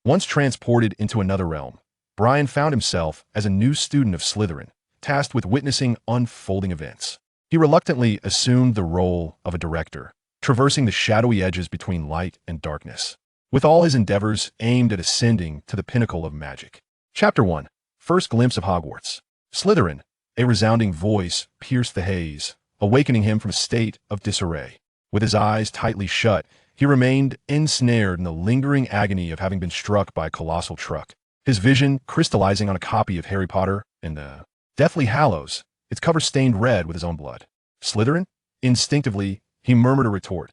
Once transported into another realm, Brian found himself as a new student of Slytherin, tasked with witnessing unfolding events. He reluctantly assumed the role of a director, traversing the shadowy edges between light and darkness, with all his endeavors aimed at ascending to the pinnacle of magic. Chapter 1. First Glimpse of Hogwarts. Slytherin. A resounding voice pierced the haze, awakening him from a state of disarray. With his eyes tightly shut, he remained ensnared in the lingering agony of having been struck by a colossal truck, his vision crystallizing on a copy of Harry Potter and the Deathly Hallows, its cover stained red with his own blood. Slytherin? Instinctively, he murmured a retort.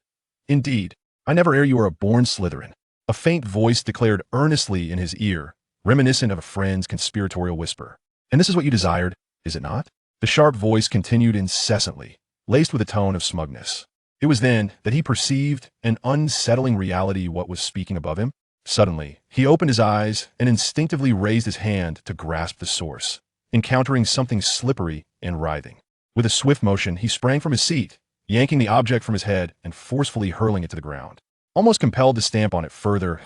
Indeed, I never ere you are a born Slytherin. A faint voice declared earnestly in his ear, reminiscent of a friend's conspiratorial whisper. And this is what you desired, is it not? The sharp voice continued incessantly, laced with a tone of smugness. It was then that he perceived an unsettling reality what was speaking above him. Suddenly, he opened his eyes and instinctively raised his hand to grasp the source, encountering something slippery and writhing. With a swift motion, he sprang from his seat, yanking the object from his head and forcefully hurling it to the ground. Almost compelled to stamp on it further,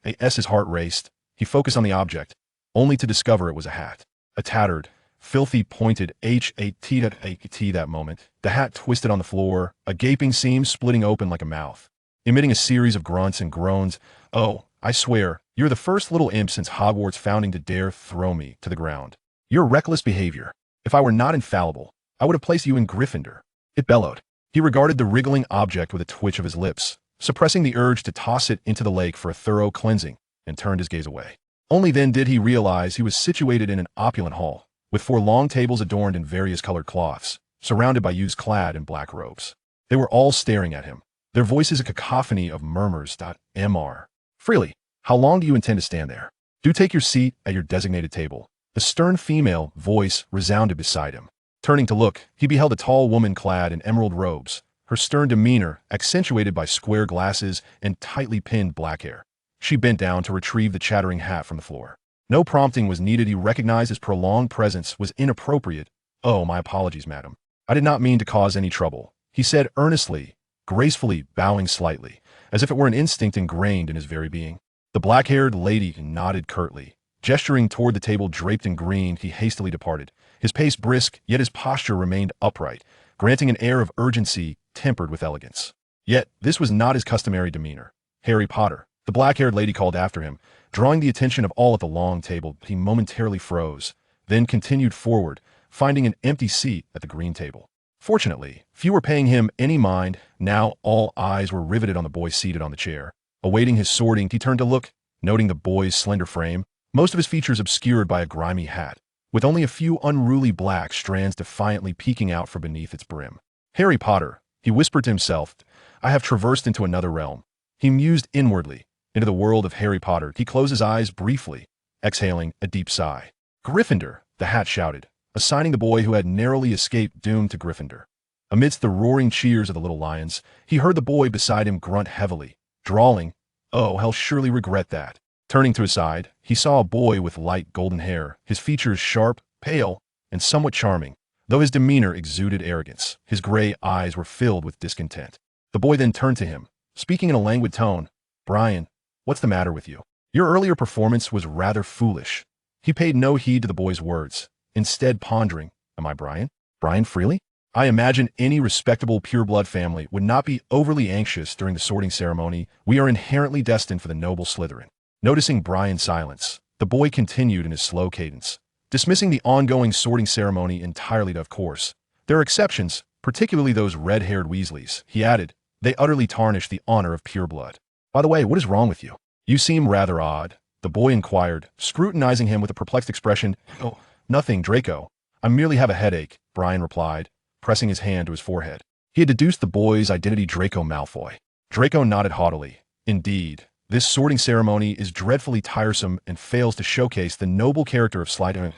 his heart raced. He focused on the object, only to discover it was a hat. A tattered, filthy pointed hat that moment. The hat twisted on the floor, a gaping seam splitting open like a mouth, emitting a series of grunts and groans. Oh, I swear, you're the first little imp since Hogwarts' founding to dare throw me to the ground. Your reckless behavior. If I were not infallible, I would have placed you in Gryffindor. It bellowed. He regarded the wriggling object with a twitch of his lips, suppressing the urge to toss it into the lake for a thorough cleansing, and turned his gaze away. Only then did he realize he was situated in an opulent hall, with 4 long tables adorned in various colored cloths, surrounded by youths clad in black robes. They were all staring at him, their voices a cacophony of murmurs. Mr. Friel, how long do you intend to stand there? Do take your seat at your designated table. The stern female voice resounded beside him. Turning to look, he beheld a tall woman clad in emerald robes, her stern demeanor accentuated by square glasses and tightly pinned black hair. She bent down to retrieve the chattering hat from the floor. No prompting was needed. He recognized his prolonged presence was inappropriate. Oh, my apologies, madam. I did not mean to cause any trouble, he said earnestly, gracefully bowing slightly, as if it were an instinct ingrained in his very being. The black-haired lady nodded curtly. Gesturing toward the table draped in green, he hastily departed, his pace brisk, yet his posture remained upright, granting an air of urgency tempered with elegance. Yet this was not his customary demeanor. Harry Potter, the black-haired lady called after him, drawing the attention of all at the long table. He momentarily froze, then continued forward, finding an empty seat at the green table. Fortunately, few were paying him any mind. Now all eyes were riveted on the boy seated on the chair. Awaiting his sorting, he turned to look, noting the boy's slender frame, most of his features obscured by a grimy hat, with only a few unruly black strands defiantly peeking out from beneath its brim. Harry Potter, he whispered to himself, I have traversed into another realm. He mused inwardly, into the world of Harry Potter. He closed his eyes briefly, exhaling a deep sigh. Gryffindor, the hat shouted, assigning the boy who had narrowly escaped doom to Gryffindor. Amidst the roaring cheers of the little lions, he heard the boy beside him grunt heavily, drawling, oh, he'll surely regret that. Turning to his side, he saw a boy with light golden hair, his features sharp, pale, and somewhat charming, though his demeanor exuded arrogance. His gray eyes were filled with discontent. The boy then turned to him, speaking in a languid tone, Brian, what's the matter with you? Your earlier performance was rather foolish. He paid no heed to the boy's words, instead pondering, am I Brian? Brian Friel? I imagine any respectable pureblood family would not be overly anxious during the sorting ceremony. We are inherently destined for the noble Slytherin. Noticing Brian's silence, the boy continued in his slow cadence, dismissing the ongoing sorting ceremony entirely. Of course, there are exceptions, particularly those red-haired Weasleys. He added, they utterly tarnish the honor of pureblood. By the way, what is wrong with you? You seem rather odd, the boy inquired, scrutinizing him with a perplexed expression. Oh, nothing, Draco. I merely have a headache, Brian replied, pressing his hand to his forehead. He had deduced the boy's identity, Draco Malfoy. Draco nodded haughtily. Indeed, this sorting ceremony is dreadfully tiresome and fails to showcase the noble character of Slytherin.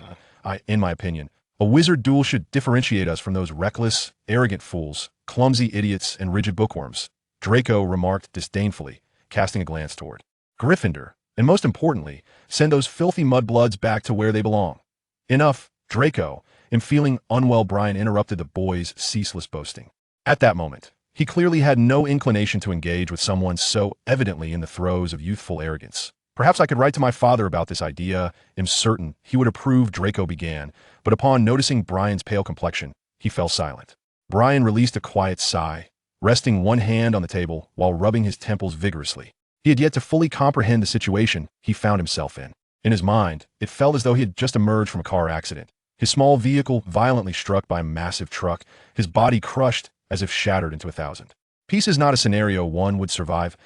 In my opinion, a wizard duel should differentiate us from those reckless, arrogant fools, clumsy idiots, and rigid bookworms, Draco remarked disdainfully, casting a glance toward Gryffindor, and most importantly, send those filthy mudbloods back to where they belong. Enough, Draco. And feeling unwell, Brian interrupted the boy's ceaseless boasting. At that moment, he clearly had no inclination to engage with someone so evidently in the throes of youthful arrogance. Perhaps I could write to my father about this idea. Am certain he would approve, Draco began, but upon noticing Brian's pale complexion, he fell silent. Brian released a quiet sigh, resting one hand on the table while rubbing his temples vigorously. He had yet to fully comprehend the situation he found himself in. In his mind, it felt as though he had just emerged from a car accident. His small vehicle violently struck by a massive truck, his body crushed as if shattered into 1,000 pieces. Not a scenario one would survive.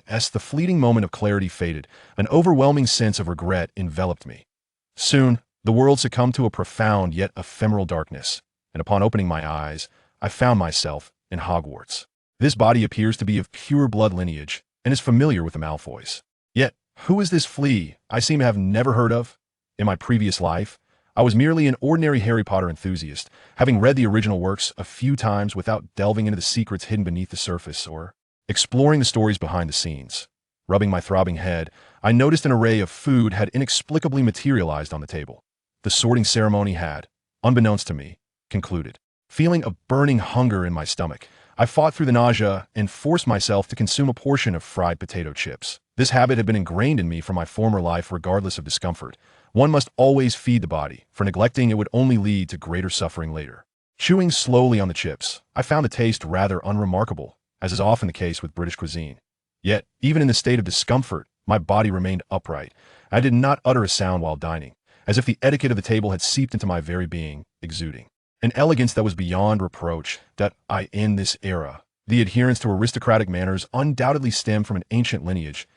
As the fleeting moment of clarity faded, an overwhelming sense of regret enveloped me. Soon, the world succumbed to a profound yet ephemeral darkness, and upon opening my eyes, I found myself in Hogwarts. This body appears to be of pure blood lineage and is familiar with the Malfoys. Yet, who is this flea I seem to have never heard of? In my previous life, I was merely an ordinary Harry Potter enthusiast, having read the original works a few times without delving into the secrets hidden beneath the surface or exploring the stories behind the scenes. Rubbing my throbbing head, I noticed an array of food had inexplicably materialized on the table. The sorting ceremony had, unbeknownst to me, concluded. Feeling a burning hunger in my stomach, I fought through the nausea and forced myself to consume a portion of fried potato chips. This habit had been ingrained in me from my former life regardless of discomfort. One must always feed the body, for neglecting it would only lead to greater suffering later. Chewing slowly on the chips, I found the taste rather unremarkable, as is often the case with British cuisine. Yet, even in the state of discomfort, my body remained upright. I did not utter a sound while dining, as if the etiquette of the table had seeped into my very being, exuding an elegance that was beyond reproach. That I, in this era, the adherence to aristocratic manners undoubtedly stemmed from an ancient lineage.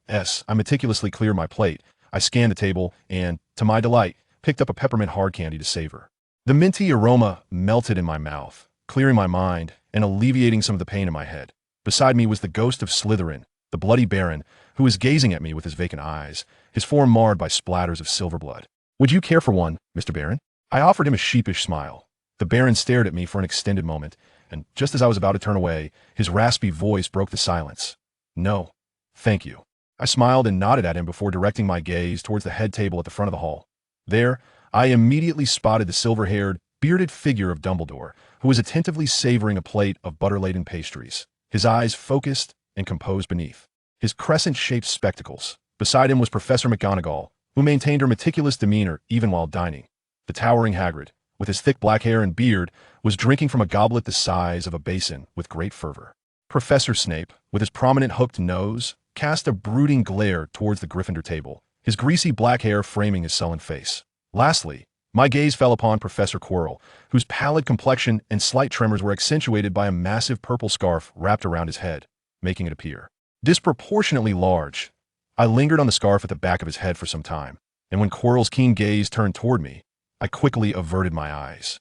I meticulously cleared my plate. I scanned the table and, to my delight, picked up a peppermint hard candy to savor. The minty aroma melted in my mouth, clearing my mind and alleviating some of the pain in my head. Beside me was the ghost of Slytherin, the bloody Baron, who was gazing at me with his vacant eyes, his form marred by splatters of silver blood. "Would you care for one, Mr. Baron?" I offered him a sheepish smile. The Baron stared at me for an extended moment, and just as I was about to turn away, his raspy voice broke the silence. "No, thank you." I smiled and nodded at him before directing my gaze towards the head table at the front of the hall. There, I immediately spotted the silver-haired, bearded figure of Dumbledore, who was attentively savoring a plate of butter-laden pastries, his eyes focused and composed beneath his crescent-shaped spectacles. Beside him was Professor McGonagall, who maintained her meticulous demeanor even while dining. The towering Hagrid, with his thick black hair and beard, was drinking from a goblet the size of a basin with great fervor. Professor Snape, with his prominent hooked nose, cast a brooding glare towards the Gryffindor table, his greasy black hair framing his sullen face. Lastly, my gaze fell upon Professor Quirrell, whose pallid complexion and slight tremors were accentuated by a massive purple scarf wrapped around his head, making it appear disproportionately large. I lingered on the scarf at the back of his head for some time, and when Quirrell's keen gaze turned toward me, I quickly averted my eyes.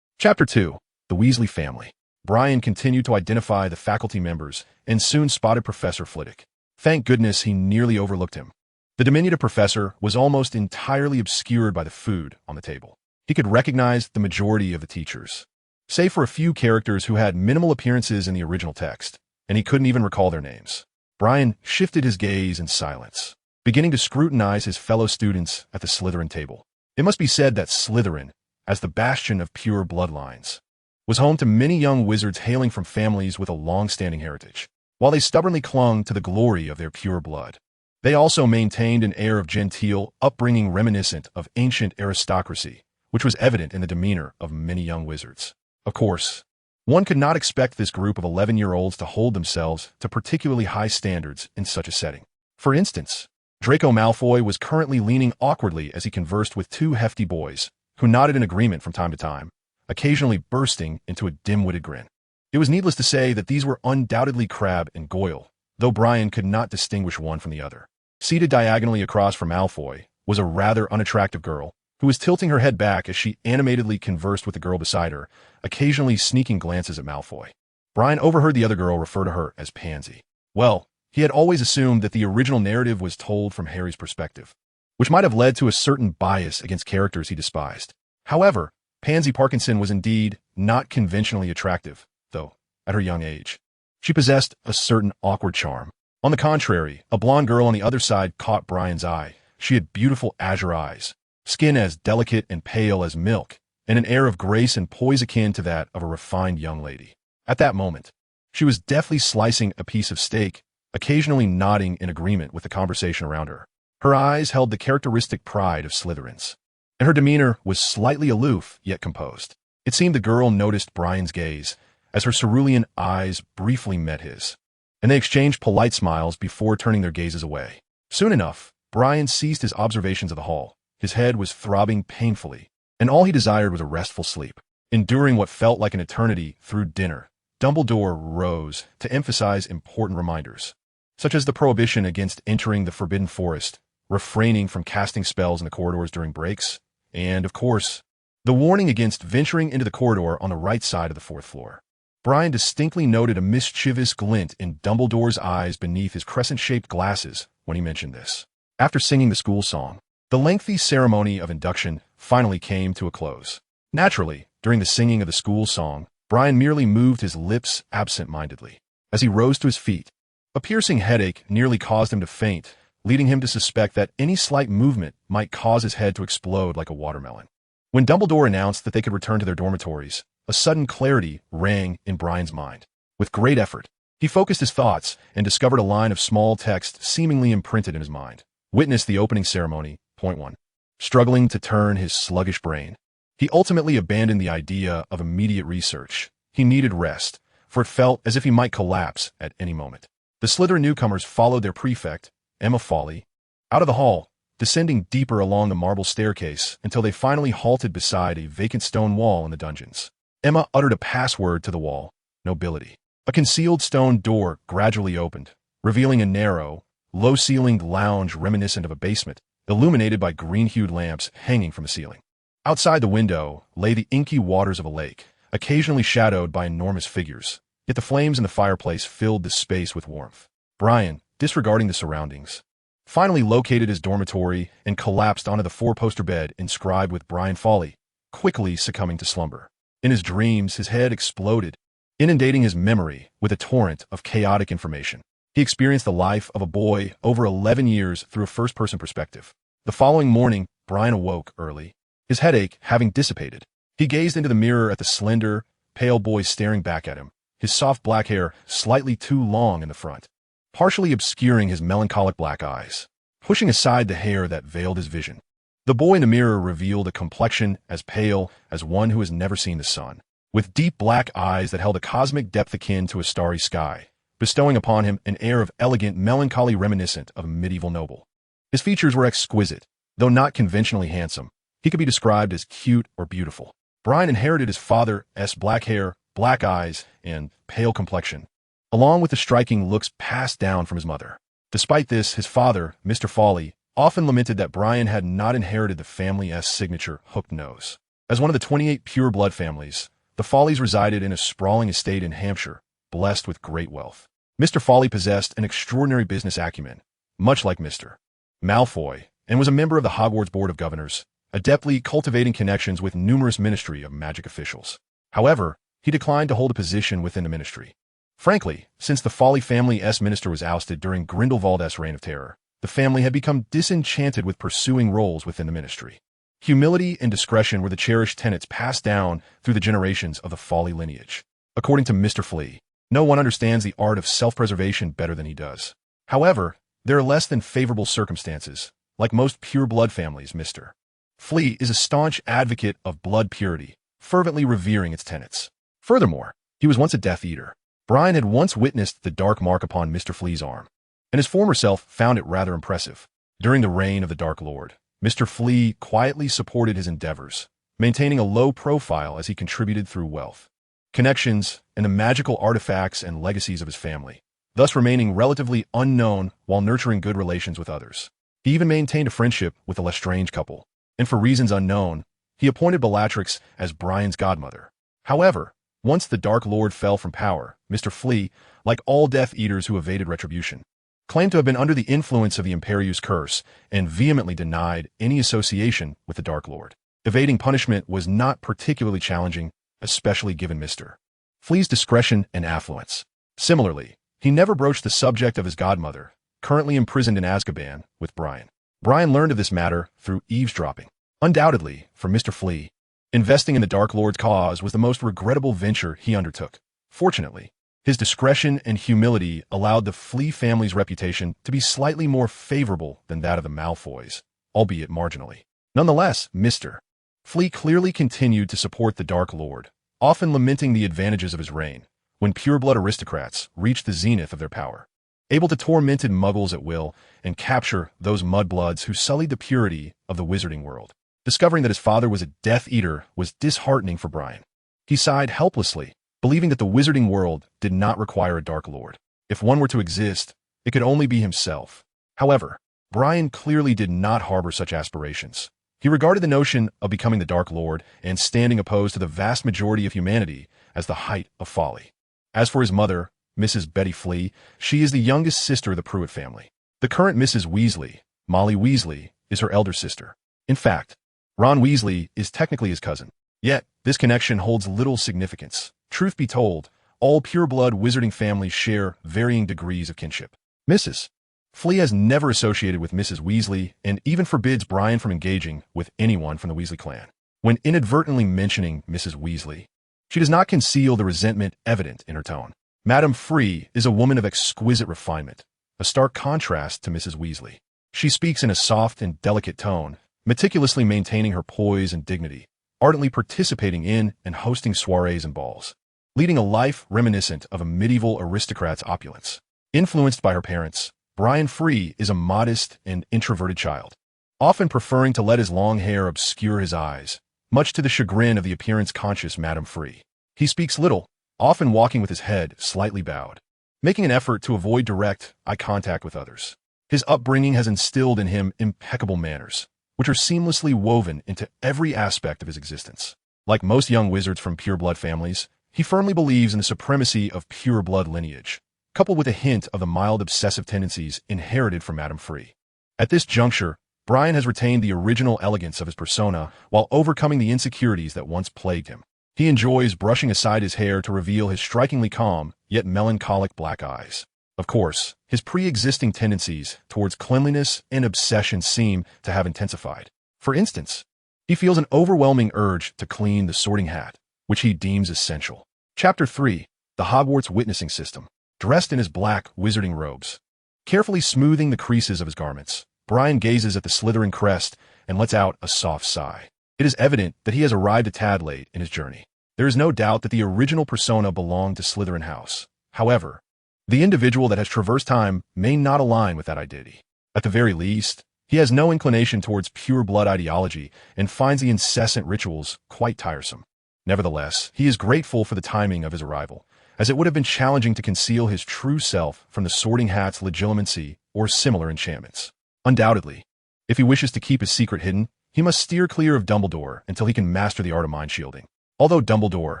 Chapter 2. The Weasley Family. Brian continued to identify the faculty members and soon spotted Professor Flitwick. Thank goodness he nearly overlooked him. The diminutive professor was almost entirely obscured by the food on the table. He could recognize the majority of the teachers, save for a few characters who had minimal appearances in the original text, and he couldn't even recall their names. Brian shifted his gaze in silence, beginning to scrutinize his fellow students at the Slytherin table. It must be said that Slytherin, as the bastion of pure bloodlines, was home to many young wizards hailing from families with a long-standing heritage. While they stubbornly clung to the glory of their pure blood, they also maintained an air of genteel upbringing reminiscent of ancient aristocracy, which was evident in the demeanor of many young wizards. Of course, one could not expect this group of 11-year-olds to hold themselves to particularly high standards in such a setting. For instance, Draco Malfoy was currently leaning awkwardly as he conversed with two hefty boys, who nodded in agreement from time to time, occasionally bursting into a dim-witted grin. It was needless to say that these were undoubtedly Crabbe and Goyle, though Brian could not distinguish one from the other. Seated diagonally across from Malfoy was a rather unattractive girl, who was tilting her head back as she animatedly conversed with the girl beside her, occasionally sneaking glances at Malfoy. Brian overheard the other girl refer to her as Pansy. Well, he had always assumed that the original narrative was told from Harry's perspective, which might have led to a certain bias against characters he despised. However, Pansy Parkinson was indeed not conventionally attractive, though, at her young age. She possessed a certain awkward charm. On the contrary, a blonde girl on the other side caught Brian's eye. She had beautiful azure eyes, skin as delicate and pale as milk, and an air of grace and poise akin to that of a refined young lady. At that moment, she was deftly slicing a piece of steak, occasionally nodding in agreement with the conversation around her. Her eyes held the characteristic pride of Slytherins, and her demeanor was slightly aloof yet composed. It seemed the girl noticed Brian's gaze as her cerulean eyes briefly met his, and they exchanged polite smiles before turning their gazes away. Soon enough, Brian ceased his observations of the hall. His head was throbbing painfully, and all he desired was a restful sleep. Enduring what felt like an eternity through dinner, Dumbledore rose to emphasize important reminders, such as the prohibition against entering the Forbidden Forest, refraining from casting spells in the corridors during breaks, and, of course, the warning against venturing into the corridor on the right side of the fourth floor. Brian distinctly noted a mischievous glint in Dumbledore's eyes beneath his crescent-shaped glasses when he mentioned this. After singing the school song, the lengthy ceremony of induction finally came to a close. Naturally, during the singing of the school song, Brian merely moved his lips absent-mindedly. As he rose to his feet, a piercing headache nearly caused him to faint, leading him to suspect that any slight movement might cause his head to explode like a watermelon. When Dumbledore announced that they could return to their dormitories, a sudden clarity rang in Brian's mind. With great effort, he focused his thoughts and discovered a line of small text seemingly imprinted in his mind. Witness the opening ceremony, point 1. Struggling to turn his sluggish brain, he ultimately abandoned the idea of immediate research. He needed rest, for it felt as if he might collapse at any moment. The Slytherin newcomers followed their prefect, Emma Fawley, out of the hall, descending deeper along the marble staircase until they finally halted beside a vacant stone wall in the dungeons. Emma uttered a password to the wall, nobility. A concealed stone door gradually opened, revealing a narrow, low-ceilinged lounge reminiscent of a basement, illuminated by green-hued lamps hanging from the ceiling. Outside the window lay the inky waters of a lake, occasionally shadowed by enormous figures, yet the flames in the fireplace filled the space with warmth. Brian, disregarding the surroundings, finally located his dormitory and collapsed onto the four-poster bed inscribed with Brian Fawley, quickly succumbing to slumber. In his dreams, his head exploded, inundating his memory with a torrent of chaotic information. He experienced the life of a boy over 11 years through a first-person perspective. The following morning, Brian awoke early, his headache having dissipated. He gazed into the mirror at the slender, pale boy staring back at him, his soft black hair slightly too long in the front, partially obscuring his melancholic black eyes, pushing aside the hair that veiled his vision. The boy in the mirror revealed a complexion as pale as one who has never seen the sun, with deep black eyes that held a cosmic depth akin to a starry sky, bestowing upon him an air of elegant melancholy reminiscent of a medieval noble. His features were exquisite, though not conventionally handsome. He could be described as cute or beautiful. Brian inherited his father's black hair, black eyes, and pale complexion, along with the striking looks passed down from his mother. Despite this, his father, Mr. Fawley, often lamented that Brian had not inherited the family's signature hooked nose. As one of the 28 pure-blood families, the Fawleys resided in a sprawling estate in Hampshire, blessed with great wealth. Mr. Fawley possessed an extraordinary business acumen, much like Mr. Malfoy, and was a member of the Hogwarts Board of Governors, adeptly cultivating connections with numerous Ministry of Magic officials. However, he declined to hold a position within the ministry. Frankly, since the Fawley family's minister was ousted during Grindelwald's reign of terror, the family had become disenchanted with pursuing roles within the ministry. Humility and discretion were the cherished tenets passed down through the generations of the Fawley lineage. According to Mr. Flea, no one understands the art of self-preservation better than he does. However, there are less than favorable circumstances. Like most pure-blood families, Mr. Flea is a staunch advocate of blood purity, fervently revering its tenets. Furthermore, he was once a Death Eater. Brian had once witnessed the dark mark upon Mr. Flea's arm, and his former self found it rather impressive. During the reign of the Dark Lord, Mr. Flea quietly supported his endeavors, maintaining a low profile as he contributed through wealth, connections, and the magical artifacts and legacies of his family, thus remaining relatively unknown while nurturing good relations with others. He even maintained a friendship with the Lestrange couple, and for reasons unknown, he appointed Bellatrix as Brian's godmother. However, once the Dark Lord fell from power, Mr. Flea, like all Death Eaters who evaded retribution, claimed to have been under the influence of the Imperius Curse and vehemently denied any association with the Dark Lord. Evading punishment was not particularly challenging, especially given Mr. Flea's discretion and affluence. Similarly, he never broached the subject of his godmother, currently imprisoned in Azkaban, with Brian. Brian learned of this matter through eavesdropping. Undoubtedly, for Mr. Flea, investing in the Dark Lord's cause was the most regrettable venture he undertook. Fortunately, His discretion and humility allowed the Flea family's reputation to be slightly more favorable than that of the Malfoys, albeit marginally. Nonetheless, Mr. Flea clearly continued to support the Dark Lord, often lamenting the advantages of his reign, when pureblood aristocrats reached the zenith of their power, able to torment muggles at will and capture those mudbloods who sullied the purity of the wizarding world. Discovering that his father was a Death Eater was disheartening for Brian. He sighed helplessly, believing that the wizarding world did not require a Dark Lord. If one were to exist, it could only be himself. However, Brian clearly did not harbor such aspirations. He regarded the notion of becoming the Dark Lord and standing opposed to the vast majority of humanity as the height of folly. As for his mother, Mrs. Betty Flea, she is the youngest sister of the Pruitt family. The current Mrs. Weasley, Molly Weasley, is her elder sister. In fact, Ron Weasley is technically his cousin. Yet, this connection holds little significance. Truth be told, all pureblood wizarding families share varying degrees of kinship. Mrs. Flea has never associated with Mrs. Weasley and even forbids Brian from engaging with anyone from the Weasley clan. When inadvertently mentioning Mrs. Weasley, she does not conceal the resentment evident in her tone. Madame Free is a woman of exquisite refinement, a stark contrast to Mrs. Weasley. She speaks in a soft and delicate tone, meticulously maintaining her poise and dignity, ardently participating in and hosting soirees and balls, leading a life reminiscent of a medieval aristocrat's opulence. Influenced by her parents, Brian Free is a modest and introverted child, often preferring to let his long hair obscure his eyes, much to the chagrin of the appearance-conscious Madame Free. He speaks little, often walking with his head slightly bowed, making an effort to avoid direct eye contact with others. His upbringing has instilled in him impeccable manners, which are seamlessly woven into every aspect of his existence. Like most young wizards from pureblood families, he firmly believes in the supremacy of pureblood lineage, coupled with a hint of the mild obsessive tendencies inherited from Madame Free. At this juncture, Brian has retained the original elegance of his persona while overcoming the insecurities that once plagued him. He enjoys brushing aside his hair to reveal his strikingly calm, yet melancholic black eyes. Of course, his pre-existing tendencies towards cleanliness and obsession seem to have intensified. For instance, he feels an overwhelming urge to clean the sorting hat, which he deems essential. Chapter 3. The Hogwarts Witnessing System. Dressed in his black wizarding robes, carefully smoothing the creases of his garments, Brian gazes at the Slytherin crest and lets out a soft sigh. It is evident that he has arrived a tad late in his journey. There is no doubt that the original persona belonged to Slytherin House. However, the individual that has traversed time may not align with that identity. At the very least, he has no inclination towards pure blood ideology and finds the incessant rituals quite tiresome. Nevertheless, he is grateful for the timing of his arrival, as it would have been challenging to conceal his true self from the sorting hat's legilimency or similar enchantments. Undoubtedly, if he wishes to keep his secret hidden, he must steer clear of Dumbledore until he can master the art of mind shielding. Although Dumbledore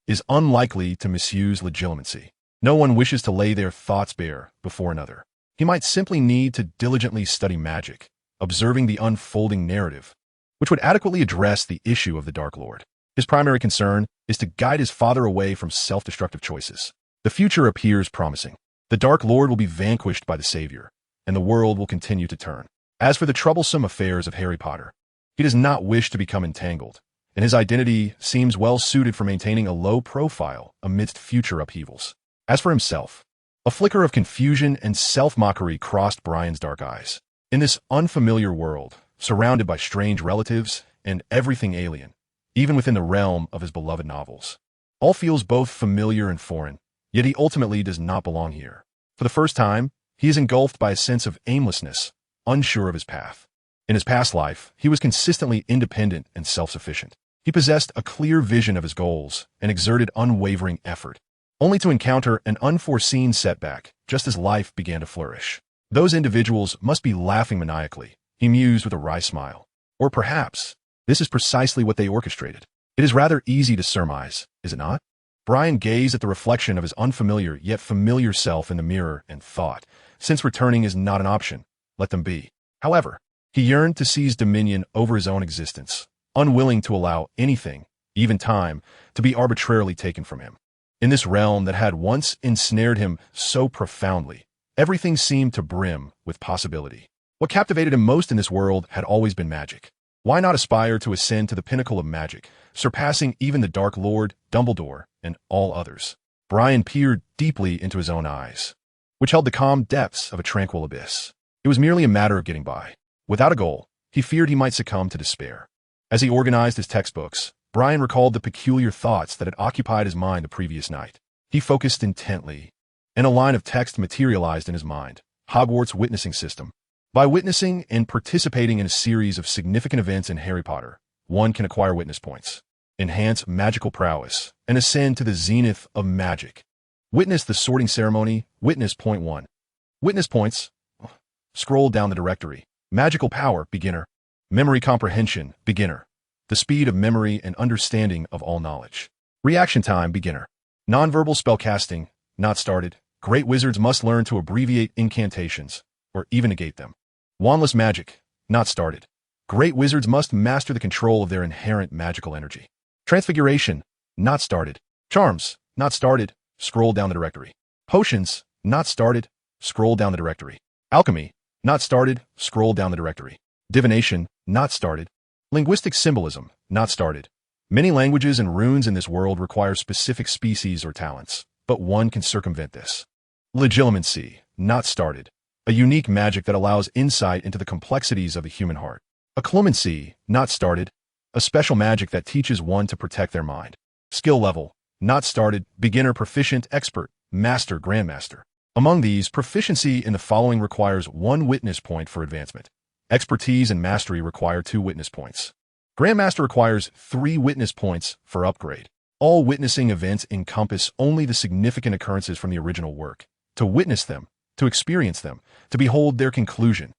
is unlikely to misuse legilimency, no one wishes to lay their thoughts bare before another. He might simply need to diligently study magic, observing the unfolding narrative, which would adequately address the issue of the Dark Lord. His primary concern is to guide his father away from self-destructive choices. The future appears promising. The Dark Lord will be vanquished by the Savior, and the world will continue to turn. As for the troublesome affairs of Harry Potter, he does not wish to become entangled, and his identity seems well suited for maintaining a low profile amidst future upheavals. As for himself, a flicker of confusion and self-mockery crossed Brian's dark eyes. In this unfamiliar world, surrounded by strange relatives and everything alien, even within the realm of his beloved novels, all feels both familiar and foreign, yet he ultimately does not belong here. For the first time, he is engulfed by a sense of aimlessness, unsure of his path. In his past life, he was consistently independent and self-sufficient. He possessed a clear vision of his goals and exerted unwavering effort, only to encounter an unforeseen setback just as life began to flourish. Those individuals must be laughing maniacally, he mused with a wry smile. Or perhaps, this is precisely what they orchestrated. It is rather easy to surmise, is it not? Brian gazed at the reflection of his unfamiliar yet familiar self in the mirror and thought, since returning is not an option, let them be. However, he yearned to seize dominion over his own existence, unwilling to allow anything, even time, to be arbitrarily taken from him. In this realm that had once ensnared him so profoundly, everything seemed to brim with possibility. What captivated him most in this world had always been magic. Why not aspire to ascend to the pinnacle of magic, surpassing even the Dark Lord, Dumbledore, and all others? Brian peered deeply into his own eyes, which held the calm depths of a tranquil abyss. It was merely a matter of getting by. Without a goal, he feared he might succumb to despair. As he organized his textbooks, Brian recalled the peculiar thoughts that had occupied his mind the previous night. He focused intently, and a line of text materialized in his mind. Hogwarts witnessing system. By witnessing and participating in a series of significant events in Harry Potter, one can acquire witness points, enhance magical prowess, and ascend to the zenith of magic. Witness the sorting ceremony. Witness point 1. Witness points. Scroll down the directory. Magical power, beginner. Memory comprehension, beginner. The speed of memory and understanding of all knowledge. Reaction time, beginner. Nonverbal spellcasting, not started. Great wizards must learn to abbreviate incantations, or even negate them. Wandless magic, not started. Great wizards must master the control of their inherent magical energy. Transfiguration, not started. Charms, not started. Scroll down the directory. Potions, not started. Scroll down the directory. Alchemy, not started. Scroll down the directory. Divination, not started. Linguistic symbolism, not started. Many languages and runes in this world require specific species or talents, but one can circumvent this. Legilimency, not started. A unique magic that allows insight into the complexities of the human heart. Occlumency, not started. A special magic that teaches one to protect their mind. Skill level, not started. Beginner, proficient, expert, master, grandmaster. Among these, proficiency in the following requires 1 witness point for advancement. Expertise and mastery require 2 witness points. Grandmaster requires 3 witness points for upgrade. All witnessing events encompass only the significant occurrences from the original work. To witness them, to experience them, to behold their conclusion.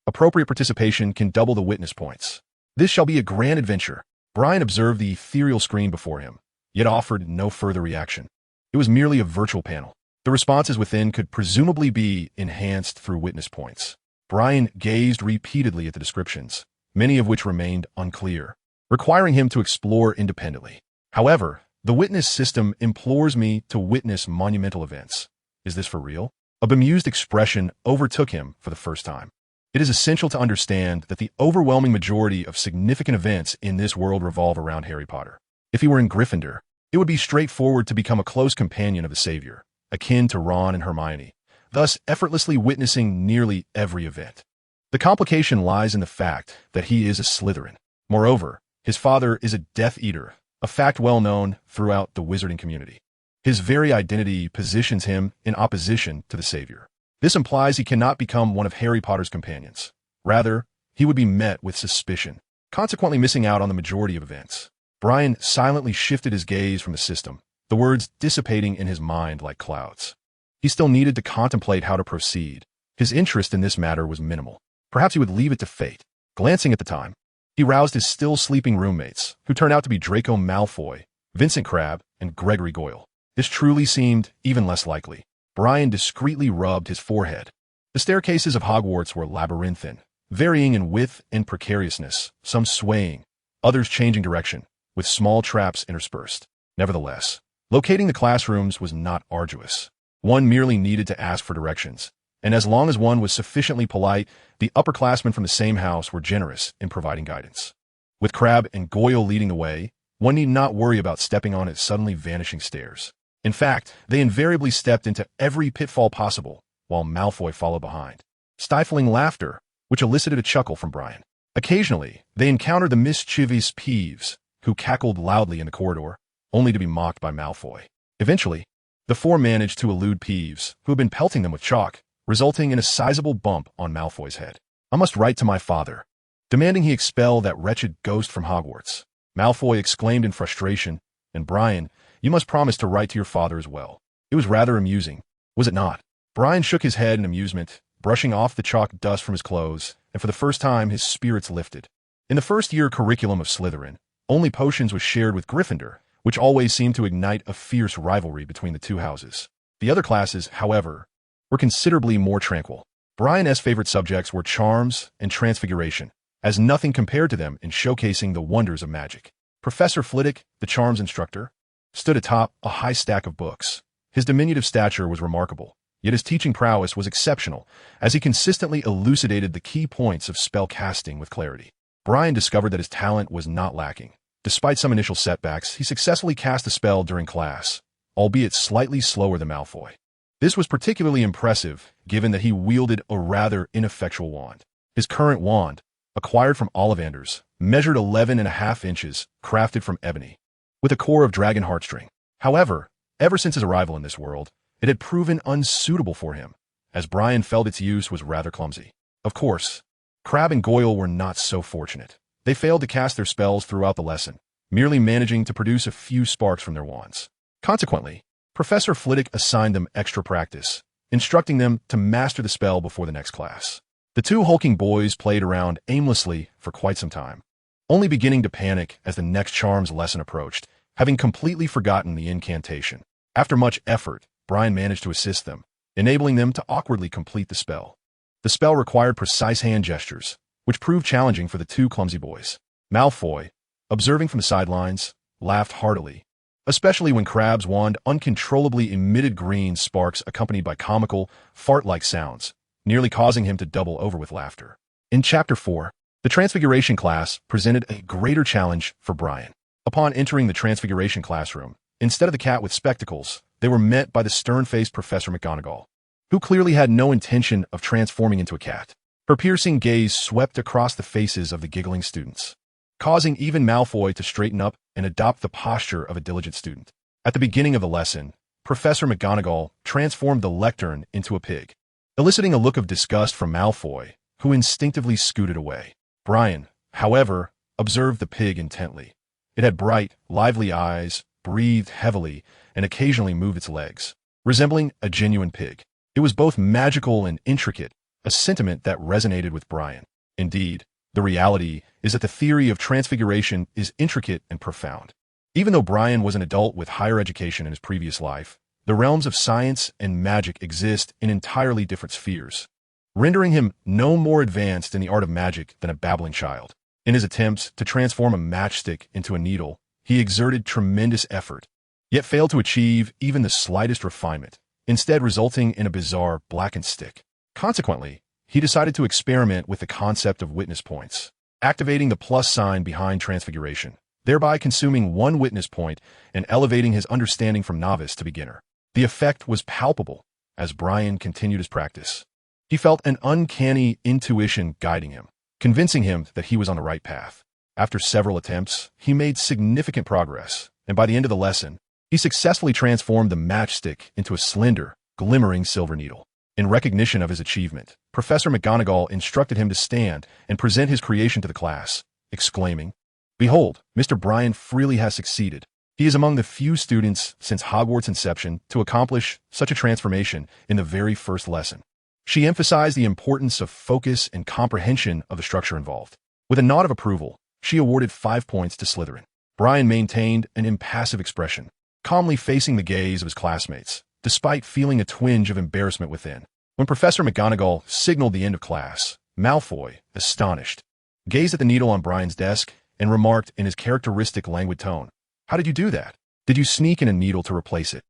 Appropriate participation can double the witness points. This shall be a grand adventure. Brian observed the ethereal screen before him, yet offered no further reaction. It was merely a virtual panel. The responses within could presumably be enhanced through witness points. Brian gazed repeatedly at the descriptions, many of which remained unclear, requiring him to explore independently. However, the witness system implores me to witness monumental events. Is this for real? A bemused expression overtook him for the first time. It is essential to understand that the overwhelming majority of significant events in this world revolve around Harry Potter. If he were in Gryffindor, it would be straightforward to become a close companion of the Savior, akin to Ron and Hermione, thus effortlessly witnessing nearly every event. The complication lies in the fact that he is a Slytherin. Moreover, his father is a Death Eater, a fact well known throughout the wizarding community. His very identity positions him in opposition to the Savior. This implies he cannot become one of Harry Potter's companions. Rather, he would be met with suspicion, consequently missing out on the majority of events. Brian silently shifted his gaze from the system, the words dissipating in his mind like clouds. He still needed to contemplate how to proceed. His interest in this matter was minimal. Perhaps he would leave it to fate. Glancing at the time, he roused his still sleeping roommates, who turned out to be Draco Malfoy, Vincent Crabbe, and Gregory Goyle. This truly seemed even less likely. Brian discreetly rubbed his forehead. The staircases of Hogwarts were labyrinthine, varying in width and precariousness, some swaying, others changing direction, with small traps interspersed. Nevertheless, locating the classrooms was not arduous. One merely needed to ask for directions, and as long as one was sufficiently polite, the upperclassmen from the same house were generous in providing guidance. With Crabbe and Goyle leading the way, one need not worry about stepping on its suddenly vanishing stairs. In fact, they invariably stepped into every pitfall possible, while Malfoy followed behind, stifling laughter, which elicited a chuckle from Brian. Occasionally, they encountered the mischievous Peeves, who cackled loudly in the corridor, only to be mocked by Malfoy. Eventually, the four managed to elude Peeves, who had been pelting them with chalk, resulting in a sizable bump on Malfoy's head. "I must write to my father, demanding he expel that wretched ghost from Hogwarts," Malfoy exclaimed in frustration, "and Brian, you must promise to write to your father as well." It was rather amusing, was it not? Brian shook his head in amusement, brushing off the chalk dust from his clothes, and for the first time his spirits lifted. In the first-year curriculum of Slytherin, only potions was shared with Gryffindor, which always seemed to ignite a fierce rivalry between the two houses. The other classes, however, were considerably more tranquil. Brian's favorite subjects were charms and transfiguration, as nothing compared to them in showcasing the wonders of magic. Professor Flitwick, the charms instructor, stood atop a high stack of books. His diminutive stature was remarkable, yet his teaching prowess was exceptional, as he consistently elucidated the key points of spell casting with clarity. Brian discovered that his talent was not lacking. Despite some initial setbacks, he successfully cast a spell during class, albeit slightly slower than Malfoy. This was particularly impressive, given that he wielded a rather ineffectual wand. His current wand, acquired from Ollivanders, measured 11.5 inches, crafted from ebony, with a core of dragon heartstring. However, ever since his arrival in this world, it had proven unsuitable for him, as Brian felt its use was rather clumsy. Of course, Crabbe and Goyle were not so fortunate. They failed to cast their spells throughout the lesson, merely managing to produce a few sparks from their wands. Consequently, Professor Flitwick assigned them extra practice, instructing them to master the spell before the next class. The two hulking boys played around aimlessly for quite some time, only beginning to panic as the next charms lesson approached, having completely forgotten the incantation. After much effort, Brian managed to assist them, enabling them to awkwardly complete the spell. The spell required precise hand gestures, which proved challenging for the two clumsy boys. Malfoy, observing from the sidelines, laughed heartily, especially when Crabbe's wand uncontrollably emitted green sparks accompanied by comical, fart-like sounds, nearly causing him to double over with laughter. In Chapter 4, the Transfiguration class presented a greater challenge for Brian. Upon entering the Transfiguration classroom, instead of the cat with spectacles, they were met by the stern-faced Professor McGonagall, who clearly had no intention of transforming into a cat. Her piercing gaze swept across the faces of the giggling students, causing even Malfoy to straighten up and adopt the posture of a diligent student. At the beginning of the lesson, Professor McGonagall transformed the lectern into a pig, eliciting a look of disgust from Malfoy, who instinctively scooted away. Brian, however, observed the pig intently. It had bright, lively eyes, breathed heavily, and occasionally moved its legs, resembling a genuine pig. It was both magical and intricate, a sentiment that resonated with Brian. Indeed, the reality is that the theory of transfiguration is intricate and profound. Even though Brian was an adult with higher education in his previous life, the realms of science and magic exist in entirely different spheres, rendering him no more advanced in the art of magic than a babbling child. In his attempts to transform a matchstick into a needle, he exerted tremendous effort, yet failed to achieve even the slightest refinement, instead resulting in a bizarre blackened stick. Consequently, he decided to experiment with the concept of witness points, activating the plus sign behind transfiguration, thereby consuming one witness point and elevating his understanding from novice to beginner. The effect was palpable as Brian continued his practice. He felt an uncanny intuition guiding him, convincing him that he was on the right path. After several attempts, he made significant progress, and by the end of the lesson, he successfully transformed the matchstick into a slender, glimmering silver needle. In recognition of his achievement, Professor McGonagall instructed him to stand and present his creation to the class, exclaiming, "Behold, Mr. Brian Friel has succeeded. He is among the few students since Hogwarts' inception to accomplish such a transformation in the very first lesson." She emphasized the importance of focus and comprehension of the structure involved. With a nod of approval, she awarded 5 points to Slytherin. Brian maintained an impassive expression, calmly facing the gaze of his classmates, despite feeling a twinge of embarrassment within. When Professor McGonagall signaled the end of class, Malfoy, astonished, gazed at the needle on Brian's desk and remarked in his characteristic languid tone, "How did you do that? Did you sneak in a needle to replace it?"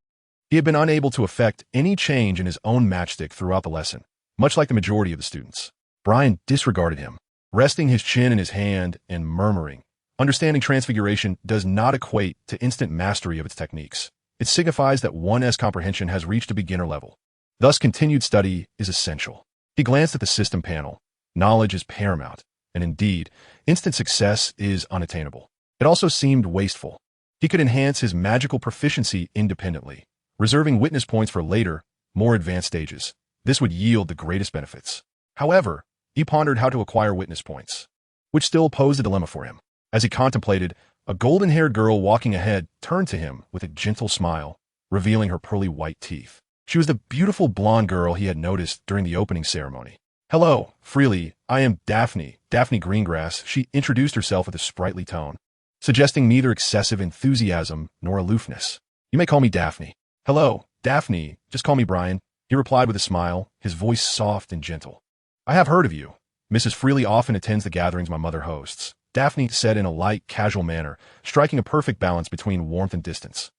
He had been unable to effect any change in his own matchstick throughout the lesson, much like the majority of the students. Brian disregarded him, resting his chin in his hand and murmuring, "Understanding transfiguration does not equate to instant mastery of its techniques. It signifies that one's comprehension has reached a beginner level. Thus, continued study is essential." He glanced at the system panel. Knowledge is paramount, and indeed, instant success is unattainable. It also seemed wasteful. He could enhance his magical proficiency independently, reserving witness points for later, more advanced stages. This would yield the greatest benefits. However, he pondered how to acquire witness points, which still posed a dilemma for him. As he contemplated, a golden-haired girl walking ahead turned to him with a gentle smile, revealing her pearly white teeth. She was the beautiful blonde girl he had noticed during the opening ceremony. "Hello, Friel, I am Daphne Greengrass," she introduced herself with a sprightly tone, suggesting neither excessive enthusiasm nor aloofness. "You may call me Daphne." "Hello, Daphne, just call me Brian," he replied with a smile, his voice soft and gentle. "I have heard of you. Mrs. Friel often attends the gatherings my mother hosts," Daphne said in a light, casual manner, striking a perfect balance between warmth and distance.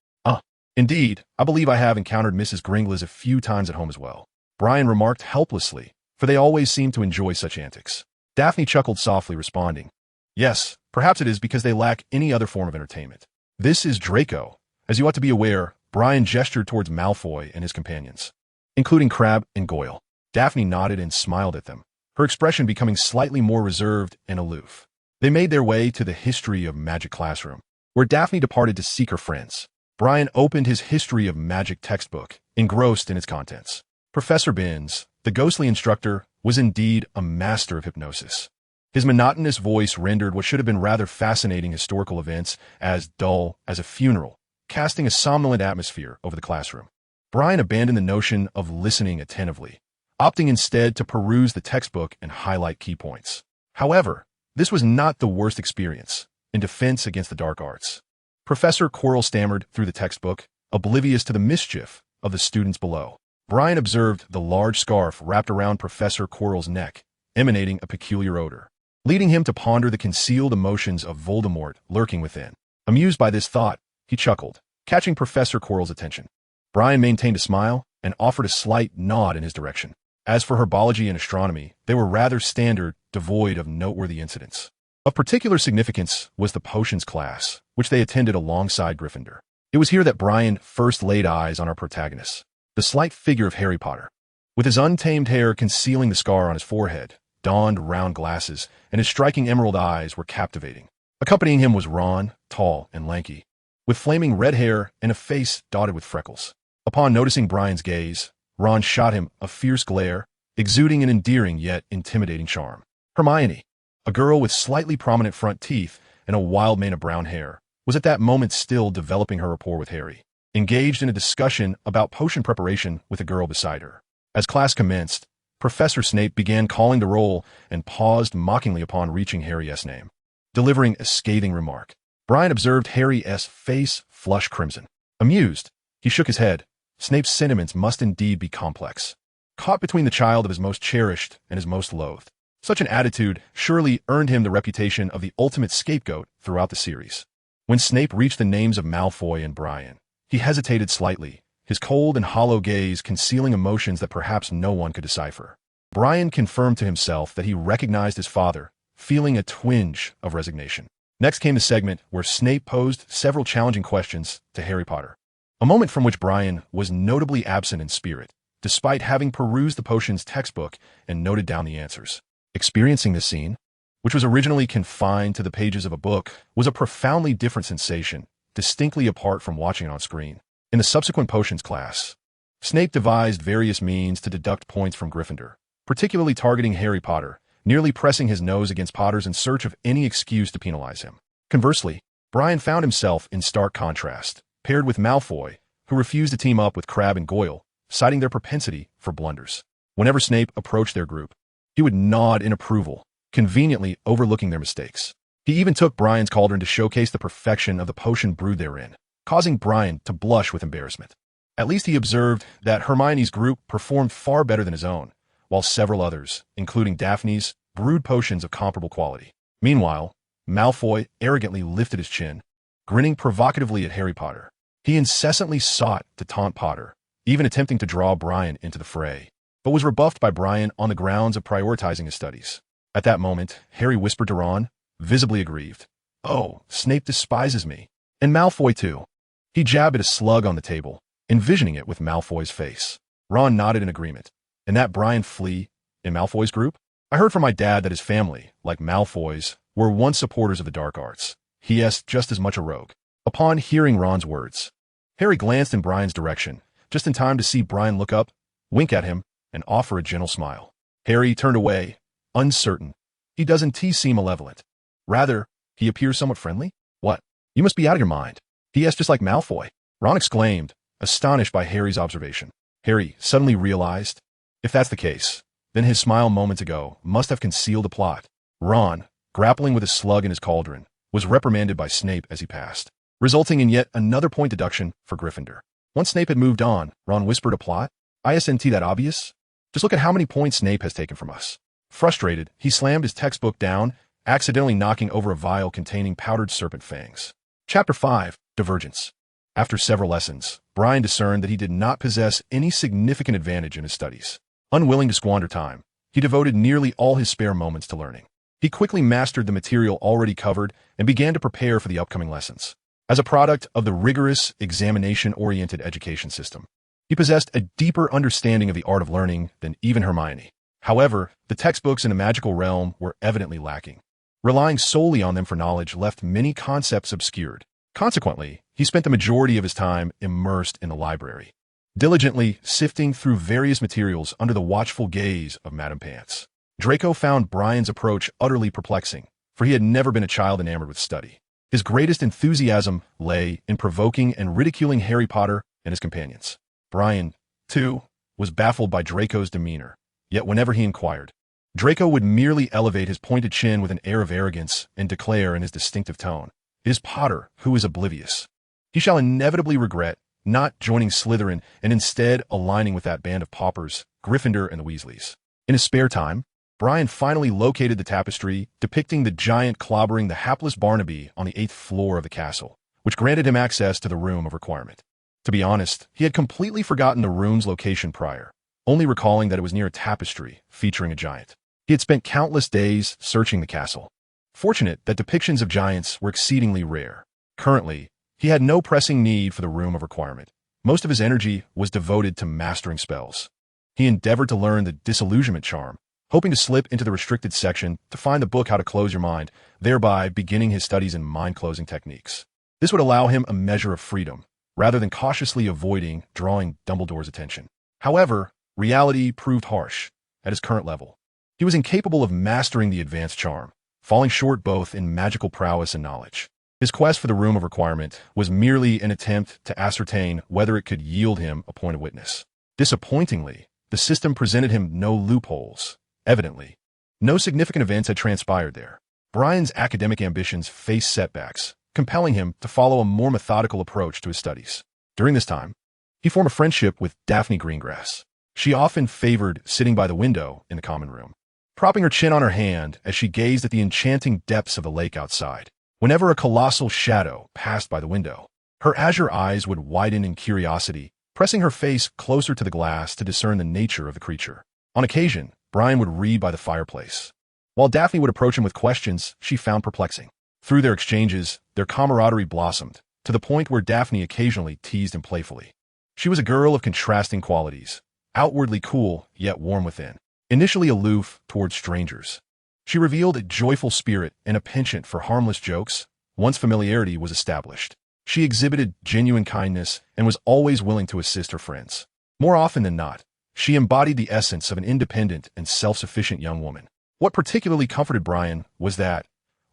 Indeed, I believe I have encountered Mrs. Gringlas a few times at home as well," Brian remarked helplessly, for they always seemed to enjoy such antics. Daphne chuckled softly, responding, "Yes, perhaps it is because they lack any other form of entertainment. This is Draco. As you ought to be aware, Brian gestured towards Malfoy and his companions, including Crabbe and Goyle. Daphne nodded and smiled at them, her expression becoming slightly more reserved and aloof. They made their way to the History of Magic classroom, where Daphne departed to seek her friends. Brian opened his History of Magic textbook, engrossed in its contents. Professor Binns, the ghostly instructor, was indeed a master of hypnosis. His monotonous voice rendered what should have been rather fascinating historical events as dull as a funeral, casting a somnolent atmosphere over the classroom. Brian abandoned the notion of listening attentively, opting instead to peruse the textbook and highlight key points. However, this was not the worst experience in defense against the dark arts. Professor Quirrell stammered through the textbook, oblivious to the mischief of the students below. Brian observed the large scarf wrapped around Professor Quirrell's neck, emanating a peculiar odor, leading him to ponder the concealed emotions of Voldemort lurking within. Amused by this thought, he chuckled, catching Professor Quirrell's attention. Brian maintained a smile and offered a slight nod in his direction. As for herbology and astronomy, they were rather standard, devoid of noteworthy incidents. Of particular significance was the potions class, which they attended alongside Gryffindor. It was here that Brian first laid eyes on our protagonist, the slight figure of Harry Potter. With his untamed hair concealing the scar on his forehead, donned round glasses, and his striking emerald eyes were captivating. Accompanying him was Ron, tall and lanky, with flaming red hair and a face dotted with freckles. Upon noticing Brian's gaze, Ron shot him a fierce glare, exuding an endearing yet intimidating charm. Hermione, a girl with slightly prominent front teeth and a wild mane of brown hair, was at that moment still developing her rapport with Harry, engaged in a discussion about potion preparation with a girl beside her. As class commenced, Professor Snape began calling the roll and paused mockingly upon reaching Harry's name, delivering a scathing remark. Brian observed Harry's face flush crimson. Amused, he shook his head. Snape's sentiments must indeed be complex. Caught between the child of his most cherished and his most loathed. Such an attitude surely earned him the reputation of the ultimate scapegoat throughout the series. When Snape reached the names of Malfoy and Brian, he hesitated slightly, his cold and hollow gaze concealing emotions that perhaps no one could decipher. Brian confirmed to himself that he recognized his father, feeling a twinge of resignation. Next came the segment where Snape posed several challenging questions to Harry Potter, a moment from which Brian was notably absent in spirit, despite having perused the potions textbook and noted down the answers. Experiencing this scene, which was originally confined to the pages of a book, was a profoundly different sensation, distinctly apart from watching it on screen. In the subsequent potions class, Snape devised various means to deduct points from Gryffindor, particularly targeting Harry Potter, nearly pressing his nose against Potter's in search of any excuse to penalize him. Conversely, Brian found himself in stark contrast, paired with Malfoy, who refused to team up with Crabbe and Goyle, citing their propensity for blunders. Whenever Snape approached their group, he would nod in approval, conveniently overlooking their mistakes. He even took Brian's cauldron to showcase the perfection of the potion brewed therein, causing Brian to blush with embarrassment. At least he observed that Hermione's group performed far better than his own, while several others, including Daphne's, brewed potions of comparable quality. Meanwhile, Malfoy arrogantly lifted his chin, grinning provocatively at Harry Potter. He incessantly sought to taunt Potter, even attempting to draw Brian into the fray, but was rebuffed by Brian on the grounds of prioritizing his studies. At that moment, Harry whispered to Ron, visibly aggrieved, "Oh, Snape despises me. And Malfoy too." He jabbed at a slug on the table, envisioning it with Malfoy's face. Ron nodded in agreement. "And that Brian Flea in Malfoy's group? I heard from my dad that his family, like Malfoy's, were once supporters of the dark arts. He is just as much a rogue." Upon hearing Ron's words, Harry glanced in Brian's direction, just in time to see Brian look up, wink at him, and offer a gentle smile. Harry turned away, uncertain. He doesn't seem malevolent. Rather, he appears somewhat friendly. "What? You must be out of your mind. He is just like Malfoy," Ron exclaimed, astonished by Harry's observation. Harry suddenly realized, if that's the case, then his smile moments ago must have concealed a plot. Ron, grappling with a slug in his cauldron, was reprimanded by Snape as he passed, resulting in yet another point deduction for Gryffindor. Once Snape had moved on, Ron whispered a plot. "Isn't that obvious? Just look at how many points Snape has taken from us." Frustrated, he slammed his textbook down, accidentally knocking over a vial containing powdered serpent fangs. Chapter 5, Divergence. After several lessons, Brian discerned that he did not possess any significant advantage in his studies. Unwilling to squander time, he devoted nearly all his spare moments to learning. He quickly mastered the material already covered and began to prepare for the upcoming lessons. as a product of the rigorous, examination-oriented education system. He possessed a deeper understanding of the art of learning than even Hermione. However, the textbooks in the magical realm were evidently lacking. Relying solely on them for knowledge left many concepts obscured. Consequently, he spent the majority of his time immersed in the library, diligently sifting through various materials under the watchful gaze of Madame Pants. Draco found Brian's approach utterly perplexing, for he had never been a child enamored with study. His greatest enthusiasm lay in provoking and ridiculing Harry Potter and his companions. Brian, too, was baffled by Draco's demeanor, yet whenever he inquired, Draco would merely elevate his pointed chin with an air of arrogance and declare in his distinctive tone, "It is Potter who is oblivious. He shall inevitably regret not joining Slytherin and instead aligning with that band of paupers, Gryffindor and the Weasleys." In his spare time, Brian finally located the tapestry depicting the giant clobbering the hapless Barnaby on the 8th floor of the castle, which granted him access to the room of requirement. To be honest, he had completely forgotten the room's location prior, only recalling that it was near a tapestry featuring a giant. He had spent countless days searching the castle. Fortunate that depictions of giants were exceedingly rare. Currently, he had no pressing need for the room of requirement. Most of his energy was devoted to mastering spells. He endeavored to learn the disillusionment charm, hoping to slip into the restricted section to find the book How to Close Your Mind, thereby beginning his studies in mind-closing techniques. This would allow him a measure of freedom, rather than cautiously avoiding drawing Dumbledore's attention. However, reality proved harsh. At his current level, he was incapable of mastering the advanced charm, falling short both in magical prowess and knowledge. His quest for the room of requirement was merely an attempt to ascertain whether it could yield him a point of witness. Disappointingly, the system presented him no loopholes. Evidently, no significant events had transpired there. Brian's academic ambitions faced setbacks, compelling him to follow a more methodical approach to his studies. During this time, he formed a friendship with Daphne Greengrass. She often favored sitting by the window in the common room, propping her chin on her hand as she gazed at the enchanting depths of the lake outside. Whenever a colossal shadow passed by the window, her azure eyes would widen in curiosity, pressing her face closer to the glass to discern the nature of the creature. On occasion, Brian would read by the fireplace, while Daphne would approach him with questions she found perplexing. Through their exchanges, their camaraderie blossomed, to the point where Daphne occasionally teased him playfully. She was a girl of contrasting qualities, outwardly cool yet warm within. Initially aloof toward strangers, she revealed a joyful spirit and a penchant for harmless jokes. Once familiarity was established, she exhibited genuine kindness and was always willing to assist her friends. More often than not, she embodied the essence of an independent and self-sufficient young woman. What particularly comforted Brian was that,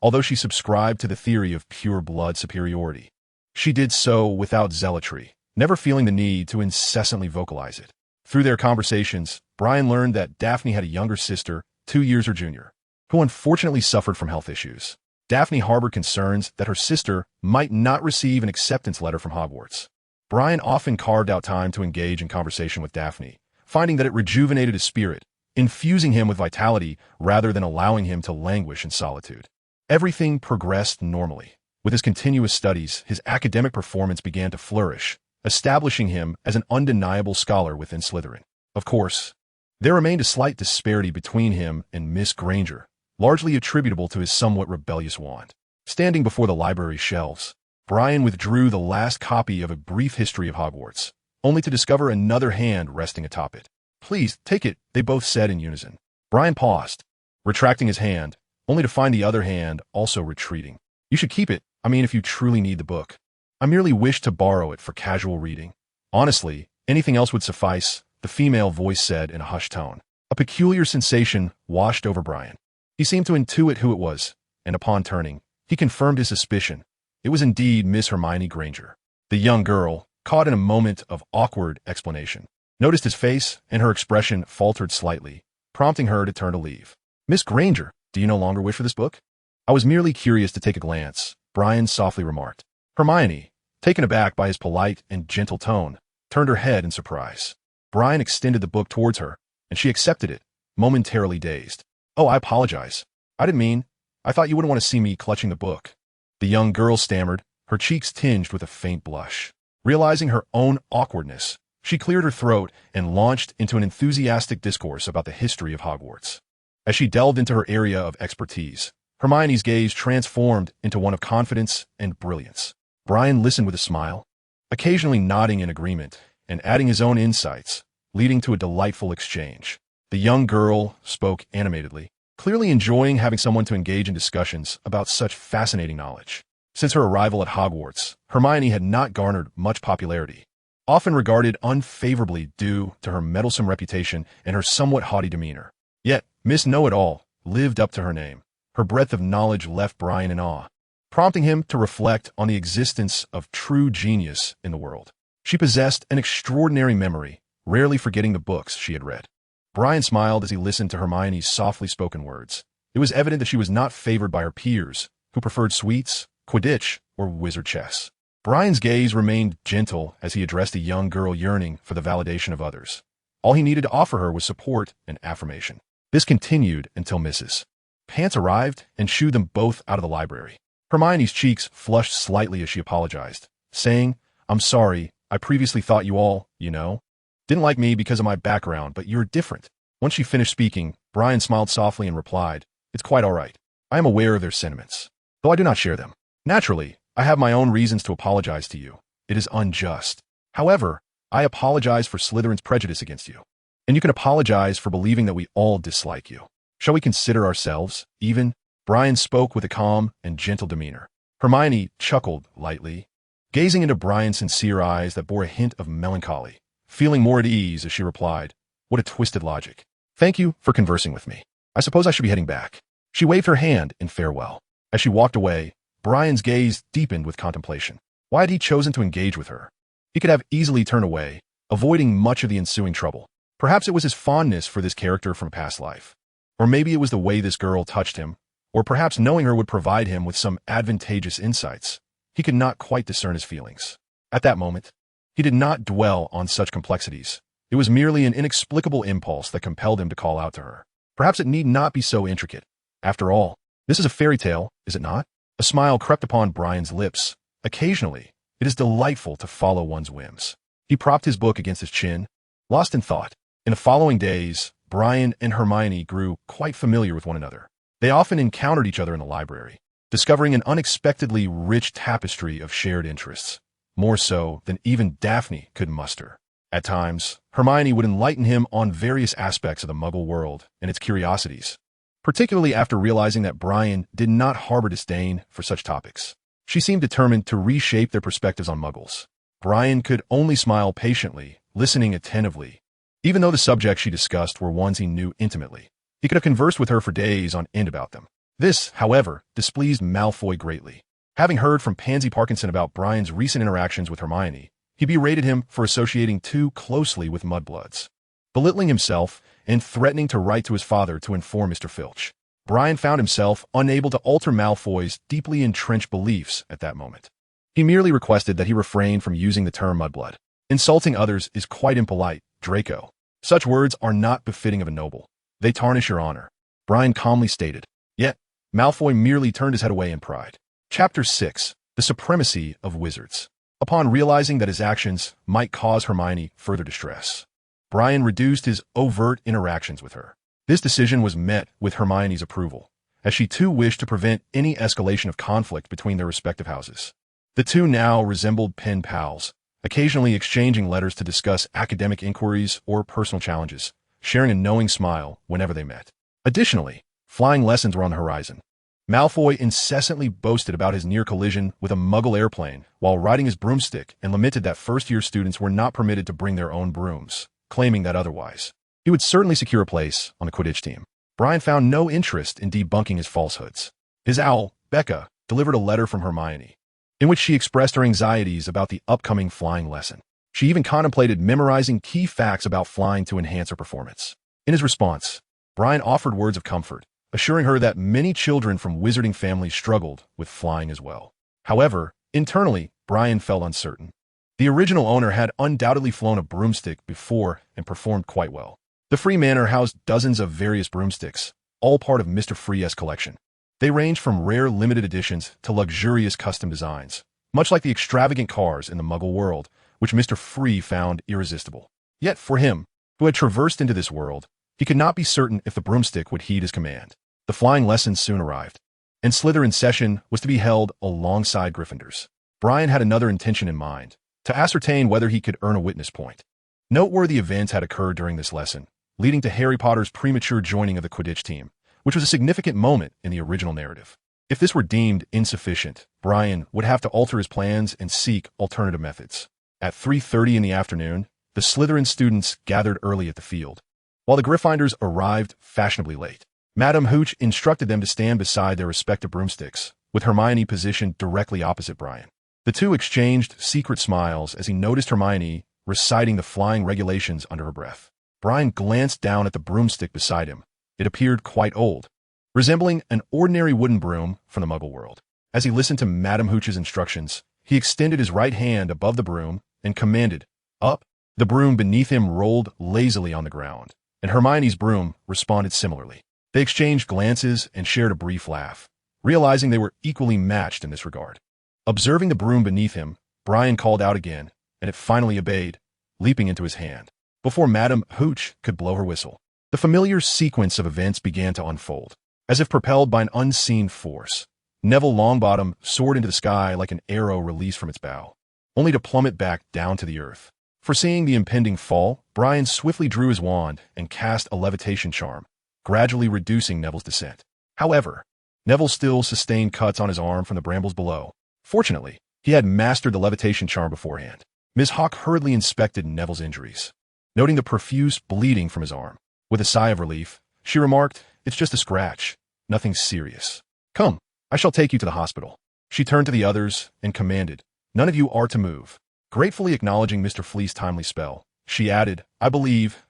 although she subscribed to the theory of pure blood superiority, she did so without zealotry, never feeling the need to incessantly vocalize it. Through their conversations, Brian learned that Daphne had a younger sister, 2 years her junior, who unfortunately suffered from health issues. Daphne harbored concerns that her sister might not receive an acceptance letter from Hogwarts. Brian often carved out time to engage in conversation with Daphne, finding that it rejuvenated his spirit, infusing him with vitality rather than allowing him to languish in solitude. Everything progressed normally. With his continuous studies, his academic performance began to flourish, establishing him as an undeniable scholar within Slytherin. Of course, there remained a slight disparity between him and Miss Granger, largely attributable to his somewhat rebellious wand. Standing before the library shelves, Brian withdrew the last copy of A Brief History of Hogwarts, only to discover another hand resting atop it. "Please, take it," they both said in unison. Brian paused, retracting his hand, only to find the other hand also retreating. "You should keep it. I mean, if you truly need the book. I merely wish to borrow it for casual reading." "Honestly, anything else would suffice," the female voice said in a hushed tone. A peculiar sensation washed over Brian. He seemed to intuit who it was, and upon turning, he confirmed his suspicion. It was indeed Miss Hermione Granger. The young girl, caught in a moment of awkward explanation, noticed his face, and her expression faltered slightly, prompting her to turn to leave. "Miss Granger, do you no longer wish for this book?" "I was merely curious to take a glance," Brian softly remarked. Hermione, taken aback by his polite and gentle tone, turned her head in surprise. Brian extended the book towards her, and she accepted it, momentarily dazed. "Oh, I apologize. I didn't mean. I thought you wouldn't want to see me clutching the book." The young girl stammered, her cheeks tinged with a faint blush. Realizing her own awkwardness, she cleared her throat and launched into an enthusiastic discourse about the history of Hogwarts. As she delved into her area of expertise, Hermione's gaze transformed into one of confidence and brilliance. Brian listened with a smile, occasionally nodding in agreement and adding his own insights, leading to a delightful exchange. The young girl spoke animatedly, clearly enjoying having someone to engage in discussions about such fascinating knowledge. Since her arrival at Hogwarts, Hermione had not garnered much popularity, often regarded unfavorably due to her meddlesome reputation and her somewhat haughty demeanor. Yet, Miss Know-It-All lived up to her name. Her breadth of knowledge left Brian in awe, prompting him to reflect on the existence of true genius in the world. She possessed an extraordinary memory, rarely forgetting the books she had read. Brian smiled as he listened to Hermione's softly spoken words. It was evident that she was not favored by her peers, who preferred sweets, Quidditch, or wizard chess. Brian's gaze remained gentle as he addressed a young girl yearning for the validation of others. All he needed to offer her was support and affirmation. This continued until Mrs. Pants arrived and shooed them both out of the library. Hermione's cheeks flushed slightly as she apologized, saying, "I'm sorry, I previously thought you all, didn't like me because of my background, but you're different." Once she finished speaking, Brian smiled softly and replied, "It's quite all right. I am aware of their sentiments, though I do not share them. Naturally, I have my own reasons to apologize to you. It is unjust. However, I apologize for Slytherin's prejudice against you. And you can apologize for believing that we all dislike you. Shall we consider ourselves even?" Brian spoke with a calm and gentle demeanor. Hermione chuckled lightly, gazing into Brian's sincere eyes that bore a hint of melancholy, feeling more at ease as she replied, "What a twisted logic. Thank you for conversing with me. I suppose I should be heading back." She waved her hand in farewell. As she walked away, Brian's gaze deepened with contemplation. Why had he chosen to engage with her? He could have easily turned away, avoiding much of the ensuing trouble. Perhaps it was his fondness for this character from a past life. Or maybe it was the way this girl touched him. Or perhaps knowing her would provide him with some advantageous insights. He could not quite discern his feelings. At that moment, he did not dwell on such complexities. It was merely an inexplicable impulse that compelled him to call out to her. Perhaps it need not be so intricate. After all, this is a fairy tale, is it not? A smile crept upon Brian's lips. Occasionally, it is delightful to follow one's whims. He propped his book against his chin, lost in thought. In the following days, Brian and Hermione grew quite familiar with one another. They often encountered each other in the library, discovering an unexpectedly rich tapestry of shared interests, more so than even Daphne could muster. At times, Hermione would enlighten him on various aspects of the Muggle world and its curiosities, particularly after realizing that Brian did not harbor disdain for such topics. She seemed determined to reshape their perspectives on Muggles. Brian could only smile patiently, listening attentively, even though the subjects she discussed were ones he knew intimately. He could have conversed with her for days on end about them. This, however, displeased Malfoy greatly. Having heard from Pansy Parkinson about Brian's recent interactions with Hermione, he berated him for associating too closely with mudbloods, belittling himself and threatening to write to his father to inform Mr. Filch. Brian found himself unable to alter Malfoy's deeply entrenched beliefs at that moment. He merely requested that he refrain from using the term mudblood. "Insulting others is quite impolite, Draco. Such words are not befitting of a noble. They tarnish your honor," Brian calmly stated. Yet, Malfoy merely turned his head away in pride. Chapter 6. The Supremacy of Wizards. Upon realizing that his actions might cause Hermione further distress, Brian reduced his overt interactions with her. This decision was met with Hermione's approval, as she too wished to prevent any escalation of conflict between their respective houses. The two now resembled pen pals, occasionally exchanging letters to discuss academic inquiries or personal challenges, sharing a knowing smile whenever they met. Additionally, flying lessons were on the horizon. Malfoy incessantly boasted about his near collision with a Muggle airplane while riding his broomstick and lamented that first-year students were not permitted to bring their own brooms, claiming that otherwise, he would certainly secure a place on the Quidditch team. Brian found no interest in debunking his falsehoods. His owl, Becca, delivered a letter from Hermione, in which she expressed her anxieties about the upcoming flying lesson. She even contemplated memorizing key facts about flying to enhance her performance. In his response, Brian offered words of comfort, assuring her that many children from wizarding families struggled with flying as well. However, internally, Brian felt uncertain. The original owner had undoubtedly flown a broomstick before and performed quite well. The Free Manor housed dozens of various broomsticks, all part of Mr. Free's collection. They ranged from rare limited editions to luxurious custom designs, much like the extravagant cars in the Muggle world, which Mr. Free found irresistible. Yet for him, who had traversed into this world, he could not be certain if the broomstick would heed his command. The flying lessons soon arrived, and Slytherin's session was to be held alongside Gryffindor's. Brian had another intention in mind, to ascertain whether he could earn a witness point. Noteworthy events had occurred during this lesson, leading to Harry Potter's premature joining of the Quidditch team, which was a significant moment in the original narrative. If this were deemed insufficient, Brian would have to alter his plans and seek alternative methods. At 3:30 in the afternoon, the Slytherin students gathered early at the field, while the Gryffindors arrived fashionably late. Madame Hooch instructed them to stand beside their respective broomsticks, with Hermione positioned directly opposite Brian. The two exchanged secret smiles as he noticed Hermione reciting the flying regulations under her breath. Brian glanced down at the broomstick beside him. It appeared quite old, resembling an ordinary wooden broom from the Muggle world. As he listened to Madame Hooch's instructions, he extended his right hand above the broom and commanded, "Up!" The broom beneath him rolled lazily on the ground, and Hermione's broom responded similarly. They exchanged glances and shared a brief laugh, realizing they were equally matched in this regard. Observing the broom beneath him, Brian called out again, and it finally obeyed, leaping into his hand, before Madame Hooch could blow her whistle. The familiar sequence of events began to unfold. As if propelled by an unseen force, Neville Longbottom soared into the sky like an arrow released from its bow, only to plummet back down to the earth. Foreseeing the impending fall, Brian swiftly drew his wand and cast a levitation charm, gradually reducing Neville's descent. However, Neville still sustained cuts on his arm from the brambles below. Fortunately, he had mastered the levitation charm beforehand. Miss Hawk hurriedly inspected Neville's injuries, noting the profuse bleeding from his arm. With a sigh of relief, she remarked, "It's just a scratch, nothing serious. Come, I shall take you to the hospital." She turned to the others and commanded, "None of you are to move." Gratefully acknowledging Mr. Flea's timely spell, she added, "I believe,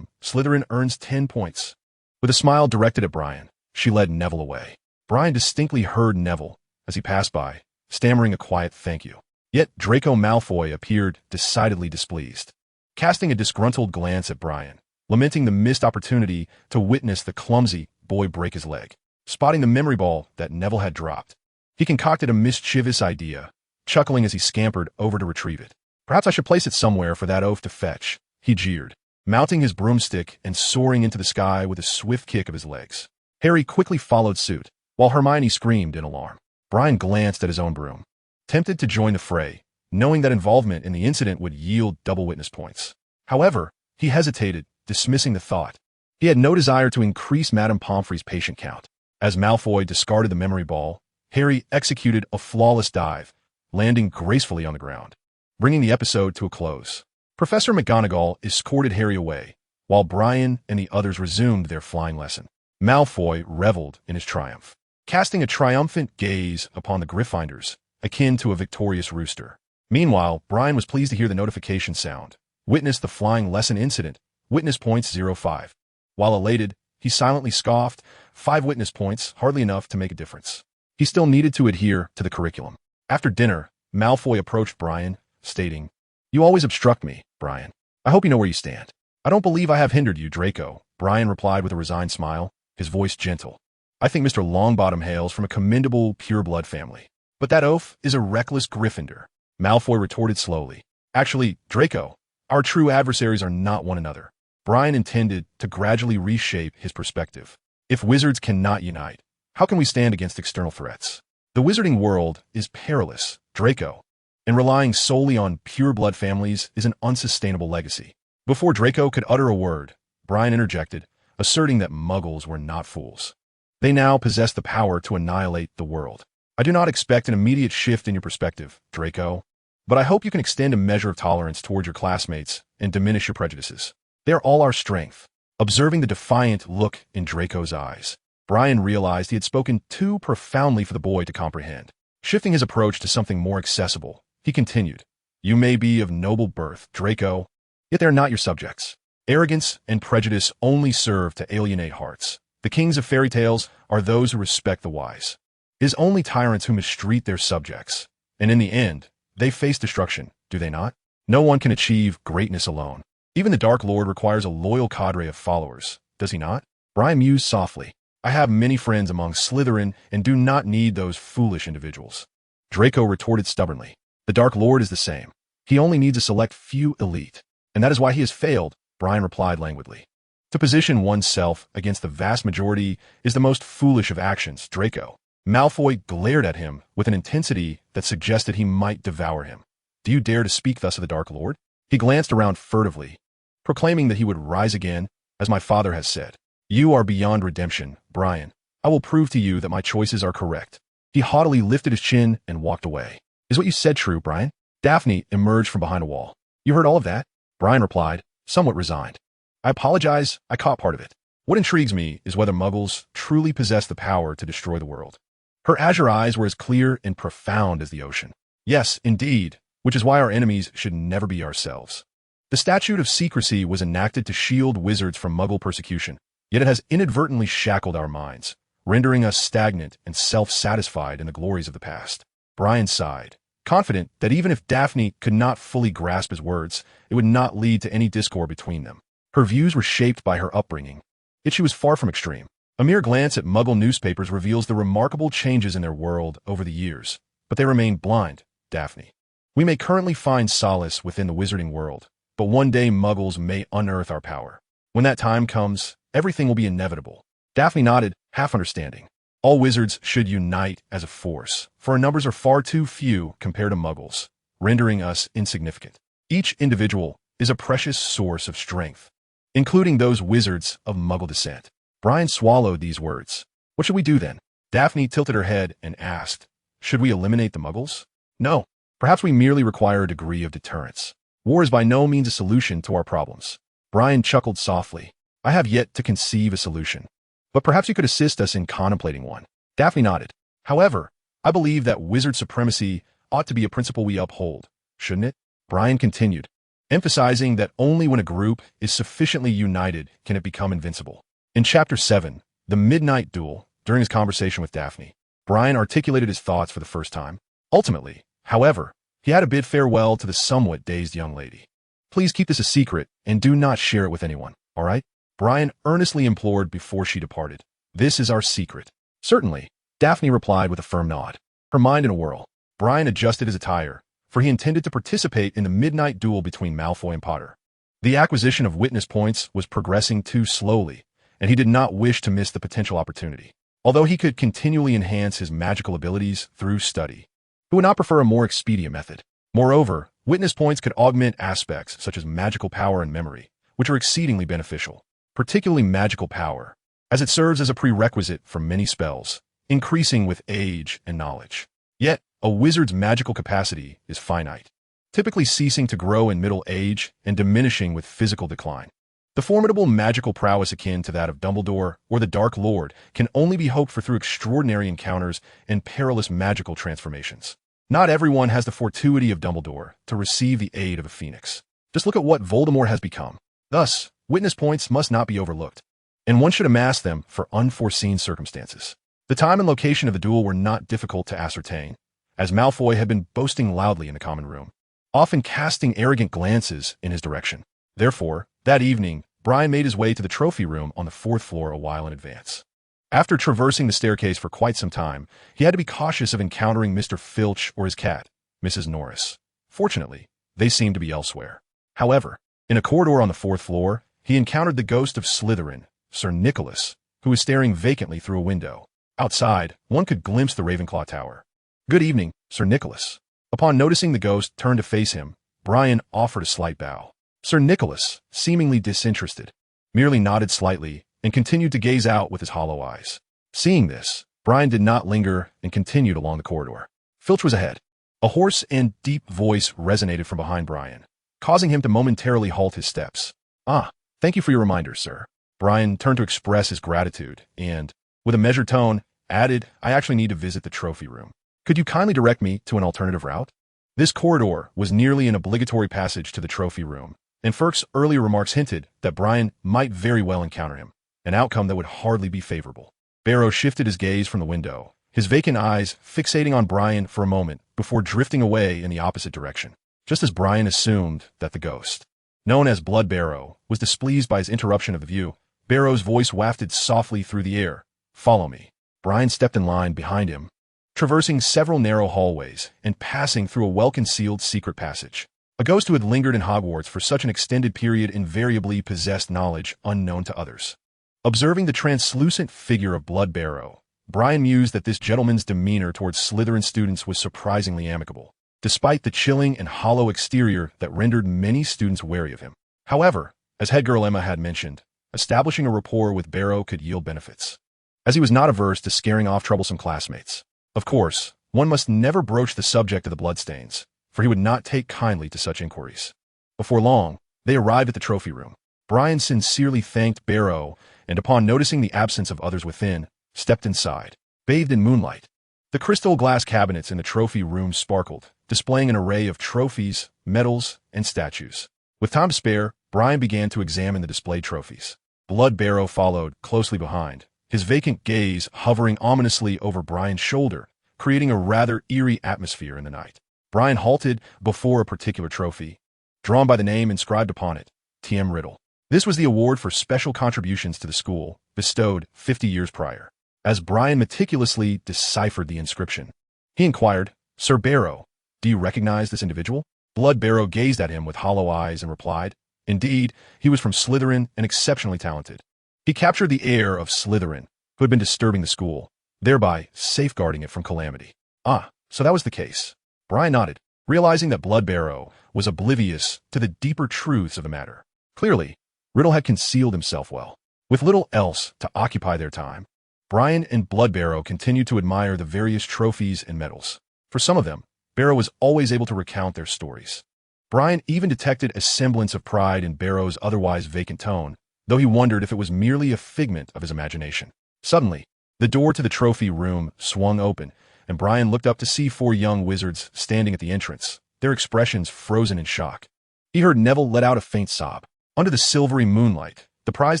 Slytherin earns 10 points. With a smile directed at Brian, she led Neville away. Brian distinctly heard Neville, as he passed by, stammering a quiet thank you. Yet Draco Malfoy appeared decidedly displeased, casting a disgruntled glance at Brian, lamenting the missed opportunity to witness the clumsy boy break his leg. Spotting the memory ball that Neville had dropped, he concocted a mischievous idea, chuckling as he scampered over to retrieve it. "Perhaps I should place it somewhere for that oaf to fetch," he jeered, mounting his broomstick and soaring into the sky with a swift kick of his legs. Harry quickly followed suit, while Hermione screamed in alarm. Brian glanced at his own broom, tempted to join the fray, knowing that involvement in the incident would yield double witness points. However, he hesitated, dismissing the thought. He had no desire to increase Madame Pomfrey's patient count. As Malfoy discarded the memory ball, Harry executed a flawless dive, landing gracefully on the ground, bringing the episode to a close. Professor McGonagall escorted Harry away, while Brian and the others resumed their flying lesson. Malfoy reveled in his triumph, casting a triumphant gaze upon the Gryffindors, akin to a victorious rooster. Meanwhile, Brian was pleased to hear the notification sound. Witness the flying lesson incident. Witness points 0-5. While elated, he silently scoffed, 5 witness points, hardly enough to make a difference. He still needed to adhere to the curriculum. After dinner, Malfoy approached Brian, stating, "You always obstruct me, Brian. I hope you know where you stand." "I don't believe I have hindered you, Draco," Brian replied with a resigned smile, his voice gentle. "I think Mr. Longbottom hails from a commendable pure-blood family. But that oaf is a reckless Gryffindor," Malfoy retorted slowly. "Actually, Draco, our true adversaries are not one another." Brian intended to gradually reshape his perspective. If wizards cannot unite, how can we stand against external threats? The wizarding world is perilous, Draco, and relying solely on pure-blood families is an unsustainable legacy. Before Draco could utter a word, Brian interjected, asserting that muggles were not fools. They now possess the power to annihilate the world. "I do not expect an immediate shift in your perspective, Draco, but I hope you can extend a measure of tolerance towards your classmates and diminish your prejudices. They are all our strength." Observing the defiant look in Draco's eyes, Brian realized he had spoken too profoundly for the boy to comprehend. Shifting his approach to something more accessible, he continued, "You may be of noble birth, Draco, yet they are not your subjects. Arrogance and prejudice only serve to alienate hearts. The kings of fairy tales are those who respect the wise. It is only tyrants who mistreat their subjects, and in the end, they face destruction, do they not? No one can achieve greatness alone. Even the Dark Lord requires a loyal cadre of followers, does he not?" Brian mused softly. "I have many friends among Slytherin and do not need those foolish individuals." Draco retorted stubbornly. "The Dark Lord is the same. He only needs a select few elite, and that is why he has failed," Brian replied languidly. "To position oneself against the vast majority is the most foolish of actions, Draco." Malfoy glared at him with an intensity that suggested he might devour him. "Do you dare to speak thus of the Dark Lord?" He glanced around furtively, proclaiming that he would rise again, as my father has said. "You are beyond redemption, Brian. I will prove to you that my choices are correct." He haughtily lifted his chin and walked away. "Is what you said true, Brian?" Daphne emerged from behind a wall. "You heard all of that?" Brian replied, somewhat resigned. "I apologize, I caught part of it. What intrigues me is whether Muggles truly possess the power to destroy the world." Her azure eyes were as clear and profound as the ocean. "Yes, indeed, which is why our enemies should never be ourselves." The statute of secrecy was enacted to shield wizards from Muggle persecution, yet it has inadvertently shackled our minds, rendering us stagnant and self-satisfied in the glories of the past. Brian sighed, confident that even if Daphne could not fully grasp his words, it would not lead to any discord between them. Her views were shaped by her upbringing, yet she was far from extreme. A mere glance at Muggle newspapers reveals the remarkable changes in their world over the years, but they remain blind, Daphne. We may currently find solace within the wizarding world, but one day Muggles may unearth our power. When that time comes, everything will be inevitable. Daphne nodded, half understanding. All wizards should unite as a force, for our numbers are far too few compared to Muggles, rendering us insignificant. Each individual is a precious source of strength, including those wizards of Muggle descent. Brian swallowed these words. "What should we do then?" Daphne tilted her head and asked, "Should we eliminate the Muggles?" "No. Perhaps we merely require a degree of deterrence. War is by no means a solution to our problems." Brian chuckled softly. "I have yet to conceive a solution, but perhaps you could assist us in contemplating one." Daphne nodded. "However, I believe that wizard supremacy ought to be a principle we uphold, shouldn't it?" Brian continued, emphasizing that only when a group is sufficiently united can it become invincible. In Chapter 7, The Midnight Duel, during his conversation with Daphne, Brian articulated his thoughts for the first time. Ultimately, however, he had to bid farewell to the somewhat dazed young lady. "Please keep this a secret and do not share it with anyone, all right?" Brian earnestly implored before she departed. "This is our secret." "Certainly," Daphne replied with a firm nod. Her mind in a whirl, Brian adjusted his attire, for he intended to participate in the midnight duel between Malfoy and Potter. The acquisition of witness points was progressing too slowly, and he did not wish to miss the potential opportunity. Although he could continually enhance his magical abilities through study, he would not prefer a more expedient method. Moreover, witness points could augment aspects such as magical power and memory, which are exceedingly beneficial, particularly magical power, as it serves as a prerequisite for many spells, increasing with age and knowledge. Yet, a wizard's magical capacity is finite, typically ceasing to grow in middle age and diminishing with physical decline. The formidable magical prowess akin to that of Dumbledore or the Dark Lord can only be hoped for through extraordinary encounters and perilous magical transformations. Not everyone has the fortuity of Dumbledore to receive the aid of a phoenix. Just look at what Voldemort has become. Thus, witness points must not be overlooked, and one should amass them for unforeseen circumstances. The time and location of the duel were not difficult to ascertain, as Malfoy had been boasting loudly in the common room, often casting arrogant glances in his direction. Therefore, that evening, Brian made his way to the trophy room on the 4th floor a while in advance. After traversing the staircase for quite some time, he had to be cautious of encountering Mr. Filch or his cat, Mrs. Norris. Fortunately, they seemed to be elsewhere. However, in a corridor on the 4th floor, he encountered the ghost of Slytherin, Sir Nicholas, who was staring vacantly through a window. Outside, one could glimpse the Ravenclaw Tower. "Good evening, Sir Nicholas." Upon noticing the ghost turn to face him, Brian offered a slight bow. Sir Nicholas, seemingly disinterested, merely nodded slightly and continued to gaze out with his hollow eyes. Seeing this, Brian did not linger and continued along the corridor. Filch was ahead. A hoarse and deep voice resonated from behind Brian, causing him to momentarily halt his steps. "Ah, thank you for your reminder, sir." Brian turned to express his gratitude and, with a measured tone, added, "I actually need to visit the trophy room. Could you kindly direct me to an alternative route?" This corridor was nearly an obligatory passage to the trophy room, and Firk's earlier remarks hinted that Brian might very well encounter him, an outcome that would hardly be favorable. Barrow shifted his gaze from the window, his vacant eyes fixating on Brian for a moment before drifting away in the opposite direction, just as Brian assumed that the ghost, known as Blood Barrow, was displeased by his interruption of the view. Barrow's voice wafted softly through the air. "Follow me." Brian stepped in line behind him, traversing several narrow hallways and passing through a well-concealed secret passage. A ghost who had lingered in Hogwarts for such an extended period invariably possessed knowledge unknown to others. Observing the translucent figure of Blood Barrow, Brian mused that this gentleman's demeanor towards Slytherin students was surprisingly amicable, despite the chilling and hollow exterior that rendered many students wary of him. However, as head girl Emma had mentioned, establishing a rapport with Barrow could yield benefits, as he was not averse to scaring off troublesome classmates. Of course, one must never broach the subject of the bloodstains, for he would not take kindly to such inquiries. Before long, they arrived at the trophy room. Brian sincerely thanked Barrow, and upon noticing the absence of others within, stepped inside, bathed in moonlight. The crystal glass cabinets in the trophy room sparkled, displaying an array of trophies, medals, and statues. With time to spare, Brian began to examine the displayed trophies. Blood Barrow followed, closely behind, his vacant gaze hovering ominously over Brian's shoulder, creating a rather eerie atmosphere in the night. Brian halted before a particular trophy, drawn by the name inscribed upon it, T.M. Riddle. This was the award for special contributions to the school, bestowed 50 years prior. As Brian meticulously deciphered the inscription, he inquired, "Sir Barrow, do you recognize this individual?" Blood Barrow gazed at him with hollow eyes and replied, "Indeed, he was from Slytherin and exceptionally talented. He captured the heir of Slytherin, who had been disturbing the school, thereby safeguarding it from calamity." "Ah, so that was the case." Brian nodded, realizing that Blood Barrow was oblivious to the deeper truths of the matter. Clearly, Riddle had concealed himself well. With little else to occupy their time, Brian and Blood Barrow continued to admire the various trophies and medals. For some of them, Barrow was always able to recount their stories. Brian even detected a semblance of pride in Barrow's otherwise vacant tone, though he wondered if it was merely a figment of his imagination. Suddenly, the door to the trophy room swung open, and Brian looked up to see 4 young wizards standing at the entrance, their expressions frozen in shock. He heard Neville let out a faint sob. Under the silvery moonlight, the prize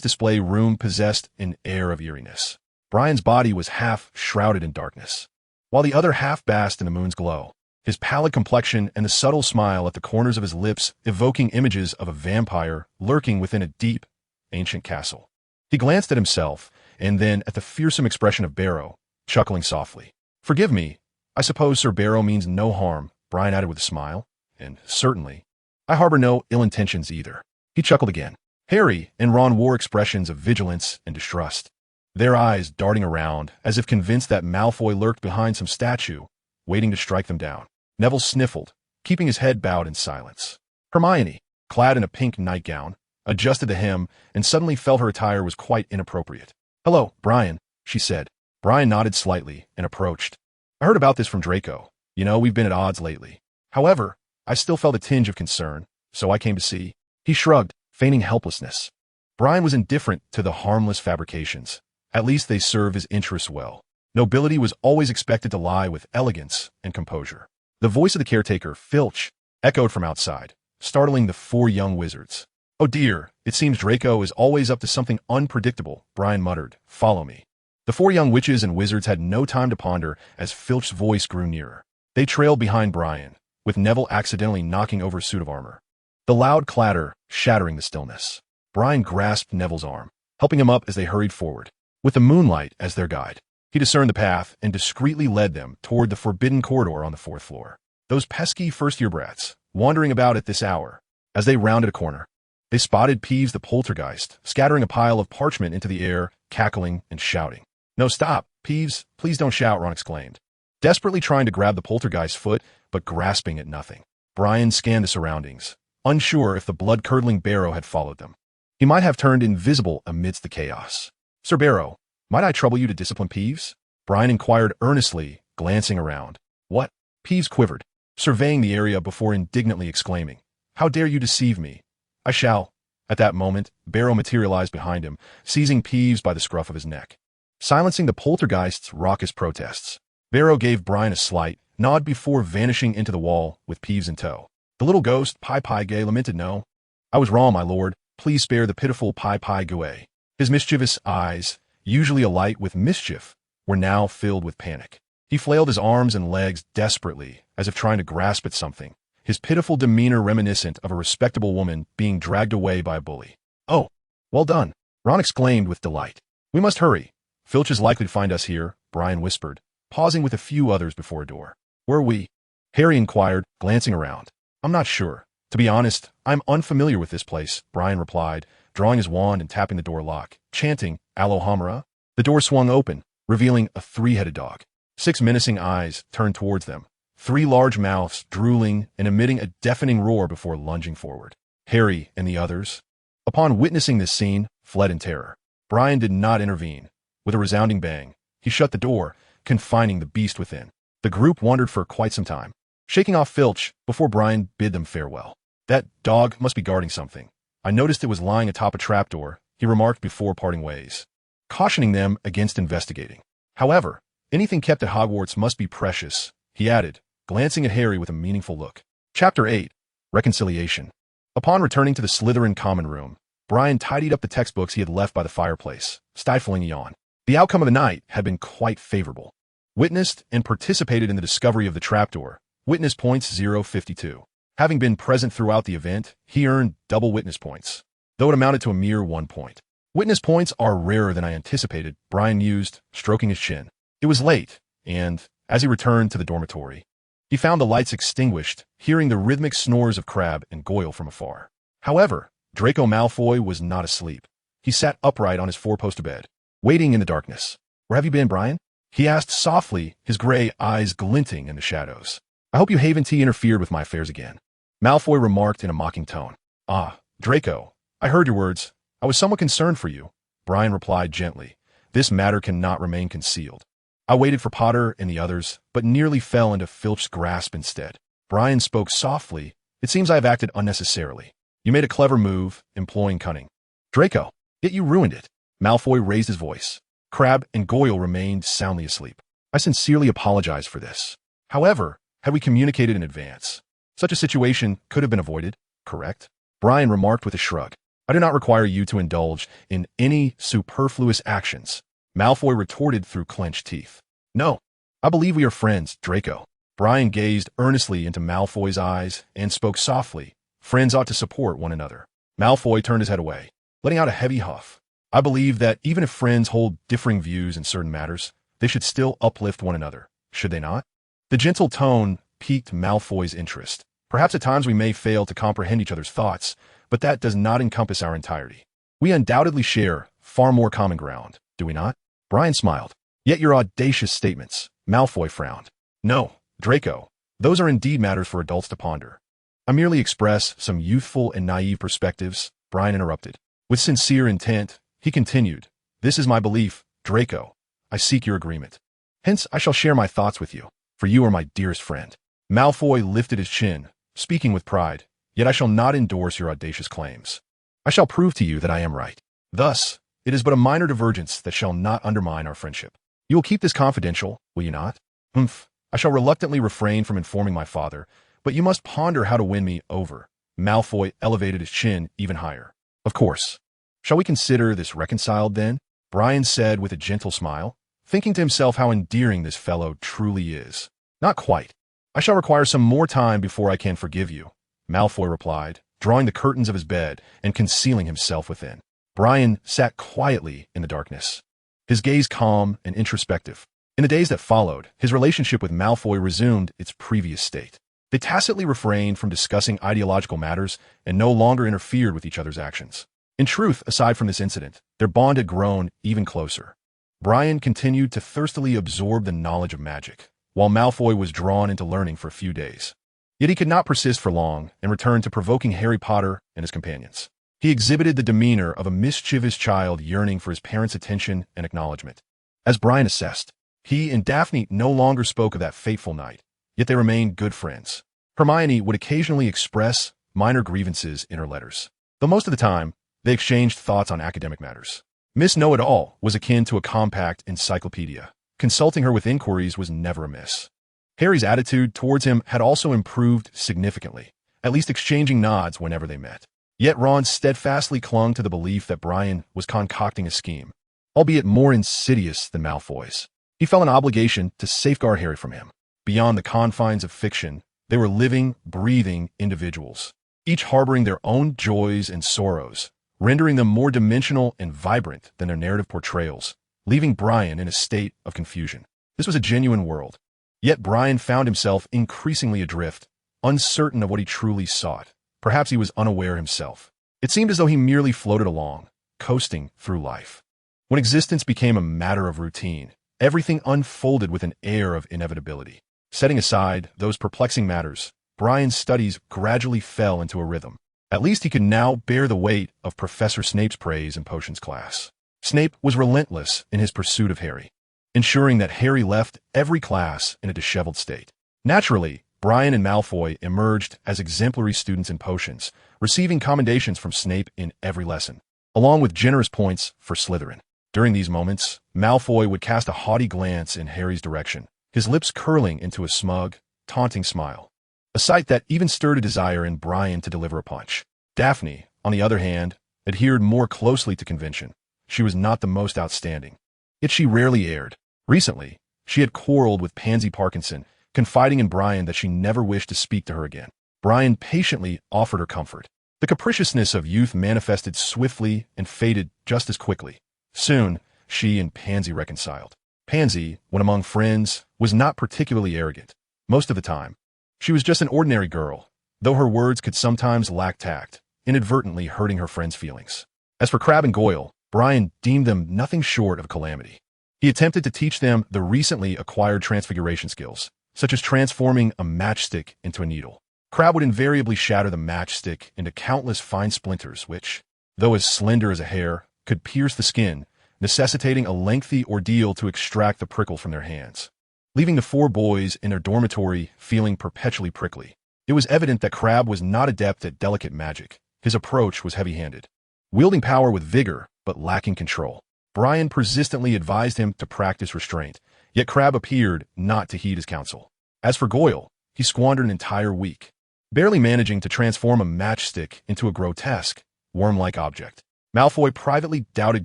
display room possessed an air of eeriness. Brian's body was half shrouded in darkness, while the other half basked in the moon's glow, his pallid complexion and the subtle smile at the corners of his lips evoking images of a vampire lurking within a deep, ancient castle. He glanced at himself, and then at the fearsome expression of Barrow, chuckling softly. "Forgive me, I suppose Sir Barrow means no harm," Brian added with a smile, "and certainly, I harbor no ill intentions either." He chuckled again. Harry and Ron wore expressions of vigilance and distrust, their eyes darting around as if convinced that Malfoy lurked behind some statue, waiting to strike them down. Neville sniffled, keeping his head bowed in silence. Hermione, clad in a pink nightgown, adjusted the hem and suddenly felt her attire was quite inappropriate. "Hello, Brian," she said. Brian nodded slightly and approached. "I heard about this from Draco. You know, we've been at odds lately. However, I still felt a tinge of concern, so I came to see." He shrugged, feigning helplessness. Brian was indifferent to the harmless fabrications. At least they served his interests well. Nobility was always expected to lie with elegance and composure. The voice of the caretaker, Filch, echoed from outside, startling the 4 young wizards. "Oh dear, it seems Draco is always up to something unpredictable," Brian muttered. "Follow me." The 4 young witches and wizards had no time to ponder as Filch's voice grew nearer. They trailed behind Brian, with Neville accidentally knocking over a suit of armor, the loud clatter shattering the stillness. Brian grasped Neville's arm, helping him up as they hurried forward. With the moonlight as their guide, he discerned the path and discreetly led them toward the forbidden corridor on the 4th floor. Those pesky first-year brats, wandering about at this hour. As they rounded a corner, they spotted Peeves the poltergeist, scattering a pile of parchment into the air, cackling and shouting. "No, stop, Peeves, please don't shout," Ron exclaimed, desperately trying to grab the poltergeist's foot, but grasping at nothing. Brian scanned the surroundings, unsure if the blood-curdling Barrow had followed them. He might have turned invisible amidst the chaos. "Sir Barrow, might I trouble you to discipline Peeves?" Brian inquired earnestly, glancing around. "What?" Peeves quivered, surveying the area before indignantly exclaiming, "How dare you deceive me? I shall." At that moment, Barrow materialized behind him, seizing Peeves by the scruff of his neck, silencing the poltergeist's raucous protests. Barrow gave Brian a slight nod before vanishing into the wall with Peeves in tow. The little ghost, Pi Gay, lamented, "No, I was wrong, my lord. Please spare the pitiful Pi Gay." His mischievous eyes, usually alight with mischief, were now filled with panic. He flailed his arms and legs desperately, as if trying to grasp at something, his pitiful demeanor reminiscent of a respectable woman being dragged away by a bully. "Oh, well done," Ron exclaimed with delight. "We must hurry. Filch is likely to find us here," Brian whispered, pausing with a few others before a door. "Where are we?" Harry inquired, glancing around. "I'm not sure. To be honest, I'm unfamiliar with this place," Brian replied, drawing his wand and tapping the door lock, chanting, "Alohomora." The door swung open, revealing a three-headed dog. 6 menacing eyes turned towards them, 3 large mouths drooling and emitting a deafening roar before lunging forward. Harry and the others, upon witnessing this scene, fled in terror. Brian did not intervene. With a resounding bang, he shut the door, confining the beast within. The group wandered for quite some time, shaking off Filch before Brian bid them farewell. "That dog must be guarding something. I noticed it was lying atop a trapdoor," he remarked before parting ways, cautioning them against investigating. "However, anything kept at Hogwarts must be precious," he added, glancing at Harry with a meaningful look. Chapter 8. Reconciliation. Upon returning to the Slytherin common room, Brian tidied up the textbooks he had left by the fireplace, stifling a yawn. The outcome of the night had been quite favorable. Witnessed and participated in the discovery of the trapdoor. Witness points 052. Having been present throughout the event, he earned double witness points, though it amounted to a mere 1 point. Witness points are rarer than I anticipated, Brian mused, stroking his chin. It was late, and, as he returned to the dormitory, he found the lights extinguished, hearing the rhythmic snores of Crabbe and Goyle from afar. However, Draco Malfoy was not asleep. He sat upright on his four-poster bed, waiting in the darkness. "Where have you been, Brian?" he asked softly, his gray eyes glinting in the shadows. "I hope you haven't interfered with my affairs again," Malfoy remarked in a mocking tone. "Ah, Draco, I heard your words. I was somewhat concerned for you," Brian replied gently. "This matter cannot remain concealed. I waited for Potter and the others, but nearly fell into Filch's grasp instead." Brian spoke softly. "It seems I have acted unnecessarily. You made a clever move, employing cunning. Draco, yet you ruined it." Malfoy raised his voice. Crabbe and Goyle remained soundly asleep. "I sincerely apologize for this. However, had we communicated in advance, such a situation could have been avoided, correct?" Brian remarked with a shrug. "I do not require you to indulge in any superfluous actions," Malfoy retorted through clenched teeth. "No, I believe we are friends, Draco." Brian gazed earnestly into Malfoy's eyes and spoke softly. "Friends ought to support one another." Malfoy turned his head away, letting out a heavy huff. "I believe that even if friends hold differing views in certain matters, they should still uplift one another, should they not?" The gentle tone piqued Malfoy's interest. "Perhaps at times we may fail to comprehend each other's thoughts, but that does not encompass our entirety. We undoubtedly share far more common ground, do we not?" Brian smiled. "Yet your audacious statements," Malfoy frowned. "No, Draco, those are indeed matters for adults to ponder. I merely express some youthful and naive perspectives," Brian interrupted. With sincere intent, he continued, "This is my belief, Draco. I seek your agreement. Hence, I shall share my thoughts with you, for you are my dearest friend." Malfoy lifted his chin, speaking with pride. "Yet I shall not endorse your audacious claims. I shall prove to you that I am right. Thus, it is but a minor divergence that shall not undermine our friendship. You will keep this confidential, will you not?" "Humph. I shall reluctantly refrain from informing my father, but you must ponder how to win me over." Malfoy elevated his chin even higher. "Of course. Shall we consider this reconciled, then?" Brian said with a gentle smile, thinking to himself how endearing this fellow truly is. "Not quite. I shall require some more time before I can forgive you," Malfoy replied, drawing the curtains of his bed and concealing himself within. Brian sat quietly in the darkness, his gaze calm and introspective. In the days that followed, his relationship with Malfoy resumed its previous state. They tacitly refrained from discussing ideological matters and no longer interfered with each other's actions. In truth, aside from this incident, their bond had grown even closer. Brian continued to thirstily absorb the knowledge of magic, while Malfoy was drawn into learning for a few days. Yet he could not persist for long and returned to provoking Harry Potter and his companions. He exhibited the demeanor of a mischievous child yearning for his parents' attention and acknowledgement. As Brian assessed, he and Daphne no longer spoke of that fateful night, yet they remained good friends. Hermione would occasionally express minor grievances in her letters, though most of the time, they exchanged thoughts on academic matters. Miss Know-It-All was akin to a compact encyclopedia. Consulting her with inquiries was never amiss. Harry's attitude towards him had also improved significantly, at least exchanging nods whenever they met. Yet Ron steadfastly clung to the belief that Brian was concocting a scheme, albeit more insidious than Malfoy's. He felt an obligation to safeguard Harry from him. Beyond the confines of fiction, they were living, breathing individuals, each harboring their own joys and sorrows, rendering them more dimensional and vibrant than their narrative portrayals, leaving Brian in a state of confusion. This was a genuine world. Yet Brian found himself increasingly adrift, uncertain of what he truly sought. Perhaps he was unaware himself. It seemed as though he merely floated along, coasting through life. When existence became a matter of routine, Everything unfolded with an air of inevitability. Setting aside those perplexing matters, Brian's studies gradually fell into a rhythm. At least he could now bear the weight of Professor Snape's praise in potions class. Snape was relentless in his pursuit of Harry, ensuring that Harry left every class in a disheveled state. Naturally, Brian and Malfoy emerged as exemplary students in potions, receiving commendations from Snape in every lesson, along with generous points for Slytherin. During these moments, Malfoy would cast a haughty glance in Harry's direction, his lips curling into a smug, taunting smile, a sight that even stirred a desire in Brian to deliver a punch. Daphne, on the other hand, adhered more closely to convention. She was not the most outstanding, yet she rarely erred. Recently, she had quarreled with Pansy Parkinson, confiding in Brian that she never wished to speak to her again. Brian patiently offered her comfort. The capriciousness of youth manifested swiftly and faded just as quickly. Soon, she and Pansy reconciled. Pansy, when among friends, was not particularly arrogant. Most of the time, she was just an ordinary girl, though her words could sometimes lack tact, inadvertently hurting her friends' feelings. As for Crabbe and Goyle, Brian deemed them nothing short of a calamity. He attempted to teach them the recently acquired transfiguration skills, such as transforming a matchstick into a needle. Crabbe would invariably shatter the matchstick into countless fine splinters which, though as slender as a hair, could pierce the skin, necessitating a lengthy ordeal to extract the prickle from their hands, leaving the four boys in their dormitory feeling perpetually prickly. It was evident that Crabbe was not adept at delicate magic. His approach was heavy-handed, wielding power with vigor but lacking control. Brian persistently advised him to practice restraint, yet Crabbe appeared not to heed his counsel. As for Goyle, he squandered an entire week, barely managing to transform a matchstick into a grotesque, worm-like object. Malfoy privately doubted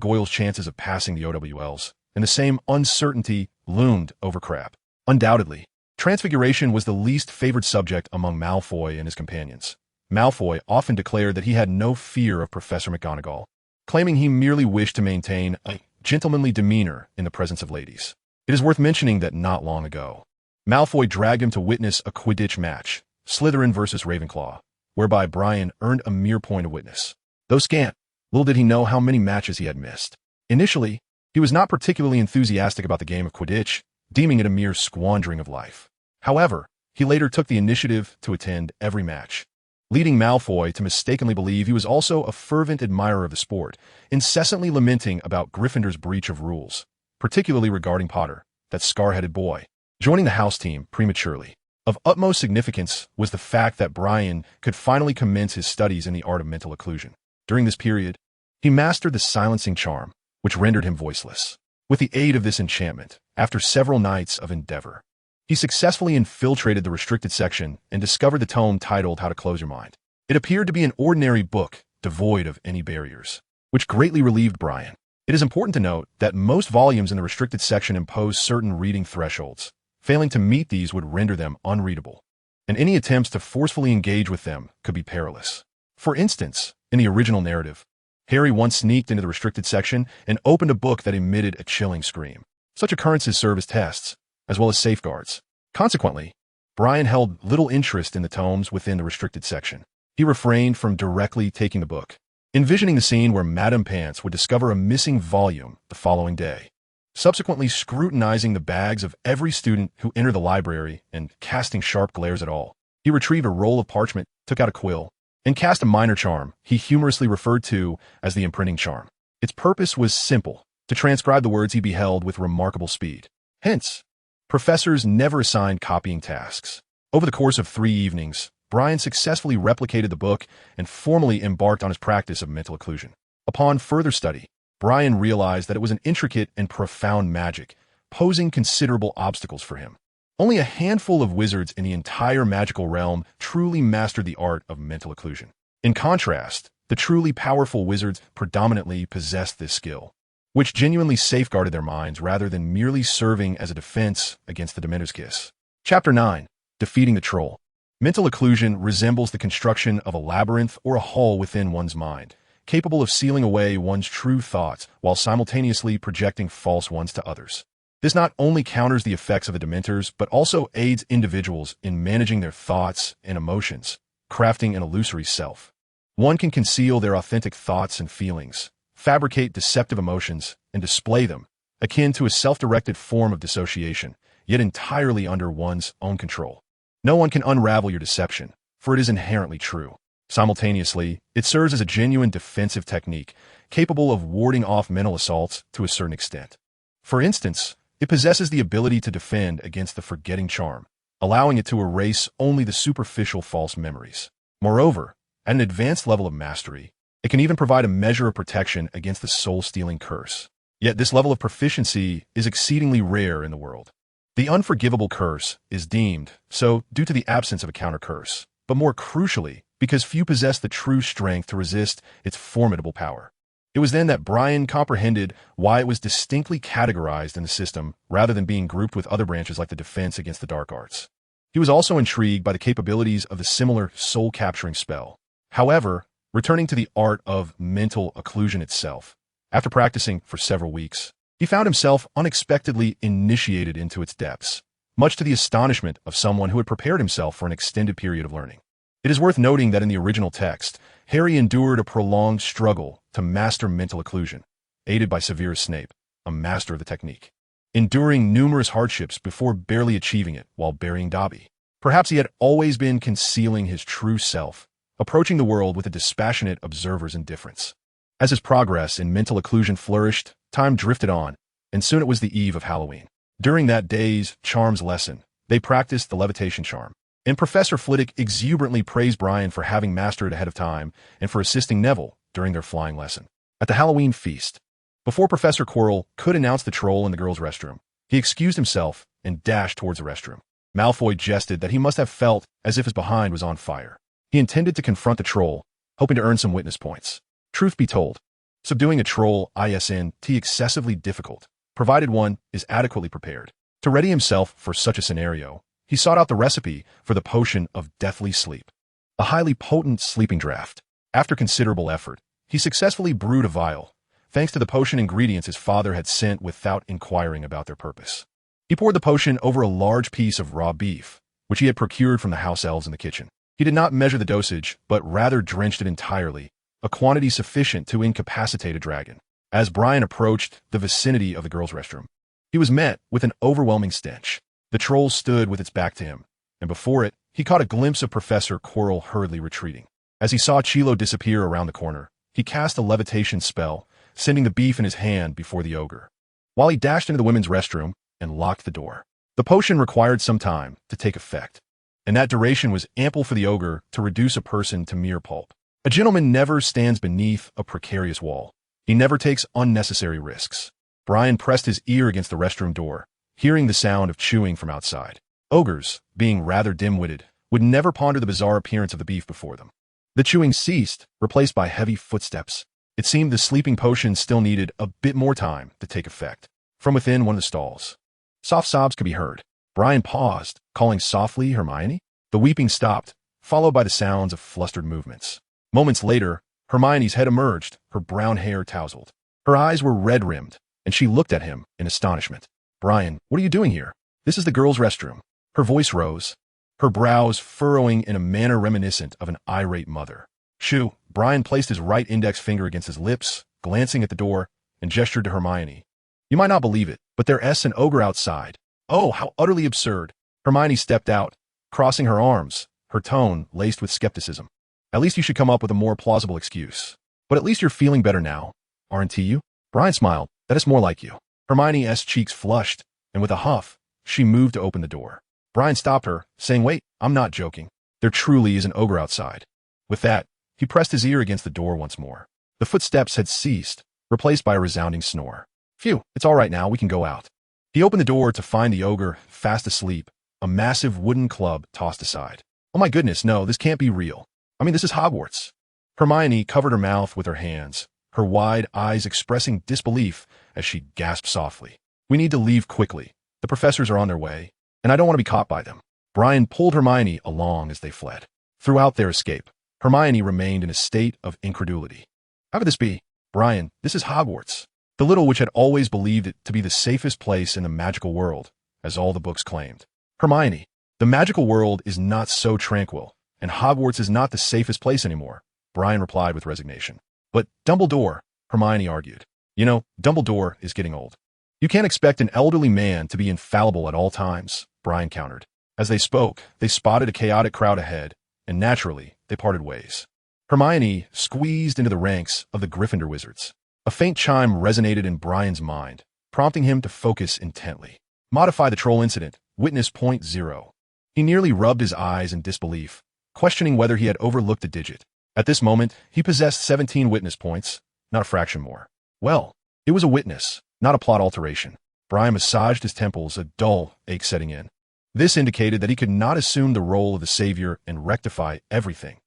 Goyle's chances of passing the OWLs, and the same uncertainty loomed over Crabbe. Undoubtedly, transfiguration was the least favored subject among Malfoy and his companions. Malfoy often declared that he had no fear of Professor McGonagall, claiming he merely wished to maintain a gentlemanly demeanor in the presence of ladies. It is worth mentioning that not long ago, Malfoy dragged him to witness a Quidditch match, Slytherin versus Ravenclaw, whereby Brian earned a mere point of witness. Though scant, little did he know how many matches he had missed. Initially, he was not particularly enthusiastic about the game of Quidditch, deeming it a mere squandering of life. However, he later took the initiative to attend every match, leading Malfoy to mistakenly believe he was also a fervent admirer of the sport, incessantly lamenting about Gryffindor's breach of rules, particularly regarding Potter, that scar-headed boy, joining the house team prematurely. Of utmost significance was the fact that Brian could finally commence his studies in the art of mental occlusion. During this period, he mastered the silencing charm, which rendered him voiceless. With the aid of this enchantment, after several nights of endeavor, he successfully infiltrated the restricted section and discovered the tome titled How to Close Your Mind. It appeared to be an ordinary book, devoid of any barriers, which greatly relieved Brian. It is important to note that most volumes in the restricted section impose certain reading thresholds. Failing to meet these would render them unreadable, and any attempts to forcefully engage with them could be perilous. For instance, in the original narrative, Harry once sneaked into the restricted section and opened a book that emitted a chilling scream. Such occurrences serve as tests, as well as safeguards. Consequently, Brian held little interest in the tomes within the restricted section. He refrained from directly taking the book, envisioning the scene where Madame Pants would discover a missing volume the following day. Subsequently scrutinizing the bags of every student who entered the library and casting sharp glares at all, he retrieved a roll of parchment, took out a quill, and cast a minor charm he humorously referred to as the imprinting charm. Its purpose was simple, to transcribe the words he beheld with remarkable speed. Hence, professors never assigned copying tasks. Over the course of 3 evenings, Brian successfully replicated the book and formally embarked on his practice of mental occlusion. Upon further study, Brian realized that it was an intricate and profound magic, posing considerable obstacles for him. Only a handful of wizards in the entire magical realm truly mastered the art of mental occlusion. In contrast, the truly powerful wizards predominantly possessed this skill, which genuinely safeguarded their minds rather than merely serving as a defense against the Dementor's Kiss. Chapter 9. Defeating the Troll. Mental occlusion resembles the construction of a labyrinth or a hole within one's mind, capable of sealing away one's true thoughts while simultaneously projecting false ones to others. This not only counters the effects of the Dementors, but also aids individuals in managing their thoughts and emotions, crafting an illusory self. One can conceal their authentic thoughts and feelings, fabricate deceptive emotions, and display them, akin to a self-directed form of dissociation, yet entirely under one's own control. No one can unravel your deception, for it is inherently true. Simultaneously, it serves as a genuine defensive technique, capable of warding off mental assaults to a certain extent. For instance, it possesses the ability to defend against the forgetting charm, allowing it to erase only the superficial false memories. Moreover, at an advanced level of mastery, it can even provide a measure of protection against the soul-stealing curse. Yet this level of proficiency is exceedingly rare in the world. The unforgivable curse is deemed so due to the absence of a counter-curse, but more crucially, because few possess the true strength to resist its formidable power. It was then that Brian comprehended why it was distinctly categorized in the system rather than being grouped with other branches like the defense against the dark arts. He was also intrigued by the capabilities of the similar soul-capturing spell. However, returning to the art of mental occlusion itself, after practicing for several weeks, he found himself unexpectedly initiated into its depths, much to the astonishment of someone who had prepared himself for an extended period of learning. It is worth noting that in the original text, Harry endured a prolonged struggle to master mental occlusion, aided by Severus Snape, a master of the technique, enduring numerous hardships before barely achieving it while burying Dobby. Perhaps he had always been concealing his true self, approaching the world with a dispassionate observer's indifference. As his progress in mental occlusion flourished, time drifted on, and soon it was the eve of Halloween. During that day's charms lesson, they practiced the levitation charm, and Professor Flitwick exuberantly praised Brian for having mastered it ahead of time and for assisting Neville during their flying lesson. At the Halloween feast, before Professor Quirrell could announce the troll in the girls' restroom, he excused himself and dashed towards the restroom. Malfoy jested that he must have felt as if his behind was on fire. He intended to confront the troll, hoping to earn some witness points. Truth be told, subduing a troll isn't excessively difficult, provided one is adequately prepared. To ready himself for such a scenario, he sought out the recipe for the potion of deathly sleep, a highly potent sleeping draught. After considerable effort, he successfully brewed a vial, thanks to the potion ingredients his father had sent without inquiring about their purpose. He poured the potion over a large piece of raw beef, which he had procured from the house elves in the kitchen. He did not measure the dosage, but rather drenched it entirely, a quantity sufficient to incapacitate a dragon. As Brian approached the vicinity of the girls' restroom, he was met with an overwhelming stench. The troll stood with its back to him, and before it, he caught a glimpse of Professor Quirrell hurriedly retreating. As he saw Chilo disappear around the corner, he cast a levitation spell, sending the beef in his hand before the ogre, while he dashed into the women's restroom and locked the door. The potion required some time to take effect, and that duration was ample for the ogre to reduce a person to mere pulp. A gentleman never stands beneath a precarious wall. He never takes unnecessary risks. Brian pressed his ear against the restroom door, hearing the sound of chewing from outside. Ogres, being rather dim-witted, would never ponder the bizarre appearance of the beef before them. The chewing ceased, replaced by heavy footsteps. It seemed the sleeping potion still needed a bit more time to take effect. From within one of the stalls, soft sobs could be heard. Brian paused, calling softly Hermione. The weeping stopped, followed by the sounds of flustered movements. Moments later, Hermione's head emerged, her brown hair tousled. Her eyes were red-rimmed, and she looked at him in astonishment. "Brian, what are you doing here? This is the girls' restroom." Her voice rose, her brows furrowing in a manner reminiscent of an irate mother. "Shoo!" Brian placed his right index finger against his lips, glancing at the door, and gestured to Hermione. "You might not believe it, but there's an ogre outside." "Oh, how utterly absurd." Hermione stepped out, crossing her arms, her tone laced with skepticism. "At least you should come up with a more plausible excuse. But at least you're feeling better now, aren't you?" Brian smiled. "That is more like you." Hermione's cheeks flushed, and with a huff, she moved to open the door. Brian stopped her, saying, "Wait, I'm not joking. There truly is an ogre outside." With that, he pressed his ear against the door once more. The footsteps had ceased, replaced by a resounding snore. "Phew, it's all right now, we can go out." He opened the door to find the ogre fast asleep, a massive wooden club tossed aside. "Oh my goodness, no, this can't be real. I mean, this is Hogwarts." Hermione covered her mouth with her hands, her wide eyes expressing disbelief as she gasped softly. "We need to leave quickly. The professors are on their way, and I don't want to be caught by them." Brian pulled Hermione along as they fled. Throughout their escape, Hermione remained in a state of incredulity. How could this be? "Brian, this is Hogwarts." The little witch had always believed it to be the safest place in the magical world, as all the books claimed. "Hermione, the magical world is not so tranquil, and Hogwarts is not the safest place anymore," Brian replied with resignation. "But Dumbledore," Hermione argued. "You know, Dumbledore is getting old. You can't expect an elderly man to be infallible at all times, Brian countered. As they spoke, they spotted a chaotic crowd ahead, and naturally, they parted ways. Hermione squeezed into the ranks of the Gryffindor wizards. A faint chime resonated in Brian's mind, prompting him to focus intently. Modify the troll incident, witness point 0. He nearly rubbed his eyes in disbelief, questioning whether he had overlooked a digit. At this moment, he possessed 17 witness points, not a fraction more. Well, it was a witness, not a plot alteration. Brian massaged his temples, a dull ache setting in. This indicated that he could not assume the role of the savior and rectify everything.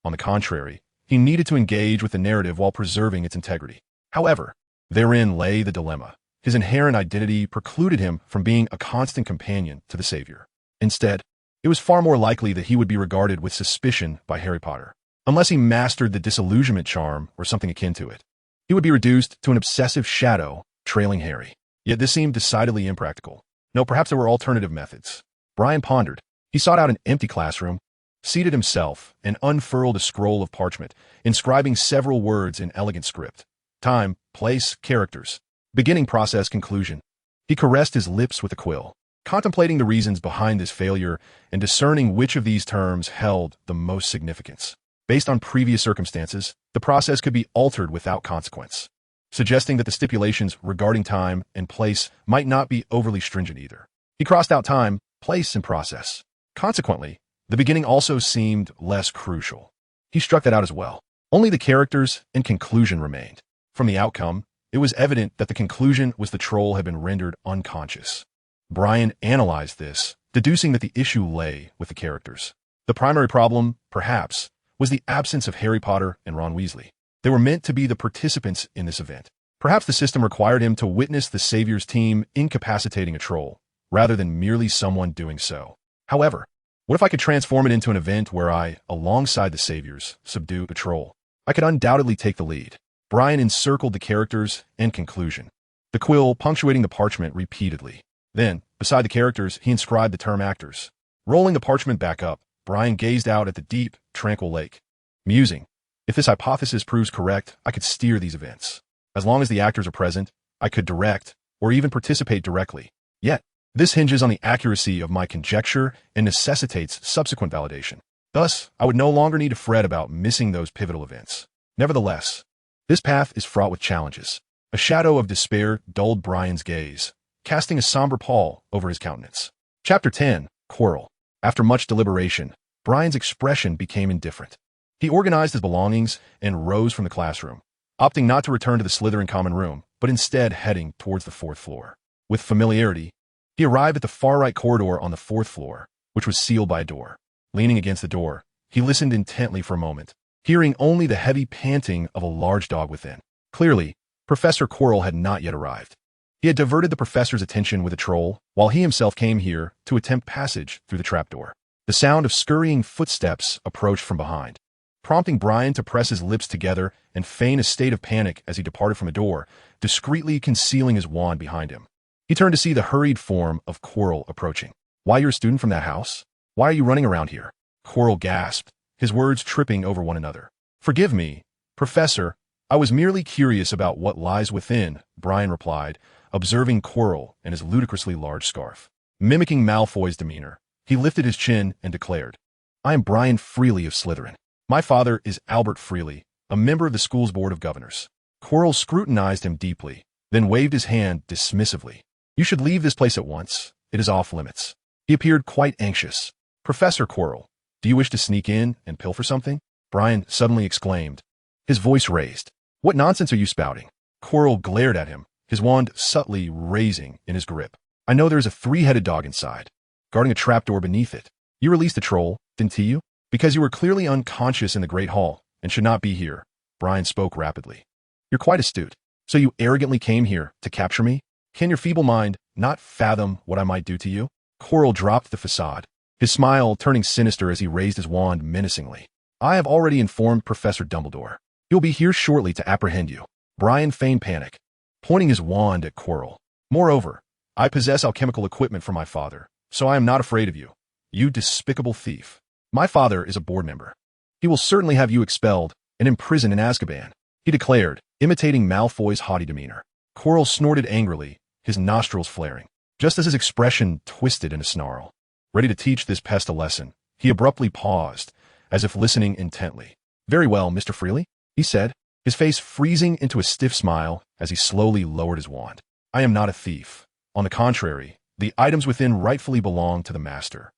On the contrary, he needed to engage with the narrative while preserving its integrity. However, therein lay the dilemma. His inherent identity precluded him from being a constant companion to the savior. Instead, it was far more likely that he would be regarded with suspicion by Harry Potter. Unless he mastered the disillusionment charm or something akin to it, he would be reduced to an obsessive shadow trailing Harry. Yet this seemed decidedly impractical. No, perhaps there were alternative methods. Brian pondered. He sought out an empty classroom, seated himself, and unfurled a scroll of parchment, inscribing several words in elegant script. Time, place, characters. Beginning, process, conclusion. He caressed his lips with a quill, contemplating the reasons behind this failure and discerning which of these terms held the most significance. Based on previous circumstances, the process could be altered without consequence, suggesting that the stipulations regarding time and place might not be overly stringent either. He crossed out time, place, and process. Consequently, the beginning also seemed less crucial. He struck that out as well. Only the characters and conclusion remained. From the outcome, it was evident that the conclusion was the troll had been rendered unconscious. Brian analyzed this, deducing that the issue lay with the characters. The primary problem, perhaps, was the absence of Harry Potter and Ron Weasley. They were meant to be the participants in this event. Perhaps the system required him to witness the Savior's team incapacitating a troll, rather than merely someone doing so. However, what if I could transform it into an event where I, alongside the Saviors, subdue the troll? I could undoubtedly take the lead. Brian encircled the characters and conclusion, the quill punctuating the parchment repeatedly. Then, beside the characters, he inscribed the term actors. Rolling the parchment back up, Brian gazed out at the deep, tranquil lake, musing. If this hypothesis proves correct, I could steer these events. As long as the actors are present, I could direct, or even participate directly. Yet, this hinges on the accuracy of my conjecture and necessitates subsequent validation. Thus, I would no longer need to fret about missing those pivotal events. Nevertheless, this path is fraught with challenges. A shadow of despair dulled Brian's gaze, casting a somber pall over his countenance. Chapter 10, Quarrel. After much deliberation, Brian's expression became indifferent. He organized his belongings and rose from the classroom, opting not to return to the Slytherin common room, but instead heading towards the 4th floor. With familiarity, he arrived at the far-right corridor on the 4th floor, which was sealed by a door. Leaning against the door, he listened intently for a moment, hearing only the heavy panting of a large dog within. Clearly, Professor Quirrell had not yet arrived. He had diverted the professor's attention with a troll, while he himself came here to attempt passage through the trapdoor. The sound of scurrying footsteps approached from behind, prompting Brian to press his lips together and feign a state of panic as he departed from the door, discreetly concealing his wand behind him. He turned to see the hurried form of Quirrell approaching. "Why, you're a student from that house? Why are you running around here?" Quirrell gasped, his words tripping over one another. "Forgive me, Professor. I was merely curious about what lies within," Brian replied, observing Quirrell and his ludicrously large scarf. Mimicking Malfoy's demeanor, he lifted his chin and declared, "I am Brian Friel of Slytherin. My father is Albert Friel, a member of the school's board of governors." Quirrell scrutinized him deeply, then waved his hand dismissively. "You should leave this place at once. It is off limits." He appeared quite anxious. "Professor Quirrell, do you wish to sneak in and pilfer something?" Brian suddenly exclaimed, his voice raised. "What nonsense are you spouting?" Quirrell glared at him, his wand subtly raising in his grip. "I know there is a three-headed dog inside, guarding a trapdoor beneath it. You released the troll, didn't you? Because you were clearly unconscious in the Great Hall and should not be here." Brian spoke rapidly. "You're quite astute. So you arrogantly came here to capture me? Can your feeble mind not fathom what I might do to you?" Quirrell dropped the facade, his smile turning sinister as he raised his wand menacingly. "I have already informed Professor Dumbledore. He'll be here shortly to apprehend you." Brian feigned panic, pointing his wand at Quirrell. "Moreover, I possess alchemical equipment from my father, so I am not afraid of you, you despicable thief. My father is a board member. He will certainly have you expelled and imprisoned in Azkaban," he declared, imitating Malfoy's haughty demeanor. Quirrell snorted angrily, his nostrils flaring. Just as his expression twisted in a snarl, ready to teach this pest a lesson, he abruptly paused, as if listening intently. "Very well, Mr. Friel," he said, his face freezing into a stiff smile as he slowly lowered his wand. "I am not a thief. On the contrary, the items within rightfully belong to the master,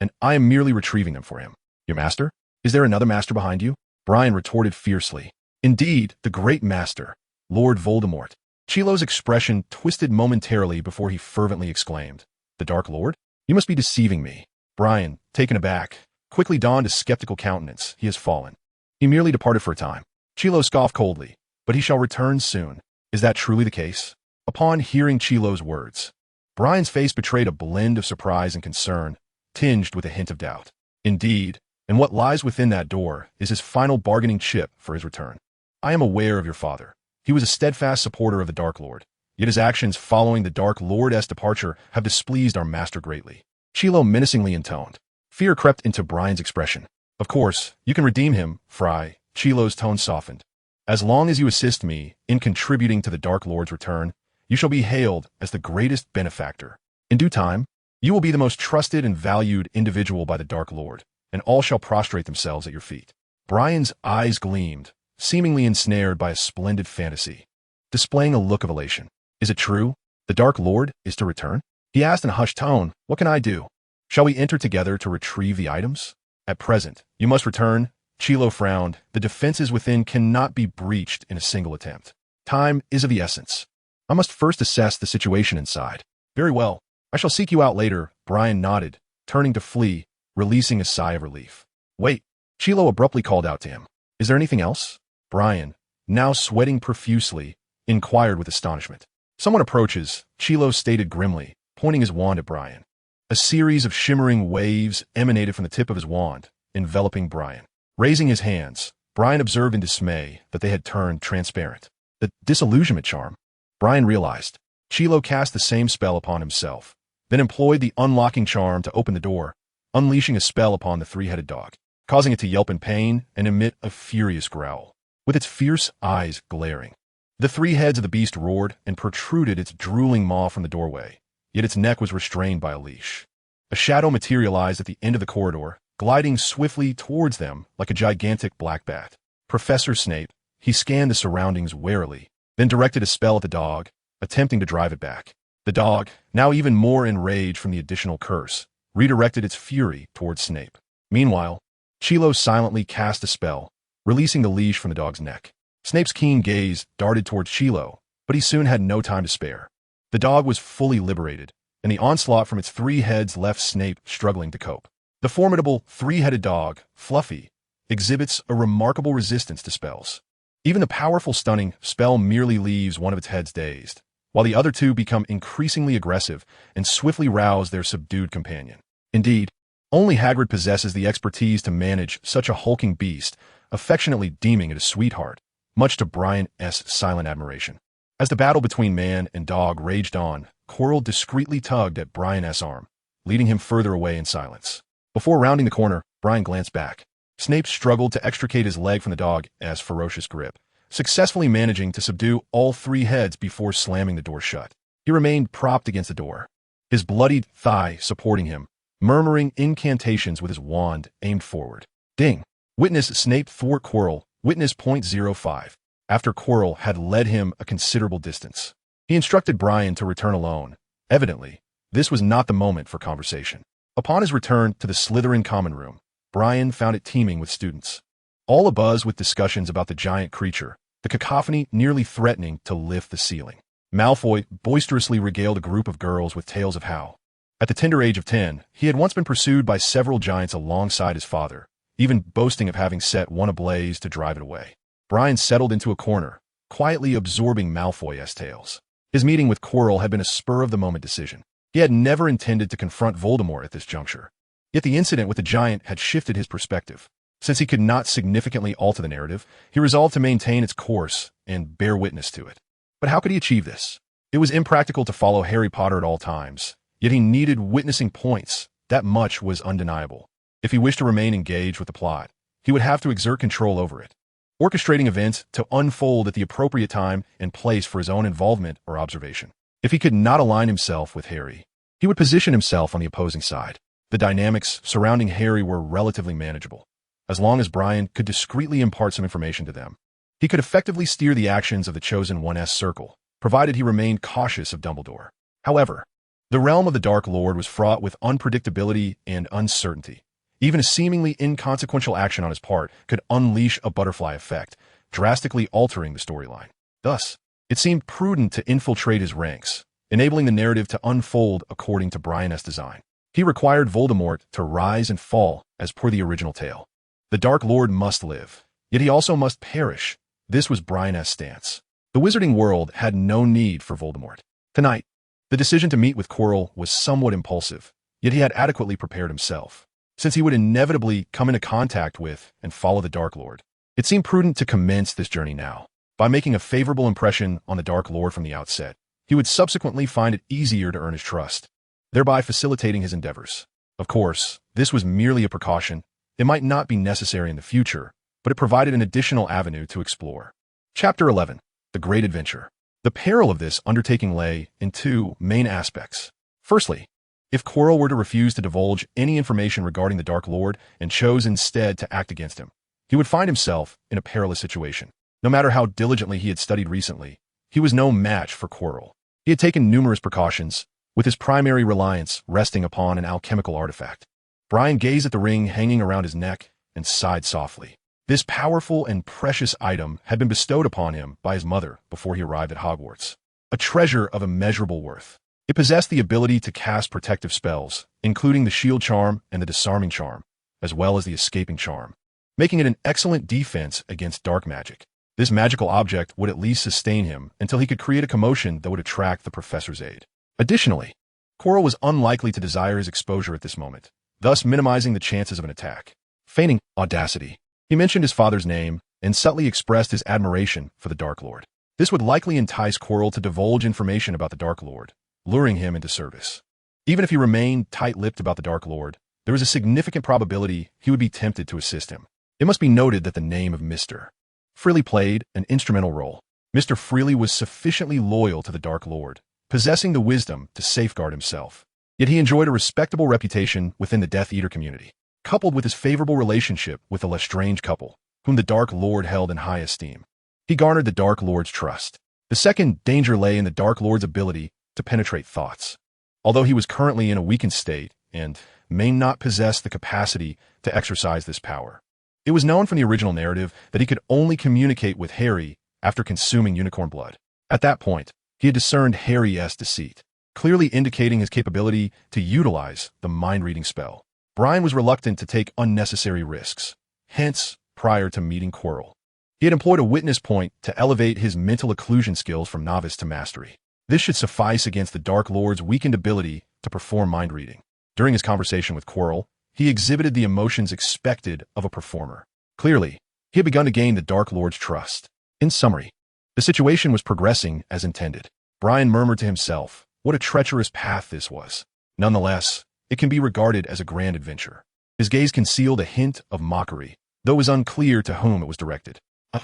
and I am merely retrieving them for him." "Your master? Is there another master behind you?" Brian retorted fiercely. "Indeed, the great master, Lord Voldemort." Chilo's expression twisted momentarily before he fervently exclaimed, "The Dark Lord? You must be deceiving me." Brian, taken aback, quickly donned a skeptical countenance. "He has fallen. He merely departed for a time." Chilo scoffed coldly, "But he shall return soon. Is that truly the case?" Upon hearing Chilo's words, Brian's face betrayed a blend of surprise and concern, tinged with a hint of doubt. "Indeed, and what lies within that door is his final bargaining chip for his return. I am aware of your father. He was a steadfast supporter of the Dark Lord, yet his actions following the Dark Lord's departure have displeased our master greatly." Chilo menacingly intoned. Fear crept into Brian's expression. "Of course, you can redeem him, Fry." Chilo's tone softened. "As long as you assist me in contributing to the Dark Lord's return, you shall be hailed as the greatest benefactor. In due time, you will be the most trusted and valued individual by the Dark Lord, and all shall prostrate themselves at your feet." Brian's eyes gleamed, seemingly ensnared by a splendid fantasy, displaying a look of elation. "Is it true? The Dark Lord is to return?" he asked in a hushed tone. "What can I do? Shall we enter together to retrieve the items?" "At present, you must return." Chilo frowned. "The defenses within cannot be breached in a single attempt. Time is of the essence. I must first assess the situation inside." "Very well. I shall seek you out later." Brian nodded, turning to flee, releasing a sigh of relief. "Wait." Chilo abruptly called out to him. "Is there anything else?" Brian, now sweating profusely, inquired with astonishment. "Someone approaches," Chilo stated grimly, pointing his wand at Brian. A series of shimmering waves emanated from the tip of his wand, enveloping Brian. Raising his hands, Brian observed in dismay that they had turned transparent. The disillusionment charm, Brian realized. Chilo cast the same spell upon himself, then employed the unlocking charm to open the door, unleashing a spell upon the three-headed dog, causing it to yelp in pain and emit a furious growl, with its fierce eyes glaring. The three heads of the beast roared and protruded its drooling maw from the doorway, yet its neck was restrained by a leash. A shadow materialized at the end of the corridor, gliding swiftly towards them like a gigantic black bat. Professor Snape, he scanned the surroundings warily, then directed a spell at the dog, attempting to drive it back. The dog, now even more enraged from the additional curse, redirected its fury towards Snape. Meanwhile, Chilo silently cast a spell, releasing the leash from the dog's neck. Snape's keen gaze darted towards Chilo, but he soon had no time to spare. The dog was fully liberated, and the onslaught from its three heads left Snape struggling to cope. The formidable three-headed dog, Fluffy, exhibits a remarkable resistance to spells. Even the powerful stunning spell merely leaves one of its heads dazed, while the other two become increasingly aggressive and swiftly rouse their subdued companion. Indeed, only Hagrid possesses the expertise to manage such a hulking beast, affectionately deeming it a sweetheart, much to Brian's silent admiration. As the battle between man and dog raged on, Quirrell discreetly tugged at Brian's arm, leading him further away in silence. Before rounding the corner, Brian glanced back. Snape struggled to extricate his leg from the dog's ferocious grip, successfully managing to subdue all three heads before slamming the door shut. He remained propped against the door, his bloodied thigh supporting him, murmuring incantations with his wand aimed forward. Ding! Witness Snape thwart Quirrell, witness .05. After Quirrell had led him a considerable distance, he instructed Brian to return alone. Evidently, this was not the moment for conversation. Upon his return to the Slytherin common room, Brian found it teeming with students, all abuzz with discussions about the giant creature, the cacophony nearly threatening to lift the ceiling. Malfoy boisterously regaled a group of girls with tales of how, at the tender age of 10, he had once been pursued by several giants alongside his father, even boasting of having set one ablaze to drive it away. Brian settled into a corner, quietly absorbing Malfoy's tales. His meeting with Quirrell had been a spur-of-the-moment decision. He had never intended to confront Voldemort at this juncture. Yet the incident with the giant had shifted his perspective. Since he could not significantly alter the narrative, he resolved to maintain its course and bear witness to it. But how could he achieve this? It was impractical to follow Harry Potter at all times, yet he needed witnessing points. That much was undeniable. If he wished to remain engaged with the plot, he would have to exert control over it, orchestrating events to unfold at the appropriate time and place for his own involvement or observation. If he could not align himself with Harry, he would position himself on the opposing side. The dynamics surrounding Harry were relatively manageable, as long as Brian could discreetly impart some information to them. He could effectively steer the actions of the Chosen One's circle, provided he remained cautious of Dumbledore. However, the realm of the Dark Lord was fraught with unpredictability and uncertainty. Even a seemingly inconsequential action on his part could unleash a butterfly effect, drastically altering the storyline. Thus, it seemed prudent to infiltrate his ranks, enabling the narrative to unfold according to Brian's design. He required Voldemort to rise and fall as per the original tale. The Dark Lord must live, yet he also must perish. This was Brian's stance. The wizarding world had no need for Voldemort. Tonight, the decision to meet with Quirrell was somewhat impulsive, yet he had adequately prepared himself. Since he would inevitably come into contact with and follow the Dark Lord, it seemed prudent to commence this journey now. By making a favorable impression on the Dark Lord from the outset, he would subsequently find it easier to earn his trust, thereby facilitating his endeavors. Of course, this was merely a precaution. It might not be necessary in the future, but it provided an additional avenue to explore. Chapter 11. The Great Adventure. The peril of this undertaking lay in two main aspects. Firstly, if Quirrell were to refuse to divulge any information regarding the Dark Lord and chose instead to act against him, he would find himself in a perilous situation. No matter how diligently he had studied recently, he was no match for Quirrell. He had taken numerous precautions, with his primary reliance resting upon an alchemical artifact. Brian gazed at the ring hanging around his neck and sighed softly. This powerful and precious item had been bestowed upon him by his mother before he arrived at Hogwarts. A treasure of immeasurable worth. It possessed the ability to cast protective spells, including the shield charm and the disarming charm, as well as the escaping charm, making it an excellent defense against dark magic. This magical object would at least sustain him until he could create a commotion that would attract the professor's aid. Additionally, Quirrell was unlikely to desire his exposure at this moment, thus minimizing the chances of an attack. Feigning audacity, he mentioned his father's name and subtly expressed his admiration for the Dark Lord. This would likely entice Quirrell to divulge information about the Dark Lord, luring him into service. Even if he remained tight-lipped about the Dark Lord, there was a significant probability he would be tempted to assist him. It must be noted that the name of Mr. Friel played an instrumental role. Mr. Friel was sufficiently loyal to the Dark Lord, possessing the wisdom to safeguard himself. Yet he enjoyed a respectable reputation within the Death Eater community, coupled with his favorable relationship with the Lestrange couple, whom the Dark Lord held in high esteem. He garnered the Dark Lord's trust. The second danger lay in the Dark Lord's ability to penetrate thoughts. Although he was currently in a weakened state and may not possess the capacity to exercise this power, it was known from the original narrative that he could only communicate with Harry after consuming unicorn blood. At that point, he had discerned Harry's deceit, clearly indicating his capability to utilize the mind-reading spell. Brian was reluctant to take unnecessary risks. Hence, prior to meeting Quirrell, he had employed a witness point to elevate his mental occlusion skills from novice to mastery. This should suffice against the Dark Lord's weakened ability to perform mind reading. During his conversation with Quirrell, he exhibited the emotions expected of a performer. Clearly, he had begun to gain the Dark Lord's trust. In summary, the situation was progressing as intended. Brian murmured to himself, what a treacherous path this was. Nonetheless, it can be regarded as a grand adventure. His gaze concealed a hint of mockery, though it was unclear to whom it was directed. I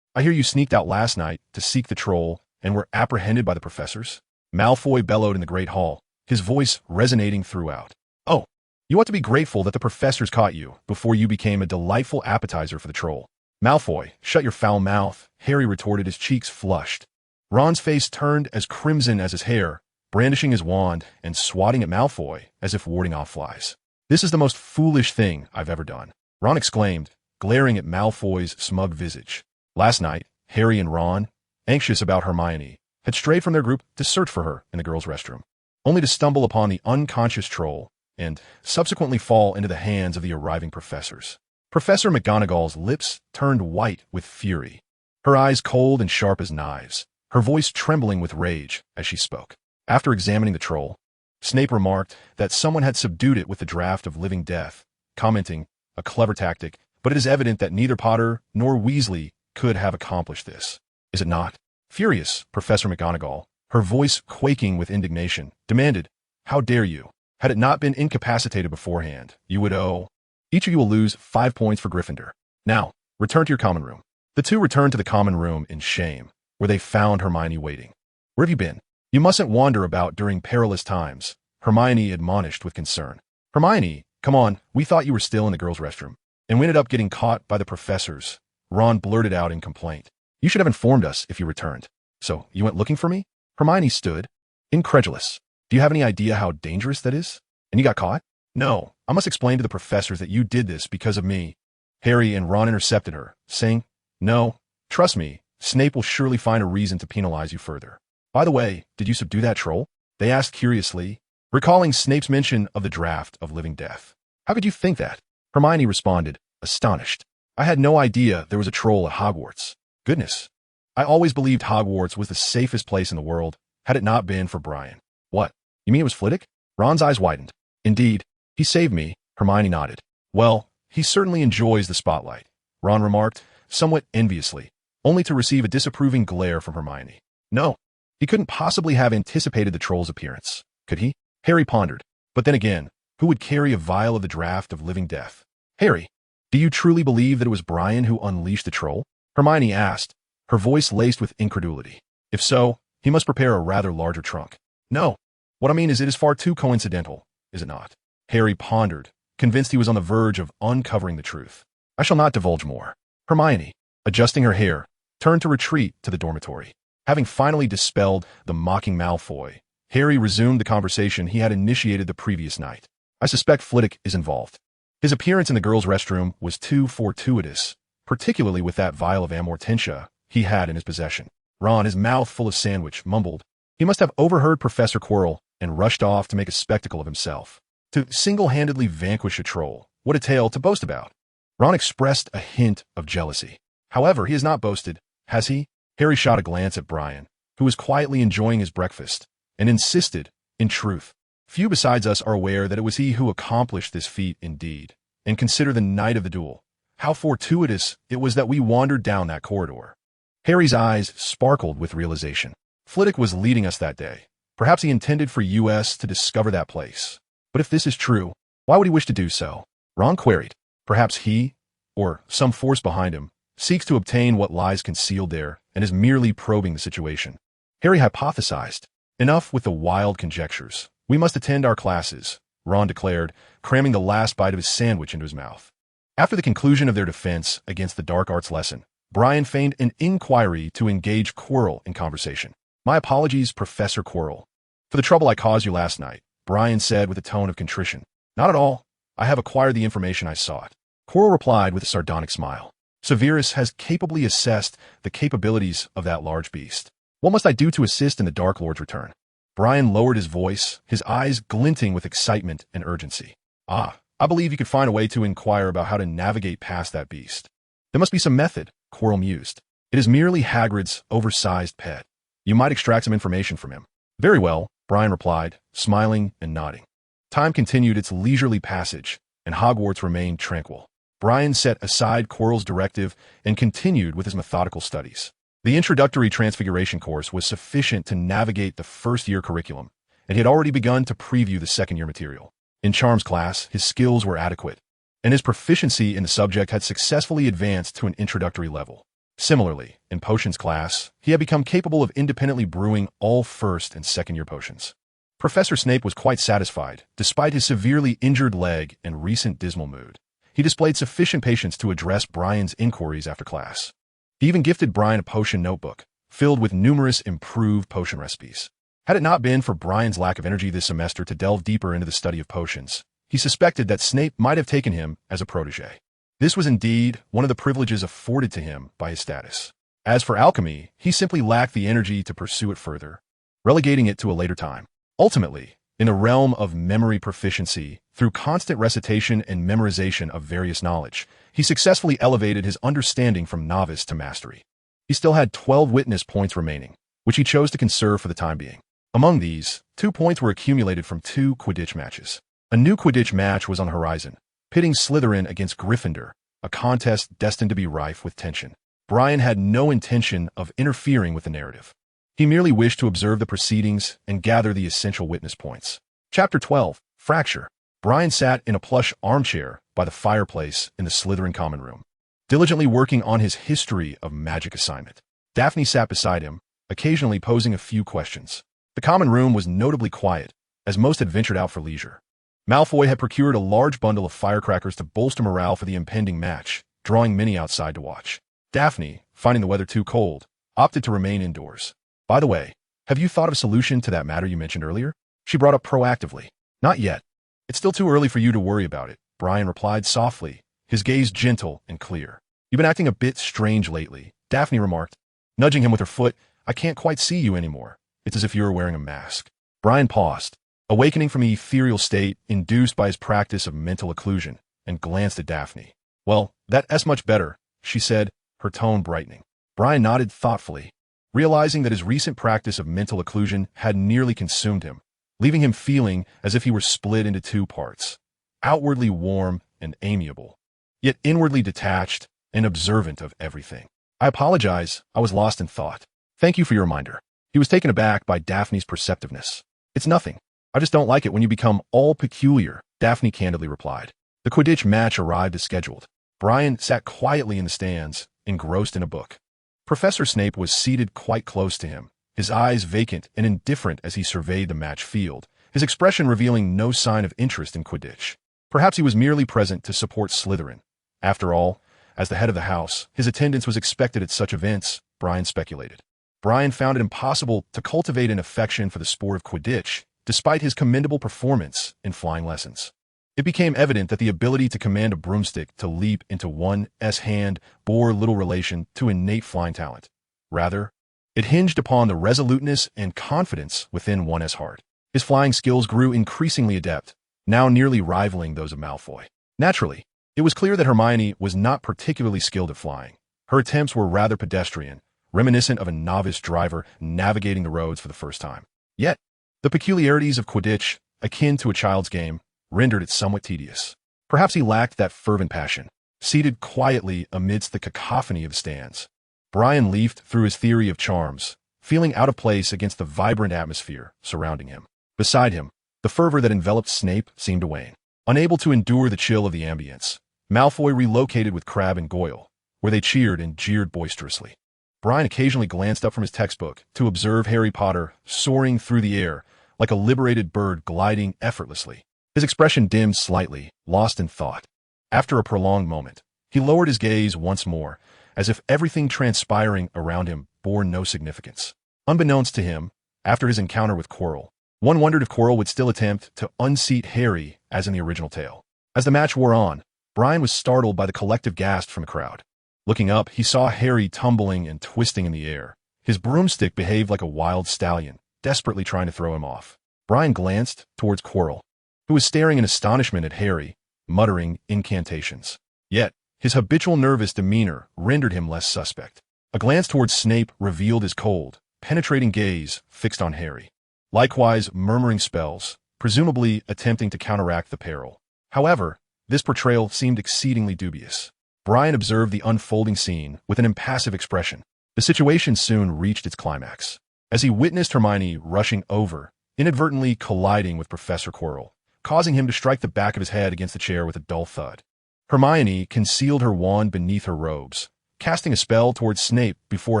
hear you sneaked out last night to seek the troll and were apprehended by the professors? Malfoy bellowed in the Great Hall, his voice resonating throughout. Oh, you ought to be grateful that the professors caught you before you became a delightful appetizer for the troll. Malfoy, shut your foul mouth, Harry retorted, his cheeks flushed. Ron's face turned as crimson as his hair, brandishing his wand and swatting at Malfoy as if warding off flies. This is the most foolish thing I've ever done, Ron exclaimed, glaring at Malfoy's smug visage. Last night, Harry and Ron, anxious about Hermione, had strayed from their group to search for her in the girls' restroom, only to stumble upon the unconscious troll and subsequently fall into the hands of the arriving professors. Professor McGonagall's lips turned white with fury, her eyes cold and sharp as knives, her voice trembling with rage as she spoke. After examining the troll, Snape remarked that someone had subdued it with the draft of living death, commenting, a clever tactic, but it is evident that neither Potter nor Weasley could have accomplished this. Is it not? Furious, Professor McGonagall, her voice quaking with indignation, demanded, how dare you? Had it not been incapacitated beforehand, you would owe. Each of you will lose 5 points for Gryffindor. Now, return to your common room. The two returned to the common room in shame, where they found Hermione waiting. "Where have you been? You mustn't wander about during perilous times," Hermione admonished with concern. "Hermione, come on, we thought you were still in the girls' restroom. And we ended up getting caught by the professors," Ron blurted out in complaint. "You should have informed us if you returned." "So, you went looking for me?" Hermione stood, incredulous. "Do you have any idea how dangerous that is? And you got caught?" "No, I must explain to the professors that you did this because of me." Harry and Ron intercepted her, saying, "No, trust me, Snape will surely find a reason to penalize you further." "By the way, did you subdue that troll?" they asked curiously, recalling Snape's mention of the draft of living death. "How could you think that?" Hermione responded, astonished. "I had no idea there was a troll at Hogwarts. Goodness. I always believed Hogwarts was the safest place in the world, had it not been for Brian." "What? You mean it was Flitwick?" Ron's eyes widened. "Indeed. He saved me," Hermione nodded. "Well, he certainly enjoys the spotlight," Ron remarked, somewhat enviously, only to receive a disapproving glare from Hermione. "No, he couldn't possibly have anticipated the troll's appearance, could he?" Harry pondered. But then again, who would carry a vial of the draft of living death? "Harry, do you truly believe that it was Brian who unleashed the troll?" Hermione asked, her voice laced with incredulity. "If so, he must prepare a rather larger trunk." "No. What I mean is it is far too coincidental, is it not?" Harry pondered, convinced he was on the verge of uncovering the truth. "I shall not divulge more." Hermione, adjusting her hair, turned to retreat to the dormitory. Having finally dispelled the mocking Malfoy, Harry resumed the conversation he had initiated the previous night. "I suspect Flitwick is involved. His appearance in the girls' restroom was too fortuitous, particularly with that vial of amortentia he had in his possession." Ron, his mouth full of sandwich, mumbled, "He must have overheard Professor Quirrell and rushed off to make a spectacle of himself. To single-handedly vanquish a troll, what a tale to boast about." Ron expressed a hint of jealousy. "However, he has not boasted, has he?" Harry shot a glance at Brian, who was quietly enjoying his breakfast, and insisted, "In truth, few besides us are aware that it was he who accomplished this feat indeed. And consider the night of the duel. How fortuitous it was that we wandered down that corridor." Harry's eyes sparkled with realization. Flitwick was leading us that day. Perhaps he intended for us to discover that place. But if this is true, why would he wish to do so? Ron queried. Perhaps he, or some force behind him, seeks to obtain what lies concealed there and is merely probing the situation. Harry hypothesized. "Enough with the wild conjectures. We must attend our classes," Ron declared, cramming the last bite of his sandwich into his mouth. After the conclusion of their defense against the dark arts lesson, Brian feigned an inquiry to engage Quirrell in conversation. "My apologies, Professor Quirrell, for the trouble I caused you last night," Brian said with a tone of contrition. "Not at all. I have acquired the information I sought." Quirrell replied with a sardonic smile. "Severus has capably assessed the capabilities of that large beast. What must I do to assist in the Dark Lord's return?" Brian lowered his voice, his eyes glinting with excitement and urgency. "I believe you could find a way to inquire about how to navigate past that beast." "There must be some method," Quirrell mused. "It is merely Hagrid's oversized pet. You might extract some information from him." "Very well," Brian replied, smiling and nodding. Time continued its leisurely passage, and Hogwarts remained tranquil. Brian set aside Quirrell's directive and continued with his methodical studies. The introductory Transfiguration course was sufficient to navigate the first-year curriculum, and he had already begun to preview the second-year material. In Charms class, his skills were adequate, and his proficiency in the subject had successfully advanced to an introductory level. Similarly, in Potions class, he had become capable of independently brewing all first and second-year potions. Professor Snape was quite satisfied, despite his severely injured leg and recent dismal mood. He displayed sufficient patience to address Brian's inquiries after class. He even gifted Brian a potion notebook, filled with numerous improved potion recipes. Had it not been for Brian's lack of energy this semester to delve deeper into the study of potions, he suspected that Snape might have taken him as a protege. This was indeed one of the privileges afforded to him by his status. As for alchemy, he simply lacked the energy to pursue it further, relegating it to a later time. Ultimately, in the realm of memory proficiency, through constant recitation and memorization of various knowledge, he successfully elevated his understanding from novice to mastery. He still had 12 witness points remaining, which he chose to conserve for the time being. Among these, 2 points were accumulated from 2 Quidditch matches. A new Quidditch match was on the horizon, pitting Slytherin against Gryffindor, a contest destined to be rife with tension. Brian had no intention of interfering with the narrative. He merely wished to observe the proceedings and gather the essential witness points. Chapter 12, Fracture. Brian sat in a plush armchair by the fireplace in the Slytherin common room, diligently working on his History of Magic assignment. Daphne sat beside him, occasionally posing a few questions. The common room was notably quiet, as most had ventured out for leisure. Malfoy had procured a large bundle of firecrackers to bolster morale for the impending match, drawing many outside to watch. Daphne, finding the weather too cold, opted to remain indoors. By the way, have you thought of a solution to that matter you mentioned earlier? She brought up proactively. Not yet. It's still too early for you to worry about it, Brian replied softly, his gaze gentle and clear. You've been acting a bit strange lately, Daphne remarked, nudging him with her foot. I can't quite see you anymore. It's as if you were wearing a mask. Brian paused, awakening from the ethereal state induced by his practice of mental occlusion, and glanced at Daphne. Well, that's much better, she said, her tone brightening. Brian nodded thoughtfully, realizing that his recent practice of mental occlusion had nearly consumed him, leaving him feeling as if he were split into two parts, outwardly warm and amiable, yet inwardly detached and observant of everything. I apologize, I was lost in thought. Thank you for your reminder. He was taken aback by Daphne's perceptiveness. It's nothing. I just don't like it when you become all peculiar, Daphne candidly replied. The Quidditch match arrived as scheduled. Brian sat quietly in the stands, engrossed in a book. Professor Snape was seated quite close to him, his eyes vacant and indifferent as he surveyed the match field, his expression revealing no sign of interest in Quidditch. Perhaps he was merely present to support Slytherin. After all, as the head of the house, his attendance was expected at such events, Brian speculated. Brian found it impossible to cultivate an affection for the sport of Quidditch, despite his commendable performance in flying lessons. It became evident that the ability to command a broomstick to leap into one's hand bore little relation to innate flying talent. Rather, it hinged upon the resoluteness and confidence within one's heart. His flying skills grew increasingly adept, now nearly rivaling those of Malfoy. Naturally, it was clear that Hermione was not particularly skilled at flying. Her attempts were rather pedestrian, reminiscent of a novice driver navigating the roads for the first time. Yet, the peculiarities of Quidditch, akin to a child's game, rendered it somewhat tedious. Perhaps he lacked that fervent passion. Seated quietly amidst the cacophony of the stands, Brian leafed through his theory of charms, feeling out of place against the vibrant atmosphere surrounding him. Beside him, the fervor that enveloped Snape seemed to wane. Unable to endure the chill of the ambience, Malfoy relocated with Crabbe and Goyle, where they cheered and jeered boisterously. Brian occasionally glanced up from his textbook to observe Harry Potter soaring through the air like a liberated bird gliding effortlessly. His expression dimmed slightly, lost in thought. After a prolonged moment, he lowered his gaze once more, as if everything transpiring around him bore no significance. Unbeknownst to him, after his encounter with Quirrell, one wondered if Quirrell would still attempt to unseat Harry as in the original tale. As the match wore on, Brian was startled by the collective gasp from the crowd. Looking up, he saw Harry tumbling and twisting in the air. His broomstick behaved like a wild stallion, desperately trying to throw him off. Brian glanced towards Quirrell, who was staring in astonishment at Harry, muttering incantations. Yet, his habitual nervous demeanor rendered him less suspect. A glance towards Snape revealed his cold, penetrating gaze fixed on Harry, likewise murmuring spells, presumably attempting to counteract the peril. However, this portrayal seemed exceedingly dubious. Brian observed the unfolding scene with an impassive expression. The situation soon reached its climax, as he witnessed Hermione rushing over, inadvertently colliding with Professor Quirrell, causing him to strike the back of his head against the chair with a dull thud. Hermione concealed her wand beneath her robes, casting a spell towards Snape before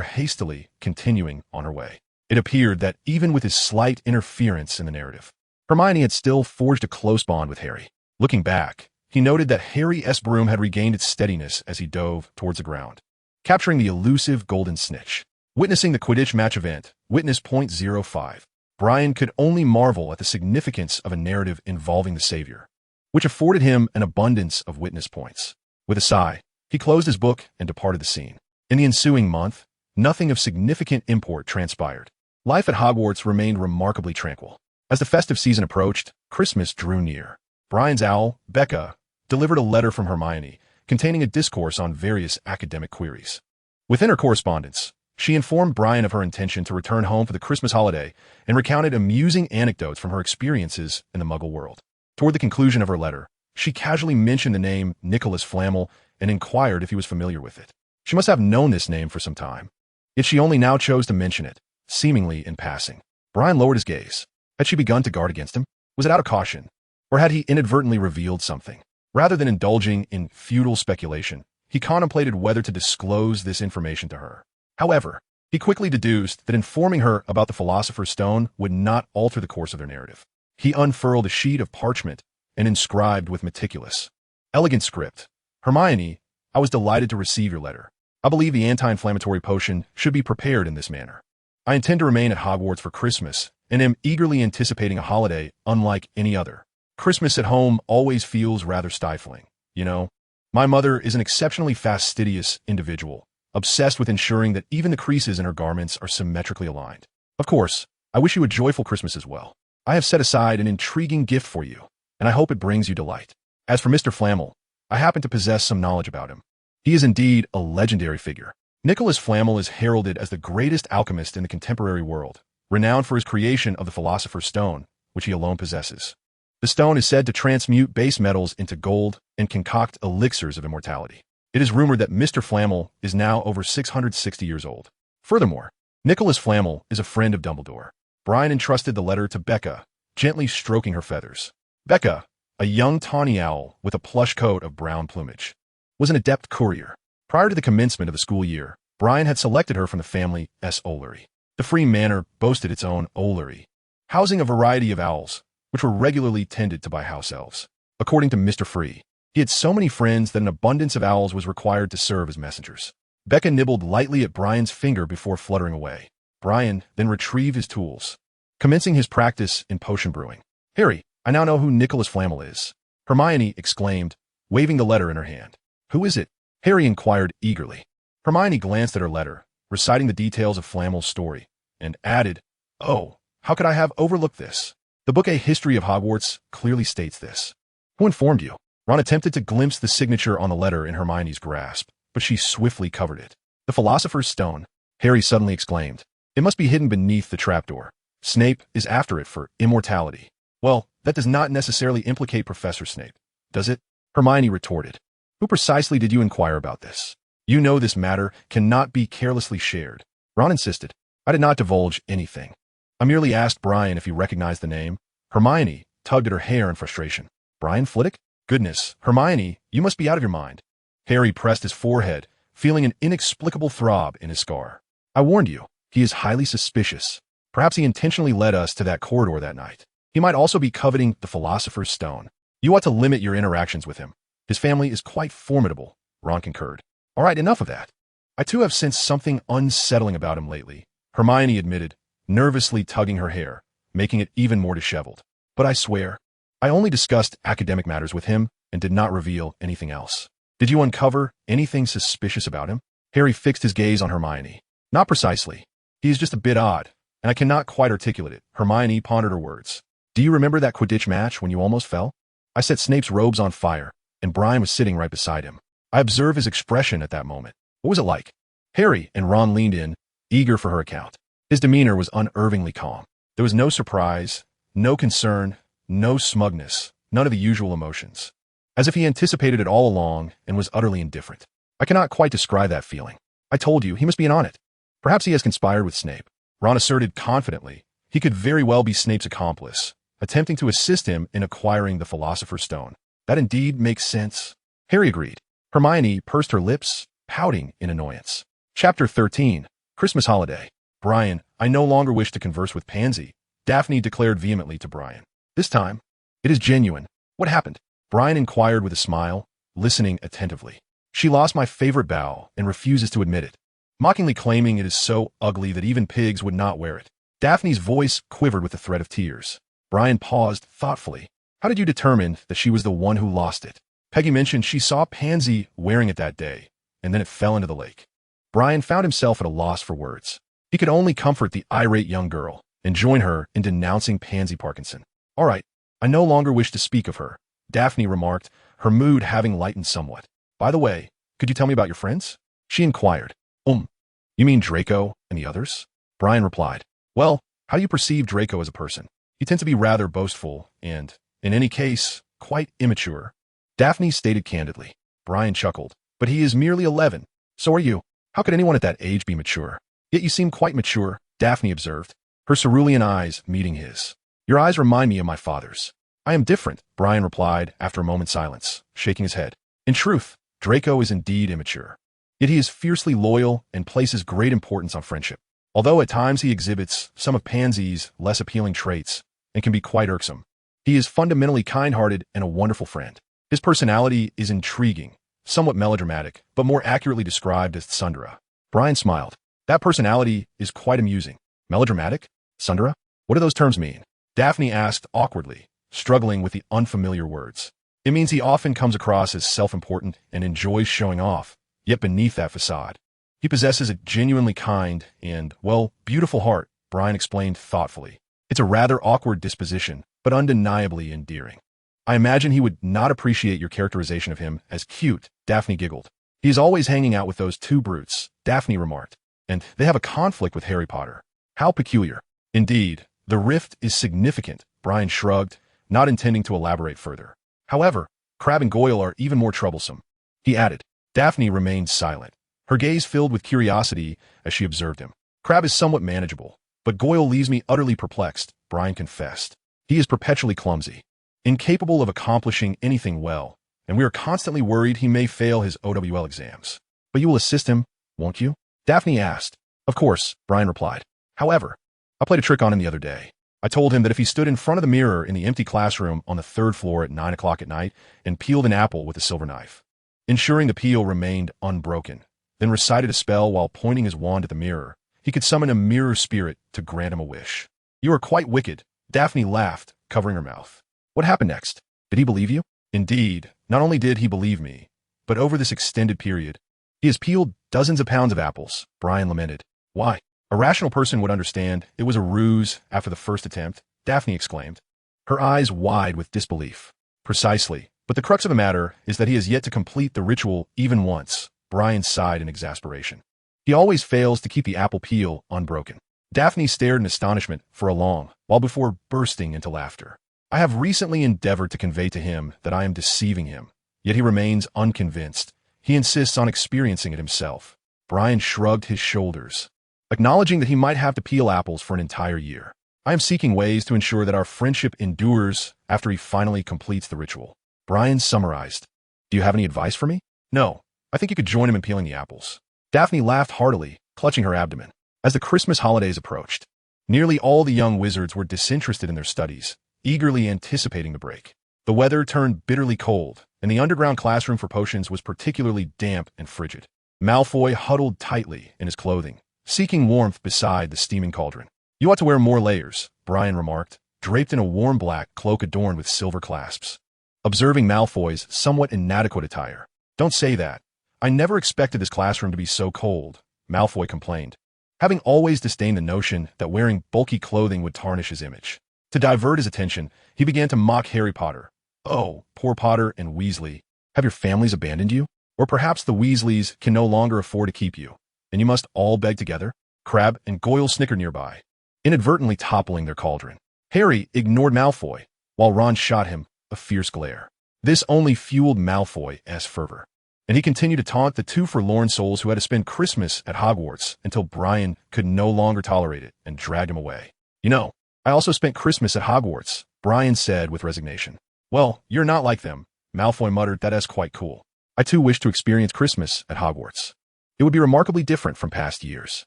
hastily continuing on her way. It appeared that even with his slight interference in the narrative, Hermione had still forged a close bond with Harry. Looking back, he noted that Harry's broom had regained its steadiness as he dove towards the ground, capturing the elusive golden snitch. Witnessing the Quidditch match event, witness .05, Brian could only marvel at the significance of a narrative involving the Savior, which afforded him an abundance of witness points. With a sigh, he closed his book and departed the scene. In the ensuing month, nothing of significant import transpired. Life at Hogwarts remained remarkably tranquil. As the festive season approached, Christmas drew near. Brian's owl, Becca, delivered a letter from Hermione, containing a discourse on various academic queries. Within her correspondence, she informed Brian of her intention to return home for the Christmas holiday and recounted amusing anecdotes from her experiences in the Muggle world. Toward the conclusion of her letter, she casually mentioned the name Nicholas Flamel and inquired if he was familiar with it. She must have known this name for some time, yet she only now chose to mention it, seemingly in passing. Brian lowered his gaze. Had she begun to guard against him? Was it out of caution? Or had he inadvertently revealed something? Rather than indulging in futile speculation, he contemplated whether to disclose this information to her. However, He quickly deduced that informing her about the Philosopher's Stone would not alter the course of their narrative. He unfurled a sheet of parchment and inscribed with meticulous, elegant script, "Hermione, I was delighted to receive your letter. I believe the anti-inflammatory potion should be prepared in this manner. I intend to remain at Hogwarts for Christmas and am eagerly anticipating a holiday unlike any other. Christmas at home always feels rather stifling, you know. My mother is an exceptionally fastidious individual, obsessed with ensuring that even the creases in her garments are symmetrically aligned. Of course, I wish you a joyful Christmas as well. I have set aside an intriguing gift for you, and I hope it brings you delight. As for Mr. Flamel, I happen to possess some knowledge about him. He is indeed a legendary figure. Nicholas Flamel is heralded as the greatest alchemist in the contemporary world, renowned for his creation of the Philosopher's Stone, which he alone possesses. The stone is said to transmute base metals into gold and concoct elixirs of immortality. It is rumored that Mr. Flamel is now over 660 years old. Furthermore, Nicholas Flamel is a friend of Dumbledore. Brian entrusted the letter to Becca, gently stroking her feathers. Becca, a young tawny owl with a plush coat of brown plumage, was an adept courier. Prior to the commencement of the school year, Brian had selected her from the family S. O'Leary. The Free Manor boasted its own O'Leary, housing a variety of owls, which were regularly tended to by house elves. According to Mr. Free, he had so many friends that an abundance of owls was required to serve as messengers. Becca nibbled lightly at Brian's finger before fluttering away. Brian then retrieved his tools, commencing his practice in potion brewing. "Harry, I now know who Nicholas Flamel is," Hermione exclaimed, waving the letter in her hand. "Who is it?" Harry inquired eagerly. Hermione glanced at her letter, reciting the details of Flamel's story, and added, "Oh, how could I have overlooked this? The book A History of Hogwarts clearly states this." "Who informed you?" Ron attempted to glimpse the signature on the letter in Hermione's grasp, but she swiftly covered it. "The Philosopher's Stone," Harry suddenly exclaimed. "It must be hidden beneath the trapdoor. Snape is after it for immortality." "Well, that does not necessarily implicate Professor Snape, does it?" Hermione retorted. "Who precisely did you inquire about this? You know this matter cannot be carelessly shared." Ron insisted. "I did not divulge anything. I merely asked Brian if he recognized the name." Hermione tugged at her hair in frustration. "Brian Flitwick? Goodness, Hermione, you must be out of your mind." Harry pressed his forehead, feeling an inexplicable throb in his scar. "I warned you, he is highly suspicious. Perhaps he intentionally led us to that corridor that night. He might also be coveting the Philosopher's Stone. You ought to limit your interactions with him. His family is quite formidable," Ron concurred. "All right, enough of that. I too have sensed something unsettling about him lately," Hermione admitted, nervously tugging her hair, making it even more disheveled. "But I swear, I only discussed academic matters with him and did not reveal anything else." "Did you uncover anything suspicious about him?" Harry fixed his gaze on Hermione. "Not precisely. He is just a bit odd, and I cannot quite articulate it." Hermione pondered her words. "Do you remember that Quidditch match when you almost fell? I set Snape's robes on fire, and Brian was sitting right beside him. I observed his expression at that moment. What was it like?" Harry and Ron leaned in, eager for her account. His demeanor was unervingly calm. There was no surprise, no concern, no smugness, none of the usual emotions. As if he anticipated it all along and was utterly indifferent. "I cannot quite describe that feeling. I told you, he must be in on it. Perhaps he has conspired with Snape." Ron asserted confidently. He could very well be Snape's accomplice, attempting to assist him in acquiring the Philosopher's Stone. "That indeed makes sense," Harry agreed. Hermione pursed her lips, pouting in annoyance. Chapter 13, Christmas Holiday. "Brian, I no longer wish to converse with Pansy," Daphne declared vehemently to Brian. "This time, it is genuine. What happened?" Brian inquired with a smile, listening attentively. "She lost my favorite bow and refuses to admit it, mockingly claiming it is so ugly that even pigs would not wear it." Daphne's voice quivered with the threat of tears. Brian paused thoughtfully. "How did you determine that she was the one who lost it?" "Peggy mentioned she saw Pansy wearing it that day, and then it fell into the lake." Brian found himself at a loss for words. He could only comfort the irate young girl and join her in denouncing Pansy Parkinson. "All right, I no longer wish to speak of her," Daphne remarked, her mood having lightened somewhat. "By the way, could you tell me about your friends?" she inquired. You mean Draco and the others?" Brian replied. "Well, how do you perceive Draco as a person? He tends to be rather boastful and, in any case, quite immature." Daphne stated candidly. Brian chuckled. "But he is merely 11. So are you. How could anyone at that age be mature?" "Yet you seem quite mature," Daphne observed, her cerulean eyes meeting his. "Your eyes remind me of my father's." "I am different," Brian replied after a moment's silence, shaking his head. "In truth, Draco is indeed immature. Yet he is fiercely loyal and places great importance on friendship. Although at times he exhibits some of Pansy's less appealing traits and can be quite irksome, he is fundamentally kind-hearted and a wonderful friend. His personality is intriguing, somewhat melodramatic, but more accurately described as tsundere. Brian smiled. That personality is quite amusing. Melodramatic? Tsundere? What do those terms mean? Daphne asked awkwardly, struggling with the unfamiliar words. It means he often comes across as self-important and enjoys showing off, yet beneath that facade, he possesses a genuinely kind and, well, beautiful heart, Brian explained thoughtfully. It's a rather awkward disposition, but undeniably endearing. I imagine he would not appreciate your characterization of him as cute, Daphne giggled. He is always hanging out with those two brutes, Daphne remarked, and they have a conflict with Harry Potter. How peculiar. Indeed, the rift is significant, Brian shrugged, not intending to elaborate further. However, Crabbe and Goyle are even more troublesome. He added. Daphne remained silent, her gaze filled with curiosity as she observed him. Crabbe is somewhat manageable, but Goyle leaves me utterly perplexed, Brian confessed. He is perpetually clumsy, incapable of accomplishing anything well, and we are constantly worried he may fail his OWL exams. But you will assist him, won't you? Daphne asked. Of course, Brian replied. However, I played a trick on him the other day. I told him that if he stood in front of the mirror in the empty classroom on the 3rd floor at 9 o'clock at night and peeled an apple with a silver knife, ensuring the peel remained unbroken, then recited a spell while pointing his wand at the mirror, he could summon a mirror spirit to grant him a wish. You are quite wicked, Daphne laughed, covering her mouth. What happened next? Did he believe you? Indeed, not only did he believe me, but over this extended period, he has peeled dozens of pounds of apples, Brian lamented. Why? A rational person would understand it was a ruse after the first attempt, Daphne exclaimed, her eyes wide with disbelief. Precisely, but the crux of the matter is that he has yet to complete the ritual even once, Brian sighed in exasperation. He always fails to keep the apple peel unbroken. Daphne stared in astonishment for a long while before bursting into laughter. I have recently endeavored to convey to him that I am deceiving him, yet he remains unconvinced. He insists on experiencing it himself. Brian shrugged his shoulders, acknowledging that he might have to peel apples for an entire year. I am seeking ways to ensure that our friendship endures after he finally completes the ritual. Brian summarized. Do you have any advice for me? No. I think you could join him in peeling the apples. Daphne laughed heartily, clutching her abdomen. As the Christmas holidays approached, nearly all the young wizards were disinterested in their studies, eagerly anticipating the break. The weather turned bitterly cold, and the underground classroom for potions was particularly damp and frigid. Malfoy huddled tightly in his clothing, seeking warmth beside the steaming cauldron. You ought to wear more layers, Brian remarked, draped in a warm black cloak adorned with silver clasps. Observing Malfoy's somewhat inadequate attire. Don't say that. I never expected this classroom to be so cold, Malfoy complained, having always disdained the notion that wearing bulky clothing would tarnish his image. To divert his attention, he began to mock Harry Potter. Oh, poor Potter and Weasley. Have your families abandoned you? Or perhaps the Weasleys can no longer afford to keep you, and you must all beg together? Crabbe and Goyle snickered nearby, inadvertently toppling their cauldron. Harry ignored Malfoy, while Ron shot him a fierce glare. This only fueled Malfoy's fervor, and he continued to taunt the two forlorn souls who had to spend Christmas at Hogwarts until Brian could no longer tolerate it and dragged him away. You know, I also spent Christmas at Hogwarts, Brian said with resignation. Well, you're not like them, Malfoy muttered. That's quite cool. I too wish to experience Christmas at Hogwarts. It would be remarkably different from past years.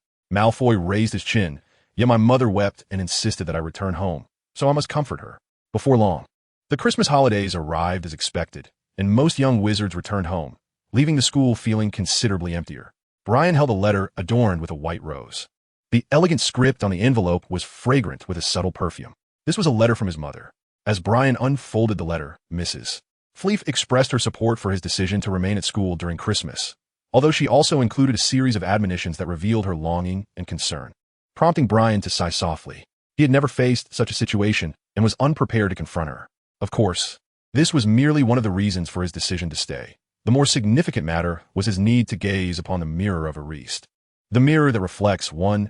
Malfoy raised his chin, yet my mother wept and insisted that I return home, so I must comfort her. Before long, the Christmas holidays arrived as expected, and most young wizards returned home, leaving the school feeling considerably emptier. Brian held a letter adorned with a white rose. The elegant script on the envelope was fragrant with a subtle perfume. This was a letter from his mother. As Brian unfolded the letter, Mrs. Fleef expressed her support for his decision to remain at school during Christmas, although she also included a series of admonitions that revealed her longing and concern, prompting Brian to sigh softly. He had never faced such a situation and was unprepared to confront her. Of course, this was merely one of the reasons for his decision to stay. The more significant matter was his need to gaze upon the mirror of Ariste, the mirror that reflects one's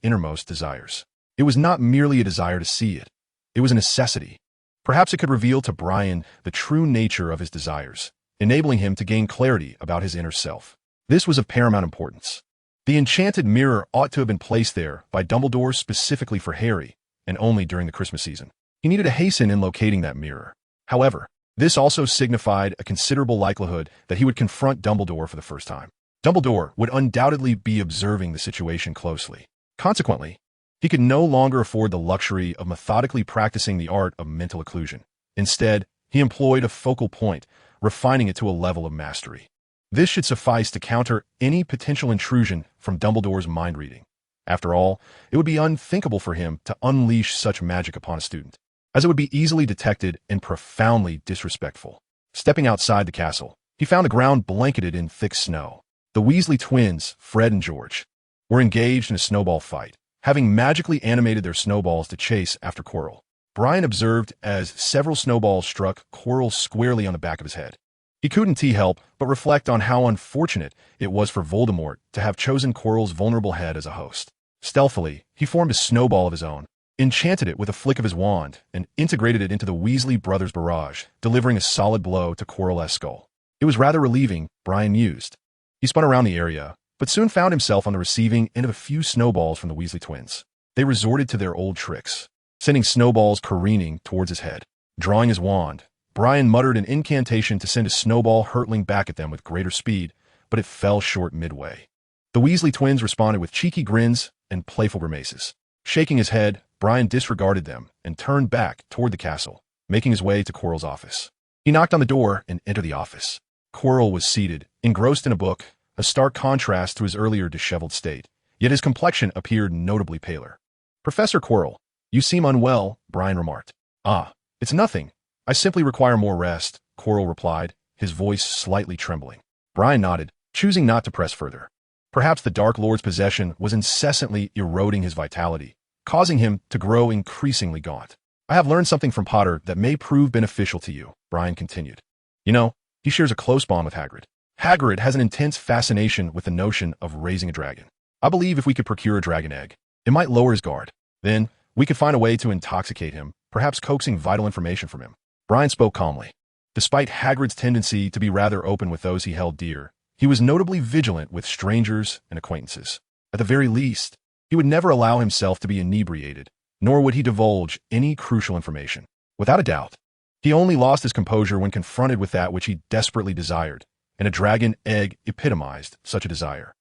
innermost desires. It was not merely a desire to see it. It was a necessity. Perhaps it could reveal to Brian the true nature of his desires, enabling him to gain clarity about his inner self. This was of paramount importance. The enchanted mirror ought to have been placed there by Dumbledore specifically for Harry, and only during the Christmas season. He needed to hasten in locating that mirror. However, this also signified a considerable likelihood that he would confront Dumbledore for the first time. Dumbledore would undoubtedly be observing the situation closely. Consequently, he could no longer afford the luxury of methodically practicing the art of mental occlusion. Instead, he employed a focal point, refining it to a level of mastery. This should suffice to counter any potential intrusion from Dumbledore's mind reading. After all, it would be unthinkable for him to unleash such magic upon a student, as it would be easily detected and profoundly disrespectful. Stepping outside the castle, he found the ground blanketed in thick snow. The Weasley twins, Fred and George, were engaged in a snowball fight, having magically animated their snowballs to chase after Quirrell. Brian observed as several snowballs struck Quirrell squarely on the back of his head. He couldn't help but reflect on how unfortunate it was for Voldemort to have chosen Quirrell's vulnerable head as a host. Stealthily, he formed a snowball of his own, enchanted it with a flick of his wand, and integrated it into the Weasley brothers' barrage, delivering a solid blow to Quirrell's skull. It was rather relieving, Brian mused. He spun around the area, but soon found himself on the receiving end of a few snowballs from the Weasley twins. They resorted to their old tricks, sending snowballs careening towards his head. Drawing his wand, Brian muttered an incantation to send a snowball hurtling back at them with greater speed, but it fell short midway. The Weasley twins responded with cheeky grins and playful grimaces. Shaking his head, Brian disregarded them and turned back toward the castle, making his way to Quirrell's office. He knocked on the door and entered the office. Quirrell was seated, engrossed in a book, a stark contrast to his earlier disheveled state, yet his complexion appeared notably paler. "Professor Quirrell, you seem unwell," Brian remarked. "Ah, it's nothing. I simply require more rest," Quirrell replied, his voice slightly trembling. Brian nodded, choosing not to press further. Perhaps the Dark Lord's possession was incessantly eroding his vitality, causing him to grow increasingly gaunt. "I have learned something from Potter that may prove beneficial to you," Brian continued. "You know, he shares a close bond with Hagrid. Hagrid has an intense fascination with the notion of raising a dragon. I believe if we could procure a dragon egg, it might lower his guard. Then, we could find a way to intoxicate him, perhaps coaxing vital information from him." Brian spoke calmly. Despite Hagrid's tendency to be rather open with those he held dear, he was notably vigilant with strangers and acquaintances. At the very least, he would never allow himself to be inebriated, nor would he divulge any crucial information. Without a doubt, he only lost his composure when confronted with that which he desperately desired, and a dragon egg epitomized such a desire.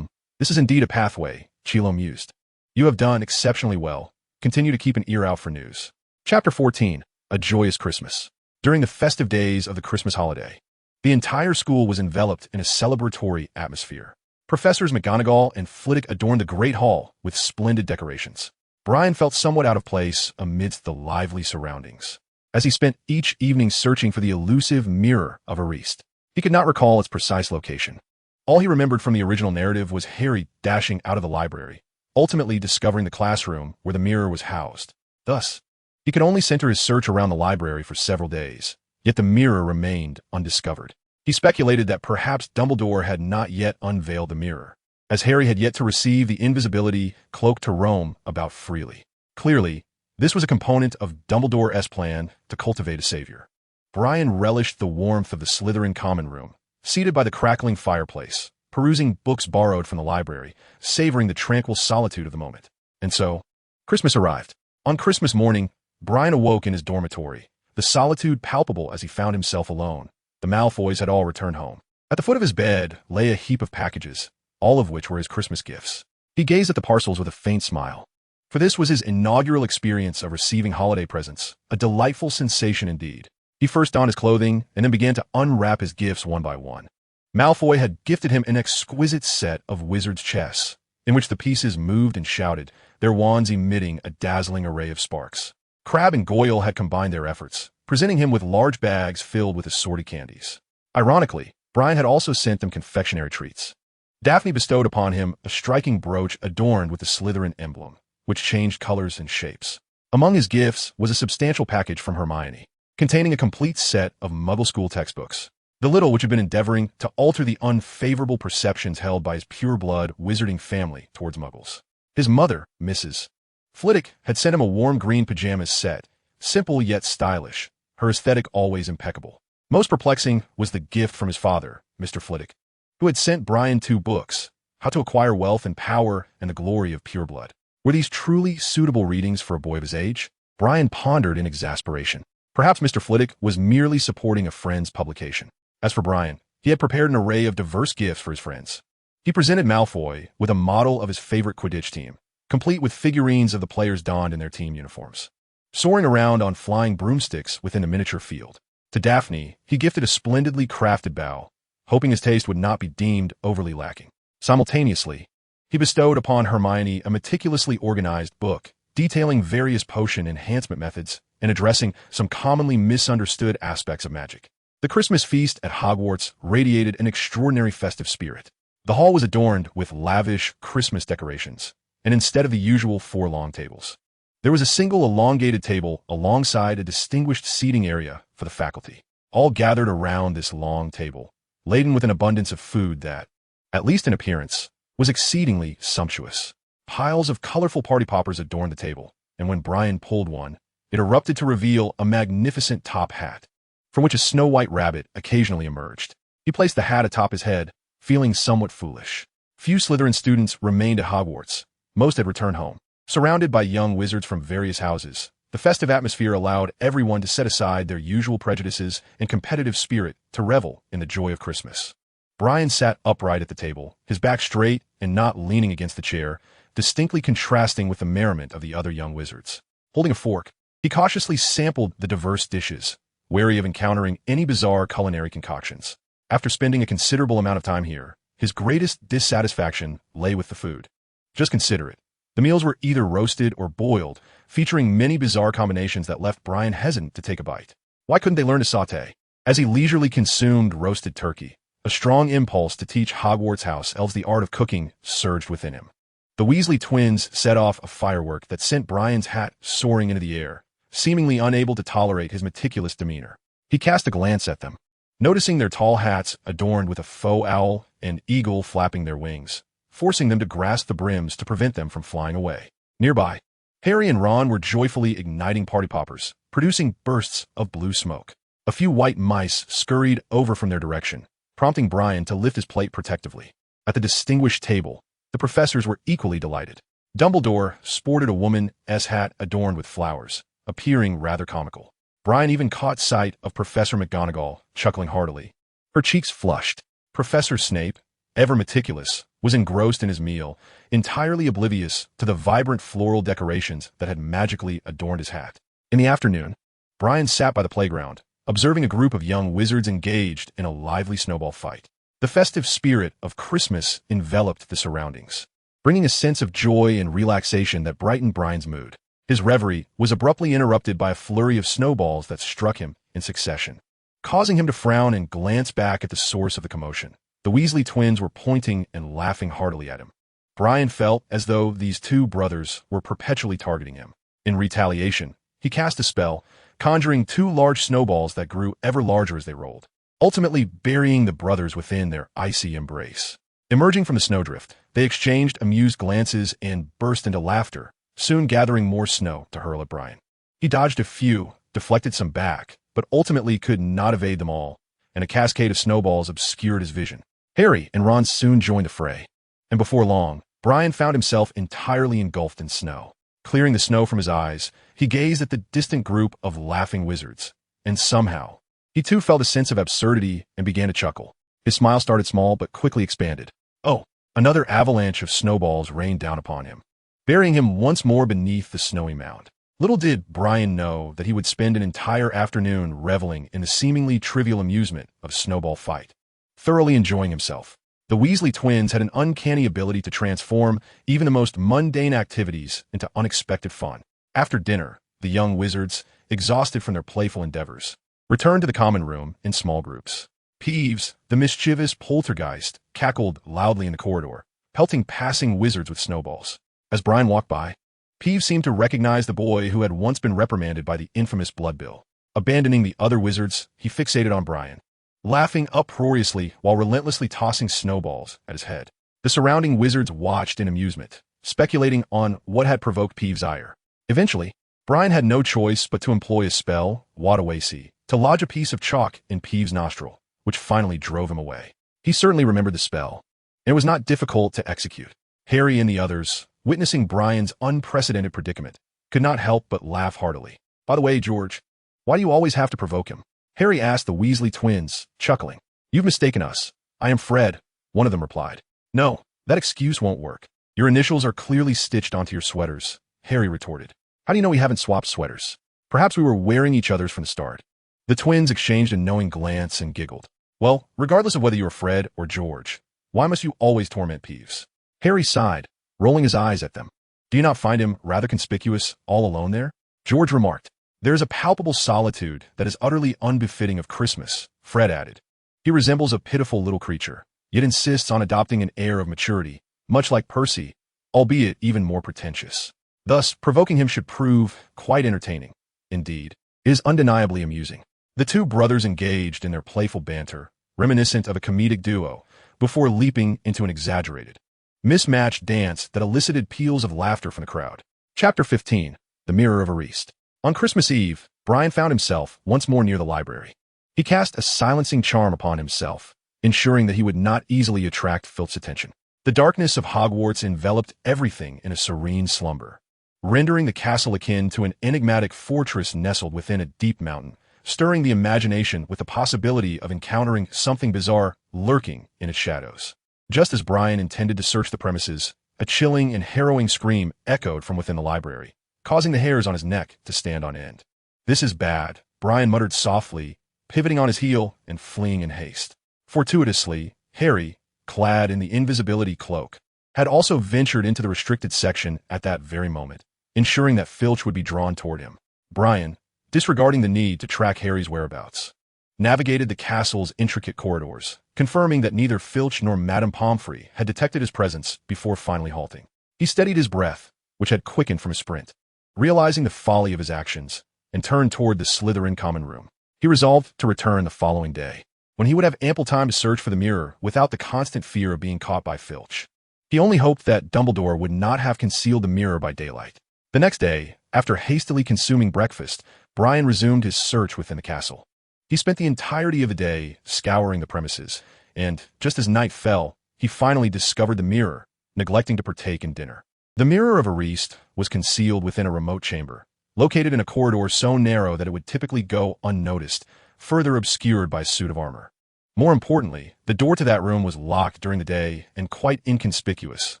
This is indeed a pathway," Chilo mused. "You have done exceptionally well. Continue to keep an ear out for news." Chapter 14. A Joyous Christmas. During the festive days of the Christmas holiday, the entire school was enveloped in a celebratory atmosphere. Professors McGonagall and Flitwick adorned the Great Hall with splendid decorations. Brian felt somewhat out of place amidst the lively surroundings, as he spent each evening searching for the elusive Mirror of Ariste. He could not recall its precise location. All he remembered from the original narrative was Harry dashing out of the library, ultimately discovering the classroom where the mirror was housed. Thus, he could only center his search around the library for several days, yet the mirror remained undiscovered. He speculated that perhaps Dumbledore had not yet unveiled the mirror, as Harry had yet to receive the invisibility cloak to roam about freely. Clearly, this was a component of Dumbledore's plan to cultivate a savior. Brian relished the warmth of the Slytherin common room, seated by the crackling fireplace, perusing books borrowed from the library, savoring the tranquil solitude of the moment. And so, Christmas arrived. On Christmas morning, Brian awoke in his dormitory, the solitude palpable as he found himself alone. The Malfoys had all returned home. At the foot of his bed lay a heap of packages, all of which were his Christmas gifts. He gazed at the parcels with a faint smile, for this was his inaugural experience of receiving holiday presents, a delightful sensation indeed. He first donned his clothing and then began to unwrap his gifts one by one. Malfoy had gifted him an exquisite set of wizard's chess, in which the pieces moved and shouted, their wands emitting a dazzling array of sparks. Crabbe and Goyle had combined their efforts, presenting him with large bags filled with assorted candies. Ironically, Brian had also sent them confectionery treats. Daphne bestowed upon him a striking brooch adorned with the Slytherin emblem, which changed colors and shapes. Among his gifts was a substantial package from Hermione, containing a complete set of Muggle school textbooks. The little which had been endeavoring to alter the unfavorable perceptions held by his pure-blood wizarding family towards Muggles. His mother, Mrs. Flitwick, had sent him a warm green pajamas set, simple yet stylish, her aesthetic always impeccable. Most perplexing was the gift from his father, Mr. Flitwick, who had sent Brian 2 books, How to Acquire Wealth and Power and the Glory of Pure Blood. Were these truly suitable readings for a boy of his age? Brian pondered in exasperation. Perhaps Mr. Flitwick was merely supporting a friend's publication. As for Brian, he had prepared an array of diverse gifts for his friends. He presented Malfoy with a model of his favorite Quidditch team, complete with figurines of the players donned in their team uniforms, soaring around on flying broomsticks within a miniature field. To Daphne, he gifted a splendidly crafted bow, hoping his taste would not be deemed overly lacking. Simultaneously, he bestowed upon Hermione a meticulously organized book detailing various potion enhancement methods and addressing some commonly misunderstood aspects of magic. The Christmas feast at Hogwarts radiated an extraordinary festive spirit. The hall was adorned with lavish Christmas decorations, and instead of the usual 4 long tables, there was a single elongated table alongside a distinguished seating area for the faculty, all gathered around this long table, laden with an abundance of food that, at least in appearance, was exceedingly sumptuous. Piles of colorful party poppers adorned the table, and when Brian pulled one, it erupted to reveal a magnificent top hat, from which a snow-white rabbit occasionally emerged. He placed the hat atop his head, feeling somewhat foolish. Few Slytherin students remained at Hogwarts. Most had returned home. Surrounded by young wizards from various houses, the festive atmosphere allowed everyone to set aside their usual prejudices and competitive spirit to revel in the joy of Christmas. Brian sat upright at the table, his back straight and not leaning against the chair, distinctly contrasting with the merriment of the other young wizards. Holding a fork, he cautiously sampled the diverse dishes, wary of encountering any bizarre culinary concoctions. After spending a considerable amount of time here, his greatest dissatisfaction lay with the food. Just consider it. The meals were either roasted or boiled, featuring many bizarre combinations that left Brian hesitant to take a bite. Why couldn't they learn to saute? As he leisurely consumed roasted turkey, a strong impulse to teach Hogwarts house elves the art of cooking surged within him. The Weasley twins set off a firework that sent Brian's hat soaring into the air, seemingly unable to tolerate his meticulous demeanor. He cast a glance at them, noticing their tall hats adorned with a faux owl and eagle flapping their wings, forcing them to grasp the brims to prevent them from flying away. Nearby, Harry and Ron were joyfully igniting party poppers, producing bursts of blue smoke. A few white mice scurried over from their direction, prompting Brian to lift his plate protectively. At the distinguished table, the professors were equally delighted. Dumbledore sported a woman's hat adorned with flowers, appearing rather comical. Brian even caught sight of Professor McGonagall, chuckling heartily. Her cheeks flushed. Professor Snape, ever meticulous, was engrossed in his meal, entirely oblivious to the vibrant floral decorations that had magically adorned his hat. In the afternoon, Brian sat by the playground, observing a group of young wizards engaged in a lively snowball fight. The festive spirit of Christmas enveloped the surroundings, bringing a sense of joy and relaxation that brightened Brian's mood. His reverie was abruptly interrupted by a flurry of snowballs that struck him in succession, causing him to frown and glance back at the source of the commotion. The Weasley twins were pointing and laughing heartily at him. Brian felt as though these two brothers were perpetually targeting him. In retaliation, he cast a spell, conjuring 2 large snowballs that grew ever larger as they rolled, ultimately burying the brothers within their icy embrace. Emerging from the snowdrift, they exchanged amused glances and burst into laughter, soon gathering more snow to hurl at Brian. He dodged a few, deflected some back, but ultimately could not evade them all, and a cascade of snowballs obscured his vision. Harry and Ron soon joined the fray, and before long, Brian found himself entirely engulfed in snow. Clearing the snow from his eyes, he gazed at the distant group of laughing wizards, and somehow, he too felt a sense of absurdity and began to chuckle. His smile started small but quickly expanded. Oh, another avalanche of snowballs rained down upon him, burying him once more beneath the snowy mound. Little did Brian know that he would spend an entire afternoon reveling in the seemingly trivial amusement of snowball fight, thoroughly enjoying himself. The Weasley twins had an uncanny ability to transform even the most mundane activities into unexpected fun. After dinner, the young wizards, exhausted from their playful endeavors, returned to the common room in small groups. Peeves, the mischievous poltergeist, cackled loudly in the corridor, pelting passing wizards with snowballs. As Brian walked by, Peeves seemed to recognize the boy who had once been reprimanded by the infamous Bloodbill. Abandoning the other wizards, he fixated on Brian, laughing uproariously while relentlessly tossing snowballs at his head. The surrounding wizards watched in amusement, speculating on what had provoked Peeves' ire. Eventually, Brian had no choice but to employ a spell, Wadawasi, to lodge a piece of chalk in Peeves' nostril, which finally drove him away. He certainly remembered the spell, and it was not difficult to execute. Harry and the others, witnessing Brian's unprecedented predicament, could not help but laugh heartily. By the way, George, why do you always have to provoke him? Harry asked the Weasley twins, chuckling. You've mistaken us. I am Fred, one of them replied. No, that excuse won't work. Your initials are clearly stitched onto your sweaters, Harry retorted. How do you know we haven't swapped sweaters? Perhaps we were wearing each other's from the start. The twins exchanged a knowing glance and giggled. Well, regardless of whether you were Fred or George, why must you always torment Peeves? Harry sighed, rolling his eyes at them. Do you not find him rather conspicuous, all alone there? George remarked. There is a palpable solitude that is utterly unbefitting of Christmas, Fred added. He resembles a pitiful little creature, yet insists on adopting an air of maturity, much like Percy, albeit even more pretentious. Thus, provoking him should prove quite entertaining. Indeed, it is undeniably amusing. The two brothers engaged in their playful banter, reminiscent of a comedic duo, before leaping into an exaggerated, mismatched dance that elicited peals of laughter from the crowd. Chapter 15. The Mirror of Ariste. On Christmas Eve, Brian found himself once more near the library. He cast a silencing charm upon himself, ensuring that he would not easily attract Filch's attention. The darkness of Hogwarts enveloped everything in a serene slumber, rendering the castle akin to an enigmatic fortress nestled within a deep mountain, stirring the imagination with the possibility of encountering something bizarre lurking in its shadows. Just as Brian intended to search the premises, a chilling and harrowing scream echoed from within the library, causing the hairs on his neck to stand on end. This is bad, Brian muttered softly, pivoting on his heel and fleeing in haste. Fortuitously, Harry, clad in the invisibility cloak, had also ventured into the restricted section at that very moment, ensuring that Filch would be drawn toward him. Brian, disregarding the need to track Harry's whereabouts, navigated the castle's intricate corridors, confirming that neither Filch nor Madame Pomfrey had detected his presence before finally halting. He steadied his breath, which had quickened from a sprint. Realizing the folly of his actions, and turned toward the Slytherin common room. He resolved to return the following day, when he would have ample time to search for the mirror without the constant fear of being caught by Filch. He only hoped that Dumbledore would not have concealed the mirror by daylight. The next day, after hastily consuming breakfast, Brian resumed his search within the castle. He spent the entirety of the day scouring the premises, and, just as night fell, he finally discovered the mirror, neglecting to partake in dinner. The Mirror of Ariste was concealed within a remote chamber, located in a corridor so narrow that it would typically go unnoticed, further obscured by a suit of armor. More importantly, the door to that room was locked during the day and quite inconspicuous,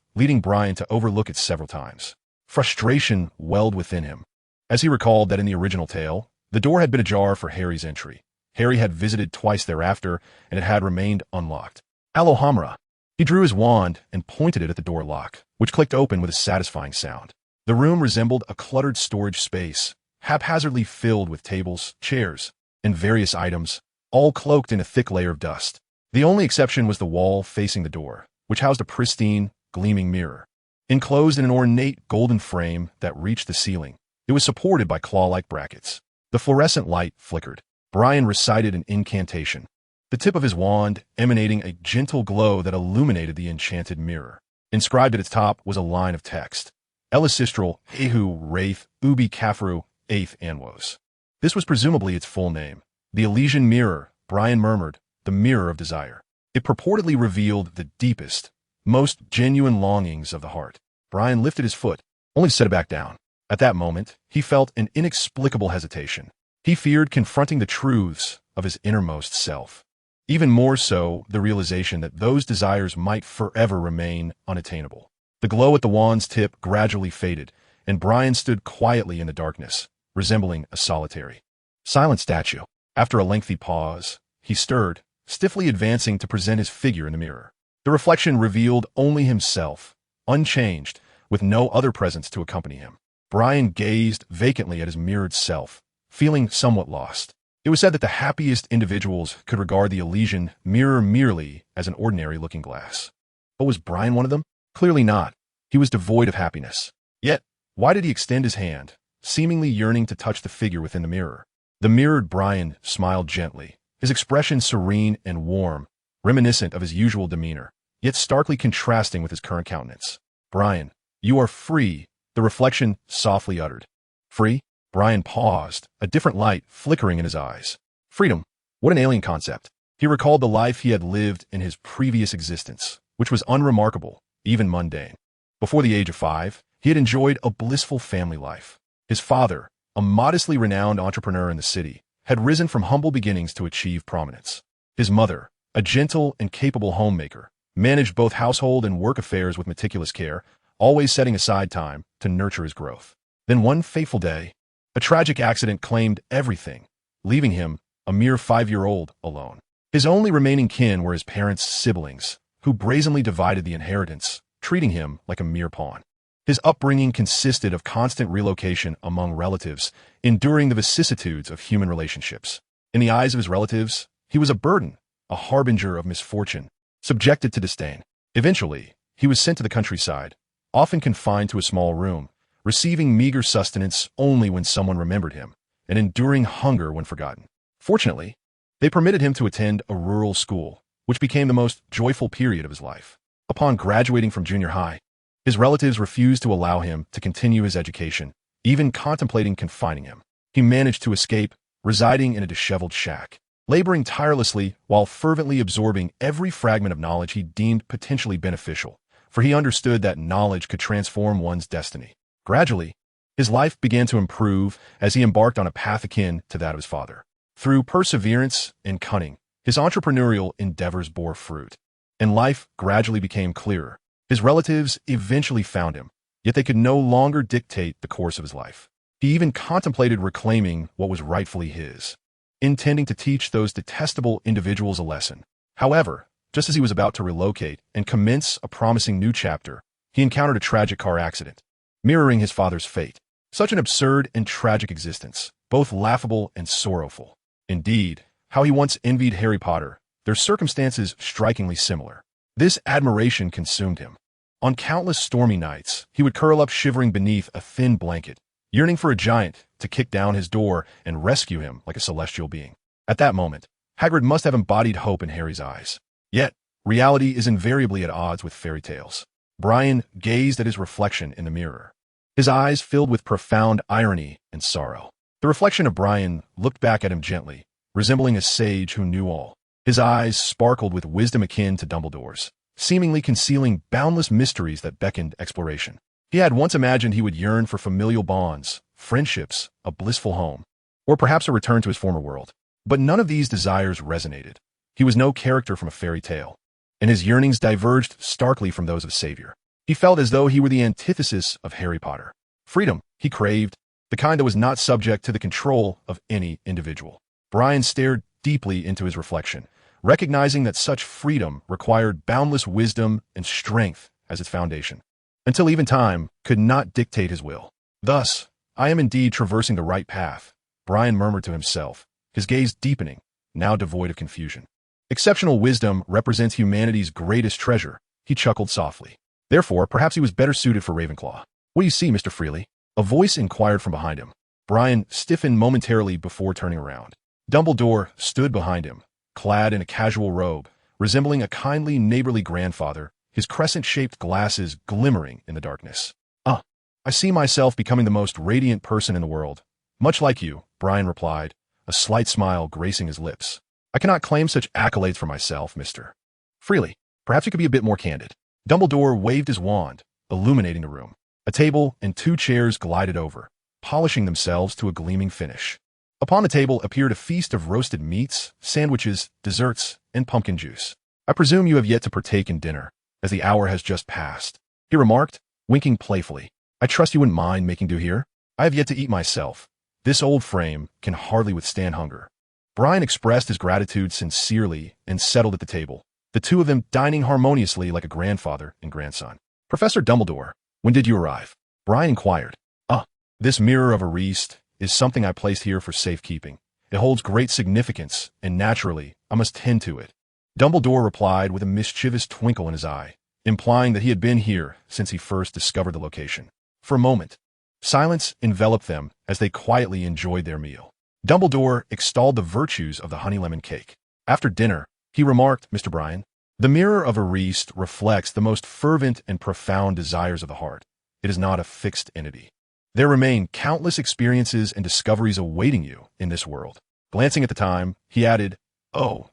leading Brian to overlook it several times. Frustration welled within him, as he recalled that in the original tale, the door had been ajar for Harry's entry. Harry had visited twice thereafter, and it had remained unlocked. Alohomora! He drew his wand and pointed it at the door lock, which clicked open with a satisfying sound. The room resembled a cluttered storage space, haphazardly filled with tables, chairs, and various items, all cloaked in a thick layer of dust. The only exception was the wall facing the door, which housed a pristine, gleaming mirror. Enclosed in an ornate golden frame that reached the ceiling, it was supported by claw-like brackets. The fluorescent light flickered. Brian recited an incantation, the tip of his wand emanating a gentle glow that illuminated the enchanted mirror. Inscribed at its top was a line of text. Elisistral, Hehu, Wraith, Ubi Kafru, 8th Anwos. This was presumably its full name. The Elysian Mirror, Brian murmured, the Mirror of Desire. It purportedly revealed the deepest, most genuine longings of the heart. Brian lifted his foot, only to set it back down. At that moment, he felt an inexplicable hesitation. He feared confronting the truths of his innermost self. Even more so, the realization that those desires might forever remain unattainable. The glow at the wand's tip gradually faded, and Brian stood quietly in the darkness, resembling a solitary, silent statue. After a lengthy pause, he stirred, stiffly advancing to present his figure in the mirror. The reflection revealed only himself, unchanged, with no other presence to accompany him. Brian gazed vacantly at his mirrored self, feeling somewhat lost. It was said that the happiest individuals could regard the Elysian mirror merely as an ordinary looking glass. But was Brian one of them? Clearly not. He was devoid of happiness. Yet, why did he extend his hand, seemingly yearning to touch the figure within the mirror? The mirrored Brian smiled gently, his expression serene and warm, reminiscent of his usual demeanor, yet starkly contrasting with his current countenance. Brian, you are free, the reflection softly uttered. Free? Brian paused, a different light flickering in his eyes. Freedom. What an alien concept. He recalled the life he had lived in his previous existence, which was unremarkable, even mundane. Before the age of 5, he had enjoyed a blissful family life. His father, a modestly renowned entrepreneur in the city, had risen from humble beginnings to achieve prominence. His mother, a gentle and capable homemaker, managed both household and work affairs with meticulous care, always setting aside time to nurture his growth. Then one fateful day, a tragic accident claimed everything, leaving him, a mere 5-year-old, alone. His only remaining kin were his parents' siblings, who brazenly divided the inheritance, treating him like a mere pawn. His upbringing consisted of constant relocation among relatives, enduring the vicissitudes of human relationships. In the eyes of his relatives, he was a burden, a harbinger of misfortune, subjected to disdain. Eventually, he was sent to the countryside, often confined to a small room, receiving meager sustenance only when someone remembered him, and enduring hunger when forgotten. Fortunately, they permitted him to attend a rural school, which became the most joyful period of his life. Upon graduating from junior high, his relatives refused to allow him to continue his education, even contemplating confining him. He managed to escape, residing in a disheveled shack, laboring tirelessly while fervently absorbing every fragment of knowledge he deemed potentially beneficial, for he understood that knowledge could transform one's destiny. Gradually, his life began to improve as he embarked on a path akin to that of his father. Through perseverance and cunning, his entrepreneurial endeavors bore fruit, and life gradually became clearer. His relatives eventually found him, yet they could no longer dictate the course of his life. He even contemplated reclaiming what was rightfully his, intending to teach those detestable individuals a lesson. However, just as he was about to relocate and commence a promising new chapter, he encountered a tragic car accident, mirroring his father's fate. Such an absurd and tragic existence, both laughable and sorrowful. Indeed, how he once envied Harry Potter, their circumstances strikingly similar. This admiration consumed him. On countless stormy nights, he would curl up shivering beneath a thin blanket, yearning for a giant to kick down his door and rescue him like a celestial being. At that moment, Hagrid must have embodied hope in Harry's eyes. Yet, reality is invariably at odds with fairy tales. Brian gazed at his reflection in the mirror, his eyes filled with profound irony and sorrow. The reflection of Brian looked back at him gently, resembling a sage who knew all. His eyes sparkled with wisdom akin to Dumbledore's, seemingly concealing boundless mysteries that beckoned exploration. He had once imagined he would yearn for familial bonds, friendships, a blissful home, or perhaps a return to his former world. But none of these desires resonated. He was no character from a fairy tale, and his yearnings diverged starkly from those of Savior. He felt as though he were the antithesis of Harry Potter. Freedom, he craved, the kind that was not subject to the control of any individual. Brian stared deeply into his reflection, recognizing that such freedom required boundless wisdom and strength as its foundation, until even time could not dictate his will. Thus, I am indeed traversing the right path, Brian murmured to himself, his gaze deepening, now devoid of confusion. Exceptional wisdom represents humanity's greatest treasure, he chuckled softly. Therefore, perhaps he was better suited for Ravenclaw. What do you see, Mr. Freely? A voice inquired from behind him. Brian stiffened momentarily before turning around. Dumbledore stood behind him, clad in a casual robe, resembling a kindly, neighborly grandfather, his crescent-shaped glasses glimmering in the darkness. I see myself becoming the most radiant person in the world. Much like you, Brian replied, a slight smile gracing his lips. I cannot claim such accolades for myself, Mr. Freely. Perhaps you could be a bit more candid. Dumbledore waved his wand, illuminating the room. A table and 2 chairs glided over, polishing themselves to a gleaming finish. Upon the table appeared a feast of roasted meats, sandwiches, desserts, and pumpkin juice. I presume you have yet to partake in dinner, as the hour has just passed, he remarked, winking playfully. I trust you wouldn't mind making do here. I have yet to eat myself. This old frame can hardly withstand hunger. Brian expressed his gratitude sincerely and settled at the table, the two of them dining harmoniously like a grandfather and grandson. Professor Dumbledore, when did you arrive? Brian inquired. This mirror of Ariste is something I placed here for safekeeping. It holds great significance, and naturally, I must tend to it. Dumbledore replied with a mischievous twinkle in his eye, implying that he had been here since he first discovered the location. For a moment, silence enveloped them as they quietly enjoyed their meal. Dumbledore extolled the virtues of the honey lemon cake. After dinner, he remarked, Mr. Brian, the mirror of Ariste reflects the most fervent and profound desires of the heart. It is not a fixed entity. There remain countless experiences and discoveries awaiting you in this world. Glancing at the time, he added,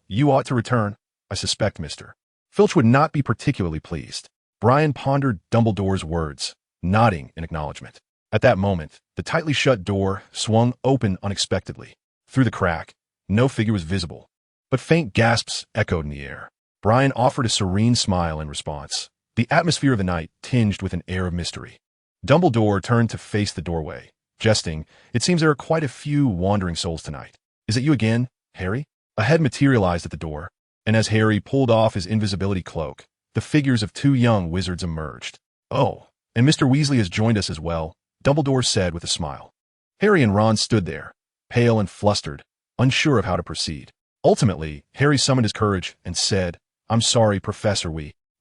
you ought to return. I suspect Mr. Filch would not be particularly pleased. Brian pondered Dumbledore's words, nodding in acknowledgement. At that moment, the tightly shut door swung open unexpectedly. Through the crack, no figure was visible, but faint gasps echoed in the air. Brian offered a serene smile in response, the atmosphere of the night tinged with an air of mystery. Dumbledore turned to face the doorway, jesting, "It seems there are quite a few wandering souls tonight. Is it you again, Harry?" A head materialized at the door, and as Harry pulled off his invisibility cloak, the figures of two young wizards emerged. "Oh, and Mr. Weasley has joined us as well," Dumbledore said with a smile. Harry and Ron stood there, pale and flustered, unsure of how to proceed. Ultimately, Harry summoned his courage and said, "I'm sorry, Professor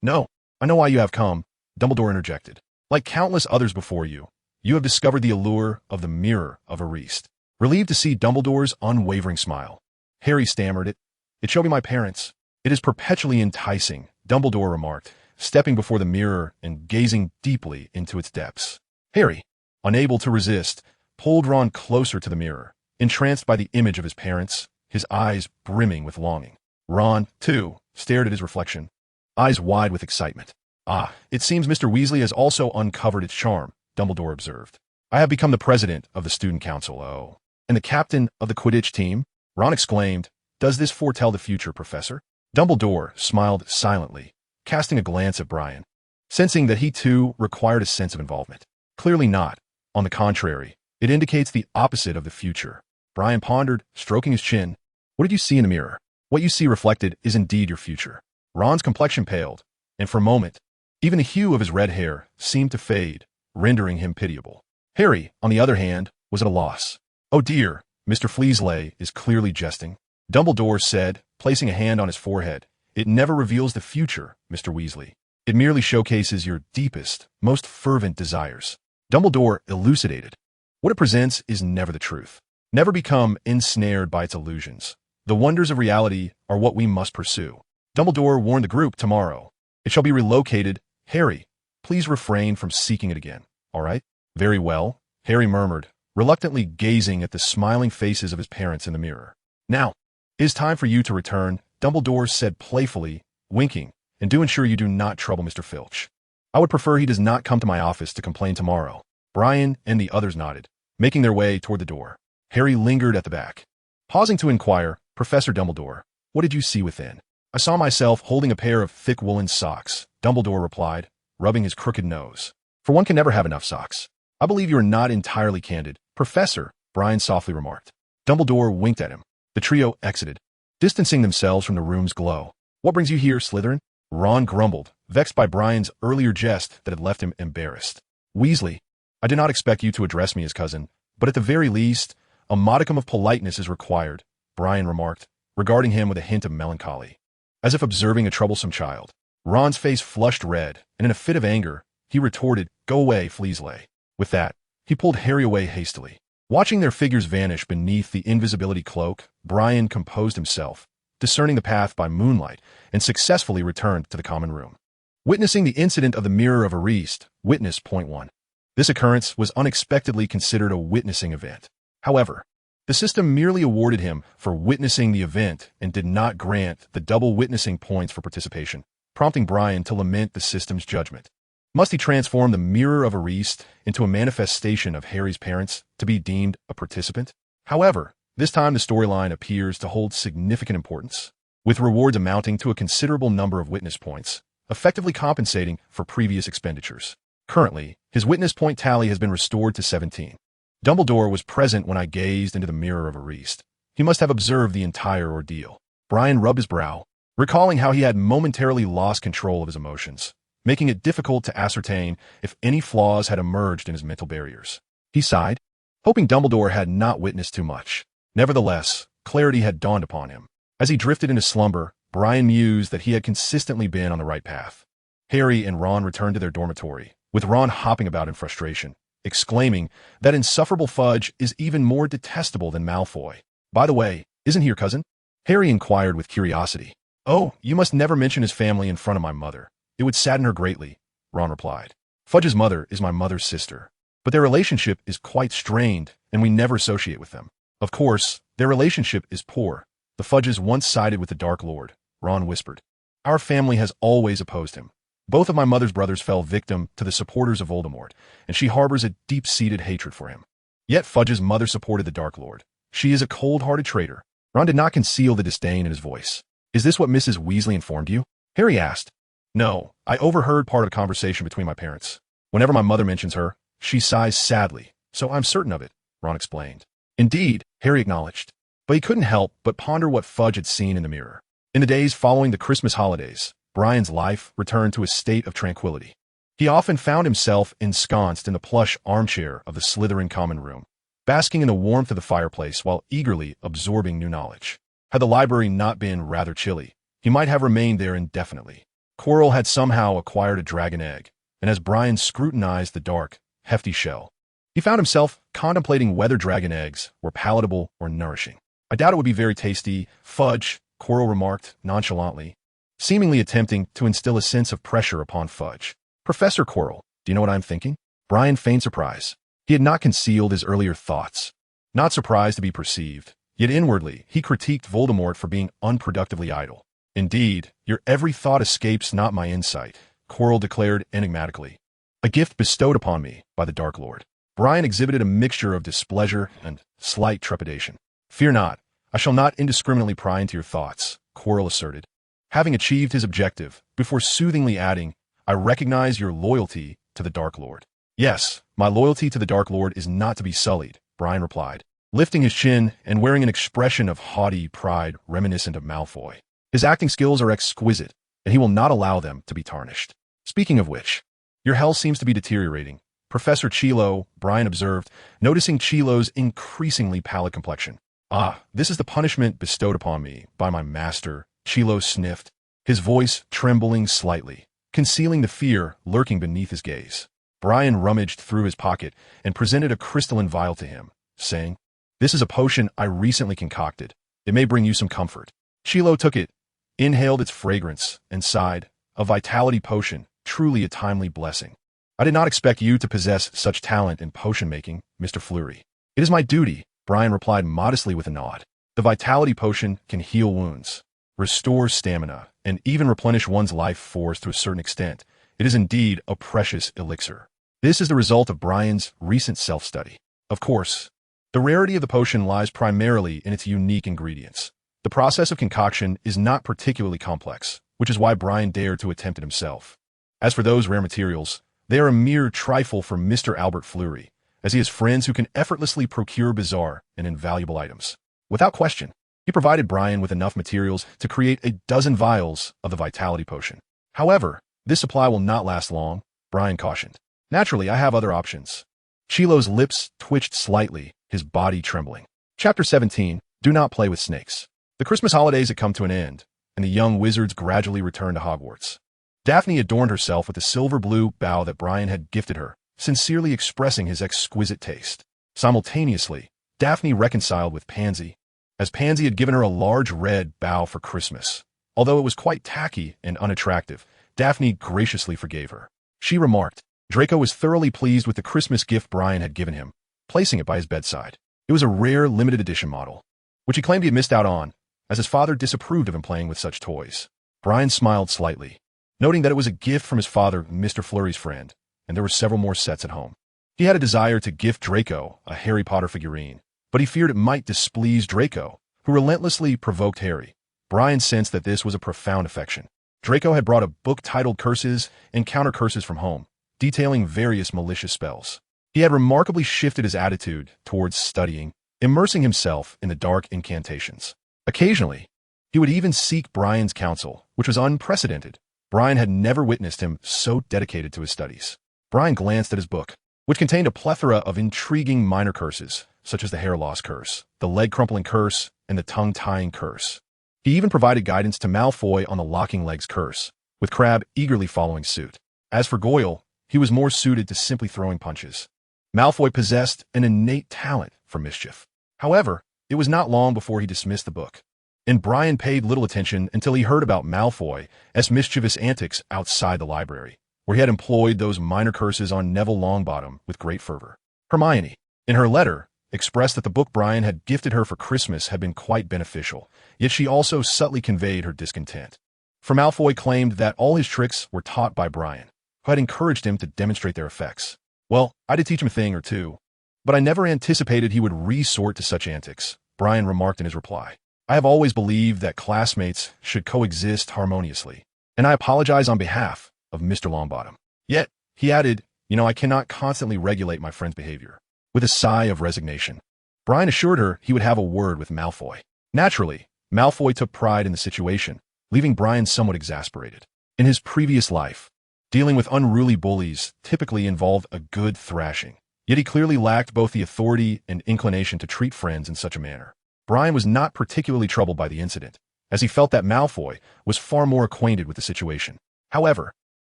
No, I know why you have come," Dumbledore interjected. "Like countless others before you, you have discovered the allure of the Mirror of Arist." Relieved to see Dumbledore's unwavering smile, Harry stammered it. "It shall be my parents." "It is perpetually enticing," Dumbledore remarked, stepping before the mirror and gazing deeply into its depths. Harry, unable to resist, pulled Ron closer to the mirror, entranced by the image of his parents, his eyes brimming with longing. Ron, too, stared at his reflection, eyes wide with excitement. "Ah, it seems Mr. Weasley has also uncovered its charm," Dumbledore observed. "I have become the president of the student council, and the captain of the Quidditch team," Ron exclaimed. "Does this foretell the future, Professor?" Dumbledore smiled silently, casting a glance at Brian, sensing that he too required a sense of involvement. "Clearly not. On the contrary, it indicates the opposite of the future." Brian pondered, stroking his chin. "What did you see in the mirror?" "What you see reflected is indeed your future." Ron's complexion paled, and for a moment, even the hue of his red hair seemed to fade, rendering him pitiable. Harry, on the other hand, was at a loss. "Oh dear, Mr. Weasley is clearly jesting," Dumbledore said, placing a hand on his forehead. "It never reveals the future, Mr. Weasley. It merely showcases your deepest, most fervent desires." Dumbledore elucidated. "What it presents is never the truth. Never become ensnared by its illusions. The wonders of reality are what we must pursue." Dumbledore warned the group tomorrow. "It shall be relocated. Harry, please refrain from seeking it again, all right?" "Very well," Harry murmured, reluctantly gazing at the smiling faces of his parents in the mirror. "Now, it is time for you to return," Dumbledore said playfully, winking, "and do ensure you do not trouble Mr. Filch. I would prefer he does not come to my office to complain tomorrow." Brian and the others nodded, making their way toward the door. Harry lingered at the back, pausing to inquire, "Professor Dumbledore, what did you see within?" "I saw myself holding a pair of thick woolen socks," Dumbledore replied, rubbing his crooked nose. "For one can never have enough socks." "I believe you are not entirely candid, Professor," Brian softly remarked. Dumbledore winked at him. The trio exited, distancing themselves from the room's glow. "What brings you here, Slytherin?" Ron grumbled, vexed by Brian's earlier jest that had left him embarrassed. "Weasley, I did not expect you to address me as cousin, but at the very least, a modicum of politeness is required," Brian remarked, regarding him with a hint of melancholy, as if observing a troublesome child. Ron's face flushed red, and in a fit of anger, he retorted, "Go away, Weasley." With that, he pulled Harry away hastily. Watching their figures vanish beneath the invisibility cloak, Brian composed himself, discerning the path by moonlight, and successfully returned to the common room. Witnessing the incident of the Mirror of Arist, witness point 1. This occurrence was unexpectedly considered a witnessing event. However, the system merely awarded him for witnessing the event and did not grant the double witnessing points for participation, prompting Brian to lament the system's judgment. Must he transform the Mirror of Arist into a manifestation of Harry's parents to be deemed a participant? However, this time the storyline appears to hold significant importance, with rewards amounting to a considerable number of witness points, effectively compensating for previous expenditures. Currently, his witness point tally has been restored to 17. Dumbledore was present when I gazed into the Mirror of Arist. He must have observed the entire ordeal. Brian rubbed his brow, recalling how he had momentarily lost control of his emotions, making it difficult to ascertain if any flaws had emerged in his mental barriers. He sighed, hoping Dumbledore had not witnessed too much. Nevertheless, clarity had dawned upon him. As he drifted into slumber, Brian mused that he had consistently been on the right path. Harry and Ron returned to their dormitory, with Ron hopping about in frustration, exclaiming that insufferable Fudge is even more detestable than Malfoy. "By the way, isn't he your cousin?" Harry inquired with curiosity. "Oh, you must never mention his family in front of my mother. It would sadden her greatly," Ron replied. "Fudge's mother is my mother's sister, but their relationship is quite strained, and we never associate with them. Of course, their relationship is poor. The Fudges once sided with the Dark Lord," Ron whispered. "Our family has always opposed him. Both of my mother's brothers fell victim to the supporters of Voldemort, and she harbors a deep-seated hatred for him. Yet Fudge's mother supported the Dark Lord. She is a cold-hearted traitor." Ron did not conceal the disdain in his voice. Is this what Mrs. Weasley informed you? Harry asked. No, I overheard part of a conversation between my parents. Whenever my mother mentions her, she sighs sadly, so I'm certain of it, Ron explained. Indeed, Harry acknowledged. But he couldn't help but ponder what Fudge had seen in the mirror. In the days following the Christmas holidays, Brian's life returned to a state of tranquility. He often found himself ensconced in the plush armchair of the Slytherin common room, basking in the warmth of the fireplace while eagerly absorbing new knowledge. Had the library not been rather chilly, he might have remained there indefinitely. Quirrell had somehow acquired a dragon egg, and as Brian scrutinized the dark, hefty shell, he found himself contemplating whether dragon eggs were palatable or nourishing. I doubt it would be very tasty, Fudge, Quirrell remarked nonchalantly, seemingly attempting to instill a sense of pressure upon Fudge. Professor Quirrell, do you know what I'm thinking? Brian feigned surprise. He had not concealed his earlier thoughts. Not surprised to be perceived, yet inwardly he critiqued Voldemort for being unproductively idle. Indeed, your every thought escapes not my insight, Quirrell declared enigmatically. A gift bestowed upon me by the Dark Lord. Brian exhibited a mixture of displeasure and slight trepidation. Fear not, I shall not indiscriminately pry into your thoughts, Quirrell asserted, having achieved his objective, before soothingly adding, I recognize your loyalty to the Dark Lord. Yes, my loyalty to the Dark Lord is not to be sullied, Brian replied, lifting his chin and wearing an expression of haughty pride reminiscent of Malfoy. His acting skills are exquisite, and he will not allow them to be tarnished. Speaking of which, your health seems to be deteriorating, Professor Chilo, Brian observed, noticing Chilo's increasingly pallid complexion. Ah, this is the punishment bestowed upon me by my master, Chilo sniffed, his voice trembling slightly, concealing the fear lurking beneath his gaze. Brian rummaged through his pocket and presented a crystalline vial to him, saying, This is a potion I recently concocted. It may bring you some comfort. Chilo took it, inhaled its fragrance, and sighed, A vitality potion, truly a timely blessing. I did not expect you to possess such talent in potion-making, Mr. Fleury. It is my duty, Brian replied modestly with a nod. The vitality potion can heal wounds, restore stamina, and even replenish one's life force to a certain extent. It is indeed a precious elixir. This is the result of Brian's recent self-study. Of course, the rarity of the potion lies primarily in its unique ingredients. The process of concoction is not particularly complex, which is why Brian dared to attempt it himself. As for those rare materials, they are a mere trifle for Mr. Albert Fleury, as he has friends who can effortlessly procure bizarre and invaluable items. Without question, he provided Brian with enough materials to create a dozen vials of the vitality potion. However, this supply will not last long, Brian cautioned. Naturally, I have other options. Chilo's lips twitched slightly, his body trembling. Chapter 17, Do Not Play with Snakes. The Christmas holidays had come to an end, and the young wizards gradually returned to Hogwarts. Daphne adorned herself with the silver-blue bow that Brian had gifted her, sincerely expressing his exquisite taste. Simultaneously, Daphne reconciled with Pansy, as Pansy had given her a large red bow for Christmas. Although it was quite tacky and unattractive, Daphne graciously forgave her. She remarked, Draco was thoroughly pleased with the Christmas gift Brian had given him, placing it by his bedside. It was a rare limited edition model, which he claimed he had missed out on, as his father disapproved of him playing with such toys. Brian smiled slightly, noting that it was a gift from his father, Mr. Fleury's friend, and there were several more sets at home. He had a desire to gift Draco a Harry Potter figurine, but he feared it might displease Draco, who relentlessly provoked Harry. Brian sensed that this was a profound affection. Draco had brought a book titled Curses and Counter Curses from home, detailing various malicious spells. He had remarkably shifted his attitude towards studying, immersing himself in the dark incantations. Occasionally, he would even seek Brian's counsel, which was unprecedented. Brian had never witnessed him so dedicated to his studies. Brian glanced at his book, which contained a plethora of intriguing minor curses, such as the hair loss curse, the leg crumpling curse, and the tongue tying curse. He even provided guidance to Malfoy on the locking legs curse, with Crabbe eagerly following suit. As for Goyle, he was more suited to simply throwing punches. Malfoy possessed an innate talent for mischief. However, it was not long before he dismissed the book, and Brian paid little attention until he heard about Malfoy's mischievous antics outside the library, where he had employed those minor curses on Neville Longbottom with great fervor. Hermione, in her letter, expressed that the book Brian had gifted her for Christmas had been quite beneficial, yet she also subtly conveyed her discontent. For Malfoy claimed that all his tricks were taught by Brian, who had encouraged him to demonstrate their effects. Well, I did teach him a thing or two, but I never anticipated he would resort to such antics, Brian remarked in his reply. I have always believed that classmates should coexist harmoniously, and I apologize on behalf of Mr. Longbottom. Yet, he added, I cannot constantly regulate my friend's behavior. With a sigh of resignation, Brian assured her he would have a word with Malfoy. Naturally, Malfoy took pride in the situation, leaving Brian somewhat exasperated. In his previous life, dealing with unruly bullies typically involved a good thrashing. Yet he clearly lacked both the authority and inclination to treat friends in such a manner. Brian was not particularly troubled by the incident, as he felt that Malfoy was far more acquainted with the situation. However,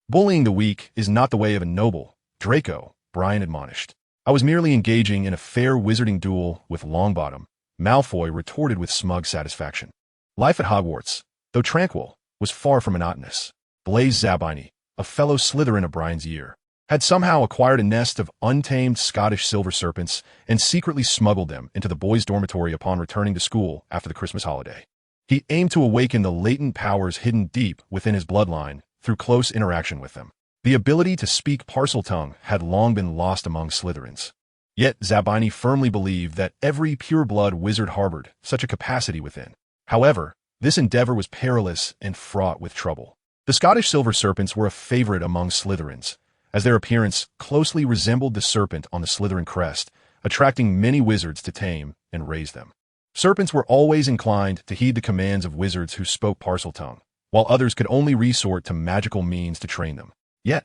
bullying the weak is not the way of a noble, Draco, Brian admonished. I was merely engaging in a fair wizarding duel with Longbottom, Malfoy retorted with smug satisfaction. Life at Hogwarts, though tranquil, was far from monotonous. Blaise Zabini, a fellow Slytherin of Brian's year, had somehow acquired a nest of untamed Scottish silver serpents and secretly smuggled them into the boys' dormitory upon returning to school after the Christmas holiday. He aimed to awaken the latent powers hidden deep within his bloodline through close interaction with them. The ability to speak Parseltongue had long been lost among Slytherins. Yet Zabini firmly believed that every pure-blood wizard harbored such a capacity within. However, this endeavor was perilous and fraught with trouble. The Scottish silver serpents were a favorite among Slytherins, as their appearance closely resembled the serpent on the Slytherin crest, attracting many wizards to tame and raise them. Serpents were always inclined to heed the commands of wizards who spoke Parseltongue, while others could only resort to magical means to train them. Yet,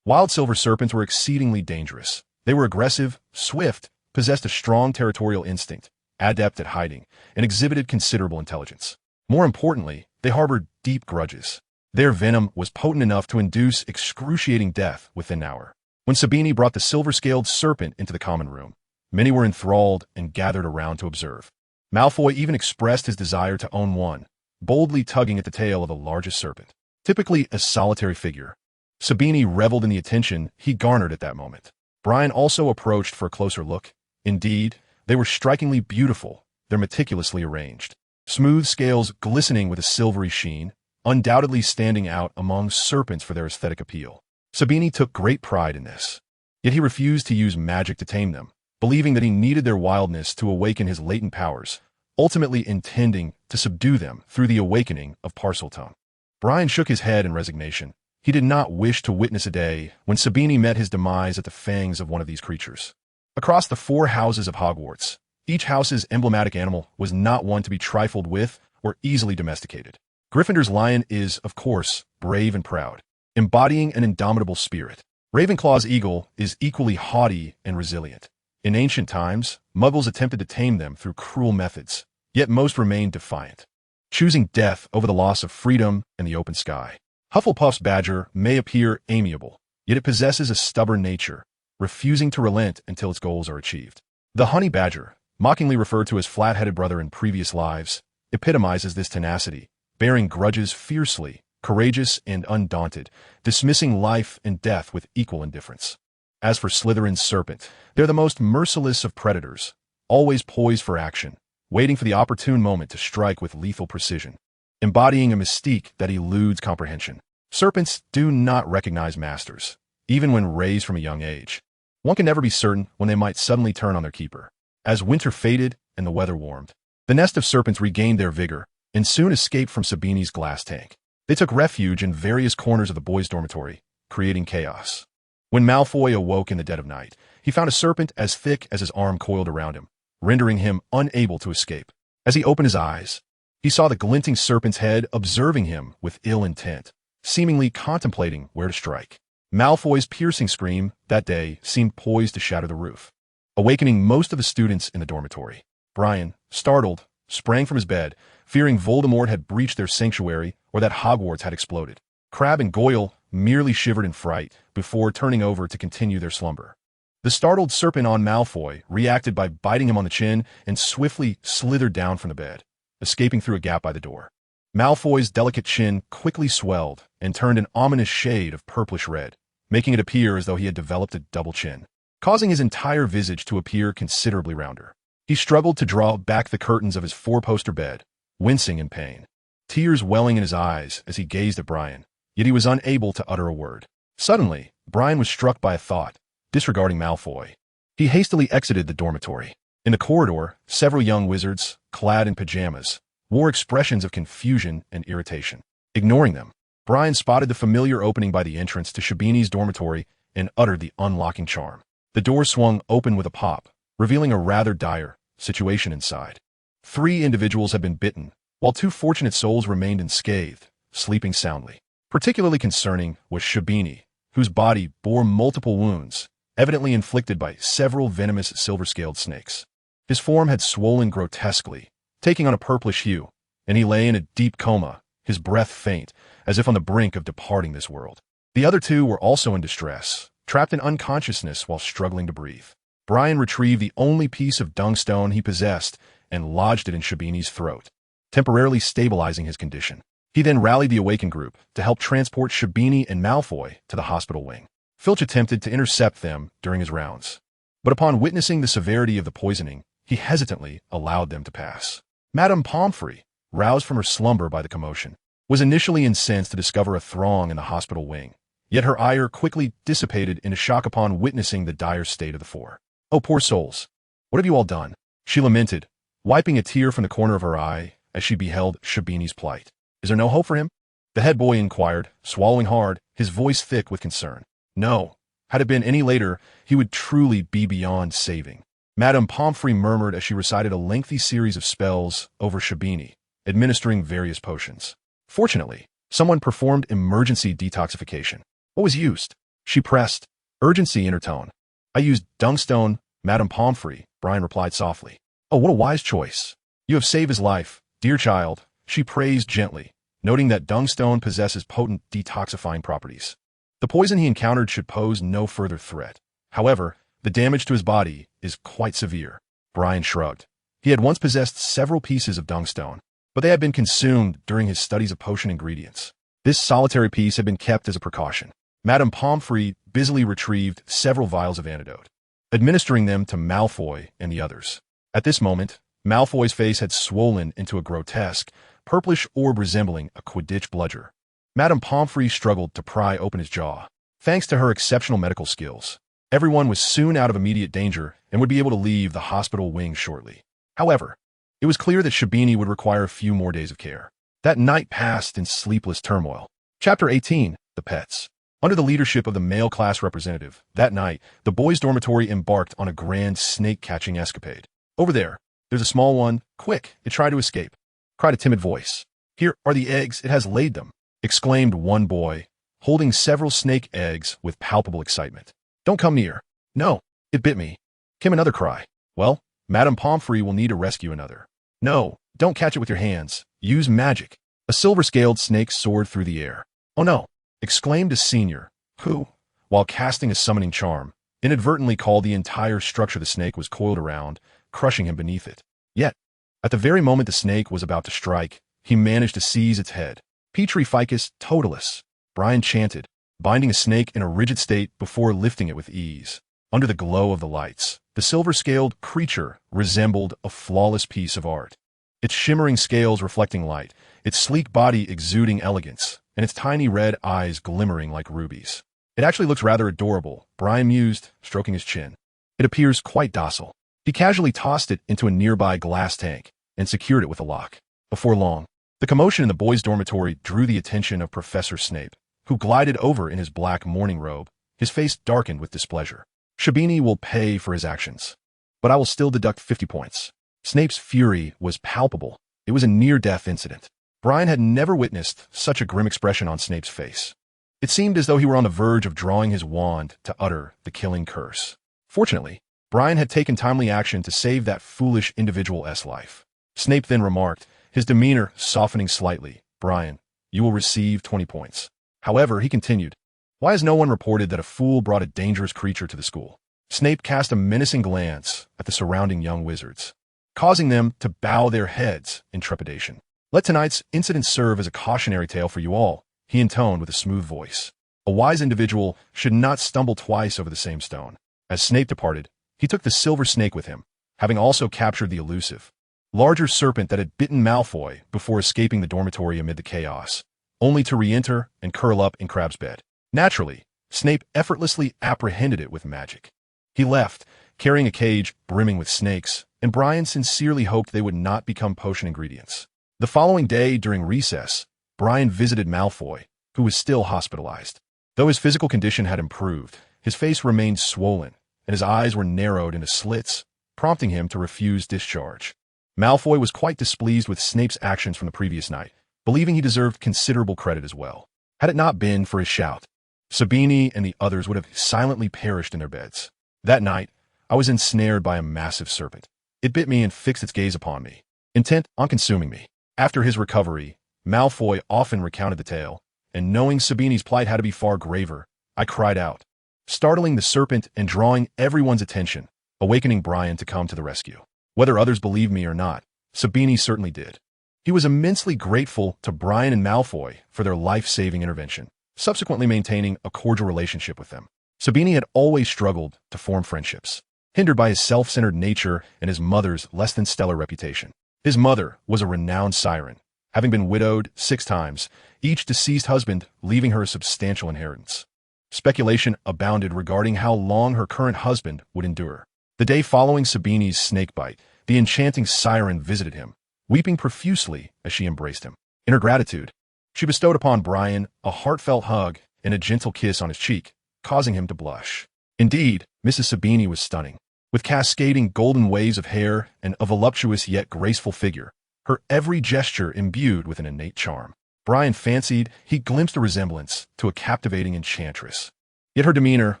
wild silver serpents were exceedingly dangerous. They were aggressive, swift, possessed a strong territorial instinct, adept at hiding, and exhibited considerable intelligence. More importantly, they harbored deep grudges. Their venom was potent enough to induce excruciating death within an hour. When Sabini brought the silver-scaled serpent into the common room, many were enthralled and gathered around to observe. Malfoy even expressed his desire to own one, boldly tugging at the tail of the largest serpent. Typically a solitary figure, Sabini reveled in the attention he garnered at that moment. Brian also approached for a closer look. Indeed, they were strikingly beautiful, they're meticulously arranged. Smooth scales glistening with a silvery sheen, undoubtedly standing out among serpents for their aesthetic appeal. Sabini took great pride in this. Yet he refused to use magic to tame them, believing that he needed their wildness to awaken his latent powers, ultimately intending to subdue them through the awakening of Parseltongue. Brian shook his head in resignation. He did not wish to witness a day when Sabini met his demise at the fangs of one of these creatures. Across the 4 houses of Hogwarts, each house's emblematic animal was not one to be trifled with or easily domesticated. Gryffindor's lion is, of course, brave and proud, embodying an indomitable spirit. Ravenclaw's eagle is equally haughty and resilient. In ancient times, Muggles attempted to tame them through cruel methods, yet most remained defiant, choosing death over the loss of freedom and the open sky. Hufflepuff's badger may appear amiable, yet it possesses a stubborn nature, refusing to relent until its goals are achieved. The honey badger, mockingly referred to as flat-headed brother in previous lives, epitomizes this tenacity, bearing grudges fiercely, courageous and undaunted, dismissing life and death with equal indifference. As for Slytherin's serpent, they're the most merciless of predators, always poised for action, waiting for the opportune moment to strike with lethal precision, embodying a mystique that eludes comprehension. Serpents do not recognize masters, even when raised from a young age. One can never be certain when they might suddenly turn on their keeper. As winter faded and the weather warmed, the nest of serpents regained their vigor and soon escaped from Sabini's glass tank. They took refuge in various corners of the boys' dormitory, creating chaos. When Malfoy awoke in the dead of night, he found a serpent as thick as his arm coiled around him, rendering him unable to escape. As he opened his eyes, he saw the glinting serpent's head observing him with ill intent, seemingly contemplating where to strike. Malfoy's piercing scream that day seemed poised to shatter the roof, awakening most of the students in the dormitory. Brian, startled, sprang from his bed, fearing Voldemort had breached their sanctuary or that Hogwarts had exploded. Crabbe and Goyle merely shivered in fright before turning over to continue their slumber. The startled serpent on Malfoy reacted by biting him on the chin and swiftly slithered down from the bed, escaping through a gap by the door. Malfoy's delicate chin quickly swelled and turned an ominous shade of purplish red, making it appear as though he had developed a double chin, causing his entire visage to appear considerably rounder. He struggled to draw back the curtains of his 4-poster bed, wincing in pain, tears welling in his eyes as he gazed at Brian, yet he was unable to utter a word. Suddenly, Brian was struck by a thought, disregarding Malfoy. He hastily exited the dormitory. In the corridor, several young wizards, clad in pajamas, wore expressions of confusion and irritation. Ignoring them, Brian spotted the familiar opening by the entrance to Shabini's dormitory and uttered the unlocking charm. The door swung open with a pop, revealing a rather dire situation inside. 3 individuals had been bitten, while 2 fortunate souls remained unscathed, sleeping soundly. Particularly concerning was Shabini, whose body bore multiple wounds, evidently inflicted by several venomous silver-scaled snakes. His form had swollen grotesquely, taking on a purplish hue, and he lay in a deep coma, his breath faint, as if on the brink of departing this world. The other 2 were also in distress, trapped in unconsciousness while struggling to breathe. Brian retrieved the only piece of dungstone he possessed and lodged it in Shabini's throat, temporarily stabilizing his condition. He then rallied the Awaken group to help transport Shabini and Malfoy to the hospital wing. Filch attempted to intercept them during his rounds, but upon witnessing the severity of the poisoning, he hesitantly allowed them to pass. Madame Pomfrey, roused from her slumber by the commotion, was initially incensed to discover a throng in the hospital wing, yet her ire quickly dissipated in a shock upon witnessing the dire state of the 4. "Oh, poor souls! What have you all done?" she lamented, wiping a tear from the corner of her eye as she beheld Shabini's plight. "Is there no hope for him?" The head boy inquired, swallowing hard, his voice thick with concern. "No. Had it been any later, he would truly be beyond saving." Madame Pomfrey murmured as she recited a lengthy series of spells over Shabini, administering various potions. Fortunately, someone performed emergency detoxification. "What was used?" she pressed, urgency in her tone. "I used dungstone, Madame Pomfrey," Brian replied softly. "Oh, what a wise choice. You have saved his life, dear child," she praised gently, noting that dungstone possesses potent detoxifying properties. The poison he encountered should pose no further threat. However, the damage to his body is quite severe. Brian shrugged. He had once possessed several pieces of dungstone, but they had been consumed during his studies of potion ingredients. This solitary piece had been kept as a precaution. Madame Pomfrey busily retrieved several vials of antidote, administering them to Malfoy and the others. At this moment, Malfoy's face had swollen into a grotesque, purplish orb resembling a Quidditch bludger. Madame Pomfrey struggled to pry open his jaw. Thanks to her exceptional medical skills, everyone was soon out of immediate danger and would be able to leave the hospital wing shortly. However, it was clear that Shabini would require a few more days of care. That night passed in sleepless turmoil. Chapter 18, The Pets. Under the leadership of the male class representative, that night, the boys' dormitory embarked on a grand snake-catching escapade. "Over there, there's a small one. Quick, it tried to escape," cried a timid voice. "Here are the eggs. It has laid them," exclaimed one boy, holding several snake eggs with palpable excitement. "Don't come near." "No, it bit me," came another cry. "Well, Madame Pomfrey will need to rescue another." "No, don't catch it with your hands. Use magic." A silver-scaled snake soared through the air. "Oh no," exclaimed a senior, who, while casting a summoning charm, inadvertently called the entire structure the snake was coiled around, crushing him beneath it. Yet, at the very moment the snake was about to strike, he managed to seize its head. "Petri ficus totalis," Brian chanted, binding a snake in a rigid state before lifting it with ease. Under the glow of the lights, the silver-scaled creature resembled a flawless piece of art. Its shimmering scales reflecting light, its sleek body exuding elegance, and its tiny red eyes glimmering like rubies. "It actually looks rather adorable," Brian mused, stroking his chin. "It appears quite docile." He casually tossed it into a nearby glass tank and secured it with a lock. Before long, the commotion in the boys' dormitory drew the attention of Professor Snape, who glided over in his black morning robe, his face darkened with displeasure. "Shabini will pay for his actions, but I will still deduct 50 points. Snape's fury was palpable. It was a near-death incident. Brian had never witnessed such a grim expression on Snape's face. It seemed as though he were on the verge of drawing his wand to utter the killing curse. Fortunately, Brian had taken timely action to save that foolish individual's life. Snape then remarked, his demeanor softening slightly, "Brian, you will receive 20 points. However, he continued, "Why has no one reported that a fool brought a dangerous creature to the school?" Snape cast a menacing glance at the surrounding young wizards, causing them to bow their heads in trepidation. "Let tonight's incident serve as a cautionary tale for you all," he intoned with a smooth voice. "A wise individual should not stumble twice over the same stone." As Snape departed, he took the silver snake with him, having also captured the elusive, larger serpent that had bitten Malfoy before escaping the dormitory amid the chaos, only to re-enter and curl up in Crabbe's bed. Naturally, Snape effortlessly apprehended it with magic. He left, carrying a cage brimming with snakes, and Brian sincerely hoped they would not become potion ingredients. The following day, during recess, Brian visited Malfoy, who was still hospitalized. Though his physical condition had improved, his face remained swollen, and his eyes were narrowed into slits, prompting him to refuse discharge. Malfoy was quite displeased with Snape's actions from the previous night, believing he deserved considerable credit as well. Had it not been for his shout, Sabini and the others would have silently perished in their beds. That night, I was ensnared by a massive serpent. It bit me and fixed its gaze upon me, intent on consuming me. After his recovery, Malfoy often recounted the tale, and knowing Sabini's plight had to be far graver, I cried out, startling the serpent and drawing everyone's attention, awakening Brian to come to the rescue. Whether others believed me or not, Sabini certainly did. He was immensely grateful to Brian and Malfoy for their life-saving intervention, subsequently maintaining a cordial relationship with them. Sabini had always struggled to form friendships, hindered by his self-centered nature and his mother's less-than-stellar reputation. His mother was a renowned siren, having been widowed 6 times, each deceased husband leaving her a substantial inheritance. Speculation abounded regarding how long her current husband would endure. The day following Sabini's snakebite, the enchanting siren visited him, weeping profusely as she embraced him. In her gratitude, she bestowed upon Brian a heartfelt hug and a gentle kiss on his cheek, causing him to blush. Indeed, Mrs. Sabini was stunning. With cascading golden waves of hair and a voluptuous yet graceful figure, her every gesture imbued with an innate charm. Brian fancied he glimpsed a resemblance to a captivating enchantress. Yet her demeanor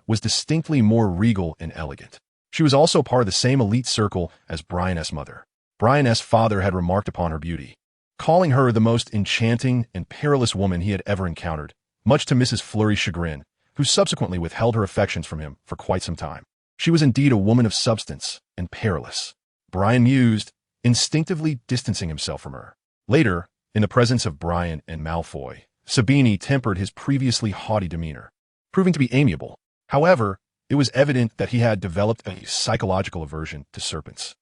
was distinctly more regal and elegant. She was also part of the same elite circle as Brian's mother. Brian's father had remarked upon her beauty, calling her the most enchanting and perilous woman he had ever encountered, much to Mrs. Fleury's chagrin, who subsequently withheld her affections from him for quite some time. She was indeed a woman of substance and perilous, Brian mused, instinctively distancing himself from her. Later, in the presence of Brian and Malfoy, Sabini tempered his previously haughty demeanor, proving to be amiable. However, it was evident that he had developed a psychological aversion to serpents,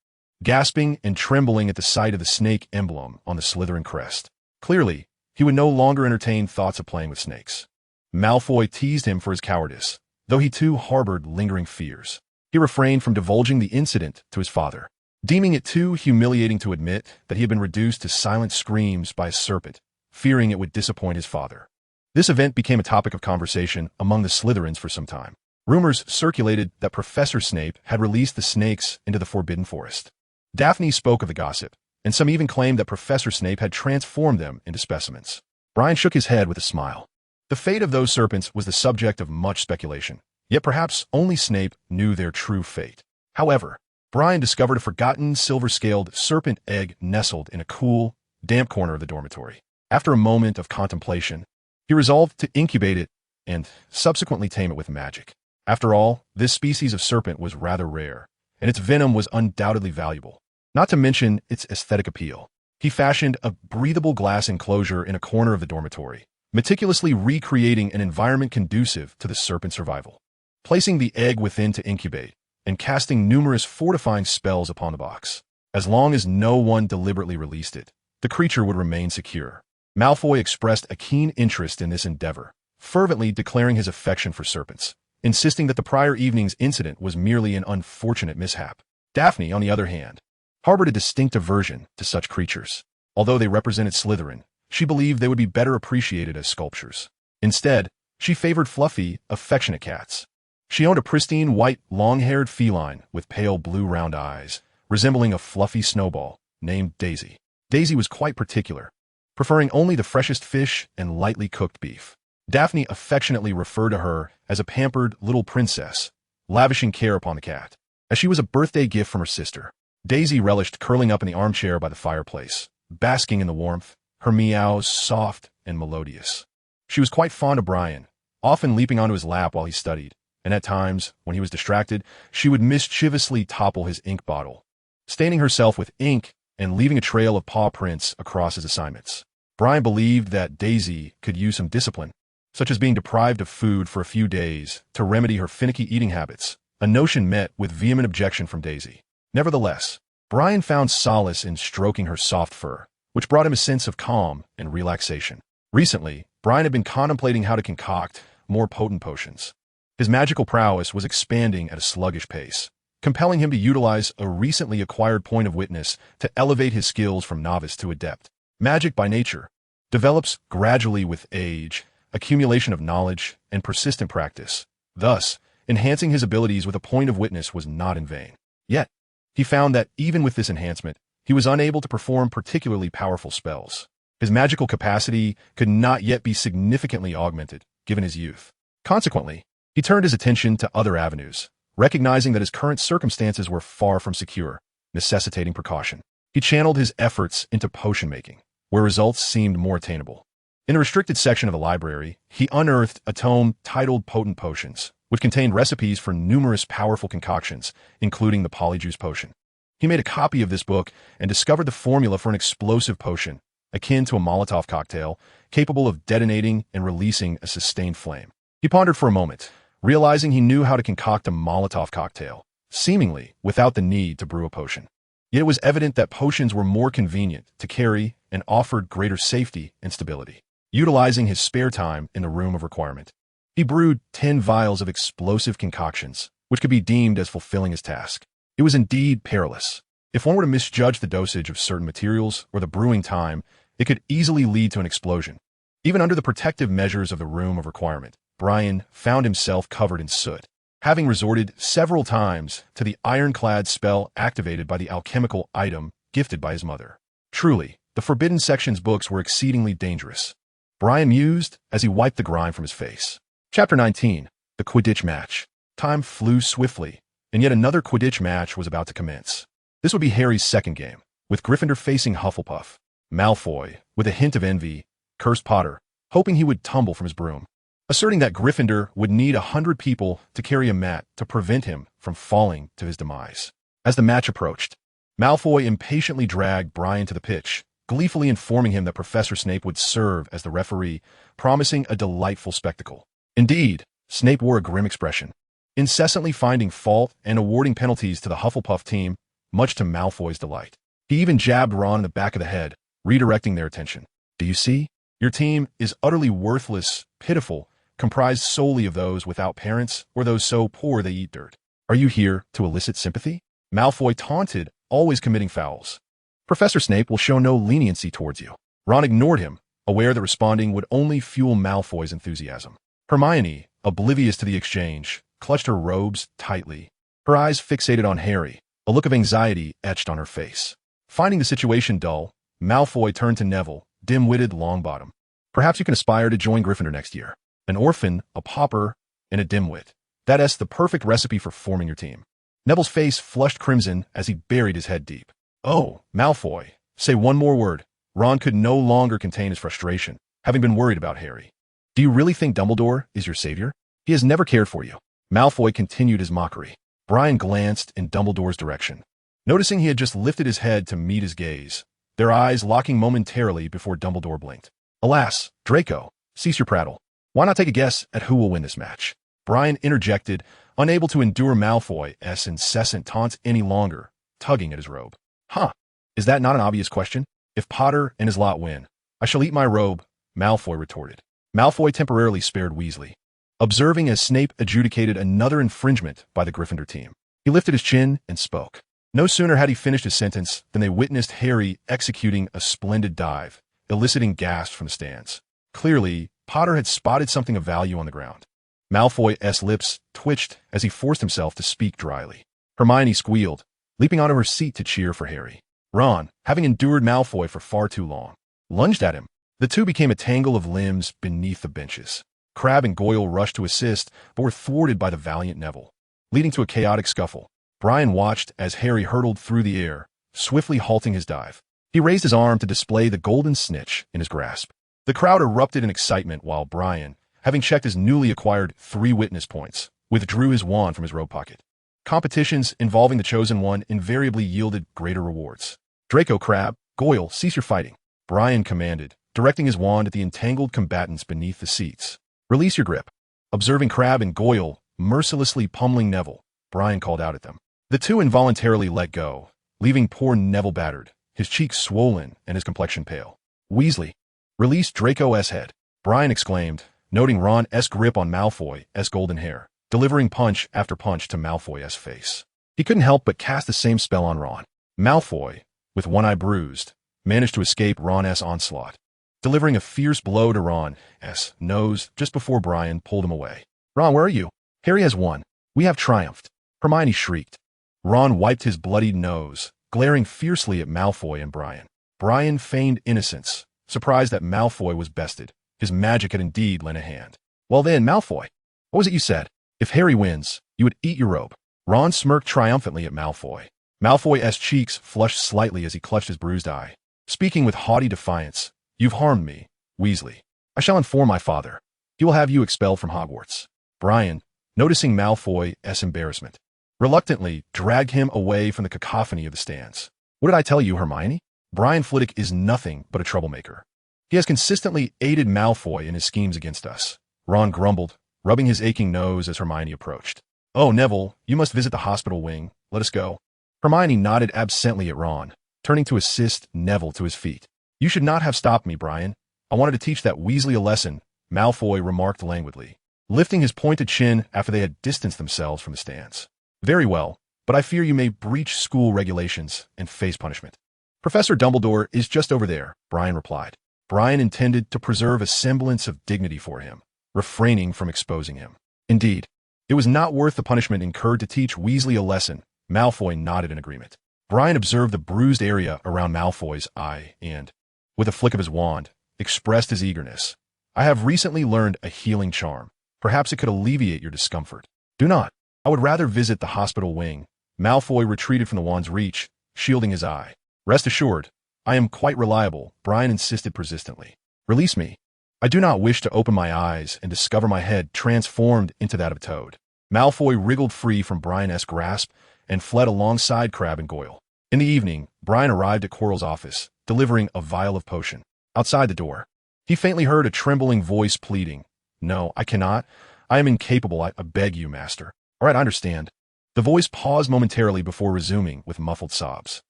gasping and trembling at the sight of the snake emblem on the Slytherin crest. Clearly, he would no longer entertain thoughts of playing with snakes. Malfoy teased him for his cowardice, though he too harbored lingering fears. He refrained from divulging the incident to his father, deeming it too humiliating to admit that he had been reduced to silent screams by a serpent, fearing it would disappoint his father. This event became a topic of conversation among the Slytherins for some time. Rumors circulated that Professor Snape had released the snakes into the Forbidden Forest. Daphne spoke of the gossip, and some even claimed that Professor Snape had transformed them into specimens. Brian shook his head with a smile. The fate of those serpents was the subject of much speculation, yet perhaps only Snape knew their true fate. However, Brian discovered a forgotten silver-scaled serpent egg nestled in a cool, damp corner of the dormitory. After a moment of contemplation, he resolved to incubate it and subsequently tame it with magic. After all, this species of serpent was rather rare, and its venom was undoubtedly valuable, not to mention its aesthetic appeal. He fashioned a breathable glass enclosure in a corner of the dormitory, meticulously recreating an environment conducive to the serpent's survival. Placing the egg within to incubate, and casting numerous fortifying spells upon the box. As long as no one deliberately released it, the creature would remain secure. Malfoy expressed a keen interest in this endeavor, fervently declaring his affection for serpents, insisting that the prior evening's incident was merely an unfortunate mishap. Daphne, on the other hand, harbored a distinct aversion to such creatures. Although they represented Slytherin, she believed they would be better appreciated as sculptures. Instead, she favored fluffy, affectionate cats. She owned a pristine white, long-haired feline with pale blue round eyes, resembling a fluffy snowball, named Daisy. Daisy was quite particular, preferring only the freshest fish and lightly cooked beef. Daphne affectionately referred to her as a pampered little princess, lavishing care upon the cat. As she was a birthday gift from her sister, Daisy relished curling up in the armchair by the fireplace, basking in the warmth, her meows soft and melodious. She was quite fond of Brian, often leaping onto his lap while he studied, and at times, when he was distracted, she would mischievously topple his ink bottle, staining herself with ink and leaving a trail of paw prints across his assignments. Brian believed that Daisy could use some discipline, such as being deprived of food for a few days to remedy her finicky eating habits, a notion met with vehement objection from Daisy. Nevertheless, Brian found solace in stroking her soft fur, which brought him a sense of calm and relaxation. Recently, Brian had been contemplating how to concoct more potent potions. His magical prowess was expanding at a sluggish pace, compelling him to utilize a recently acquired point of witness to elevate his skills from novice to adept. Magic by nature develops gradually with age, accumulation of knowledge, and persistent practice. Thus, enhancing his abilities with a point of witness was not in vain. Yet, he found that even with this enhancement, he was unable to perform particularly powerful spells. His magical capacity could not yet be significantly augmented, given his youth. Consequently, he turned his attention to other avenues, recognizing that his current circumstances were far from secure, necessitating precaution. He channeled his efforts into potion making, where results seemed more attainable. In a restricted section of the library, he unearthed a tome titled Potent Potions, which contained recipes for numerous powerful concoctions, including the Polyjuice Potion. He made a copy of this book and discovered the formula for an explosive potion, akin to a Molotov cocktail, capable of detonating and releasing a sustained flame. He pondered for a moment, realizing he knew how to concoct a Molotov cocktail, seemingly without the need to brew a potion. Yet it was evident that potions were more convenient to carry and offered greater safety and stability. Utilizing his spare time in the room of requirement, he brewed 10 vials of explosive concoctions, which could be deemed as fulfilling his task. It was indeed perilous. If one were to misjudge the dosage of certain materials or the brewing time, it could easily lead to an explosion. Even under the protective measures of the room of requirement, Brian found himself covered in soot, having resorted several times to the ironclad spell activated by the alchemical item gifted by his mother. Truly, the Forbidden Section's books were exceedingly dangerous. Brian mused as he wiped the grime from his face. Chapter 19. The Quidditch Match. Time flew swiftly, and yet another Quidditch match was about to commence. This would be Harry's second game, with Gryffindor facing Hufflepuff. Malfoy, with a hint of envy, cursed Potter, hoping he would tumble from his broom, asserting that Gryffindor would need 100 people to carry a mat to prevent him from falling to his demise. As the match approached, Malfoy impatiently dragged Brian to the pitch, gleefully informing him that Professor Snape would serve as the referee, promising a delightful spectacle. Indeed, Snape wore a grim expression, incessantly finding fault and awarding penalties to the Hufflepuff team, much to Malfoy's delight. He even jabbed Ron in the back of the head, redirecting their attention. "Do you see? Your team is utterly worthless, pitiful, comprised solely of those without parents or those so poor they eat dirt. Are you here to elicit sympathy?" Malfoy taunted, always committing fouls. "Professor Snape will show no leniency towards you." Ron ignored him, aware that responding would only fuel Malfoy's enthusiasm. Hermione, oblivious to the exchange, clutched her robes tightly, her eyes fixated on Harry, a look of anxiety etched on her face. Finding the situation dull, Malfoy turned to Neville, dim-witted Longbottom. "Perhaps you can aspire to join Gryffindor next year. An orphan, a pauper, and a dimwit. That's the perfect recipe for forming your team." Neville's face flushed crimson as he buried his head deep. "Oh, Malfoy, say one more word." Ron could no longer contain his frustration, having been worried about Harry. "Do you really think Dumbledore is your savior? He has never cared for you." Malfoy continued his mockery. Brian glanced in Dumbledore's direction, noticing he had just lifted his head to meet his gaze, their eyes locking momentarily before Dumbledore blinked. "Alas, Draco, cease your prattle. Why not take a guess at who will win this match?" Brian interjected, unable to endure Malfoy's incessant taunts any longer, tugging at his robe. "Huh, is that not an obvious question? If Potter and his lot win, I shall eat my robe," Malfoy retorted. Malfoy temporarily spared Weasley, observing as Snape adjudicated another infringement by the Gryffindor team. He lifted his chin and spoke. No sooner had he finished his sentence than they witnessed Harry executing a splendid dive, eliciting gasps from the stands. Clearly, Potter had spotted something of value on the ground. Malfoy's lips twitched as he forced himself to speak dryly. Hermione squealed, leaping onto her seat to cheer for Harry. Ron, having endured Malfoy for far too long, lunged at him. The two became a tangle of limbs beneath the benches. Crabbe and Goyle rushed to assist, but were thwarted by the valiant Neville, leading to a chaotic scuffle. Brian watched as Harry hurtled through the air, swiftly halting his dive. He raised his arm to display the golden snitch in his grasp. The crowd erupted in excitement while Brian, having checked his newly acquired 3 witness points, withdrew his wand from his robe pocket. Competitions involving the chosen one invariably yielded greater rewards. "Draco, Crabbe, Goyle, cease your fighting," Brian commanded, directing his wand at the entangled combatants beneath the seats. "Release your grip." Observing Crabbe and Goyle mercilessly pummeling Neville, Brian called out at them. The two involuntarily let go, leaving poor Neville battered, his cheeks swollen and his complexion pale. "Weasley, release Draco's head," Brian exclaimed, noting Ron's grip on Malfoy's golden hair, delivering punch after punch to Malfoy's face. He couldn't help but cast the same spell on Ron. Malfoy, with one eye bruised, managed to escape Ron's onslaught, delivering a fierce blow to Ron's nose just before Brian pulled him away. "Ron, where are you? Harry has won. We have triumphed," Hermione shrieked. Ron wiped his bloodied nose, glaring fiercely at Malfoy and Brian. Brian feigned innocence, surprised that Malfoy was bested. His magic had indeed lent a hand. "Well then, Malfoy, what was it you said? If Harry wins, you would eat your robe." Ron smirked triumphantly at Malfoy. Malfoy's cheeks flushed slightly as he clutched his bruised eye. Speaking with haughty defiance, "You've harmed me, Weasley. I shall inform my father. He will have you expelled from Hogwarts." Brian, noticing Malfoy's embarrassment, reluctantly dragged him away from the cacophony of the stands. "What did I tell you, Hermione? Brian Flitwick is nothing but a troublemaker. He has consistently aided Malfoy in his schemes against us," Ron grumbled, rubbing his aching nose as Hermione approached. "Oh, Neville, you must visit the hospital wing. Let us go." Hermione nodded absently at Ron, turning to assist Neville to his feet. "You should not have stopped me, Brian. I wanted to teach that Weasley a lesson," Malfoy remarked languidly, lifting his pointed chin after they had distanced themselves from the stands. "Very well, but I fear you may breach school regulations and face punishment." "Professor Dumbledore is just over there," Brian replied. Brian intended to preserve a semblance of dignity for him, refraining from exposing him. Indeed, it was not worth the punishment incurred to teach Weasley a lesson. Malfoy nodded in agreement. Brian observed the bruised area around Malfoy's eye and, with a flick of his wand, expressed his eagerness. "I have recently learned a healing charm. Perhaps it could alleviate your discomfort." "Do not. I would rather visit the hospital wing." Malfoy retreated from the wand's reach, shielding his eye. "Rest assured, I am quite reliable," Brian insisted persistently. "Release me. I do not wish to open my eyes and discover my head transformed into that of a toad." Malfoy wriggled free from Brian's grasp and fled alongside Crabbe and Goyle. In the evening, Brian arrived at Quirrell's office, delivering a vial of potion. Outside the door, he faintly heard a trembling voice pleading, "No, I cannot. I am incapable. I beg you, master." "All right, I understand." The voice paused momentarily before resuming with muffled sobs.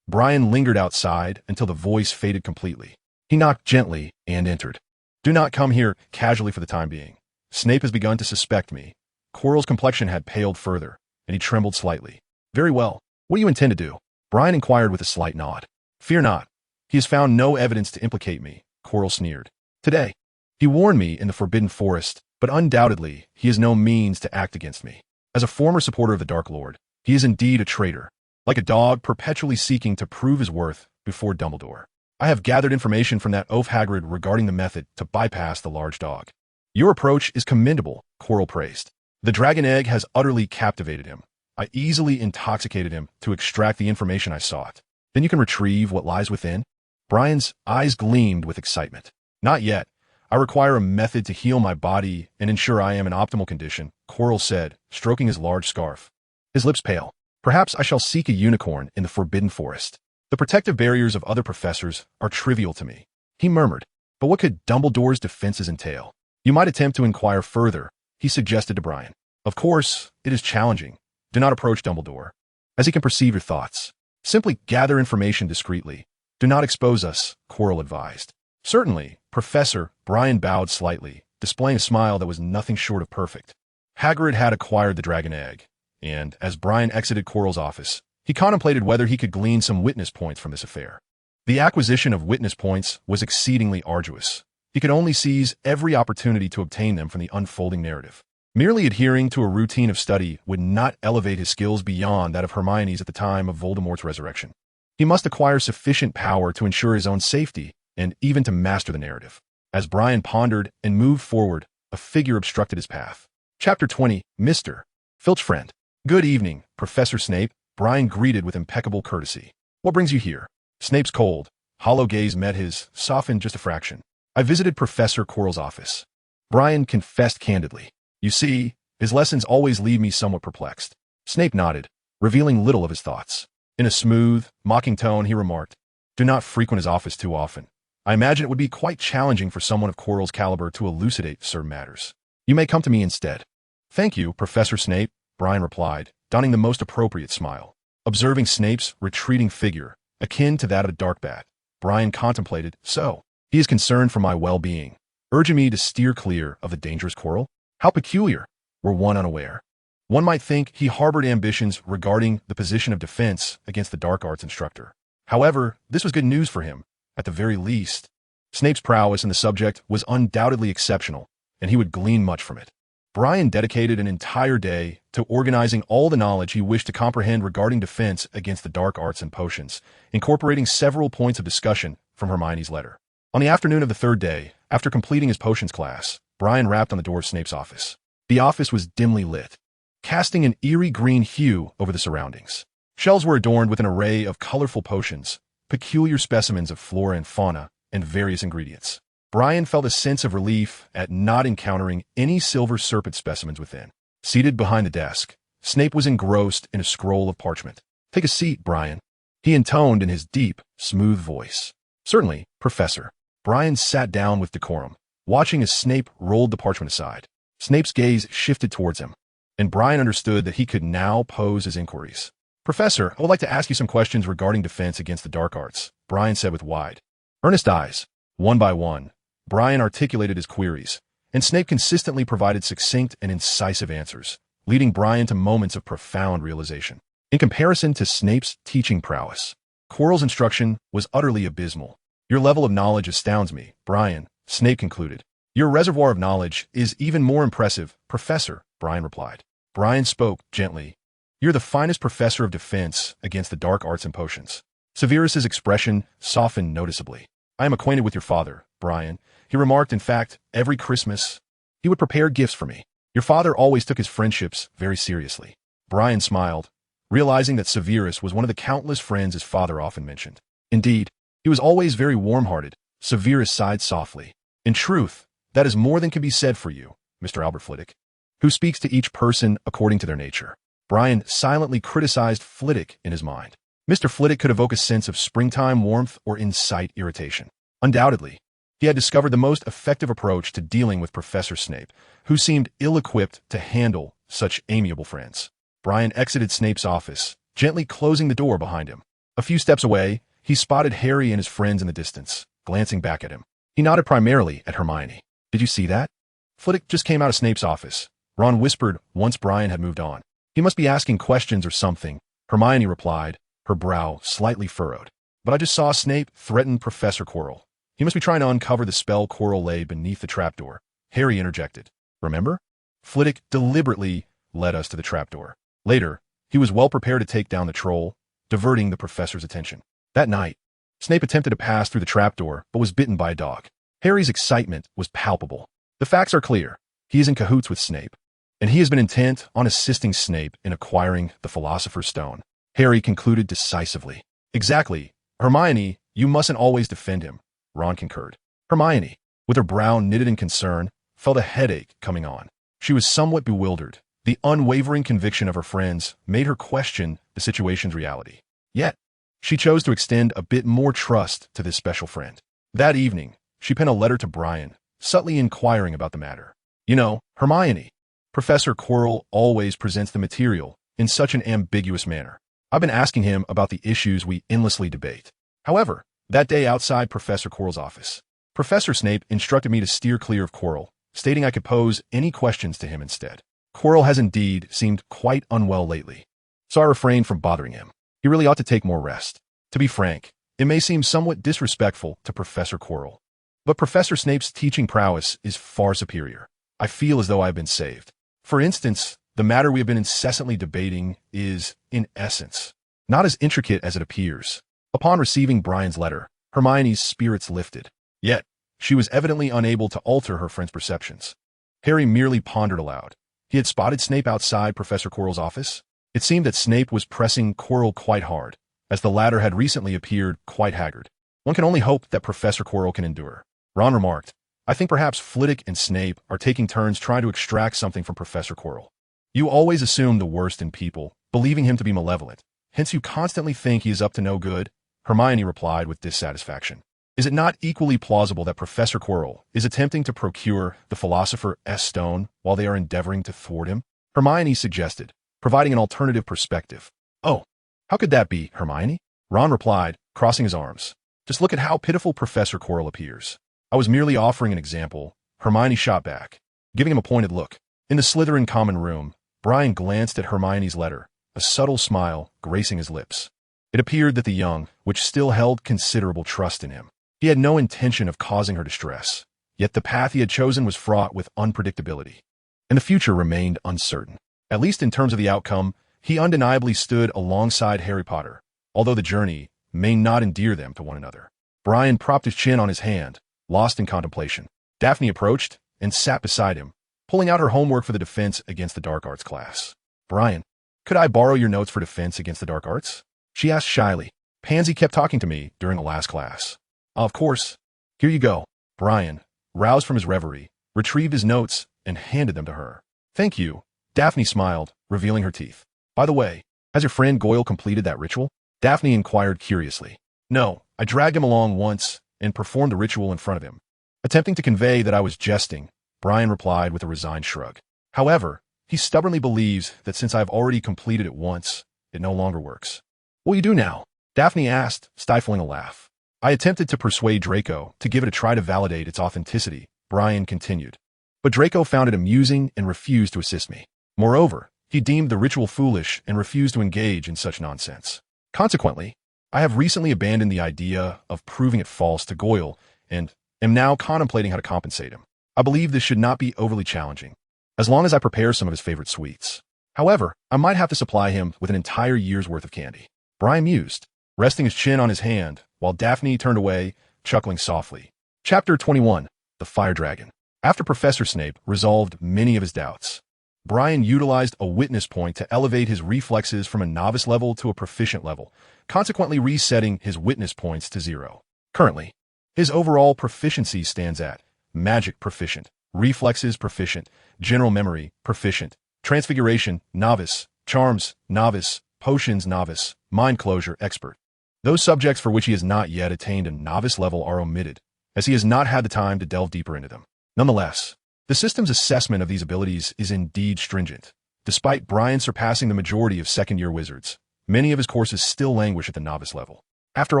Brian lingered outside until the voice faded completely. He knocked gently and entered. "Do not come here casually for the time being. Snape has begun to suspect me." Quirrell's complexion had paled further, and he trembled slightly. "Very well. What do you intend to do?" Brian inquired with a slight nod. "Fear not. He has found no evidence to implicate me," Quirrell sneered. "Today, he warned me in the Forbidden Forest, but undoubtedly he has no means to act against me. As a former supporter of the Dark Lord, he is indeed a traitor, like a dog perpetually seeking to prove his worth before Dumbledore. I have gathered information from that oaf Hagrid regarding the method to bypass the large dog." "Your approach is commendable," Quirrell praised. "The dragon egg has utterly captivated him. I easily intoxicated him to extract the information I sought. Then you can retrieve what lies within?" Brian's eyes gleamed with excitement. "Not yet. I require a method to heal my body and ensure I am in optimal condition," Quirrell said, stroking his large scarf. His lips pale. "Perhaps I shall seek a unicorn in the Forbidden Forest. The protective barriers of other professors are trivial to me," he murmured. "But what could Dumbledore's defenses entail?" "You might attempt to inquire further," he suggested to Brian. "Of course, it is challenging. Do not approach Dumbledore, as he can perceive your thoughts. Simply gather information discreetly. Do not expose us," Quirrell advised. "Certainly, Professor." Brian bowed slightly, displaying a smile that was nothing short of perfect. Hagrid had acquired the dragon egg, and as Brian exited Quirrell's office, he contemplated whether he could glean some witness points from this affair. The acquisition of witness points was exceedingly arduous. He could only seize every opportunity to obtain them from the unfolding narrative. Merely adhering to a routine of study would not elevate his skills beyond that of Hermione's at the time of Voldemort's resurrection. He must acquire sufficient power to ensure his own safety and even to master the narrative. As Brian pondered and moved forward, a figure obstructed his path. Chapter 20, Mr. Filch Friend. "Good evening, Professor Snape," Brian greeted with impeccable courtesy. "What brings you here?" Snape's cold, hollow gaze met his, softened just a fraction. "I visited Professor Quirrell's office." Brian confessed candidly. "You see, his lessons always leave me somewhat perplexed." Snape nodded, revealing little of his thoughts. In a smooth, mocking tone, he remarked, "Do not frequent his office too often. I imagine it would be quite challenging for someone of Quirrell's caliber to elucidate certain matters. You may come to me instead." "Thank you, Professor Snape," Brian replied, donning the most appropriate smile. Observing Snape's retreating figure, akin to that of a dark bat, Brian contemplated, "So, he is concerned for my well-being, urging me to steer clear of the dangerous Quirrell? How peculiar, were one unaware. One might think he harbored ambitions regarding the position of defense against the dark arts instructor. However, this was good news for him, At the very least, Snape's prowess in the subject was undoubtedly exceptional, and he would glean much from it. Brian dedicated an entire day to organizing all the knowledge he wished to comprehend regarding defense against the dark arts and potions, incorporating several points of discussion from Hermione's letter. On the afternoon of the third day, after completing his potions class, Brian rapped on the door of Snape's office. The office was dimly lit, casting an eerie green hue over the surroundings. Shelves were adorned with an array of colorful potions, peculiar specimens of flora and fauna, and various ingredients. Brian felt a sense of relief at not encountering any silver serpent specimens within. Seated behind the desk, Snape was engrossed in a scroll of parchment. "Take a seat, Brian," he intoned in his deep, smooth voice. "Certainly, Professor." Brian sat down with decorum, watching as Snape rolled the parchment aside. Snape's gaze shifted towards him, and Brian understood that he could now pose his inquiries. "Professor, I would like to ask you some questions regarding defense against the dark arts," Brian said with wide, earnest eyes. One by one, Brian articulated his queries, and Snape consistently provided succinct and incisive answers, leading Brian to moments of profound realization. In comparison to Snape's teaching prowess, Quirrell's instruction was utterly abysmal. "Your level of knowledge astounds me, Brian," Snape concluded. "Your reservoir of knowledge is even more impressive, Professor," Brian replied. Brian spoke gently. "You're the finest professor of defense against the dark arts and potions." Severus's expression softened noticeably. "I am acquainted with your father, Brian," he remarked. "In fact, every Christmas, he would prepare gifts for me. Your father always took his friendships very seriously." Brian smiled, realizing that Severus was one of the countless friends his father often mentioned. "Indeed, he was always very warm-hearted." Severus sighed softly. "In truth, that is more than can be said for you, Mr. Albert Flitwick, who speaks to each person according to their nature." Brian silently criticized Flitwick in his mind. Mr. Flitwick could evoke a sense of springtime warmth or incite irritation. Undoubtedly, he had discovered the most effective approach to dealing with Professor Snape, who seemed ill-equipped to handle such amiable friends. Brian exited Snape's office, gently closing the door behind him. A few steps away, he spotted Harry and his friends in the distance, glancing back at him. He nodded primarily at Hermione. "Did you see that?" "Flitwick just came out of Snape's office," Ron whispered once Brian had moved on. "He must be asking questions or something," Hermione replied, her brow slightly furrowed. "But I just saw Snape threaten Professor Quirrell. He must be trying to uncover the spell Quirrell laid beneath the trapdoor," Harry interjected. "Remember? Flitwick deliberately led us to the trapdoor. Later, he was well prepared to take down the troll, diverting the professor's attention. That night, Snape attempted to pass through the trapdoor, but was bitten by a dog." Harry's excitement was palpable. "The facts are clear. He is in cahoots with Snape, and he has been intent on assisting Snape in acquiring the Philosopher's Stone," Harry concluded decisively. "Exactly. Hermione, you mustn't always defend him," Ron concurred. Hermione, with her brow knitted in concern, felt a headache coming on. She was somewhat bewildered. The unwavering conviction of her friends made her question the situation's reality. Yet, she chose to extend a bit more trust to this special friend. That evening, she penned a letter to Brian, subtly inquiring about the matter. "You know, Hermione, Professor Quirrell always presents the material in such an ambiguous manner. I've been asking him about the issues we endlessly debate. However, that day outside Professor Quirrell's office, Professor Snape instructed me to steer clear of Quirrell, stating I could pose any questions to him instead. Quirrell has indeed seemed quite unwell lately, so I refrained from bothering him. He really ought to take more rest. To be frank, it may seem somewhat disrespectful to Professor Quirrell, but Professor Snape's teaching prowess is far superior. I feel as though I have been saved. For instance, the matter we have been incessantly debating is, in essence, not as intricate as it appears." Upon receiving Brian's letter, Hermione's spirits lifted. Yet, she was evidently unable to alter her friend's perceptions. Harry merely pondered aloud. He had spotted Snape outside Professor Quirrell's office. It seemed that Snape was pressing Quirrell quite hard, as the latter had recently appeared quite haggard. "One can only hope that Professor Quirrell can endure," Ron remarked. "I think perhaps Flitwick and Snape are taking turns trying to extract something from Professor Quirrell. You always assume the worst in people, believing him to be malevolent. Hence you constantly think he is up to no good," Hermione replied with dissatisfaction. "Is it not equally plausible that Professor Quirrell is attempting to procure the Philosopher's Stone while they are endeavoring to thwart him?" Hermione suggested, providing an alternative perspective. "Oh, how could that be, Hermione?" Ron replied, crossing his arms. "Just look at how pitiful Professor Quirrell appears." "I was merely offering an example," Hermione shot back, giving him a pointed look. In the Slytherin common room, Brian glanced at Hermione's letter, a subtle smile gracing his lips. It appeared that the young, which still held considerable trust in him. He had no intention of causing her distress, yet the path he had chosen was fraught with unpredictability, and the future remained uncertain. At least in terms of the outcome, he undeniably stood alongside Harry Potter, although the journey may not endear them to one another. Brian propped his chin on his hand, lost in contemplation. Daphne approached and sat beside him, pulling out her homework for the Defense Against the Dark Arts class. "Brian, could I borrow your notes for Defense Against the Dark Arts?" she asked shyly. "Pansy kept talking to me during the last class." "Of course. Here you go." Brian, roused from his reverie, retrieved his notes and handed them to her. "Thank you." Daphne smiled, revealing her teeth. "By the way, has your friend Goyle completed that ritual?" Daphne inquired curiously. "No, I dragged him along once and performed the ritual in front of him." Attempting to convey that I was jesting, Brian replied with a resigned shrug. However, he stubbornly believes that since I've already completed it once, it no longer works. "What will you do now?" Daphne asked, stifling a laugh. "I attempted to persuade Draco to give it a try to validate its authenticity," Brian continued. "But Draco found it amusing and refused to assist me. Moreover, he deemed the ritual foolish and refused to engage in such nonsense. Consequently, I have recently abandoned the idea of proving it false to Goyle and am now contemplating how to compensate him. I believe this should not be overly challenging, as long as I prepare some of his favorite sweets. However, I might have to supply him with an entire year's worth of candy." Brian mused, resting his chin on his hand, while Daphne turned away, chuckling softly. Chapter 21. The Fire Dragon. After Professor Snape resolved many of his doubts, Brian utilized a witness point to elevate his reflexes from a novice level to a proficient level, consequently resetting his witness points to 0. Currently, his overall proficiency stands at Magic Proficient, Reflexes Proficient, General Memory Proficient, Transfiguration Novice, Charms Novice, Potions Novice, Mind Closure Expert. Those subjects for which he has not yet attained a novice level are omitted, as he has not had the time to delve deeper into them. Nonetheless, the system's assessment of these abilities is indeed stringent. Despite Brian surpassing the majority of second-year wizards, many of his courses still languish at the novice level. After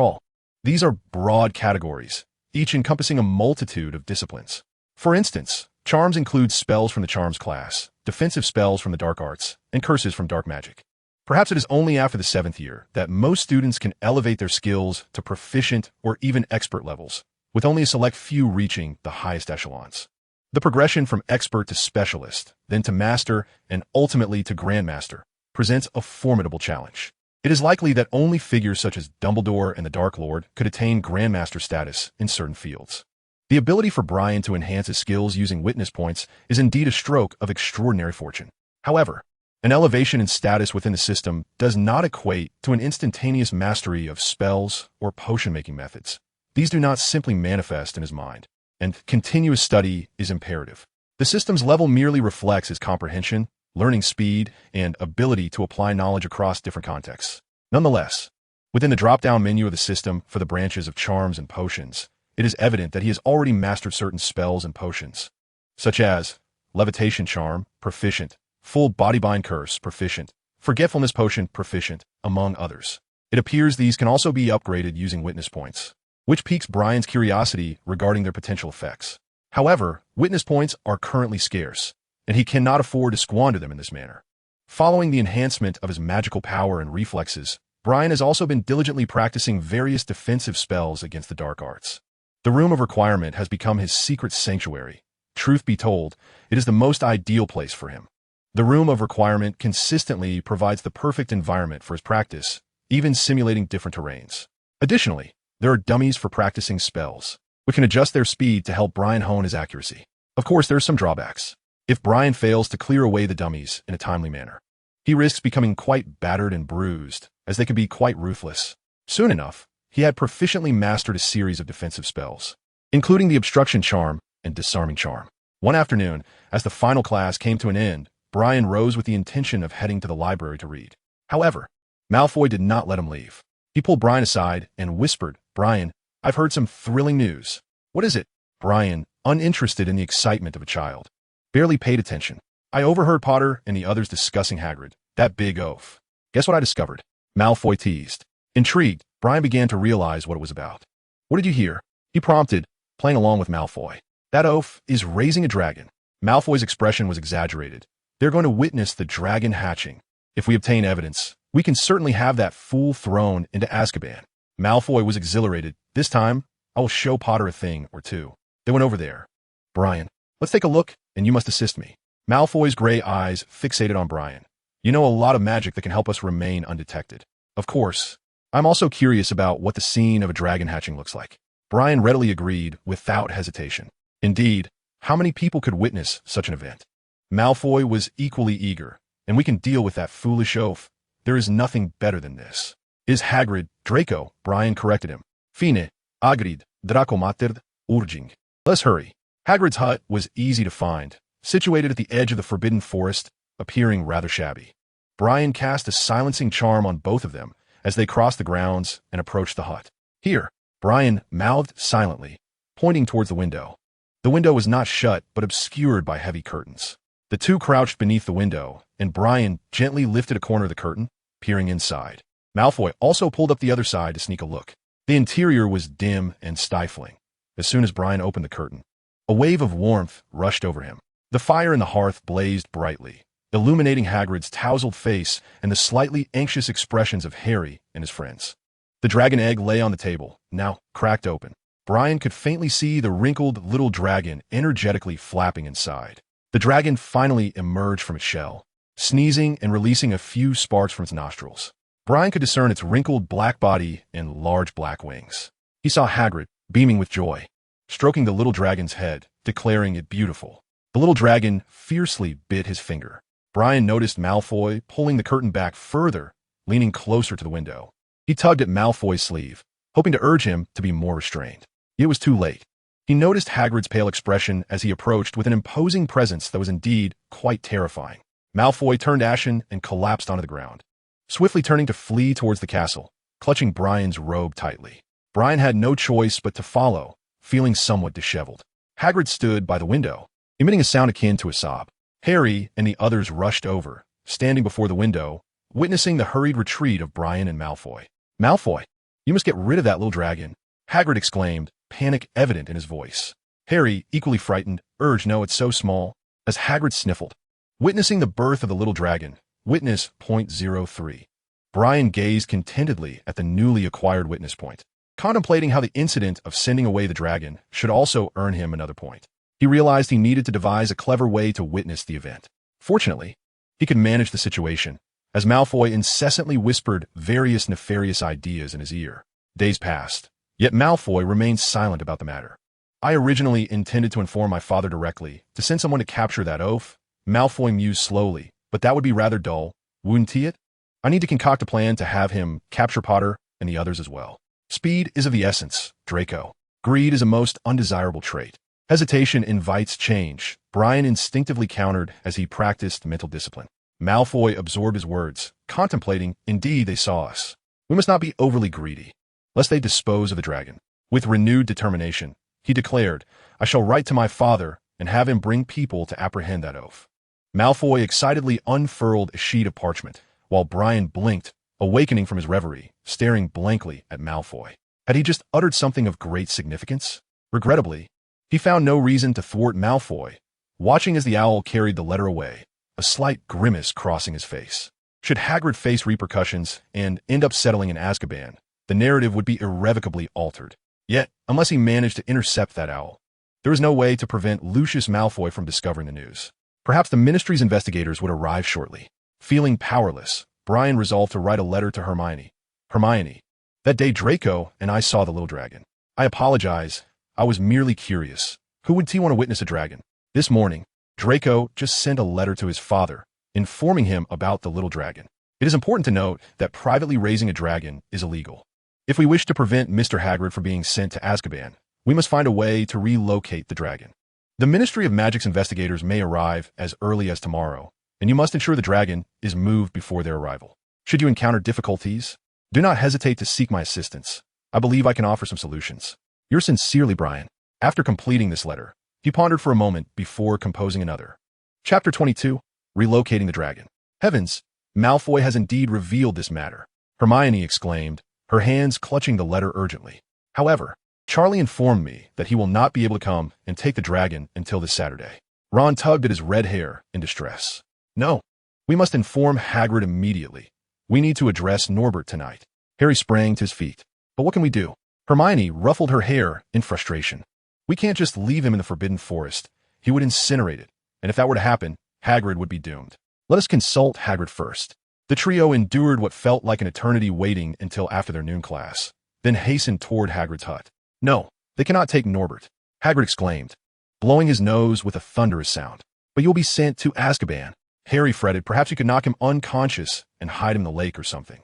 all, these are broad categories, each encompassing a multitude of disciplines. For instance, charms include spells from the Charms class, defensive spells from the Dark Arts, and curses from Dark Magic. Perhaps it is only after the 7th year that most students can elevate their skills to proficient or even expert levels, with only a select few reaching the highest echelons. The progression from expert to specialist, then to master, and ultimately to grandmaster, presents a formidable challenge. It is likely that only figures such as Dumbledore and the Dark Lord could attain grandmaster status in certain fields. The ability for Brian to enhance his skills using witness points is indeed a stroke of extraordinary fortune. However, an elevation in status within the system does not equate to an instantaneous mastery of spells or potion-making methods. These do not simply manifest in his mind, and continuous study is imperative. The system's level merely reflects his comprehension, learning speed, and ability to apply knowledge across different contexts. Nonetheless, within the drop-down menu of the system for the branches of charms and potions, it is evident that he has already mastered certain spells and potions, such as Levitation Charm, Proficient, Full Body Bind Curse, Proficient, Forgetfulness Potion, Proficient, among others. It appears these can also be upgraded using witness points, which piques Brian's curiosity regarding their potential effects. However, witness points are currently scarce, and he cannot afford to squander them in this manner. Following the enhancement of his magical power and reflexes, Brian has also been diligently practicing various defensive spells against the dark arts. The Room of Requirement has become his secret sanctuary. Truth be told, it is the most ideal place for him. The Room of Requirement consistently provides the perfect environment for his practice, even simulating different terrains. Additionally, there are dummies for practicing spells, which can adjust their speed to help Brian hone his accuracy. Of course, there are some drawbacks. If Brian fails to clear away the dummies in a timely manner, he risks becoming quite battered and bruised, as they can be quite ruthless. Soon enough, he had proficiently mastered a series of defensive spells, including the Obstruction Charm and Disarming Charm. One afternoon, as the final class came to an end, Brian rose with the intention of heading to the library to read. However, Malfoy did not let him leave. He pulled Brian aside and whispered, "Brian, I've heard some thrilling news." "What is it?" Brian, uninterested in the excitement of a child, barely paid attention. "I overheard Potter and the others discussing Hagrid, that big oaf. Guess what I discovered?" Malfoy teased. Intrigued, Brian began to realize what it was about. "What did you hear?" he prompted, playing along with Malfoy. "That oaf is raising a dragon." Malfoy's expression was exaggerated. "They're going to witness the dragon hatching. If we obtain evidence, we can certainly have that fool thrown into Azkaban." Malfoy was exhilarated. This time, I will show Potter a thing or two. They went over there. Brian, let's take a look, and you must assist me. Malfoy's gray eyes fixated on Brian. You know a lot of magic that can help us remain undetected. Of course. I'm also curious about what the scene of a dragon hatching looks like. Brian readily agreed without hesitation. Indeed, how many people could witness such an event? Malfoy was equally eager, and we can deal with that foolish oaf. There is nothing better than this. Is Hagrid, Draco, Brian corrected him. Fine, Hagrid, Draco Mater, Urging. Let's hurry. Hagrid's hut was easy to find, situated at the edge of the Forbidden Forest, appearing rather shabby. Brian cast a silencing charm on both of them as they crossed the grounds and approached the hut. Here, Brian mouthed silently, pointing towards the window. The window was not shut, but obscured by heavy curtains. The two crouched beneath the window, and Brian gently lifted a corner of the curtain, peering inside. Malfoy also pulled up the other side to sneak a look. The interior was dim and stifling. As soon as Brian opened the curtain, a wave of warmth rushed over him. The fire in the hearth blazed brightly, illuminating Hagrid's tousled face and the slightly anxious expressions of Harry and his friends. The dragon egg lay on the table, now cracked open. Brian could faintly see the wrinkled little dragon energetically flapping inside. The dragon finally emerged from its shell, sneezing and releasing a few sparks from its nostrils. Brian could discern its wrinkled black body and large black wings. He saw Hagrid, beaming with joy, stroking the little dragon's head, declaring it beautiful. The little dragon fiercely bit his finger. Brian noticed Malfoy pulling the curtain back further, leaning closer to the window. He tugged at Malfoy's sleeve, hoping to urge him to be more restrained. It was too late. He noticed Hagrid's pale expression as he approached with an imposing presence that was indeed quite terrifying. Malfoy turned ashen and collapsed onto the ground, swiftly turning to flee towards the castle, clutching Brian's robe tightly. Brian had no choice but to follow, feeling somewhat disheveled. Hagrid stood by the window, emitting a sound akin to a sob. Harry and the others rushed over, standing before the window, witnessing the hurried retreat of Brian and Malfoy. Malfoy, you must get rid of that little dragon, Hagrid exclaimed, panic evident in his voice. Harry, equally frightened, urged, no, it's so small, as Hagrid sniffled. Witnessing the birth of the little dragon, witness .03. Brian gazed contentedly at the newly acquired witness point, contemplating how the incident of sending away the dragon should also earn him another point. He realized he needed to devise a clever way to witness the event. Fortunately, he could manage the situation, as Malfoy incessantly whispered various nefarious ideas in his ear. Days passed, yet Malfoy remained silent about the matter. I originally intended to inform my father directly, to send someone to capture that oaf, Malfoy mused slowly, but that would be rather dull, wouldn't it? I need to concoct a plan to have him capture Potter and the others as well. Speed is of the essence, Draco. Greed is a most undesirable trait. Hesitation invites change, Brian instinctively countered as he practiced mental discipline. Malfoy absorbed his words, contemplating, indeed they saw us. We must not be overly greedy, lest they dispose of the dragon. With renewed determination, he declared, I shall write to my father and have him bring people to apprehend that oaf. Malfoy excitedly unfurled a sheet of parchment, while Brian blinked, awakening from his reverie, staring blankly at Malfoy. Had he just uttered something of great significance? Regrettably, he found no reason to thwart Malfoy, watching as the owl carried the letter away, a slight grimace crossing his face. Should Hagrid face repercussions and end up settling in Azkaban, the narrative would be irrevocably altered. Yet, unless he managed to intercept that owl, there was no way to prevent Lucius Malfoy from discovering the news. Perhaps the Ministry's investigators would arrive shortly. Feeling powerless, Brian resolved to write a letter to Hermione. Hermione, that day Draco and I saw the little dragon. I apologize. I was merely curious. Who would want to witness a dragon? This morning, Draco just sent a letter to his father, informing him about the little dragon. It is important to note that privately raising a dragon is illegal. If we wish to prevent Mr. Hagrid from being sent to Azkaban, we must find a way to relocate the dragon. The Ministry of Magic's investigators may arrive as early as tomorrow, and you must ensure the dragon is moved before their arrival. Should you encounter difficulties, do not hesitate to seek my assistance. I believe I can offer some solutions. Yours sincerely, Brian. After completing this letter, he pondered for a moment before composing another. Chapter 22, Relocating the Dragon. Heavens, Malfoy has indeed revealed this matter, Hermione exclaimed, her hands clutching the letter urgently. However, Charlie informed me that he will not be able to come and take the dragon until this Saturday. Ron tugged at his red hair in distress. No, we must inform Hagrid immediately. We need to address Norbert tonight. Harry sprang to his feet. But what can we do? Hermione ruffled her hair in frustration. We can't just leave him in the Forbidden Forest. He would incinerate it, and if that were to happen, Hagrid would be doomed. Let us consult Hagrid first. The trio endured what felt like an eternity waiting until after their noon class, then hastened toward Hagrid's hut. No, they cannot take Norbert, Hagrid exclaimed, blowing his nose with a thunderous sound. But you'll be sent to Azkaban. Harry fretted. Perhaps you could knock him unconscious and hide him in the lake or something.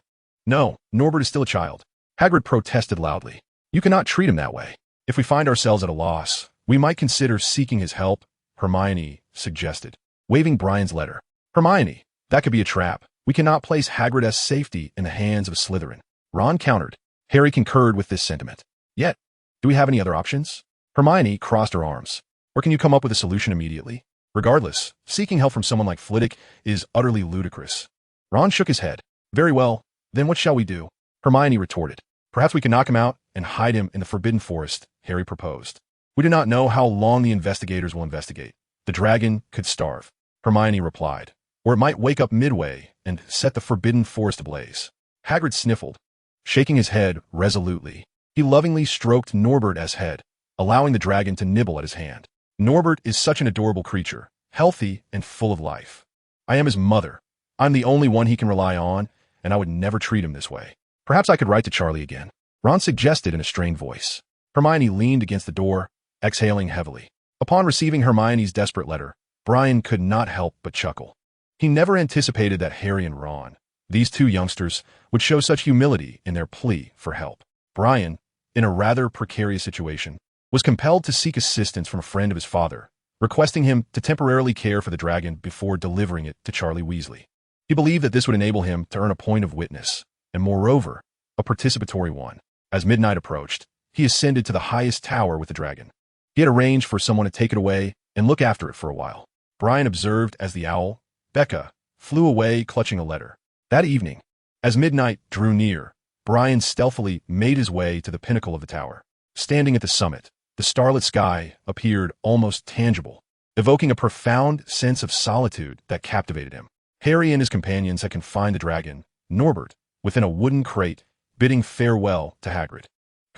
No, Norbert is still a child. Hagrid protested loudly. You cannot treat him that way. If we find ourselves at a loss, we might consider seeking his help, Hermione suggested, waving Brian's letter. Hermione, that could be a trap. We cannot place Hagrid's safety in the hands of a Slytherin. Ron countered. Harry concurred with this sentiment. Yet, do we have any other options? Hermione crossed her arms. Or can you come up with a solution immediately? Regardless, seeking help from someone like Flitwick is utterly ludicrous. Ron shook his head. Very well, then what shall we do? Hermione retorted. Perhaps we can knock him out and hide him in the Forbidden Forest, Harry proposed. We do not know how long the investigators will investigate. The dragon could starve, Hermione replied, or it might wake up midway and set the Forbidden Forest ablaze. Hagrid sniffled, shaking his head resolutely. He lovingly stroked Norbert's head, allowing the dragon to nibble at his hand. Norbert is such an adorable creature, healthy and full of life. I am his mother. I'm the only one he can rely on, and I would never treat him this way. Perhaps I could write to Charlie again, Ron suggested in a strained voice. Hermione leaned against the door, exhaling heavily. Upon receiving Hermione's desperate letter, Brian could not help but chuckle. He never anticipated that Harry and Ron, these two youngsters, would show such humility in their plea for help. Brian, in a rather precarious situation, was compelled to seek assistance from a friend of his father, requesting him to temporarily care for the dragon before delivering it to Charlie Weasley. He believed that this would enable him to earn a point of witness, and moreover, a participatory one. As midnight approached, he ascended to the highest tower with the dragon. He had arranged for someone to take it away and look after it for a while. Brian observed as the owl, Becca, flew away clutching a letter. That evening, as midnight drew near, Brian stealthily made his way to the pinnacle of the tower. Standing at the summit, the starlit sky appeared almost tangible, evoking a profound sense of solitude that captivated him. Harry and his companions had confined the dragon, Norbert, within a wooden crate, bidding farewell to Hagrid,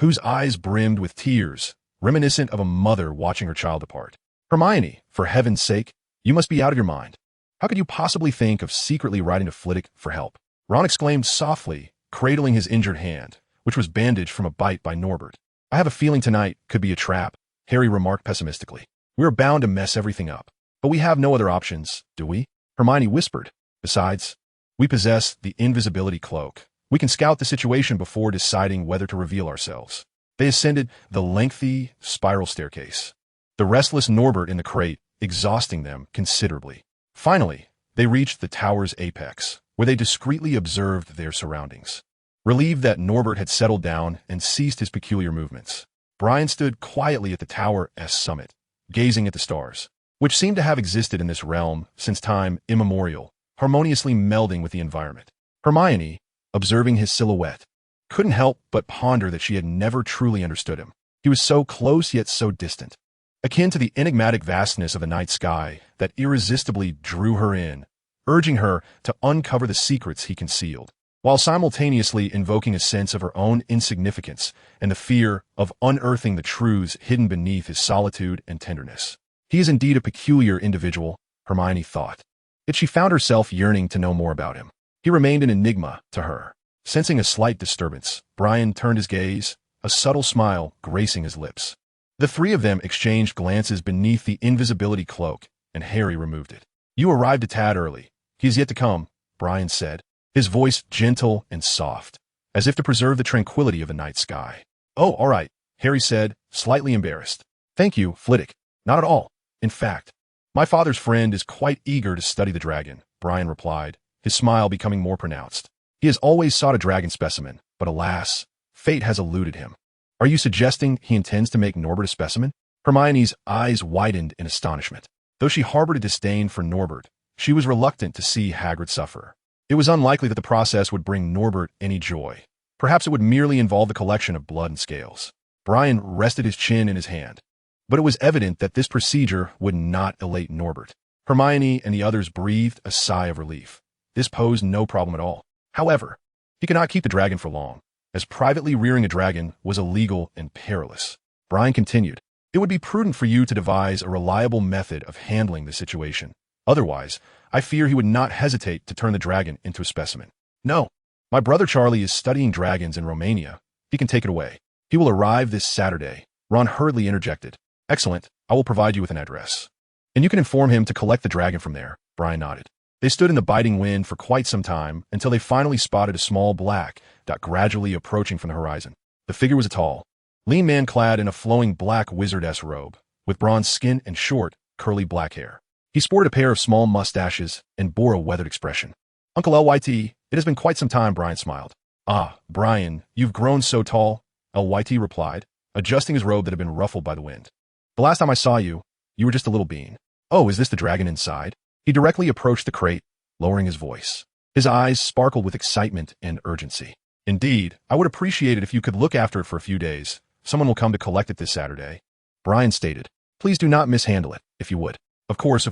whose eyes brimmed with tears, reminiscent of a mother watching her child depart. Hermione, for heaven's sake, you must be out of your mind. How could you possibly think of secretly writing to Flitwick for help? Ron exclaimed softly, cradling his injured hand, which was bandaged from a bite by Norbert. I have a feeling tonight could be a trap, Harry remarked pessimistically. We are bound to mess everything up. But we have no other options, do we? Hermione whispered. Besides, we possess the invisibility cloak. We can scout the situation before deciding whether to reveal ourselves. They ascended the lengthy spiral staircase, the restless Norbert in the crate exhausting them considerably. Finally, they reached the tower's apex, where they discreetly observed their surroundings. Relieved that Norbert had settled down and ceased his peculiar movements, Brian stood quietly at the tower's summit, gazing at the stars, which seemed to have existed in this realm since time immemorial, harmoniously melding with the environment. Hermione, observing his silhouette, couldn't help but ponder that she had never truly understood him. He was so close yet so distant, akin to the enigmatic vastness of the night sky that irresistibly drew her in, urging her to uncover the secrets he concealed, while simultaneously invoking a sense of her own insignificance and the fear of unearthing the truths hidden beneath his solitude and tenderness. He is indeed a peculiar individual, Hermione thought. Yet she found herself yearning to know more about him. He remained an enigma to her. Sensing a slight disturbance, Brian turned his gaze, a subtle smile gracing his lips. The three of them exchanged glances beneath the invisibility cloak, and Harry removed it. You arrived a tad early. He is yet to come, Brian said, his voice gentle and soft, as if to preserve the tranquility of the night sky. Oh, all right, Harry said, slightly embarrassed. Thank you, Flitwick. Not at all. In fact, my father's friend is quite eager to study the dragon, Brian replied, his smile becoming more pronounced. He has always sought a dragon specimen, but alas, fate has eluded him. Are you suggesting he intends to make Norbert a specimen? Hermione's eyes widened in astonishment. Though she harbored a disdain for Norbert, she was reluctant to see Hagrid suffer. It was unlikely that the process would bring Norbert any joy. Perhaps it would merely involve the collection of blood and scales. Brian rested his chin in his hand, but it was evident that this procedure would not elate Norbert. Hermione and the others breathed a sigh of relief. This posed no problem at all. However, he could not keep the dragon for long. as privately rearing a dragon was illegal and perilous. Brian continued, "It would be prudent for you to devise a reliable method of handling the situation. Otherwise, I fear he would not hesitate to turn the dragon into a specimen." "No. My brother Charlie is studying dragons in Romania. He can take it away. He will arrive this Saturday." Ron hurriedly interjected. "Excellent. I will provide you with an address. And you can inform him to collect the dragon from there." Brian nodded. They stood in the biting wind for quite some time until they finally spotted a small black dot gradually approaching from the horizon. The figure was a tall, lean man clad in a flowing black wizardess robe, with bronze skin and short, curly black hair. He sported a pair of small mustaches and bore a weathered expression. "Uncle LYT, it has been quite some time," Brian smiled. "Ah, Brian, you've grown so tall," LYT replied, adjusting his robe that had been ruffled by the wind. "The last time I saw you, you were just a little bean." "Oh, is this the dragon inside?" He directly approached the crate, lowering his voice. His eyes sparkled with excitement and urgency. "Indeed, I would appreciate it if you could look after it for a few days. Someone will come to collect it this Saturday." Brian stated, "Please do not mishandle it, if you would." Of course.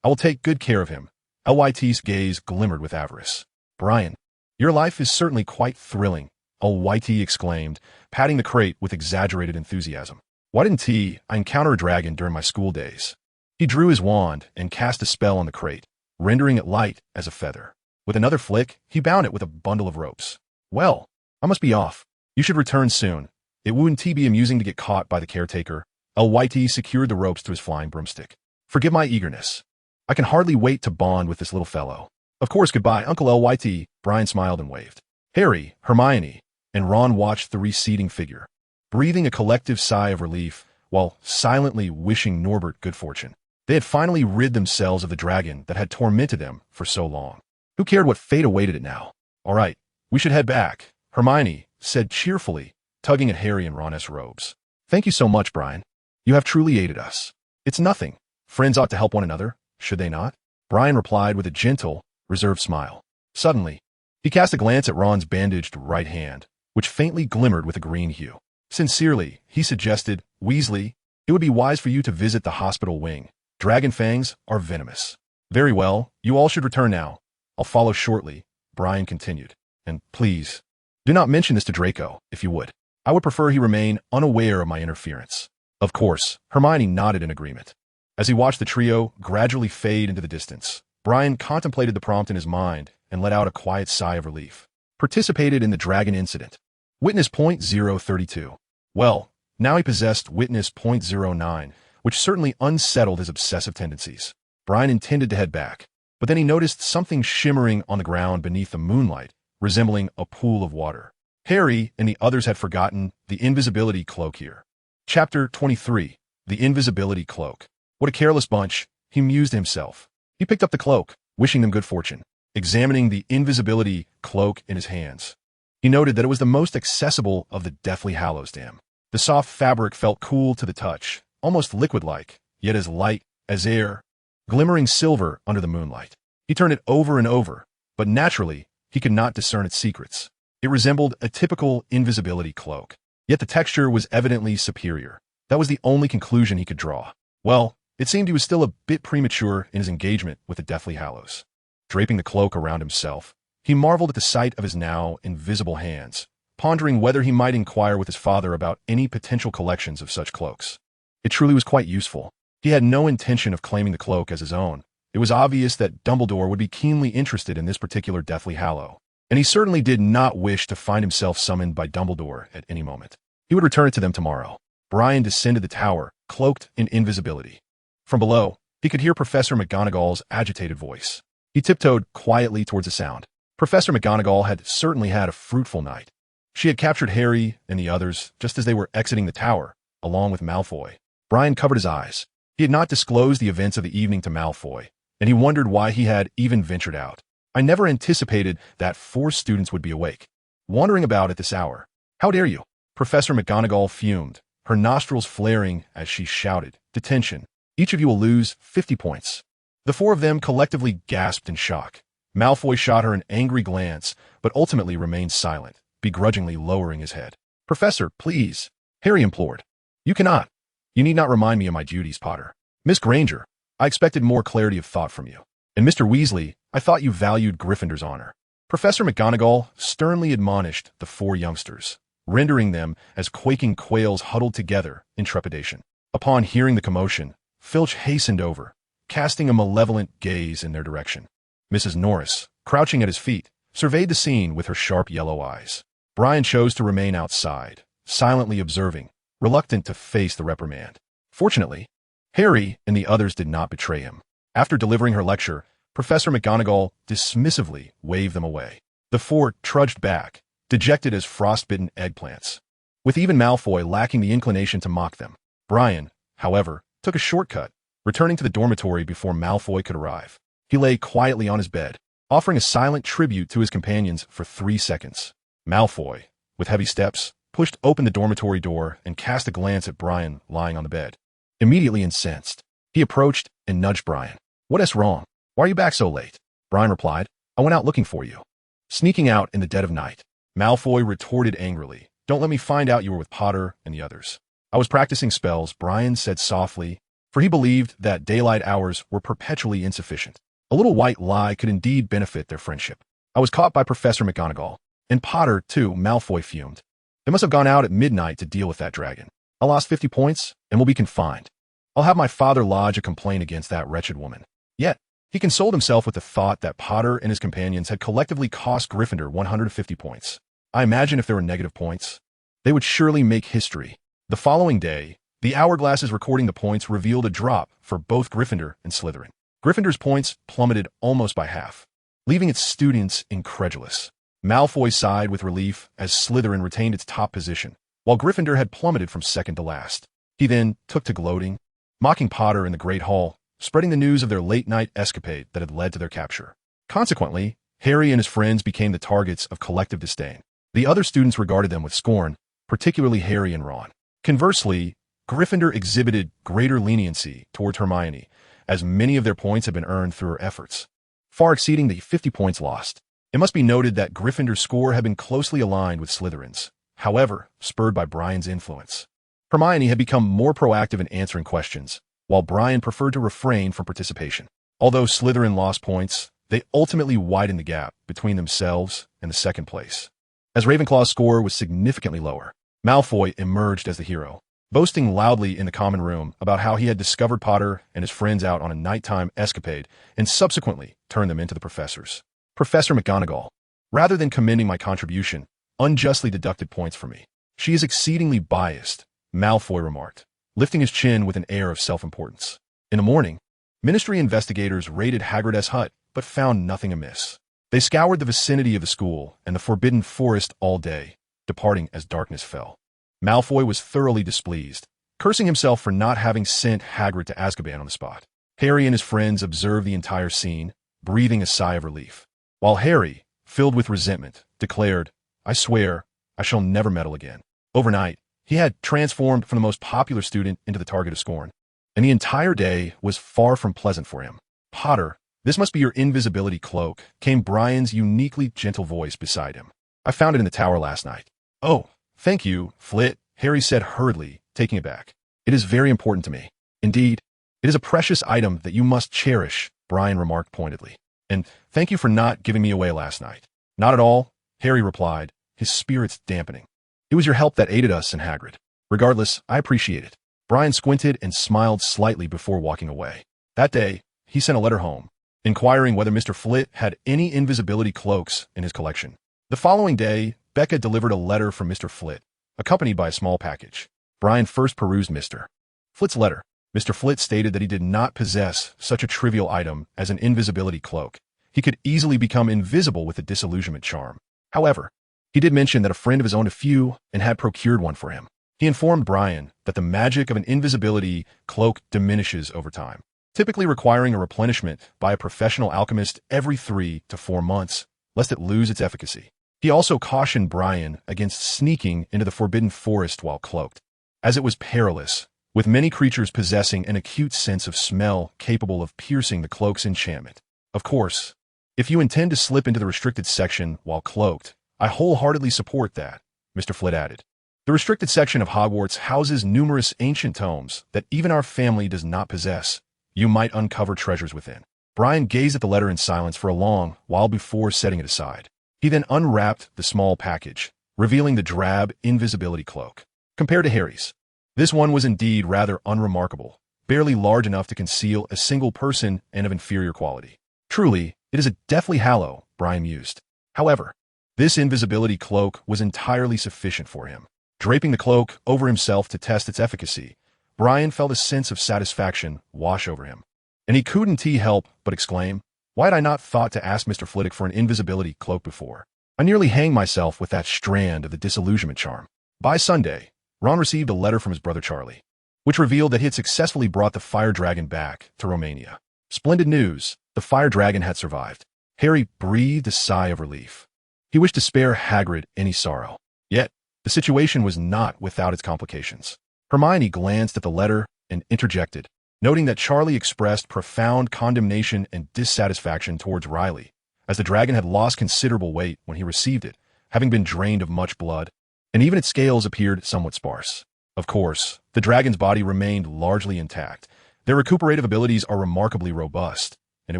I will take good care of him." LYT's gaze glimmered with avarice. "Brian, your life is certainly quite thrilling," LYT exclaimed, patting the crate with exaggerated enthusiasm. "Why didn't I encounter a dragon during my school days?" He drew his wand and cast a spell on the crate, rendering it light as a feather. With another flick, he bound it with a bundle of ropes. "Well, I must be off. You should return soon. It wouldn't be amusing to get caught by the caretaker." LYT secured the ropes to his flying broomstick. "Forgive my eagerness. I can hardly wait to bond with this little fellow." "Of course, goodbye, Uncle LYT." Brian smiled and waved. Harry, Hermione, and Ron watched the receding figure, breathing a collective sigh of relief while silently wishing Norbert good fortune. They had finally rid themselves of the dragon that had tormented them for so long. Who cared what fate awaited it now? "All right, we should head back," Hermione said cheerfully, tugging at Harry and Ron's robes. "Thank you so much, Brian. You have truly aided us." "It's nothing. Friends ought to help one another, should they not?" Brian replied with a gentle, reserved smile. Suddenly, he cast a glance at Ron's bandaged right hand, which faintly glimmered with a green hue. Sincerely, he suggested, "Weasley, it would be wise for you to visit the hospital wing. Dragon fangs are venomous." "Very well, you all should return now. I'll follow shortly," Brian continued. "And please, do not mention this to Draco, if you would. I would prefer he remain unaware of my interference." "Of course," Hermione nodded in agreement. As he watched the trio gradually fade into the distance, Brian contemplated the prompt in his mind and let out a quiet sigh of relief. Participated in the dragon incident. Witness .032. Well, now he possessed Witness .09, which certainly unsettled his obsessive tendencies. Brian intended to head back, but then he noticed something shimmering on the ground beneath the moonlight, resembling a pool of water. Harry and the others had forgotten the invisibility cloak here. Chapter 23. The Invisibility Cloak. "What a careless bunch," he mused to himself. He picked up the cloak, wishing them good fortune. Examining the invisibility cloak in his hands, he noted that it was the most accessible of the Deathly Hallows to him. The soft fabric felt cool to the touch, almost liquid-like, yet as light as air, glimmering silver under the moonlight. He turned it over and over, but naturally, he could not discern its secrets. It resembled a typical invisibility cloak, yet the texture was evidently superior. That was the only conclusion he could draw. Well, it seemed he was still a bit premature in his engagement with the Deathly Hallows. Draping the cloak around himself, he marveled at the sight of his now invisible hands, pondering whether he might inquire with his father about any potential collections of such cloaks. It truly was quite useful. He had no intention of claiming the cloak as his own. It was obvious that Dumbledore would be keenly interested in this particular Deathly Hallow, and he certainly did not wish to find himself summoned by Dumbledore at any moment. He would return it to them tomorrow. Brian descended the tower, cloaked in invisibility. From below, he could hear Professor McGonagall's agitated voice. He tiptoed quietly towards the sound. Professor McGonagall had certainly had a fruitful night. She had captured Harry and the others just as they were exiting the tower, along with Malfoy. Brian covered his eyes. He had not disclosed the events of the evening to Malfoy, and he wondered why he had even ventured out. "I never anticipated that 4 students would be awake, wandering about at this hour. How dare you?" Professor McGonagall fumed, her nostrils flaring as she shouted, "Detention. Each of you will lose 50 points. The 4 of them collectively gasped in shock. Malfoy shot her an angry glance, but ultimately remained silent, begrudgingly lowering his head. "Professor, please," Harry implored. "You cannot. You need not remind me of my duties, Potter. Miss Granger, I expected more clarity of thought from you. And Mr. Weasley, I thought you valued Gryffindor's honor." Professor McGonagall sternly admonished the four youngsters, rendering them as quaking quails huddled together in trepidation. Upon hearing the commotion, Filch hastened over, casting a malevolent gaze in their direction. Mrs. Norris, crouching at his feet, surveyed the scene with her sharp yellow eyes. Brian chose to remain outside, silently observing, reluctant to face the reprimand. Fortunately, Harry and the others did not betray him. After delivering her lecture, Professor McGonagall dismissively waved them away. The four trudged back, dejected as frostbitten eggplants, with even Malfoy lacking the inclination to mock them. Brian, however, took a shortcut, returning to the dormitory before Malfoy could arrive. He lay quietly on his bed, offering a silent tribute to his companions for 3 seconds. Malfoy, with heavy steps, pushed open the dormitory door and cast a glance at Brian lying on the bed. Immediately incensed, he approached and nudged Brian. "What is wrong? Why are you back so late?" Brian replied, "I went out looking for you." Sneaking out in the dead of night, Malfoy retorted angrily, "Don't let me find out you were with Potter and the others." "I was practicing spells," Brian said softly, for he believed that daylight hours were perpetually insufficient. A little white lie could indeed benefit their friendship. "I was caught by Professor McGonagall. And Potter, too," Malfoy fumed. "They must have gone out at midnight to deal with that dragon. I lost 50 points and will be confined. I'll have my father lodge a complaint against that wretched woman." Yet, he consoled himself with the thought that Potter and his companions had collectively cost Gryffindor 150 points. I imagine if there were negative points, they would surely make history. The following day, the hourglasses recording the points revealed a drop for both Gryffindor and Slytherin. Gryffindor's points plummeted almost by half, leaving its students incredulous. Malfoy sighed with relief as Slytherin retained its top position, while Gryffindor had plummeted from second to last. He then took to gloating, mocking Potter in the Great Hall, spreading the news of their late-night escapade that had led to their capture. Consequently, Harry and his friends became the targets of collective disdain. The other students regarded them with scorn, particularly Harry and Ron. Conversely, Gryffindor exhibited greater leniency towards Hermione, as many of their points had been earned through her efforts, far exceeding the 50 points lost. It must be noted that Gryffindor's score had been closely aligned with Slytherin's, however, spurred by Brian's influence. Hermione had become more proactive in answering questions, while Brian preferred to refrain from participation. Although Slytherin lost points, they ultimately widened the gap between themselves and the second place. As Ravenclaw's score was significantly lower, Malfoy emerged as the hero, boasting loudly in the common room about how he had discovered Potter and his friends out on a nighttime escapade and subsequently turned them into the professors. Professor McGonagall, rather than commending my contribution, unjustly deducted points from me. "She is exceedingly biased," Malfoy remarked, lifting his chin with an air of self-importance. In the morning, Ministry investigators raided Hagrid's hut but found nothing amiss. They scoured the vicinity of the school and the Forbidden Forest all day, departing as darkness fell. Malfoy was thoroughly displeased, cursing himself for not having sent Hagrid to Azkaban on the spot. Harry and his friends observed the entire scene, breathing a sigh of relief, while Harry, filled with resentment, declared, "I swear, I shall never meddle again." Overnight, he had transformed from the most popular student into the target of scorn, and the entire day was far from pleasant for him. "Potter, this must be your invisibility cloak," came Brian's uniquely gentle voice beside him. "I found it in the tower last night." "Oh, thank you, Flit," Harry said hurriedly, taking it back. "It is very important to me. Indeed, it is a precious item that you must cherish," Brian remarked pointedly. "And thank you for not giving me away last night." "Not at all," Harry replied, his spirits dampening. "It was your help that aided us and Hagrid. Regardless, I appreciate it." Brian squinted and smiled slightly before walking away. That day, he sent a letter home, inquiring whether Mr. Flit had any invisibility cloaks in his collection. The following day, Becca delivered a letter from Mr. Flit, accompanied by a small package. Brian first perused Mr. Flit's letter. Mr. Flit stated that he did not possess such a trivial item as an invisibility cloak. He could easily become invisible with a disillusionment charm. However, he did mention that a friend of his owned a few and had procured one for him. He informed Brian that the magic of an invisibility cloak diminishes over time, typically requiring a replenishment by a professional alchemist every 3 to 4 months, lest it lose its efficacy. He also cautioned Brian against sneaking into the Forbidden Forest while cloaked, as it was perilous, with many creatures possessing an acute sense of smell capable of piercing the cloak's enchantment. Of course, if you intend to slip into the restricted section while cloaked, I wholeheartedly support that, Mr. Flit added. The restricted section of Hogwarts houses numerous ancient tomes that even our family does not possess. You might uncover treasures within. Brian gazed at the letter in silence for a long while before setting it aside. He then unwrapped the small package, revealing the drab invisibility cloak. Compared to Harry's, this one was indeed rather unremarkable, barely large enough to conceal a single person and of inferior quality. Truly, it is a deathly hallow, Brian mused. However, this invisibility cloak was entirely sufficient for him. Draping the cloak over himself to test its efficacy, Brian felt a sense of satisfaction wash over him. And he couldn't help but exclaim, "Why had I not thought to ask Mr. Flitwick for an invisibility cloak before? I nearly hanged myself with that strand of the disillusionment charm." By Sunday, Ron received a letter from his brother Charlie, which revealed that he had successfully brought the fire dragon back to Romania. Splendid news, the fire dragon had survived. Harry breathed a sigh of relief. He wished to spare Hagrid any sorrow. Yet, the situation was not without its complications. Hermione glanced at the letter and interjected, noting that Charlie expressed profound condemnation and dissatisfaction towards Riley, as the dragon had lost considerable weight when he received it, having been drained of much blood, and even its scales appeared somewhat sparse. Of course, the dragon's body remained largely intact. Their recuperative abilities are remarkably robust, and it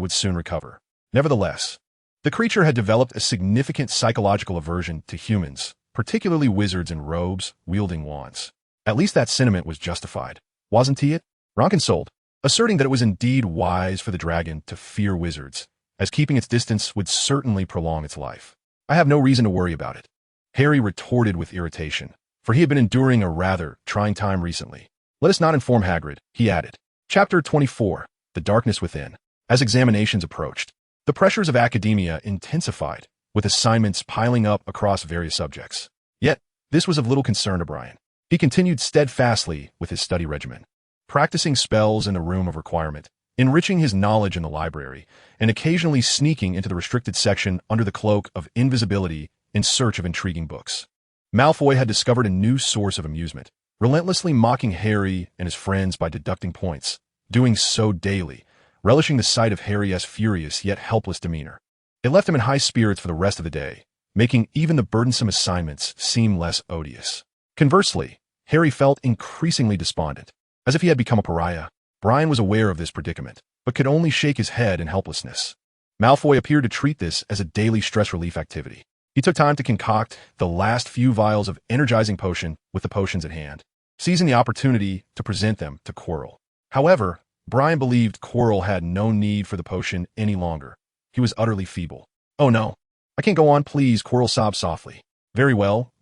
would soon recover. Nevertheless, the creature had developed a significant psychological aversion to humans, particularly wizards in robes wielding wands. At least that sentiment was justified, wasn't it? Ron consoled, asserting that it was indeed wise for the dragon to fear wizards, as keeping its distance would certainly prolong its life. "I have no reason to worry about it," Harry retorted with irritation, for he had been enduring a rather trying time recently. "Let us not inform Hagrid," he added. Chapter 24, The Darkness Within. As examinations approached, the pressures of academia intensified, with assignments piling up across various subjects. Yet, this was of little concern to Brian. He continued steadfastly with his study regimen, practicing spells in the room of requirement, enriching his knowledge in the library, and occasionally sneaking into the restricted section under the cloak of invisibility in search of intriguing books. Malfoy had discovered a new source of amusement, relentlessly mocking Harry and his friends by deducting points, doing so daily, relishing the sight of Harry's furious yet helpless demeanor. It left him in high spirits for the rest of the day, making even the burdensome assignments seem less odious. Conversely, Harry felt increasingly despondent, as if he had become a pariah. Brian was aware of this predicament, but could only shake his head in helplessness. Malfoy appeared to treat this as a daily stress relief activity. He took time to concoct the last few vials of energizing potion with the potions at hand, seizing the opportunity to present them to Quirrell. However, Brian believed Quirrell had no need for the potion any longer. He was utterly feeble. "Oh no, I can't go on, please," Quirrell sobbed softly. Very well,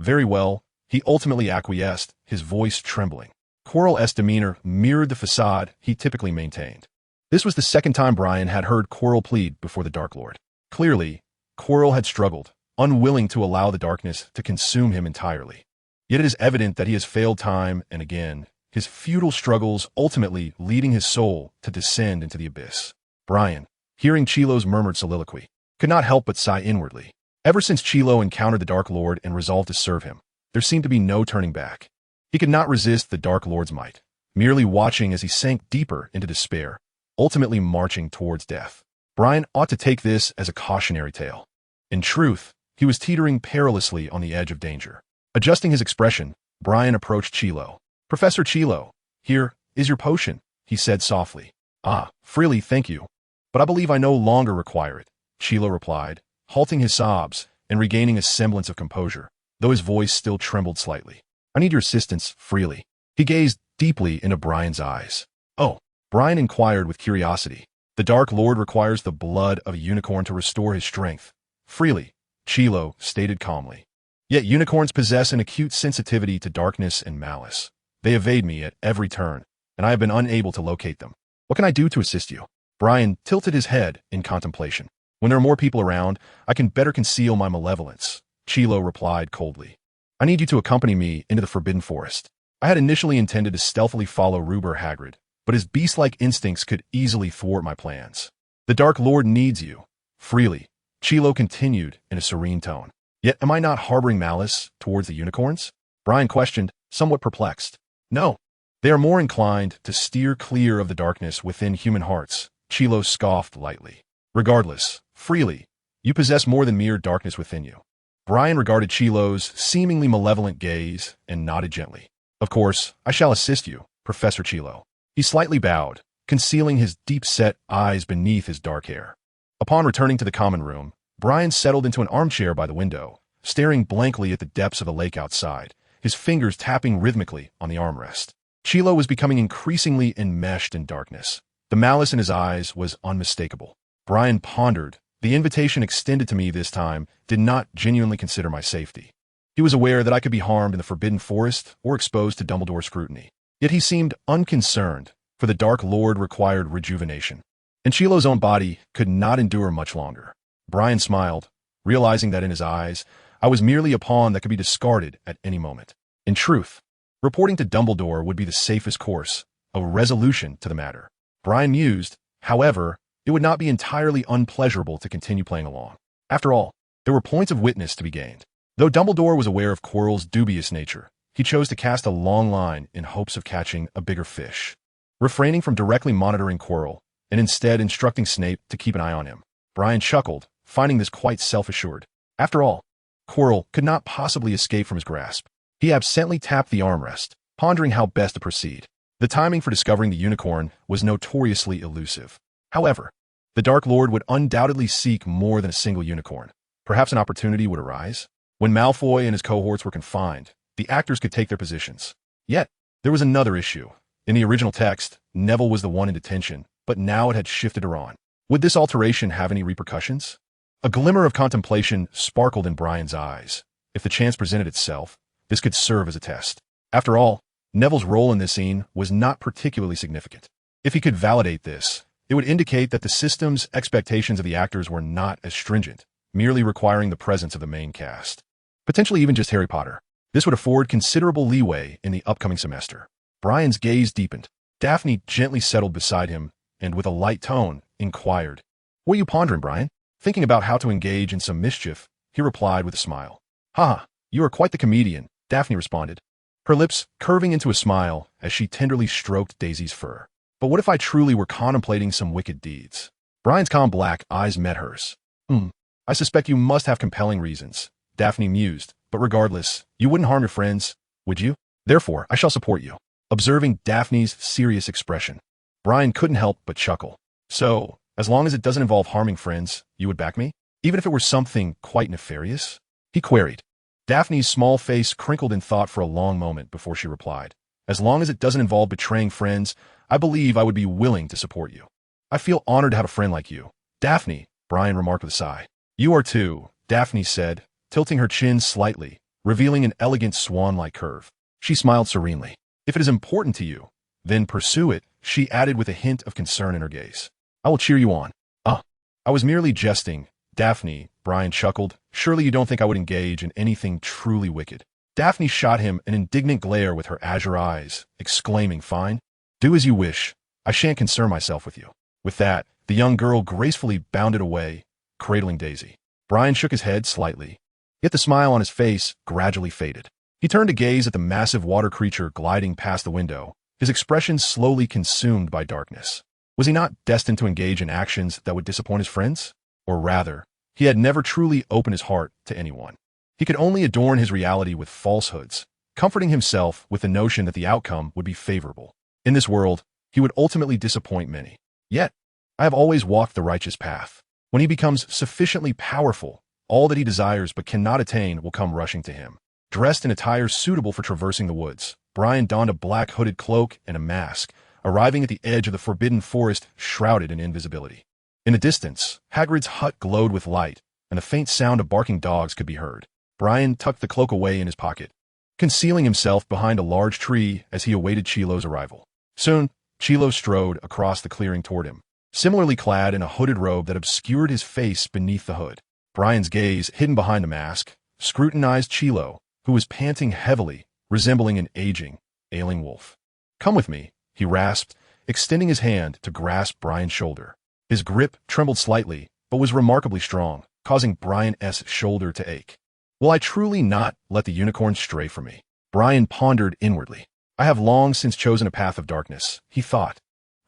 he ultimately acquiesced, his voice trembling. Quirrell's demeanor mirrored the facade he typically maintained. This was the second time Brian had heard Quirrell plead before the Dark Lord. Clearly, Quirrell had struggled, unwilling to allow the darkness to consume him entirely. Yet it is evident that he has failed time and again, his futile struggles ultimately leading his soul to descend into the abyss. Brian, hearing Chilo's murmured soliloquy, could not help but sigh inwardly. Ever since Chilo encountered the Dark Lord and resolved to serve him, there seemed to be no turning back. He could not resist the Dark Lord's might, merely watching as he sank deeper into despair, ultimately marching towards death. Brian ought to take this as a cautionary tale. In truth, he was teetering perilously on the edge of danger. Adjusting his expression, Brian approached Chilo. "Professor Chilo, here is your potion," he said softly. "Ah, freely, thank you. But I believe I no longer require it," Chilo replied, halting his sobs and regaining a semblance of composure, though his voice still trembled slightly. "I need your assistance, freely." He gazed deeply into Brian's eyes. "Oh," Brian inquired with curiosity. "The Dark Lord requires the blood of a unicorn to restore his strength." "Freely," Chilo stated calmly. "Yet unicorns possess an acute sensitivity to darkness and malice. They evade me at every turn, and I have been unable to locate them. What can I do to assist you?" Brian tilted his head in contemplation. "When there are more people around, I can better conceal my malevolence," Chilo replied coldly. "I need you to accompany me into the Forbidden Forest." I had initially intended to stealthily follow Reuber Hagrid, but his beast-like instincts could easily thwart my plans. "The Dark Lord needs you." "Freely," Chilo continued in a serene tone. "Yet am I not harboring malice towards the unicorns?" Brian questioned, somewhat perplexed. "No. They are more inclined to steer clear of the darkness within human hearts," Chilo scoffed lightly. "Regardless, freely, you possess more than mere darkness within you." Brian regarded Chilo's seemingly malevolent gaze and nodded gently. "Of course, I shall assist you, Professor Chilo." He slightly bowed, concealing his deep-set eyes beneath his dark hair. Upon returning to the common room, Brian settled into an armchair by the window, staring blankly at the depths of the lake outside, his fingers tapping rhythmically on the armrest. Chilo was becoming increasingly enmeshed in darkness. The malice in his eyes was unmistakable. Brian pondered. The invitation extended to me this time did not genuinely consider my safety. He was aware that I could be harmed in the Forbidden Forest or exposed to Dumbledore's scrutiny. Yet he seemed unconcerned, for the Dark Lord required rejuvenation, and Chilo's own body could not endure much longer. Brian smiled, realizing that in his eyes, I was merely a pawn that could be discarded at any moment. In truth, reporting to Dumbledore would be the safest course, a resolution to the matter. Brian mused, however, it would not be entirely unpleasurable to continue playing along. After all, there were points of witness to be gained. Though Dumbledore was aware of Quirrell's dubious nature, he chose to cast a long line in hopes of catching a bigger fish, refraining from directly monitoring Quirrell and instead instructing Snape to keep an eye on him. Brian chuckled, finding this quite self-assured. After all, Quirrell could not possibly escape from his grasp. He absently tapped the armrest, pondering how best to proceed. The timing for discovering the unicorn was notoriously elusive. However, the Dark Lord would undoubtedly seek more than a single unicorn. Perhaps an opportunity would arise. When Malfoy and his cohorts were confined, the actors could take their positions. Yet, there was another issue. In the original text, Neville was the one in detention, but now it had shifted to Ron. Would this alteration have any repercussions? A glimmer of contemplation sparkled in Brian's eyes. If the chance presented itself, this could serve as a test. After all, Neville's role in this scene was not particularly significant. If he could validate this, it would indicate that the system's expectations of the actors were not as stringent, merely requiring the presence of the main cast. Potentially even just Harry Potter. This would afford considerable leeway in the upcoming semester. Brian's gaze deepened. Daphne gently settled beside him and, with a light tone, inquired, "What are you pondering, Brian?" Thinking about how to engage in some mischief, he replied with a smile. "Ha, you are quite the comedian," Daphne responded, her lips curving into a smile as she tenderly stroked Daisy's fur. "But what if I truly were contemplating some wicked deeds?" Brian's calm black eyes met hers. I suspect you must have compelling reasons," Daphne mused, "but regardless, you wouldn't harm your friends, would you? Therefore, I shall support you." Observing Daphne's serious expression, Brian couldn't help but chuckle. "So, as long as it doesn't involve harming friends, you would back me? Even if it were something quite nefarious?" he queried. Daphne's small face crinkled in thought for a long moment before she replied, "As long as it doesn't involve betraying friends, I believe I would be willing to support you." "I feel honored to have a friend like you, Daphne," Brian remarked with a sigh. "You are too," Daphne said, tilting her chin slightly, revealing an elegant swan-like curve. She smiled serenely. "If it is important to you, then pursue it," she added with a hint of concern in her gaze. "I will cheer you on." I was merely jesting, Daphne," Brian chuckled. "Surely you don't think I would engage in anything truly wicked." Daphne shot him an indignant glare with her azure eyes, exclaiming, "Fine. Do as you wish. I shan't concern myself with you." With that, the young girl gracefully bounded away, cradling Daisy. Brian shook his head slightly, yet the smile on his face gradually faded. He turned to gaze at the massive water creature gliding past the window, his expression slowly consumed by darkness. Was he not destined to engage in actions that would disappoint his friends? Or rather, he had never truly opened his heart to anyone. He could only adorn his reality with falsehoods, comforting himself with the notion that the outcome would be favorable. In this world, he would ultimately disappoint many. Yet, I have always walked the righteous path. When he becomes sufficiently powerful, all that he desires but cannot attain will come rushing to him. Dressed in attire suitable for traversing the woods, Brian donned a black hooded cloak and a mask, arriving at the edge of the Forbidden Forest shrouded in invisibility. In the distance, Hagrid's hut glowed with light, and the faint sound of barking dogs could be heard. Brian tucked the cloak away in his pocket, concealing himself behind a large tree as he awaited Chilo's arrival. Soon, Chilo strode across the clearing toward him, similarly clad in a hooded robe that obscured his face beneath the hood. Brian's gaze, hidden behind the mask, scrutinized Chilo, who was panting heavily, resembling an aging, ailing wolf. "Come with me," he rasped, extending his hand to grasp Brian's shoulder. His grip trembled slightly, but was remarkably strong, causing Brian's shoulder to ache. "Will I truly not let the unicorn stray from me?" Brian pondered inwardly. "I have long since chosen a path of darkness," he thought,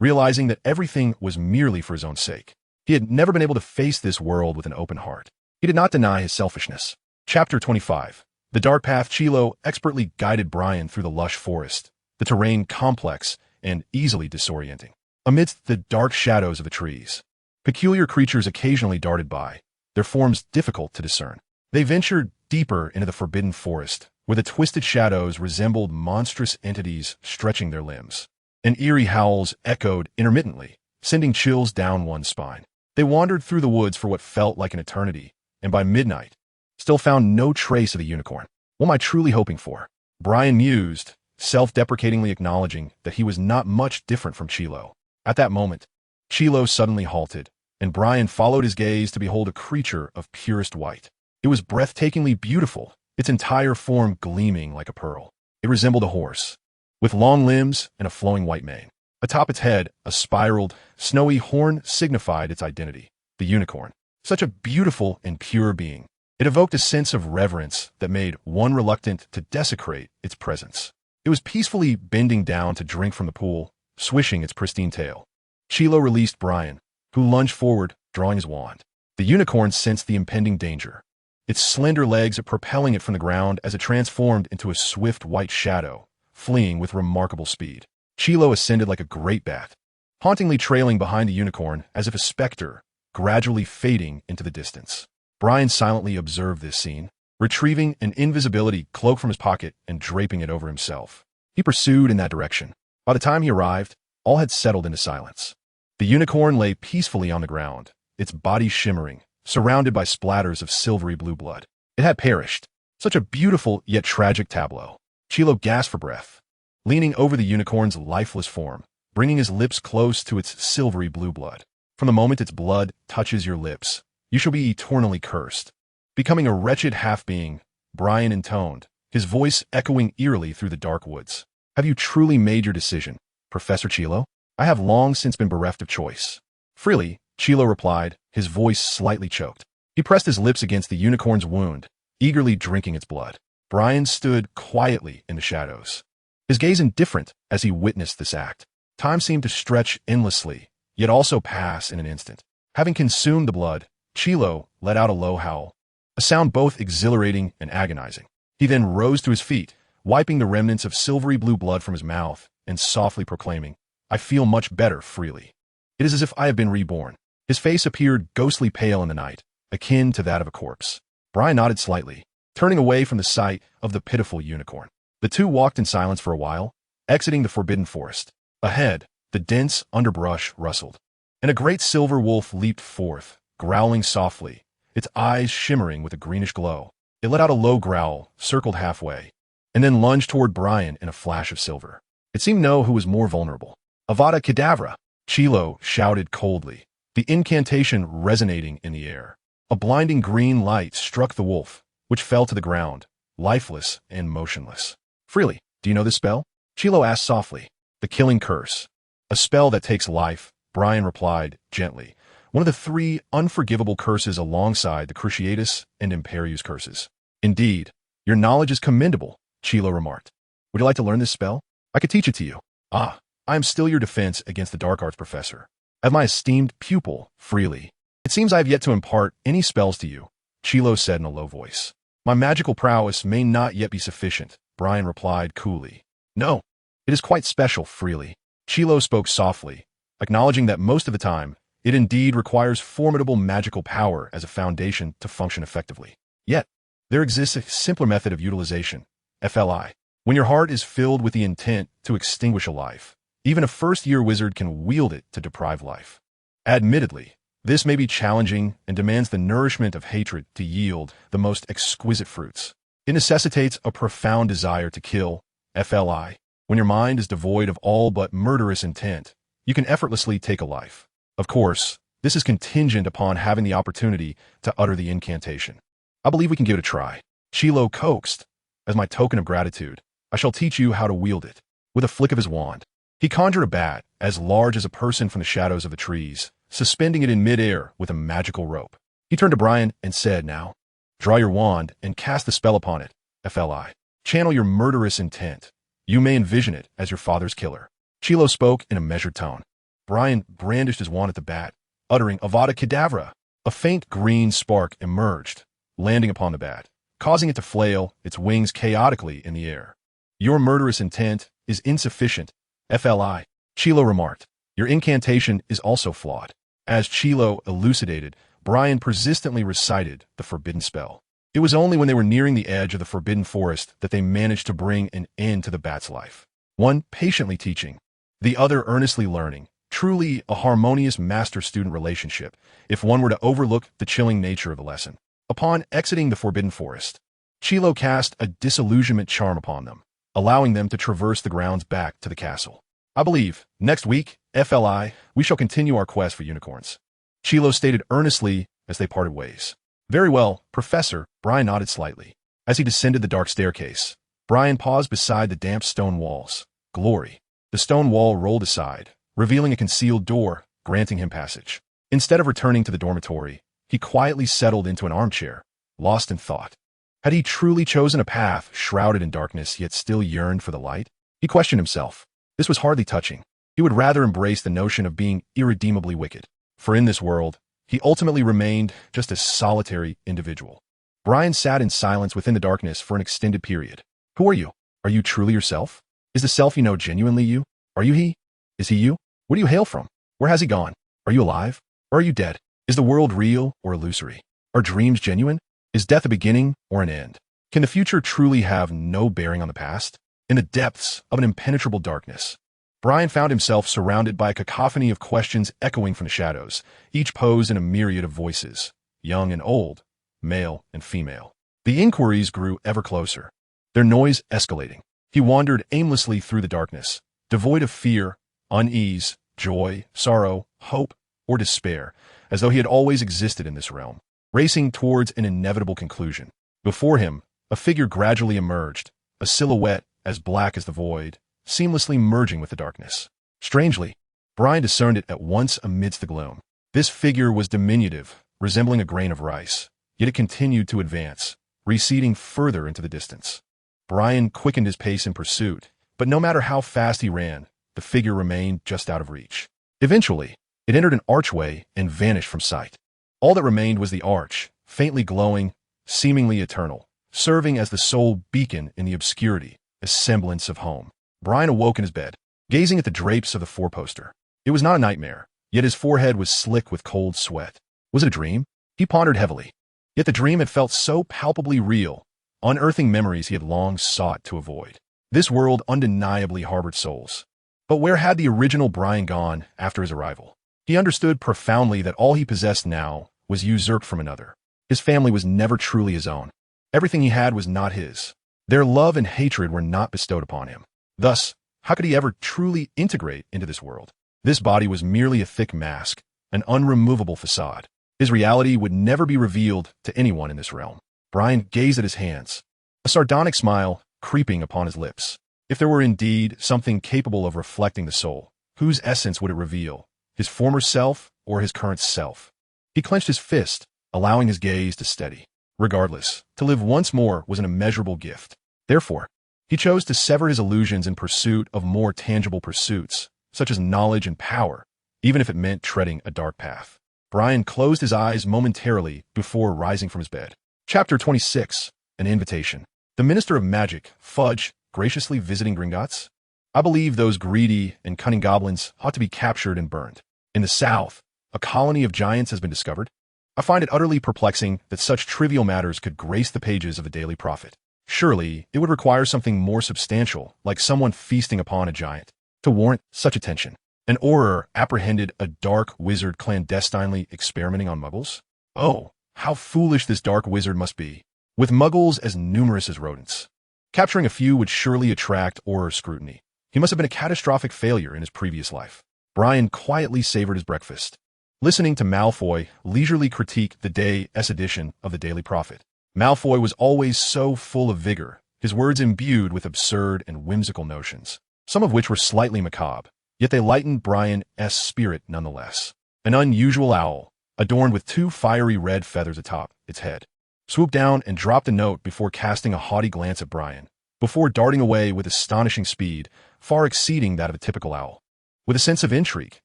realizing that everything was merely for his own sake. He had never been able to face this world with an open heart. He did not deny his selfishness. Chapter 25. The dark path. Chilo expertly guided Brian through the lush forest, the terrain complex and easily disorienting. Amidst the dark shadows of the trees, peculiar creatures occasionally darted by, their forms difficult to discern. They ventured deeper into the forbidden forest, where the twisted shadows resembled monstrous entities stretching their limbs. And eerie howls echoed intermittently, sending chills down one's spine. They wandered through the woods for what felt like an eternity, and by midnight, still found no trace of the unicorn. What am I truly hoping for? Brian mused, self-deprecatingly acknowledging that he was not much different from Chilo. At that moment, Chilo suddenly halted, and Brian followed his gaze to behold a creature of purest white. It was breathtakingly beautiful, its entire form gleaming like a pearl. It resembled a horse, with long limbs and a flowing white mane. Atop its head, a spiraled, snowy horn signified its identity, the unicorn. Such a beautiful and pure being. It evoked a sense of reverence that made one reluctant to desecrate its presence. It was peacefully bending down to drink from the pool, swishing its pristine tail. Chilo released Brian, who lunged forward, drawing his wand. The unicorn sensed the impending danger, its slender legs propelling it from the ground as it transformed into a swift white shadow, fleeing with remarkable speed. Chilo ascended like a great bat, hauntingly trailing behind the unicorn as if a specter, gradually fading into the distance. Brian silently observed this scene, retrieving an invisibility cloak from his pocket and draping it over himself. He pursued in that direction. By the time he arrived, all had settled into silence. The unicorn lay peacefully on the ground, its body shimmering, surrounded by splatters of silvery blue blood. It had perished. Such a beautiful yet tragic tableau. Chilo gasped for breath, leaning over the unicorn's lifeless form, bringing his lips close to its silvery blue blood. From the moment its blood touches your lips, you shall be eternally cursed. Becoming a wretched half-being, Brian intoned, his voice echoing eerily through the dark woods. Have you truly made your decision, Professor Chilo? I have long since been bereft of choice. Freely, Chilo replied, his voice slightly choked. He pressed his lips against the unicorn's wound, eagerly drinking its blood. Brian stood quietly in the shadows, his gaze indifferent as he witnessed this act. Time seemed to stretch endlessly, yet also pass in an instant. Having consumed the blood, Chilo let out a low howl, a sound both exhilarating and agonizing. He then rose to his feet, wiping the remnants of silvery blue blood from his mouth, and softly proclaiming, I feel much better freely. It is as if I have been reborn. His face appeared ghostly pale in the night, akin to that of a corpse. Brian nodded slightly, turning away from the sight of the pitiful unicorn. The two walked in silence for a while, exiting the forbidden forest. Ahead, the dense underbrush rustled, and a great silver wolf leaped forth, growling softly, its eyes shimmering with a greenish glow. It let out a low growl, circled halfway, and then lunged toward Brian in a flash of silver. It seemed to know who was more vulnerable. Avada Kedavra! Chilo shouted coldly, the incantation resonating in the air. A blinding green light struck the wolf, which fell to the ground, lifeless and motionless. Freely, do you know this spell? Chilo asked softly. The killing curse. A spell that takes life, Brian replied gently. One of the three unforgivable curses alongside the Cruciatus and Imperius curses. Indeed, your knowledge is commendable, Chilo remarked. Would you like to learn this spell? I could teach it to you. Ah, I am still your defense against the dark arts professor. As my esteemed pupil, Freely. It seems I have yet to impart any spells to you, Chilo said in a low voice. My magical prowess may not yet be sufficient, Brian replied coolly. No, it is quite special, Freely. Chilo spoke softly, acknowledging that most of the time, it indeed requires formidable magical power as a foundation to function effectively. Yet, there exists a simpler method of utilization, FLI. When your heart is filled with the intent to extinguish a life, even a first-year wizard can wield it to deprive life. Admittedly, this may be challenging and demands the nourishment of hatred to yield the most exquisite fruits. It necessitates a profound desire to kill, FLI. When your mind is devoid of all but murderous intent, you can effortlessly take a life. Of course, this is contingent upon having the opportunity to utter the incantation. I believe we can give it a try. Chilo coaxed. As my token of gratitude, I shall teach you how to wield it. With a flick of his wand, he conjured a bat as large as a person from the shadows of the trees, suspending it in midair with a magical rope. He turned to Brian and said, Now, draw your wand and cast the spell upon it, FLI. Channel your murderous intent. You may envision it as your father's killer. Chilo spoke in a measured tone. Brian brandished his wand at the bat, uttering Avada Kedavra. A faint green spark emerged, landing upon the bat, causing it to flail its wings chaotically in the air. Your murderous intent is insufficient, FLI, Chilo remarked. Your incantation is also flawed. As Chilo elucidated, Brian persistently recited the forbidden spell. It was only when they were nearing the edge of the forbidden forest that they managed to bring an end to the bat's life. One patiently teaching, the other earnestly learning. Truly a harmonious master-student relationship, if one were to overlook the chilling nature of the lesson. Upon exiting the forbidden forest, Chilo cast a disillusionment charm upon them, allowing them to traverse the grounds back to the castle. I believe, next week, FLI, we shall continue our quest for unicorns. Chilo stated earnestly as they parted ways. Very well, Professor, Brian nodded slightly. As he descended the dark staircase, Brian paused beside the damp stone walls. Glory. The stone wall rolled aside, revealing a concealed door, granting him passage. Instead of returning to the dormitory, he quietly settled into an armchair, lost in thought. Had he truly chosen a path shrouded in darkness yet still yearned for the light? He questioned himself. This was hardly touching. He would rather embrace the notion of being irredeemably wicked. For in this world, he ultimately remained just a solitary individual. Brian sat in silence within the darkness for an extended period. Who are you? Are you truly yourself? Is the self you know genuinely you? Are you he? Is he you? Where do you hail from? Where has he gone? Are you alive? Or are you dead? Is the world real or illusory? Are dreams genuine? Is death a beginning or an end? Can the future truly have no bearing on the past? In the depths of an impenetrable darkness, Brian found himself surrounded by a cacophony of questions echoing from the shadows, each posed in a myriad of voices, young and old, male and female. The inquiries grew ever closer, their noise escalating. He wandered aimlessly through the darkness, devoid of fear, unease, joy, sorrow, hope, or despair, as though he had always existed in this realm, racing towards an inevitable conclusion. Before him, a figure gradually emerged, a silhouette as black as the void, seamlessly merging with the darkness. Strangely, Brian discerned it at once amidst the gloom. This figure was diminutive, resembling a grain of rice, yet it continued to advance, receding further into the distance. Brian quickened his pace in pursuit, but no matter how fast he ran, the figure remained just out of reach. Eventually, it entered an archway and vanished from sight. All that remained was the arch, faintly glowing, seemingly eternal, serving as the sole beacon in the obscurity, a semblance of home. Brian awoke in his bed, gazing at the drapes of the four-poster. It was not a nightmare, yet his forehead was slick with cold sweat. Was it a dream? He pondered heavily. Yet the dream had felt so palpably real, unearthing memories he had long sought to avoid. This world undeniably harbored souls. But where had the original Brian gone after his arrival? He understood profoundly that all he possessed now was usurped from another. His family was never truly his own. Everything he had was not his. Their love and hatred were not bestowed upon him. Thus, how could he ever truly integrate into this world? This body was merely a thick mask, an unremovable facade. His reality would never be revealed to anyone in this realm. Brian gazed at his hands, a sardonic smile creeping upon his lips. If there were indeed something capable of reflecting the soul, whose essence would it reveal? His former self or his current self? He clenched his fist, allowing his gaze to steady. Regardless, to live once more was an immeasurable gift. Therefore, he chose to sever his illusions in pursuit of more tangible pursuits, such as knowledge and power, even if it meant treading a dark path. Brian closed his eyes momentarily before rising from his bed. Chapter 26, An Invitation. The Minister of Magic, Fudge, graciously visiting Gringotts? I believe those greedy and cunning goblins ought to be captured and burned. In the south, a colony of giants has been discovered. I find it utterly perplexing that such trivial matters could grace the pages of a daily prophet. Surely, it would require something more substantial, like someone feasting upon a giant, to warrant such attention. An Auror apprehended a dark wizard clandestinely experimenting on muggles? Oh, how foolish this dark wizard must be, with muggles as numerous as rodents. Capturing a few would surely attract Auror scrutiny. He must have been a catastrophic failure in his previous life. Brian quietly savored his breakfast, listening to Malfoy leisurely critique the Day-S edition of the Daily Prophet. Malfoy was always so full of vigor, his words imbued with absurd and whimsical notions, some of which were slightly macabre, yet they lightened Brian's spirit nonetheless. An unusual owl, adorned with 2 fiery red feathers atop its head, swooped down and dropped a note before casting a haughty glance at Brian, before darting away with astonishing speed, far exceeding that of a typical owl. With a sense of intrigue,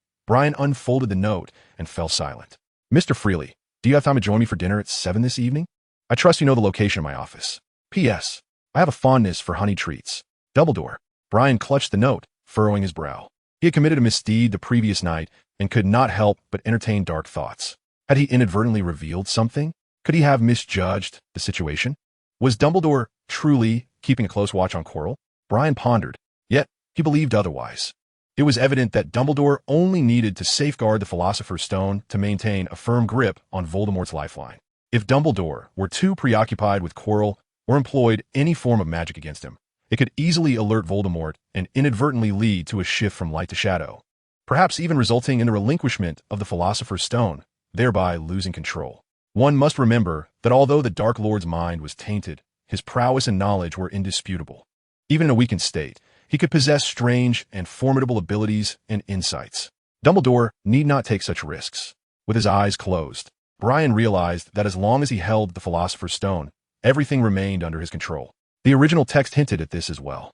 Brian unfolded the note and fell silent. Mr. Friel, do you have time to join me for dinner at 7 this evening? I trust you know the location of my office. P.S. I have a fondness for honey treats. Dumbledore. Brian clutched the note, furrowing his brow. He had committed a misdeed the previous night and could not help but entertain dark thoughts. Had he inadvertently revealed something? Could he have misjudged the situation? Was Dumbledore truly keeping a close watch on Quirrell? Brian pondered, yet he believed otherwise. It was evident that Dumbledore only needed to safeguard the Philosopher's Stone to maintain a firm grip on Voldemort's lifeline. If Dumbledore were too preoccupied with Quirrell or employed any form of magic against him, it could easily alert Voldemort and inadvertently lead to a shift from light to shadow, perhaps even resulting in the relinquishment of the Philosopher's Stone, thereby losing control. One must remember that although the Dark Lord's mind was tainted, his prowess and knowledge were indisputable. Even in a weakened state, he could possess strange and formidable abilities and insights. Dumbledore need not take such risks. With his eyes closed, Brian realized that as long as he held the Philosopher's Stone, everything remained under his control. The original text hinted at this as well.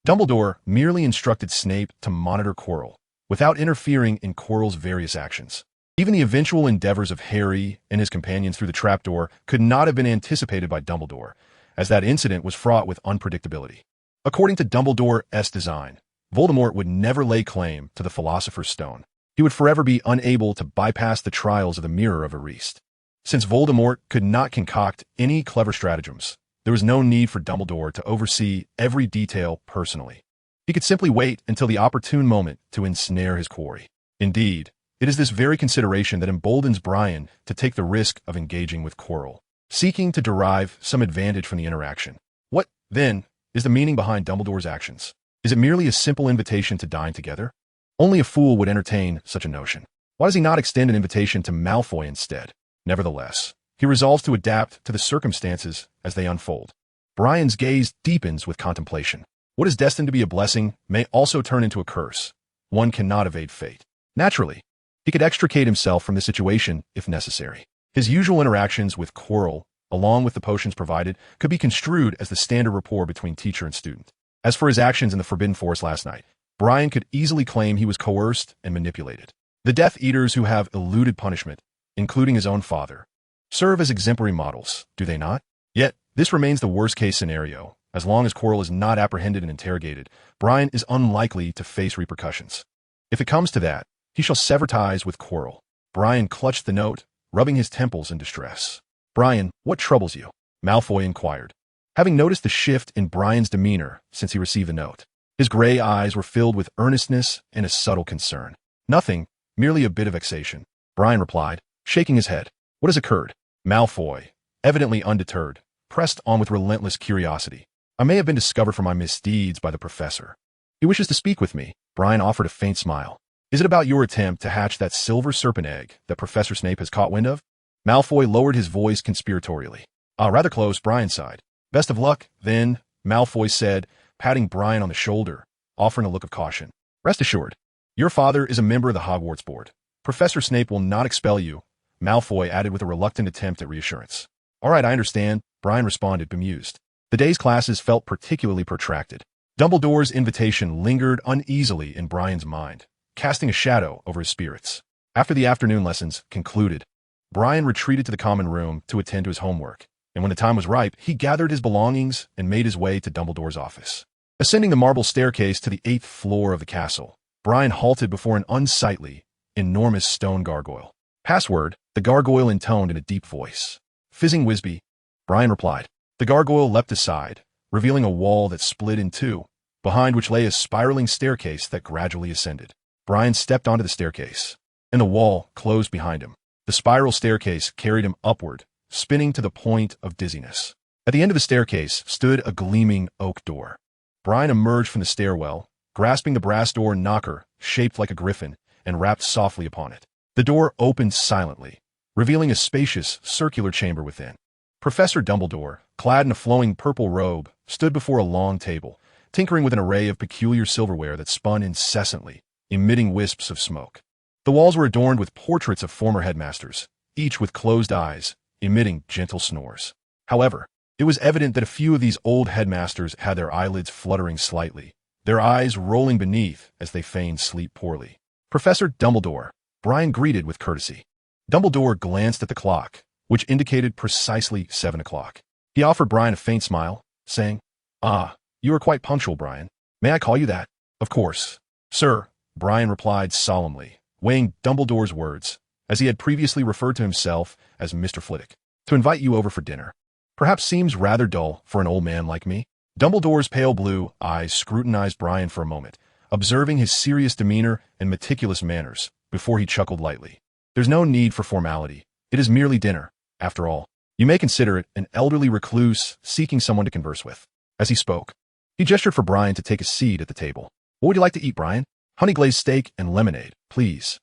Dumbledore merely instructed Snape to monitor Quirrell, without interfering in Quirrell's various actions. Even the eventual endeavors of Harry and his companions through the trapdoor could not have been anticipated by Dumbledore, as that incident was fraught with unpredictability. According to Dumbledore's design, Voldemort would never lay claim to the Philosopher's Stone. He would forever be unable to bypass the trials of the Mirror of Erist. Since Voldemort could not concoct any clever stratagems, there was no need for Dumbledore to oversee every detail personally. He could simply wait until the opportune moment to ensnare his quarry. Indeed, it is this very consideration that emboldens Brian to take the risk of engaging with Quirrell, seeking to derive some advantage from the interaction. What, then, is the meaning behind Dumbledore's actions? Is it merely a simple invitation to dine together? Only a fool would entertain such a notion. Why does he not extend an invitation to Malfoy instead? Nevertheless, he resolves to adapt to the circumstances as they unfold. Brian's gaze deepens with contemplation. What is destined to be a blessing may also turn into a curse. One cannot evade fate. Naturally, he could extricate himself from the situation if necessary. His usual interactions with Quirrell, along with the potions provided, could be construed as the standard rapport between teacher and student. As for his actions in the Forbidden Forest last night, Brian could easily claim he was coerced and manipulated. The Death Eaters who have eluded punishment, including his own father, serve as exemplary models, do they not? Yet, this remains the worst-case scenario. As long as Quirrell is not apprehended and interrogated, Brian is unlikely to face repercussions. If it comes to that, he shall sever ties with Quirrell. Brian clutched the note, rubbing his temples in distress. Brian, what troubles you? Malfoy inquired, having noticed the shift in Brian's demeanor since he received the note. His gray eyes were filled with earnestness and a subtle concern. Nothing, merely a bit of vexation, Brian replied, shaking his head. What has occurred? Malfoy, evidently undeterred, pressed on with relentless curiosity. I may have been discovered for my misdeeds by the professor. He wishes to speak with me. Brian offered a faint smile. Is it about your attempt to hatch that silver serpent egg that Professor Snape has caught wind of? Malfoy lowered his voice conspiratorially. Rather close, Brian sighed. Best of luck, then, Malfoy said, patting Brian on the shoulder, offering a look of caution. Rest assured, your father is a member of the Hogwarts board. Professor Snape will not expel you, Malfoy added with a reluctant attempt at reassurance. All right, I understand, Brian responded, bemused. The day's classes felt particularly protracted. Dumbledore's invitation lingered uneasily in Brian's mind, casting a shadow over his spirits. After the afternoon lessons concluded, Brian retreated to the common room to attend to his homework, and when the time was ripe, he gathered his belongings and made his way to Dumbledore's office. Ascending the marble staircase to the 8th floor of the castle, Brian halted before an unsightly, enormous stone gargoyle. Password, the gargoyle intoned in a deep voice. Fizzing Wisby, Brian replied. The gargoyle leapt aside, revealing a wall that split in two, behind which lay a spiraling staircase that gradually ascended. Brian stepped onto the staircase, and the wall closed behind him. The spiral staircase carried him upward, spinning to the point of dizziness. At the end of the staircase stood a gleaming oak door. Brian emerged from the stairwell, grasping the brass door knocker, shaped like a griffin, and rapped softly upon it. The door opened silently, revealing a spacious, circular chamber within. Professor Dumbledore, clad in a flowing purple robe, stood before a long table, tinkering with an array of peculiar silverware that spun incessantly, emitting wisps of smoke. The walls were adorned with portraits of former headmasters, each with closed eyes, emitting gentle snores. However, it was evident that a few of these old headmasters had their eyelids fluttering slightly, their eyes rolling beneath as they feigned sleep poorly. Professor Dumbledore, Brian greeted with courtesy. Dumbledore glanced at the clock, which indicated precisely 7 o'clock. He offered Brian a faint smile, saying, You are quite punctual, Brian. May I call you that? Of course. Sir, Brian replied solemnly, weighing Dumbledore's words. as he had previously referred to himself as Mr. Flitwick, to invite you over for dinner. Perhaps seems rather dull for an old man like me. Dumbledore's pale blue eyes scrutinized Brian for a moment, observing his serious demeanor and meticulous manners, before he chuckled lightly. There's no need for formality. It is merely dinner, after all. You may consider it an elderly recluse seeking someone to converse with. As he spoke, he gestured for Brian to take a seat at the table. What would you like to eat, Brian? Honey-glazed steak and lemonade, please.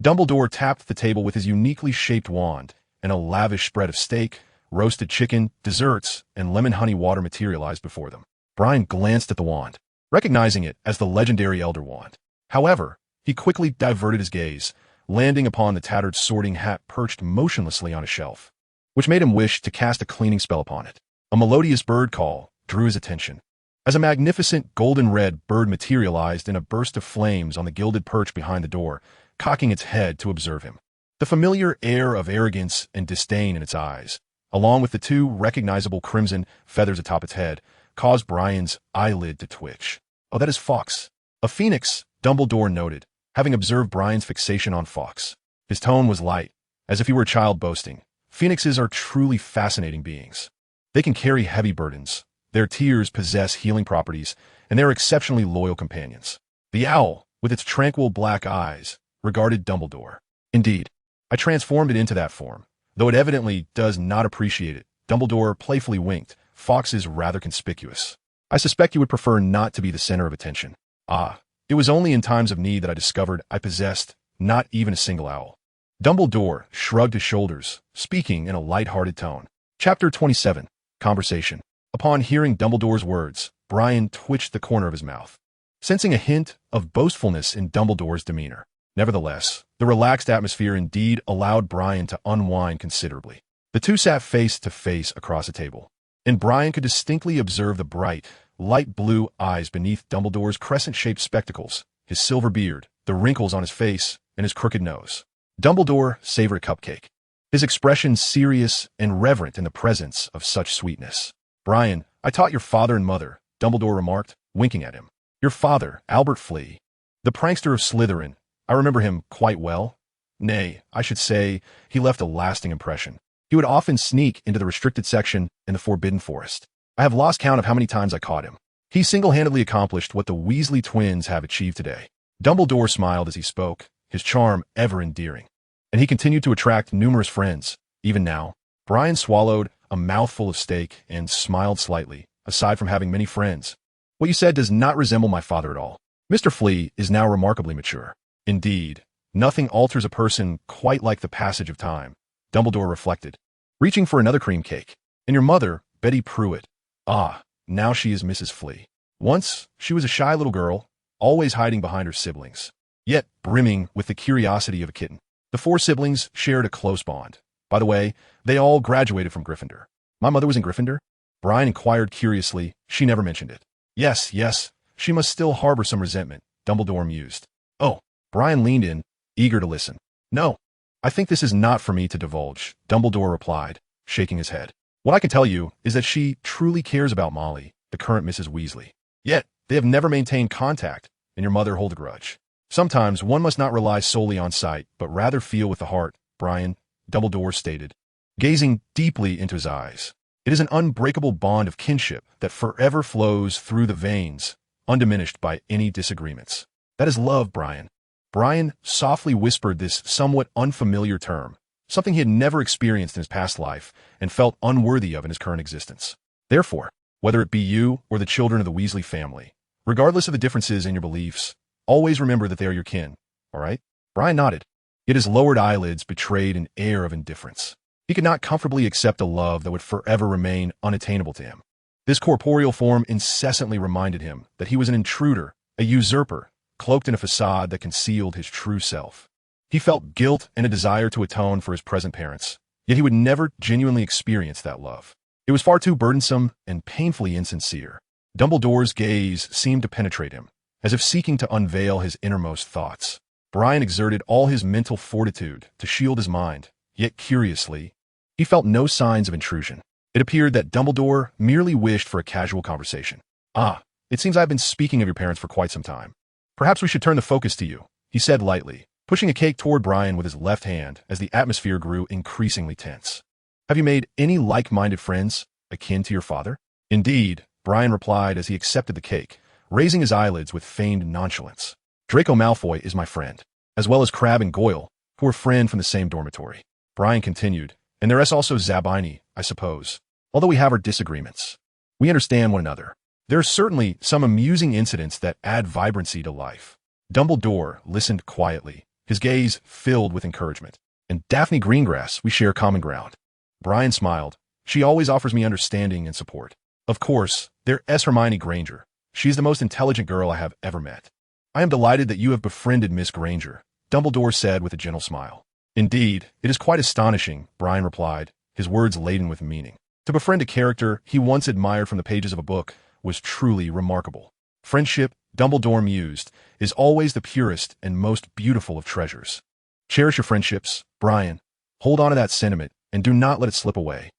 Dumbledore tapped the table with his uniquely shaped wand, and a lavish spread of steak, roasted chicken, desserts, and lemon honey water materialized before them. Brian glanced at the wand, recognizing it as the legendary Elder Wand. However, he quickly diverted his gaze, landing upon the tattered sorting hat perched motionlessly on a shelf, which made him wish to cast a cleaning spell upon it. A melodious bird call drew his attention, as a magnificent golden-red bird materialized in a burst of flames on the gilded perch behind the door, cocking its head to observe him. The familiar air of arrogance and disdain in its eyes, along with the two recognizable crimson feathers atop its head, caused Brian's eyelid to twitch. Oh, that is Fawkes. A phoenix, Dumbledore noted, having observed Brian's fixation on Fawkes. His tone was light, as if he were a child boasting. Phoenixes are truly fascinating beings. They can carry heavy burdens. Their tears possess healing properties, and they are exceptionally loyal companions. The owl, with its tranquil black eyes, regarded Dumbledore. Indeed, I transformed it into that form, though it evidently does not appreciate it. Dumbledore playfully winked. Fawkes is rather conspicuous. I suspect you would prefer not to be the center of attention. Ah, it was only in times of need that I discovered I possessed not even a single owl. Dumbledore shrugged his shoulders, speaking in a light-hearted tone. Chapter 27. Conversation. Upon hearing Dumbledore's words, Brian twitched the corner of his mouth, sensing a hint of boastfulness in Dumbledore's demeanor. Nevertheless, the relaxed atmosphere indeed allowed Brian to unwind considerably. The two sat face to face across a table, and Brian could distinctly observe the bright, light blue eyes beneath Dumbledore's crescent-shaped spectacles, his silver beard, the wrinkles on his face, and his crooked nose. Dumbledore savored a cupcake, his expression serious and reverent in the presence of such sweetness. Brian, I taught your father and mother, Dumbledore remarked, winking at him. Your father, Albert Flea, the prankster of Slytherin. I remember him quite well. Nay, I should say, he left a lasting impression. He would often sneak into the restricted section in the Forbidden Forest. I have lost count of how many times I caught him. He single-handedly accomplished what the Weasley twins have achieved today. Dumbledore smiled as he spoke, his charm ever endearing. And he continued to attract numerous friends, even now. Brian swallowed a mouthful of steak and smiled slightly. Aside from having many friends, what you said does not resemble my father at all. Mr. Flea is now remarkably mature. Indeed, nothing alters a person quite like the passage of time, Dumbledore reflected, reaching for another cream cake. And your mother, Betty Pruitt. Ah, now she is Mrs. Flea. Once, she was a shy little girl, always hiding behind her siblings, yet brimming with the curiosity of a kitten. The four siblings shared a close bond. By the way, they all graduated from Gryffindor. My mother was in Gryffindor? Brian inquired curiously. She never mentioned it. Yes, she must still harbor some resentment, Dumbledore mused. Oh, Brian leaned in, eager to listen. No, I think this is not for me to divulge, Dumbledore replied, shaking his head. What I can tell you is that she truly cares about Molly, the current Mrs. Weasley. Yet, they have never maintained contact, and your mother holds a grudge. Sometimes one must not rely solely on sight, but rather feel with the heart, Brian, Dumbledore stated, gazing deeply into his eyes. It is an unbreakable bond of kinship that forever flows through the veins, undiminished by any disagreements. That is love, Brian. Brian softly whispered this somewhat unfamiliar term, something he had never experienced in his past life and felt unworthy of in his current existence. Therefore, whether it be you or the children of the Weasley family, regardless of the differences in your beliefs, always remember that they are your kin, all right? Brian nodded, yet his lowered eyelids betrayed an air of indifference. He could not comfortably accept a love that would forever remain unattainable to him. This corporeal form incessantly reminded him that he was an intruder, a usurper, cloaked in a facade that concealed his true self. He felt guilt and a desire to atone for his present parents, yet he would never genuinely experience that love. It was far too burdensome and painfully insincere. Dumbledore's gaze seemed to penetrate him, as if seeking to unveil his innermost thoughts. Brian exerted all his mental fortitude to shield his mind, yet curiously, he felt no signs of intrusion. It appeared that Dumbledore merely wished for a casual conversation. Ah, it seems I've been speaking of your parents for quite some time. Perhaps we should turn the focus to you, he said lightly, pushing a cake toward Brian with his left hand as the atmosphere grew increasingly tense. Have you made any like-minded friends akin to your father? Indeed, Brian replied as he accepted the cake, raising his eyelids with feigned nonchalance. Draco Malfoy is my friend, as well as Crabbe and Goyle, who are friends from the same dormitory. Brian continued, and there is also Zabini, I suppose. Although we have our disagreements, we understand one another. There are certainly some amusing incidents that add vibrancy to life. Dumbledore listened quietly, his gaze filled with encouragement. And Daphne Greengrass, we share common ground. Brian smiled. She always offers me understanding and support. Of course, there's Hermione Granger. She's the most intelligent girl I have ever met. I am delighted that you have befriended Miss Granger, Dumbledore said with a gentle smile. Indeed, it is quite astonishing, Brian replied, his words laden with meaning. To befriend a character he once admired from the pages of a book was truly remarkable. Friendship, Dumbledore mused, is always the purest and most beautiful of treasures. Cherish your friendships, Brian. Hold on to that sentiment and do not let it slip away.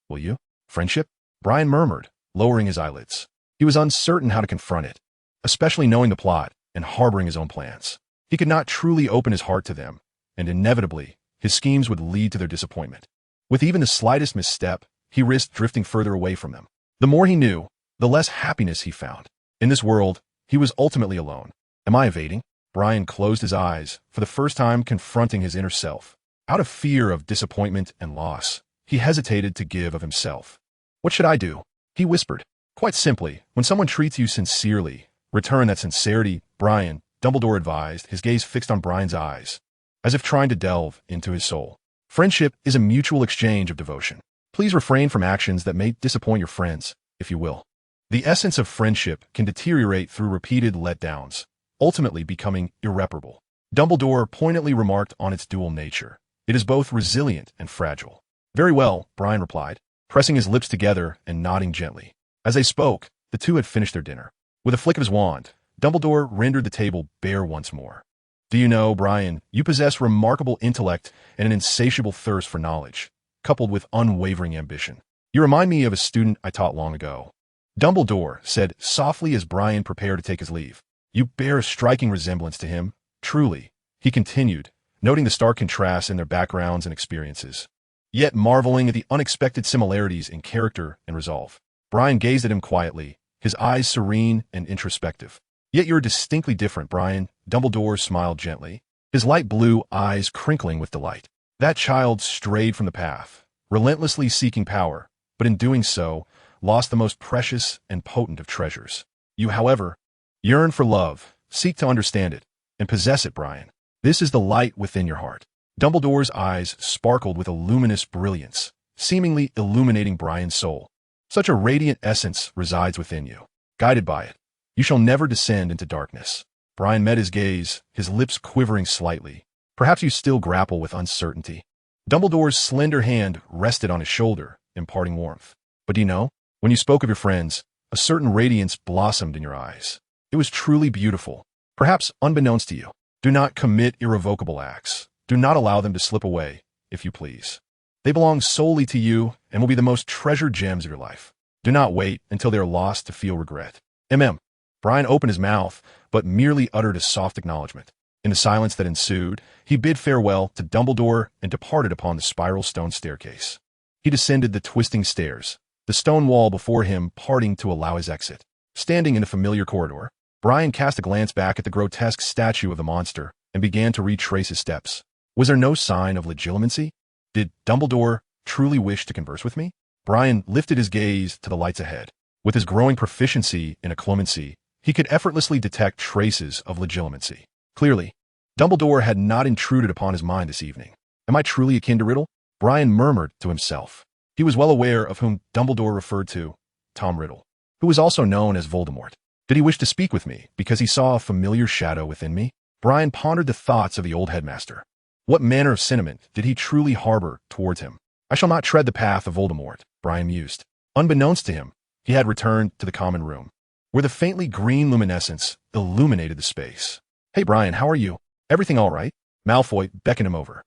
Will you? Friendship? Brian murmured, lowering his eyelids. He was uncertain how to confront it, especially knowing the plot and harboring his own plans. He could not truly open his heart to them, and inevitably, his schemes would lead to their disappointment. With even the slightest misstep, he risked drifting further away from them. The more he knew, the less happiness he found. In this world, he was ultimately alone. Am I evading? Brian closed his eyes, for the first time confronting his inner self. Out of fear of disappointment and loss, he hesitated to give of himself. What should I do? He whispered. Quite simply, when someone treats you sincerely, return that sincerity, Brian, Dumbledore advised, his gaze fixed on Brian's eyes, as if trying to delve into his soul. Friendship is a mutual exchange of devotion. Please refrain from actions that may disappoint your friends, if you will. The essence of friendship can deteriorate through repeated letdowns, ultimately becoming irreparable. Dumbledore poignantly remarked on its dual nature. It is both resilient and fragile. Very well, Brian replied, pressing his lips together and nodding gently. As they spoke, the two had finished their dinner. With a flick of his wand, Dumbledore rendered the table bare once more. Do you know, Brian, you possess remarkable intellect and an insatiable thirst for knowledge, coupled with unwavering ambition. You remind me of a student I taught long ago. Dumbledore said softly as Brian prepared to take his leave. You bear a striking resemblance to him, truly, he continued, noting the stark contrast in their backgrounds and experiences, yet marveling at the unexpected similarities in character and resolve. Brian gazed at him quietly, his eyes serene and introspective. Yet you're distinctly different, Brian, Dumbledore smiled gently, his light blue eyes crinkling with delight. That child strayed from the path, relentlessly seeking power, but in doing so, lost the most precious and potent of treasures. You, however, yearn for love, seek to understand it, and possess it, Brian. This is the light within your heart. Dumbledore's eyes sparkled with a luminous brilliance, seemingly illuminating Brian's soul. Such a radiant essence resides within you. Guided by it, you shall never descend into darkness. Brian met his gaze, his lips quivering slightly. Perhaps you still grapple with uncertainty. Dumbledore's slender hand rested on his shoulder, imparting warmth. But do you know, when you spoke of your friends, a certain radiance blossomed in your eyes. It was truly beautiful, perhaps unbeknownst to you. Do not commit irrevocable acts. Do not allow them to slip away, if you please. They belong solely to you and will be the most treasured gems of your life. Do not wait until they are lost to feel regret. Brian opened his mouth, but merely uttered a soft acknowledgement. In the silence that ensued, he bid farewell to Dumbledore and departed upon the spiral stone staircase. He descended the twisting stairs, the stone wall before him parting to allow his exit. Standing in a familiar corridor, Brian cast a glance back at the grotesque statue of the monster and began to retrace his steps. Was there no sign of legitimacy? Did Dumbledore truly wish to converse with me? Brian lifted his gaze to the lights ahead. With his growing proficiency in occlumency, he could effortlessly detect traces of legitimacy. Clearly, Dumbledore had not intruded upon his mind this evening. Am I truly akin to Riddle? Brian murmured to himself. He was well aware of whom Dumbledore referred to, Tom Riddle, who was also known as Voldemort. Did he wish to speak with me because he saw a familiar shadow within me? Brian pondered the thoughts of the old headmaster. What manner of sentiment did he truly harbor towards him? I shall not tread the path of Voldemort, Brian mused. Unbeknownst to him, he had returned to the common room, where the faintly green luminescence illuminated the space. Hey Brian, how are you? Everything all right? Malfoy beckoned him over.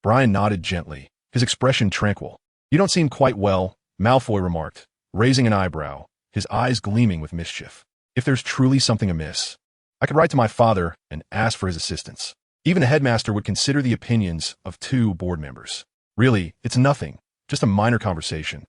Brian nodded gently, his expression tranquil. You don't seem quite well, Malfoy remarked, raising an eyebrow, his eyes gleaming with mischief. If there's truly something amiss, I could write to my father and ask for his assistance. Even a headmaster would consider the opinions of 2 board members. Really, it's nothing, just a minor conversation,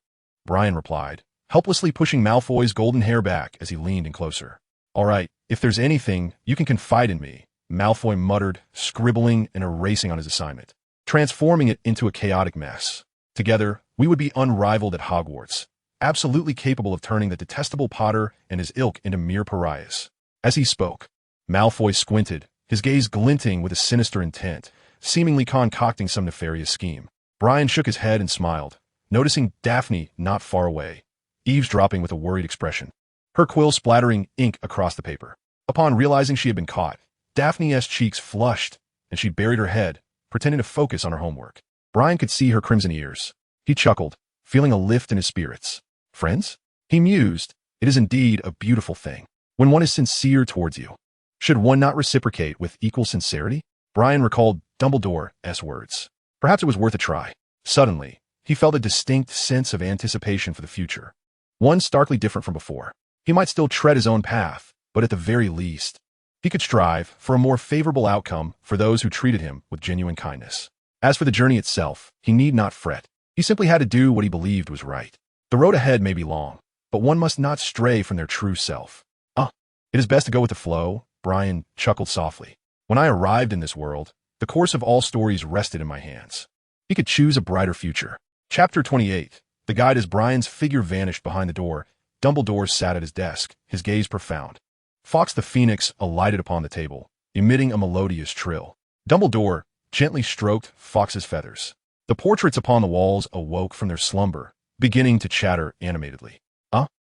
Brian replied, helplessly pushing Malfoy's golden hair back as he leaned in closer. All right, if there's anything, you can confide in me, Malfoy muttered, scribbling and erasing on his assignment, transforming it into a chaotic mess. Together, we would be unrivaled at Hogwarts, absolutely capable of turning the detestable Potter and his ilk into mere pariahs. As he spoke, Malfoy squinted, his gaze glinting with a sinister intent, seemingly concocting some nefarious scheme. Brian shook his head and smiled, noticing Daphne not far away, eavesdropping with a worried expression, her quill splattering ink across the paper. Upon realizing she had been caught, Daphne's cheeks flushed, and she buried her head, pretending to focus on her homework. Brian could see her crimson ears. He chuckled, feeling a lift in his spirits. Friends? He mused, it is indeed a beautiful thing, when one is sincere towards you. Should one not reciprocate with equal sincerity? Brian recalled Dumbledore's words. Perhaps it was worth a try. Suddenly, he felt a distinct sense of anticipation for the future. One starkly different from before. He might still tread his own path, but at the very least, he could strive for a more favorable outcome for those who treated him with genuine kindness. As for the journey itself, he need not fret. He simply had to do what he believed was right. The road ahead may be long, but one must not stray from their true self. It is best to go with the flow, Brian chuckled softly. When I arrived in this world, the course of all stories rested in my hands. He could choose a brighter future. Chapter 28. The guide as Brian's figure vanished behind the door, Dumbledore sat at his desk, his gaze profound. Fawkes the Phoenix alighted upon the table, emitting a melodious trill. Dumbledore gently stroked Fawkes's feathers. The portraits upon the walls awoke from their slumber, beginning to chatter animatedly.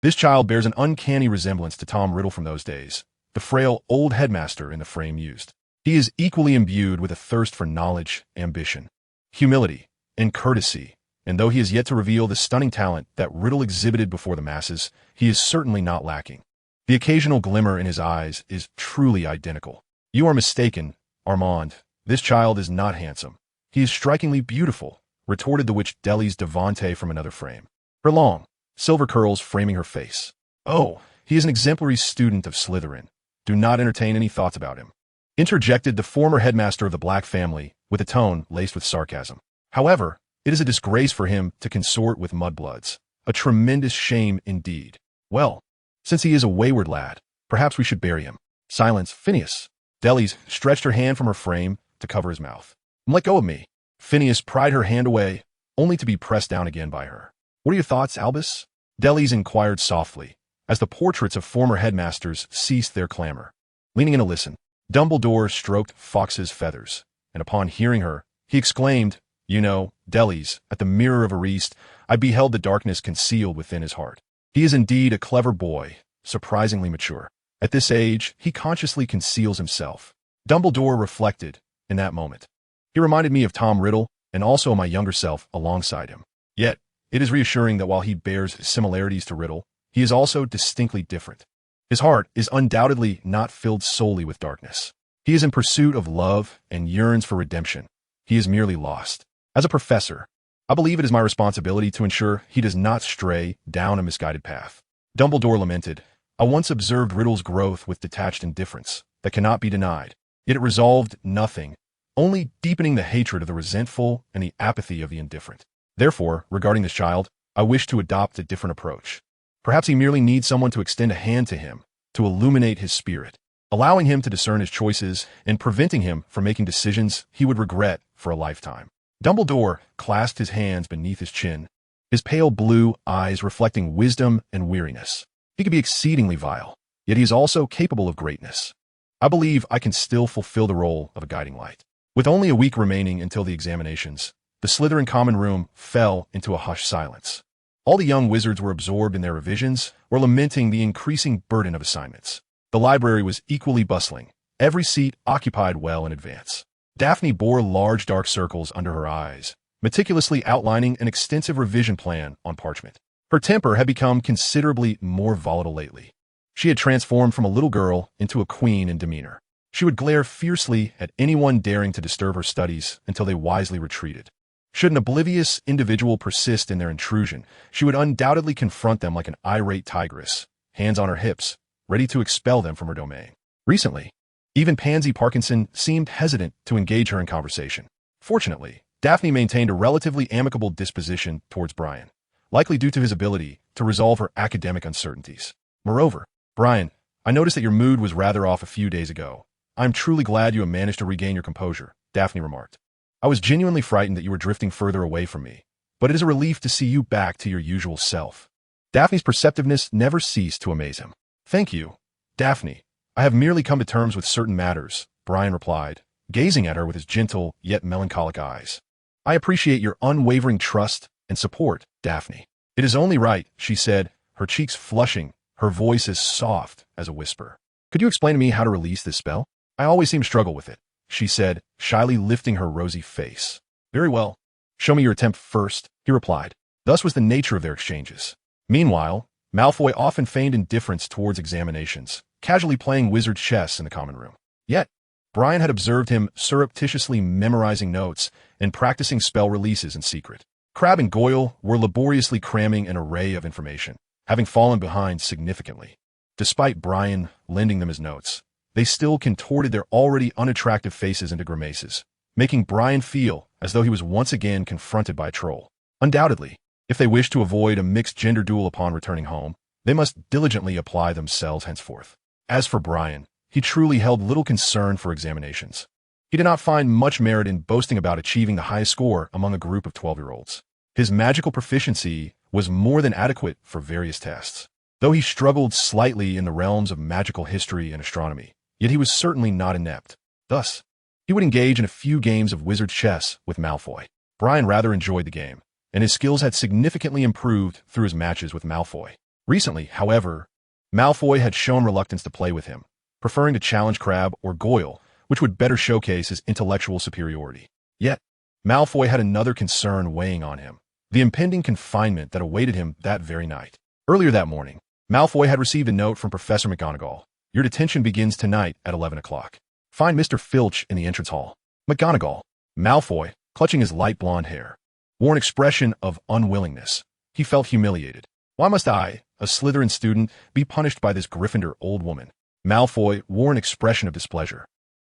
This child bears an uncanny resemblance to Tom Riddle from those days, the frail old headmaster in the frame used. He is equally imbued with a thirst for knowledge, ambition, humility, and courtesy, and though he has yet to reveal the stunning talent that Riddle exhibited before the masses, he is certainly not lacking. The occasional glimmer in his eyes is truly identical. You are mistaken, Armand. This child is not handsome. He is strikingly beautiful, retorted the witch Deli's Devante from another frame, her long, silver curls framing her face. Oh, he is an exemplary student of Slytherin. Do not entertain any thoughts about him, interjected the former headmaster of the Black family with a tone laced with sarcasm. However, it is a disgrace for him to consort with mudbloods. A tremendous shame indeed. Well, since he is a wayward lad, perhaps we should bury him. Silence, Phineas. Delis stretched her hand from her frame to cover his mouth. Let go of me. Phineas pried her hand away, only to be pressed down again by her. What are your thoughts, Albus? Delis inquired softly, as the portraits of former headmasters ceased their clamor. Leaning in to listen, Dumbledore stroked Fawkes's feathers, and upon hearing her, he exclaimed, You know, Delis, at the mirror of Ariste, I beheld the darkness concealed within his heart. He is indeed a clever boy, surprisingly mature. At this age, he consciously conceals himself. Dumbledore reflected in that moment. He reminded me of Tom Riddle, and also my younger self alongside him. Yet, it is reassuring that while he bears similarities to Riddle, he is also distinctly different. His heart is undoubtedly not filled solely with darkness. He is in pursuit of love and yearns for redemption. He is merely lost. As a professor, I believe it is my responsibility to ensure he does not stray down a misguided path. Dumbledore lamented, I once observed Riddle's growth with detached indifference that cannot be denied, yet it resolved nothing, only deepening the hatred of the resentful and the apathy of the indifferent. Therefore, regarding this child, I wish to adopt a different approach. Perhaps he merely needs someone to extend a hand to him, to illuminate his spirit, allowing him to discern his choices and preventing him from making decisions he would regret for a lifetime. Dumbledore clasped his hands beneath his chin, his pale blue eyes reflecting wisdom and weariness. He could be exceedingly vile, yet he is also capable of greatness. I believe I can still fulfill the role of a guiding light. With only a week remaining until the examinations, the Slytherin common room fell into a hushed silence. All the young wizards were absorbed in their revisions or lamenting the increasing burden of assignments. The library was equally bustling, every seat occupied well in advance. Daphne bore large dark circles under her eyes, meticulously outlining an extensive revision plan on parchment. Her temper had become considerably more volatile lately. She had transformed from a little girl into a queen in demeanor. She would glare fiercely at anyone daring to disturb her studies until they wisely retreated. Should an oblivious individual persist in their intrusion, she would undoubtedly confront them like an irate tigress, hands on her hips, ready to expel them from her domain. Recently, Even Pansy Parkinson seemed hesitant to engage her in conversation. Fortunately, Daphne maintained a relatively amicable disposition towards Brian, likely due to his ability to resolve her academic uncertainties. Moreover, Brian, I noticed that your mood was rather off a few days ago. I'm truly glad you have managed to regain your composure, Daphne remarked. I was genuinely frightened that you were drifting further away from me, but it is a relief to see you back to your usual self. Daphne's perceptiveness never ceased to amaze him. Thank you, Daphne. I have merely come to terms with certain matters, Brian replied, gazing at her with his gentle yet melancholic eyes. I appreciate your unwavering trust and support, Daphne. It is only right, she said, her cheeks flushing, her voice as soft as a whisper. Could you explain to me how to release this spell? I always seem to struggle with it, she said, shyly lifting her rosy face. Very well. Show me your attempt first, he replied. Thus was the nature of their exchanges. Meanwhile, Malfoy often feigned indifference towards examinations, casually playing wizard chess in the common room. Yet, Brian had observed him surreptitiously memorizing notes and practicing spell releases in secret. Crabbe and Goyle were laboriously cramming an array of information, having fallen behind significantly. Despite Brian lending them his notes, they still contorted their already unattractive faces into grimaces, making Brian feel as though he was once again confronted by a troll. Undoubtedly, if they wished to avoid a mixed-gender duel upon returning home, they must diligently apply themselves henceforth. As for Brian, he truly held little concern for examinations. He did not find much merit in boasting about achieving the highest score among a group of 12-year-olds. His magical proficiency was more than adequate for various tests. Though he struggled slightly in the realms of magical history and astronomy, yet he was certainly not inept. Thus, he would engage in a few games of wizard chess with Malfoy. Brian rather enjoyed the game, and his skills had significantly improved through his matches with Malfoy. Recently, however, Malfoy had shown reluctance to play with him, preferring to challenge Crabbe or Goyle, which would better showcase his intellectual superiority. Yet, Malfoy had another concern weighing on him, the impending confinement that awaited him that very night. Earlier that morning, Malfoy had received a note from Professor McGonagall. Your detention begins tonight at 11 o'clock. Find Mr. Filch in the entrance hall. McGonagall. Malfoy, clutching his light blonde hair, wore an expression of unwillingness. He felt humiliated. Why must I, a Slytherin student, be punished by this Gryffindor old woman? Malfoy wore an expression of displeasure,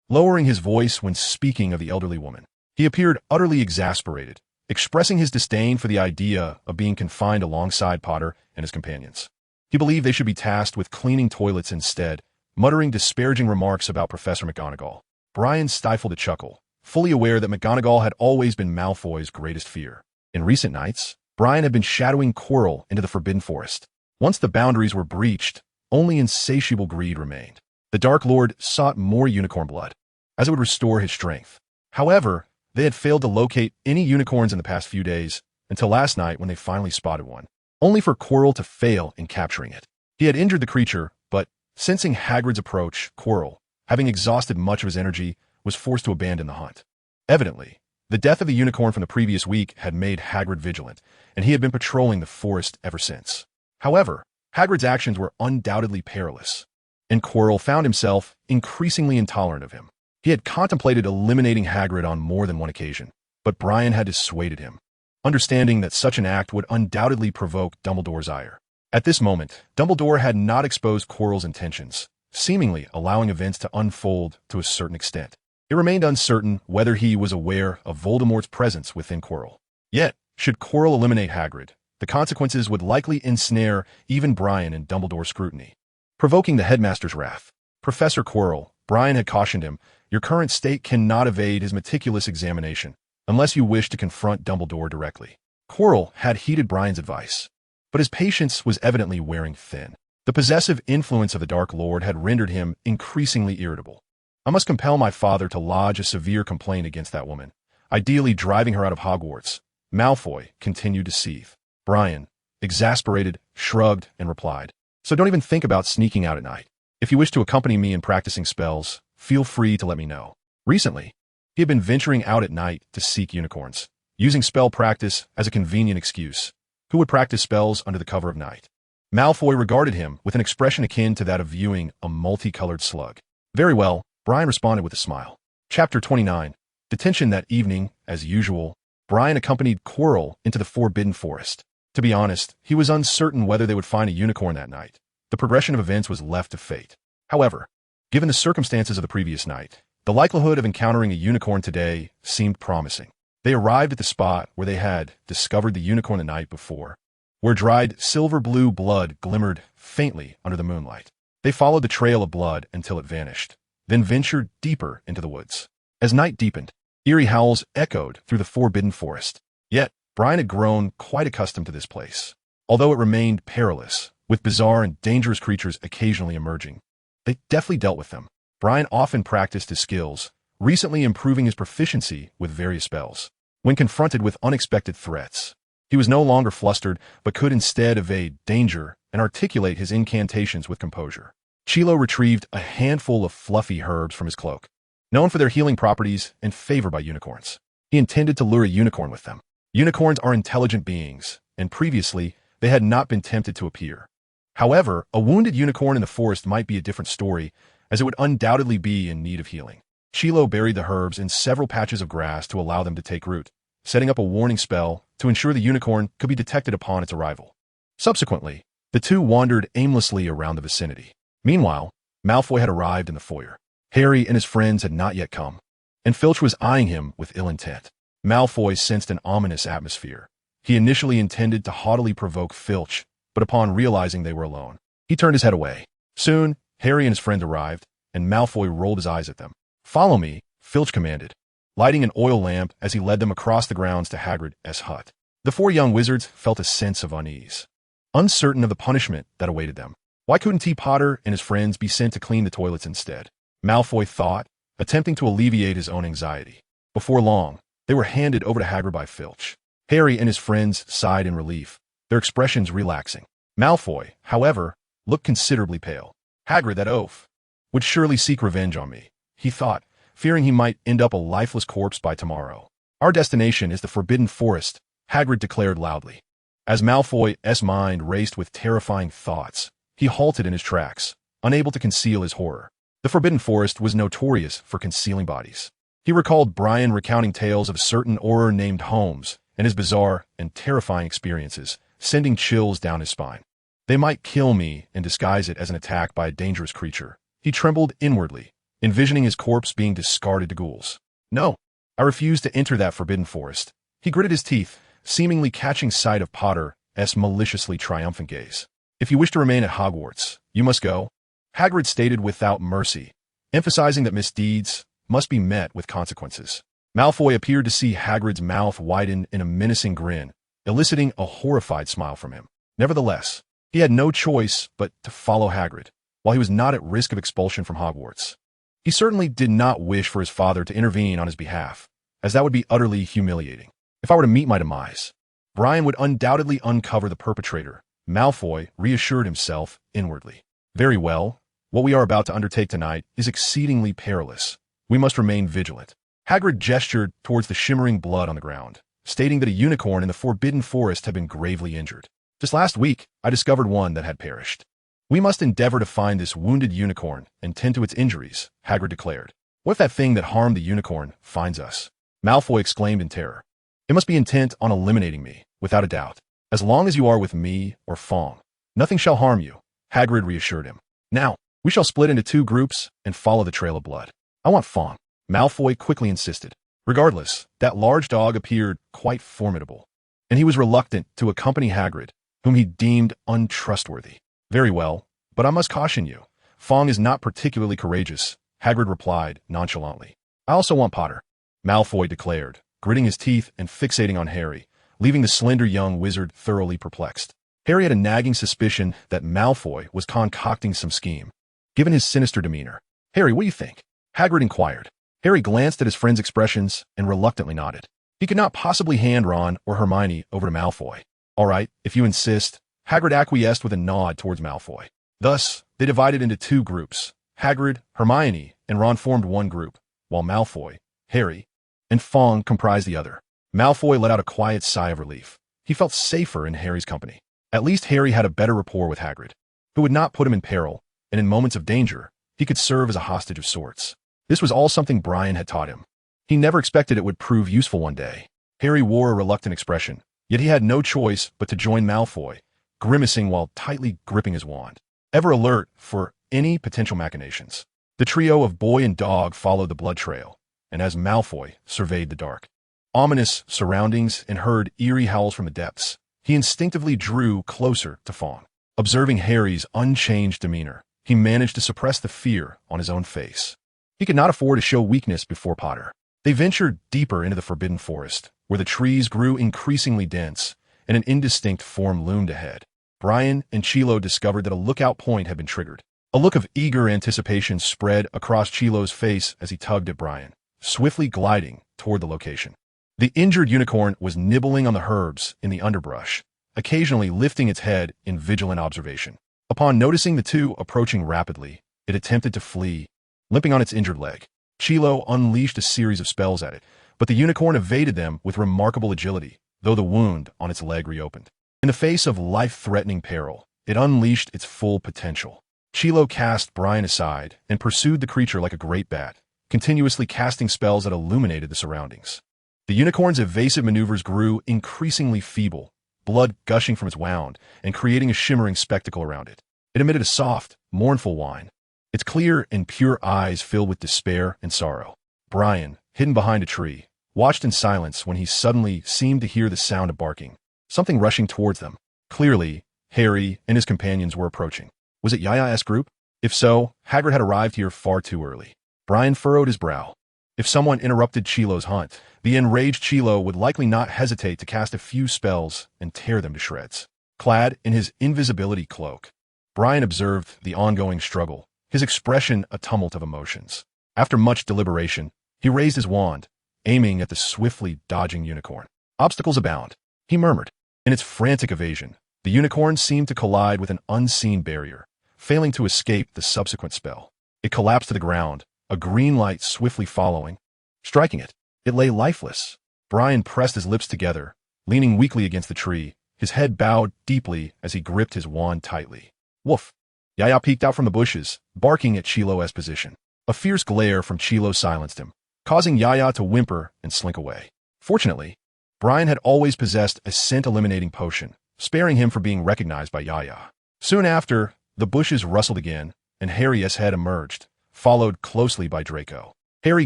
lowering his voice when speaking of the elderly woman. He appeared utterly exasperated, expressing his disdain for the idea of being confined alongside Potter and his companions. He believed they should be tasked with cleaning toilets instead, muttering disparaging remarks about Professor McGonagall. Brian stifled a chuckle, fully aware that McGonagall had always been Malfoy's greatest fear. In recent nights, Brian had been shadowing Quirrell into the Forbidden Forest. Once the boundaries were breached, only insatiable greed remained. The Dark Lord sought more unicorn blood, as it would restore his strength. However, they had failed to locate any unicorns in the past few days, until last night when they finally spotted one, only for Quirrell to fail in capturing it. He had injured the creature, but, sensing Hagrid's approach, Quirrell, having exhausted much of his energy, was forced to abandon the hunt. Evidently, the death of the unicorn from the previous week had made Hagrid vigilant, and he had been patrolling the forest ever since. However, Hagrid's actions were undoubtedly perilous, and Quirrell found himself increasingly intolerant of him. He had contemplated eliminating Hagrid on more than one occasion, but Brian had dissuaded him, understanding that such an act would undoubtedly provoke Dumbledore's ire. At this moment, Dumbledore had not exposed Quirrell's intentions, seemingly allowing events to unfold to a certain extent. It remained uncertain whether he was aware of Voldemort's presence within Quirrell. Yet, should Quirrell eliminate Hagrid, the consequences would likely ensnare even Brian in Dumbledore's scrutiny, provoking the headmaster's wrath. Professor Quirrell, Brian had cautioned him, your current state cannot evade his meticulous examination, unless you wish to confront Dumbledore directly. Quirrell had heeded Brian's advice, but his patience was evidently wearing thin. The possessive influence of the Dark Lord had rendered him increasingly irritable. I must compel my father to lodge a severe complaint against that woman, ideally driving her out of Hogwarts. Malfoy continued to seethe. Brian, exasperated, shrugged and replied, so don't even think about sneaking out at night. If you wish to accompany me in practicing spells, feel free to let me know. Recently, he had been venturing out at night to seek unicorns, using spell practice as a convenient excuse. Who would practice spells under the cover of night? Malfoy regarded him with an expression akin to that of viewing a multicolored slug. Very well, Brian responded with a smile. Chapter 29. Detention that evening, as usual, Brian accompanied Quirrell into the Forbidden Forest. To be honest, he was uncertain whether they would find a unicorn that night. The progression of events was left to fate. However, Given the circumstances of the previous night, the likelihood of encountering a unicorn today seemed promising. They arrived at the spot where they had discovered the unicorn the night before, where dried silver-blue blood glimmered faintly under the moonlight. They followed the trail of blood until it vanished, then ventured deeper into the woods. As night deepened, eerie howls echoed through the forbidden forest. Yet, Brian had grown quite accustomed to this place. Although it remained perilous, with bizarre and dangerous creatures occasionally emerging, they deftly dealt with them. Brian often practiced his skills, recently improving his proficiency with various spells. When confronted with unexpected threats, he was no longer flustered, but could instead evade danger and articulate his incantations with composure. Chilo retrieved a handful of fluffy herbs from his cloak, known for their healing properties and favored by unicorns. He intended to lure a unicorn with them. Unicorns are intelligent beings, and previously, they had not been tempted to appear. However, a wounded unicorn in the forest might be a different story, as it would undoubtedly be in need of healing. Chilo buried the herbs in several patches of grass to allow them to take root, setting up a warning spell to ensure the unicorn could be detected upon its arrival. Subsequently, the two wandered aimlessly around the vicinity. Meanwhile, Malfoy had arrived in the foyer. Harry and his friends had not yet come, and Filch was eyeing him with ill intent. Malfoy sensed an ominous atmosphere. He initially intended to haughtily provoke Filch, but upon realizing they were alone, he turned his head away. Soon, Harry and his friend arrived, and Malfoy rolled his eyes at them. "Follow me," Filch commanded, lighting an oil lamp as he led them across the grounds to Hagrid's hut. The four young wizards felt a sense of unease, uncertain of the punishment that awaited them. Why couldn't T. Potter and his friends be sent to clean the toilets instead? Malfoy thought, attempting to alleviate his own anxiety. Before long, they were handed over to Hagrid by Filch. Harry and his friends sighed in relief, their expressions relaxing. Malfoy, however, looked considerably pale. "Hagrid, that oaf, would surely seek revenge on me," he thought, fearing he might end up a lifeless corpse by tomorrow. "Our destination is the Forbidden Forest," Hagrid declared loudly. As Malfoy's mind raced with terrifying thoughts, he halted in his tracks, unable to conceal his horror. The Forbidden Forest was notorious for concealing bodies. He recalled Brian recounting tales of a certain Auror named Holmes and his bizarre and terrifying experiences, sending chills down his spine. "They might kill me and disguise it as an attack by a dangerous creature." He trembled inwardly, envisioning his corpse being discarded to ghouls. "No, I refuse to enter that Forbidden Forest." He gritted his teeth, seemingly catching sight of Potter's maliciously triumphant gaze. "If you wish to remain at Hogwarts, you must go," Hagrid stated without mercy, emphasizing that misdeeds must be met with consequences. Malfoy appeared to see Hagrid's mouth widen in a menacing grin, eliciting a horrified smile from him. Nevertheless, he had no choice but to follow Hagrid, while he was not at risk of expulsion from Hogwarts. He certainly did not wish for his father to intervene on his behalf, as that would be utterly humiliating. If I were to meet my demise, Brian would undoubtedly uncover the perpetrator, Malfoy reassured himself inwardly. "Very well, what we are about to undertake tonight is exceedingly perilous. We must remain vigilant." Hagrid gestured towards the shimmering blood on the ground, stating that a unicorn in the Forbidden Forest had been gravely injured. "Just last week, I discovered one that had perished. We must endeavor to find this wounded unicorn and tend to its injuries," Hagrid declared. "What if that thing that harmed the unicorn finds us?" Malfoy exclaimed in terror. "It must be intent on eliminating me, without a doubt. As long as you are with me or Fong, nothing shall harm you," Hagrid reassured him. "Now, we shall split into two groups and follow the trail of blood. I want Fong," Malfoy quickly insisted. Regardless, that large dog appeared quite formidable, and he was reluctant to accompany Hagrid, whom he deemed untrustworthy. "Very well, but I must caution you. Fong is not particularly courageous," Hagrid replied nonchalantly. "I also want Potter," Malfoy declared, gritting his teeth and fixating on Harry, leaving the slender young wizard thoroughly perplexed. Harry had a nagging suspicion that Malfoy was concocting some scheme, given his sinister demeanor. "Harry, what do you think?" Hagrid inquired. Harry glanced at his friend's expressions and reluctantly nodded. He could not possibly hand Ron or Hermione over to Malfoy. "All right, if you insist," Hagrid acquiesced with a nod towards Malfoy. Thus, they divided into two groups. Hagrid, Hermione, and Ron formed one group, while Malfoy, Harry, and Fong comprised the other. Malfoy let out a quiet sigh of relief. He felt safer in Harry's company. At least Harry had a better rapport with Hagrid, who would not put him in peril, and in moments of danger, he could serve as a hostage of sorts. This was all something Brian had taught him. He never expected it would prove useful one day. Harry wore a reluctant expression, yet he had no choice but to join Malfoy, grimacing while tightly gripping his wand, ever alert for any potential machinations. The trio of boy and dog followed the blood trail, and as Malfoy surveyed the dark, ominous surroundings and heard eerie howls from the depths, he instinctively drew closer to Fawn. Observing Harry's unchanged demeanor, he managed to suppress the fear on his own face. He could not afford to show weakness before Potter. They ventured deeper into the Forbidden Forest, where the trees grew increasingly dense and an indistinct form loomed ahead. Brian and Chilo discovered that a lookout point had been triggered. A look of eager anticipation spread across Chilo's face as he tugged at Brian, swiftly gliding toward the location. The injured unicorn was nibbling on the herbs in the underbrush, occasionally lifting its head in vigilant observation. Upon noticing the two approaching rapidly, it attempted to flee, limping on its injured leg. Chilo unleashed a series of spells at it, but the unicorn evaded them with remarkable agility, though the wound on its leg reopened. In the face of life-threatening peril, it unleashed its full potential. Chilo cast Brian aside and pursued the creature like a great bat, continuously casting spells that illuminated the surroundings. The unicorn's evasive maneuvers grew increasingly feeble, blood gushing from its wound and creating a shimmering spectacle around it. It emitted a soft, mournful whine, its clear and pure eyes filled with despair and sorrow. Brian, hidden behind a tree, watched in silence when he suddenly seemed to hear the sound of barking, something rushing towards them. Clearly, Harry and his companions were approaching. Was it Yaya-esque group? If so, Hagrid had arrived here far too early. Brian furrowed his brow. If someone interrupted Chilo's hunt, the enraged Chilo would likely not hesitate to cast a few spells and tear them to shreds. Clad in his invisibility cloak, Brian observed the ongoing struggle, his expression a tumult of emotions. After much deliberation, he raised his wand, aiming at the swiftly dodging unicorn. Obstacles abound, he murmured. In its frantic evasion, the unicorn seemed to collide with an unseen barrier, failing to escape the subsequent spell. It collapsed to the ground, a green light swiftly following. Striking it, it lay lifeless. Brian pressed his lips together, leaning weakly against the tree, his head bowed deeply as he gripped his wand tightly. Woof! Yaya peeked out from the bushes, barking at Chilo's position. A fierce glare from Chilo silenced him, causing Yaya to whimper and slink away. Fortunately, Brian had always possessed a scent-eliminating potion, sparing him from being recognized by Yaya. Soon after, the bushes rustled again, and Harry's head emerged, followed closely by Draco. Harry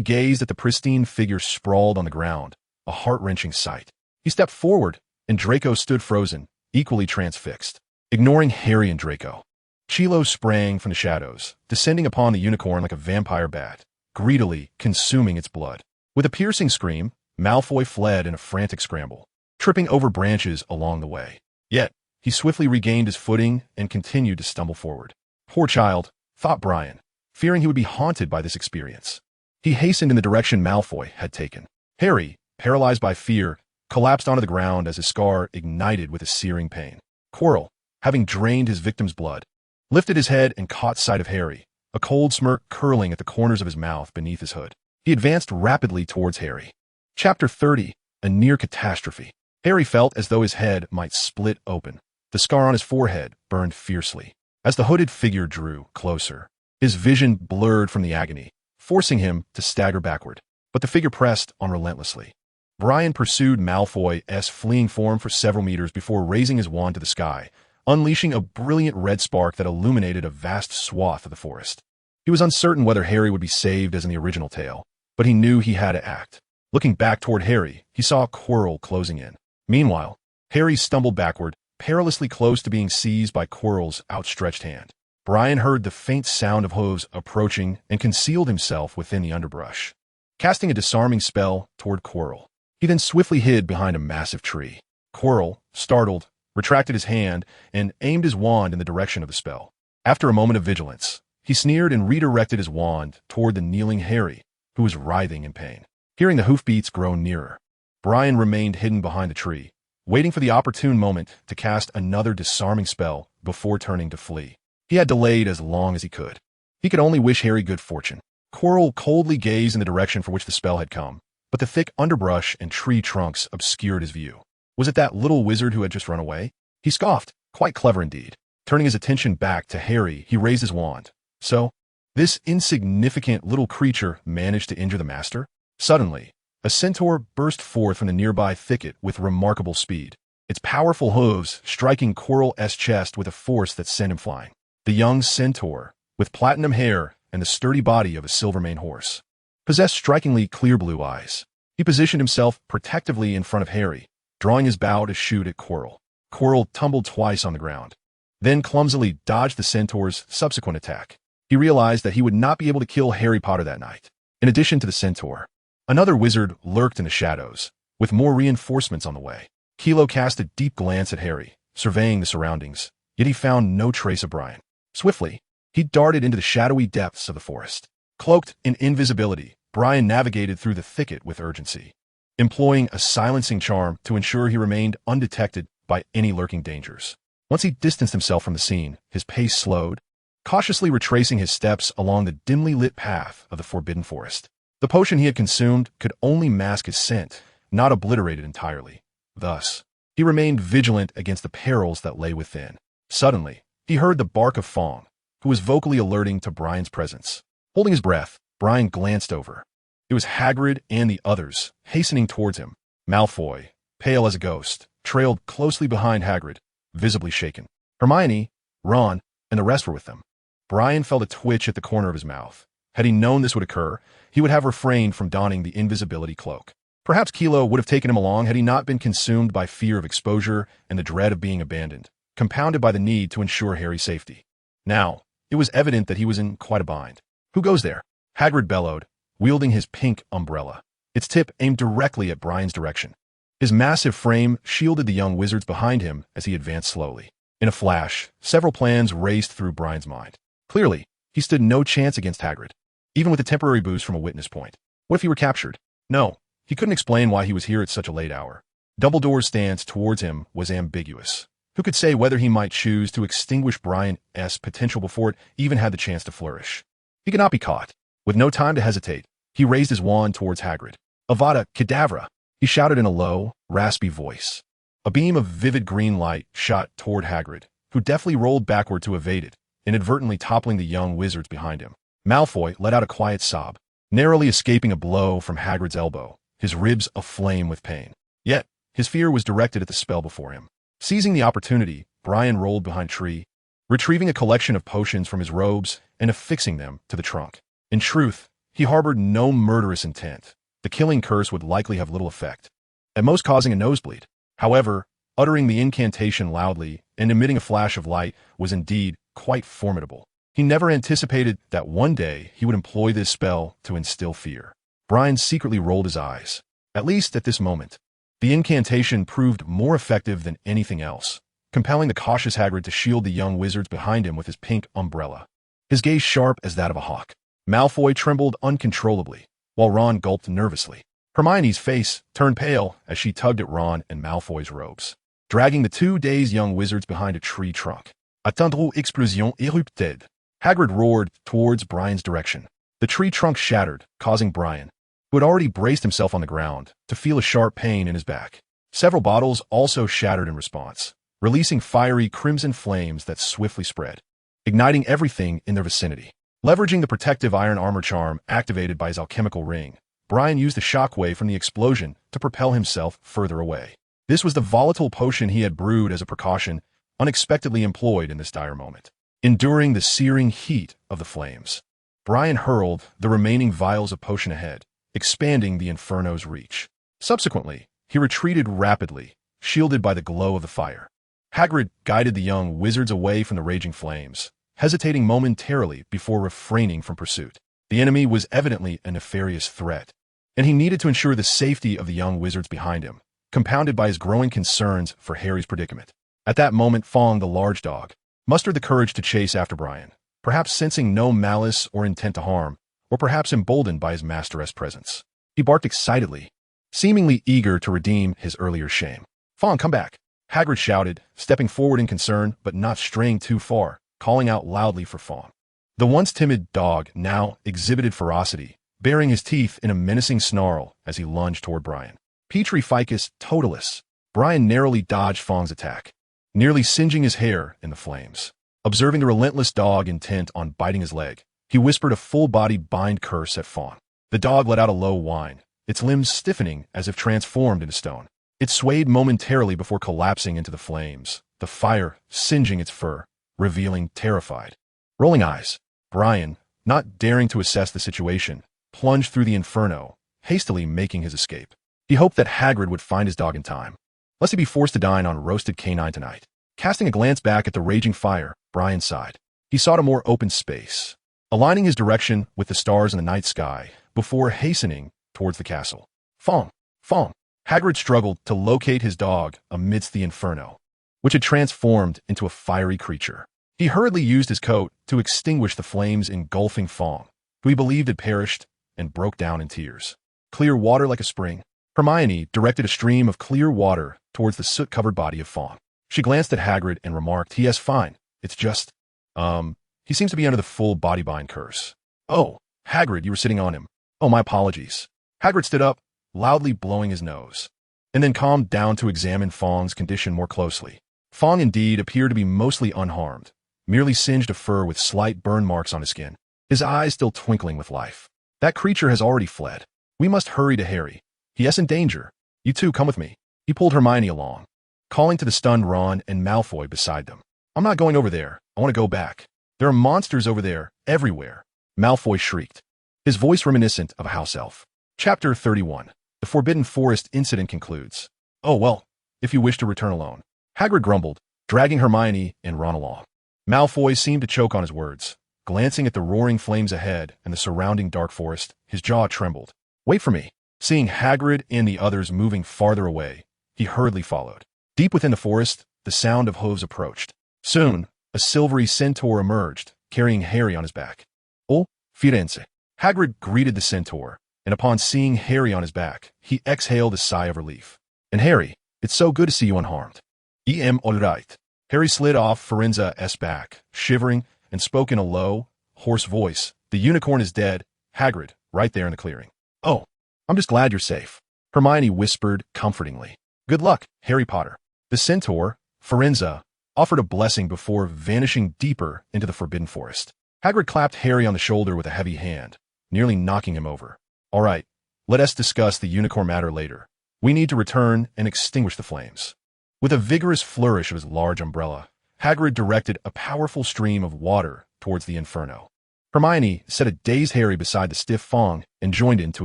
gazed at the pristine figure sprawled on the ground, a heart-wrenching sight. He stepped forward, and Draco stood frozen, equally transfixed. Ignoring Harry and Draco, Chilo sprang from the shadows, descending upon the unicorn like a vampire bat, greedily consuming its blood. With a piercing scream, Malfoy fled in a frantic scramble, tripping over branches along the way. Yet, he swiftly regained his footing and continued to stumble forward. Poor child, thought Brian, fearing he would be haunted by this experience. He hastened in the direction Malfoy had taken. Harry, paralyzed by fear, collapsed onto the ground as his scar ignited with a searing pain. Quirrell, having drained his victim's blood, lifted his head and caught sight of Harry, a cold smirk curling at the corners of his mouth beneath his hood. He advanced rapidly towards Harry. Chapter 30, A Near Catastrophe. Harry felt as though his head might split open. The scar on his forehead burned fiercely. As the hooded figure drew closer, his vision blurred from the agony, forcing him to stagger backward. But the figure pressed on relentlessly. Brian pursued Malfoy's fleeing form for several meters before raising his wand to the sky, unleashing a brilliant red spark that illuminated a vast swath of the forest. He was uncertain whether Harry would be saved as in the original tale, but he knew he had to act. Looking back toward Harry, he saw Quirrell closing in. Meanwhile, Harry stumbled backward, perilously close to being seized by Quirrell's outstretched hand. Brian heard the faint sound of hooves approaching and concealed himself within the underbrush, casting a disarming spell toward Quirrell. He then swiftly hid behind a massive tree. Quirrell, startled, retracted his hand and aimed his wand in the direction of the spell. After a moment of vigilance, he sneered and redirected his wand toward the kneeling Harry, who was writhing in pain. Hearing the hoofbeats grow nearer, Brian remained hidden behind the tree, waiting for the opportune moment to cast another disarming spell before turning to flee. He had delayed as long as he could. He could only wish Harry good fortune. Quirrell coldly gazed in the direction for which the spell had come, but the thick underbrush and tree trunks obscured his view. Was it that little wizard who had just run away? He scoffed, quite clever indeed. Turning his attention back to Harry, he raised his wand. So, this insignificant little creature managed to injure the master? Suddenly, a centaur burst forth from the nearby thicket with remarkable speed, its powerful hooves striking Quirrell's chest with a force that sent him flying. The young centaur, with platinum hair and the sturdy body of a silvermane horse. Possessed strikingly clear blue eyes. He positioned himself protectively in front of Harry, drawing his bow to shoot at Quirrell. Quirrell tumbled twice on the ground, then clumsily dodged the centaur's subsequent attack. He realized that he would not be able to kill Harry Potter that night. In addition to the centaur, another wizard lurked in the shadows, with more reinforcements on the way. Kilo cast a deep glance at Harry, surveying the surroundings, yet he found no trace of Brian. Swiftly, he darted into the shadowy depths of the forest. Cloaked in invisibility, Brian navigated through the thicket with urgency, employing a silencing charm to ensure he remained undetected by any lurking dangers. Once he distanced himself from the scene, his pace slowed, cautiously retracing his steps along the dimly lit path of the forbidden forest. The potion he had consumed could only mask his scent, not obliterate it entirely. Thus, he remained vigilant against the perils that lay within. Suddenly, he heard the bark of Fong, who was vocally alerting to Brian's presence. Holding his breath, Brian glanced over. It was Hagrid and the others, hastening towards him. Malfoy, pale as a ghost, trailed closely behind Hagrid, visibly shaken. Hermione, Ron, and the rest were with them. Brian felt a twitch at the corner of his mouth. Had he known this would occur, he would have refrained from donning the invisibility cloak. Perhaps Kilo would have taken him along had he not been consumed by fear of exposure and the dread of being abandoned, compounded by the need to ensure Harry's safety. Now, it was evident that he was in quite a bind. Who goes there? Hagrid bellowed, wielding his pink umbrella, its tip aimed directly at Brian's direction. His massive frame shielded the young wizards behind him as he advanced slowly. In a flash, several plans raced through Brian's mind. Clearly, he stood no chance against Hagrid, even with a temporary boost from a witness point. What if he were captured? No, he couldn't explain why he was here at such a late hour. Dumbledore's stance towards him was ambiguous. Who could say whether he might choose to extinguish Brian's potential before it even had the chance to flourish? He could not be caught. With no time to hesitate, he raised his wand towards Hagrid. Avada Kedavra, he shouted in a low, raspy voice. A beam of vivid green light shot toward Hagrid, who deftly rolled backward to evade it, inadvertently toppling the young wizards behind him. Malfoy let out a quiet sob, narrowly escaping a blow from Hagrid's elbow, his ribs aflame with pain. Yet, his fear was directed at the spell before him. Seizing the opportunity, Brian rolled behind a tree, retrieving a collection of potions from his robes and affixing them to the trunk. In truth, he harbored no murderous intent. The killing curse would likely have little effect, at most causing a nosebleed. However, uttering the incantation loudly and emitting a flash of light was indeed quite formidable. He never anticipated that one day he would employ this spell to instill fear. Brian secretly rolled his eyes. At least at this moment, the incantation proved more effective than anything else, compelling the cautious Hagrid to shield the young wizards behind him with his pink umbrella, his gaze sharp as that of a hawk. Malfoy trembled uncontrollably, while Ron gulped nervously. Hermione's face turned pale as she tugged at Ron and Malfoy's robes, dragging the 2 dazed young wizards behind a tree trunk. Attendrons explosion érupted. Hagrid roared towards Brian's direction. The tree trunk shattered, causing Brian, who had already braced himself on the ground, to feel a sharp pain in his back. Several bottles also shattered in response, releasing fiery crimson flames that swiftly spread, igniting everything in their vicinity. Leveraging the protective iron armor charm activated by his alchemical ring, Brian used the shockwave from the explosion to propel himself further away. This was the volatile potion he had brewed as a precaution, unexpectedly employed in this dire moment. Enduring the searing heat of the flames, Brian hurled the remaining vials of potion ahead, expanding the inferno's reach. Subsequently, he retreated rapidly, shielded by the glow of the fire. Hagrid guided the young wizards away from the raging flames, hesitating momentarily before refraining from pursuit. The enemy was evidently a nefarious threat, and he needed to ensure the safety of the young wizards behind him, compounded by his growing concerns for Harry's predicament. At that moment, Fong, the large dog, mustered the courage to chase after Brian, perhaps sensing no malice or intent to harm, or perhaps emboldened by his masteress' presence. He barked excitedly, seemingly eager to redeem his earlier shame. "Fong, come back!" Hagrid shouted, stepping forward in concern but not straying too far, calling out loudly for Fong. The once timid dog now exhibited ferocity, baring his teeth in a menacing snarl as he lunged toward Brian. Petri Ficus Totalis. Brian narrowly dodged Fong's attack, nearly singeing his hair in the flames. Observing the relentless dog intent on biting his leg, he whispered a full-bodied bind curse at Fong. The dog let out a low whine, its limbs stiffening as if transformed into stone. It swayed momentarily before collapsing into the flames, the fire singeing its fur, revealing terrified, rolling eyes. Brian, not daring to assess the situation, plunged through the inferno, hastily making his escape. He hoped that Hagrid would find his dog in time, lest he be forced to dine on roasted canine tonight. Casting a glance back at the raging fire, Brian sighed. He sought a more open space, aligning his direction with the stars in the night sky before hastening towards the castle. Fong! Fong! Hagrid struggled to locate his dog amidst the inferno, which had transformed into a fiery creature. He hurriedly used his coat to extinguish the flames engulfing Fong, who he believed had perished, and broke down in tears. Clear water like a spring. Hermione directed a stream of clear water towards the soot-covered body of Fong. She glanced at Hagrid and remarked, "Yes, fine. It's just, he seems to be under the full body-bind curse." "Oh, Hagrid, you were sitting on him. Oh, my apologies." Hagrid stood up, loudly blowing his nose, and then calmed down to examine Fong's condition more closely. Fong indeed appeared to be mostly unharmed, merely singed of fur with slight burn marks on his skin, his eyes still twinkling with life. "That creature has already fled. We must hurry to Harry. He is in danger. You two, come with me." He pulled Hermione along, calling to the stunned Ron and Malfoy beside them. "I'm not going over there. I want to go back. There are monsters over there, everywhere," Malfoy shrieked, his voice reminiscent of a house elf. Chapter 31. The Forbidden Forest incident concludes. "Oh, well, if you wish to return alone," Hagrid grumbled, dragging Hermione and Ron along. Malfoy seemed to choke on his words. Glancing at the roaring flames ahead and the surrounding dark forest, his jaw trembled. "Wait for me." Seeing Hagrid and the others moving farther away, he hurriedly followed. Deep within the forest, the sound of hooves approached. Soon, a silvery centaur emerged, carrying Harry on his back. "Oh, Firenze." Hagrid greeted the centaur, and upon seeing Harry on his back, he exhaled a sigh of relief. "And Harry, it's so good to see you unharmed." "I'm all right." Harry slid off Firenze's back, shivering, and spoke in a low, hoarse voice. "The unicorn is dead, Hagrid, right there in the clearing." "Oh, I'm just glad you're safe," Hermione whispered comfortingly. "Good luck, Harry Potter." The centaur, Firenze, offered a blessing before vanishing deeper into the Forbidden Forest. Hagrid clapped Harry on the shoulder with a heavy hand, nearly knocking him over. "All right, let us discuss the unicorn matter later. We need to return and extinguish the flames." With a vigorous flourish of his large umbrella, Hagrid directed a powerful stream of water towards the inferno. Hermione set a dazed Harry beside the stiff Fong and joined in to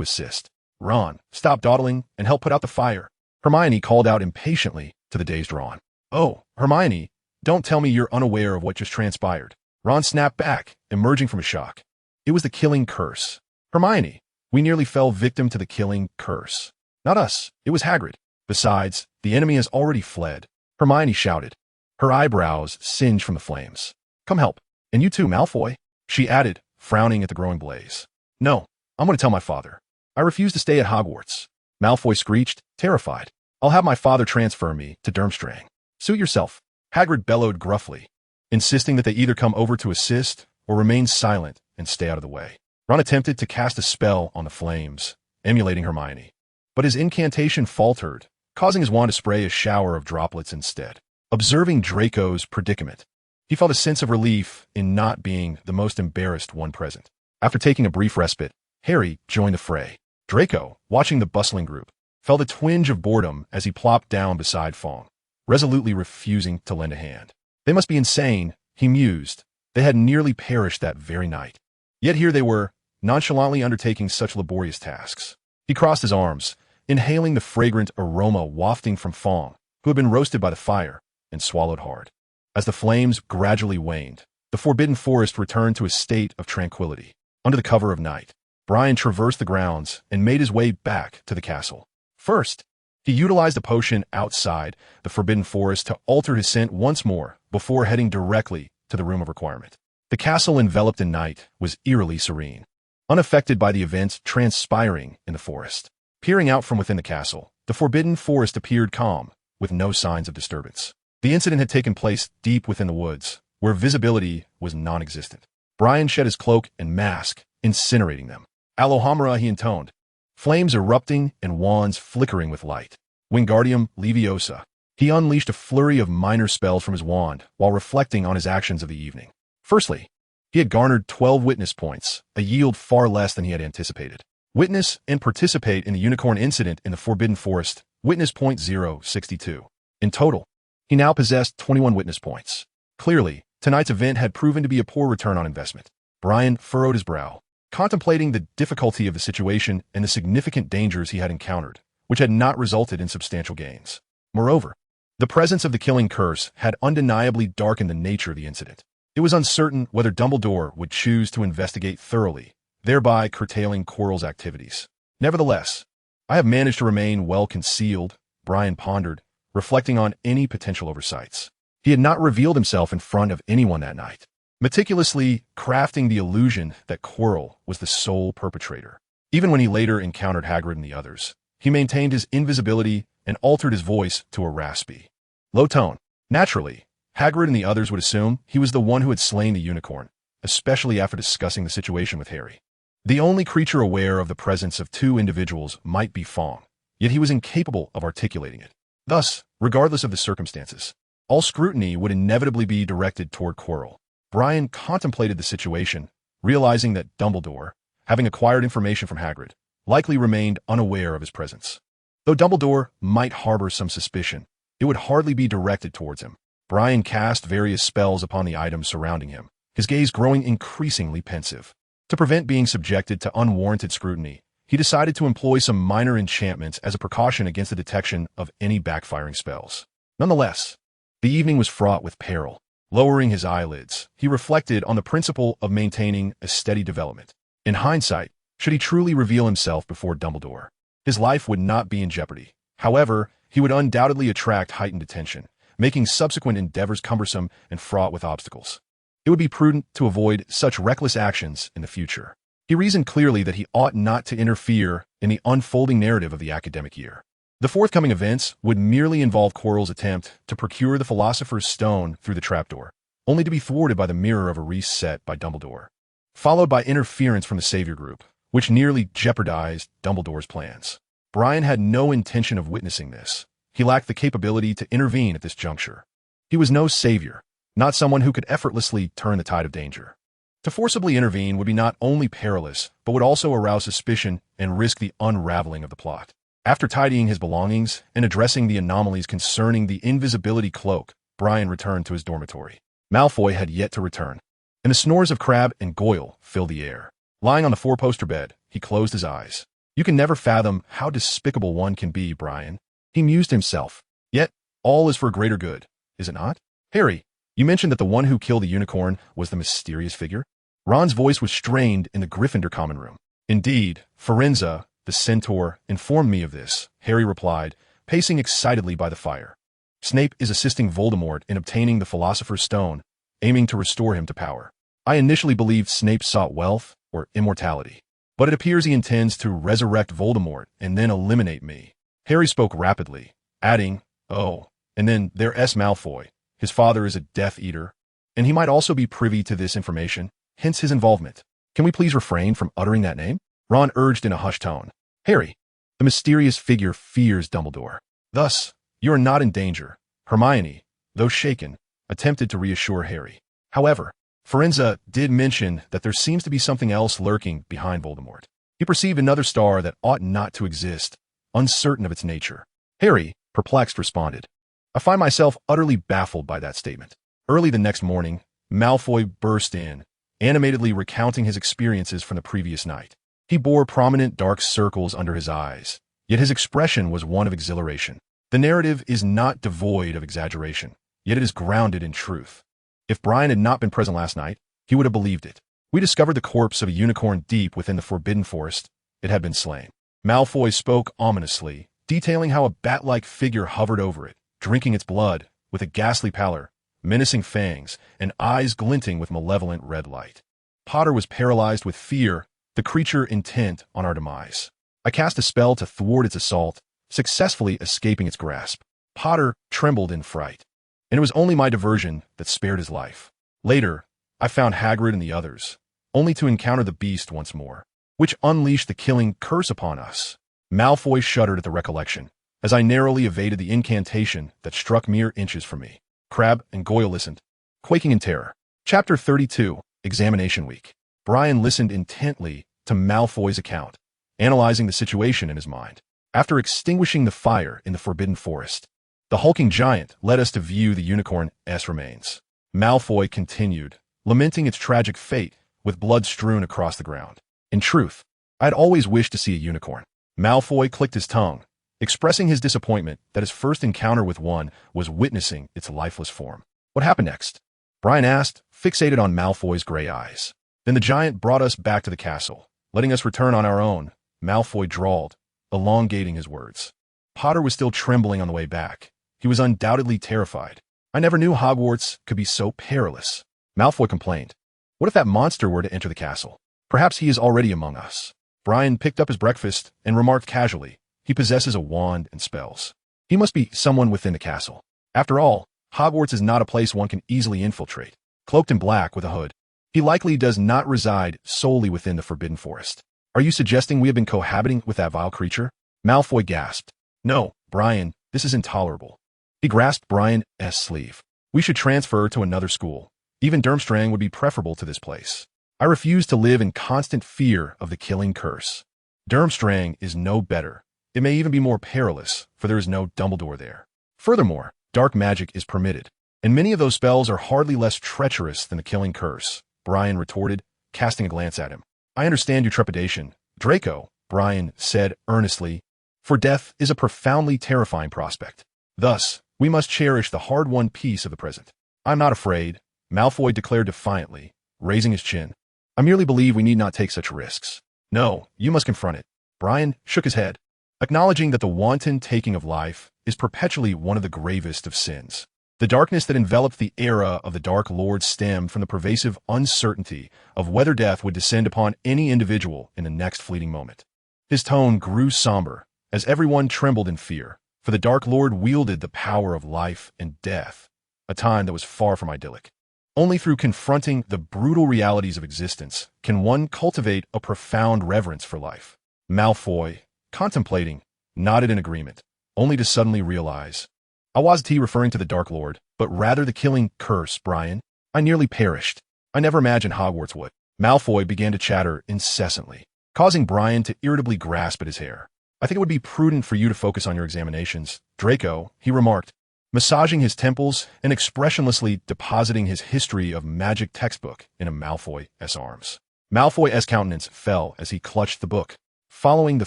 assist. "Ron, stop dawdling and help put out the fire," Hermione called out impatiently to the dazed Ron. "Oh, Hermione, don't tell me you're unaware of what just transpired." Ron snapped back, emerging from a shock. "It was the killing curse." "Hermione, we nearly fell victim to the killing curse." "Not us, it was Hagrid. Besides, the enemy has already fled," Hermione shouted, her eyebrows singed from the flames. "Come help. And you too, Malfoy," she added, frowning at the growing blaze. "No, I'm going to tell my father. I refuse to stay at Hogwarts," Malfoy screeched, terrified. "I'll have my father transfer me to Durmstrang." "Suit yourself," Hagrid bellowed gruffly, insisting that they either come over to assist or remain silent and stay out of the way. Ron attempted to cast a spell on the flames, emulating Hermione, but his incantation faltered, causing his wand to spray a shower of droplets instead. Observing Draco's predicament, he felt a sense of relief in not being the most embarrassed one present. After taking a brief respite, Harry joined the fray. Draco, watching the bustling group, felt a twinge of boredom as he plopped down beside Fong, resolutely refusing to lend a hand. They must be insane, he mused. They had nearly perished that very night. Yet here they were, nonchalantly undertaking such laborious tasks. He crossed his arms, inhaling the fragrant aroma wafting from Fong, who had been roasted by the fire, and swallowed hard. As the flames gradually waned, the Forbidden Forest returned to a state of tranquility. Under the cover of night, Brian traversed the grounds and made his way back to the castle. First, he utilized a potion outside the Forbidden Forest to alter his scent once more before heading directly to the Room of Requirement. The castle, enveloped in night, was eerily serene, unaffected by the events transpiring in the forest. Peering out from within the castle, the Forbidden Forest appeared calm, with no signs of disturbance. The incident had taken place deep within the woods, where visibility was non-existent. Brian shed his cloak and mask, incinerating them. "Alohomora," he intoned, flames erupting and wands flickering with light. "Wingardium Leviosa." He unleashed a flurry of minor spells from his wand while reflecting on his actions of the evening. Firstly, he had garnered 12 witness points, a yield far less than he had anticipated. Witness and participate in the unicorn incident in the Forbidden Forest, witness point 062. In total, he now possessed 21 witness points. Clearly, tonight's event had proven to be a poor return on investment. Brian furrowed his brow, contemplating the difficulty of the situation and the significant dangers he had encountered, which had not resulted in substantial gains. Moreover, the presence of the killing curse had undeniably darkened the nature of the incident. It was uncertain whether Dumbledore would choose to investigate thoroughly, thereby curtailing Quirrell's activities. Nevertheless, I have managed to remain well concealed, Brian pondered, reflecting on any potential oversights. He had not revealed himself in front of anyone that night, meticulously crafting the illusion that Quirrell was the sole perpetrator. Even when he later encountered Hagrid and the others, he maintained his invisibility and altered his voice to a raspy, low tone. Naturally, Hagrid and the others would assume he was the one who had slain the unicorn, especially after discussing the situation with Harry. The only creature aware of the presence of two individuals might be Fong, yet he was incapable of articulating it. Thus, regardless of the circumstances, all scrutiny would inevitably be directed toward Quirrell. Brian contemplated the situation, realizing that Dumbledore, having acquired information from Hagrid, likely remained unaware of his presence. Though Dumbledore might harbor some suspicion, it would hardly be directed towards him. Brian cast various spells upon the items surrounding him, his gaze growing increasingly pensive. To prevent being subjected to unwarranted scrutiny, he decided to employ some minor enchantments as a precaution against the detection of any backfiring spells. Nonetheless, the evening was fraught with peril. Lowering his eyelids, he reflected on the principle of maintaining a steady development. In hindsight, should he truly reveal himself before Dumbledore, his life would not be in jeopardy. However, he would undoubtedly attract heightened attention, making subsequent endeavors cumbersome and fraught with obstacles. It would be prudent to avoid such reckless actions in the future. He reasoned clearly that he ought not to interfere in the unfolding narrative of the academic year. The forthcoming events would merely involve Quirrell's attempt to procure the Philosopher's Stone through the trapdoor, only to be thwarted by the mirror of a wreath set by Dumbledore, followed by interference from the Savior Group, which nearly jeopardized Dumbledore's plans. Brian had no intention of witnessing this. He lacked the capability to intervene at this juncture. He was no savior, not someone who could effortlessly turn the tide of danger. To forcibly intervene would be not only perilous, but would also arouse suspicion and risk the unraveling of the plot. After tidying his belongings and addressing the anomalies concerning the invisibility cloak, Brian returned to his dormitory. Malfoy had yet to return, and the snores of Crabbe and Goyle filled the air. Lying on the four-poster bed, he closed his eyes. You can never fathom how despicable one can be, Brian. He mused himself. Yet, all is for greater good, is it not? Harry, you mentioned that the one who killed the unicorn was the mysterious figure? Ron's voice was strained in the Gryffindor common room. Indeed, Firenze, the centaur, informed me of this, Harry replied, pacing excitedly by the fire. Snape is assisting Voldemort in obtaining the Philosopher's Stone, aiming to restore him to power. I initially believed Snape sought wealth or immortality, but it appears he intends to resurrect Voldemort and then eliminate me. Harry spoke rapidly, adding, oh, and then there's Malfoy. His father is a Death Eater, and he might also be privy to this information, hence his involvement. Can we please refrain from uttering that name? Ron urged in a hushed tone. Harry, the mysterious figure fears Dumbledore. Thus, you are not in danger. Hermione, though shaken, attempted to reassure Harry. However, Firenze did mention that there seems to be something else lurking behind Voldemort. He perceived another star that ought not to exist, uncertain of its nature. Harry, perplexed, responded, I find myself utterly baffled by that statement. Early the next morning, Malfoy burst in, animatedly recounting his experiences from the previous night. He bore prominent dark circles under his eyes, yet his expression was one of exhilaration. The narrative is not devoid of exaggeration, yet it is grounded in truth. If Brian had not been present last night, he would have believed it. We discovered the corpse of a unicorn deep within the Forbidden Forest. It had been slain. Malfoy spoke ominously, detailing how a bat-like figure hovered over it, drinking its blood, with a ghastly pallor, menacing fangs, and eyes glinting with malevolent red light. Potter was paralyzed with fear, the creature intent on our demise. I cast a spell to thwart its assault, successfully escaping its grasp. Potter trembled in fright, and it was only my diversion that spared his life. Later, I found Hagrid and the others, only to encounter the beast once more, which unleashed the killing curse upon us. Malfoy shuddered at the recollection, as I narrowly evaded the incantation that struck mere inches from me. Crabbe and Goyle listened, quaking in terror. Chapter 32, Examination Week. Brian listened intently to Malfoy's account, analyzing the situation in his mind. After extinguishing the fire in the Forbidden Forest, the hulking giant led us to view the unicorn's remains. Malfoy continued, lamenting its tragic fate with blood strewn across the ground. In truth, I had always wished to see a unicorn. Malfoy clicked his tongue, expressing his disappointment that his first encounter with one was witnessing its lifeless form. What happened next? Brian asked, fixated on Malfoy's gray eyes. Then the giant brought us back to the castle, letting us return on our own, Malfoy drawled, elongating his words. Potter was still trembling on the way back. He was undoubtedly terrified. I never knew Hogwarts could be so perilous. Malfoy complained. What if that monster were to enter the castle? Perhaps he is already among us. Brian picked up his breakfast and remarked casually, he possesses a wand and spells. He must be someone within the castle. After all, Hogwarts is not a place one can easily infiltrate. Cloaked in black with a hood, he likely does not reside solely within the Forbidden Forest. Are you suggesting we have been cohabiting with that vile creature? Malfoy gasped. No, Brian, this is intolerable. He grasped Brian's sleeve. We should transfer to another school. Even Durmstrang would be preferable to this place. I refuse to live in constant fear of the killing curse. Durmstrang is no better. It may even be more perilous, for there is no Dumbledore there. Furthermore, dark magic is permitted, and many of those spells are hardly less treacherous than the killing curse, Brian retorted, casting a glance at him. I understand your trepidation, Draco, Brian said earnestly, for death is a profoundly terrifying prospect. Thus, we must cherish the hard-won peace of the present. I'm not afraid, Malfoy declared defiantly, raising his chin. I merely believe we need not take such risks. No, you must confront it. Brian shook his head, acknowledging that the wanton taking of life is perpetually one of the gravest of sins. The darkness that enveloped the era of the Dark Lord stemmed from the pervasive uncertainty of whether death would descend upon any individual in the next fleeting moment. His tone grew somber, as everyone trembled in fear, for the Dark Lord wielded the power of life and death, a time that was far from idyllic. Only through confronting the brutal realities of existence can one cultivate a profound reverence for life. Malfoy, contemplating, nodded in agreement, only to suddenly realize. I wasn't referring to the Dark Lord, but rather the killing curse, Brian. I nearly perished. I never imagined Hogwarts would. Malfoy began to chatter incessantly, causing Brian to irritably grasp at his hair. I think it would be prudent for you to focus on your examinations, Draco, he remarked, massaging his temples and expressionlessly depositing his history of magic textbook in a Malfoy's arms. Malfoy's countenance fell as he clutched the book, following the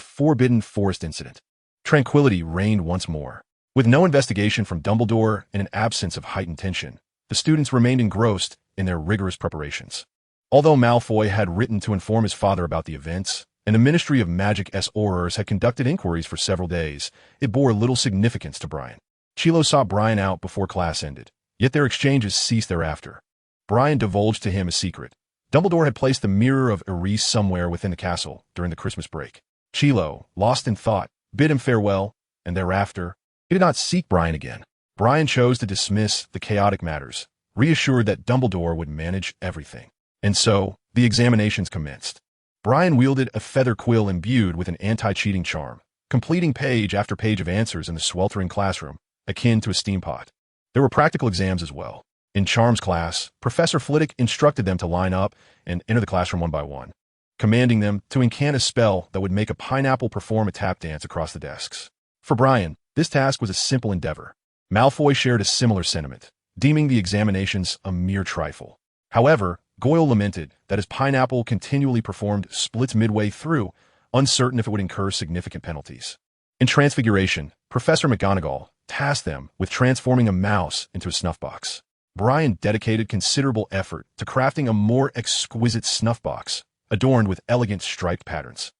Forbidden Forest incident. Tranquility reigned once more. With no investigation from Dumbledore and an absence of heightened tension, the students remained engrossed in their rigorous preparations. Although Malfoy had written to inform his father about the events, and the Ministry of Magic's Aurors had conducted inquiries for several days, it bore little significance to Brian. Chilo sought Brian out before class ended, yet their exchanges ceased thereafter. Brian divulged to him a secret. Dumbledore had placed the Mirror of Eris somewhere within the castle during the Christmas break. Chilo, lost in thought, bid him farewell, and thereafter, he did not seek Brian again. Brian chose to dismiss the chaotic matters, reassured that Dumbledore would manage everything. And so, the examinations commenced. Brian wielded a feather quill imbued with an anti-cheating charm, completing page after page of answers in the sweltering classroom, akin to a steampot. There were practical exams as well. In Charms class, Professor Flitwick instructed them to line up and enter the classroom one by one, commanding them to incant a spell that would make a pineapple perform a tap dance across the desks. For Brian, this task was a simple endeavor. Malfoy shared a similar sentiment, deeming the examinations a mere trifle. However, Goyle lamented that his pineapple continually performed splits midway through, uncertain if it would incur significant penalties. In Transfiguration, Professor McGonagall tasked them with transforming a mouse into a snuff box. Brian dedicated considerable effort to crafting a more exquisite snuff box, adorned with elegant striped patterns.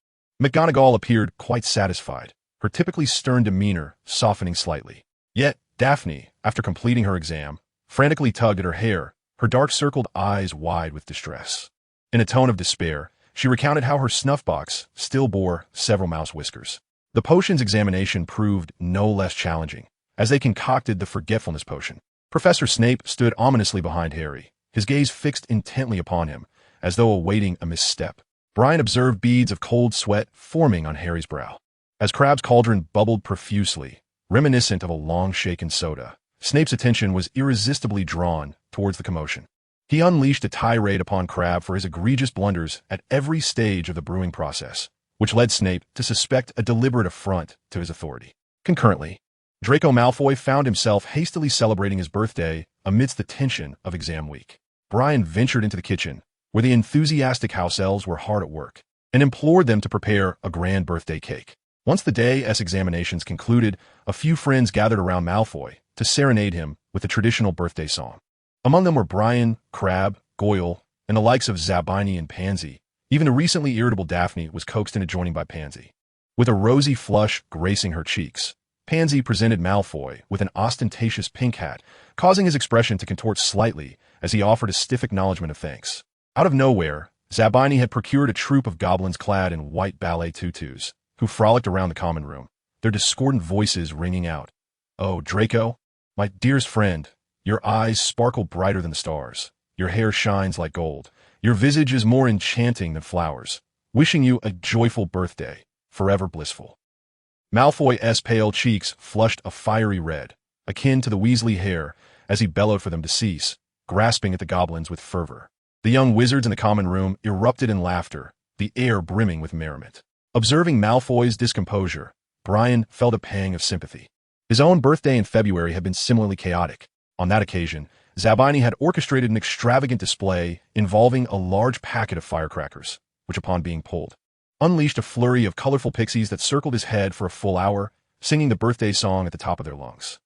McGonagall appeared quite satisfied, her typically stern demeanor softening slightly. Yet, Daphne, after completing her exam, frantically tugged at her hair, her dark-circled eyes wide with distress. In a tone of despair, she recounted how her snuff box still bore several mouse whiskers. The potions examination proved no less challenging, as they concocted the forgetfulness potion. Professor Snape stood ominously behind Harry, his gaze fixed intently upon him, as though awaiting a misstep. Brian observed beads of cold sweat forming on Harry's brow. As Crabbe's cauldron bubbled profusely, reminiscent of a long-shaken soda, Snape's attention was irresistibly drawn towards the commotion. He unleashed a tirade upon Crabbe for his egregious blunders at every stage of the brewing process, which led Snape to suspect a deliberate affront to his authority. Concurrently, Draco Malfoy found himself hastily celebrating his birthday amidst the tension of exam week. Brian ventured into the kitchen, where the enthusiastic house elves were hard at work, and implored them to prepare a grand birthday cake. Once the day's examinations concluded, a few friends gathered around Malfoy to serenade him with the traditional birthday song. Among them were Brian, Crabbe, Goyle, and the likes of Zabini and Pansy. Even the recently irritable Daphne was coaxed into joining by Pansy. With a rosy flush gracing her cheeks, Pansy presented Malfoy with an ostentatious pink hat, causing his expression to contort slightly as he offered a stiff acknowledgement of thanks. Out of nowhere, Zabini had procured a troop of goblins clad in white ballet tutus, who frolicked around the common room, their discordant voices ringing out. "Oh, Draco, my dearest friend, your eyes sparkle brighter than the stars. Your hair shines like gold. Your visage is more enchanting than flowers. Wishing you a joyful birthday, forever blissful." Malfoy's pale cheeks flushed a fiery red, akin to the Weasley hair, as he bellowed for them to cease, grasping at the goblins with fervor. The young wizards in the common room erupted in laughter, the air brimming with merriment. Observing Malfoy's discomposure, Brian felt a pang of sympathy. His own birthday in February had been similarly chaotic. On that occasion, Zabini had orchestrated an extravagant display involving a large packet of firecrackers, which upon being pulled, unleashed a flurry of colorful pixies that circled his head for a full hour, singing the birthday song at the top of their lungs.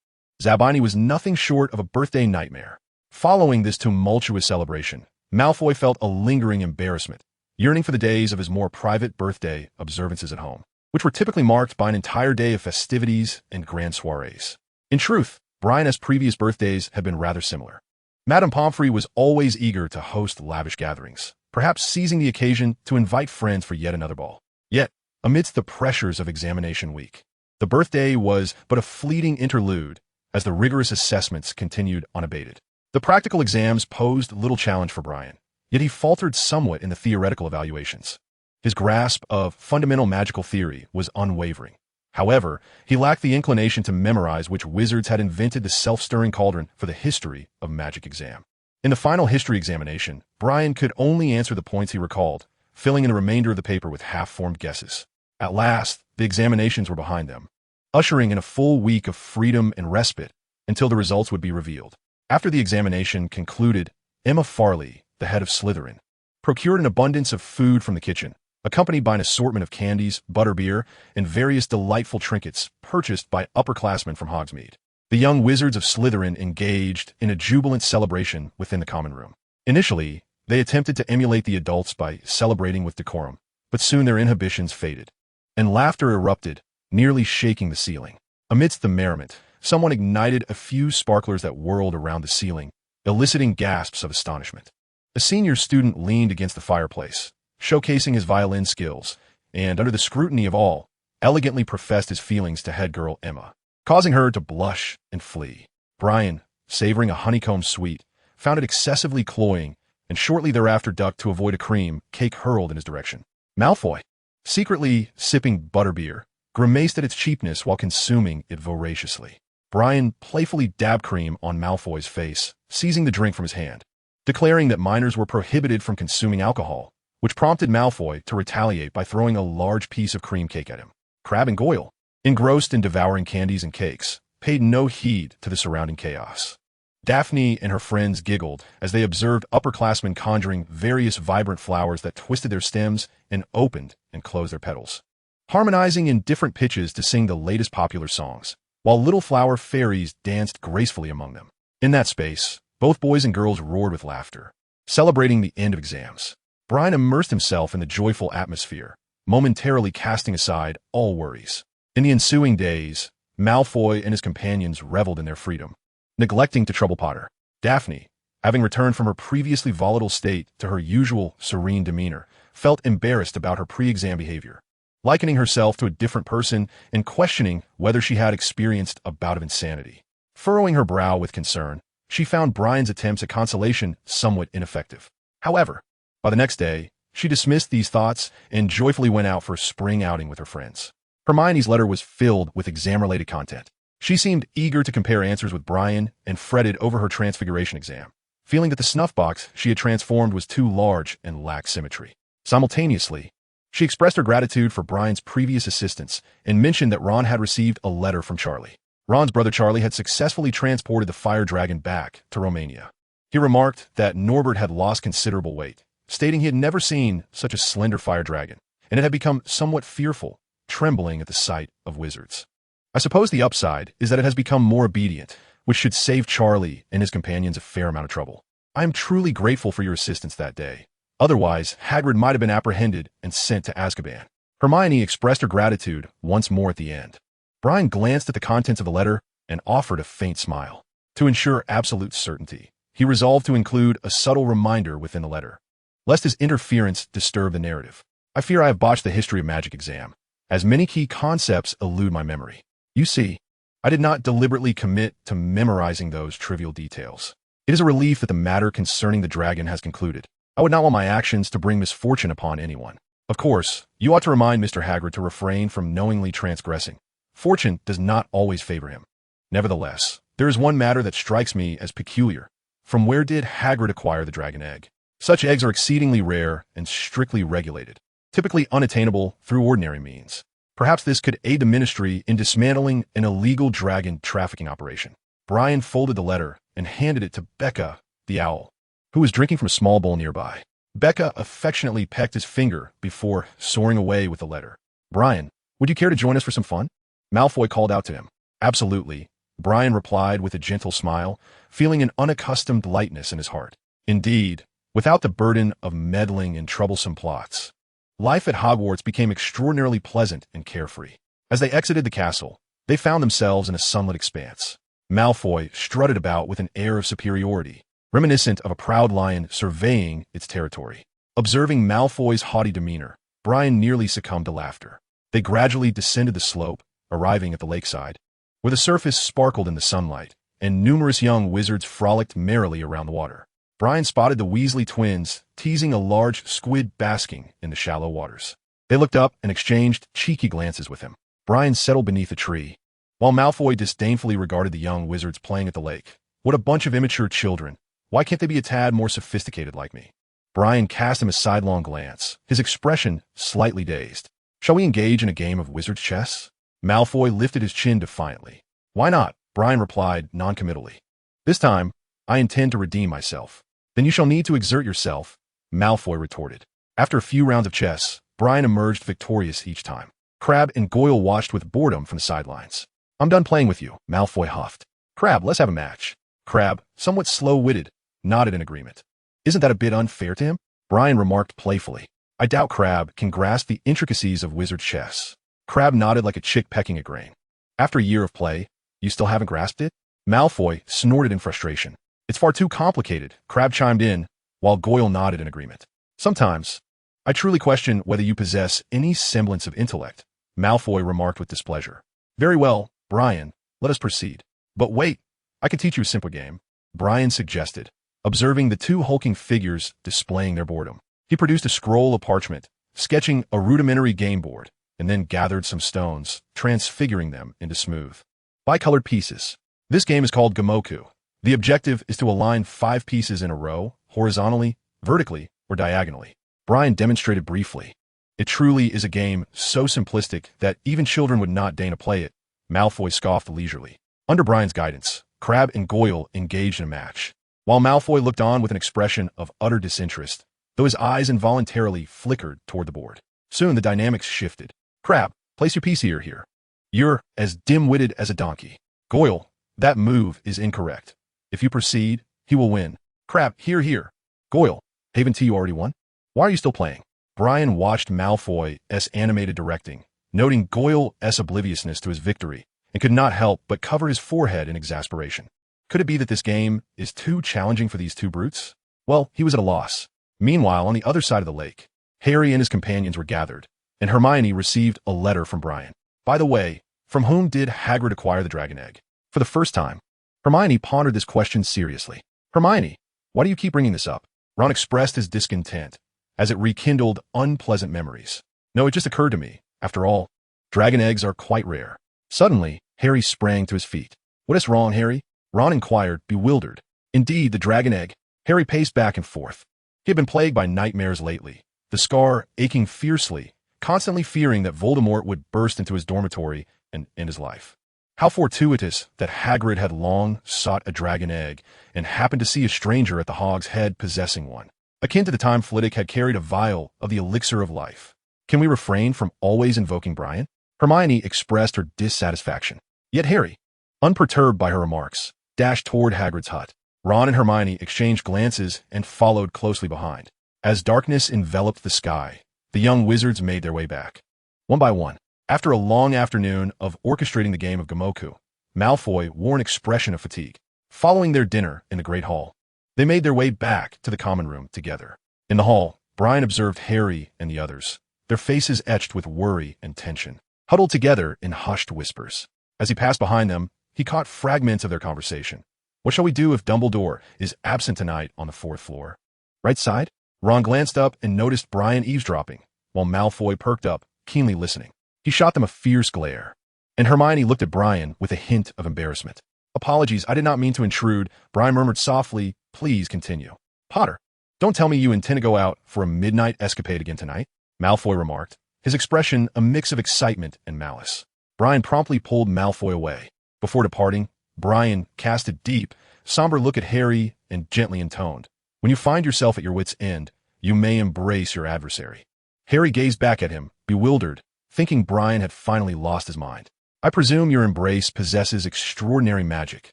Zabini was nothing short of a birthday nightmare. Following this tumultuous celebration, Malfoy felt a lingering embarrassment, yearning for the days of his more private birthday observances at home, which were typically marked by an entire day of festivities and grand soirees. In truth, Brian's previous birthdays had been rather similar. Madame Pomfrey was always eager to host lavish gatherings, perhaps seizing the occasion to invite friends for yet another ball. Yet, amidst the pressures of examination week, the birthday was but a fleeting interlude as the rigorous assessments continued unabated. The practical exams posed little challenge for Brian, yet he faltered somewhat in the theoretical evaluations. His grasp of fundamental magical theory was unwavering. However, he lacked the inclination to memorize which wizards had invented the self-stirring cauldron for the history of magic exam. In the final history examination, Brian could only answer the points he recalled, filling in the remainder of the paper with half-formed guesses. At last, the examinations were behind them, ushering in a full week of freedom and respite until the results would be revealed. After the examination concluded, Emma Farley, the head of Slytherin, procured an abundance of food from the kitchen, accompanied by an assortment of candies, butterbeer, and various delightful trinkets purchased by upperclassmen from Hogsmeade. The young wizards of Slytherin engaged in a jubilant celebration within the common room. Initially, they attempted to emulate the adults by celebrating with decorum, but soon their inhibitions faded, and laughter erupted, nearly shaking the ceiling. Amidst the merriment, someone ignited a few sparklers that whirled around the ceiling, eliciting gasps of astonishment. A senior student leaned against the fireplace, showcasing his violin skills, and under the scrutiny of all, elegantly professed his feelings to head girl Emma, causing her to blush and flee. Brian, savoring a honeycomb sweet, found it excessively cloying, and shortly thereafter ducked to avoid a cream cake hurled in his direction. Malfoy, secretly sipping butterbeer, grimaced at its cheapness while consuming it voraciously. Brian playfully dabbed cream on Malfoy's face, seizing the drink from his hand, declaring that minors were prohibited from consuming alcohol, which prompted Malfoy to retaliate by throwing a large piece of cream cake at him. Crabbe and Goyle, engrossed in devouring candies and cakes, paid no heed to the surrounding chaos. Daphne and her friends giggled as they observed upperclassmen conjuring various vibrant flowers that twisted their stems and opened and closed their petals, harmonizing in different pitches to sing the latest popular songs, while little flower fairies danced gracefully among them. In that space, both boys and girls roared with laughter, celebrating the end of exams. Brian immersed himself in the joyful atmosphere, momentarily casting aside all worries. In the ensuing days, Malfoy and his companions reveled in their freedom, neglecting to trouble Potter. Daphne, having returned from her previously volatile state to her usual serene demeanor, felt embarrassed about her pre-exam behavior, likening herself to a different person and questioning whether she had experienced a bout of insanity. Furrowing her brow with concern, she found Brian's attempts at consolation somewhat ineffective. However, by the next day, she dismissed these thoughts and joyfully went out for a spring outing with her friends. Hermione's letter was filled with exam-related content. She seemed eager to compare answers with Brian and fretted over her transfiguration exam, feeling that the snuff box she had transformed was too large and lacked symmetry. Simultaneously, she expressed her gratitude for Brian's previous assistance and mentioned that Ron had received a letter from Charlie. Ron's brother Charlie had successfully transported the fire dragon back to Romania. He remarked that Norbert had lost considerable weight, stating he had never seen such a slender fire dragon, and it had become somewhat fearful, trembling at the sight of wizards. I suppose the upside is that it has become more obedient, which should save Charlie and his companions a fair amount of trouble. I am truly grateful for your assistance that day. Otherwise, Hagrid might have been apprehended and sent to Azkaban. Hermione expressed her gratitude once more at the end. Brian glanced at the contents of the letter and offered a faint smile. To ensure absolute certainty, he resolved to include a subtle reminder within the letter, lest his interference disturb the narrative. I fear I have botched the history of magic exam, as many key concepts elude my memory. You see, I did not deliberately commit to memorizing those trivial details. It is a relief that the matter concerning the dragon has concluded. I would not want my actions to bring misfortune upon anyone. Of course, you ought to remind Mr. Hagrid to refrain from knowingly transgressing. Fortune does not always favor him. Nevertheless, there is one matter that strikes me as peculiar. From where did Hagrid acquire the dragon egg? Such eggs are exceedingly rare and strictly regulated, typically unattainable through ordinary means. Perhaps this could aid the Ministry in dismantling an illegal dragon trafficking operation. Brian folded the letter and handed it to Becca, the owl, who was drinking from a small bowl nearby. Becca affectionately pecked his finger before soaring away with the letter. Brian, would you care to join us for some fun? Malfoy called out to him. Absolutely, Brian replied with a gentle smile, feeling an unaccustomed lightness in his heart. Indeed, without the burden of meddling in troublesome plots, life at Hogwarts became extraordinarily pleasant and carefree. As they exited the castle, they found themselves in a sunlit expanse. Malfoy strutted about with an air of superiority, reminiscent of a proud lion surveying its territory. Observing Malfoy's haughty demeanor, Brian nearly succumbed to laughter. They gradually descended the slope, arriving at the lakeside, where the surface sparkled in the sunlight, and numerous young wizards frolicked merrily around the water. Brian spotted the Weasley twins teasing a large squid basking in the shallow waters. They looked up and exchanged cheeky glances with him. Brian settled beneath a tree, while Malfoy disdainfully regarded the young wizards playing at the lake. What a bunch of immature children. Why can't they be a tad more sophisticated like me? Brian cast him a sidelong glance, his expression slightly dazed. Shall we engage in a game of wizard's chess? Malfoy lifted his chin defiantly. Why not? Brian replied noncommittally. This time, I intend to redeem myself. Then you shall need to exert yourself, Malfoy retorted. After a few rounds of chess, Brian emerged victorious each time. Crabbe and Goyle watched with boredom from the sidelines. I'm done playing with you, Malfoy huffed. Crabbe, let's have a match. Crabbe, somewhat slow-witted, nodded in agreement. Isn't that a bit unfair to him? Brian remarked playfully. I doubt Crabbe can grasp the intricacies of wizard chess. Crabbe nodded like a chick pecking a grain. After a year of play, you still haven't grasped it? Malfoy snorted in frustration. It's far too complicated, Crabbe chimed in, while Goyle nodded in agreement. Sometimes, I truly question whether you possess any semblance of intellect, Malfoy remarked with displeasure. Very well, Brian, let us proceed. But wait, I can teach you a simple game, Brian suggested, observing the two hulking figures displaying their boredom. He produced a scroll of parchment, sketching a rudimentary game board, and then gathered some stones, transfiguring them into smooth, bicolored pieces. This game is called Gamoku. The objective is to align 5 pieces in a row, horizontally, vertically, or diagonally. Brian demonstrated briefly. It truly is a game so simplistic that even children would not deign to play it, Malfoy scoffed leisurely. Under Brian's guidance, Crabbe and Goyle engaged in a match, while Malfoy looked on with an expression of utter disinterest, though his eyes involuntarily flickered toward the board. Soon the dynamics shifted. Crabbe, place your piece here. You're as dim-witted as a donkey. Goyle, that move is incorrect. If you proceed, he will win. Crabbe, here. Goyle, haven't you already won? Why are you still playing? Brian watched Malfoy's animated directing, noting Goyle's obliviousness to his victory, and could not help but cover his forehead in exasperation. Could it be that this game is too challenging for these two brutes? Well, he was at a loss. Meanwhile, on the other side of the lake, Harry and his companions were gathered, and Hermione received a letter from Brian. By the way, from whom did Hagrid acquire the dragon egg? For the first time, Hermione pondered this question seriously. Hermione, why do you keep bringing this up? Ron expressed his discontent, as it rekindled unpleasant memories. No, it just occurred to me. After all, dragon eggs are quite rare. Suddenly, Harry sprang to his feet. What is wrong, Harry? Ron inquired, bewildered. Indeed, the dragon egg. Harry paced back and forth. He had been plagued by nightmares lately, the scar aching fiercely, constantly fearing that Voldemort would burst into his dormitory and end his life. How fortuitous that Hagrid had long sought a dragon egg and happened to see a stranger at the Hog's Head possessing one. akin to the time Flitwick had carried a vial of the elixir of life. Can we refrain from always invoking Brian? Hermione expressed her dissatisfaction. Yet Harry, unperturbed by her remarks, dashed toward Hagrid's hut. Ron and Hermione exchanged glances and followed closely behind. As darkness enveloped the sky, the young wizards made their way back. One by one, after a long afternoon of orchestrating the game of Gamoku, Malfoy wore an expression of fatigue. Following their dinner in the Great Hall, they made their way back to the common room together. In the hall, Brian observed Harry and the others, their faces etched with worry and tension, huddled together in hushed whispers. As he passed behind them, he caught fragments of their conversation. What shall we do if Dumbledore is absent tonight on the 4th floor? Right side? Ron glanced up and noticed Brian eavesdropping, while Malfoy perked up, keenly listening. He shot them a fierce glare, and Hermione looked at Brian with a hint of embarrassment. Apologies, I did not mean to intrude, Brian murmured softly. Please continue. Potter, don't tell me you intend to go out for a midnight escapade again tonight, Malfoy remarked, his expression a mix of excitement and malice. Brian promptly pulled Malfoy away. Before departing, Brian cast a deep, somber look at Harry and gently intoned, when you find yourself at your wit's end, you may embrace your adversary. Harry gazed back at him, bewildered, thinking Brian had finally lost his mind. I presume your embrace possesses extraordinary magic,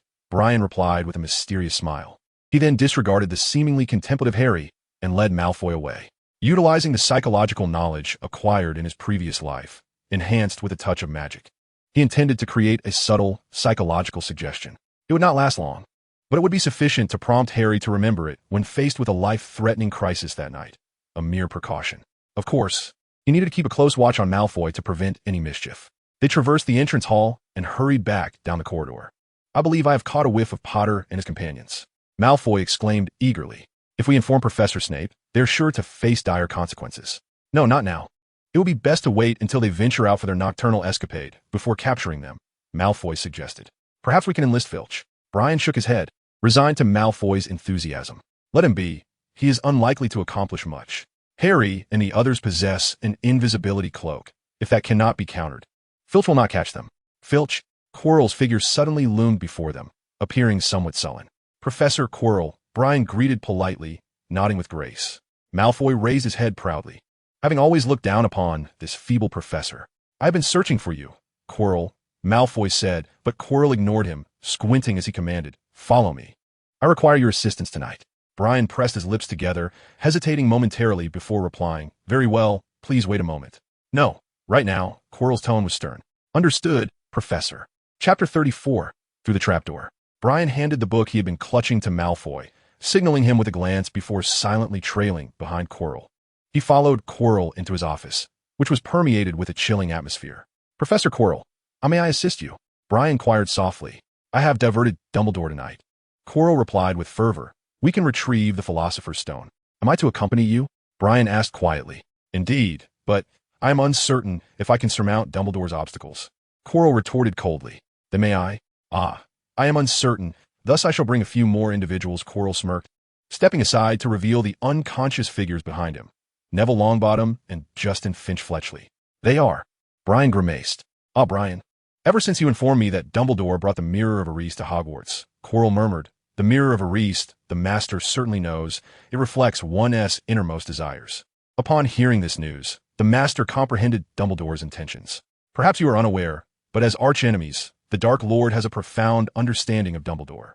Brian replied with a mysterious smile. He then disregarded the seemingly contemplative Harry and led Malfoy away, utilizing the psychological knowledge acquired in his previous life, enhanced with a touch of magic. He intended to create a subtle, psychological suggestion. It would not last long, but it would be sufficient to prompt Harry to remember it when faced with a life-threatening crisis that night. A mere precaution. Of course, he needed to keep a close watch on Malfoy to prevent any mischief. They traversed the entrance hall and hurried back down the corridor. I believe I have caught a whiff of Potter and his companions, Malfoy exclaimed eagerly. If we inform Professor Snape, they're sure to face dire consequences. No, not now. It will be best to wait until they venture out for their nocturnal escapade before capturing them, Malfoy suggested. Perhaps we can enlist Filch. Brian shook his head, resigned to Malfoy's enthusiasm. Let him be. He is unlikely to accomplish much. Harry and the others possess an invisibility cloak, if that cannot be countered. Filch will not catch them. Filch, Quirrell's figure suddenly loomed before them, appearing somewhat sullen. Professor Quirrell, Brian greeted politely, nodding with grace. Malfoy raised his head proudly. Having always looked down upon this feeble professor, I have been searching for you, Quirrell, Malfoy said, but Quirrell ignored him, squinting as he commanded, follow me. I require your assistance tonight. Brian pressed his lips together, hesitating momentarily before replying, very well, please wait a moment. No, right now, Quirrell's tone was stern. Understood, Professor. Chapter 34, Through the Trapdoor. Brian handed the book he had been clutching to Malfoy, signaling him with a glance before silently trailing behind Quirrell. He followed Quirrell into his office, which was permeated with a chilling atmosphere. Professor Quirrell, how may I assist you? Brian inquired softly. I have diverted Dumbledore tonight. Quirrell replied with fervor. We can retrieve the Philosopher's Stone. Am I to accompany you? Brian asked quietly. Indeed, but I am uncertain if I can surmount Dumbledore's obstacles. Quirrell retorted coldly. Then may I? Ah, I am uncertain. Thus I shall bring a few more individuals, Quirrell smirked, stepping aside to reveal the unconscious figures behind him. Neville Longbottom and Justin Finch-Fletchley. They are. Brian grimaced. Ah, Brian. Ever since you informed me that Dumbledore brought the Mirror of Eris to Hogwarts, Quirrell murmured. The Mirror of Eris, the Master certainly knows, it reflects 1's innermost desires. Upon hearing this news, the Master comprehended Dumbledore's intentions. Perhaps you are unaware, but as archenemies, the Dark Lord has a profound understanding of Dumbledore.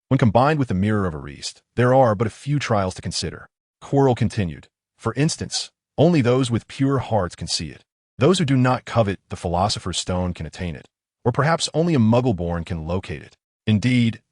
When combined with the Mirror of Eris, there are but a few trials to consider. Quirrell continued. For instance, only those with pure hearts can see it. Those who do not covet the Philosopher's Stone can attain it, or perhaps only a Muggle-born can locate it. Indeed,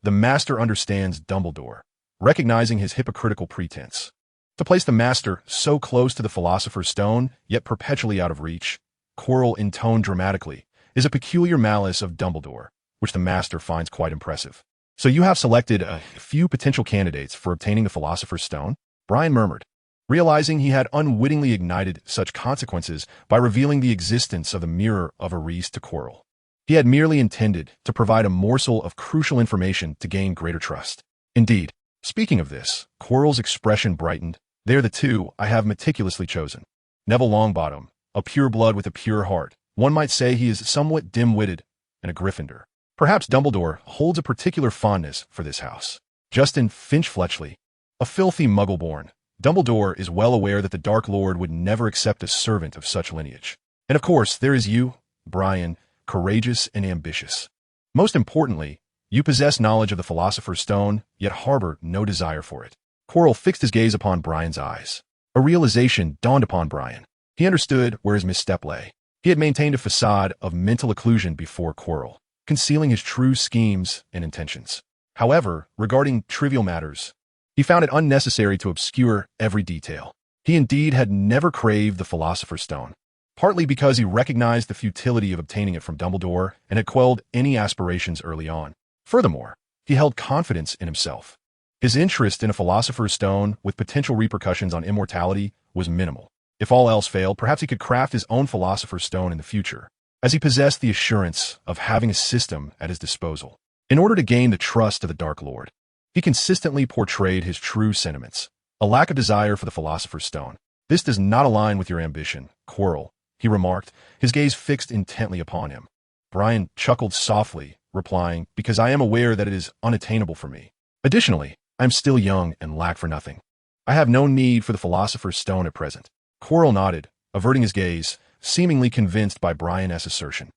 the Master understands Dumbledore, recognizing his hypocritical pretense. To place the Master so close to the Philosopher's Stone, yet perpetually out of reach, Quirrell intoned dramatically, is a peculiar malice of Dumbledore, which the Master finds quite impressive. So you have selected a few potential candidates for obtaining the Philosopher's Stone? Brian murmured, realizing he had unwittingly ignited such consequences by revealing the existence of the Mirror of Eris to Quirrell. He had merely intended to provide a morsel of crucial information to gain greater trust. Indeed, speaking of this, Quirrell's expression brightened. They're the two I have meticulously chosen. Neville Longbottom, a pureblood with a pure heart. One might say he is somewhat dim-witted and a Gryffindor. Perhaps Dumbledore holds a particular fondness for this house. Justin Finch-Fletchley, A filthy muggle-born, Dumbledore is well aware that the Dark Lord would never accept a servant of such lineage. And of course, there is you, Brian, courageous and ambitious. Most importantly, you possess knowledge of the Philosopher's Stone, yet harbor no desire for it. Quirrell fixed his gaze upon Brian's eyes. A realization dawned upon Brian. He understood where his misstep lay. He had maintained a facade of mental occlusion before Quirrell, concealing his true schemes and intentions. However, regarding trivial matters, he found it unnecessary to obscure every detail. He indeed had never craved the Philosopher's Stone, partly because he recognized the futility of obtaining it from Dumbledore and had quelled any aspirations early on. Furthermore, he held confidence in himself. His interest in a Philosopher's Stone with potential repercussions on immortality was minimal. If all else failed, perhaps he could craft his own Philosopher's Stone in the future, as he possessed the assurance of having a system at his disposal. In order to gain the trust of the Dark Lord, he consistently portrayed his true sentiments, a lack of desire for the Philosopher's Stone. This does not align with your ambition, Quirrell, he remarked, his gaze fixed intently upon him. Brian chuckled softly, replying, because I am aware that it is unattainable for me. Additionally, I am still young and lack for nothing. I have no need for the Philosopher's Stone at present. Quirrell nodded, averting his gaze, seemingly convinced by Brian's assertion.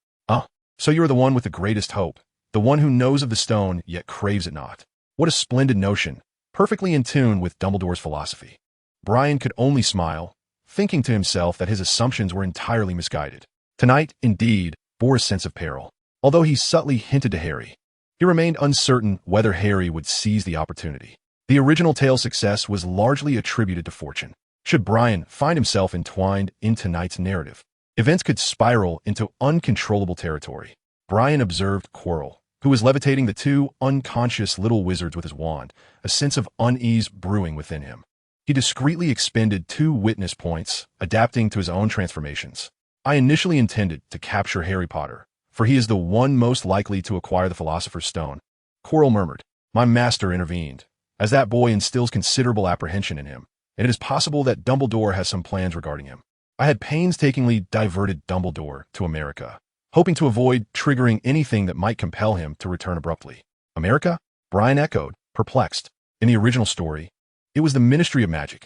So you are the one with the greatest hope, the one who knows of the stone yet craves it not. What a splendid notion, perfectly in tune with Dumbledore's philosophy. Brian could only smile, thinking to himself that his assumptions were entirely misguided. Tonight, indeed, bore a sense of peril. Although he subtly hinted to Harry, he remained uncertain whether Harry would seize the opportunity. The original tale's success was largely attributed to fortune. Should Brian find himself entwined in tonight's narrative, events could spiral into uncontrollable territory. Brian observed Quirrell, who was levitating the two unconscious little wizards with his wand, a sense of unease brewing within him. He discreetly expended 2 witness points, adapting to his own transformations. I initially intended to capture Harry Potter, for he is the one most likely to acquire the Philosopher's Stone. Quirrell murmured. My master intervened, as that boy instills considerable apprehension in him, and it is possible that Dumbledore has some plans regarding him. I had painstakingly diverted Dumbledore to America, hoping to avoid triggering anything that might compel him to return abruptly. America? Brian echoed, perplexed. In the original story, it was the Ministry of Magic.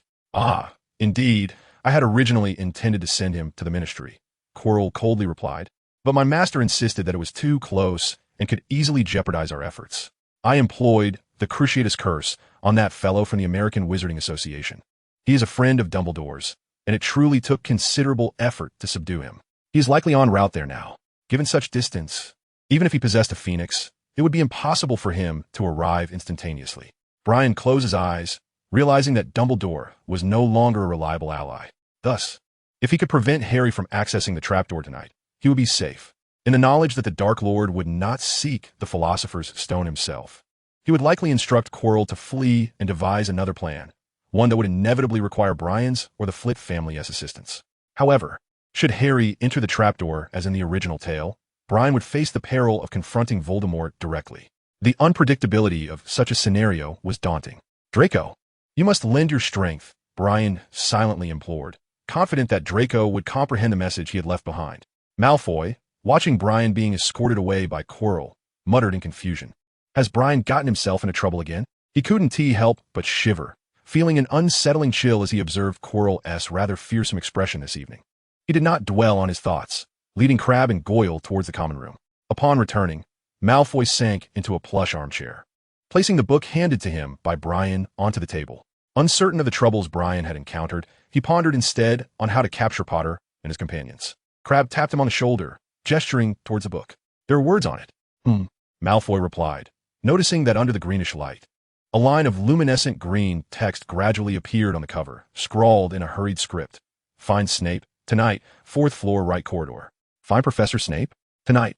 Indeed, I had originally intended to send him to the Ministry, Quirrell coldly replied, but my master insisted that it was too close and could easily jeopardize our efforts. I employed the Cruciatus Curse on that fellow from the American Wizarding Association. He is a friend of Dumbledore's, and it truly took considerable effort to subdue him. He is likely en route there now. Given such distance, even if he possessed a phoenix, it would be impossible for him to arrive instantaneously. Brian closed his eyes, realizing that Dumbledore was no longer a reliable ally. Thus, if he could prevent Harry from accessing the trapdoor tonight, he would be safe. In the knowledge that the Dark Lord would not seek the Philosopher's Stone himself, he would likely instruct Quirrell to flee and devise another plan, one that would inevitably require Brian's or the Flit family as assistance. However, should Harry enter the trapdoor as in the original tale, Brian would face the peril of confronting Voldemort directly. The unpredictability of such a scenario was daunting. Draco, you must lend your strength, Brian silently implored, confident that Draco would comprehend the message he had left behind. Malfoy, watching Brian being escorted away by Quirrell, muttered in confusion. Has Brian gotten himself into trouble again? He couldn't help but shiver, feeling an unsettling chill as he observed Quirrell's rather fearsome expression this evening. He did not dwell on his thoughts, leading Crabbe and Goyle towards the common room. Upon returning, Malfoy sank into a plush armchair, placing the book handed to him by Brian onto the table. Uncertain of the troubles Brian had encountered, he pondered instead on how to capture Potter and his companions. Crabbe tapped him on the shoulder, gesturing towards the book. There are words on it. Malfoy replied, noticing that under the greenish light, a line of luminescent green text gradually appeared on the cover, scrawled in a hurried script. Find Snape. Tonight, 4th floor, right corridor. Find Professor Snape? Tonight,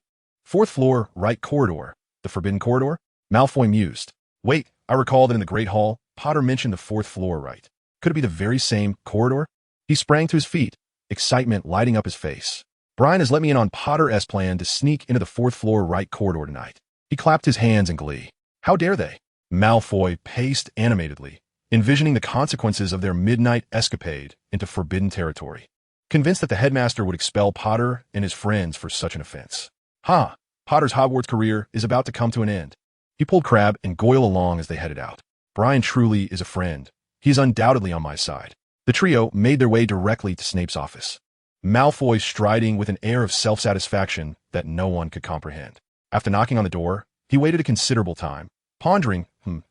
4th floor, right corridor. The Forbidden Corridor? Malfoy mused. Wait, I recall that in the Great Hall, Potter mentioned the 4th floor, right? Could it be the very same corridor? He sprang to his feet, excitement lighting up his face. Brian has let me in on Potter's plan to sneak into the 4th floor, right corridor tonight. He clapped his hands in glee. How dare they? Malfoy paced animatedly, envisioning the consequences of their midnight escapade into forbidden territory, convinced that the headmaster would expel Potter and his friends for such an offense. Potter's Hogwarts career is about to come to an end. He pulled Crabbe and Goyle along as they headed out. Brian truly is a friend. He is undoubtedly on my side. The trio made their way directly to Snape's office, Malfoy striding with an air of self-satisfaction that no one could comprehend. After knocking on the door, he waited a considerable time, pondering,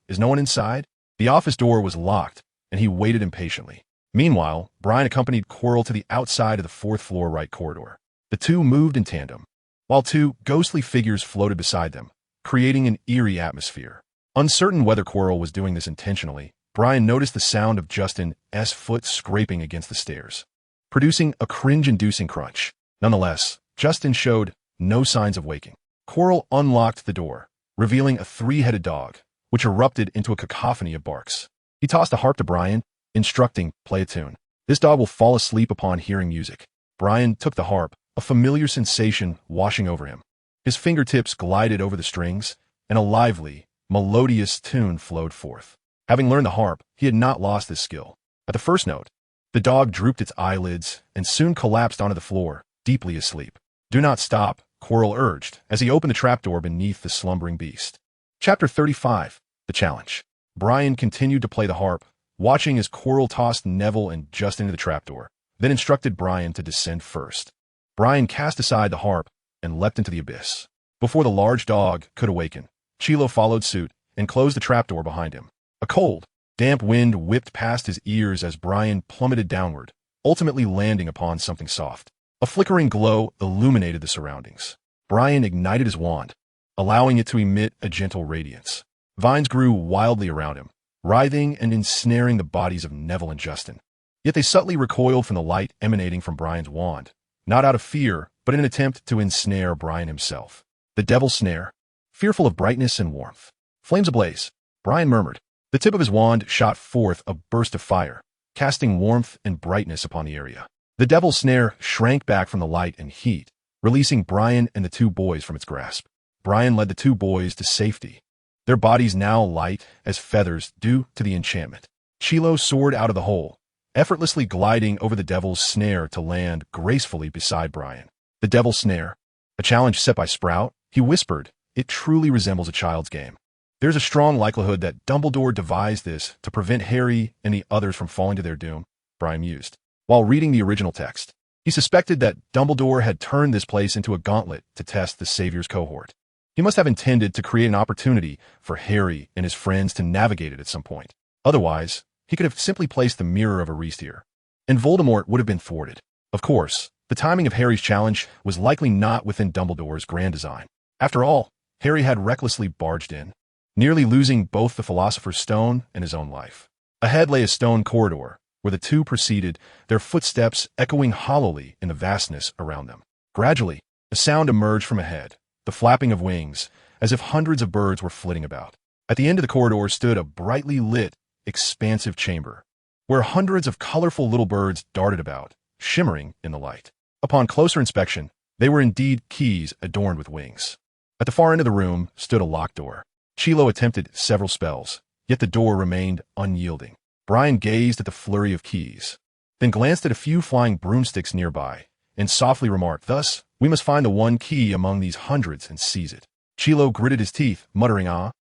is no one inside? The office door was locked, and he waited impatiently. Meanwhile, Brian accompanied Quirrell to the outside of the fourth-floor right corridor. The two moved in tandem, while two ghostly figures floated beside them, creating an eerie atmosphere. Uncertain whether Quirrell was doing this intentionally, Brian noticed the sound of Justin's foot scraping against the stairs, producing a cringe-inducing crunch. Nonetheless, Justin showed no signs of waking. Quirrell unlocked the door, revealing a three-headed dog, which erupted into a cacophony of barks. He tossed a harp to Brian, instructing, play a tune. This dog will fall asleep upon hearing music. Brian took the harp, a familiar sensation washing over him. His fingertips glided over the strings, and a lively, melodious tune flowed forth. Having learned the harp, he had not lost his skill. At the first note, the dog drooped its eyelids and soon collapsed onto the floor, deeply asleep. Do not stop, Quirrell urged, as he opened the trapdoor beneath the slumbering beast. Chapter 35, The Challenge. Brian continued to play the harp, watching as Quirrell tossed Neville and Justin into the trapdoor, then instructed Brian to descend first. Brian cast aside the harp and leapt into the abyss. Before the large dog could awaken, Chilo followed suit and closed the trapdoor behind him. A cold, damp wind whipped past his ears as Brian plummeted downward, ultimately landing upon something soft. A flickering glow illuminated the surroundings. Brian ignited his wand, allowing it to emit a gentle radiance. Vines grew wildly around him, writhing and ensnaring the bodies of Neville and Justin. Yet they subtly recoiled from the light emanating from Brian's wand, not out of fear, but in an attempt to ensnare Brian himself. The devil's snare, fearful of brightness and warmth. Flames ablaze, Brian murmured. The tip of his wand shot forth a burst of fire, casting warmth and brightness upon the area. The devil's snare shrank back from the light and heat, releasing Brian and the two boys from its grasp. Brian led the two boys to safety, their bodies now light as feathers due to the enchantment. Chilo soared out of the hole, effortlessly gliding over the devil's snare to land gracefully beside Brian. The devil's snare, a challenge set by Sprout, he whispered, it truly resembles a child's game. There's a strong likelihood that Dumbledore devised this to prevent Harry and the others from falling to their doom, Brian mused. While reading the original text, he suspected that Dumbledore had turned this place into a gauntlet to test the Savior's cohort. He must have intended to create an opportunity for Harry and his friends to navigate it at some point. Otherwise, he could have simply placed the Mirror of Erised here, and Voldemort would have been thwarted. Of course, the timing of Harry's challenge was likely not within Dumbledore's grand design. After all, Harry had recklessly barged in, nearly losing both the Philosopher's Stone and his own life. Ahead lay a stone corridor, where the two proceeded, their footsteps echoing hollowly in the vastness around them. Gradually, a sound emerged from ahead, the flapping of wings, as if hundreds of birds were flitting about. At the end of the corridor stood a brightly lit, expansive chamber, where hundreds of colorful little birds darted about, shimmering in the light. Upon closer inspection, they were indeed keys adorned with wings. At the far end of the room stood a locked door. Chilo attempted several spells, yet the door remained unyielding. Brian gazed at the flurry of keys, then glanced at a few flying broomsticks nearby, and softly remarked, thus, we must find the one key among these hundreds and seize it. Chilo gritted his teeth, muttering,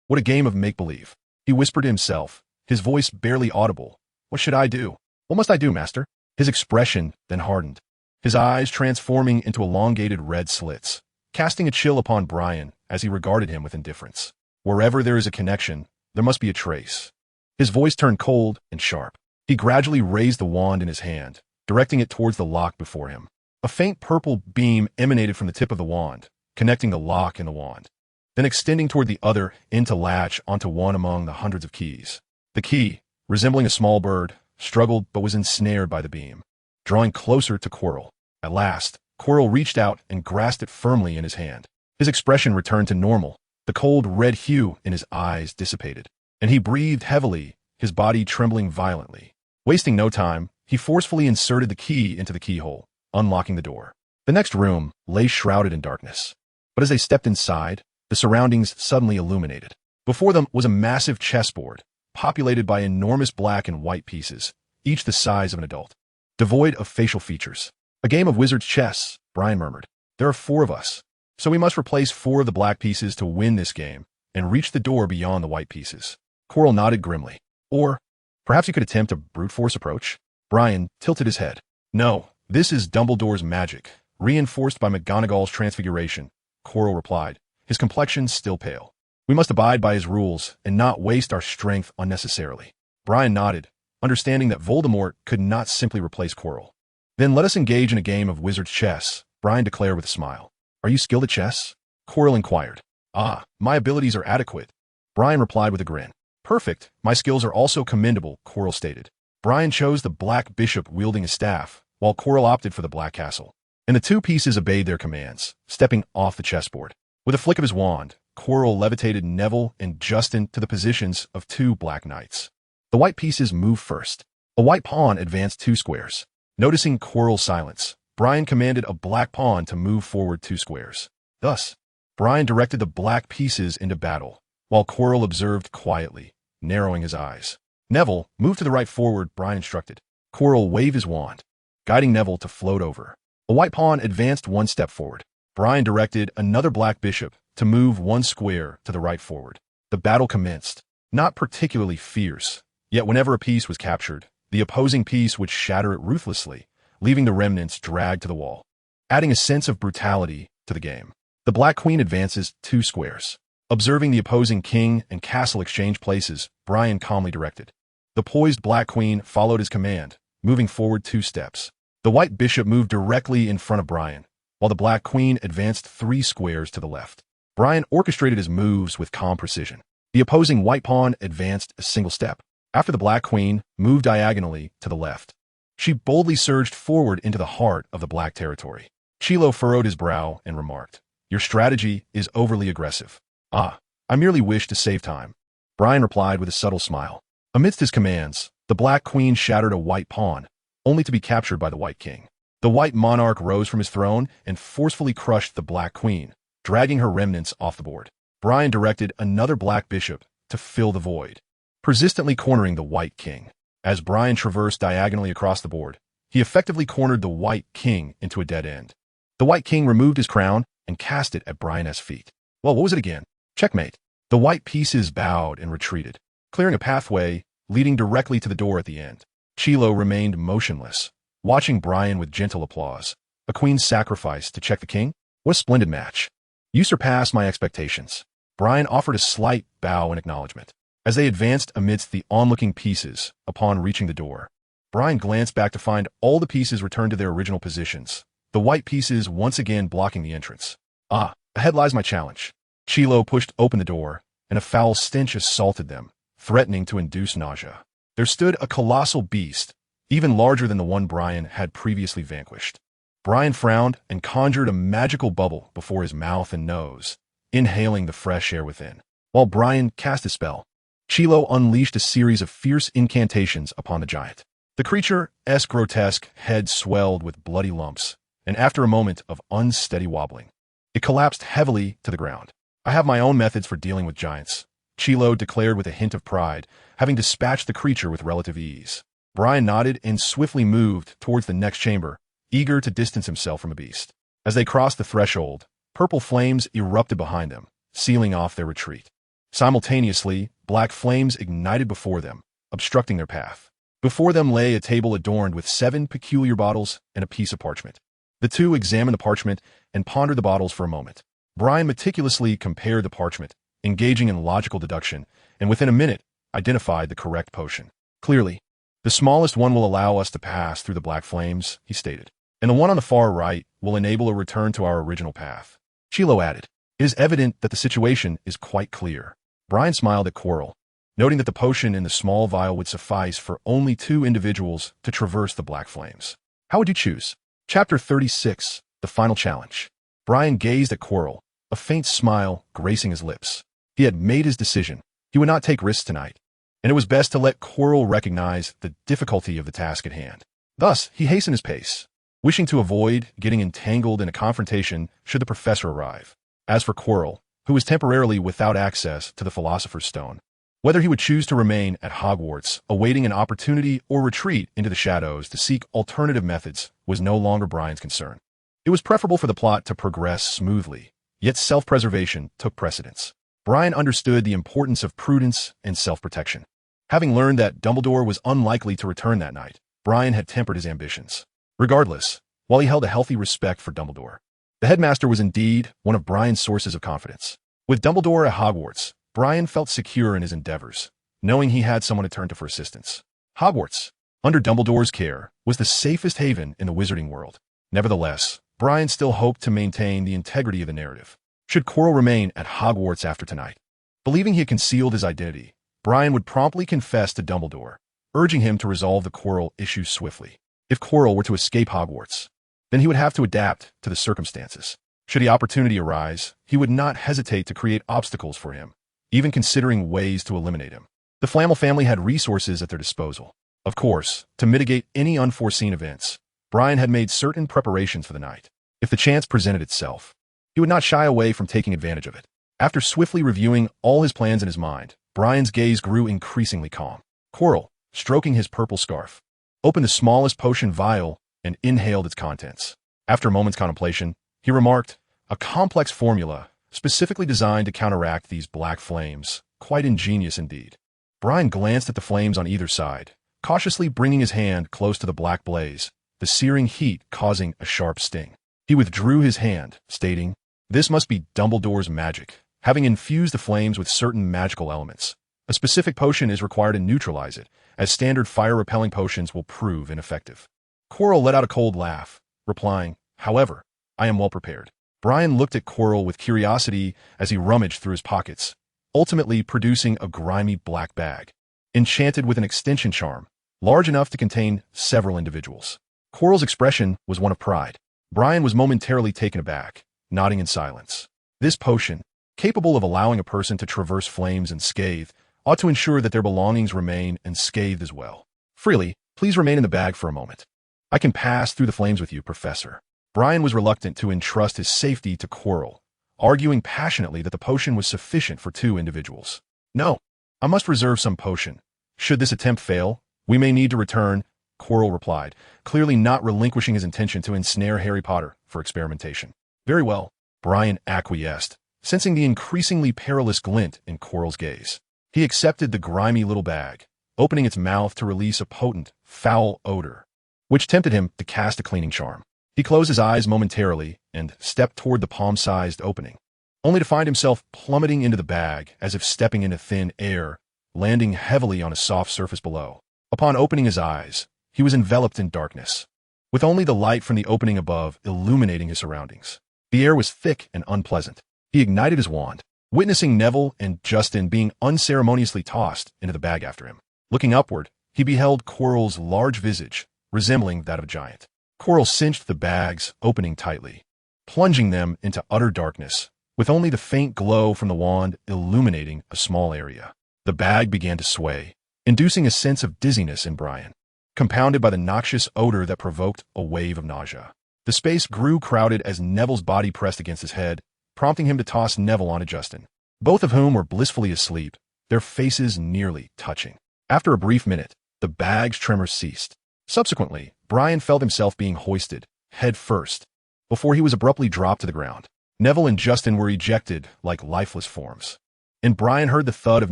what a game of make-believe. He whispered to himself, his voice barely audible, what should I do? What must I do, master? His expression then hardened, his eyes transforming into elongated red slits, casting a chill upon Brian as he regarded him with indifference. Wherever there is a connection, there must be a trace. His voice turned cold and sharp. He gradually raised the wand in his hand, directing it towards the lock before him. A faint purple beam emanated from the tip of the wand, connecting the lock and the wand, then extending toward the other end to latch onto one among the hundreds of keys. The key, resembling a small bird, struggled but was ensnared by the beam, drawing closer to Quirrell. At last, Quirrell reached out and grasped it firmly in his hand. His expression returned to normal. The cold red hue in his eyes dissipated, and he breathed heavily, his body trembling violently. Wasting no time, he forcefully inserted the key into the keyhole, unlocking the door. The next room lay shrouded in darkness, but as they stepped inside, the surroundings suddenly illuminated. Before them was a massive chessboard, populated by enormous black and white pieces, each the size of an adult, devoid of facial features. A game of wizard's chess, Brian murmured. There are 4 of us. So we must replace 4 of the black pieces to win this game and reach the door beyond the white pieces. Coral nodded grimly. Or, perhaps you could attempt a brute force approach? Brian tilted his head. No, this is Dumbledore's magic, reinforced by McGonagall's transfiguration, Coral replied, his complexion still pale. We must abide by his rules and not waste our strength unnecessarily. Brian nodded, understanding that Voldemort could not simply replace Quirrell. Then let us engage in a game of wizard's chess, Brian declared with a smile. Are you skilled at chess? Quirrell inquired. Ah, my abilities are adequate, Brian replied with a grin. Perfect, my skills are also commendable, Quirrell stated. Brian chose the black bishop wielding a staff, while Quirrell opted for the black castle. And the two pieces obeyed their commands, stepping off the chessboard. With a flick of his wand, Quirrell levitated Neville and Justin to the positions of two black knights. The white pieces moved first. A white pawn advanced 2 squares. Noticing Quirrell's silence, Brian commanded a black pawn to move forward 2 squares. Thus, Brian directed the black pieces into battle, while Quirrell observed quietly, narrowing his eyes. Neville, move to the right forward, Brian instructed. Quirrell waved his wand, guiding Neville to float over. A white pawn advanced 1 step forward. Brian directed another black bishop to move 1 square to the right forward. The battle commenced, not particularly fierce, yet whenever a piece was captured, the opposing piece would shatter it ruthlessly, leaving the remnants dragged to the wall, adding a sense of brutality to the game. The Black Queen advances 2 squares. Observing the opposing king and castle exchange places, Brian calmly directed. The poised Black Queen followed his command, moving forward 2 steps. The white bishop moved directly in front of Brian, while the Black Queen advanced 3 squares to the left. Brian orchestrated his moves with calm precision. The opposing white pawn advanced a single step. After the Black Queen moved diagonally to the left, she boldly surged forward into the heart of the black territory. Chilo furrowed his brow and remarked, Your strategy is overly aggressive. Ah, I merely wish to save time. Brian replied with a subtle smile. Amidst his commands, the Black Queen shattered a white pawn, only to be captured by the White King. The White Monarch rose from his throne and forcefully crushed the Black Queen, dragging her remnants off the board. Brian directed another Black Bishop to fill the void, persistently cornering the White King. As Brian traversed diagonally across the board, he effectively cornered the White King into a dead end. The White King removed his crown and cast it at Brian's feet. Well, what was it again? Checkmate. The white pieces bowed and retreated, clearing a pathway leading directly to the door at the end. Chilo remained motionless, watching Brian with gentle applause. A queen's sacrifice to check the king? What a splendid match. You surpass my expectations. Brian offered a slight bow in acknowledgement. As they advanced amidst the onlooking pieces upon reaching the door, Brian glanced back to find all the pieces returned to their original positions, the white pieces once again blocking the entrance. Ah, ahead lies my challenge. Chilo pushed open the door, and a foul stench assaulted them, threatening to induce nausea. There stood a colossal beast, even larger than the one Brian had previously vanquished. Brian frowned and conjured a magical bubble before his mouth and nose, inhaling the fresh air within. While Brian cast a spell, Chilo unleashed a series of fierce incantations upon the giant. The creature's grotesque head swelled with bloody lumps, and after a moment of unsteady wobbling, it collapsed heavily to the ground. I have my own methods for dealing with giants, Chilo declared with a hint of pride, having dispatched the creature with relative ease. Brian nodded and swiftly moved towards the next chamber, eager to distance himself from the beast. As they crossed the threshold, purple flames erupted behind them, sealing off their retreat. Simultaneously, black flames ignited before them, obstructing their path. Before them lay a table adorned with 7 peculiar bottles and a piece of parchment. The two examined the parchment and pondered the bottles for a moment. Brian meticulously compared the parchment, engaging in logical deduction, and within a minute, identified the correct potion. Clearly, the smallest one will allow us to pass through the black flames, he stated, and the one on the far right will enable a return to our original path. Chilo added, It is evident that the situation is quite clear. Brian smiled at Quirrell, noting that the potion in the small vial would suffice for only 2 individuals to traverse the black flames. How would you choose? Chapter 36, The Final Challenge. Brian gazed at Quirrell, a faint smile gracing his lips. He had made his decision. He would not take risks tonight, and it was best to let Quirrell recognize the difficulty of the task at hand. Thus, he hastened his pace, wishing to avoid getting entangled in a confrontation should the professor arrive. As for Quirrell, who was temporarily without access to the Philosopher's Stone, whether he would choose to remain at Hogwarts, awaiting an opportunity, or retreat into the shadows to seek alternative methods was no longer Brian's concern. It was preferable for the plot to progress smoothly, yet self-preservation took precedence. Brian understood the importance of prudence and self-protection. Having learned that Dumbledore was unlikely to return that night, Brian had tempered his ambitions. Regardless, while he held a healthy respect for Dumbledore, the headmaster was indeed one of Brian's sources of confidence. With Dumbledore at Hogwarts, Brian felt secure in his endeavors, knowing he had someone to turn to for assistance. Hogwarts, under Dumbledore's care, was the safest haven in the wizarding world. Nevertheless, Brian still hoped to maintain the integrity of the narrative. Should Quirrell remain at Hogwarts after tonight? Believing he had concealed his identity, Brian would promptly confess to Dumbledore, urging him to resolve the Quirrell issue swiftly. If Quirrell were to escape Hogwarts, then he would have to adapt to the circumstances. Should the opportunity arise, he would not hesitate to create obstacles for him, even considering ways to eliminate him. The Flammel family had resources at their disposal. Of course, to mitigate any unforeseen events, Brian had made certain preparations for the night. If the chance presented itself, he would not shy away from taking advantage of it. After swiftly reviewing all his plans in his mind, Brian's gaze grew increasingly calm. Quirrell, stroking his purple scarf, opened the smallest potion vial and inhaled its contents. After a moment's contemplation, he remarked, "A complex formula, specifically designed to counteract these black flames. Quite ingenious indeed." Brian glanced at the flames on either side, cautiously bringing his hand close to the black blaze, the searing heat causing a sharp sting. He withdrew his hand, stating, "This must be Dumbledore's magic, having infused the flames with certain magical elements. A specific potion is required to neutralize it, as standard fire-repelling potions will prove ineffective." Quirrell let out a cold laugh, replying, "However, I am well prepared." Brian looked at Quirrell with curiosity as he rummaged through his pockets, ultimately producing a grimy black bag, enchanted with an extension charm, large enough to contain several individuals. Quirrell's expression was one of pride. Brian was momentarily taken aback, nodding in silence. This potion, capable of allowing a person to traverse flames unscathed, ought to ensure that their belongings remain unscathed as well. "Freely, please remain in the bag for a moment. I can pass through the flames with you, Professor." Brian was reluctant to entrust his safety to Quirrell, arguing passionately that the potion was sufficient for 2 individuals. "No, I must reserve some potion. Should this attempt fail, we may need to return," Quirrell replied, clearly not relinquishing his intention to ensnare Harry Potter for experimentation. "Very well," Brian acquiesced, sensing the increasingly perilous glint in Quirrell's gaze. He accepted the grimy little bag, opening its mouth to release a potent, foul odor, which tempted him to cast a cleaning charm. He closed his eyes momentarily and stepped toward the palm-sized opening, only to find himself plummeting into the bag as if stepping into thin air, landing heavily on a soft surface below. Upon opening his eyes, he was enveloped in darkness, with only the light from the opening above illuminating his surroundings. The air was thick and unpleasant. He ignited his wand, witnessing Neville and Justin being unceremoniously tossed into the bag after him. Looking upward, he beheld Quirrell's large visage, resembling that of a giant. Quirrell cinched the bags, opening tightly, plunging them into utter darkness, with only the faint glow from the wand illuminating a small area. The bag began to sway, inducing a sense of dizziness in Brian, compounded by the noxious odor that provoked a wave of nausea. The space grew crowded as Neville's body pressed against his head, prompting him to toss Neville onto Justin, both of whom were blissfully asleep, their faces nearly touching. After a brief minute, the bag's tremors ceased. Subsequently, Brian felt himself being hoisted, head first, before he was abruptly dropped to the ground. Neville and Justin were ejected like lifeless forms, and Brian heard the thud of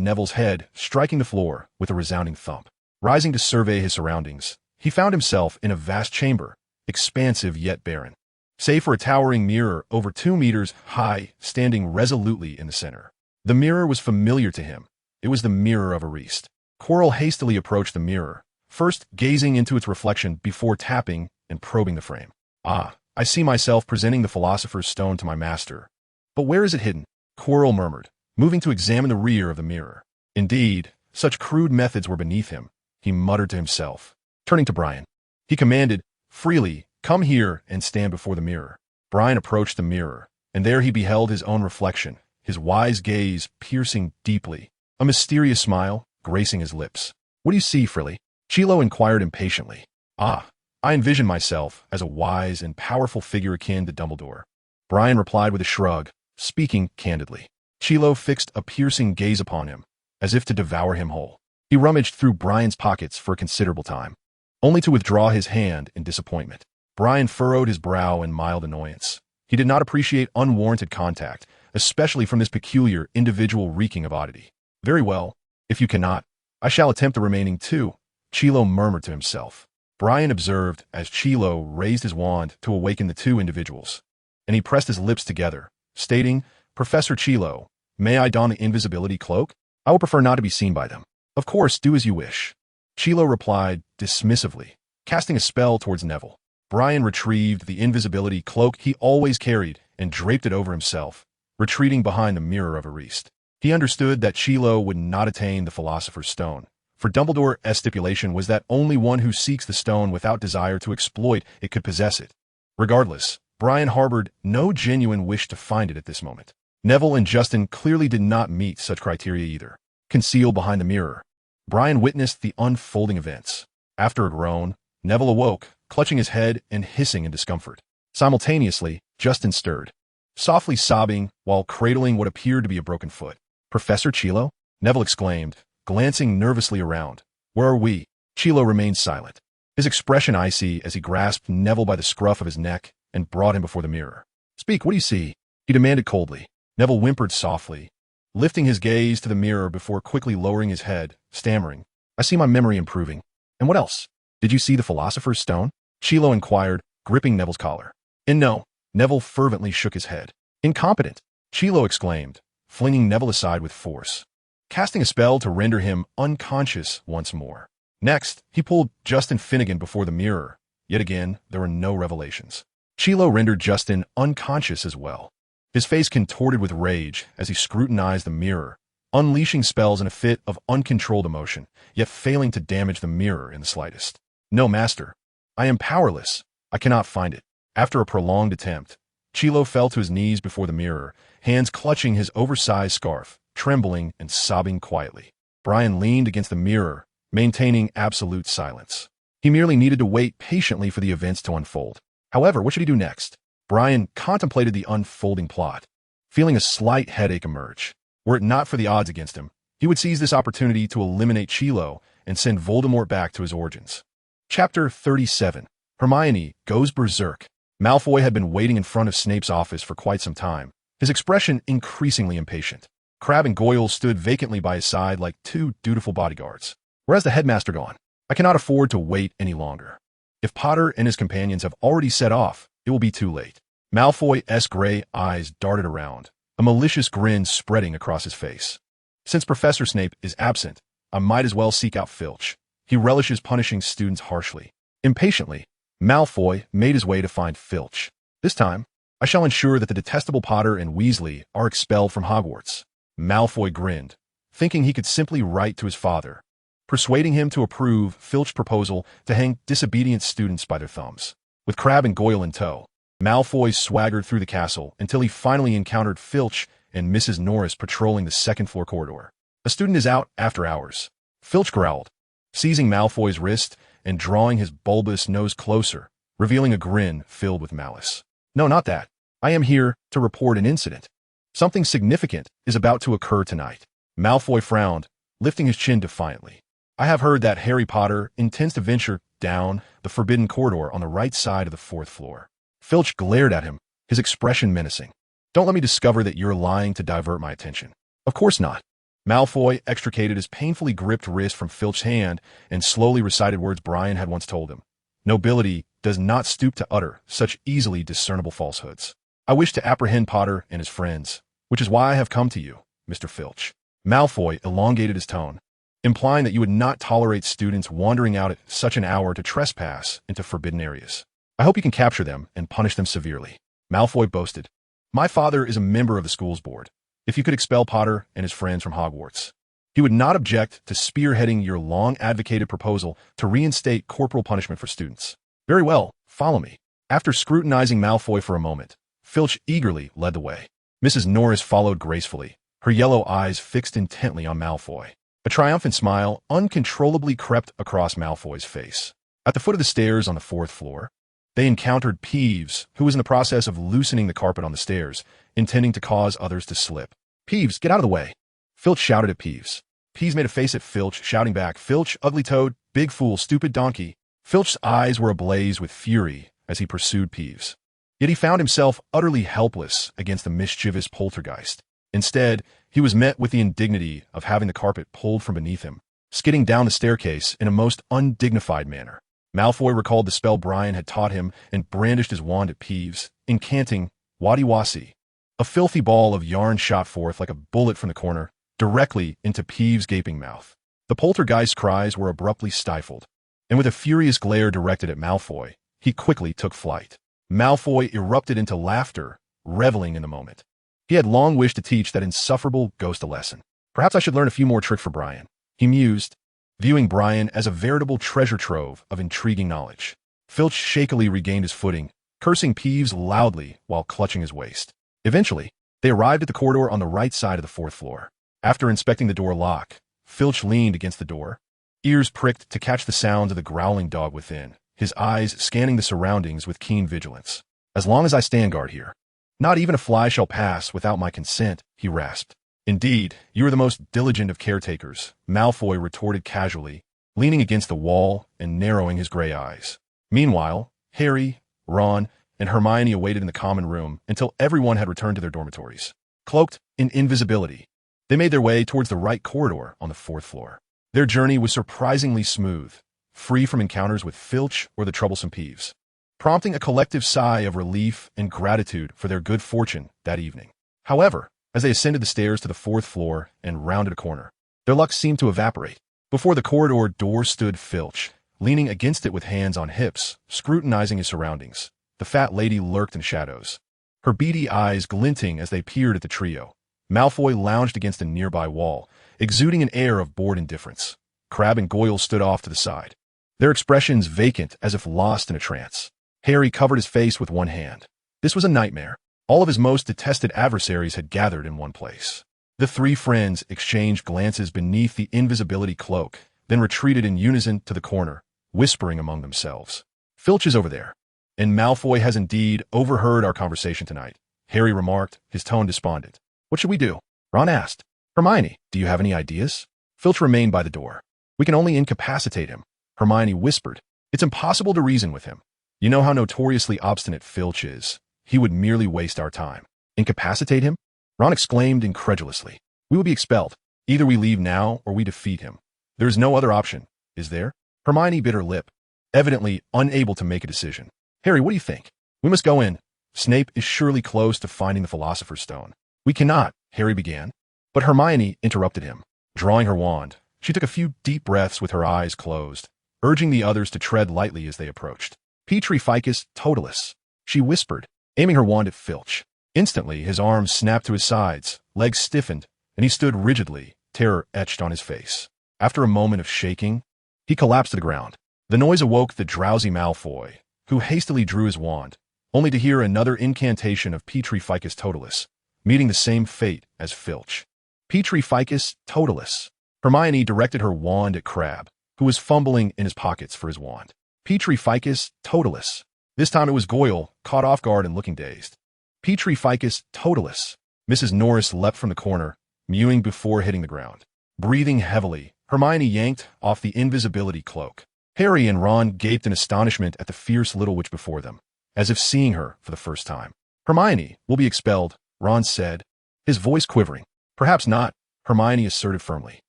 Neville's head striking the floor with a resounding thump. Rising to survey his surroundings, he found himself in a vast chamber, expansive yet barren, save for a towering mirror over 2 meters high standing resolutely in the center. The mirror was familiar to him. It was the mirror of Ariste. Quirrell hastily approached the mirror, first gazing into its reflection before tapping and probing the frame. "Ah, I see myself presenting the Philosopher's Stone to my master. But where is it hidden?" Quirrell murmured, moving to examine the rear of the mirror. Indeed, such crude methods were beneath him, he muttered to himself. Turning to Brian, he commanded, "Freely, come here and stand before the mirror." Brian approached the mirror, and there he beheld his own reflection, his wise gaze piercing deeply, a mysterious smile gracing his lips. "What do you see, Frilly?" Chilo inquired impatiently. "Ah, I envision myself as a wise and powerful figure akin to Dumbledore." Brian replied with a shrug, speaking candidly. Chilo fixed a piercing gaze upon him, as if to devour him whole. He rummaged through Brian's pockets for a considerable time, only to withdraw his hand in disappointment. Brian furrowed his brow in mild annoyance. He did not appreciate unwarranted contact, especially from this peculiar individual reeking of oddity. Very well, if you cannot, I shall attempt the remaining two, Chilo murmured to himself. Brian observed as Chilo raised his wand to awaken the two individuals, and he pressed his lips together, stating, Professor Chilo, may I don the invisibility cloak? I will prefer not to be seen by them. Of course, do as you wish. Chilo replied dismissively, casting a spell towards Neville. Brian retrieved the invisibility cloak he always carried and draped it over himself, retreating behind the mirror of Ariste. He understood that Chilo would not attain the Philosopher's Stone, for Dumbledore's stipulation was that only one who seeks the stone without desire to exploit it could possess it. Regardless, Brian harbored no genuine wish to find it at this moment. Neville and Justin clearly did not meet such criteria either. Concealed behind the mirror, Brian witnessed the unfolding events. After a groan, Neville awoke, clutching his head and hissing in discomfort. Simultaneously, Justin stirred, softly sobbing while cradling what appeared to be a broken foot. Professor Chilo? Neville exclaimed, glancing nervously around. Where are we? Chilo remained silent, his expression icy as he grasped Neville by the scruff of his neck and brought him before the mirror. Speak, what do you see? He demanded coldly. Neville whimpered softly, lifting his gaze to the mirror before quickly lowering his head, stammering. I see my memory improving. And what else? Did you see the Philosopher's Stone? Chilo inquired, gripping Neville's collar. And no, Neville fervently shook his head. Incompetent, Chilo exclaimed, flinging Neville aside with force, casting a spell to render him unconscious once more. Next, he pulled Justin Finnegan before the mirror. Yet again, there were no revelations. Chilo rendered Justin unconscious as well, his face contorted with rage as he scrutinized the mirror, unleashing spells in a fit of uncontrolled emotion, yet failing to damage the mirror in the slightest. No, master. I am powerless. I cannot find it. After a prolonged attempt, Chilo fell to his knees before the mirror, hands clutching his oversized scarf, trembling and sobbing quietly. Brian leaned against the mirror, maintaining absolute silence. He merely needed to wait patiently for the events to unfold. However, what should he do next? Brian contemplated the unfolding plot, feeling a slight headache emerge. Were it not for the odds against him, he would seize this opportunity to eliminate Chilo and send Voldemort back to his origins. Chapter 37. Hermione Goes Berserk. Malfoy had been waiting in front of Snape's office for quite some time, his expression increasingly impatient. Crabbe and Goyle stood vacantly by his side like two dutiful bodyguards. Where's the headmaster gone? I cannot afford to wait any longer. If Potter and his companions have already set off, it will be too late. Malfoy's gray eyes darted around, a malicious grin spreading across his face. Since Professor Snape is absent, I might as well seek out Filch. He relishes punishing students harshly. Impatiently, Malfoy made his way to find Filch. This time, I shall ensure that the detestable Potter and Weasley are expelled from Hogwarts. Malfoy grinned, thinking he could simply write to his father, persuading him to approve Filch's proposal to hang disobedient students by their thumbs. With Crabbe and Goyle in tow, Malfoy swaggered through the castle until he finally encountered Filch and Mrs. Norris patrolling the second-floor corridor. A student is out after hours, Filch growled, seizing Malfoy's wrist and drawing his bulbous nose closer, revealing a grin filled with malice. No, not that. I am here to report an incident. Something significant is about to occur tonight. Malfoy frowned, lifting his chin defiantly. I have heard that Harry Potter intends to venture down the forbidden corridor on the right side of the fourth floor. Filch glared at him, his expression menacing. Don't let me discover that you're lying to divert my attention. Of course not. Malfoy extricated his painfully gripped wrist from Filch's hand and slowly recited words Brian had once told him. Nobility does not stoop to utter such easily discernible falsehoods. I wish to apprehend Potter and his friends, which is why I have come to you, Mr. Filch. Malfoy elongated his tone, implying that you would not tolerate students wandering out at such an hour to trespass into forbidden areas. I hope you can capture them and punish them severely. Malfoy boasted. My father is a member of the school's board. If you could expel Potter and his friends from Hogwarts, he would not object to spearheading your long-advocated proposal to reinstate corporal punishment for students. Very well, follow me. After scrutinizing Malfoy for a moment, Filch eagerly led the way. Mrs. Norris followed gracefully, her yellow eyes fixed intently on Malfoy. A triumphant smile uncontrollably crept across Malfoy's face. At the foot of the stairs on the fourth floor, they encountered Peeves, who was in the process of loosening the carpet on the stairs, intending to cause others to slip. Peeves, get out of the way. Filch shouted at Peeves. Peeves made a face at Filch, shouting back, Filch, ugly toad, big fool, stupid donkey. Filch's eyes were ablaze with fury as he pursued Peeves. Yet he found himself utterly helpless against the mischievous poltergeist. Instead, he was met with the indignity of having the carpet pulled from beneath him, skidding down the staircase in a most undignified manner. Malfoy recalled the spell Brian had taught him and brandished his wand at Peeves, incanting Wadi-Wasi. A filthy ball of yarn shot forth like a bullet from the corner, directly into Peeves' gaping mouth. The poltergeist's cries were abruptly stifled, and with a furious glare directed at Malfoy, he quickly took flight. Malfoy erupted into laughter, reveling in the moment. He had long wished to teach that insufferable ghost a lesson. Perhaps I should learn a few more tricks for Brian, he mused, viewing Brian as a veritable treasure trove of intriguing knowledge. Filch shakily regained his footing, cursing Peeves loudly while clutching his waist. Eventually, they arrived at the corridor on the right side of the 4th floor. After inspecting the door lock, Filch leaned against the door, ears pricked to catch the sounds of the growling dog within, his eyes scanning the surroundings with keen vigilance. As long as I stand guard here, not even a fly shall pass without my consent, he rasped. Indeed, you are the most diligent of caretakers, Malfoy retorted casually, leaning against the wall and narrowing his gray eyes. Meanwhile, Harry, Ron, and Hermione awaited in the common room until everyone had returned to their dormitories. Cloaked in invisibility, they made their way towards the right corridor on the 4th floor. Their journey was surprisingly smooth, free from encounters with Filch or the troublesome Peeves, prompting a collective sigh of relief and gratitude for their good fortune that evening. However, as they ascended the stairs to the 4th floor and rounded a corner, their luck seemed to evaporate. Before the corridor door stood Filch, leaning against it with hands on hips, scrutinizing his surroundings. The fat lady lurked in shadows, her beady eyes glinting as they peered at the trio. Malfoy lounged against a nearby wall, exuding an air of bored indifference. Crabbe and Goyle stood off to the side, their expressions vacant as if lost in a trance. Harry covered his face with one hand. This was a nightmare. All of his most detested adversaries had gathered in one place. The three friends exchanged glances beneath the invisibility cloak, then retreated in unison to the corner, whispering among themselves. Filch is over there, and Malfoy has indeed overheard our conversation tonight, Harry remarked, his tone despondent. What should we do? Ron asked. Hermione, do you have any ideas? Filch remained by the door. We can only incapacitate him, Hermione whispered. It's impossible to reason with him. You know how notoriously obstinate Filch is. He would merely waste our time. Incapacitate him? Ron exclaimed incredulously. We will be expelled. Either we leave now or we defeat him. There is no other option, is there? Hermione bit her lip, evidently unable to make a decision. Harry, what do you think? We must go in. Snape is surely close to finding the Philosopher's Stone. We cannot, Harry began. But Hermione interrupted him. Drawing her wand, she took a few deep breaths with her eyes closed, urging the others to tread lightly as they approached. Petri Ficus Totalis, she whispered, aiming her wand at Filch. Instantly, his arms snapped to his sides, legs stiffened, and he stood rigidly, terror etched on his face. After a moment of shaking, he collapsed to the ground. The noise awoke the drowsy Malfoy, who hastily drew his wand, only to hear another incantation of Petri Ficus Totalis, meeting the same fate as Filch. Petri Ficus Totalis. Hermione directed her wand at Crabbe, who was fumbling in his pockets for his wand. Petri Ficus Totalis. This time it was Goyle, caught off guard and looking dazed. Petri Ficus Totalis. Mrs. Norris leapt from the corner, mewing before hitting the ground. Breathing heavily, Hermione yanked off the invisibility cloak. Harry and Ron gaped in astonishment at the fierce little witch before them, as if seeing her for the first time. Hermione will be expelled, Ron said, his voice quivering. Perhaps not, Hermione asserted firmly.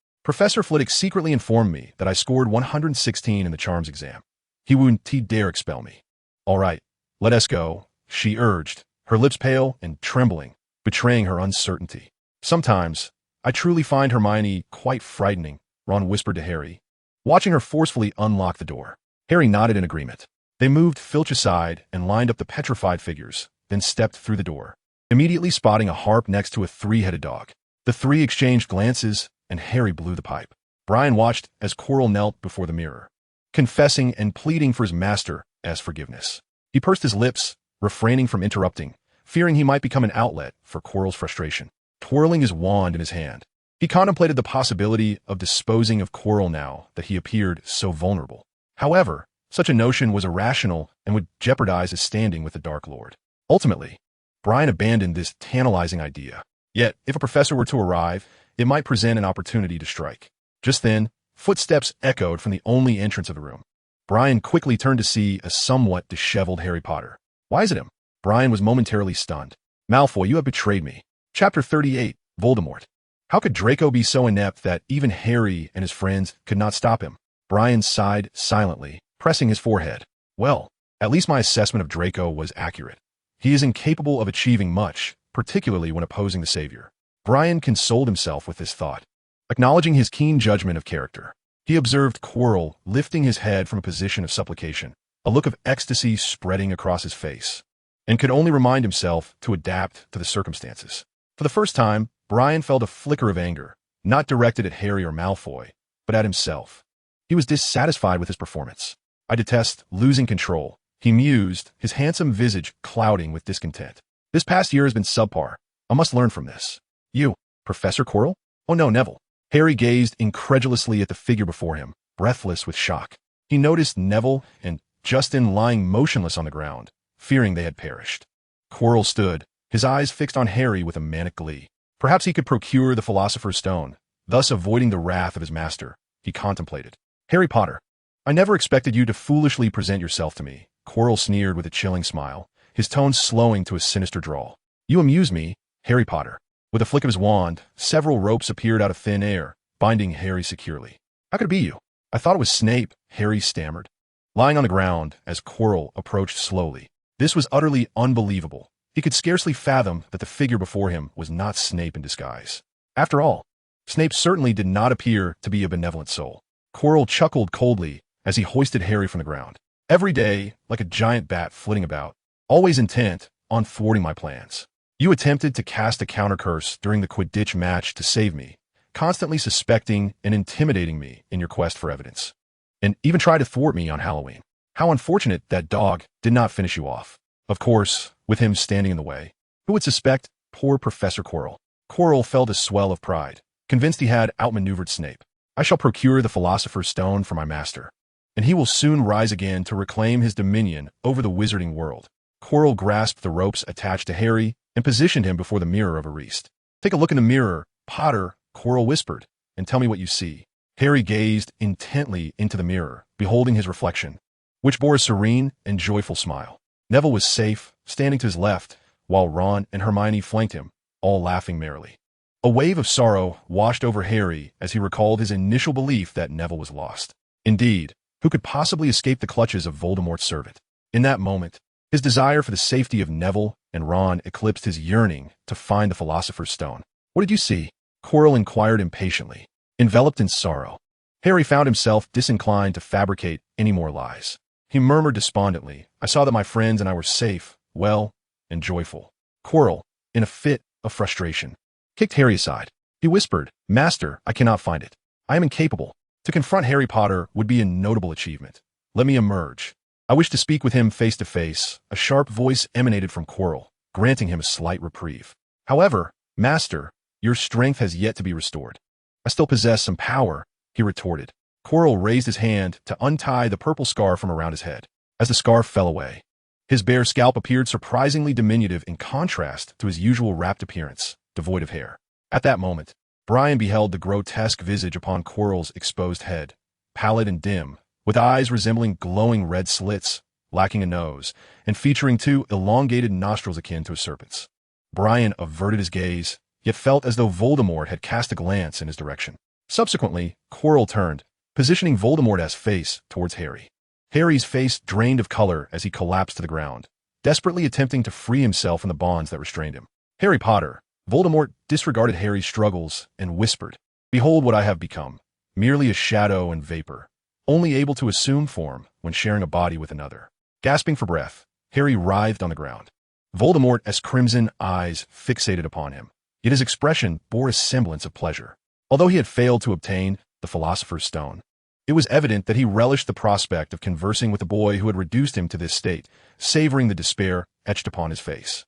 Professor Flitwick secretly informed me that I scored 116 in the charms exam. He wouldn't dare expel me. All right, let us go, she urged, her lips pale and trembling, betraying her uncertainty. Sometimes, I truly find Hermione quite frightening, Ron whispered to Harry, watching her forcefully unlock the door. Harry nodded in agreement. They moved Filch aside and lined up the petrified figures, then stepped through the door, immediately spotting a harp next to a three-headed dog. The three exchanged glances, and Harry blew the pipe. Brian watched as Quirrell knelt before the mirror, confessing and pleading for his master as forgiveness. He pursed his lips, refraining from interrupting, fearing he might become an outlet for Quirrell's frustration. Twirling his wand in his hand, he contemplated the possibility of disposing of Quirrell now that he appeared so vulnerable. However, such a notion was irrational and would jeopardize his standing with the Dark Lord. Ultimately, Brian abandoned this tantalizing idea. Yet, if a professor were to arrive, it might present an opportunity to strike. Just then, footsteps echoed from the only entrance of the room. Brian quickly turned to see a somewhat disheveled Harry Potter. Why is it him? Brian was momentarily stunned. Malfoy, you have betrayed me. Chapter 38, Voldemort. How could Draco be so inept that even Harry and his friends could not stop him? Brian sighed silently, pressing his forehead. Well, at least my assessment of Draco was accurate. He is incapable of achieving much, particularly when opposing the Savior. Brian consoled himself with this thought. Acknowledging his keen judgment of character, he observed Quirrell lifting his head from a position of supplication, a look of ecstasy spreading across his face, and could only remind himself to adapt to the circumstances. For the first time, Brian felt a flicker of anger, not directed at Harry or Malfoy, but at himself. He was dissatisfied with his performance. I detest losing control, he mused, his handsome visage clouding with discontent. This past year has been subpar. I must learn from this. You, Professor Quirrell? Oh no, Neville. Harry gazed incredulously at the figure before him, breathless with shock. He noticed Neville and Justin lying motionless on the ground, fearing they had perished. Quirrell stood, his eyes fixed on Harry with a manic glee. Perhaps he could procure the Philosopher's Stone, thus avoiding the wrath of his master, he contemplated. Harry Potter, I never expected you to foolishly present yourself to me, Quirrell sneered with a chilling smile, his tone slowing to a sinister drawl. You amuse me, Harry Potter. With a flick of his wand, several ropes appeared out of thin air, binding Harry securely. How could it be you? I thought it was Snape, Harry stammered. Lying on the ground as Quirrell approached slowly. This was utterly unbelievable. He could scarcely fathom that the figure before him was not Snape in disguise. After all, Snape certainly did not appear to be a benevolent soul. Quirrell chuckled coldly as he hoisted Harry from the ground. Every day, like a giant bat flitting about, always intent on thwarting my plans. You attempted to cast a counter-curse during the Quidditch match to save me, constantly suspecting and intimidating me in your quest for evidence, and even tried to thwart me on Halloween. How unfortunate that dog did not finish you off. Of course, with him standing in the way. Who would suspect poor Professor Quirrell? Quirrell felt a swell of pride, convinced he had outmaneuvered Snape. I shall procure the Philosopher's Stone for my master, and he will soon rise again to reclaim his dominion over the wizarding world. Quirrell grasped the ropes attached to Harry and positioned him before the mirror of Ariste. Take a look in the mirror, Potter, Quirrell whispered, and tell me what you see. Harry gazed intently into the mirror, beholding his reflection, which bore a serene and joyful smile. Neville was safe, standing to his left, while Ron and Hermione flanked him, all laughing merrily. A wave of sorrow washed over Harry as he recalled his initial belief that Neville was lost. Indeed, who could possibly escape the clutches of Voldemort's servant? In that moment, his desire for the safety of Neville and Ron eclipsed his yearning to find the Philosopher's Stone. What did you see? Quirrell inquired impatiently, enveloped in sorrow. Harry found himself disinclined to fabricate any more lies. He murmured despondently, I saw that my friends and I were safe, well, and joyful. Quirrell, in a fit of frustration, kicked Harry aside. He whispered, Master, I cannot find it. I am incapable. To confront Harry Potter would be a notable achievement. Let me emerge. I wish to speak with him face to face. A sharp voice emanated from Quirrell, granting him a slight reprieve. However, Master, your strength has yet to be restored. I still possess some power, he retorted. Quirrell raised his hand to untie the purple scarf from around his head. As the scarf fell away, his bare scalp appeared surprisingly diminutive in contrast to his usual wrapped appearance, devoid of hair. At that moment, Brian beheld the grotesque visage upon Quirrell's exposed head, pallid and dim, with eyes resembling glowing red slits, lacking a nose, and featuring two elongated nostrils akin to a serpent's. Brian averted his gaze, yet felt as though Voldemort had cast a glance in his direction. Subsequently, Quirrell turned, positioning Voldemort's face towards Harry. Harry's face drained of color as he collapsed to the ground, desperately attempting to free himself from the bonds that restrained him. Harry Potter, Voldemort disregarded Harry's struggles and whispered, Behold what I have become, merely a shadow and vapor, only able to assume form when sharing a body with another. Gasping for breath, Harry writhed on the ground. Voldemort's crimson eyes fixated upon him, yet his expression bore a semblance of pleasure. Although he had failed to obtain the Philosopher's Stone, it was evident that he relished the prospect of conversing with the boy who had reduced him to this state, savoring the despair etched upon his face.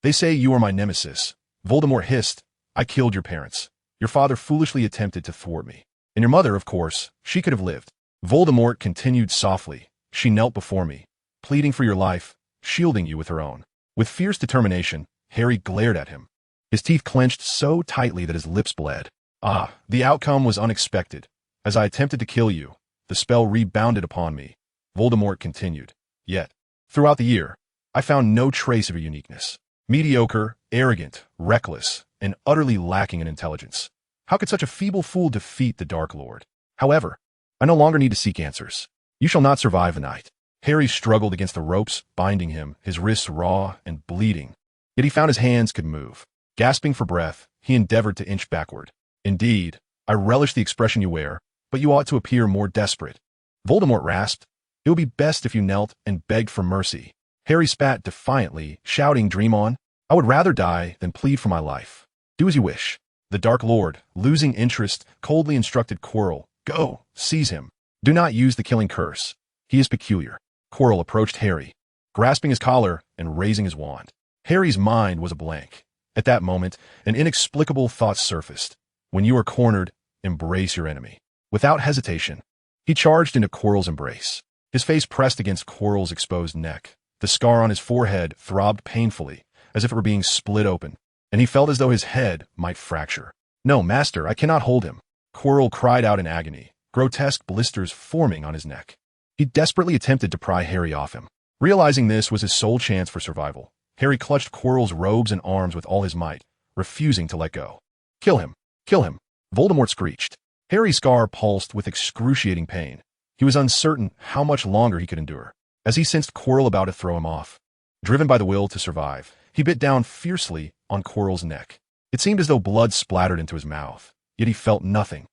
They say you are my nemesis. Voldemort hissed, I killed your parents. Your father foolishly attempted to thwart me. And your mother, of course, she could have lived. Voldemort continued softly. She knelt before me, pleading for your life, shielding you with her own. With fierce determination, Harry glared at him. His teeth clenched so tightly that his lips bled. The outcome was unexpected. As I attempted to kill you, the spell rebounded upon me. Voldemort continued. Yet, throughout the year, I found no trace of your uniqueness. Mediocre, arrogant, reckless, and utterly lacking in intelligence. How could such a feeble fool defeat the Dark Lord? However, I no longer need to seek answers. You shall not survive the night. Harry struggled against the ropes binding him, his wrists raw and bleeding. Yet he found his hands could move. Gasping for breath, he endeavored to inch backward. Indeed, I relish the expression you wear, but you ought to appear more desperate. Voldemort rasped. It would be best if you knelt and begged for mercy. Harry spat defiantly, shouting, "Dream on. I would rather die than plead for my life. Do as you wish." The Dark Lord, losing interest, coldly instructed Quirrell, "Go, seize him. Do not use the killing curse. He is peculiar." Quirrell approached Harry, grasping his collar and raising his wand. Harry's mind was a blank. At that moment, an inexplicable thought surfaced. When you are cornered, embrace your enemy. Without hesitation, he charged into Quirrell's embrace. His face pressed against Quirrell's exposed neck. The scar on his forehead throbbed painfully, as if it were being split open, and he felt as though his head might fracture. "No, master, I cannot hold him." Quirrell cried out in agony, grotesque blisters forming on his neck. He desperately attempted to pry Harry off him. Realizing this was his sole chance for survival, Harry clutched Quirrell's robes and arms with all his might, refusing to let go. "Kill him! Kill him!" Voldemort screeched. Harry's scar pulsed with excruciating pain. He was uncertain how much longer he could endure, as he sensed Quirrell about to throw him off. Driven by the will to survive, he bit down fiercely on Quirrell's neck. It seemed as though blood splattered into his mouth, yet he felt nothing.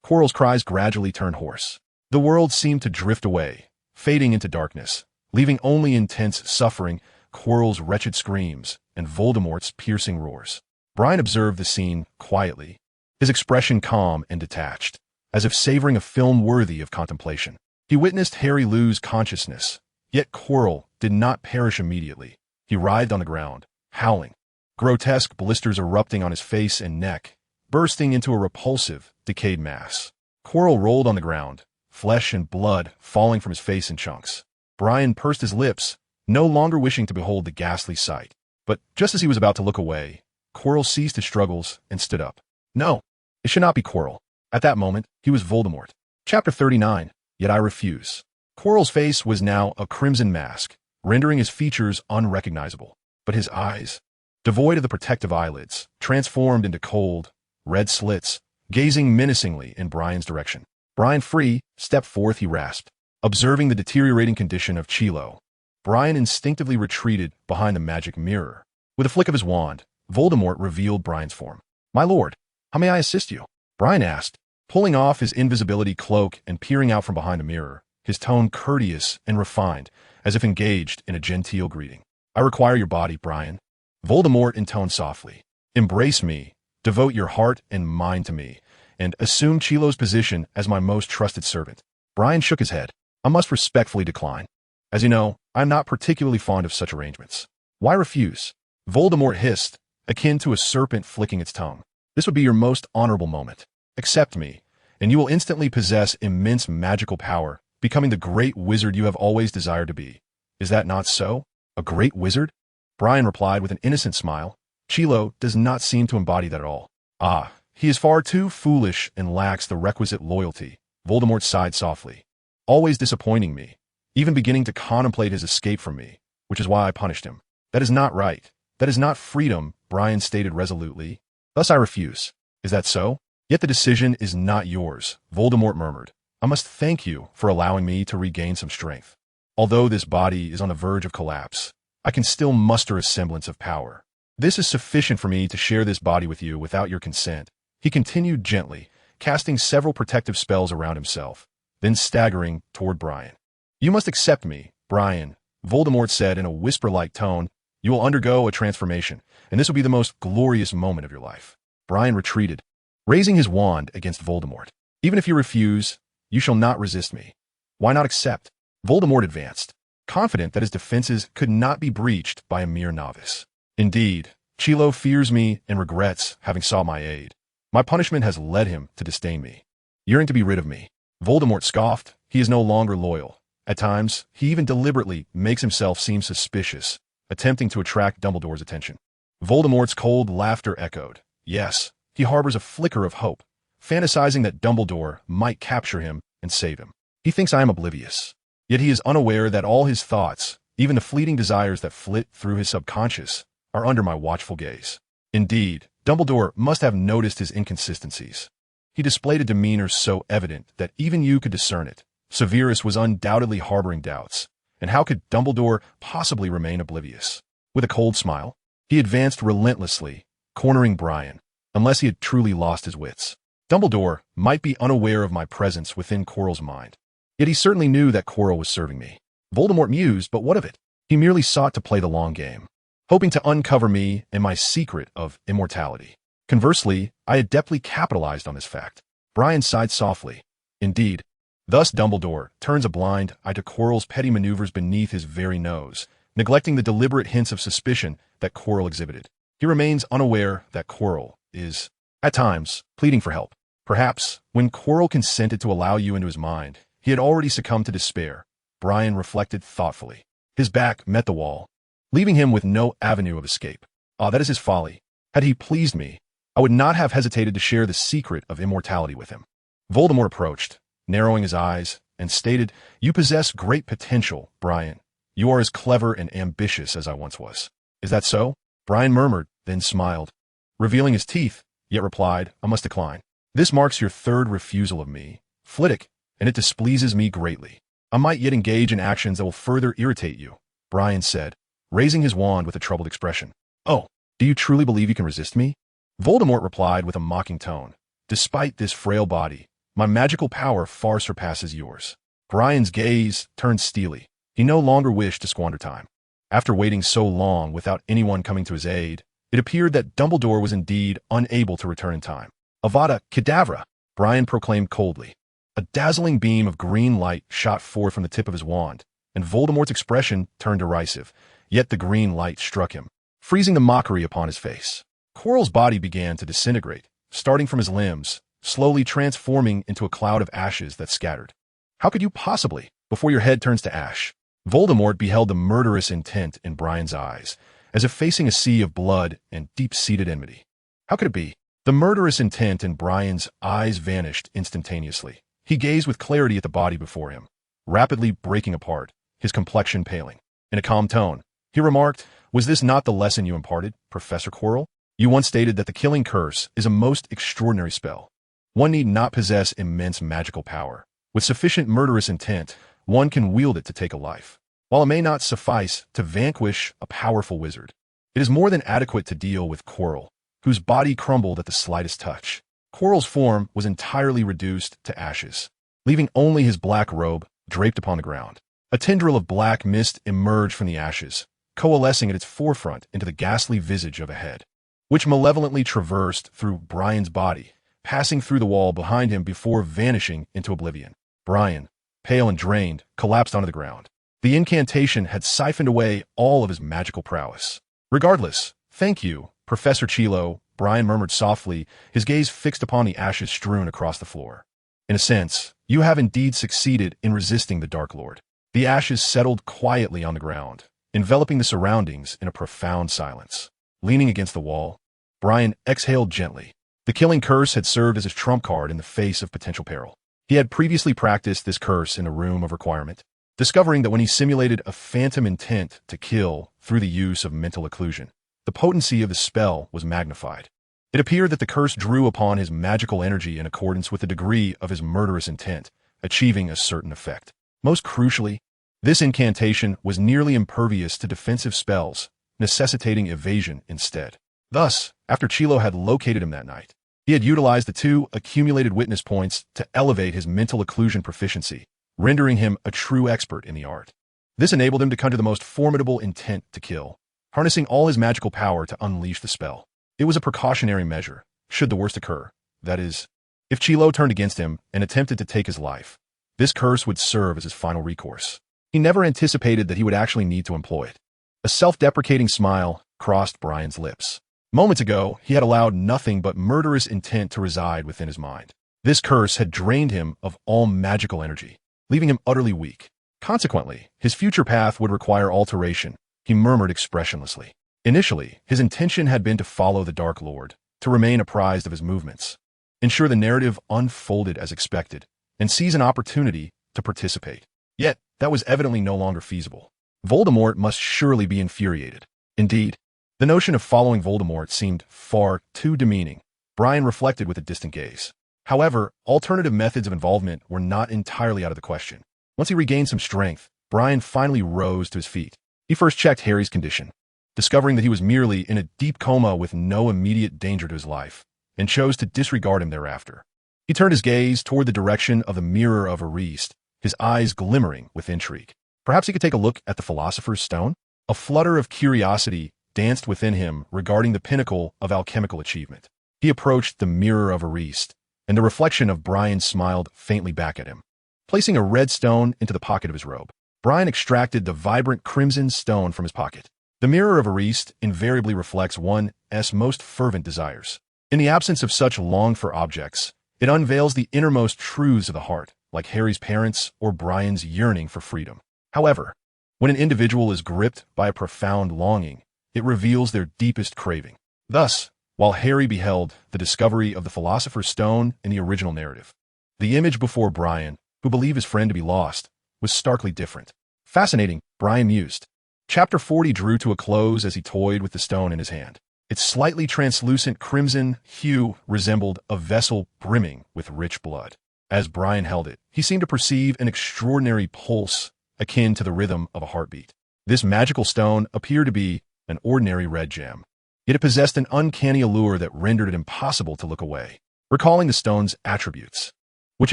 Quirrell's cries gradually turned hoarse. The world seemed to drift away, fading into darkness, leaving only intense suffering, Quirrell's wretched screams, and Voldemort's piercing roars. Brian observed the scene quietly, his expression calm and detached, as if savoring a film worthy of contemplation. He witnessed Harry lose consciousness, yet Quirrell did not perish immediately. He writhed on the ground, howling, grotesque blisters erupting on his face and neck, bursting into a repulsive, decayed mass. Quirrell rolled on the ground, flesh and blood falling from his face in chunks. Brian pursed his lips, no longer wishing to behold the ghastly sight. But just as he was about to look away, Quirrell ceased his struggles and stood up. No, it should not be Quirrell. At that moment, he was Voldemort. Chapter 39, Yet I Refuse. Quirrell's face was now a crimson mask, rendering his features unrecognizable. But his eyes, devoid of the protective eyelids, transformed into cold, red slits, gazing menacingly in Brian's direction. "Brian Friel, step forth," he rasped. Observing the deteriorating condition of Chilo, Brian instinctively retreated behind the magic mirror. With a flick of his wand, Voldemort revealed Brian's form. "My lord, how may I assist you?" Brian asked, pulling off his invisibility cloak and peering out from behind a mirror, his tone courteous and refined, as if engaged in a genteel greeting. "I require your body, Brian." Voldemort intoned softly. "Embrace me, devote your heart and mind to me, and assume Chilo's position as my most trusted servant." Brian shook his head. "I must respectfully decline. As you know, I am not particularly fond of such arrangements." "Why refuse?" Voldemort hissed, akin to a serpent flicking its tongue. "This would be your most honorable moment. Accept me, and you will instantly possess immense magical power, becoming the great wizard you have always desired to be. Is that not so? A great wizard?" Brian replied with an innocent smile. "Chilo does not seem to embody that at all." "Ah, he is far too foolish and lacks the requisite loyalty." Voldemort sighed softly. "Always disappointing me, even beginning to contemplate his escape from me, which is why I punished him." "That is not right. That is not freedom," Brian stated resolutely. "Thus I refuse." "Is that so? Yet the decision is not yours," Voldemort murmured. "I must thank you for allowing me to regain some strength. Although this body is on the verge of collapse, I can still muster a semblance of power. This is sufficient for me to share this body with you without your consent." He continued gently, casting several protective spells around himself, then staggering toward Brian. "You must accept me, Brian," Voldemort said in a whisper-like tone. "You will undergo a transformation, and this will be the most glorious moment of your life." Brian retreated, raising his wand against Voldemort. "Even if you refuse, you shall not resist me." "Why not accept?" Voldemort advanced, confident that his defenses could not be breached by a mere novice. "Indeed, Chilo fears me and regrets having sought my aid. My punishment has led him to disdain me, yearning to be rid of me." Voldemort scoffed. "He is no longer loyal. At times, he even deliberately makes himself seem suspicious, attempting to attract Dumbledore's attention." Voldemort's cold laughter echoed. "Yes, he harbors a flicker of hope, fantasizing that Dumbledore might capture him and save him. He thinks I am oblivious. Yet he is unaware that all his thoughts, Even the fleeting desires that flit through his subconscious are under my watchful gaze. Indeed, Dumbledore must have noticed his inconsistencies. He displayed a demeanor so evident that even you could discern it. Severus was undoubtedly harboring doubts, and how could Dumbledore possibly remain oblivious? With a cold smile, he advanced relentlessly, cornering Brian, unless he had truly lost his wits. Dumbledore might be unaware of my presence within Quirrell's mind, yet he certainly knew that Quirrell was serving me. Voldemort mused, but what of it? He merely sought to play the long game, hoping to uncover me and my secret of immortality. Conversely, I adeptly capitalized on this fact. Brian sighed softly. Indeed. Thus Dumbledore turns a blind eye to Quirrell's petty maneuvers beneath his very nose, neglecting the deliberate hints of suspicion that Quirrell exhibited. He remains unaware that Quirrell is, at times, pleading for help. Perhaps, when Quirrell consented to allow you into his mind, he had already succumbed to despair. Brian reflected thoughtfully. His back met the wall, leaving him with no avenue of escape. That is his folly. Had he pleased me, I would not have hesitated to share the secret of immortality with him. Voldemort approached, narrowing his eyes, and stated, "You possess great potential, Brian. You are as clever and ambitious as I once was." "Is that so?" Brian murmured, then smiled, revealing his teeth, yet replied, "I must decline. This marks your third refusal of me, Flitwick, and it displeases me greatly. I might yet engage in actions that will further irritate you," Brian said, raising his wand with a troubled expression. "Oh, do you truly believe you can resist me?" Voldemort replied with a mocking tone, "Despite this frail body, my magical power far surpasses yours." Brian's gaze turned steely. He no longer wished to squander time. After waiting so long without anyone coming to his aid, it appeared that Dumbledore was indeed unable to return in time. "Avada Kedavra!" Brian proclaimed coldly. A dazzling beam of green light shot forth from the tip of his wand, and Voldemort's expression turned derisive, yet the green light struck him, freezing the mockery upon his face. Quirrell's body began to disintegrate, starting from his limbs, slowly transforming into a cloud of ashes that scattered. "How could you possibly, before your head turns to ash?" Voldemort beheld the murderous intent in Brian's eyes, as if facing a sea of blood and deep-seated enmity. How could it be? The murderous intent in Brian's eyes vanished instantaneously. He gazed with clarity at the body before him, rapidly breaking apart, his complexion paling. In a calm tone, he remarked, "Was this not the lesson you imparted, Professor Quirrell? You once stated that the killing curse is a most extraordinary spell. One need not possess immense magical power. With sufficient murderous intent, one can wield it to take a life. While it may not suffice to vanquish a powerful wizard, it is more than adequate to deal with Quirrell, whose body crumbled at the slightest touch." Quirrell's form was entirely reduced to ashes, leaving only his black robe draped upon the ground. A tendril of black mist emerged from the ashes, coalescing at its forefront into the ghastly visage of a head, which malevolently traversed through Brian's body, passing through the wall behind him before vanishing into oblivion. Brian, pale and drained, collapsed onto the ground. The incantation had siphoned away all of his magical prowess. "Regardless, thank you, Professor Chilo," Brian murmured softly, his gaze fixed upon the ashes strewn across the floor. "In a sense, you have indeed succeeded in resisting the Dark Lord." The ashes settled quietly on the ground, enveloping the surroundings in a profound silence. Leaning against the wall, Brian exhaled gently. The killing curse had served as his trump card in the face of potential peril. He had previously practiced this curse in the room of requirement, discovering that when he simulated a phantom intent to kill through the use of mental occlusion, the potency of the spell was magnified. It appeared that the curse drew upon his magical energy in accordance with the degree of his murderous intent, achieving a certain effect. Most crucially, this incantation was nearly impervious to defensive spells, necessitating evasion instead. Thus, after Chilo had located him that night, he had utilized the 2 accumulated witness points to elevate his mental occlusion proficiency, rendering him a true expert in the art. This enabled him to conjure the most formidable intent to kill, harnessing all his magical power to unleash the spell. It was a precautionary measure, should the worst occur. That is, if Chilo turned against him and attempted to take his life, this curse would serve as his final recourse. He never anticipated that he would actually need to employ it. A self-deprecating smile crossed Brian's lips. Moments ago, he had allowed nothing but murderous intent to reside within his mind. This curse had drained him of all magical energy, leaving him utterly weak. Consequently, his future path would require alteration, he murmured expressionlessly. Initially, his intention had been to follow the Dark Lord, to remain apprised of his movements, ensure the narrative unfolded as expected, and seize an opportunity to participate. Yet, that was evidently no longer feasible. Voldemort must surely be infuriated. Indeed, the notion of following Voldemort seemed far too demeaning. Brian reflected with a distant gaze. However, alternative methods of involvement were not entirely out of the question. Once he regained some strength, Brian finally rose to his feet. He first checked Harry's condition, discovering that he was merely in a deep coma with no immediate danger to his life, and chose to disregard him thereafter. He turned his gaze toward the direction of the Mirror of Arist, his eyes glimmering with intrigue. Perhaps he could take a look at the Philosopher's Stone? A flutter of curiosity danced within him regarding the pinnacle of alchemical achievement. He approached the Mirror of Arist, and the reflection of Brian smiled faintly back at him. Placing a red stone into the pocket of his robe, Brian extracted the vibrant crimson stone from his pocket. The Mirror of Arist invariably reflects one's most fervent desires. In the absence of such longed-for objects, it unveils the innermost truths of the heart, like Harry's parents or Brian's yearning for freedom. However, when an individual is gripped by a profound longing, it reveals their deepest craving. Thus, while Harry beheld the discovery of the Philosopher's Stone in the original narrative, the image before Brian, who believed his friend to be lost, was starkly different. Fascinating, Brian mused. Chapter 40 drew to a close as he toyed with the stone in his hand. Its slightly translucent crimson hue resembled a vessel brimming with rich blood. As Brian held it, he seemed to perceive an extraordinary pulse akin to the rhythm of a heartbeat. This magical stone appeared to be an ordinary red gem, yet it possessed an uncanny allure that rendered it impossible to look away. Recalling the stone's attributes, which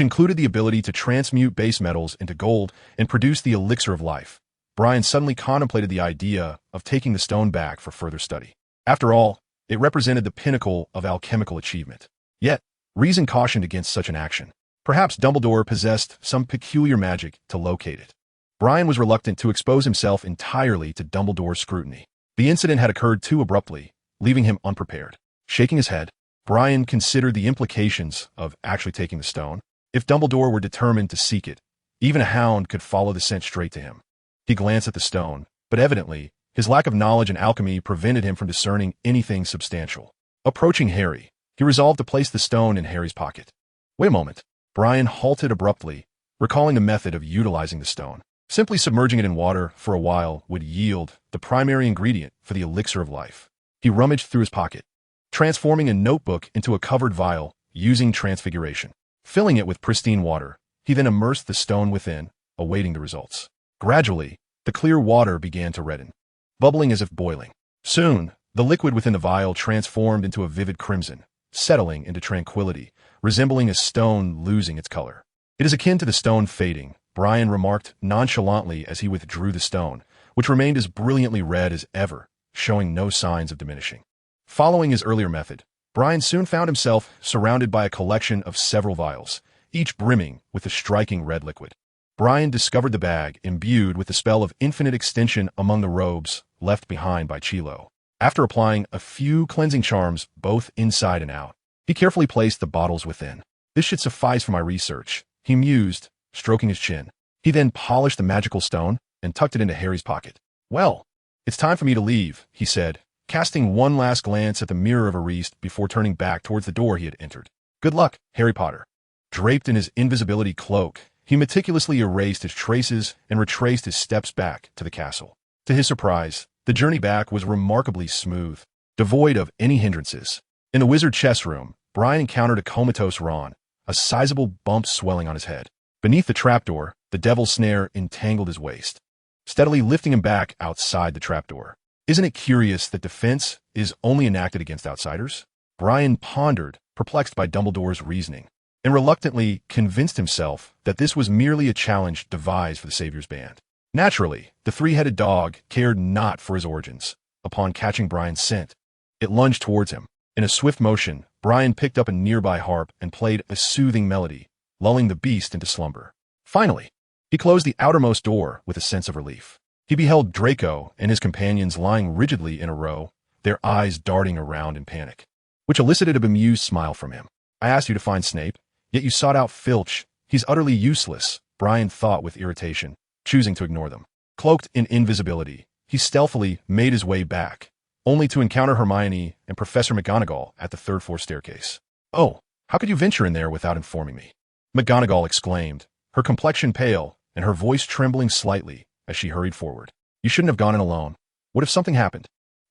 included the ability to transmute base metals into gold and produce the elixir of life, Brian suddenly contemplated the idea of taking the stone back for further study. After all, it represented the pinnacle of alchemical achievement. Yet, reason cautioned against such an action. Perhaps Dumbledore possessed some peculiar magic to locate it. Brian was reluctant to expose himself entirely to Dumbledore's scrutiny. The incident had occurred too abruptly, leaving him unprepared. Shaking his head, Brian considered the implications of actually taking the stone. If Dumbledore were determined to seek it, even a hound could follow the scent straight to him. He glanced at the stone, but evidently, his lack of knowledge in alchemy prevented him from discerning anything substantial. Approaching Harry, he resolved to place the stone in Harry's pocket. Wait a moment. Brian halted abruptly, recalling the method of utilizing the stone. Simply submerging it in water for a while would yield the primary ingredient for the elixir of life. He rummaged through his pocket, transforming a notebook into a covered vial using transfiguration. Filling it with pristine water, he then immersed the stone within, awaiting the results. Gradually, the clear water began to redden, bubbling as if boiling. Soon, the liquid within the vial transformed into a vivid crimson, settling into tranquility, resembling a stone losing its color. It is akin to the stone fading, Brian remarked nonchalantly as he withdrew the stone, which remained as brilliantly red as ever, showing no signs of diminishing. Following his earlier method, Brian soon found himself surrounded by a collection of several vials, each brimming with the striking red liquid. Brian discovered the bag imbued with the spell of infinite extension among the robes left behind by Chilo. After applying a few cleansing charms both inside and out, he carefully placed the bottles within. This should suffice for my research, he mused, stroking his chin. He then polished the magical stone and tucked it into Harry's pocket. Well, it's time for me to leave, he said, casting one last glance at the Mirror of Arist before turning back towards the door he had entered. Good luck, Harry Potter. Draped in his invisibility cloak, he meticulously erased his traces and retraced his steps back to the castle. To his surprise, the journey back was remarkably smooth, devoid of any hindrances. In the wizard chess room, Brian encountered a comatose Ron, a sizable bump swelling on his head. Beneath the trapdoor, the devil's snare entangled his waist, steadily lifting him back outside the trapdoor. Isn't it curious that defense is only enacted against outsiders? Brian pondered, perplexed by Dumbledore's reasoning, and reluctantly convinced himself that this was merely a challenge devised for the Savior's band. Naturally, the three-headed dog cared not for his origins. Upon catching Brian's scent, it lunged towards him. In a swift motion, Brian picked up a nearby harp and played a soothing melody, lulling the beast into slumber. Finally, he closed the outermost door with a sense of relief. He beheld Draco and his companions lying rigidly in a row, their eyes darting around in panic, which elicited a bemused smile from him. I asked you to find Snape, yet you sought out Filch. He's utterly useless, Brian thought with irritation, choosing to ignore them. Cloaked in invisibility, he stealthily made his way back, only to encounter Hermione and Professor McGonagall at the third-floor staircase. Oh, how could you venture in there without informing me? McGonagall exclaimed, her complexion pale and her voice trembling slightly as she hurried forward. You shouldn't have gone in alone. What if something happened?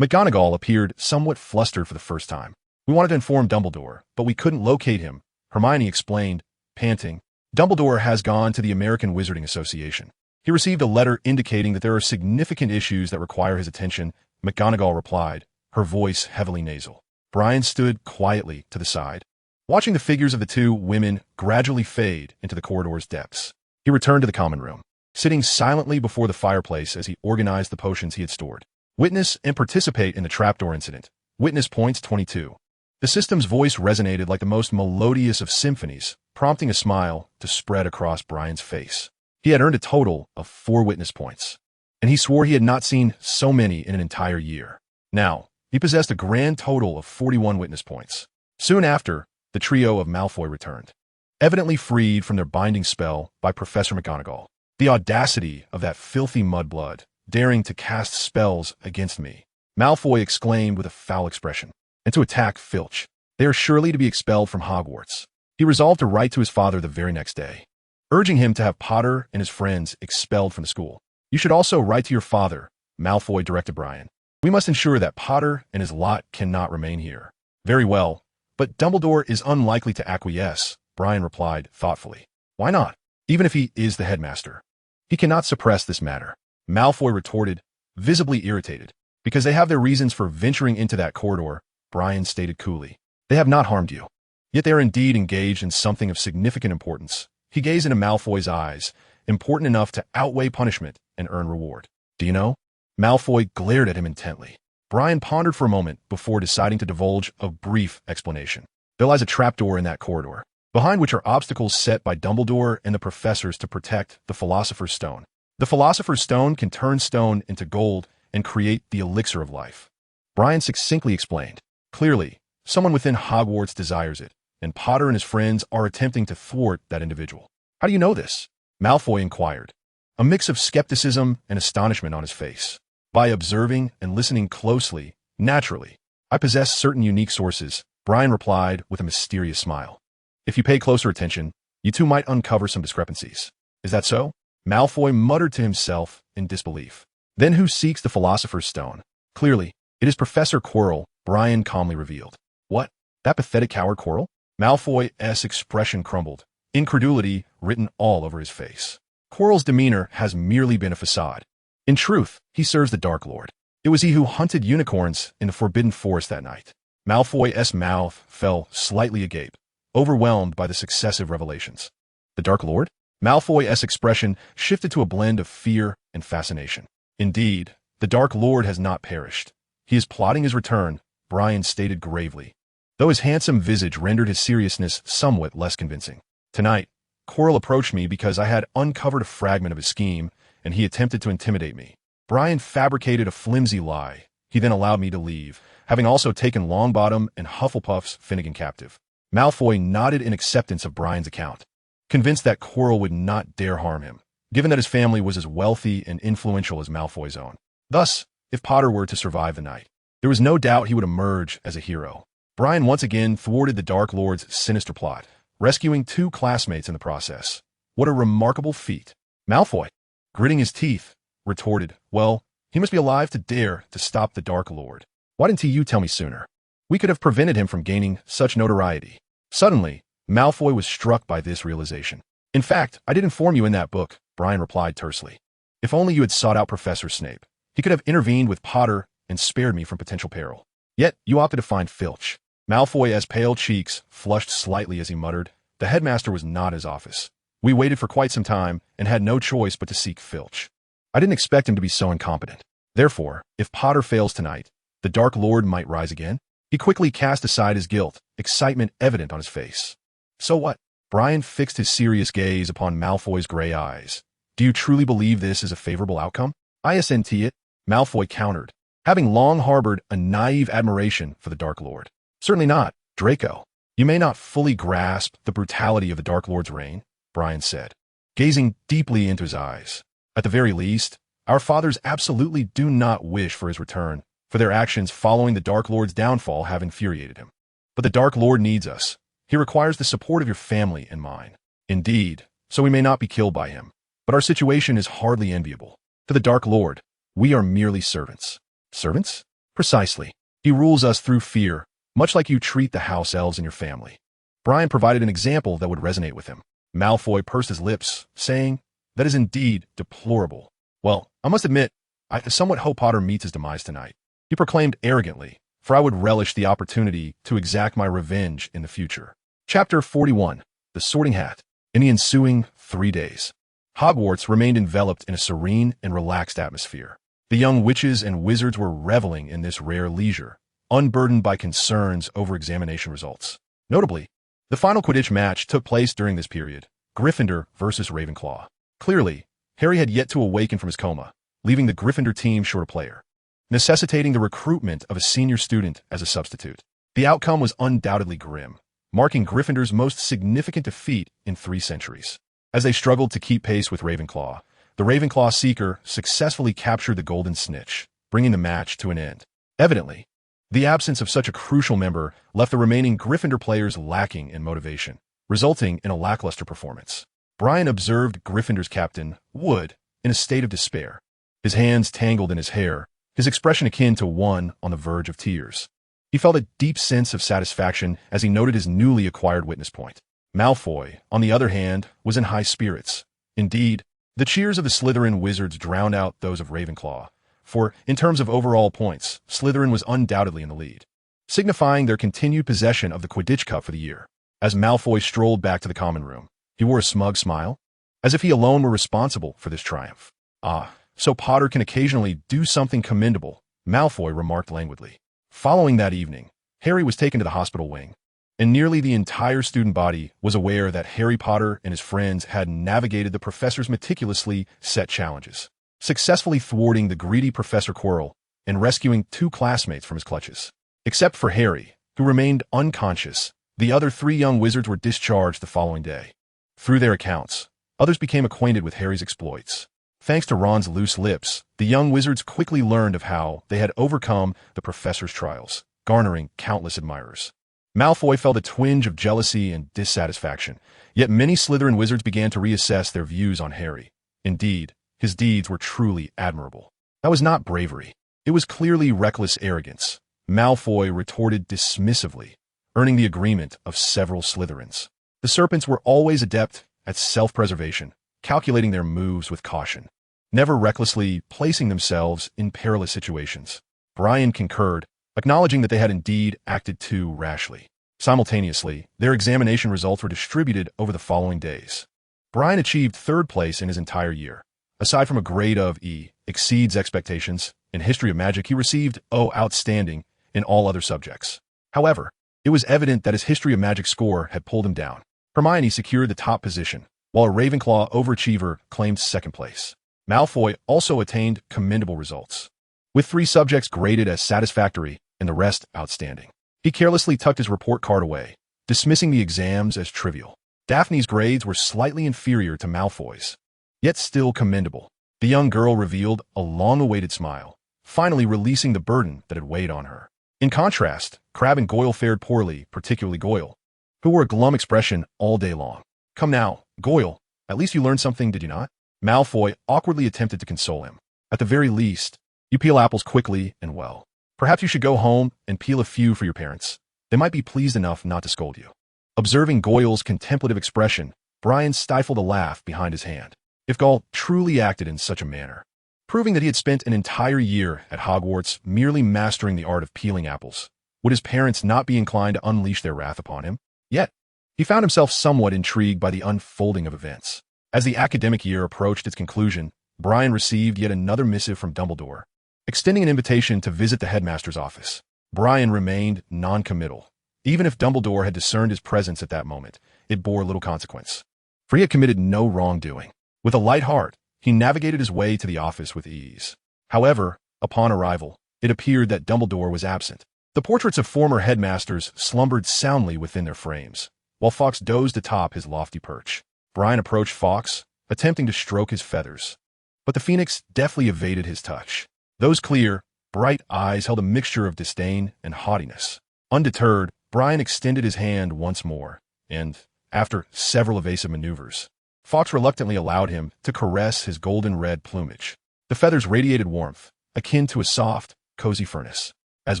McGonagall appeared somewhat flustered for the first time. We wanted to inform Dumbledore, but we couldn't locate him, Hermione explained, panting. Dumbledore has gone to the American Wizarding Association. He received a letter indicating that there are significant issues that require his attention, McGonagall replied, her voice heavily nasal. Brian stood quietly to the side, watching the figures of the two women gradually fade into the corridor's depths. He returned to the common room, sitting silently before the fireplace as he organized the potions he had stored. Witness and participate in the trapdoor incident. Witness points 22. The system's voice resonated like the most melodious of symphonies, prompting a smile to spread across Brian's face. He had earned a total of 4 witness points, and he swore he had not seen so many in an entire year. Now, he possessed a grand total of 41 witness points. Soon after, the trio of Malfoy returned, evidently freed from their binding spell by Professor McGonagall. The audacity of that filthy mudblood, daring to cast spells against me, Malfoy exclaimed with a foul expression, and to attack Filch. They are surely to be expelled from Hogwarts. He resolved to write to his father the very next day, urging him to have Potter and his friends expelled from the school. You should also write to your father, Malfoy directed Brian. We must ensure that Potter and his lot cannot remain here. Very well, but Dumbledore is unlikely to acquiesce, Brian replied thoughtfully. Why not? Even if he is the headmaster. He cannot suppress this matter, Malfoy retorted, visibly irritated. Because they have their reasons for venturing into that corridor, Brian stated coolly. They have not harmed you. Yet they are indeed engaged in something of significant importance. He gazed into Malfoy's eyes, important enough to outweigh punishment and earn reward. Do you know? Malfoy glared at him intently. Brian pondered for a moment before deciding to divulge a brief explanation. There lies a trapdoor in that corridor, behind which are obstacles set by Dumbledore and the professors to protect the Philosopher's Stone. The Philosopher's Stone can turn stone into gold and create the elixir of life. Brian succinctly explained. Clearly, someone within Hogwarts desires it, and Potter and his friends are attempting to thwart that individual. How do you know this? Malfoy inquired, a mix of skepticism and astonishment on his face. By observing and listening closely, naturally. I possess certain unique sources, Brian replied with a mysterious smile. If you pay closer attention, you too might uncover some discrepancies. Is that so? Malfoy muttered to himself in disbelief. Then who seeks the Philosopher's Stone? Clearly, it is Professor Quirrell, Brian calmly revealed. What? That pathetic coward Quirrell? Malfoy's expression crumbled, incredulity written all over his face. Quirrell's demeanor has merely been a facade. In truth, he serves the Dark Lord. It was he who hunted unicorns in the Forbidden Forest that night. Malfoy's mouth fell slightly agape, overwhelmed by the successive revelations. The Dark Lord? Malfoy's expression shifted to a blend of fear and fascination. Indeed, the Dark Lord has not perished. He is plotting his return, Brian stated gravely, though his handsome visage rendered his seriousness somewhat less convincing. Tonight, Quirrell approached me because I had uncovered a fragment of his scheme, and he attempted to intimidate me. Brian fabricated a flimsy lie. He then allowed me to leave, having also taken Longbottom and Hufflepuff's Finnegan captive. Malfoy nodded in acceptance of Brian's account, convinced that Quirrell would not dare harm him, given that his family was as wealthy and influential as Malfoy's own. Thus, if Potter were to survive the night, there was no doubt he would emerge as a hero. Brian once again thwarted the Dark Lord's sinister plot, rescuing 2 classmates in the process. What a remarkable feat. Malfoy, gritting his teeth, retorted, well, he must be alive to dare to stop the Dark Lord. Why didn't you tell me sooner? We could have prevented him from gaining such notoriety. Suddenly, Malfoy was struck by this realization. In fact, I did inform you in that book, Brian replied tersely. If only you had sought out Professor Snape. He could have intervened with Potter and spared me from potential peril. Yet, you opted to find Filch. Malfoy's pale cheeks flushed slightly as he muttered, the headmaster was not at his office. We waited for quite some time and had no choice but to seek Filch. I didn't expect him to be so incompetent. Therefore, if Potter fails tonight, the Dark Lord might rise again. He quickly cast aside his guilt, excitement evident on his face. So what? Brian fixed his serious gaze upon Malfoy's gray eyes. Do you truly believe this is a favorable outcome? I assent it, Malfoy countered, having long harbored a naive admiration for the Dark Lord. Certainly not, Draco. You may not fully grasp the brutality of the Dark Lord's reign, Brian said, gazing deeply into his eyes. At the very least, our fathers absolutely do not wish for his return, for their actions following the Dark Lord's downfall have infuriated him. But the Dark Lord needs us. He requires the support of your family and mine. Indeed, so we may not be killed by him. But our situation is hardly enviable. To the Dark Lord, We are merely servants. Servants? Precisely. He rules us through fear, much like you treat the house elves in your family. Brian provided an example that would resonate with him. Malfoy pursed his lips, saying, "That is indeed deplorable. Well, I must admit, I somewhat hope Potter meets his demise tonight." He proclaimed arrogantly, "For I would relish the opportunity to exact my revenge in the future." Chapter 41. The Sorting Hat. In the ensuing 3 days, Hogwarts remained enveloped in a serene and relaxed atmosphere. The young witches and wizards were reveling in this rare leisure, unburdened by concerns over examination results. Notably, the final Quidditch match took place during this period, Gryffindor versus Ravenclaw. Clearly, Harry had yet to awaken from his coma, leaving the Gryffindor team short a player, necessitating the recruitment of a senior student as a substitute. The outcome was undoubtedly grim, marking Gryffindor's most significant defeat in 3 centuries. As they struggled to keep pace with Ravenclaw, the Ravenclaw Seeker successfully captured the Golden Snitch, bringing the match to an end. Evidently, the absence of such a crucial member left the remaining Gryffindor players lacking in motivation, resulting in a lackluster performance. Brian observed Gryffindor's captain, Wood, in a state of despair, his hands tangled in his hair, his expression akin to one on the verge of tears. He felt a deep sense of satisfaction as he noted his newly acquired witness point. Malfoy, on the other hand, was in high spirits. Indeed, the cheers of the Slytherin wizards drowned out those of Ravenclaw, for, in terms of overall points, Slytherin was undoubtedly in the lead, signifying their continued possession of the Quidditch Cup for the year. As Malfoy strolled back to the common room, he wore a smug smile, as if he alone were responsible for this triumph. "Ah, so Potter can occasionally do something commendable," Malfoy remarked languidly. Following that evening, Harry was taken to the hospital wing, and nearly the entire student body was aware that Harry Potter and his friends had navigated the professor's meticulously set challenges, successfully thwarting the greedy Professor Quirrell and rescuing 2 classmates from his clutches. Except for Harry, who remained unconscious, the other 3 young wizards were discharged the following day. Through their accounts, others became acquainted with Harry's exploits. Thanks to Ron's loose lips, the young wizards quickly learned of how they had overcome the professor's trials, garnering countless admirers. Malfoy felt a twinge of jealousy and dissatisfaction, yet many Slytherin wizards began to reassess their views on Harry. Indeed, his deeds were truly admirable. That was not bravery. It was clearly reckless arrogance. Malfoy retorted dismissively, earning the agreement of several Slytherins. The serpents were always adept at self-preservation, calculating their moves with caution, never recklessly placing themselves in perilous situations. Brian concurred, acknowledging that they had indeed acted too rashly. Simultaneously, their examination results were distributed over the following days. Brian achieved 3rd place in his entire year. Aside from a grade of E, exceeds expectations, in History of Magic he received O, outstanding, in all other subjects. However, it was evident that his History of Magic score had pulled him down. Hermione secured the top position, while a Ravenclaw overachiever claimed 2nd place. Malfoy also attained commendable results, with 3 subjects graded as satisfactory and the rest outstanding. He carelessly tucked his report card away, dismissing the exams as trivial. Daphne's grades were slightly inferior to Malfoy's, yet still commendable. The young girl revealed a long-awaited smile, finally releasing the burden that had weighed on her. In contrast, Crabbe and Goyle fared poorly, particularly Goyle, who wore a glum expression all day long. "Come now, Goyle, at least you learned something, did you not?" Malfoy awkwardly attempted to console him. "At the very least, you peel apples quickly and well. Perhaps you should go home and peel a few for your parents. They might be pleased enough not to scold you." Observing Goyle's contemplative expression, Brian stifled a laugh behind his hand. If Goyle truly acted in such a manner, proving that he had spent an entire year at Hogwarts merely mastering the art of peeling apples, would his parents not be inclined to unleash their wrath upon him? Yet, he found himself somewhat intrigued by the unfolding of events. As the academic year approached its conclusion, Brian received yet another missive from Dumbledore, extending an invitation to visit the headmaster's office. Brian remained non-committal. Even if Dumbledore had discerned his presence at that moment, it bore little consequence, for he had committed no wrongdoing. With a light heart, he navigated his way to the office with ease. However, upon arrival, it appeared that Dumbledore was absent. The portraits of former headmasters slumbered soundly within their frames, while Fawkes dozed atop his lofty perch. Brian approached Fawkes, attempting to stroke his feathers, but the phoenix deftly evaded his touch. Those clear, bright eyes held a mixture of disdain and haughtiness. Undeterred, Brian extended his hand once more, and, after several evasive maneuvers, Fawkes reluctantly allowed him to caress his golden-red plumage. The feathers radiated warmth, akin to a soft, cozy furnace. As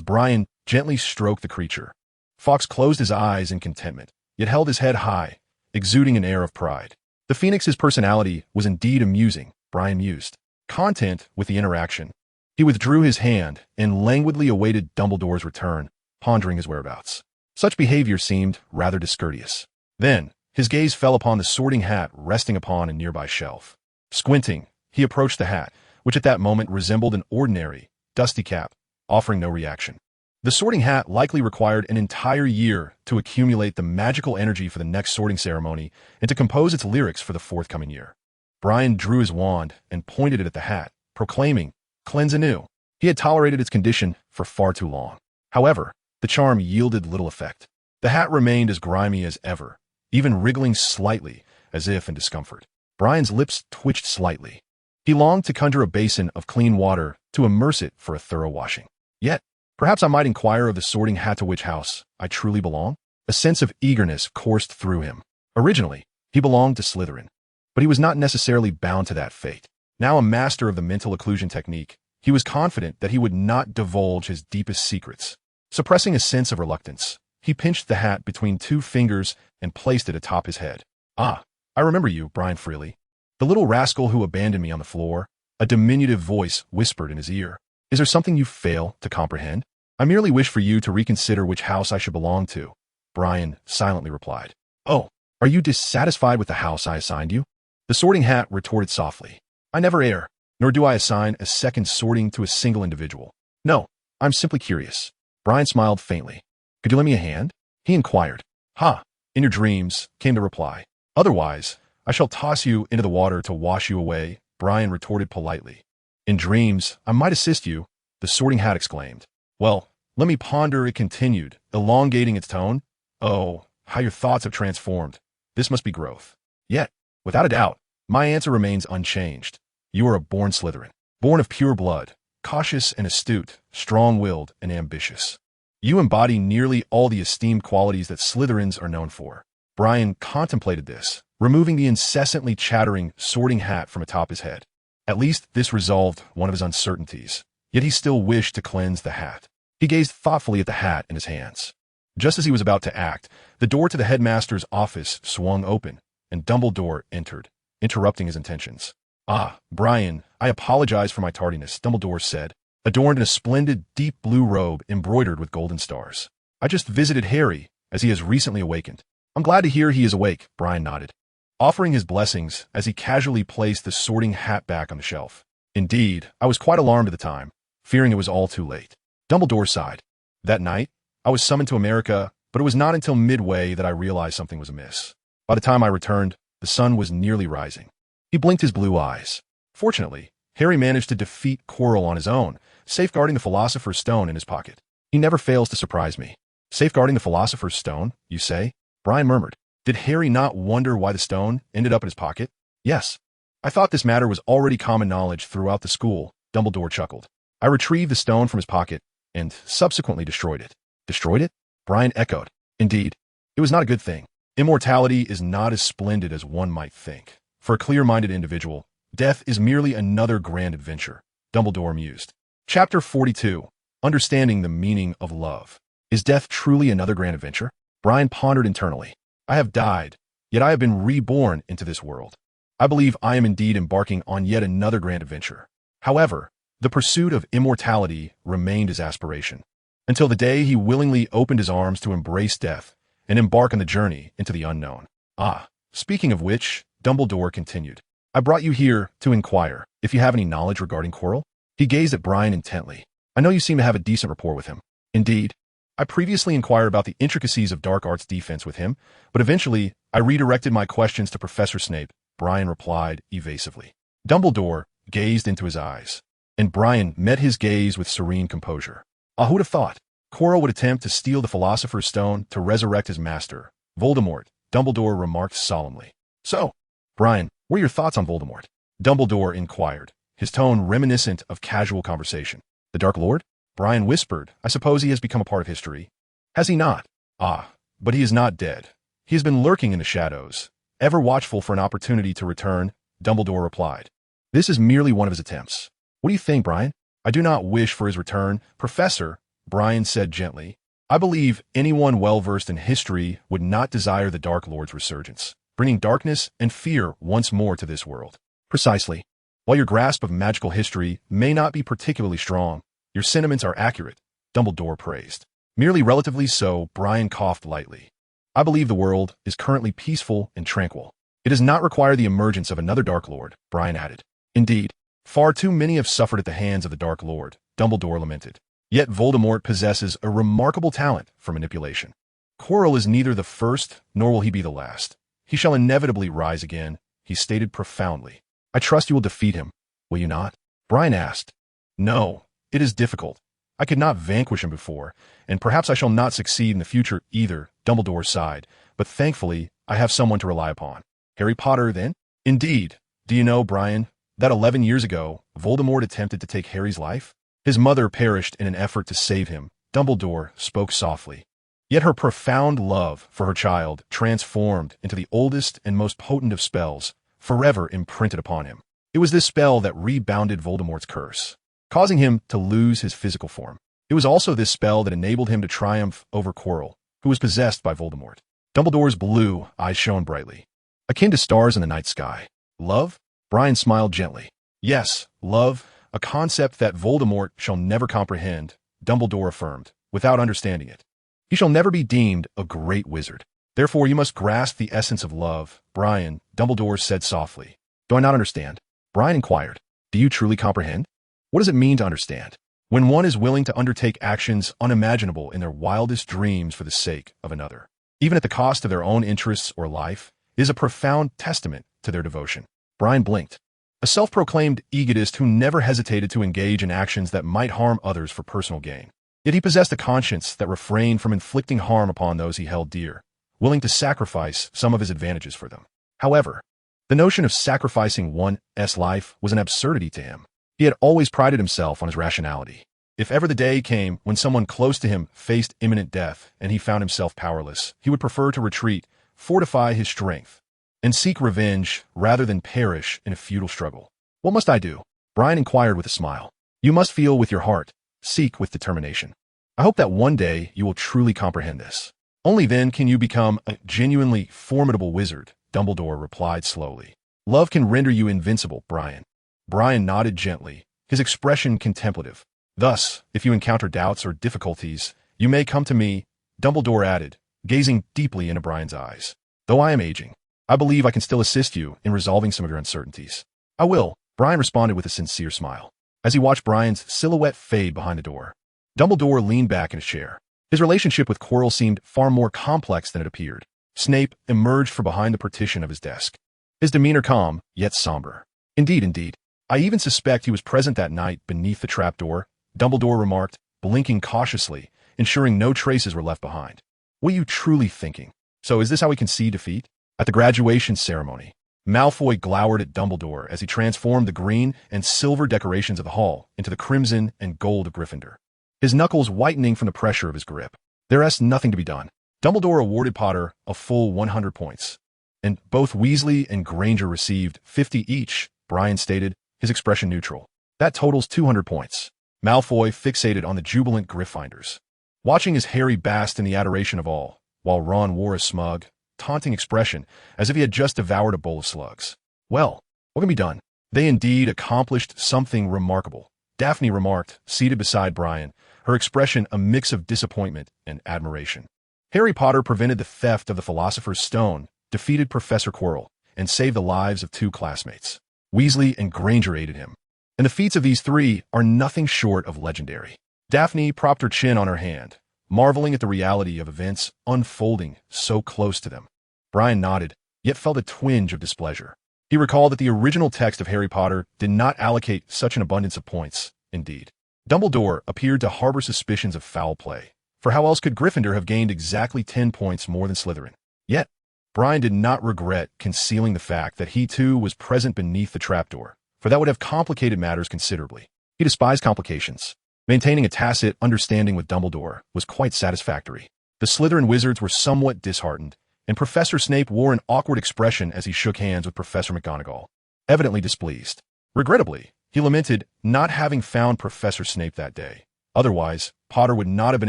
Brian gently stroked the creature, Fawkes closed his eyes in contentment, yet held his head high, exuding an air of pride. The Phoenix's personality was indeed amusing, Brian mused. Content with the interaction. He withdrew his hand and languidly awaited Dumbledore's return, pondering his whereabouts. Such behavior seemed rather discourteous. Then, his gaze fell upon the sorting hat resting upon a nearby shelf. Squinting, he approached the hat, which at that moment resembled an ordinary, dusty cap, offering no reaction. The sorting hat likely required an entire year to accumulate the magical energy for the next sorting ceremony and to compose its lyrics for the forthcoming year. Brian drew his wand and pointed it at the hat, proclaiming, "Cleanse anew." He had tolerated its condition for far too long. However, the charm yielded little effect. The hat remained as grimy as ever, even wriggling slightly, as if in discomfort. Brian's lips twitched slightly. He longed to conjure a basin of clean water to immerse it for a thorough washing. Yet, perhaps I might inquire of the sorting hat to which house I truly belong? A sense of eagerness coursed through him. Originally, he belonged to Slytherin, but he was not necessarily bound to that fate. Now a master of the mental occlusion technique, he was confident that he would not divulge his deepest secrets. Suppressing a sense of reluctance, he pinched the hat between two fingers and placed it atop his head. "Ah, I remember you, Brian Friel. The little rascal who abandoned me on the floor," a diminutive voice whispered in his ear. "Is there something you fail to comprehend? I merely wish for you to reconsider which house I should belong to," Brian silently replied. "Oh, are you dissatisfied with the house I assigned you?" The sorting hat retorted softly. "I never err, nor do I assign a second sorting to a single individual. No, I'm simply curious." Brian smiled faintly. "Could you lend me a hand?" he inquired. "Ha, in your dreams," came the reply. "Otherwise, I shall toss you into the water to wash you away," Brian retorted politely. "In dreams, I might assist you," the sorting hat exclaimed. "Well, let me ponder," it continued, elongating its tone. "Oh, how your thoughts have transformed. This must be growth. Yet, without a doubt, my answer remains unchanged. You are a born Slytherin, born of pure blood, cautious and astute, strong-willed and ambitious. You embody nearly all the esteemed qualities that Slytherins are known for." Brian contemplated this, removing the incessantly chattering sorting hat from atop his head. At least this resolved one of his uncertainties, yet he still wished to cleanse the hat. He gazed thoughtfully at the hat in his hands. Just as he was about to act, the door to the headmaster's office swung open, and Dumbledore entered, interrupting his intentions. "Ah, Brian, I apologize for my tardiness," Dumbledore said, adorned in a splendid deep blue robe embroidered with golden stars. "I just visited Harry, as he has recently awakened." "I'm glad to hear he is awake," Brian nodded, offering his blessings as he casually placed the sorting hat back on the shelf. "Indeed, I was quite alarmed at the time, fearing it was all too late." Dumbledore sighed. "That night, I was summoned to America, but it was not until midway that I realized something was amiss. By the time I returned, the sun was nearly rising." He blinked his blue eyes. Fortunately, Harry managed to defeat Quirrell on his own, safeguarding the Philosopher's Stone in his pocket. "He never fails to surprise me." "Safeguarding the Philosopher's Stone, you say?" Brian murmured. Did Harry not wonder why the stone ended up in his pocket? "Yes. I thought this matter was already common knowledge throughout the school," Dumbledore chuckled. "I retrieved the stone from his pocket and subsequently destroyed it." "Destroyed it?" Brian echoed. "Indeed. It was not a good thing. Immortality is not as splendid as one might think. For a clear-minded individual, death is merely another grand adventure," Dumbledore mused. Chapter 42. Understanding the Meaning of Love. Is death truly another grand adventure? Brian pondered internally. "I have died, yet I have been reborn into this world. I believe I am indeed embarking on yet another grand adventure." However, the pursuit of immortality remained his aspiration, until the day he willingly opened his arms to embrace death and embark on the journey into the unknown. "Ah, speaking of which," Dumbledore continued, "I brought you here to inquire if you have any knowledge regarding Quirrell." He gazed at Brian intently. "I know you seem to have a decent rapport with him." "Indeed. I previously inquired about the intricacies of dark arts defense with him, but eventually I redirected my questions to Professor Snape," Brian replied evasively. Dumbledore gazed into his eyes, and Brian met his gaze with serene composure. "Ah, who'd have thought? Quirrell would attempt to steal the Philosopher's Stone to resurrect his master, Voldemort," Dumbledore remarked solemnly. "So, Brian, what are your thoughts on Voldemort?" Dumbledore inquired, his tone reminiscent of casual conversation. "The Dark Lord?" Brian whispered. "I suppose he has become a part of history." "Has he not?" "Ah, but he is not dead. He has been lurking in the shadows, ever watchful for an opportunity to return," Dumbledore replied. "This is merely one of his attempts. What do you think, Brian? I do not wish for his return, Professor, Brian said gently. I believe anyone well-versed in history would not desire the Dark Lord's resurgence, bringing darkness and fear once more to this world. Precisely. While your grasp of magical history may not be particularly strong, your sentiments are accurate, Dumbledore praised. Merely relatively so, Brian coughed lightly. I believe the world is currently peaceful and tranquil. It does not require the emergence of another Dark Lord, Brian added. Indeed, far too many have suffered at the hands of the Dark Lord, Dumbledore lamented. Yet Voldemort possesses a remarkable talent for manipulation. Quirrell is neither the first, nor will he be the last. He shall inevitably rise again, he stated profoundly. I trust you will defeat him, will you not? Brian asked. No, it is difficult. I could not vanquish him before, and perhaps I shall not succeed in the future either, Dumbledore sighed, but thankfully I have someone to rely upon. Harry Potter, then? Indeed. Do you know, Brian, that 11 years ago, Voldemort attempted to take Harry's life? His mother perished in an effort to save him, Dumbledore spoke softly. Yet her profound love for her child transformed into the oldest and most potent of spells, forever imprinted upon him. It was this spell that rebounded Voldemort's curse, causing him to lose his physical form. It was also this spell that enabled him to triumph over Quirrell, who was possessed by Voldemort. Dumbledore's blue eyes shone brightly, akin to stars in the night sky. Love? Brian smiled gently. Yes, love, a concept that Voldemort shall never comprehend, Dumbledore affirmed, without understanding it. He shall never be deemed a great wizard. Therefore you must grasp the essence of love, Brian, Dumbledore said softly. Do I not understand? Brian inquired. Do you truly comprehend? What does it mean to understand? When one is willing to undertake actions unimaginable in their wildest dreams for the sake of another, even at the cost of their own interests or life, is a profound testament to their devotion. Brian blinked. A self-proclaimed egotist who never hesitated to engage in actions that might harm others for personal gain. Yet he possessed a conscience that refrained from inflicting harm upon those he held dear, willing to sacrifice some of his advantages for them. However, the notion of sacrificing one's life was an absurdity to him. He had always prided himself on his rationality. If ever the day came when someone close to him faced imminent death and he found himself powerless, he would prefer to retreat, fortify his strength, and seek revenge rather than perish in a futile struggle. What must I do? Brian inquired with a smile. You must feel with your heart, seek with determination. I hope that one day you will truly comprehend this. Only then can you become a genuinely formidable wizard, Dumbledore replied slowly. Love can render you invincible, Brian. Brian nodded gently, his expression contemplative. Thus, if you encounter doubts or difficulties, you may come to me, Dumbledore added, gazing deeply into Brian's eyes. Though I am aging, I believe I can still assist you in resolving some of your uncertainties. I will, Brian responded with a sincere smile. As he watched Brian's silhouette fade behind the door, Dumbledore leaned back in his chair. His relationship with Quirrell seemed far more complex than it appeared. Snape emerged from behind the partition of his desk, his demeanor calm, yet somber. Indeed. I even suspect he was present that night beneath the trapdoor, Dumbledore remarked, blinking cautiously, ensuring no traces were left behind. What are you truly thinking? So is this how we can see defeat? At the graduation ceremony, Malfoy glowered at Dumbledore as he transformed the green and silver decorations of the hall into the crimson and gold of Gryffindor, his knuckles whitening from the pressure of his grip. There's nothing to be done. Dumbledore awarded Potter a full 100 points, and both Weasley and Granger received 50 each, Brian stated, his expression neutral. That totals 200 points. Malfoy fixated on the jubilant Gryffindors, watching as Harry basked in the adoration of all, while Ron wore a smug, taunting expression as if he had just devoured a bowl of slugs. Well, what can be done? They indeed accomplished something remarkable, Daphne remarked, seated beside Brian, her expression a mix of disappointment and admiration. Harry Potter prevented the theft of the Philosopher's Stone, defeated Professor Quirrell, and saved the lives of 2 classmates. Weasley and Granger aided him, and the feats of these 3 are nothing short of legendary. Daphne propped her chin on her hand, marveling at the reality of events unfolding so close to them. Brian nodded, yet felt a twinge of displeasure. He recalled that the original text of Harry Potter did not allocate such an abundance of points. Indeed, Dumbledore appeared to harbor suspicions of foul play, for how else could Gryffindor have gained exactly 10 points more than Slytherin? Yet, Brian did not regret concealing the fact that he too was present beneath the trapdoor, for that would have complicated matters considerably. He despised complications. Maintaining a tacit understanding with Dumbledore was quite satisfactory. The Slytherin wizards were somewhat disheartened, and Professor Snape wore an awkward expression as he shook hands with Professor McGonagall, evidently displeased. Regrettably, He lamented not having found Professor Snape that day. Otherwise, Potter would not have been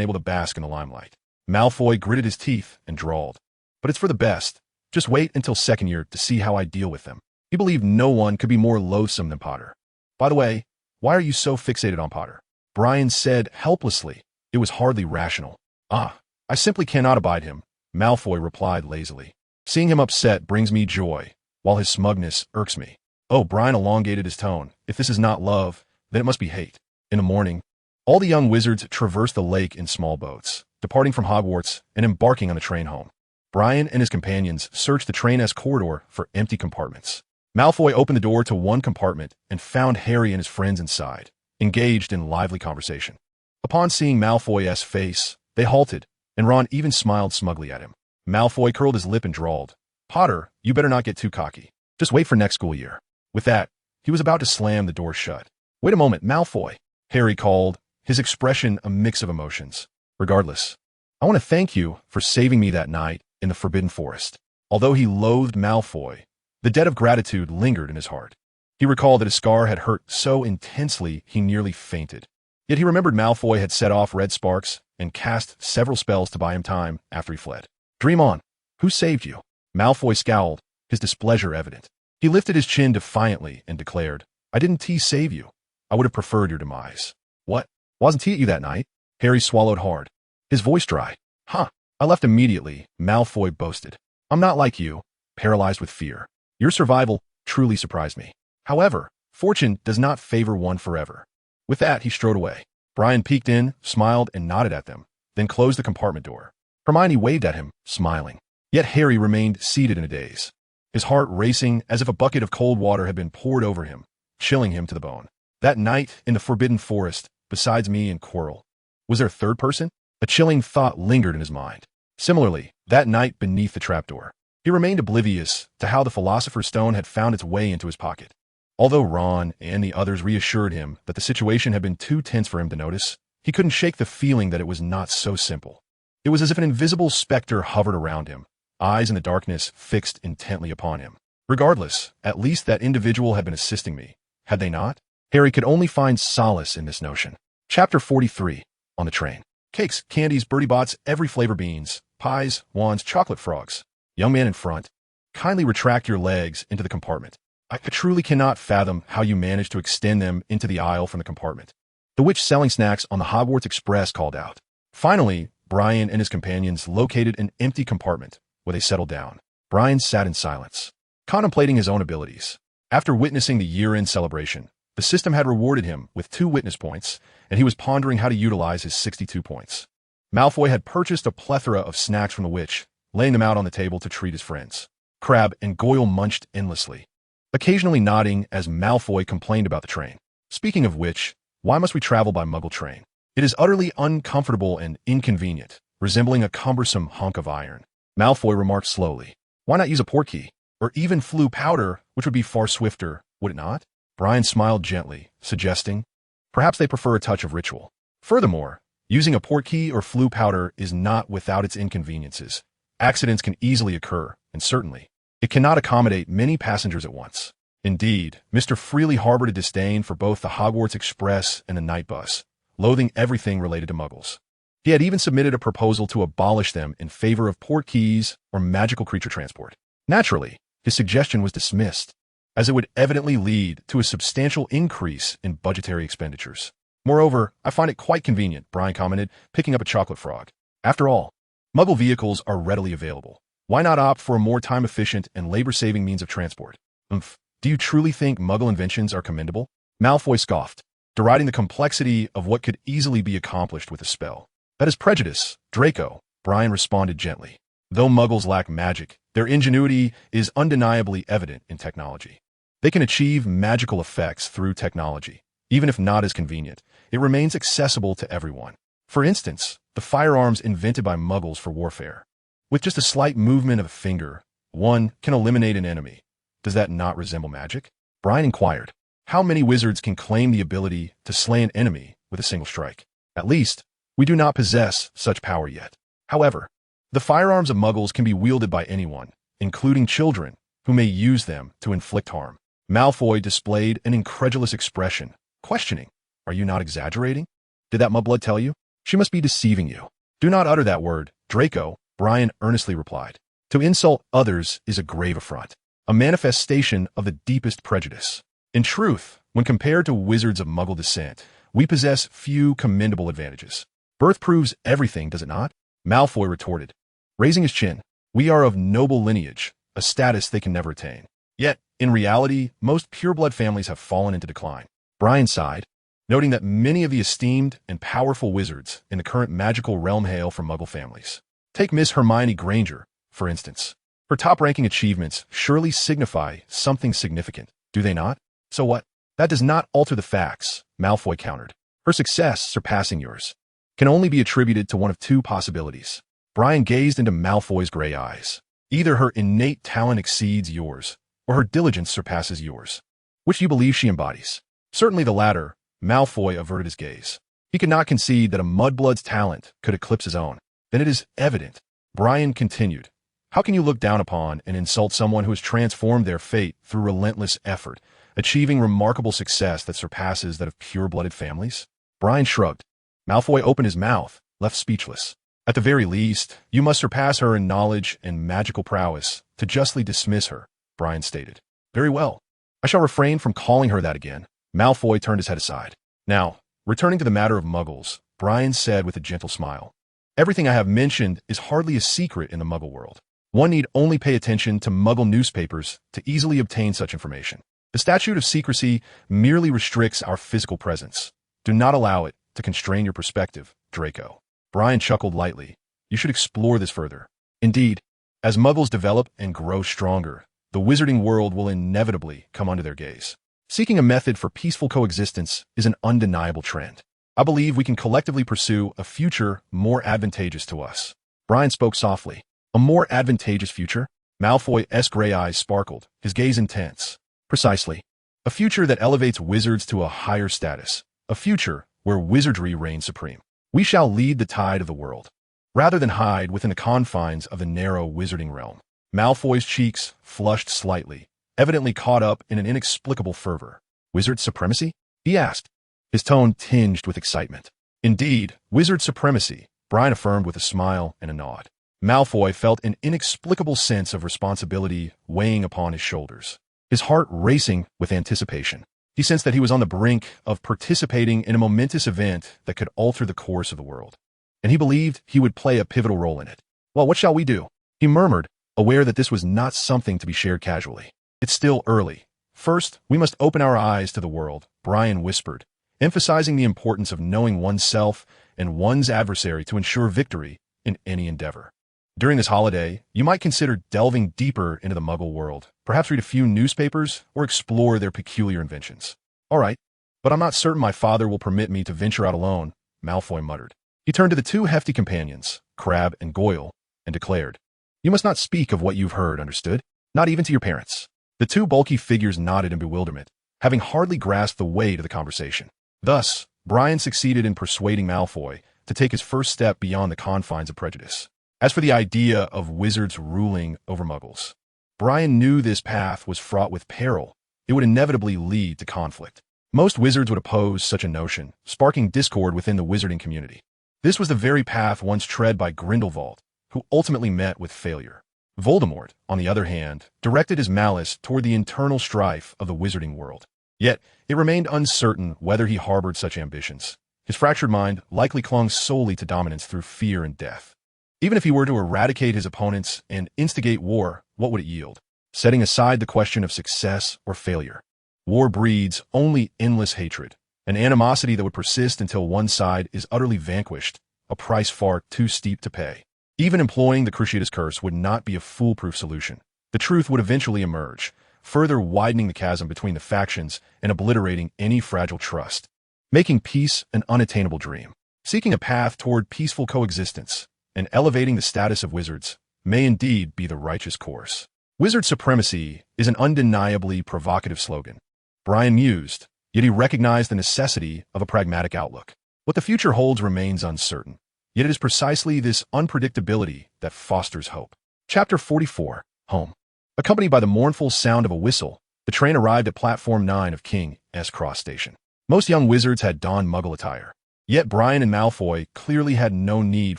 able to bask in the limelight. Malfoy gritted his teeth and drawled. But it's for the best. Just wait until second year to see how I deal with them. He believed no one could be more loathsome than Potter. By the way, why are you so fixated on Potter? Brian said helplessly. It was hardly rational. I simply cannot abide him, Malfoy replied lazily. Seeing him upset brings me joy, while his smugness irks me. Oh, Brian elongated his tone. If this is not love, then it must be hate. In the morning, all the young wizards traversed the lake in small boats, departing from Hogwarts and embarking on the train home. Brian and his companions searched the train-esque corridor for empty compartments. Malfoy opened the door to one compartment and found Harry and his friends inside, engaged in lively conversation. Upon seeing Malfoy's face, they halted, and Ron even smiled smugly at him. Malfoy curled his lip and drawled, Potter, you better not get too cocky. Just wait for next school year. With that, he was about to slam the door shut. Wait a moment, Malfoy, Harry called, his expression a mix of emotions. Regardless, I want to thank you for saving me that night in the Forbidden Forest. Although he loathed Malfoy, the debt of gratitude lingered in his heart. He recalled that his scar had hurt so intensely he nearly fainted. Yet he remembered Malfoy had set off red sparks and cast several spells to buy him time after he fled. Dream on. Who saved you? Malfoy scowled, his displeasure evident. He lifted his chin defiantly and declared, I didn't save you. I would have preferred your demise. What? Wasn't he at you that night? Harry swallowed hard, his voice dry. I left immediately, Malfoy boasted. I'm not like you, paralyzed with fear. Your survival truly surprised me. However, fortune does not favor one forever. With that, he strode away. Brian peeked in, smiled, and nodded at them, then closed the compartment door. Hermione waved at him, smiling. Yet Harry remained seated in a daze, his heart racing as if a bucket of cold water had been poured over him, chilling him to the bone. That night in the Forbidden Forest, besides me and Quirrell, was there a third person? A chilling thought lingered in his mind. Similarly, that night beneath the trapdoor, he remained oblivious to how the Philosopher's Stone had found its way into his pocket. Although Ron and the others reassured him that the situation had been too tense for him to notice, he couldn't shake the feeling that it was not so simple. It was as if an invisible specter hovered around him, eyes in the darkness fixed intently upon him. Regardless, at least that individual had been assisting me. Had they not? Harry could only find solace in this notion. Chapter 43. On the train. Cakes, candies, Bertie Bott's, every flavor beans, pies, wands, chocolate frogs. Young man in front, kindly retract your legs into the compartment. I truly cannot fathom how you managed to extend them into the aisle from the compartment. The witch selling snacks on the Hogwarts Express called out. Finally, Brian and his companions located an empty compartment where they settled down. Brian sat in silence, contemplating his own abilities. After witnessing the year-end celebration, the system had rewarded him with 2 witness points, and he was pondering how to utilize his 62 points. Malfoy had purchased a plethora of snacks from the witch, laying them out on the table to treat his friends. Crabbe and Goyle munched endlessly, occasionally nodding as Malfoy complained about the train. Speaking of which, why must we travel by Muggle train? It is utterly uncomfortable and inconvenient, resembling a cumbersome hunk of iron. Malfoy remarked slowly. Why not use a portkey? Or even Floo powder, which would be far swifter, would it not? Brian smiled gently, suggesting, perhaps they prefer a touch of ritual. Furthermore, using a portkey or Floo powder is not without its inconveniences. Accidents can easily occur, and certainly, it cannot accommodate many passengers at once. Indeed, Mr. Friel harbored a disdain for both the Hogwarts Express and the night bus, loathing everything related to Muggles. He had even submitted a proposal to abolish them in favor of portkeys or magical creature transport. Naturally, his suggestion was dismissed, as it would evidently lead to a substantial increase in budgetary expenditures. Moreover, I find it quite convenient, Brian commented, picking up a chocolate frog. After all, Muggle vehicles are readily available. Why not opt for a more time-efficient and labor-saving means of transport? Do you truly think Muggle inventions are commendable? Malfoy scoffed, deriding the complexity of what could easily be accomplished with a spell. That is prejudice, Draco, Brian responded gently. Though Muggles lack magic, their ingenuity is undeniably evident in technology. They can achieve magical effects through technology. Even if not as convenient, it remains accessible to everyone. For instance, the firearms invented by Muggles for warfare. With just a slight movement of a finger, one can eliminate an enemy. Does that not resemble magic? Brian inquired. How many wizards can claim the ability to slay an enemy with a single strike? At least, we do not possess such power yet. However, the firearms of Muggles can be wielded by anyone, including children, who may use them to inflict harm. Malfoy displayed an incredulous expression, questioning, "Are you not exaggerating? Did that mudblood tell you? She must be deceiving you." "Do not utter that word, Draco," Brian earnestly replied. "To insult others is a grave affront, a manifestation of the deepest prejudice. In truth, when compared to wizards of Muggle descent, we possess few commendable advantages. Birth proves everything, does it not?" Malfoy retorted, raising his chin. "We are of noble lineage, a status they can never attain. Yet, in reality, most pureblood families have fallen into decline." Brian sighed, noting that many of the esteemed and powerful wizards in the current magical realm hail from Muggle families. Take Miss Hermione Granger, for instance. Her top-ranking achievements surely signify something significant, do they not? "So what? That does not alter the facts," Malfoy countered. "Her success, surpassing yours, can only be attributed to one of two possibilities." Brian gazed into Malfoy's gray eyes. "Either her innate talent exceeds yours, or her diligence surpasses yours. Which do you believe she embodies?" "Certainly the latter." Malfoy averted his gaze. He could not concede that a mudblood's talent could eclipse his own. "Then it is evident," Brian continued. "How can you look down upon and insult someone who has transformed their fate through relentless effort, achieving remarkable success that surpasses that of pure-blooded families?" Brian shrugged. Malfoy opened his mouth, left speechless. "At the very least, you must surpass her in knowledge and magical prowess to justly dismiss her," Brian stated. "Very well. I shall refrain from calling her that again." Malfoy turned his head aside. "Now, returning to the matter of Muggles," Brian said with a gentle smile. "Everything I have mentioned is hardly a secret in the Muggle world. One need only pay attention to Muggle newspapers to easily obtain such information. The statute of secrecy merely restricts our physical presence. Do not allow it to constrain your perspective, Draco." Brian chuckled lightly. "You should explore this further. Indeed, as Muggles develop and grow stronger, the wizarding world will inevitably come under their gaze. Seeking a method for peaceful coexistence is an undeniable trend. I believe we can collectively pursue a future more advantageous to us." Brian spoke softly. "A more advantageous future?" Malfoy's gray eyes sparkled, his gaze intense. "Precisely. A future that elevates wizards to a higher status. A future where wizardry reigns supreme. We shall lead the tide of the world, rather than hide within the confines of the narrow wizarding realm." Malfoy's cheeks flushed slightly, evidently caught up in an inexplicable fervor. "Wizard supremacy?" he asked, his tone tinged with excitement. "Indeed, wizard supremacy," Brian affirmed with a smile and a nod. Malfoy felt an inexplicable sense of responsibility weighing upon his shoulders, his heart racing with anticipation. He sensed that he was on the brink of participating in a momentous event that could alter the course of the world, and he believed he would play a pivotal role in it. "Well, what shall we do?" he murmured, aware that this was not something to be shared casually. "It's still early. First, we must open our eyes to the world," Brian whispered, emphasizing the importance of knowing oneself and one's adversary to ensure victory in any endeavor. "During this holiday, you might consider delving deeper into the Muggle world, perhaps read a few newspapers or explore their peculiar inventions." "All right, but I'm not certain my father will permit me to venture out alone," Malfoy muttered. He turned to the two hefty companions, Crabbe and Goyle, and declared, "You must not speak of what you've heard, understood? Not even to your parents." The two bulky figures nodded in bewilderment, having hardly grasped the weight of the conversation. Thus, Brian succeeded in persuading Malfoy to take his first step beyond the confines of prejudice. As for the idea of wizards ruling over Muggles, Brian knew this path was fraught with peril. It would inevitably lead to conflict. Most wizards would oppose such a notion, sparking discord within the wizarding community. This was the very path once tread by Grindelwald, who ultimately met with failure. Voldemort, on the other hand, directed his malice toward the internal strife of the wizarding world. Yet, it remained uncertain whether he harbored such ambitions. His fractured mind likely clung solely to dominance through fear and death. Even if he were to eradicate his opponents and instigate war, what would it yield? Setting aside the question of success or failure, war breeds only endless hatred, an animosity that would persist until one side is utterly vanquished, a price far too steep to pay. Even employing the Cruciatus Curse would not be a foolproof solution. The truth would eventually emerge, further widening the chasm between the factions and obliterating any fragile trust, making peace an unattainable dream. Seeking a path toward peaceful coexistence and elevating the status of wizards may indeed be the righteous course. Wizard supremacy is an undeniably provocative slogan, Brian mused, yet he recognized the necessity of a pragmatic outlook. What the future holds remains uncertain. Yet it is precisely this unpredictability that fosters hope. Chapter 44, Home. Accompanied by the mournful sound of a whistle, The train arrived at Platform 9 of King's Cross Station. Most young wizards had donned Muggle attire. Yet Brian and Malfoy clearly had no need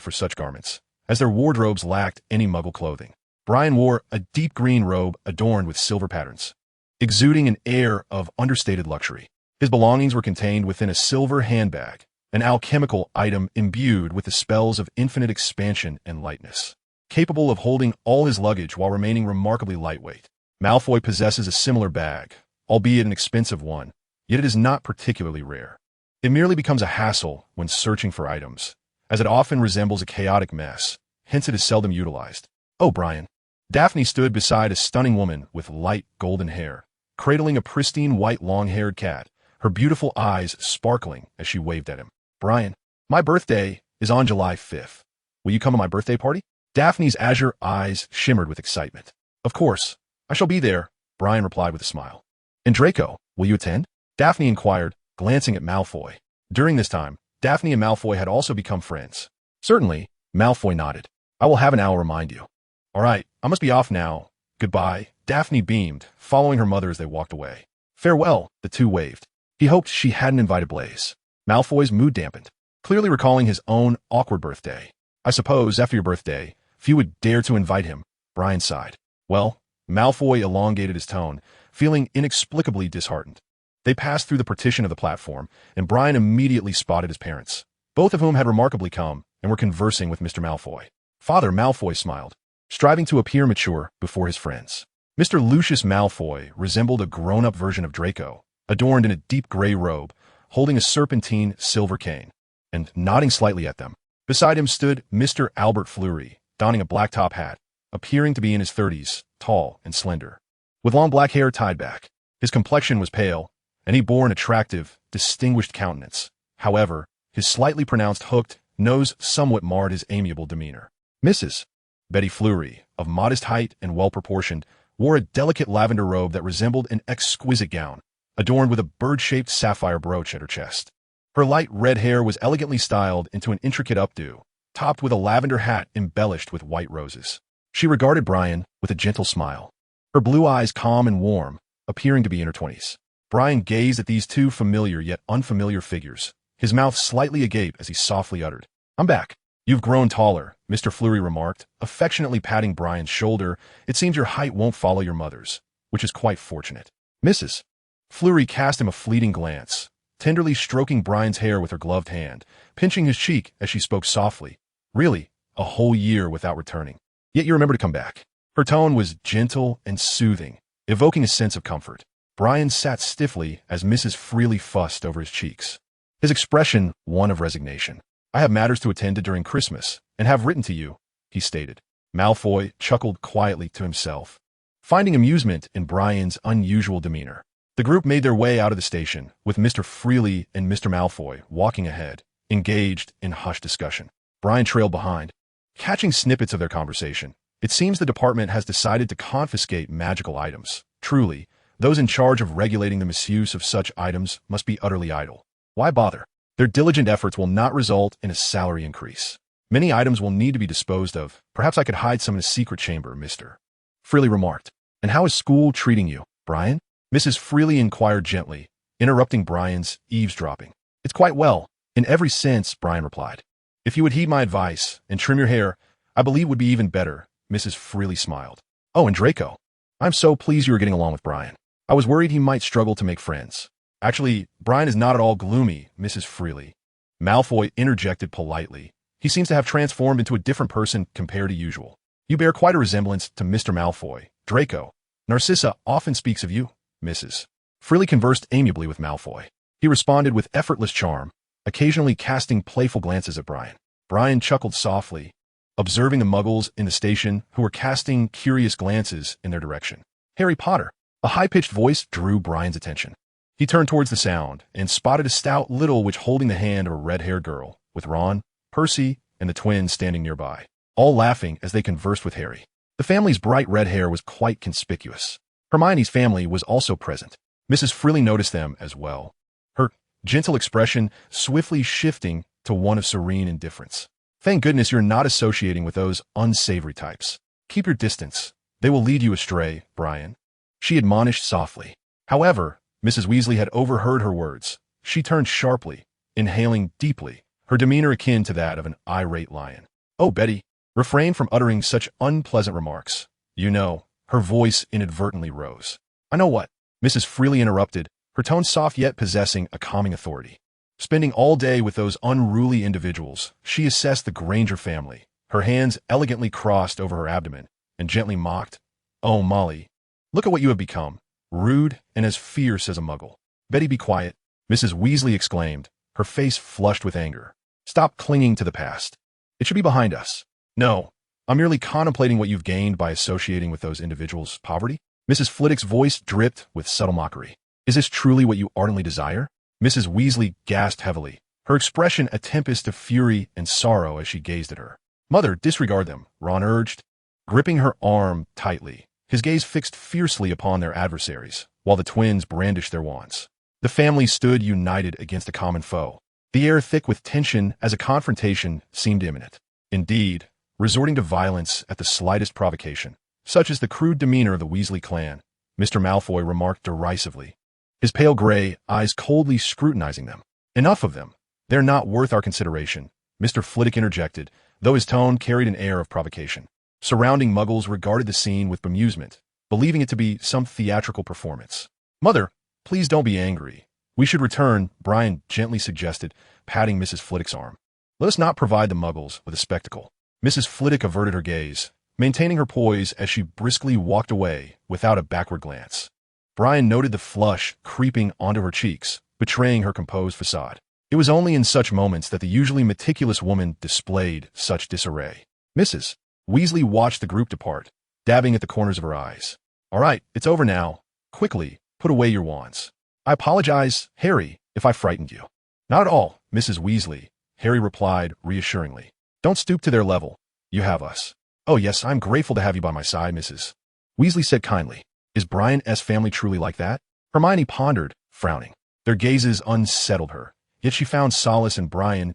for such garments, as their wardrobes lacked any Muggle clothing. Brian wore a deep green robe adorned with silver patterns, exuding an air of understated luxury. His belongings were contained within a silver handbag, an alchemical item imbued with the spells of infinite expansion and lightness, capable of holding all his luggage while remaining remarkably lightweight. Malfoy possesses a similar bag, albeit an expensive one, yet it is not particularly rare. It merely becomes a hassle when searching for items, as it often resembles a chaotic mess, hence it is seldom utilized. Oh, Brian. Daphne stood beside a stunning woman with light golden hair, cradling a pristine white long-haired cat, her beautiful eyes sparkling as she waved at him. Brian, my birthday is on July 5th. Will you come to my birthday party? Daphne's azure eyes shimmered with excitement. Of course, I shall be there, Brian replied with a smile. And Draco, will you attend? Daphne inquired, glancing at Malfoy. During this time, Daphne and Malfoy had also become friends. Certainly, Malfoy nodded. I will have an owl remind you. All right, I must be off now. Goodbye. Daphne beamed, following her mother as they walked away. Farewell, the two waved. He hoped she hadn't invited Blaise. Malfoy's mood dampened, clearly recalling his own awkward birthday. I suppose, after your birthday, few would dare to invite him, Brian sighed. Well, Malfoy elongated his tone, feeling inexplicably disheartened. They passed through the partition of the platform, and Brian immediately spotted his parents, both of whom had remarkably come and were conversing with Mr. Malfoy. Father Malfoy smiled, striving to appear mature before his friends. Mr. Lucius Malfoy resembled a grown-up version of Draco, adorned in a deep gray robe, holding a serpentine silver cane, and nodding slightly at them. Beside him stood Mr. Albert Fleury, donning a black top hat, appearing to be in his 30s, tall and slender, with long black hair tied back. His complexion was pale, and he bore an attractive, distinguished countenance. However, his slightly pronounced hooked nose somewhat marred his amiable demeanor. Mrs. Betty Fleury, of modest height and well-proportioned, wore a delicate lavender robe that resembled an exquisite gown, adorned with a bird-shaped sapphire brooch at her chest. Her light red hair was elegantly styled into an intricate updo, topped with a lavender hat embellished with white roses. She regarded Brian with a gentle smile, her blue eyes calm and warm, appearing to be in her 20s. Brian gazed at these two familiar yet unfamiliar figures, his mouth slightly agape as he softly uttered, I'm back. You've grown taller, Mr. Fleury remarked, affectionately patting Brian's shoulder. It seems your height won't follow your mother's, which is quite fortunate. Mrs. Fleury cast him a fleeting glance, tenderly stroking Brian's hair with her gloved hand, pinching his cheek as she spoke softly. Really, a whole year without returning. Yet you remember to come back. Her tone was gentle and soothing, evoking a sense of comfort. Brian sat stiffly as Mrs. Freely fussed over his cheeks, his expression one of resignation. I have matters to attend to during Christmas, and have written to you, he stated. Malfoy chuckled quietly to himself, finding amusement in Brian's unusual demeanor. The group made their way out of the station, with Mr. Freely and Mr. Malfoy walking ahead, engaged in hushed discussion. Brian trailed behind, catching snippets of their conversation. It seems the department has decided to confiscate magical items. Truly, those in charge of regulating the misuse of such items must be utterly idle. Why bother? Their diligent efforts will not result in a salary increase. Many items will need to be disposed of. Perhaps I could hide some in a secret chamber, Mr. Freely remarked. And how is school treating you, Brian? Mrs. Freely inquired gently, interrupting Brian's eavesdropping. It's quite well, in every sense, Brian replied. If you would heed my advice and trim your hair, I believe it would be even better, Mrs. Freely smiled. Oh, and Draco. I'm so pleased you are getting along with Brian. I was worried he might struggle to make friends. Actually, Brian is not at all gloomy, Mrs. Freely. Malfoy interjected politely. He seems to have transformed into a different person compared to usual. You bear quite a resemblance to Mr. Malfoy. Draco. Narcissa often speaks of you, Mrs. Freely conversed amiably with Malfoy. He responded with effortless charm, occasionally casting playful glances at Brian. Brian chuckled softly, observing the muggles in the station who were casting curious glances in their direction. Harry Potter. A high-pitched voice drew Brian's attention. He turned towards the sound and spotted a stout little witch holding the hand of a red-haired girl, with Ron, Percy, and the twins standing nearby, all laughing as they conversed with Harry. The family's bright red hair was quite conspicuous. Hermione's family was also present. Mrs. Freely noticed them as well, her gentle expression swiftly shifting to one of serene indifference. Thank goodness you're not associating with those unsavory types. Keep your distance. They will lead you astray, Brian. She admonished softly. However, Mrs. Weasley had overheard her words. She turned sharply, inhaling deeply, her demeanor akin to that of an irate lion. "Oh, Betty, refrain from uttering such unpleasant remarks. You know," her voice inadvertently rose. "I know what?" Mrs. Freely interrupted, her tone soft yet possessing a calming authority. Spending all day with those unruly individuals, she assessed the Granger family, her hands elegantly crossed over her abdomen, and gently mocked, "Oh, Molly, look at what you have become, rude and as fierce as a muggle." "Betty, be quiet," Mrs. Weasley exclaimed, her face flushed with anger. "Stop clinging to the past. It should be behind us." "No, I'm merely contemplating what you've gained by associating with those individuals' poverty." Mrs. Flitwick's voice dripped with subtle mockery. "Is this truly what you ardently desire?" Mrs. Weasley gasped heavily, her expression a tempest of fury and sorrow as she gazed at her. "Mother, disregard them," Ron urged, gripping her arm tightly, his gaze fixed fiercely upon their adversaries, while the twins brandished their wands. The family stood united against a common foe, the air thick with tension as a confrontation seemed imminent. Indeed, resorting to violence at the slightest provocation, such as the crude demeanor of the Weasley clan, Mr. Malfoy remarked derisively, his pale gray eyes coldly scrutinizing them. "Enough of them. They're not worth our consideration," Mr. Flitwick interjected, though his tone carried an air of provocation. Surrounding muggles regarded the scene with bemusement, believing it to be some theatrical performance. "Mother, please don't be angry. We should return," Brian gently suggested, patting Mrs. Flitwick's arm. "Let us not provide the muggles with a spectacle." Mrs. Flitwick averted her gaze, maintaining her poise as she briskly walked away without a backward glance. Brian noted the flush creeping onto her cheeks, betraying her composed facade. It was only in such moments that the usually meticulous woman displayed such disarray. Mrs. Weasley watched the group depart, dabbing at the corners of her eyes. "All right, it's over now. Quickly, put away your wands." "I apologize, Harry, if I frightened you." "Not at all, Mrs. Weasley," Harry replied reassuringly. "Don't stoop to their level. You have us." "Oh yes, I'm grateful to have you by my side, Mrs. Weasley said kindly. "Is Brian's family truly like that?" Hermione pondered, frowning. Their gazes unsettled her, yet she found solace in Brian's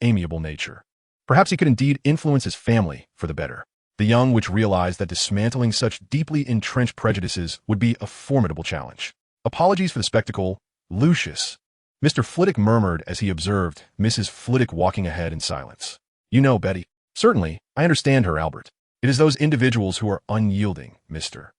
amiable nature. Perhaps he could indeed influence his family for the better. The young witch realized that dismantling such deeply entrenched prejudices would be a formidable challenge. "Apologies for the spectacle, Lucius," Mr. Flitwick murmured as he observed Mrs. Flitwick walking ahead in silence. "You know, Betty." "Certainly, I understand her, Albert. It is those individuals who are unyielding, Mr.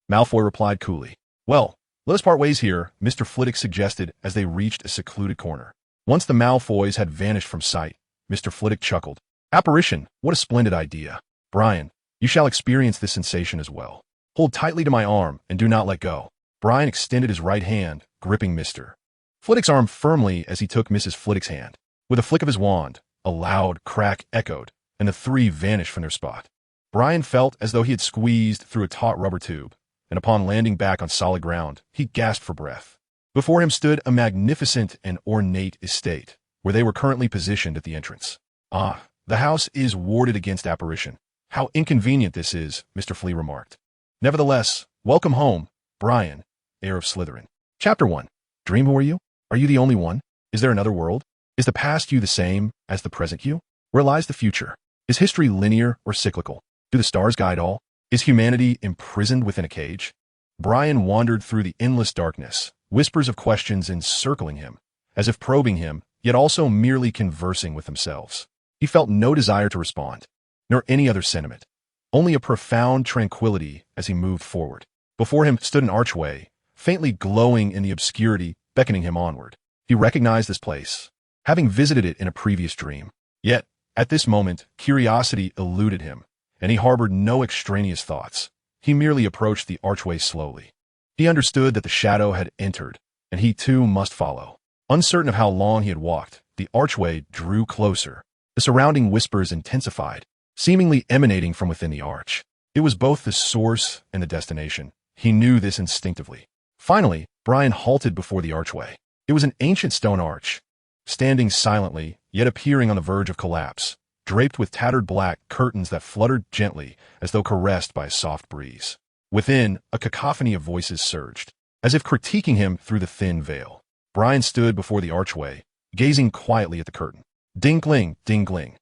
Malfoy replied coolly. "Well, let us part ways here," Mr. Flitwick suggested as they reached a secluded corner. Once the Malfoys had vanished from sight, Mr. Flitwick chuckled. "Apparition, what a splendid idea. Brian, you shall experience this sensation as well. Hold tightly to my arm and do not let go." Brian extended his right hand, gripping Mr. Flitwick's arm firmly as he took Mrs. Flitwick's hand. With a flick of his wand, a loud crack echoed, and the three vanished from their spot. Brian felt as though he had squeezed through a taut rubber tube, and upon landing back on solid ground, he gasped for breath. Before him stood a magnificent and ornate estate, where they were currently positioned at the entrance. "Ah, the house is warded against apparition. How inconvenient this is," Mr. Flea remarked. "Nevertheless, welcome home, Brian, heir of Slytherin." Chapter 1. Dream Who Are You? Are you the only one? Is there another world? Is the past you the same as the present you? Where lies the future? Is history linear or cyclical? Do the stars guide all? Is humanity imprisoned within a cage? Brian wandered through the endless darkness, whispers of questions encircling him, as if probing him, yet also merely conversing with themselves. He felt no desire to respond, nor any other sentiment, only a profound tranquility as he moved forward. Before him stood an archway, faintly glowing in the obscurity, beckoning him onward. He recognized this place, having visited it in a previous dream. Yet, at this moment, curiosity eluded him, and he harbored no extraneous thoughts. He merely approached the archway slowly. He understood that the shadow had entered, and he too must follow. Uncertain of how long he had walked, the archway drew closer. The surrounding whispers intensified, seemingly emanating from within the arch. It was both the source and the destination. He knew this instinctively. Finally, Brian halted before the archway. It was an ancient stone arch, standing silently, yet appearing on the verge of collapse, draped with tattered black curtains that fluttered gently as though caressed by a soft breeze. Within, a cacophony of voices surged, as if critiquing him through the thin veil. Brian stood before the archway, gazing quietly at the curtain. Ding-gling, ding-gling.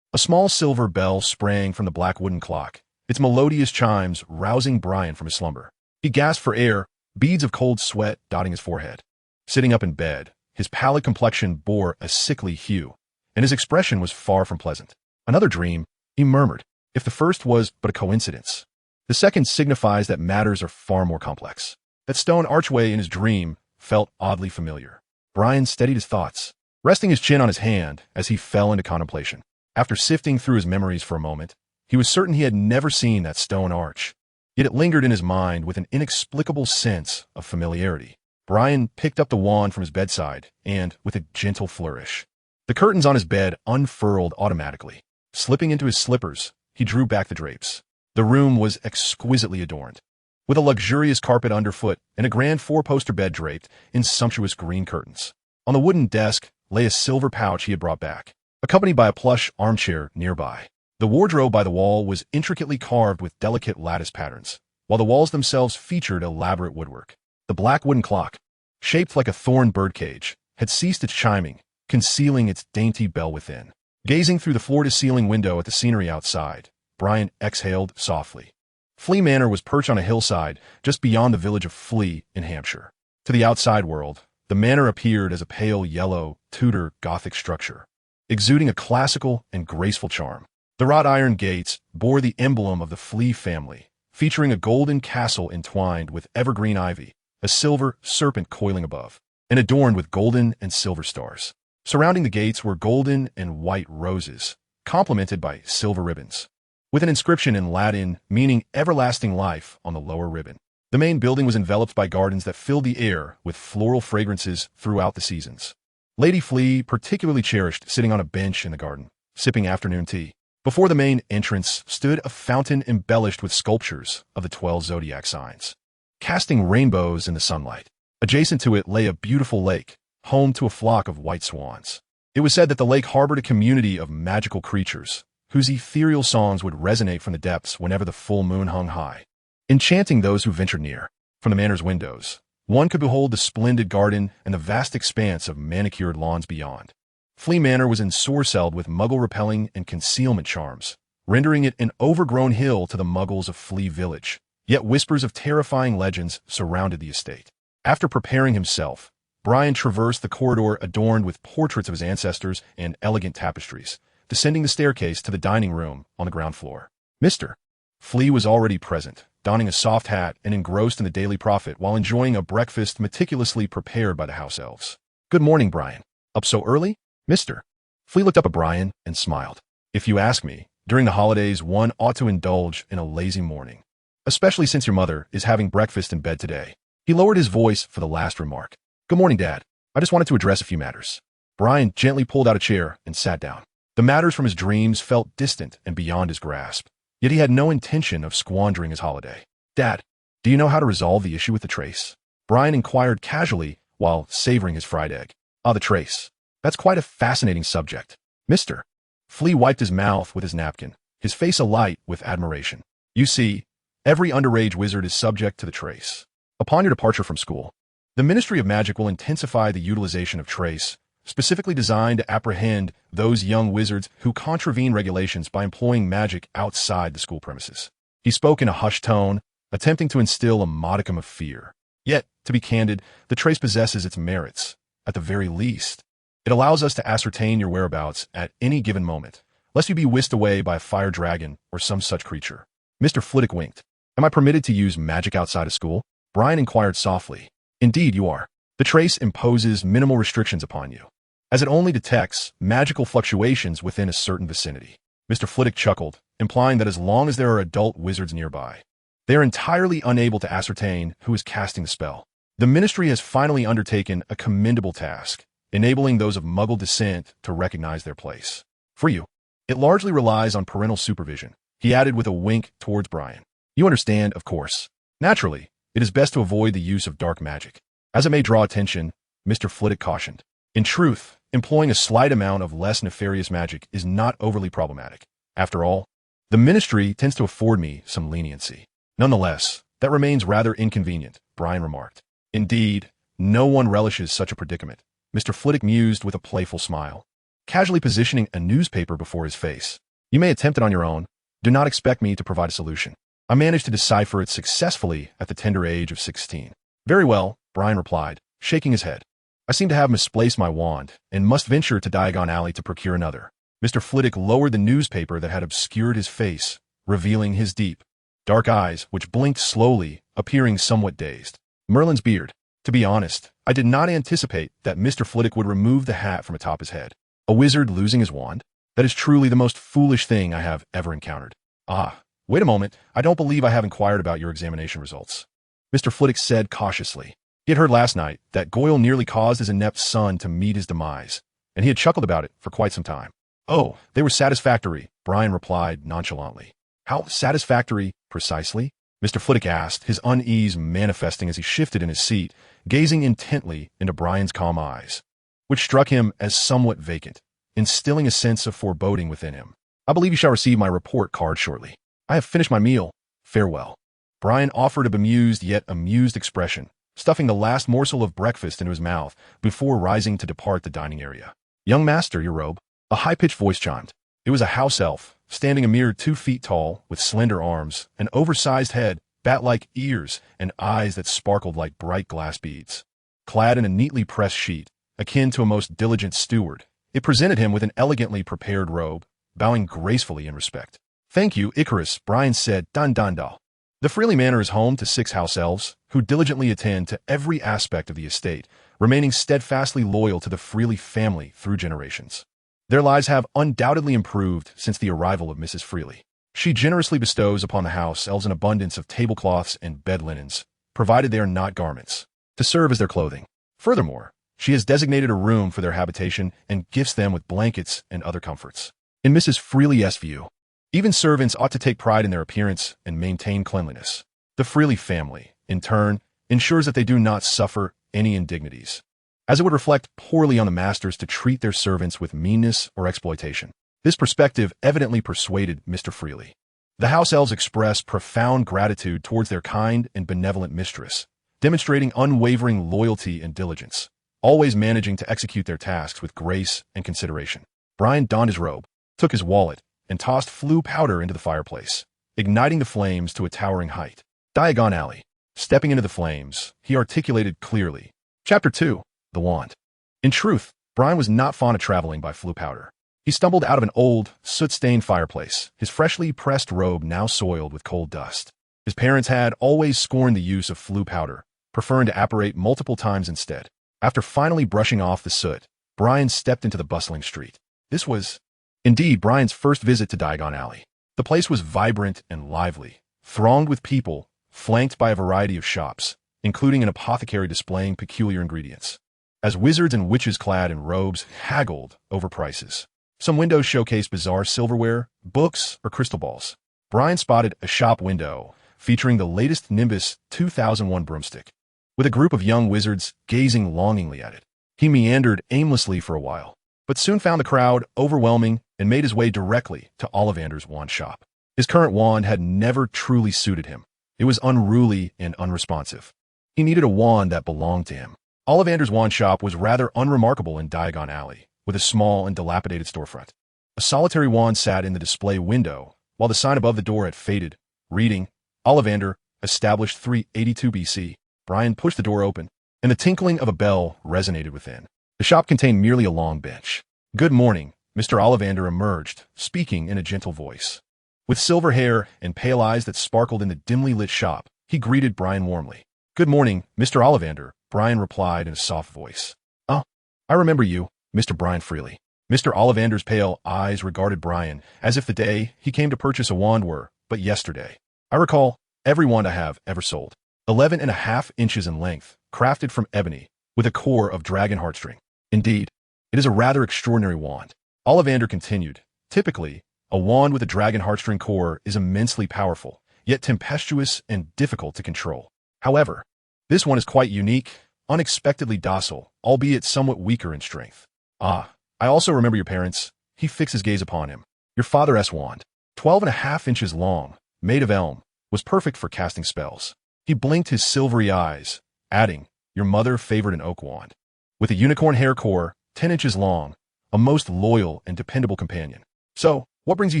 A small silver bell sprang from the black wooden clock, its melodious chimes rousing Brian from his slumber. He gasped for air, beads of cold sweat dotting his forehead. Sitting up in bed, his pallid complexion bore a sickly hue, and his expression was far from pleasant. Another dream, he murmured, if the first was but a coincidence. The second signifies that matters are far more complex. That stone archway in his dream felt oddly familiar. Brian steadied his thoughts, resting his chin on his hand as he fell into contemplation. After sifting through his memories for a moment, he was certain he had never seen that stone arch. Yet it lingered in his mind with an inexplicable sense of familiarity. Brian picked up the wand from his bedside and, with a gentle flourish, the curtains on his bed unfurled automatically. Slipping into his slippers, he drew back the drapes. The room was exquisitely adorned, with a luxurious carpet underfoot and a grand four-poster bed draped in sumptuous green curtains. On the wooden desk lay a silver pouch he had brought back, accompanied by a plush armchair nearby. The wardrobe by the wall was intricately carved with delicate lattice patterns, while the walls themselves featured elaborate woodwork. The black wooden clock, shaped like a thorn birdcage, had ceased its chiming, concealing its dainty bell within. Gazing through the floor-to-ceiling window at the scenery outside, Brian exhaled softly. Flea Manor was perched on a hillside just beyond the village of Flea in Hampshire. To the outside world, the manor appeared as a pale yellow Tudor Gothic structure, exuding a classical and graceful charm. The wrought iron gates bore the emblem of the Flea family, featuring a golden castle entwined with evergreen ivy, a silver serpent coiling above, and adorned with golden and silver stars. Surrounding the gates were golden and white roses, complemented by silver ribbons, with an inscription in Latin meaning everlasting life on the lower ribbon. The main building was enveloped by gardens that filled the air with floral fragrances throughout the seasons. Lady Flea particularly cherished sitting on a bench in the garden, sipping afternoon tea. Before the main entrance stood a fountain embellished with sculptures of the 12 zodiac signs, casting rainbows in the sunlight. Adjacent to it lay a beautiful lake, home to a flock of white swans. It was said that the lake harbored a community of magical creatures, whose ethereal songs would resonate from the depths whenever the full moon hung high, enchanting those who ventured near. From the manor's windows, one could behold the splendid garden and the vast expanse of manicured lawns beyond. Flea Manor was ensorcelled with muggle-repelling and concealment charms, rendering it an overgrown hill to the muggles of Flea Village. Yet whispers of terrifying legends surrounded the estate. After preparing himself, Brian traversed the corridor adorned with portraits of his ancestors and elegant tapestries, descending the staircase to the dining room on the ground floor. Mr. Flea was already present, donning a soft hat and engrossed in the Daily Prophet while enjoying a breakfast meticulously prepared by the house elves. "Good morning, Brian. Up so early?" "Mr." Flea looked up at Brian and smiled. "If you ask me, during the holidays one ought to indulge in a lazy morning, especially since your mother is having breakfast in bed today." He lowered his voice for the last remark. "Good morning, Dad. I just wanted to address a few matters." Brian gently pulled out a chair and sat down. The matters from his dreams felt distant and beyond his grasp, yet he had no intention of squandering his holiday. "Dad, do you know how to resolve the issue with the trace?" Brian inquired casually while savoring his fried egg. "Ah, the trace. That's quite a fascinating subject, Mr." Flea wiped his mouth with his napkin, his face alight with admiration. "You see, every underage wizard is subject to the trace. Upon your departure from school, the Ministry of Magic will intensify the utilization of trace, specifically designed to apprehend those young wizards who contravene regulations by employing magic outside the school premises." He spoke in a hushed tone, attempting to instill a modicum of fear. Yet, to be candid, the trace possesses its merits. At the very least, it allows us to ascertain your whereabouts at any given moment, lest you be whisked away by a fire dragon or some such creature. Mr. Flitwick winked. "Am I permitted to use magic outside of school?" Brian inquired softly. "Indeed you are. The trace imposes minimal restrictions upon you, as it only detects magical fluctuations within a certain vicinity." Mr. Flitwick chuckled, implying that as long as there are adult wizards nearby, they are entirely unable to ascertain who is casting the spell. The Ministry has finally undertaken a commendable task, enabling those of Muggle descent to recognize their place. For you, it largely relies on parental supervision, he added with a wink towards Brian. "You understand, of course. Naturally, it is best to avoid the use of dark magic, as it may draw attention," Mr. Flitwick cautioned. "In truth, employing a slight amount of less nefarious magic is not overly problematic. After all, the Ministry tends to afford me some leniency." "Nonetheless, that remains rather inconvenient," Brian remarked. "Indeed, no one relishes such a predicament," Mr. Flitwick mused with a playful smile, casually positioning a newspaper before his face. "You may attempt it on your own. Do not expect me to provide a solution. I managed to decipher it successfully at the tender age of 16. Very well, Brian replied, shaking his head. I seem to have misplaced my wand, and must venture to Diagon Alley to procure another. Mr. Flitwick lowered the newspaper that had obscured his face, revealing his deep, dark eyes, which blinked slowly, appearing somewhat dazed. Merlin's beard. To be honest, I did not anticipate that Mr. Flitwick would remove the hat from atop his head. A wizard losing his wand? That is truly the most foolish thing I have ever encountered. Ah, wait a moment, I don't believe I have inquired about your examination results. Mr. Flitwick said cautiously. He had heard last night that Goyle nearly caused his inept son to meet his demise, and he had chuckled about it for quite some time. Oh, they were satisfactory, Brian replied nonchalantly. How satisfactory, precisely? Mr. Flitwick asked, his unease manifesting as he shifted in his seat, gazing intently into Brian's calm eyes, which struck him as somewhat vacant, instilling a sense of foreboding within him. I believe you shall receive my report card shortly. I have finished my meal. Farewell. Brian offered a bemused yet amused expression, stuffing the last morsel of breakfast into his mouth before rising to depart the dining area. Young master, your robe. A high-pitched voice chimed. It was a house elf, standing a mere 2 feet tall, with slender arms, an oversized head, bat-like ears, and eyes that sparkled like bright glass beads. Clad in a neatly pressed sheet, akin to a most diligent steward, it presented him with an elegantly prepared robe, bowing gracefully in respect. Thank you, Icarus, Brian said, dal. The Freely Manor is home to 6 house elves, who diligently attend to every aspect of the estate, remaining steadfastly loyal to the Freely family through generations. Their lives have undoubtedly improved since the arrival of Mrs. Freely. She generously bestows upon the house elves an abundance of tablecloths and bed linens, provided they are not garments, to serve as their clothing. Furthermore, she has designated a room for their habitation and gifts them with blankets and other comforts. In Mrs. Freely's view, even servants ought to take pride in their appearance and maintain cleanliness. The Freely family, in turn, ensures that they do not suffer any indignities, as it would reflect poorly on the masters to treat their servants with meanness or exploitation. This perspective evidently persuaded Mr. Freely. The house elves express profound gratitude towards their kind and benevolent mistress, demonstrating unwavering loyalty and diligence, always managing to execute their tasks with grace and consideration. Brian donned his robe, took his wallet, and tossed flue powder into the fireplace, igniting the flames to a towering height. Diagon Alley. Stepping into the flames, he articulated clearly. Chapter 2. The Wand. In truth, Brian was not fond of traveling by flue powder. He stumbled out of an old, soot-stained fireplace, his freshly pressed robe now soiled with cold dust. His parents had always scorned the use of flue powder, preferring to apparate multiple times instead. After finally brushing off the soot, Brian stepped into the bustling street. This was, indeed, Brian's first visit to Diagon Alley. The place was vibrant and lively, thronged with people, flanked by a variety of shops, including an apothecary displaying peculiar ingredients, as wizards and witches clad in robes haggled over prices. Some windows showcased bizarre silverware, books, or crystal balls. Brian spotted a shop window featuring the latest Nimbus 2001 broomstick, with a group of young wizards gazing longingly at it. He meandered aimlessly for a while, but soon found the crowd overwhelming and made his way directly to Ollivander's wand shop. His current wand had never truly suited him. It was unruly and unresponsive. He needed a wand that belonged to him. Ollivander's wand shop was rather unremarkable in Diagon Alley, with a small and dilapidated storefront. A solitary wand sat in the display window, while the sign above the door had faded, reading, Ollivander, established 382 BC. Brian pushed the door open, and the tinkling of a bell resonated within. The shop contained merely a long bench. Good morning, Mr. Ollivander emerged, speaking in a gentle voice. With silver hair and pale eyes that sparkled in the dimly lit shop, he greeted Brian warmly. Good morning, Mr. Ollivander, Brian replied in a soft voice. Oh, I remember you, Mr. Brian Friel. Mr. Ollivander's pale eyes regarded Brian as if the day he came to purchase a wand were but yesterday. I recall every wand I have ever sold. 11.5 inches in length, crafted from ebony, with a core of dragon heartstring. Indeed, it is a rather extraordinary wand. Ollivander continued. Typically, a wand with a dragon heartstring core is immensely powerful, yet tempestuous and difficult to control. However, this one is quite unique, unexpectedly docile, albeit somewhat weaker in strength. Ah, I also remember your parents. He fixed his gaze upon him. Your father's wand, 12.5 inches long, made of elm, was perfect for casting spells. He blinked his silvery eyes, adding, your mother favored an oak wand, with a unicorn hair core, 10 inches long, a most loyal and dependable companion. So, what brings you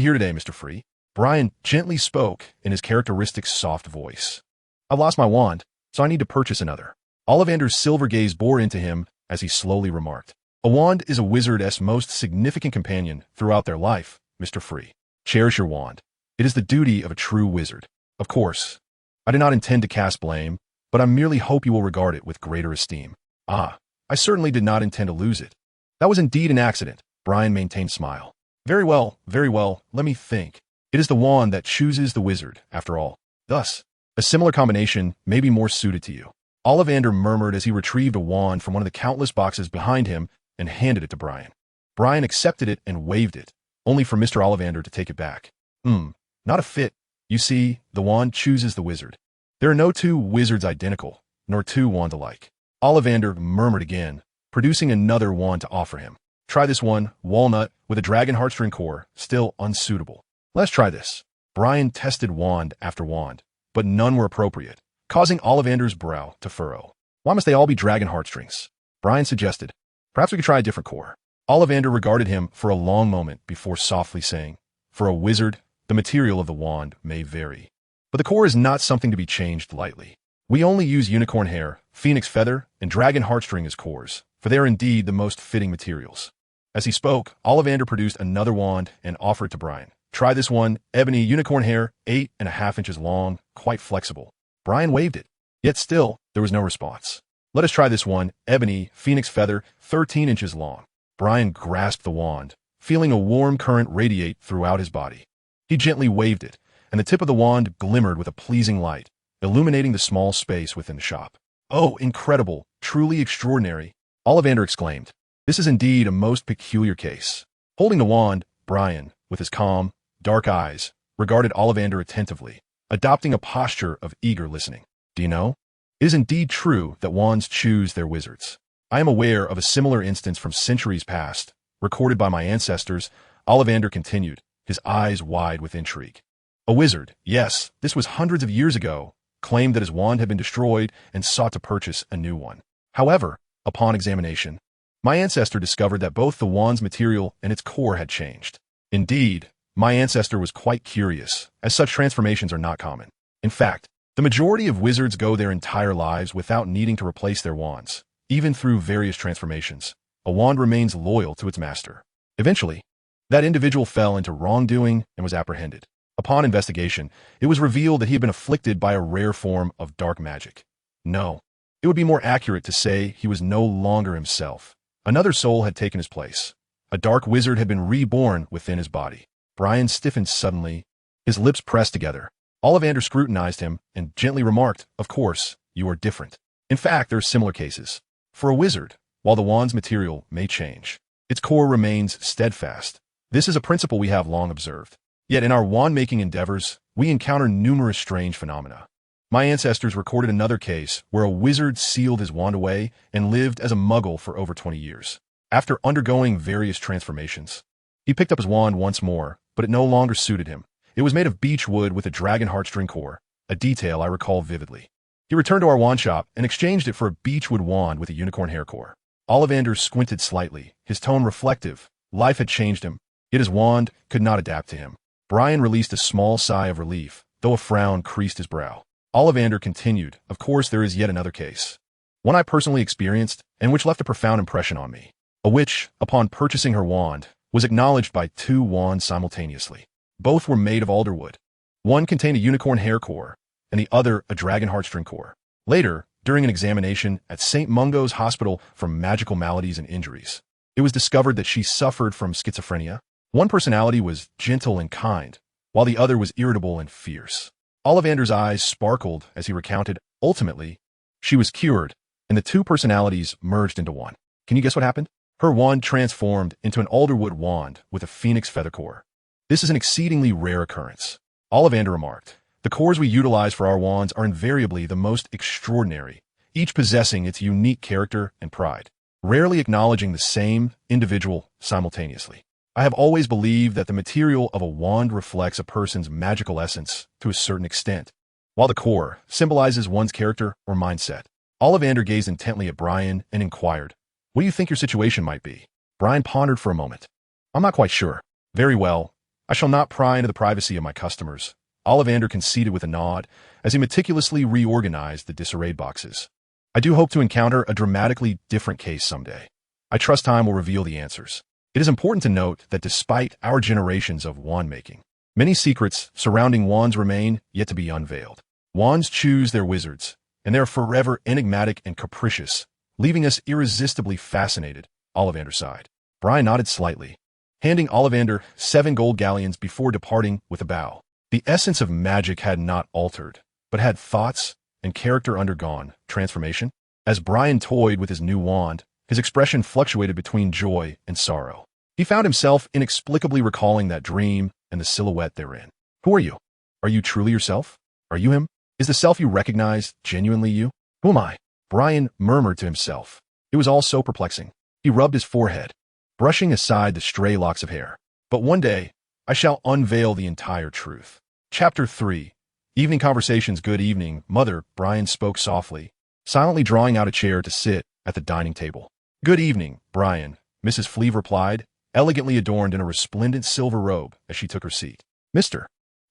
here today, Mr. Free? Brian gently spoke in his characteristic soft voice. I've lost my wand, so I need to purchase another. Ollivander's silver gaze bore into him as he slowly remarked, "A wand is a wizard's most significant companion throughout their life, Mr. Free. Cherish your wand. It is the duty of a true wizard. Of course, I do not intend to cast blame, but I merely hope you will regard it with greater esteem." "Ah, I certainly did not intend to lose it. That was indeed an accident," Brian maintained smile. Very well, let me think. It is the wand that chooses the wizard, after all. Thus, a similar combination may be more suited to you." Ollivander murmured as he retrieved a wand from one of the countless boxes behind him and handed it to Brian. Brian accepted it and waved it, only for Mr. Ollivander to take it back. Not a fit. You see, the wand chooses the wizard. There are no two wizards identical, nor two wands alike." Ollivander murmured again, producing another wand to offer him. "Try this one, walnut, with a dragon heartstring core, still unsuitable." "Let's try this." Brian tested wand after wand, but none were appropriate, causing Ollivander's brow to furrow. "Why must they all be dragon heartstrings?" Brian suggested. "Perhaps we could try a different core." Ollivander regarded him for a long moment before softly saying, "For a wizard, the material of the wand may vary. But the core is not something to be changed lightly. We only use unicorn hair, phoenix feather, and dragon heartstring as cores, for they are indeed the most fitting materials." As he spoke, Ollivander produced another wand and offered it to Brian. "Try this one, ebony unicorn hair, 8.5 inches long, quite flexible." Brian waved it, yet still there was no response. "Let us try this one, ebony phoenix feather, 13 inches long." Brian grasped the wand, feeling a warm current radiate throughout his body. He gently waved it, and the tip of the wand glimmered with a pleasing light, illuminating the small space within the shop. "Oh, incredible, truly extraordinary," Ollivander exclaimed. "This is indeed a most peculiar case." Holding the wand, Brian, with his calm, dark eyes, regarded Ollivander attentively, adopting a posture of eager listening. "Do you know? It is indeed true that wands choose their wizards. I am aware of a similar instance from centuries past, recorded by my ancestors," Ollivander continued, his eyes wide with intrigue. "A wizard, yes, this was hundreds of years ago, claimed that his wand had been destroyed and sought to purchase a new one. However, upon examination, my ancestor discovered that both the wand's material and its core had changed. Indeed, my ancestor was quite curious, as such transformations are not common. In fact, the majority of wizards go their entire lives without needing to replace their wands. Even through various transformations, a wand remains loyal to its master. Eventually, that individual fell into wrongdoing and was apprehended. Upon investigation, it was revealed that he had been afflicted by a rare form of dark magic. No, it would be more accurate to say he was no longer himself. Another soul had taken his place. A dark wizard had been reborn within his body." Brian stiffened suddenly, his lips pressed together. Ollivander scrutinized him and gently remarked, "Of course, you are different. In fact, there are similar cases. For a wizard, while the wand's material may change, its core remains steadfast. This is a principle we have long observed. Yet in our wand-making endeavors, we encounter numerous strange phenomena. My ancestors recorded another case where a wizard sealed his wand away and lived as a muggle for over 20 years. After undergoing various transformations, he picked up his wand once more, but it no longer suited him. It was made of beech wood with a dragon heartstring core, a detail I recall vividly. He returned to our wand shop and exchanged it for a beechwood wand with a unicorn hair core." Ollivander squinted slightly, his tone reflective. Life had changed him, yet his wand could not adapt to him. Brian released a small sigh of relief, though a frown creased his brow. Ollivander continued, "Of course, there is yet another case. One I personally experienced, and which left a profound impression on me. A witch, upon purchasing her wand, was acknowledged by 2 wands simultaneously. Both were made of alderwood. One contained a unicorn hair core, and the other a dragon heartstring core. Later, during an examination at St. Mungo's Hospital for Magical Maladies and Injuries, it was discovered that she suffered from schizophrenia. One personality was gentle and kind, while the other was irritable and fierce." Ollivander's eyes sparkled as he recounted. "Ultimately, she was cured, and the 2 personalities merged into one. Can you guess what happened? Her wand transformed into an alderwood wand with a phoenix feather core. This is an exceedingly rare occurrence." Ollivander remarked, "The cores we utilize for our wands are invariably the most extraordinary, each possessing its unique character and pride, rarely acknowledging the same individual simultaneously. I have always believed that the material of a wand reflects a person's magical essence to a certain extent, while the core symbolizes one's character or mindset." Ollivander gazed intently at Brian and inquired, "What do you think your situation might be?" Brian pondered for a moment. "I'm not quite sure." "Very well. I shall not pry into the privacy of my customers." Ollivander conceded with a nod as he meticulously reorganized the disarrayed boxes. I do hope to encounter a dramatically different case someday. I trust time will reveal the answers. It is important to note that despite our generations of wand-making, many secrets surrounding wands remain yet to be unveiled. Wands choose their wizards, and they are forever enigmatic and capricious, leaving us irresistibly fascinated, Ollivander sighed. Brian nodded slightly, handing Ollivander 7 gold galleons before departing with a bow. The essence of magic had not altered, but had thoughts and character undergone transformation. As Brian toyed with his new wand, his expression fluctuated between joy and sorrow. He found himself inexplicably recalling that dream and the silhouette therein. Who are you? Are you truly yourself? Are you him? Is the self you recognize genuinely you? Who am I? Brian murmured to himself. It was all so perplexing. He rubbed his forehead, brushing aside the stray locks of hair. But one day, I shall unveil the entire truth. Chapter 3. Evening Conversations. Good evening, Mother, Brian spoke softly, silently drawing out a chair to sit at the dining table. Good evening, Brian, Mrs. Fleave replied, elegantly adorned in a resplendent silver robe as she took her seat. Mr.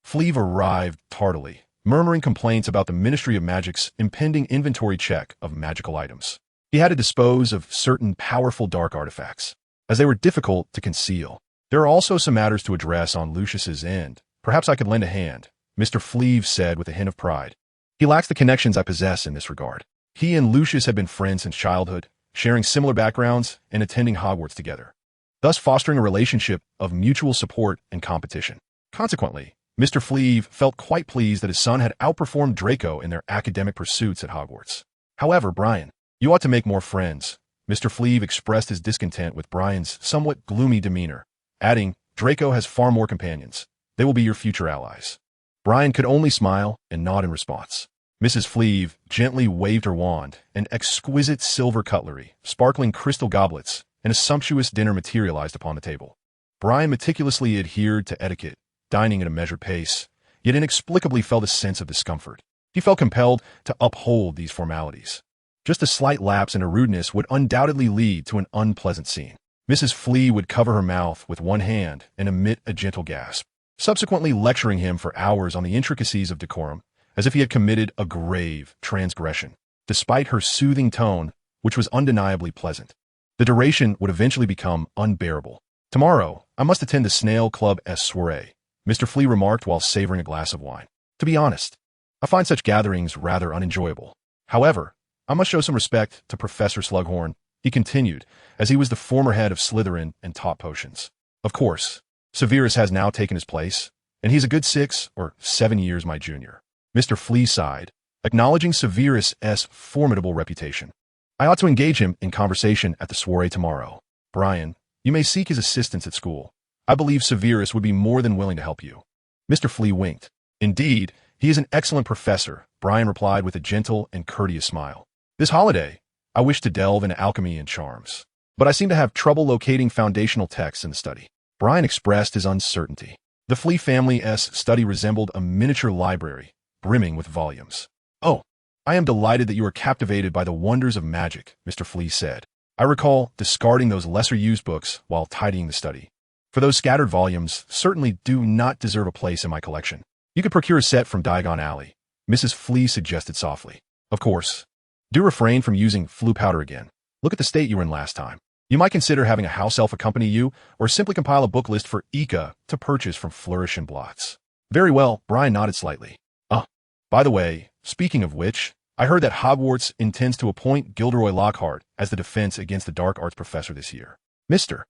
Fleave arrived tardily, murmuring complaints about the Ministry of Magic's impending inventory check of magical items. He had to dispose of certain powerful dark artifacts, as they were difficult to conceal. There are also some matters to address on Lucius's end. Perhaps I could lend a hand, Mr. Fleave said with a hint of pride. He lacks the connections I possess in this regard. He and Lucius had been friends since childhood, sharing similar backgrounds and attending Hogwarts together, thus fostering a relationship of mutual support and competition. Consequently, Mr. Fleave felt quite pleased that his son had outperformed Draco in their academic pursuits at Hogwarts. However, Brian, you ought to make more friends. Mr. Fleave expressed his discontent with Brian's somewhat gloomy demeanor, adding, Draco has far more companions. They will be your future allies. Brian could only smile and nod in response. Mrs. Fleave gently waved her wand, and exquisite silver cutlery, sparkling crystal goblets, and a sumptuous dinner materialized upon the table. Brian meticulously adhered to etiquette, dining at a measured pace, yet inexplicably felt a sense of discomfort. He felt compelled to uphold these formalities. Just a slight lapse in her rudeness would undoubtedly lead to an unpleasant scene. Mrs. Fleave would cover her mouth with one hand and emit a gentle gasp, subsequently lecturing him for hours on the intricacies of decorum, as if he had committed a grave transgression, despite her soothing tone, which was undeniably pleasant. The duration would eventually become unbearable. Tomorrow, I must attend the Snail Club's soiree, Mr. Fleave remarked while savoring a glass of wine. To be honest, I find such gatherings rather unenjoyable. However, I must show some respect to Professor Slughorn, he continued, as he was the former head of Slytherin and taught potions. Of course, Severus has now taken his place, and he's a good 6 or 7 years my junior. Mr. Fleave sighed, acknowledging Severus's formidable reputation. I ought to engage him in conversation at the soiree tomorrow. Brian, you may seek his assistance at school. I believe Severus would be more than willing to help you. Mr. Fleave winked. Indeed, he is an excellent professor, Brian replied with a gentle and courteous smile. This holiday, I wish to delve into alchemy and charms, but I seem to have trouble locating foundational texts in the study. Brian expressed his uncertainty. The Fleave family's study resembled a miniature library, brimming with volumes. Oh, I am delighted that you are captivated by the wonders of magic, Mr. Fleave said. I recall discarding those lesser-used books while tidying the study. For those scattered volumes certainly do not deserve a place in my collection. You could procure a set from Diagon Alley, Mrs. Fleave suggested softly. Of course. Do refrain from using flue powder again. Look at the state you were in last time. You might consider having a house elf accompany you, or simply compile a book list for Ika to purchase from Flourish and Blots. Very well, Brian nodded slightly. By the way, speaking of which, I heard that Hogwarts intends to appoint Gilderoy Lockhart as the defense against the dark arts professor this year. Mr.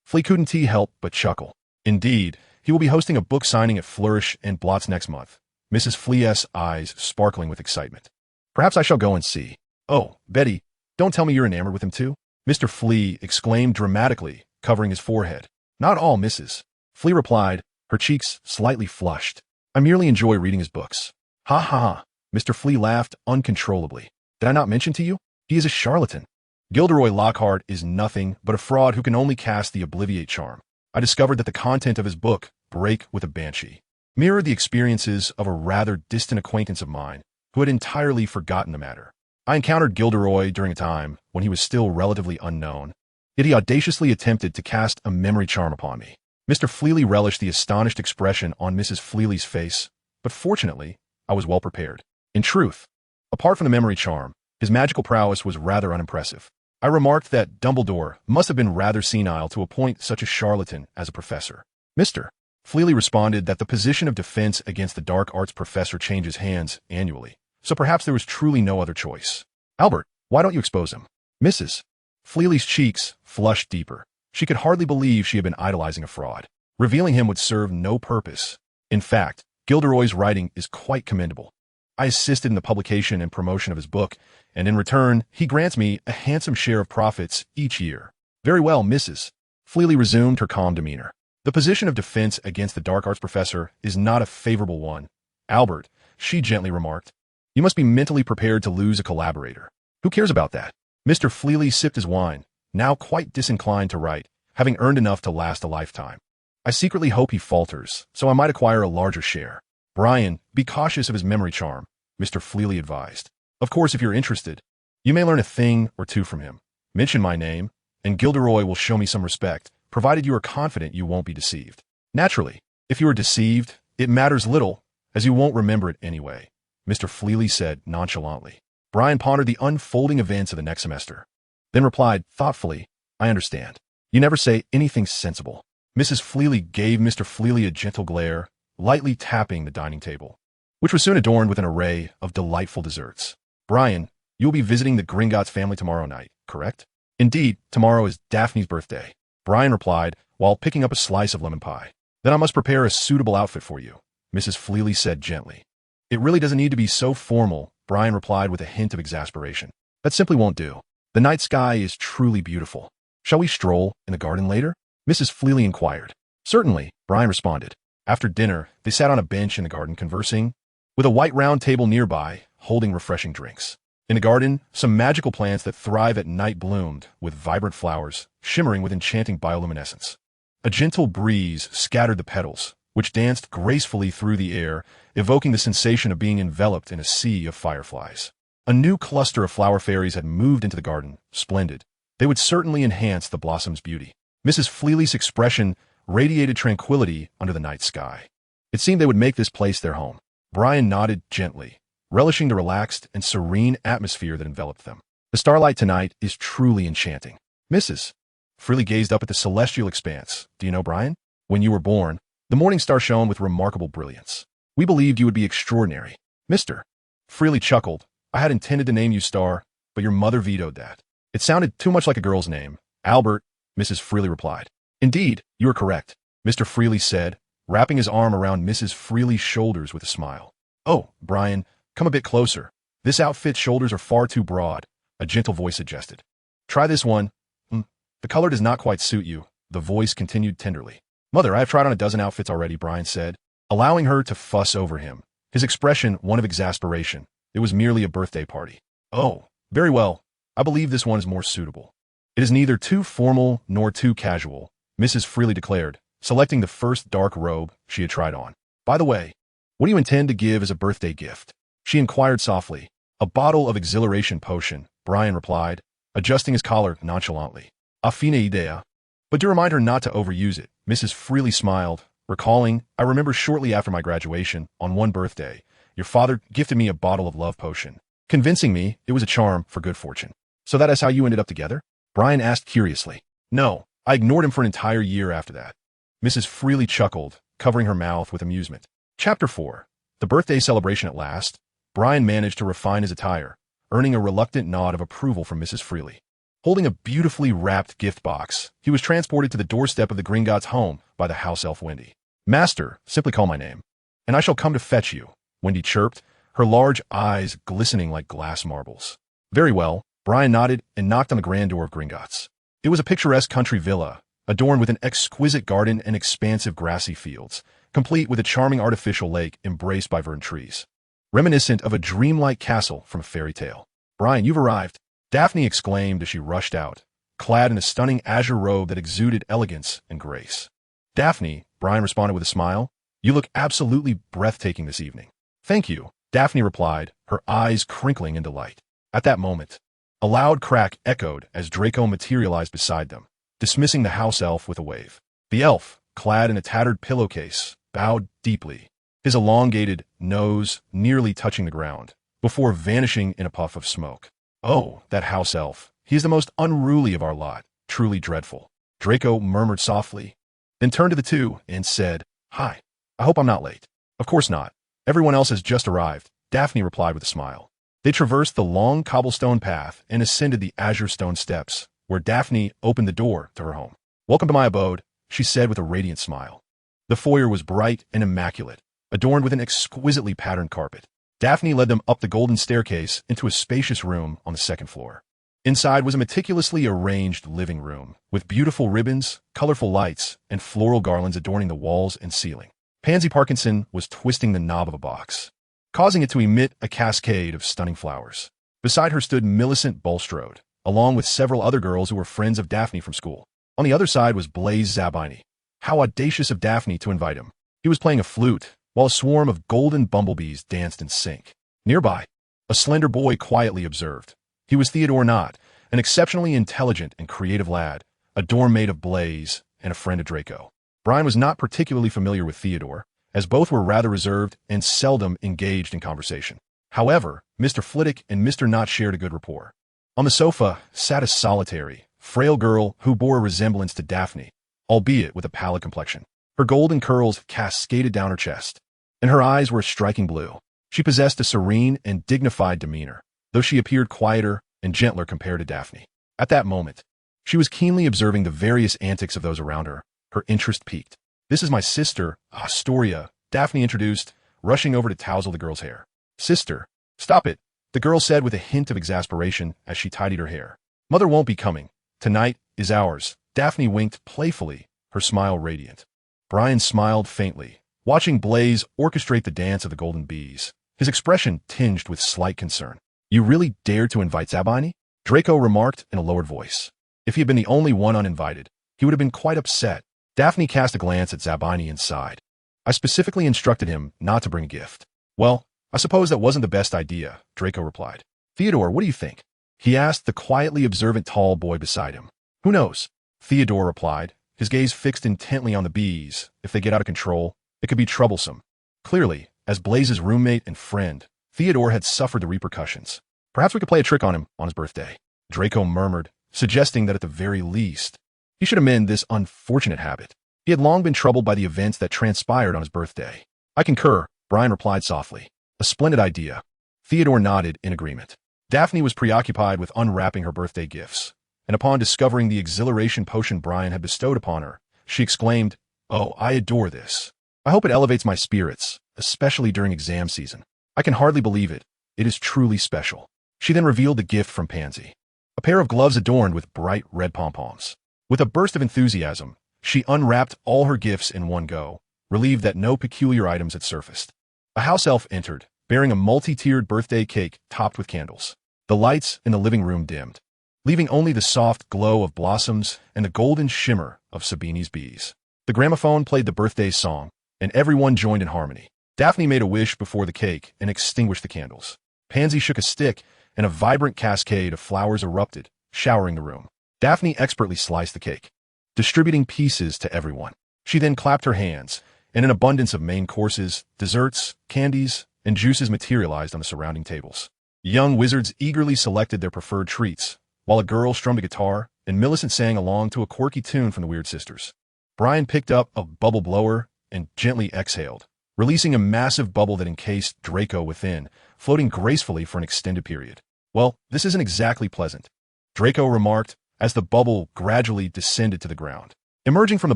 Fleave couldn't help but chuckle. Indeed, he will be hosting a book signing at Flourish and Blots next month, Mrs. Fleave's eyes sparkling with excitement. Perhaps I shall go and see. Oh, Betty, don't tell me you're enamored with him too? Mr. Fleave exclaimed dramatically, covering his forehead. Not all, Mrs. Fleave replied, her cheeks slightly flushed. I merely enjoy reading his books. Ha ha ha. Mr. Fleave laughed uncontrollably. Did I not mention to you? He is a charlatan. Gilderoy Lockhart is nothing but a fraud who can only cast the Obliviate charm. I discovered that the content of his book, Break with a Banshee, mirrored the experiences of a rather distant acquaintance of mine who had entirely forgotten the matter. I encountered Gilderoy during a time when he was still relatively unknown, yet he audaciously attempted to cast a memory charm upon me. Mr. Fleave relished the astonished expression on Mrs. Fleave's face, but fortunately, I was well prepared. In truth, apart from the memory charm, His magical prowess was rather unimpressive. I remarked that Dumbledore must have been rather senile to appoint such a charlatan as a professor. Mr. Friel responded that the position of defense against the dark arts professor changes hands annually, so perhaps there was truly no other choice. Albert, why don't you expose him? Mrs. Friel's cheeks flushed deeper. She could hardly believe she had been idolizing a fraud. Revealing him would serve no purpose. In fact, Gilderoy's writing is quite commendable. I assisted in the publication and promotion of his book, and in return, he grants me a handsome share of profits each year. Very well, Mrs. Friel resumed her calm demeanor. The position of defense against the dark arts professor is not a favorable one. Albert, she gently remarked, you must be mentally prepared to lose a collaborator. Who cares about that? Mr. Friel sipped his wine, now quite disinclined to write, having earned enough to last a lifetime. I secretly hope he falters, so I might acquire a larger share. Brian, be cautious of his memory charm, Mr. Friel advised. Of course, if you're interested, you may learn a thing or two from him. Mention my name, and Gilderoy will show me some respect, provided you are confident you won't be deceived. Naturally, if you are deceived, it matters little, as you won't remember it anyway, Mr. Friel said nonchalantly. Brian pondered the unfolding events of the next semester, then replied thoughtfully, I understand. You never say anything sensible. Mrs. Friel gave Mr. Friel a gentle glare, lightly tapping the dining table, which was soon adorned with an array of delightful desserts. Brian, you will be visiting the Gringotts family tomorrow night, correct? Indeed, tomorrow is Daphne's birthday, Brian replied while picking up a slice of lemon pie. Then I must prepare a suitable outfit for you, Mrs. Friel said gently. It really doesn't need to be so formal, Brian replied with a hint of exasperation. That simply won't do. The night sky is truly beautiful. Shall we stroll in the garden later? Mrs. Friel inquired. Certainly, Brian responded. After dinner, they sat on a bench in the garden conversing, with a white round table nearby, holding refreshing drinks. In the garden, some magical plants that thrive at night bloomed, with vibrant flowers, shimmering with enchanting bioluminescence. A gentle breeze scattered the petals, which danced gracefully through the air, evoking the sensation of being enveloped in a sea of fireflies. A new cluster of flower fairies had moved into the garden, splendid. They would certainly enhance the blossom's beauty. Mrs. Friel's expression radiated tranquility under the night sky. It seemed they would make this place their home. Brian nodded gently, relishing the relaxed and serene atmosphere that enveloped them. The starlight tonight is truly enchanting. Mrs. Friel gazed up at the celestial expanse. Do you know, Brian? When you were born, the morning star shone with remarkable brilliance. We believed you would be extraordinary. Mr. Friel chuckled. I had intended to name you Star, but your mother vetoed that. It sounded too much like a girl's name. Albert, Mrs. Friel replied. Indeed, you are correct, Mr. Friel said, wrapping his arm around Mrs. Friel's shoulders with a smile. Oh, Brian, come a bit closer. This outfit's shoulders are far too broad, a gentle voice suggested. Try this one. The color does not quite suit you, the voice continued tenderly. Mother, I have tried on a dozen outfits already, Brian said, allowing her to fuss over him. His expression one of exasperation. It was merely a birthday party. Oh, very well. I believe this one is more suitable. It is neither too formal nor too casual, Mrs. Friel declared, selecting the first dark robe she had tried on. By the way, what do you intend to give as a birthday gift? She inquired softly. A bottle of exhilaration potion, Brian replied, adjusting his collar nonchalantly. A fine idea. But do remind her not to overuse it. Mrs. Friel smiled, recalling, I remember shortly after my graduation, on one birthday, your father gifted me a bottle of love potion, convincing me it was a charm for good fortune. So that is how you ended up together? Brian asked curiously. No, I ignored him for an entire year after that. Mrs. Friel chuckled, covering her mouth with amusement. Chapter 4. The birthday celebration at last. Brian managed to refine his attire, earning a reluctant nod of approval from Mrs. Friel. Holding a beautifully wrapped gift box, he was transported to the doorstep of the Gringotts' home by the house elf Wendy. Master, simply call my name, and I shall come to fetch you, Wendy chirped, her large eyes glistening like glass marbles. Very well, Brian nodded and knocked on the grand door of Gringotts. It was a picturesque country villa, adorned with an exquisite garden and expansive grassy fields, complete with a charming artificial lake embraced by verdant trees, reminiscent of a dreamlike castle from a fairy tale. Brian, you've arrived, Daphne exclaimed as she rushed out, clad in a stunning azure robe that exuded elegance and grace. Daphne, Brian responded with a smile, you look absolutely breathtaking this evening. Thank you, Daphne replied, her eyes crinkling in delight. At that moment, a loud crack echoed as Draco materialized beside them, dismissing the house elf with a wave. The elf, clad in a tattered pillowcase, bowed deeply, his elongated nose nearly touching the ground, before vanishing in a puff of smoke. "Oh, that house elf. He is the most unruly of our lot. Truly dreadful." Draco murmured softly, then turned to the two and said, "Hi. I hope I'm not late." "Of course not. Everyone else has just arrived," Daphne replied with a smile. They traversed the long cobblestone path and ascended the azure stone steps, where Daphne opened the door to her home. "Welcome to my abode," she said with a radiant smile. The foyer was bright and immaculate, adorned with an exquisitely patterned carpet. Daphne led them up the golden staircase into a spacious room on the second floor. Inside was a meticulously arranged living room, with beautiful ribbons, colorful lights, and floral garlands adorning the walls and ceiling. Pansy Parkinson was twisting the knob of a box, causing it to emit a cascade of stunning flowers. Beside her stood Millicent Bulstrode, along with several other girls who were friends of Daphne from school. On the other side was Blaise Zabini. How audacious of Daphne to invite him. He was playing a flute, while a swarm of golden bumblebees danced in sync. Nearby, a slender boy quietly observed. He was Theodore Nott, an exceptionally intelligent and creative lad, a dorm mate of Blaise and a friend of Draco. Brian was not particularly familiar with Theodore, as both were rather reserved and seldom engaged in conversation. However, Mr. Flitwick and Mr. Nott shared a good rapport. On the sofa sat a solitary, frail girl who bore a resemblance to Daphne, albeit with a pallid complexion. Her golden curls cascaded down her chest, and her eyes were a striking blue. She possessed a serene and dignified demeanor, though she appeared quieter and gentler compared to Daphne. At that moment, she was keenly observing the various antics of those around her. Her interest piqued. "This is my sister, Astoria," Daphne introduced, rushing over to tousle the girl's hair. "Sister? Stop it," the girl said with a hint of exasperation as she tidied her hair. "Mother won't be coming. Tonight is ours." Daphne winked playfully, her smile radiant. Brian smiled faintly, watching Blaise orchestrate the dance of the golden bees, his expression tinged with slight concern. "You really dared to invite Zabini?" Draco remarked in a lowered voice. If he had been the only one uninvited, he would have been quite upset. Daphne cast a glance at Zabini and sighed. "I specifically instructed him not to bring a gift." "Well, I suppose that wasn't the best idea," Draco replied. "Theodore, what do you think?" he asked the quietly observant tall boy beside him. "Who knows?" Theodore replied, his gaze fixed intently on the bees. "If they get out of control, it could be troublesome." Clearly, as Blaise's roommate and friend, Theodore had suffered the repercussions. "Perhaps we could play a trick on him on his birthday," Draco murmured, suggesting that at the very least, he should amend this unfortunate habit. He had long been troubled by the events that transpired on his birthday. "I concur," Brian replied softly. "A splendid idea." Theodore nodded in agreement. Daphne was preoccupied with unwrapping her birthday gifts, and upon discovering the exhilaration potion Brian had bestowed upon her, she exclaimed, "Oh, I adore this. I hope it elevates my spirits, especially during exam season. I can hardly believe it. It is truly special." She then revealed the gift from Pansy, a pair of gloves adorned with bright red pom-poms. With a burst of enthusiasm, she unwrapped all her gifts in one go, relieved that no peculiar items had surfaced. A house elf entered, bearing a multi-tiered birthday cake topped with candles. The lights in the living room dimmed, leaving only the soft glow of blossoms and the golden shimmer of Sabini's bees. The gramophone played the birthday song, and everyone joined in harmony. Daphne made a wish before the cake and extinguished the candles. Pansy shook a stick, and a vibrant cascade of flowers erupted, showering the room. Daphne expertly sliced the cake, distributing pieces to everyone. She then clapped her hands, and an abundance of main courses, desserts, candies, and juices materialized on the surrounding tables. Young wizards eagerly selected their preferred treats, while a girl strummed a guitar, and Millicent sang along to a quirky tune from the Weird Sisters. Brian picked up a bubble blower and gently exhaled, releasing a massive bubble that encased Draco within, floating gracefully for an extended period. "Well, this isn't exactly pleasant," Draco remarked as the bubble gradually descended to the ground. Emerging from the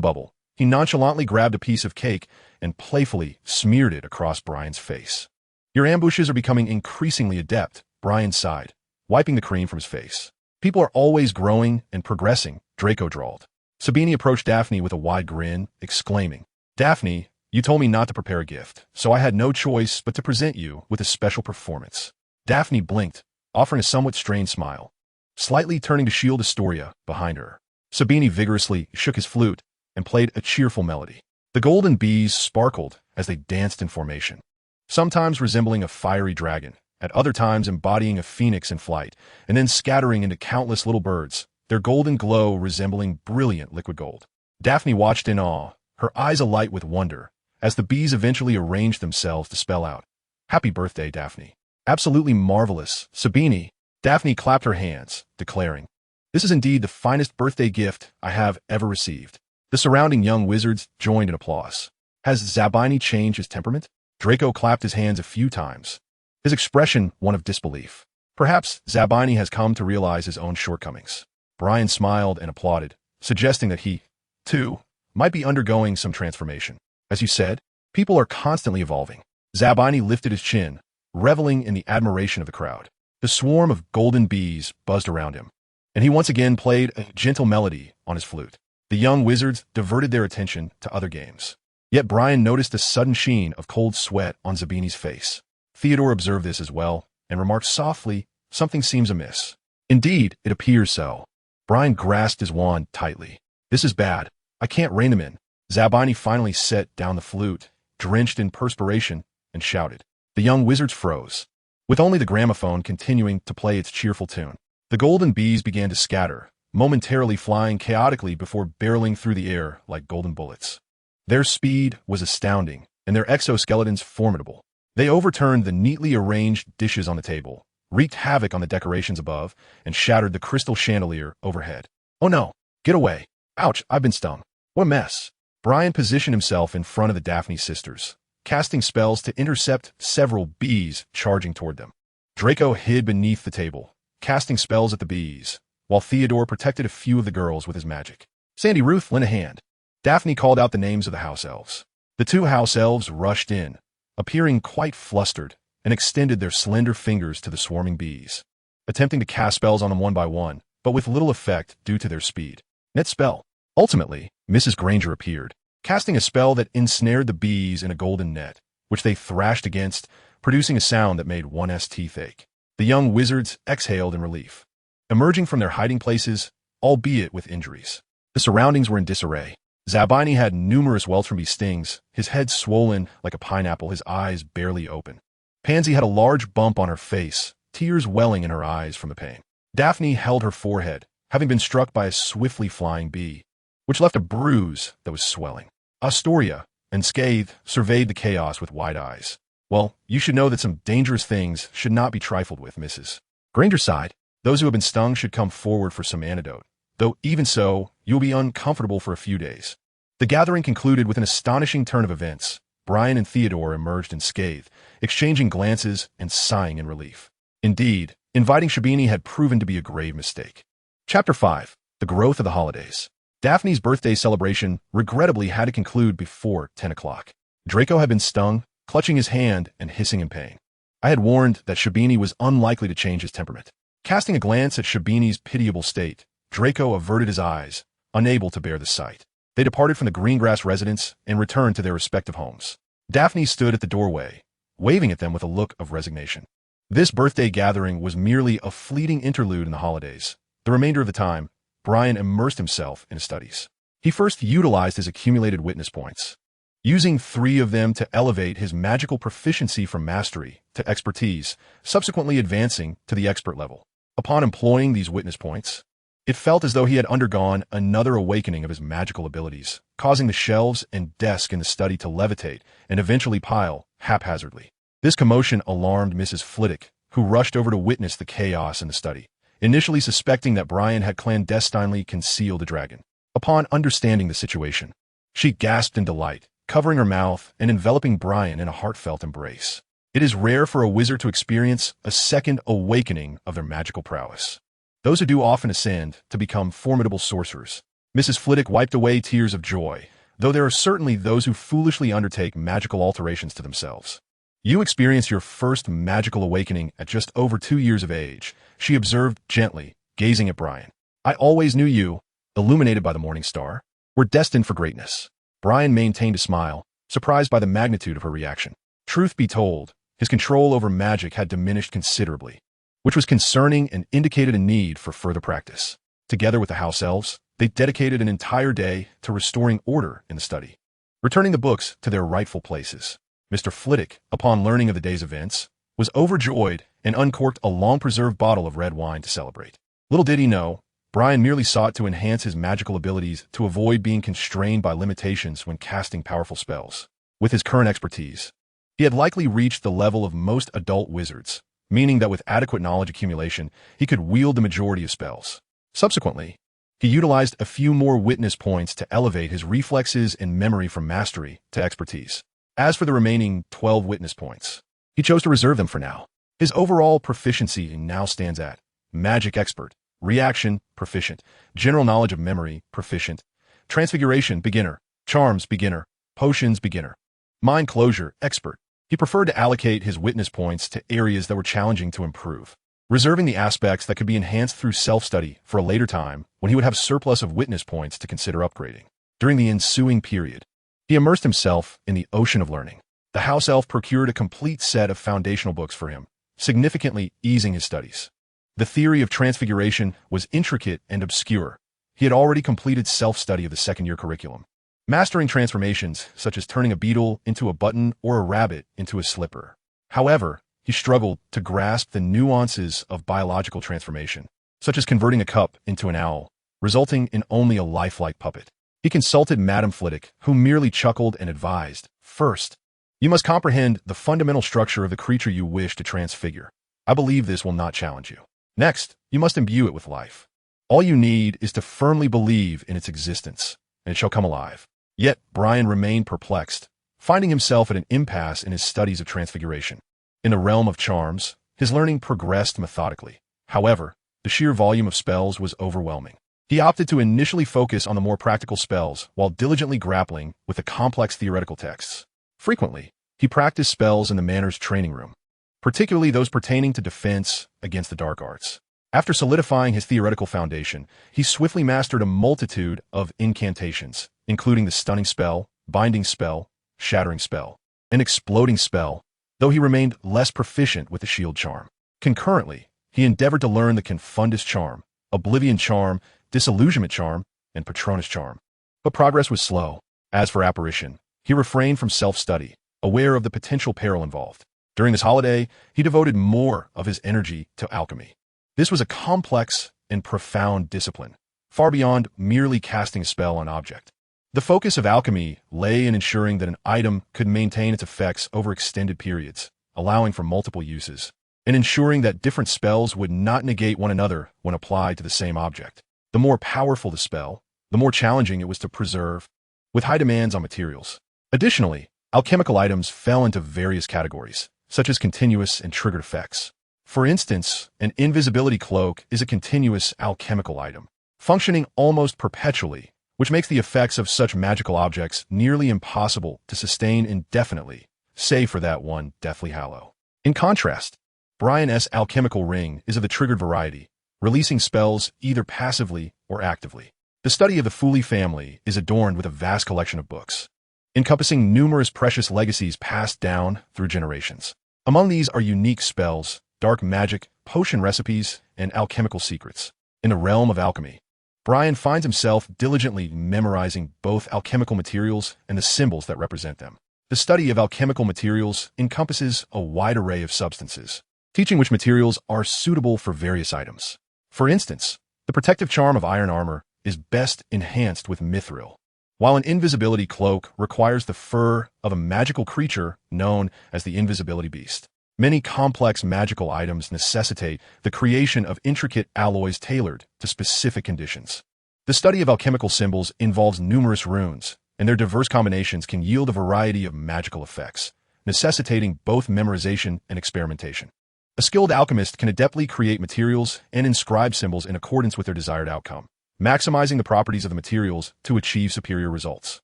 bubble, he nonchalantly grabbed a piece of cake and playfully smeared it across Brian's face. "Your ambushes are becoming increasingly adept," Brian sighed, wiping the cream from his face. "People are always growing and progressing," Draco drawled. Sabini approached Daphne with a wide grin, exclaiming, "Daphne, you told me not to prepare a gift, so I had no choice but to present you with a special performance." Daphne blinked, offering a somewhat strained smile, slightly turning to shield Astoria behind her. Sabini vigorously shook his flute and played a cheerful melody. The golden bees sparkled as they danced in formation, sometimes resembling a fiery dragon, at other times embodying a phoenix in flight, and then scattering into countless little birds, their golden glow resembling brilliant liquid gold. Daphne watched in awe, her eyes alight with wonder, as the bees eventually arranged themselves to spell out, "Happy birthday, Daphne." "Absolutely marvelous, Sabini," Daphne clapped her hands, declaring, "This is indeed the finest birthday gift I have ever received." The surrounding young wizards joined in applause. Has Zabini changed his temperament? Draco clapped his hands a few times, his expression one of disbelief. Perhaps Zabini has come to realize his own shortcomings. Brian smiled and applauded, suggesting that he, too, might be undergoing some transformation. As you said, people are constantly evolving. Zabini lifted his chin, reveling in the admiration of the crowd. The swarm of golden bees buzzed around him, and he once again played a gentle melody on his flute. The young wizards diverted their attention to other games. Yet Brian noticed a sudden sheen of cold sweat on Zabini's face. Theodore observed this as well, and remarked softly, "Something seems amiss." "Indeed, it appears so." Brian grasped his wand tightly. "This is bad. I can't rein them in." Zabini finally set down the flute, drenched in perspiration, and shouted. The young wizards froze, with only the gramophone continuing to play its cheerful tune. The golden bees began to scatter, momentarily flying chaotically before barreling through the air like golden bullets. Their speed was astounding, and their exoskeletons formidable. They overturned the neatly arranged dishes on the table, wreaked havoc on the decorations above, and shattered the crystal chandelier overhead. "Oh no! Get away! Ouch, I've been stung. What a mess!" Brian positioned himself in front of the Daphne sisters, casting spells to intercept several bees charging toward them. Draco hid beneath the table, casting spells at the bees, while Theodore protected a few of the girls with his magic. "Sandy Ruth, lend a hand." Daphne called out the names of the house elves. The two house elves rushed in, appearing quite flustered, and extended their slender fingers to the swarming bees, attempting to cast spells on them one by one, but with little effect due to their speed. Net spell. Ultimately, Mrs. Granger appeared, casting a spell that ensnared the bees in a golden net, which they thrashed against, producing a sound that made one's teeth ache. The young wizards exhaled in relief, emerging from their hiding places, albeit with injuries. The surroundings were in disarray. Zabini had numerous welts from bee stings, his head swollen like a pineapple, his eyes barely open. Pansy had a large bump on her face, tears welling in her eyes from the pain. Daphne held her forehead, having been struck by a swiftly flying bee, which left a bruise that was swelling. Astoria, unscathed, surveyed the chaos with wide eyes. "Well, you should know that some dangerous things should not be trifled with, Mrs. Granger sighed. Those who have been stung should come forward for some antidote. Though even so, you'll be uncomfortable for a few days." The gathering concluded with an astonishing turn of events. Brian and Theodore emerged unscathed, exchanging glances and sighing in relief. Indeed, inviting Shabini had proven to be a grave mistake. Chapter 5. The Growth of the Holidays. Daphne's birthday celebration regrettably had to conclude before 10 o'clock. Draco had been stung, clutching his hand and hissing in pain. I had warned that Shabini was unlikely to change his temperament. Casting a glance at Shabini's pitiable state, Draco averted his eyes, unable to bear the sight. They departed from the Greengrass residence and returned to their respective homes. Daphne stood at the doorway, waving at them with a look of resignation. This birthday gathering was merely a fleeting interlude in the holidays. The remainder of the time, Brian immersed himself in his studies. He first utilized his accumulated witness points, using 3 of them to elevate his magical proficiency from mastery to expertise, subsequently advancing to the expert level. Upon employing these witness points, it felt as though he had undergone another awakening of his magical abilities, causing the shelves and desk in the study to levitate and eventually pile haphazardly. This commotion alarmed Mrs. Flitwick, who rushed over to witness the chaos in the study, initially suspecting that Brian had clandestinely concealed a dragon. Upon understanding the situation, she gasped in delight, covering her mouth and enveloping Brian in a heartfelt embrace. It is rare for a wizard to experience a second awakening of their magical prowess. Those who do often ascend to become formidable sorcerers. Mrs. Flitwick wiped away tears of joy, though there are certainly those who foolishly undertake magical alterations to themselves. "You experienced your first magical awakening at just over 2 years of age," she observed gently, gazing at Brian. "I always knew you, illuminated by the morning star, were destined for greatness." Brian maintained a smile, surprised by the magnitude of her reaction. Truth be told, his control over magic had diminished considerably, which was concerning and indicated a need for further practice. Together with the house elves, they dedicated an entire day to restoring order in the study, returning the books to their rightful places. Mr. Flitwick, upon learning of the day's events, was overjoyed and uncorked a long-preserved bottle of red wine to celebrate. Little did he know, Brian merely sought to enhance his magical abilities to avoid being constrained by limitations when casting powerful spells. With his current expertise, he had likely reached the level of most adult wizards, meaning that with adequate knowledge accumulation, he could wield the majority of spells. Subsequently, he utilized a few more witness points to elevate his reflexes and memory from mastery to expertise. As for the remaining 12 witness points, he chose to reserve them for now. His overall proficiency now stands at Magic Expert, Reaction, Proficient, General Knowledge of Memory, Proficient, Transfiguration, Beginner, Charms, Beginner, Potions, Beginner, Mind Closure, Expert. He preferred to allocate his witness points to areas that were challenging to improve, reserving the aspects that could be enhanced through self-study for a later time when he would have surplus of witness points to consider upgrading. During the ensuing period, he immersed himself in the ocean of learning. The house elf procured a complete set of foundational books for him, significantly easing his studies. The theory of transfiguration was intricate and obscure. He had already completed self-study of the second-year curriculum, mastering transformations such as turning a beetle into a button or a rabbit into a slipper. However, he struggled to grasp the nuances of biological transformation, such as converting a cup into an owl, resulting in only a lifelike puppet. He consulted Madame Flitwick, who merely chuckled and advised, "First, you must comprehend the fundamental structure of the creature you wish to transfigure. I believe this will not challenge you. Next, you must imbue it with life. All you need is to firmly believe in its existence, and it shall come alive." Yet, Brian remained perplexed, finding himself at an impasse in his studies of transfiguration. In the realm of charms, his learning progressed methodically. However, the sheer volume of spells was overwhelming. He opted to initially focus on the more practical spells while diligently grappling with the complex theoretical texts. Frequently, he practiced spells in the manor's training room, particularly those pertaining to defense against the dark arts. After solidifying his theoretical foundation, he swiftly mastered a multitude of incantations, including the stunning spell, binding spell, shattering spell, and exploding spell, though he remained less proficient with the shield charm. Concurrently, he endeavored to learn the Confundus charm, Oblivion charm, Disillusionment charm, and Patronus charm. But progress was slow. As for apparition, he refrained from self-study, aware of the potential peril involved. During this holiday, he devoted more of his energy to alchemy. This was a complex and profound discipline, far beyond merely casting a spell on object. The focus of alchemy lay in ensuring that an item could maintain its effects over extended periods, allowing for multiple uses, and ensuring that different spells would not negate one another when applied to the same object. The more powerful the spell, the more challenging it was to preserve, with high demands on materials. Additionally, alchemical items fell into various categories, such as continuous and triggered effects. For instance, an invisibility cloak is a continuous alchemical item, functioning almost perpetually, which makes the effects of such magical objects nearly impossible to sustain indefinitely, save for that one deathly hallow. In contrast, Brian's alchemical ring is of the triggered variety, releasing spells either passively or actively. The study of the Fooley family is adorned with a vast collection of books, encompassing numerous precious legacies passed down through generations. Among these are unique spells, dark magic, potion recipes, and alchemical secrets. In the realm of alchemy, Brian finds himself diligently memorizing both alchemical materials and the symbols that represent them. The study of alchemical materials encompasses a wide array of substances, teaching which materials are suitable for various items. For instance, the protective charm of iron armor is best enhanced with mithril, while an invisibility cloak requires the fur of a magical creature known as the invisibility beast. Many complex magical items necessitate the creation of intricate alloys tailored to specific conditions. The study of alchemical symbols involves numerous runes, and their diverse combinations can yield a variety of magical effects, necessitating both memorization and experimentation. A skilled alchemist can adeptly create materials and inscribe symbols in accordance with their desired outcome, maximizing the properties of the materials to achieve superior results.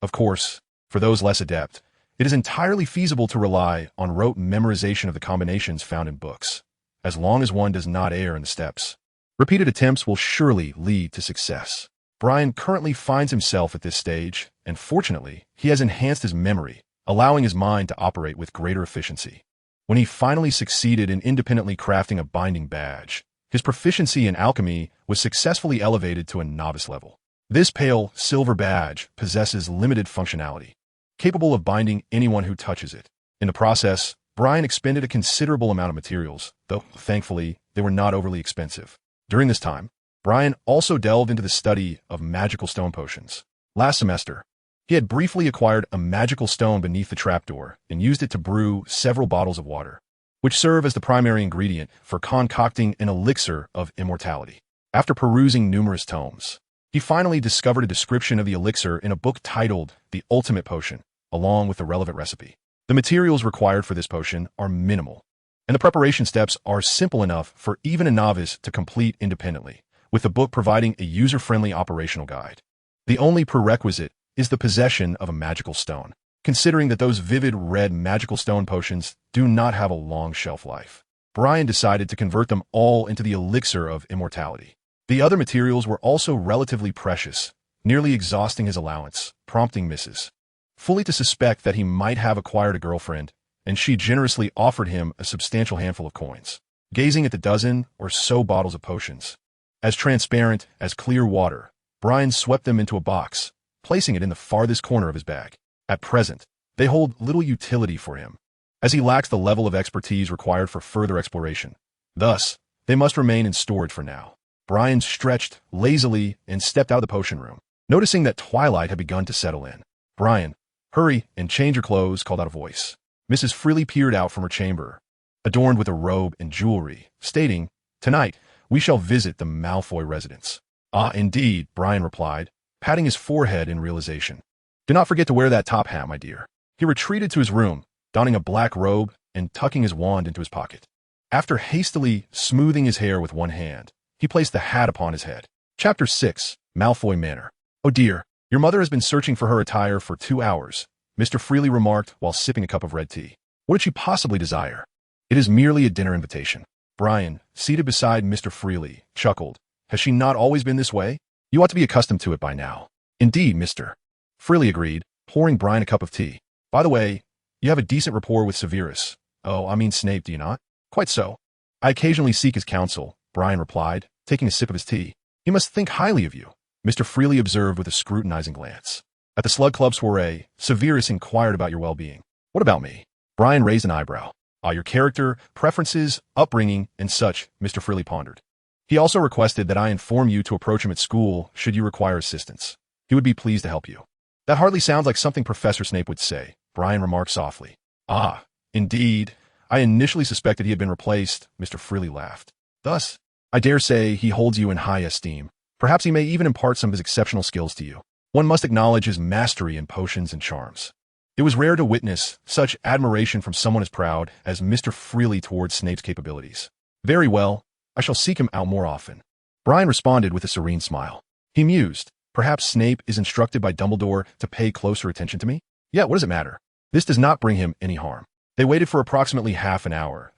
Of course, for those less adept, it is entirely feasible to rely on rote memorization of the combinations found in books, as long as one does not err in the steps. Repeated attempts will surely lead to success. Brian currently finds himself at this stage, and fortunately, he has enhanced his memory, allowing his mind to operate with greater efficiency. When he finally succeeded in independently crafting a binding badge, his proficiency in alchemy was successfully elevated to a novice level. This pale silver badge possesses limited functionality, capable of binding anyone who touches it. In the process, Brian expended a considerable amount of materials, though, thankfully, they were not overly expensive. During this time, Brian also delved into the study of magical stone potions. Last semester, he had briefly acquired a magical stone beneath the trapdoor and used it to brew several bottles of water, which serve as the primary ingredient for concocting an elixir of immortality. After perusing numerous tomes, he finally discovered a description of the elixir in a book titled The Ultimate Potion, along with the relevant recipe. The materials required for this potion are minimal, and the preparation steps are simple enough for even a novice to complete independently, with the book providing a user-friendly operational guide. The only prerequisite is the possession of a magical stone, considering that those vivid red magical stone potions do not have a long shelf life. Brian decided to convert them all into the elixir of immortality. The other materials were also relatively precious, nearly exhausting his allowance, prompting Mrs. Fully to suspect that he might have acquired a girlfriend, and she generously offered him a substantial handful of coins. Gazing at the dozen or so bottles of potions, as transparent as clear water, Brian swept them into a box, placing it in the farthest corner of his bag. At present, they hold little utility for him, as he lacks the level of expertise required for further exploration. Thus, they must remain in storage for now. Brian stretched lazily and stepped out of the potion room, noticing that twilight had begun to settle in. "Brian, hurry and change your clothes," called out a voice. Mrs. Freely peered out from her chamber, adorned with a robe and jewelry, stating, "Tonight, we shall visit the Malfoy residence." "Ah, indeed," Brian replied, patting his forehead in realization. "Do not forget to wear that top hat, my dear." He retreated to his room, donning a black robe and tucking his wand into his pocket. After hastily smoothing his hair with one hand, he placed the hat upon his head. Chapter 6, Malfoy Manor. "Oh dear, your mother has been searching for her attire for 2 hours," Mr. Freely remarked while sipping a cup of red tea. "What did she possibly desire?" "It is merely a dinner invitation." Brian, seated beside Mr. Freely, chuckled. "Has she not always been this way? You ought to be accustomed to it by now." "Indeed, Mr. Freely agreed, pouring Brian a cup of tea. "By the way, you have a decent rapport with Severus. Oh, I mean Snape, do you not?" "Quite so. I occasionally seek his counsel," Brian replied, taking a sip of his tea. "He must think highly of you," Mr. Freely observed with a scrutinizing glance. "At the Slug Club soiree, Severus inquired about your well-being." "What about me?" Brian raised an eyebrow. Your character, preferences, upbringing, and such," Mr. Freely pondered. "He also requested that I inform you to approach him at school should you require assistance. He would be pleased to help you." "That hardly sounds like something Professor Snape would say," Brian remarked softly. "Ah, indeed. I initially suspected he had been replaced," Mr. Freely laughed. "Thus, I dare say he holds you in high esteem. Perhaps he may even impart some of his exceptional skills to you. One must acknowledge his mastery in potions and charms." It was rare to witness such admiration from someone as proud as Mr. Freely towards Snape's capabilities. "Very well, I shall seek him out more often." Brian responded with a serene smile. He mused, "Perhaps Snape is instructed by Dumbledore to pay closer attention to me? Yet what does it matter? This does not bring him any harm." They waited for approximately half an hour.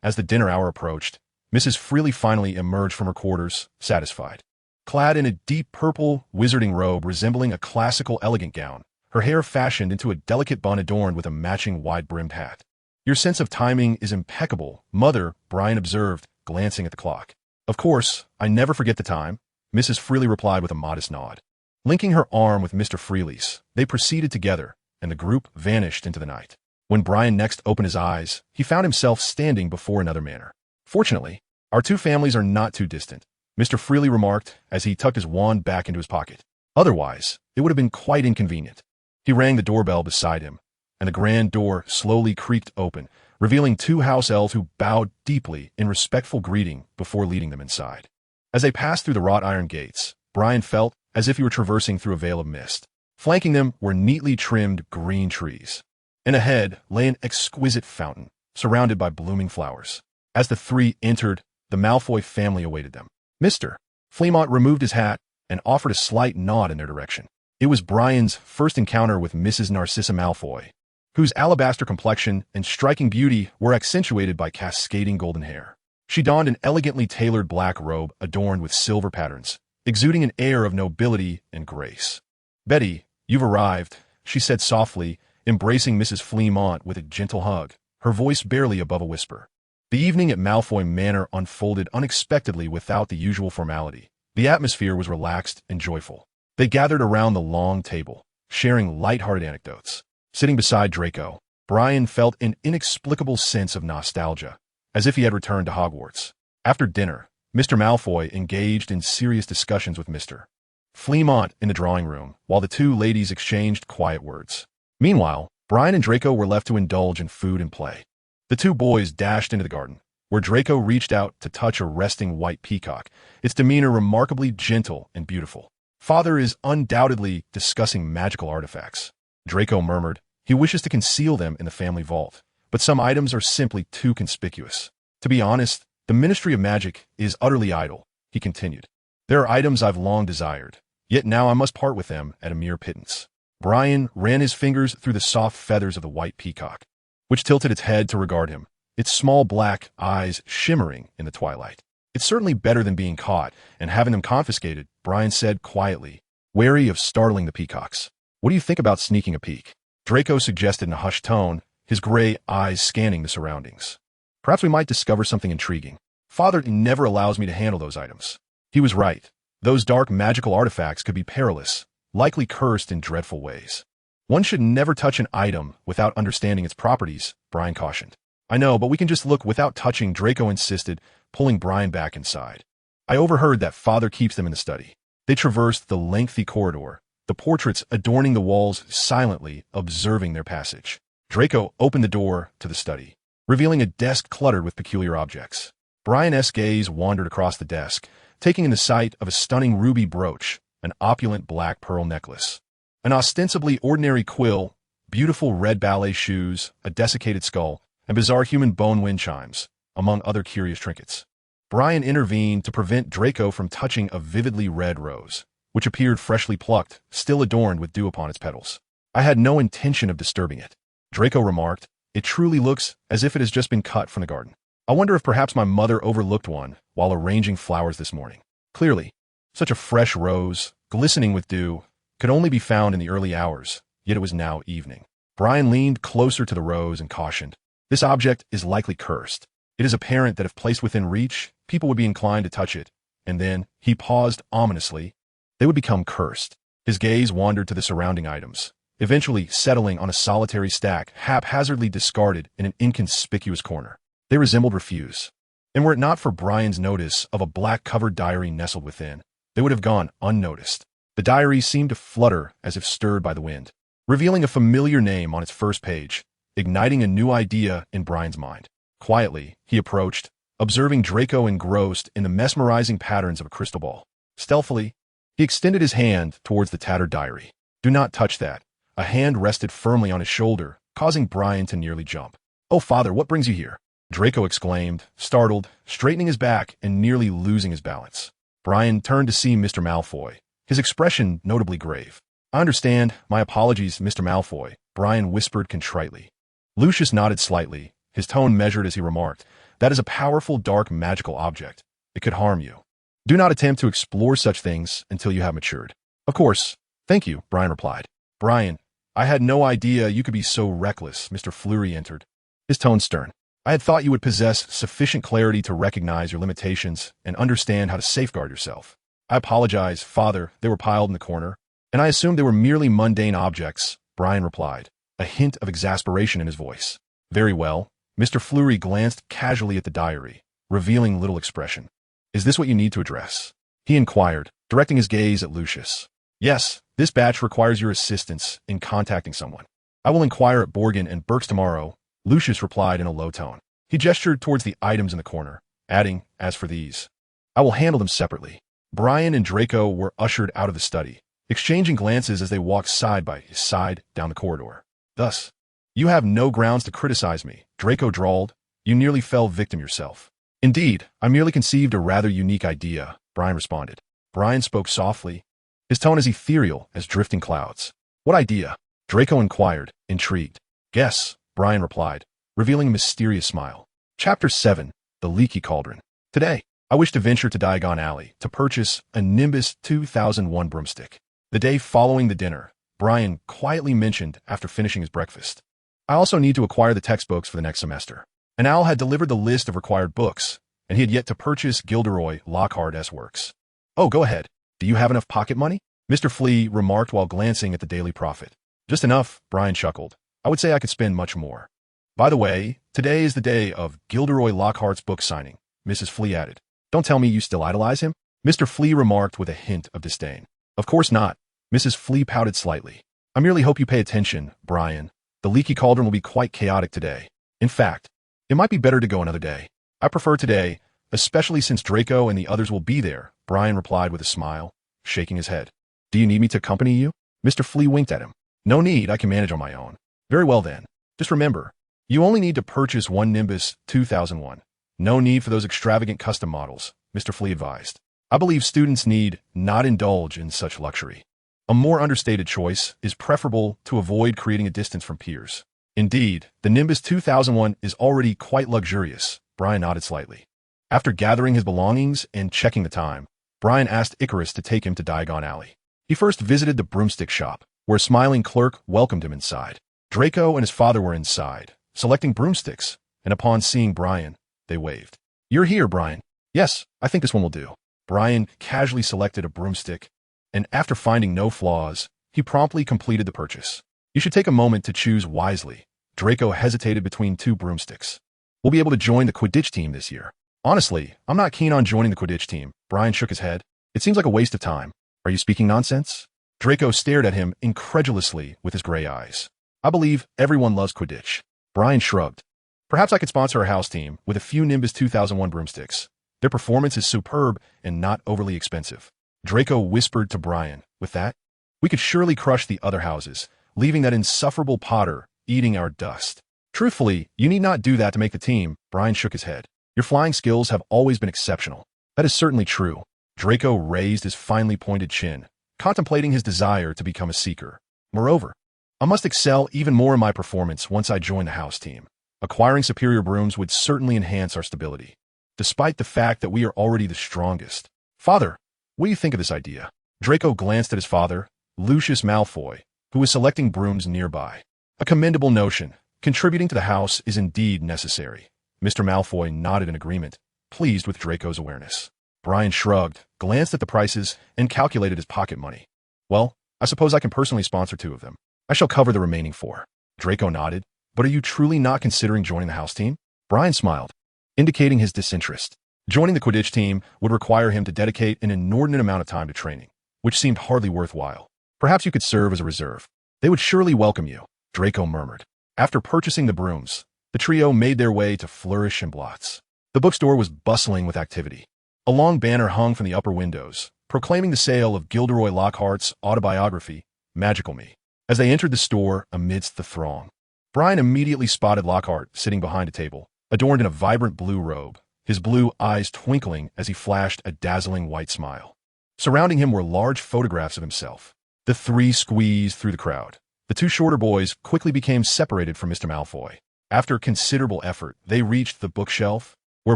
As the dinner hour approached, Mrs. Freely finally emerged from her quarters, satisfied. Clad in a deep purple wizarding robe resembling a classical elegant gown, her hair fashioned into a delicate bun adorned with a matching wide-brimmed hat. "Your sense of timing is impeccable, Mother," Brian observed, glancing at the clock. "Of course, I never forget the time," Mrs. Freely replied with a modest nod. Linking her arm with Mr. Freely's, they proceeded together, and the group vanished into the night. When Brian next opened his eyes, he found himself standing before another manor. "Fortunately, our two families are not too distant," Mr. Freely remarked as he tucked his wand back into his pocket. "Otherwise, it would have been quite inconvenient." He rang the doorbell beside him, and the grand door slowly creaked open, revealing 2 house elves who bowed deeply in respectful greeting before leading them inside. As they passed through the wrought iron gates, Brian felt as if he were traversing through a veil of mist. Flanking them were neatly trimmed green trees, and ahead lay an exquisite fountain, surrounded by blooming flowers. As the 3 entered, the Malfoy family awaited them. Mr. Fremont removed his hat and offered a slight nod in their direction. It was Brian's first encounter with Mrs. Narcissa Malfoy, whose alabaster complexion and striking beauty were accentuated by cascading golden hair. She donned an elegantly tailored black robe adorned with silver patterns, exuding an air of nobility and grace. "Betty, you've arrived," she said softly, embracing Mrs. Fremont with a gentle hug, her voice barely above a whisper. The evening at Malfoy Manor unfolded unexpectedly without the usual formality. The atmosphere was relaxed and joyful. They gathered around the long table, sharing light-hearted anecdotes. Sitting beside Draco, Brian felt an inexplicable sense of nostalgia, as if he had returned to Hogwarts. After dinner, Mr. Malfoy engaged in serious discussions with Mr. Fremont in the drawing room, while the 2 ladies exchanged quiet words. Meanwhile, Brian and Draco were left to indulge in food and play. The two boys dashed into the garden, where Draco reached out to touch a resting white peacock, its demeanor remarkably gentle and beautiful. Father is undoubtedly discussing magical artifacts, Draco murmured. He wishes to conceal them in the family vault, but some items are simply too conspicuous. To be honest, the Ministry of Magic is utterly idle, he continued. There are items I've long desired, yet now I must part with them at a mere pittance. Brian ran his fingers through the soft feathers of the white peacock, which tilted its head to regard him, its small black eyes shimmering in the twilight. It's certainly better than being caught and having them confiscated, Brian said quietly, wary of startling the peacocks. What do you think about sneaking a peek? Draco suggested in a hushed tone, his gray eyes scanning the surroundings. Perhaps we might discover something intriguing. Father never allows me to handle those items. He was right. Those dark magical artifacts could be perilous, likely cursed in dreadful ways. One should never touch an item without understanding its properties, Brian cautioned. I know, but we can just look without touching, Draco insisted, pulling Brian back inside. I overheard that Father keeps them in the study. They traversed the lengthy corridor, the portraits adorning the walls silently observing their passage. Draco opened the door to the study, revealing a desk cluttered with peculiar objects. Brian's gaze wandered across the desk, taking in the sight of a stunning ruby brooch, an opulent black pearl necklace, an ostensibly ordinary quill, beautiful red ballet shoes, a desiccated skull, and bizarre human bone wind chimes, among other curious trinkets. Brian intervened to prevent Draco from touching a vividly red rose, which appeared freshly plucked, still adorned with dew upon its petals. I had no intention of disturbing it, Draco remarked. It truly looks as if it has just been cut from the garden. I wonder if perhaps my mother overlooked one while arranging flowers this morning. Clearly, such a fresh rose, glistening with dew, could only be found in the early hours, yet it was now evening. Brian leaned closer to the rose and cautioned, this object is likely cursed. It is apparent that if placed within reach, people would be inclined to touch it, and then, he paused ominously, they would become cursed. His gaze wandered to the surrounding items, eventually settling on a solitary stack haphazardly discarded in an inconspicuous corner. They resembled refuse, and were it not for Brian's notice of a black-covered diary nestled within, they would have gone unnoticed. The diary seemed to flutter as if stirred by the wind, revealing a familiar name on its first page, igniting a new idea in Brian's mind. Quietly, he approached, observing Draco engrossed in the mesmerizing patterns of a crystal ball. Stealthily, he extended his hand towards the tattered diary. Do not touch that. A hand rested firmly on his shoulder, causing Brian to nearly jump. Oh, Father, what brings you here? Draco exclaimed, startled, straightening his back and nearly losing his balance. Brian turned to see Mr. Malfoy, his expression notably grave. I understand. My apologies, Mr. Malfoy, Brian whispered contritely. Lucius nodded slightly, his tone measured as he remarked, that is a powerful dark magical object. It could harm you. Do not attempt to explore such things until you have matured. Of course. Thank you, Brian replied. Brian, I had no idea you could be so reckless, Mr. Fleury entered, his tone stern. I had thought you would possess sufficient clarity to recognize your limitations and understand how to safeguard yourself. I apologize, Father, they were piled in the corner, and I assumed they were merely mundane objects, Brian replied, a hint of exasperation in his voice. Very well. Mr. Fleury glanced casually at the diary, revealing little expression. Is this what you need to address? He inquired, directing his gaze at Lucius. Yes, this batch requires your assistance in contacting someone. I will inquire at Borgin and Burke's tomorrow, Lucius replied in a low tone. He gestured towards the items in the corner, adding, as for these, I will handle them separately. Brian and Draco were ushered out of the study, exchanging glances as they walked side by side down the corridor. Thus, you have no grounds to criticize me, Draco drawled. You nearly fell victim yourself. Indeed, I merely conceived a rather unique idea, Brian responded. Brian spoke softly, his tone as ethereal as drifting clouds. What idea? Draco inquired, intrigued. Guess, Brian replied, revealing a mysterious smile. Chapter 7, The Leaky Cauldron. Today, I wish to venture to Diagon Alley to purchase a Nimbus 2001 broomstick. The day following the dinner, Brian quietly mentioned after finishing his breakfast. I also need to acquire the textbooks for the next semester. An owl had delivered the list of required books, and he had yet to purchase Gilderoy Lockhart's works. Oh, go ahead. Do you have enough pocket money? Mr. Flea remarked while glancing at the Daily Prophet. Just enough, Brian chuckled. I would say I could spend much more. By the way, today is the day of Gilderoy Lockhart's book signing, Mrs. Flea added. Don't tell me you still idolize him? Mr. Flea remarked with a hint of disdain. Of course not. Mrs. Flea pouted slightly. I merely hope you pay attention, Brian. The Leaky Cauldron will be quite chaotic today. In fact, It might be better to go another day. I prefer today, especially since Draco and the others will be there, Brian replied with a smile, shaking his head. Do you need me to accompany you? Mr. Flea winked at him. No need, I can manage on my own. Very well then. Just remember, you only need to purchase one Nimbus 2001. No need for those extravagant custom models, Mr. Flea advised. I believe students need not indulge in such luxury. A more understated choice is preferable to avoid creating a distance from peers. Indeed, the Nimbus 2001 is already quite luxurious, Brian nodded slightly. After gathering his belongings and checking the time, Brian asked Icarus to take him to Diagon Alley. He first visited the broomstick shop, where a smiling clerk welcomed him inside. Draco and his father were inside, selecting broomsticks, and upon seeing Brian, they waved. You're here, Brian. Yes, I think this one will do. Brian casually selected a broomstick, and after finding no flaws, he promptly completed the purchase. You should take a moment to choose wisely. Draco hesitated between two broomsticks. We'll be able to join the Quidditch team this year. Honestly, I'm not keen on joining the Quidditch team. Brian shook his head. It seems like a waste of time. Are you speaking nonsense? Draco stared at him incredulously with his gray eyes. I believe everyone loves Quidditch. Brian shrugged. Perhaps I could sponsor our house team with a few Nimbus 2001 broomsticks. Their performance is superb and not overly expensive. Draco whispered to Brian, with that, we could surely crush the other houses, leaving that insufferable Potter eating our dust. Truthfully, you need not do that to make the team. Brian shook his head. Your flying skills have always been exceptional. That is certainly true. Draco raised his finely pointed chin, contemplating his desire to become a seeker. Moreover, I must excel even more in my performance once I join the house team. Acquiring superior brooms would certainly enhance our stability, despite the fact that we are already the strongest. Father, what do you think of this idea? Draco glanced at his father, Lucius Malfoy, who was selecting brooms nearby. A commendable notion. Contributing to the house is indeed necessary. Mr. Malfoy nodded in agreement, pleased with Draco's awareness. Brian shrugged, glanced at the prices, and calculated his pocket money. Well, I suppose I can personally sponsor 2 of them. I shall cover the remaining 4. Draco nodded. But are you truly not considering joining the house team? Brian smiled, indicating his disinterest. Joining the Quidditch team would require him to dedicate an inordinate amount of time to training, which seemed hardly worthwhile. Perhaps you could serve as a reserve. They would surely welcome you, Draco murmured. After purchasing the brooms, the trio made their way to Flourish and Blots. The bookstore was bustling with activity. A long banner hung from the upper windows, proclaiming the sale of Gilderoy Lockhart's autobiography, Magical Me. As they entered the store amidst the throng, Brian immediately spotted Lockhart sitting behind a table, adorned in a vibrant blue robe, his blue eyes twinkling as he flashed a dazzling white smile. Surrounding him were large photographs of himself. The 3 squeezed through the crowd. The 2 shorter boys quickly became separated from Mr. Malfoy. After considerable effort, they reached the bookshelf, where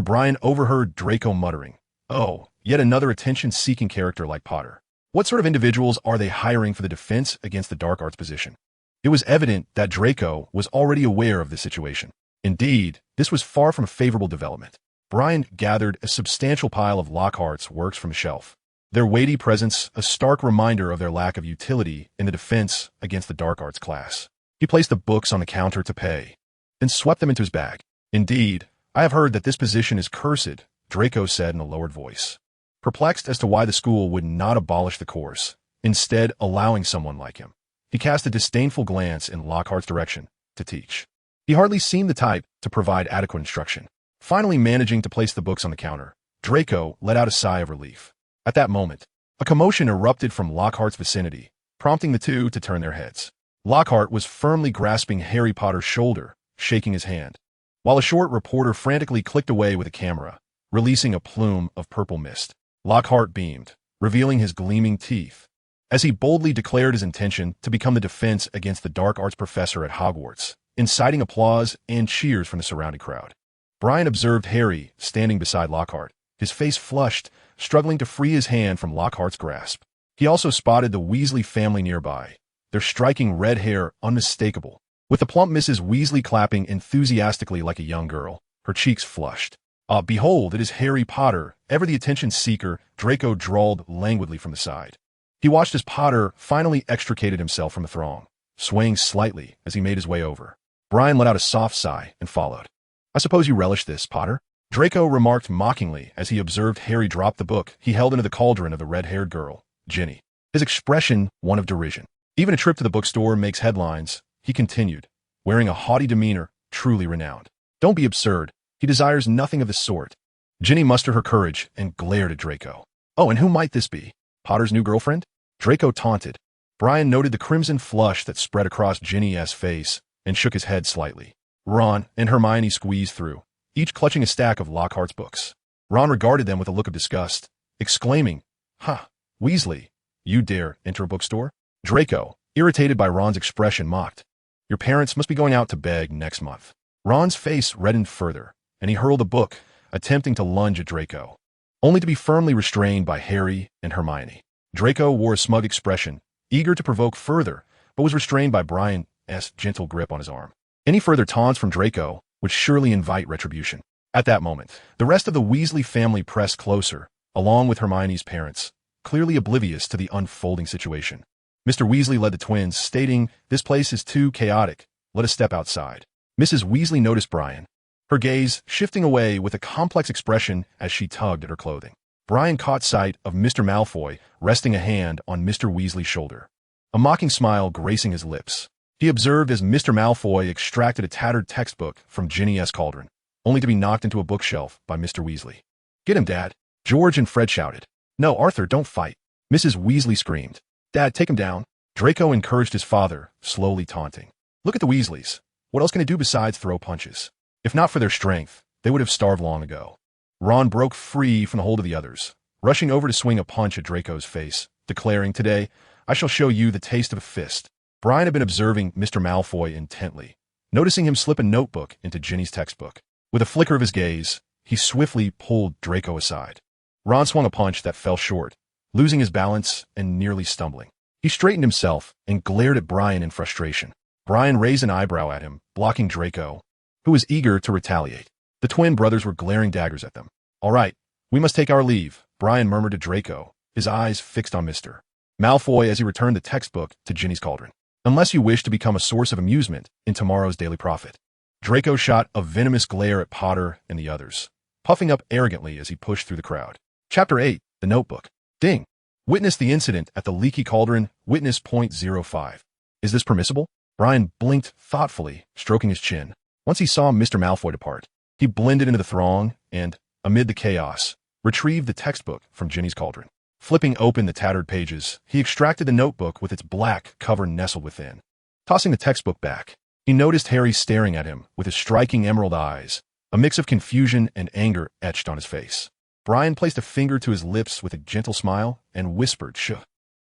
Brian overheard Draco muttering, "Oh, yet another attention-seeking character like Potter. What sort of individuals are they hiring for the defense against the dark arts position?" It was evident that Draco was already aware of the situation. Indeed, this was far from a favorable development. Brian gathered a substantial pile of Lockhart's works from a shelf, their weighty presence a stark reminder of their lack of utility in the defense against the dark arts class. He placed the books on the counter to pay, then swept them into his bag. Indeed, I have heard that this position is cursed, Draco said in a lowered voice, perplexed as to why the school would not abolish the course, instead allowing someone like him. He cast a disdainful glance in Lockhart's direction to teach. He hardly seemed the type to provide adequate instruction. Finally managing to place the books on the counter, Draco let out a sigh of relief. At that moment, a commotion erupted from Lockhart's vicinity, prompting the 2 to turn their heads. Lockhart was firmly grasping Harry Potter's shoulder, shaking his hand, while a short reporter frantically clicked away with a camera, releasing a plume of purple mist. Lockhart beamed, revealing his gleaming teeth, as he boldly declared his intention to become the defense against the dark arts professor at Hogwarts, inciting applause and cheers from the surrounding crowd. Brian observed Harry standing beside Lockhart, his face flushed, struggling to free his hand from Lockhart's grasp. He also spotted the Weasley family nearby, their striking red hair unmistakable, with the plump Mrs. Weasley clapping enthusiastically like a young girl, her cheeks flushed. Behold, it is Harry Potter, ever the attention-seeker, Draco drawled languidly from the side. He watched as Potter finally extricated himself from the throng, swaying slightly as he made his way over. Brian let out a soft sigh and followed. I suppose you relish this, Potter? Draco remarked mockingly as he observed Harry drop the book he held into the cauldron of the red-haired girl, Ginny. His expression one of derision. Even a trip to the bookstore makes headlines, he continued, wearing a haughty demeanor truly renowned. Don't be absurd. He desires nothing of the sort. Ginny mustered her courage and glared at Draco. Oh, and who might this be? Potter's new girlfriend? Draco taunted. Brian noted the crimson flush that spread across Ginny's face and shook his head slightly. Ron and Hermione squeezed through, each clutching a stack of Lockhart's books. Ron regarded them with a look of disgust, exclaiming, Weasley, you dare enter a bookstore? Draco, irritated by Ron's expression, mocked. Your parents must be going out to beg next month. Ron's face reddened further, and he hurled a book, attempting to lunge at Draco, only to be firmly restrained by Harry and Hermione. Draco wore a smug expression, eager to provoke further, but was restrained by Brian's gentle grip on his arm. Any further taunts from Draco would surely invite retribution. At that moment, the rest of the Weasley family pressed closer, along with Hermione's parents, clearly oblivious to the unfolding situation. Mr. Weasley led the twins, stating, "This place is too chaotic. Let us step outside." Mrs. Weasley noticed Brian, her gaze shifting away with a complex expression as she tugged at her clothing. Brian caught sight of Mr. Malfoy resting a hand on Mr. Weasley's shoulder, a mocking smile gracing his lips. He observed as Mr. Malfoy extracted a tattered textbook from Ginny's cauldron, only to be knocked into a bookshelf by Mr. Weasley. "Get him, Dad!" George and Fred shouted. "No, Arthur, don't fight!" Mrs. Weasley screamed. "Dad, take him down!" Draco encouraged his father, slowly taunting. "Look at the Weasleys. What else can they do besides throw punches? If not for their strength, they would have starved long ago." Ron broke free from the hold of the others, rushing over to swing a punch at Draco's face, declaring, "Today, I shall show you the taste of a fist." Brian had been observing Mr. Malfoy intently, noticing him slip a notebook into Ginny's textbook. With a flicker of his gaze, he swiftly pulled Draco aside. Ron swung a punch that fell short, losing his balance and nearly stumbling. He straightened himself and glared at Brian in frustration. Brian raised an eyebrow at him, blocking Draco, who was eager to retaliate. The twin brothers were glaring daggers at them. "All right, we must take our leave," Brian murmured to Draco, his eyes fixed on Mr. Malfoy as he returned the textbook to Ginny's cauldron. "Unless you wish to become a source of amusement in tomorrow's Daily Prophet." Draco shot a venomous glare at Potter and the others, puffing up arrogantly as he pushed through the crowd. Chapter 8, The Notebook. Ding. Witness the incident at the leaky cauldron, witness .05. Is this permissible? Brian blinked thoughtfully, stroking his chin. Once he saw Mr. Malfoy depart, he blended into the throng and, amid the chaos, retrieved the textbook from Ginny's cauldron. Flipping open the tattered pages, he extracted the notebook with its black cover nestled within. Tossing the textbook back, he noticed Harry staring at him with his striking emerald eyes, a mix of confusion and anger etched on his face. Brian placed a finger to his lips with a gentle smile and whispered, "Shh,"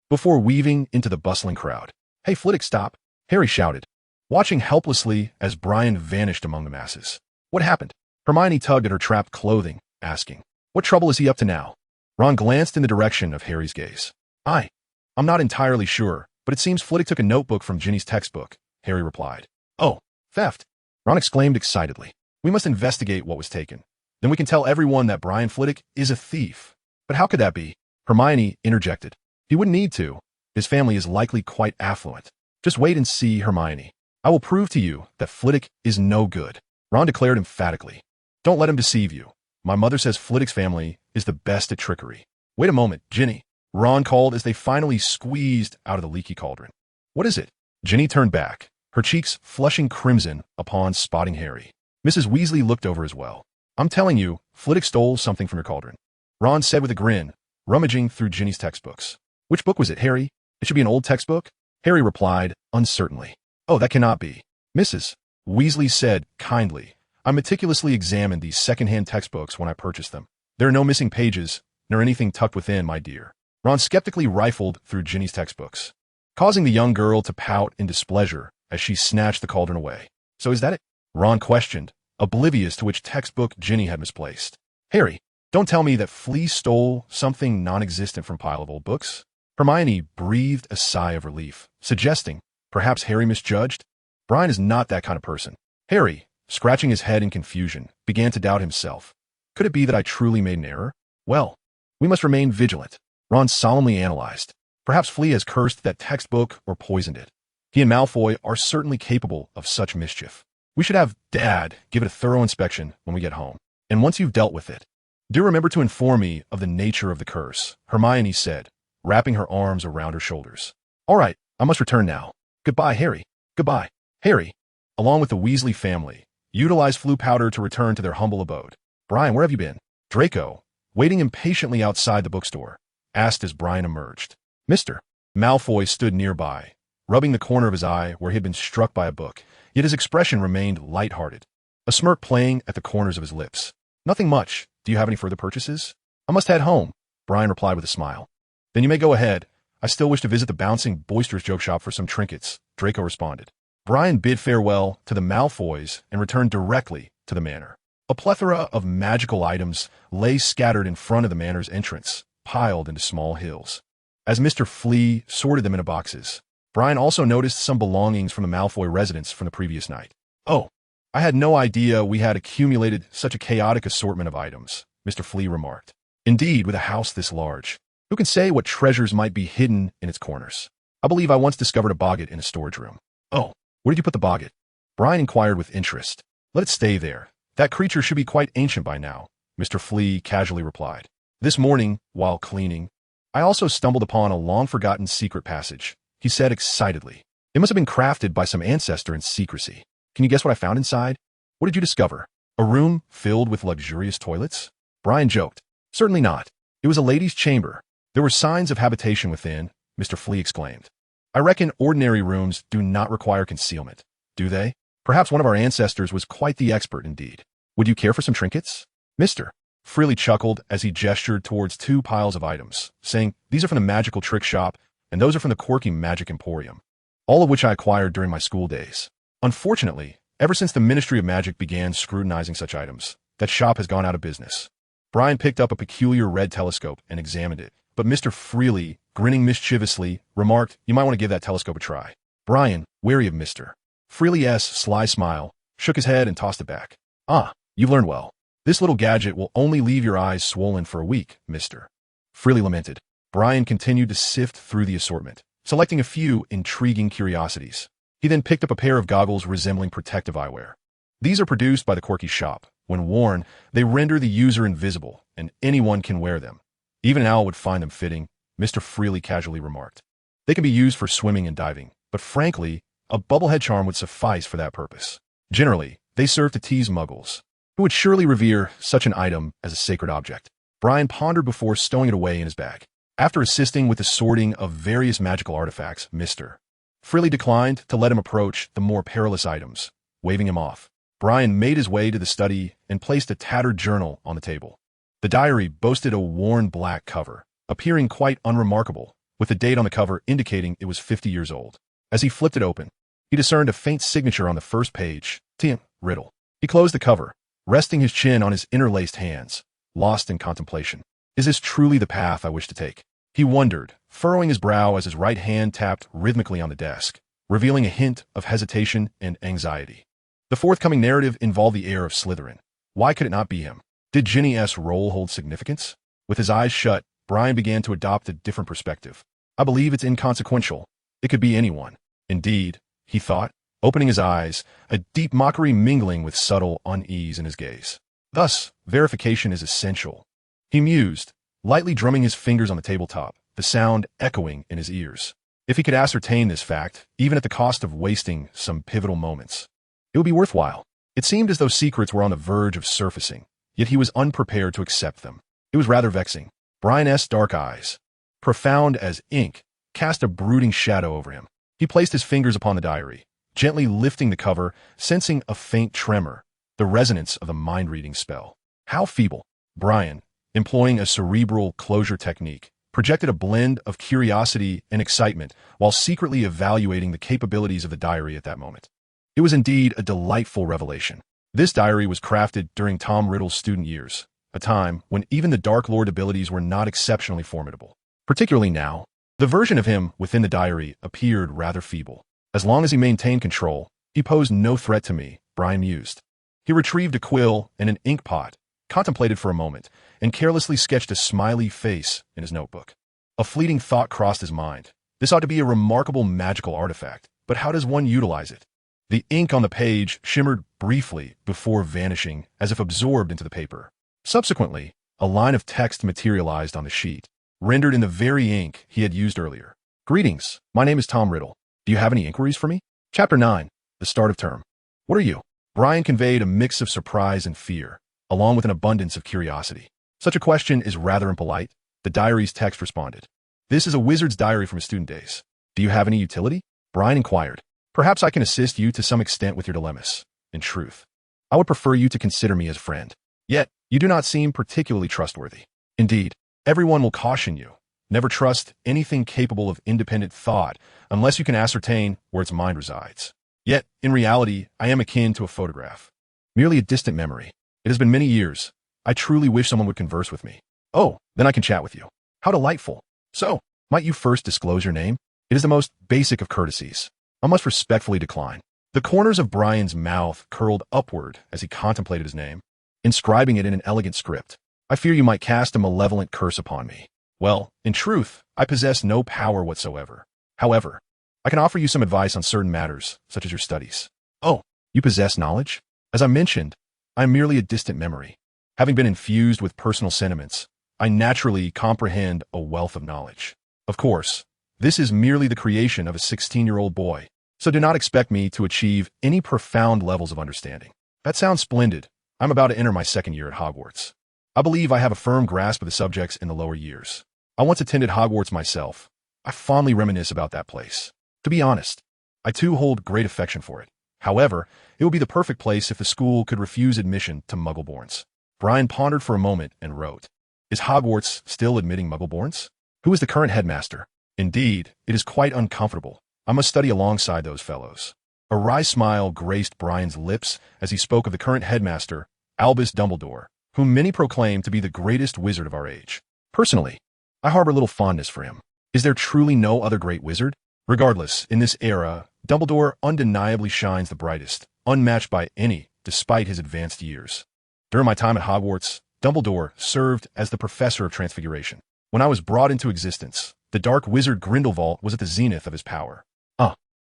before weaving into the bustling crowd. "Hey, Flitwick, stop!" Harry shouted, watching helplessly as Brian vanished among the masses. "What happened?" Hermione tugged at her trapped clothing, asking, "What trouble is he up to now?" Ron glanced in the direction of Harry's gaze. I'm not entirely sure, but it seems Flitwick took a notebook from Ginny's textbook," Harry replied. "Oh, theft!" Ron exclaimed excitedly. "We must investigate what was taken. Then we can tell everyone that Brian Flitwick is a thief." "But how could that be?" Hermione interjected. "He wouldn't need to. His family is likely quite affluent. Just wait and see, Hermione. I will prove to you that Flitwick is no good," Ron declared emphatically. "Don't let him deceive you. My mother says Flitwick's family is the best at trickery." "Wait a moment, Ginny," Ron called as they finally squeezed out of the leaky cauldron. "What is it?" Ginny turned back, her cheeks flushing crimson upon spotting Harry. Mrs. Weasley looked over as well. "I'm telling you, Flitwick stole something from your cauldron," Ron said with a grin, rummaging through Ginny's textbooks. "Which book was it, Harry? It should be an old textbook?" Harry replied, uncertainly. "Oh, that cannot be," Mrs. Weasley said kindly. "I meticulously examined these second-hand textbooks when I purchased them. There are no missing pages, nor anything tucked within, my dear." Ron skeptically rifled through Ginny's textbooks, causing the young girl to pout in displeasure as she snatched the cauldron away. "So is that it?" Ron questioned, oblivious to which textbook Ginny had misplaced. "Harry, don't tell me that Flea stole something non-existent from a pile of old books." Hermione breathed a sigh of relief, suggesting, perhaps Harry misjudged? Brian is not that kind of person. Harry, scratching his head in confusion, began to doubt himself. Could it be that I truly made an error? Well, we must remain vigilant. Ron solemnly analyzed. Perhaps Flea has cursed that textbook or poisoned it. He and Malfoy are certainly capable of such mischief. We should have Dad give it a thorough inspection when we get home. And once you've dealt with it, do remember to inform me of the nature of the curse, Hermione said, wrapping her arms around her shoulders. "All right, I must return now. Goodbye, Harry." "Goodbye, Harry." Along with the Weasley family, utilized flu powder to return to their humble abode. Brian, where have you been? Draco, waiting impatiently outside the bookstore, asked as Brian emerged. Mr. Malfoy stood nearby, rubbing the corner of his eye where he had been struck by a book, yet his expression remained light-hearted, a smirk playing at the corners of his lips. Nothing much. Do you have any further purchases? I must head home, Brian replied with a smile. Then you may go ahead. I still wish to visit the bouncing, boisterous joke shop for some trinkets, Draco responded. Brian bid farewell to the Malfoys and returned directly to the manor. A plethora of magical items lay scattered in front of the manor's entrance, piled into small hills. As Mr. Flea sorted them into boxes, Brian also noticed some belongings from the Malfoy residence from the previous night. Oh, I had no idea we had accumulated such a chaotic assortment of items, Mr. Flea remarked. Indeed, with a house this large, who can say what treasures might be hidden in its corners? I believe I once discovered a boggart in a storage room. Oh, where did you put the boggart? Brian inquired with interest. Let it stay there. That creature should be quite ancient by now, Mr. Flea casually replied. This morning, while cleaning, I also stumbled upon a long-forgotten secret passage, he said excitedly. It must have been crafted by some ancestor in secrecy. Can you guess what I found inside? What did you discover? A room filled with luxurious toilets? Brian joked. Certainly not. It was a lady's chamber. There were signs of habitation within, Mr. Flea exclaimed. I reckon ordinary rooms do not require concealment, do they? Perhaps one of our ancestors was quite the expert indeed. Would you care for some trinkets? Mr. Friel chuckled as he gestured towards two piles of items, saying, These are from the magical trick shop, and those are from the quirky magic emporium, all of which I acquired during my school days. Unfortunately, ever since the Ministry of Magic began scrutinizing such items, that shop has gone out of business. Brian picked up a peculiar red telescope and examined it, but Mr. Friel, grinning mischievously, remarked, You might want to give that telescope a try. Brian, wary of Mr. Friel's sly smile, shook his head and tossed it back. Ah, you've learned well. This little gadget will only leave your eyes swollen for a week, Mr. Friel lamented. Brian continued to sift through the assortment, selecting a few intriguing curiosities. He then picked up a pair of goggles resembling protective eyewear. These are produced by the quirky shop. When worn, they render the user invisible, and anyone can wear them. Even an owl would find them fitting, Mr. Friel casually remarked. They can be used for swimming and diving, but frankly, a bubblehead charm would suffice for that purpose. Generally, they serve to tease muggles, who would surely revere such an item as a sacred object. Brian pondered before stowing it away in his bag. After assisting with the sorting of various magical artifacts, Mr. Friel declined to let him approach the more perilous items, waving him off. Brian made his way to the study and placed a tattered journal on the table. The diary boasted a worn black cover, appearing quite unremarkable, with the date on the cover indicating it was 50 years old. As he flipped it open, he discerned a faint signature on the first page, T. Riddle. He closed the cover, resting his chin on his interlaced hands, lost in contemplation. Is this truly the path I wish to take? He wondered, furrowing his brow as his right hand tapped rhythmically on the desk, revealing a hint of hesitation and anxiety. The forthcoming narrative involved the heir of Slytherin. Why could it not be him? Did Ginny's role hold significance? With his eyes shut, Brian began to adopt a different perspective. I believe it's inconsequential. It could be anyone. Indeed, he thought, opening his eyes, a deep mockery mingling with subtle unease in his gaze. Thus, verification is essential. He mused, lightly drumming his fingers on the tabletop, the sound echoing in his ears. If he could ascertain this fact, even at the cost of wasting some pivotal moments, it would be worthwhile. It seemed as though secrets were on the verge of surfacing, yet he was unprepared to accept them. It was rather vexing. Brian's dark eyes, profound as ink, cast a brooding shadow over him. He placed his fingers upon the diary, gently lifting the cover, sensing a faint tremor, the resonance of the mind-reading spell. How feeble! Brian, employing a cerebral closure technique, projected a blend of curiosity and excitement while secretly evaluating the capabilities of the diary at that moment. It was indeed a delightful revelation. This diary was crafted during Tom Riddle's student years, a time when even the Dark Lord abilities were not exceptionally formidable. Particularly now, the version of him within the diary appeared rather feeble. As long as he maintained control, he posed no threat to me, Brian mused. He retrieved a quill and an ink pot, contemplated for a moment, and carelessly sketched a smiley face in his notebook. A fleeting thought crossed his mind. This ought to be a remarkable magical artifact, but how does one utilize it? The ink on the page shimmered briefly before vanishing as if absorbed into the paper. Subsequently, a line of text materialized on the sheet, rendered in the very ink he had used earlier. Greetings, my name is Tom Riddle. Do you have any inquiries for me? Chapter 9, The Start of Term. What are you? Brian conveyed a mix of surprise and fear, along with an abundance of curiosity. Such a question is rather impolite, the diary's text responded. This is a wizard's diary from his student days. Do you have any utility? Brian inquired. Perhaps I can assist you to some extent with your dilemmas. In truth, I would prefer you to consider me as a friend. Yet, you do not seem particularly trustworthy. Indeed, everyone will caution you. Never trust anything capable of independent thought unless you can ascertain where its mind resides. Yet, in reality, I am akin to a photograph. Merely a distant memory. It has been many years. I truly wish someone would converse with me. Oh, then I can chat with you. How delightful. So, might you first disclose your name? It is the most basic of courtesies. I must respectfully decline. The corners of Brian's mouth curled upward as he contemplated his name, inscribing it in an elegant script. I fear you might cast a malevolent curse upon me. Well, in truth, I possess no power whatsoever. However, I can offer you some advice on certain matters, such as your studies. Oh, you possess knowledge? As I mentioned, I am merely a distant memory. Having been infused with personal sentiments, I naturally comprehend a wealth of knowledge. Of course, this is merely the creation of a 16-year-old boy, so do not expect me to achieve any profound levels of understanding. That sounds splendid. I'm about to enter my second year at Hogwarts. I believe I have a firm grasp of the subjects in the lower years. I once attended Hogwarts myself. I fondly reminisce about that place. To be honest, I too hold great affection for it. However, it would be the perfect place if the school could refuse admission to Muggleborns. Brian pondered for a moment and wrote, Is Hogwarts still admitting Muggleborns? Who is the current headmaster? Indeed, it is quite uncomfortable. I must study alongside those fellows. A wry smile graced Brian's lips as he spoke of the current headmaster, Albus Dumbledore, whom many proclaim to be the greatest wizard of our age. Personally, I harbor little fondness for him. Is there truly no other great wizard? Regardless, in this era, Dumbledore undeniably shines the brightest, unmatched by any, despite his advanced years. During my time at Hogwarts, Dumbledore served as the professor of transfiguration. When I was brought into existence, the dark wizard Grindelwald was at the zenith of his power.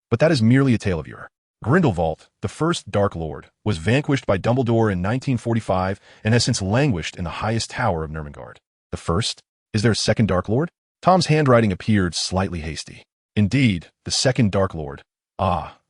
But that is merely a tale of yore. Grindelwald, the first Dark Lord, was vanquished by Dumbledore in 1945 and has since languished in the highest tower of Nurmengard. The first? Is there a second Dark Lord? Tom's handwriting appeared slightly hasty. Indeed, the second Dark Lord.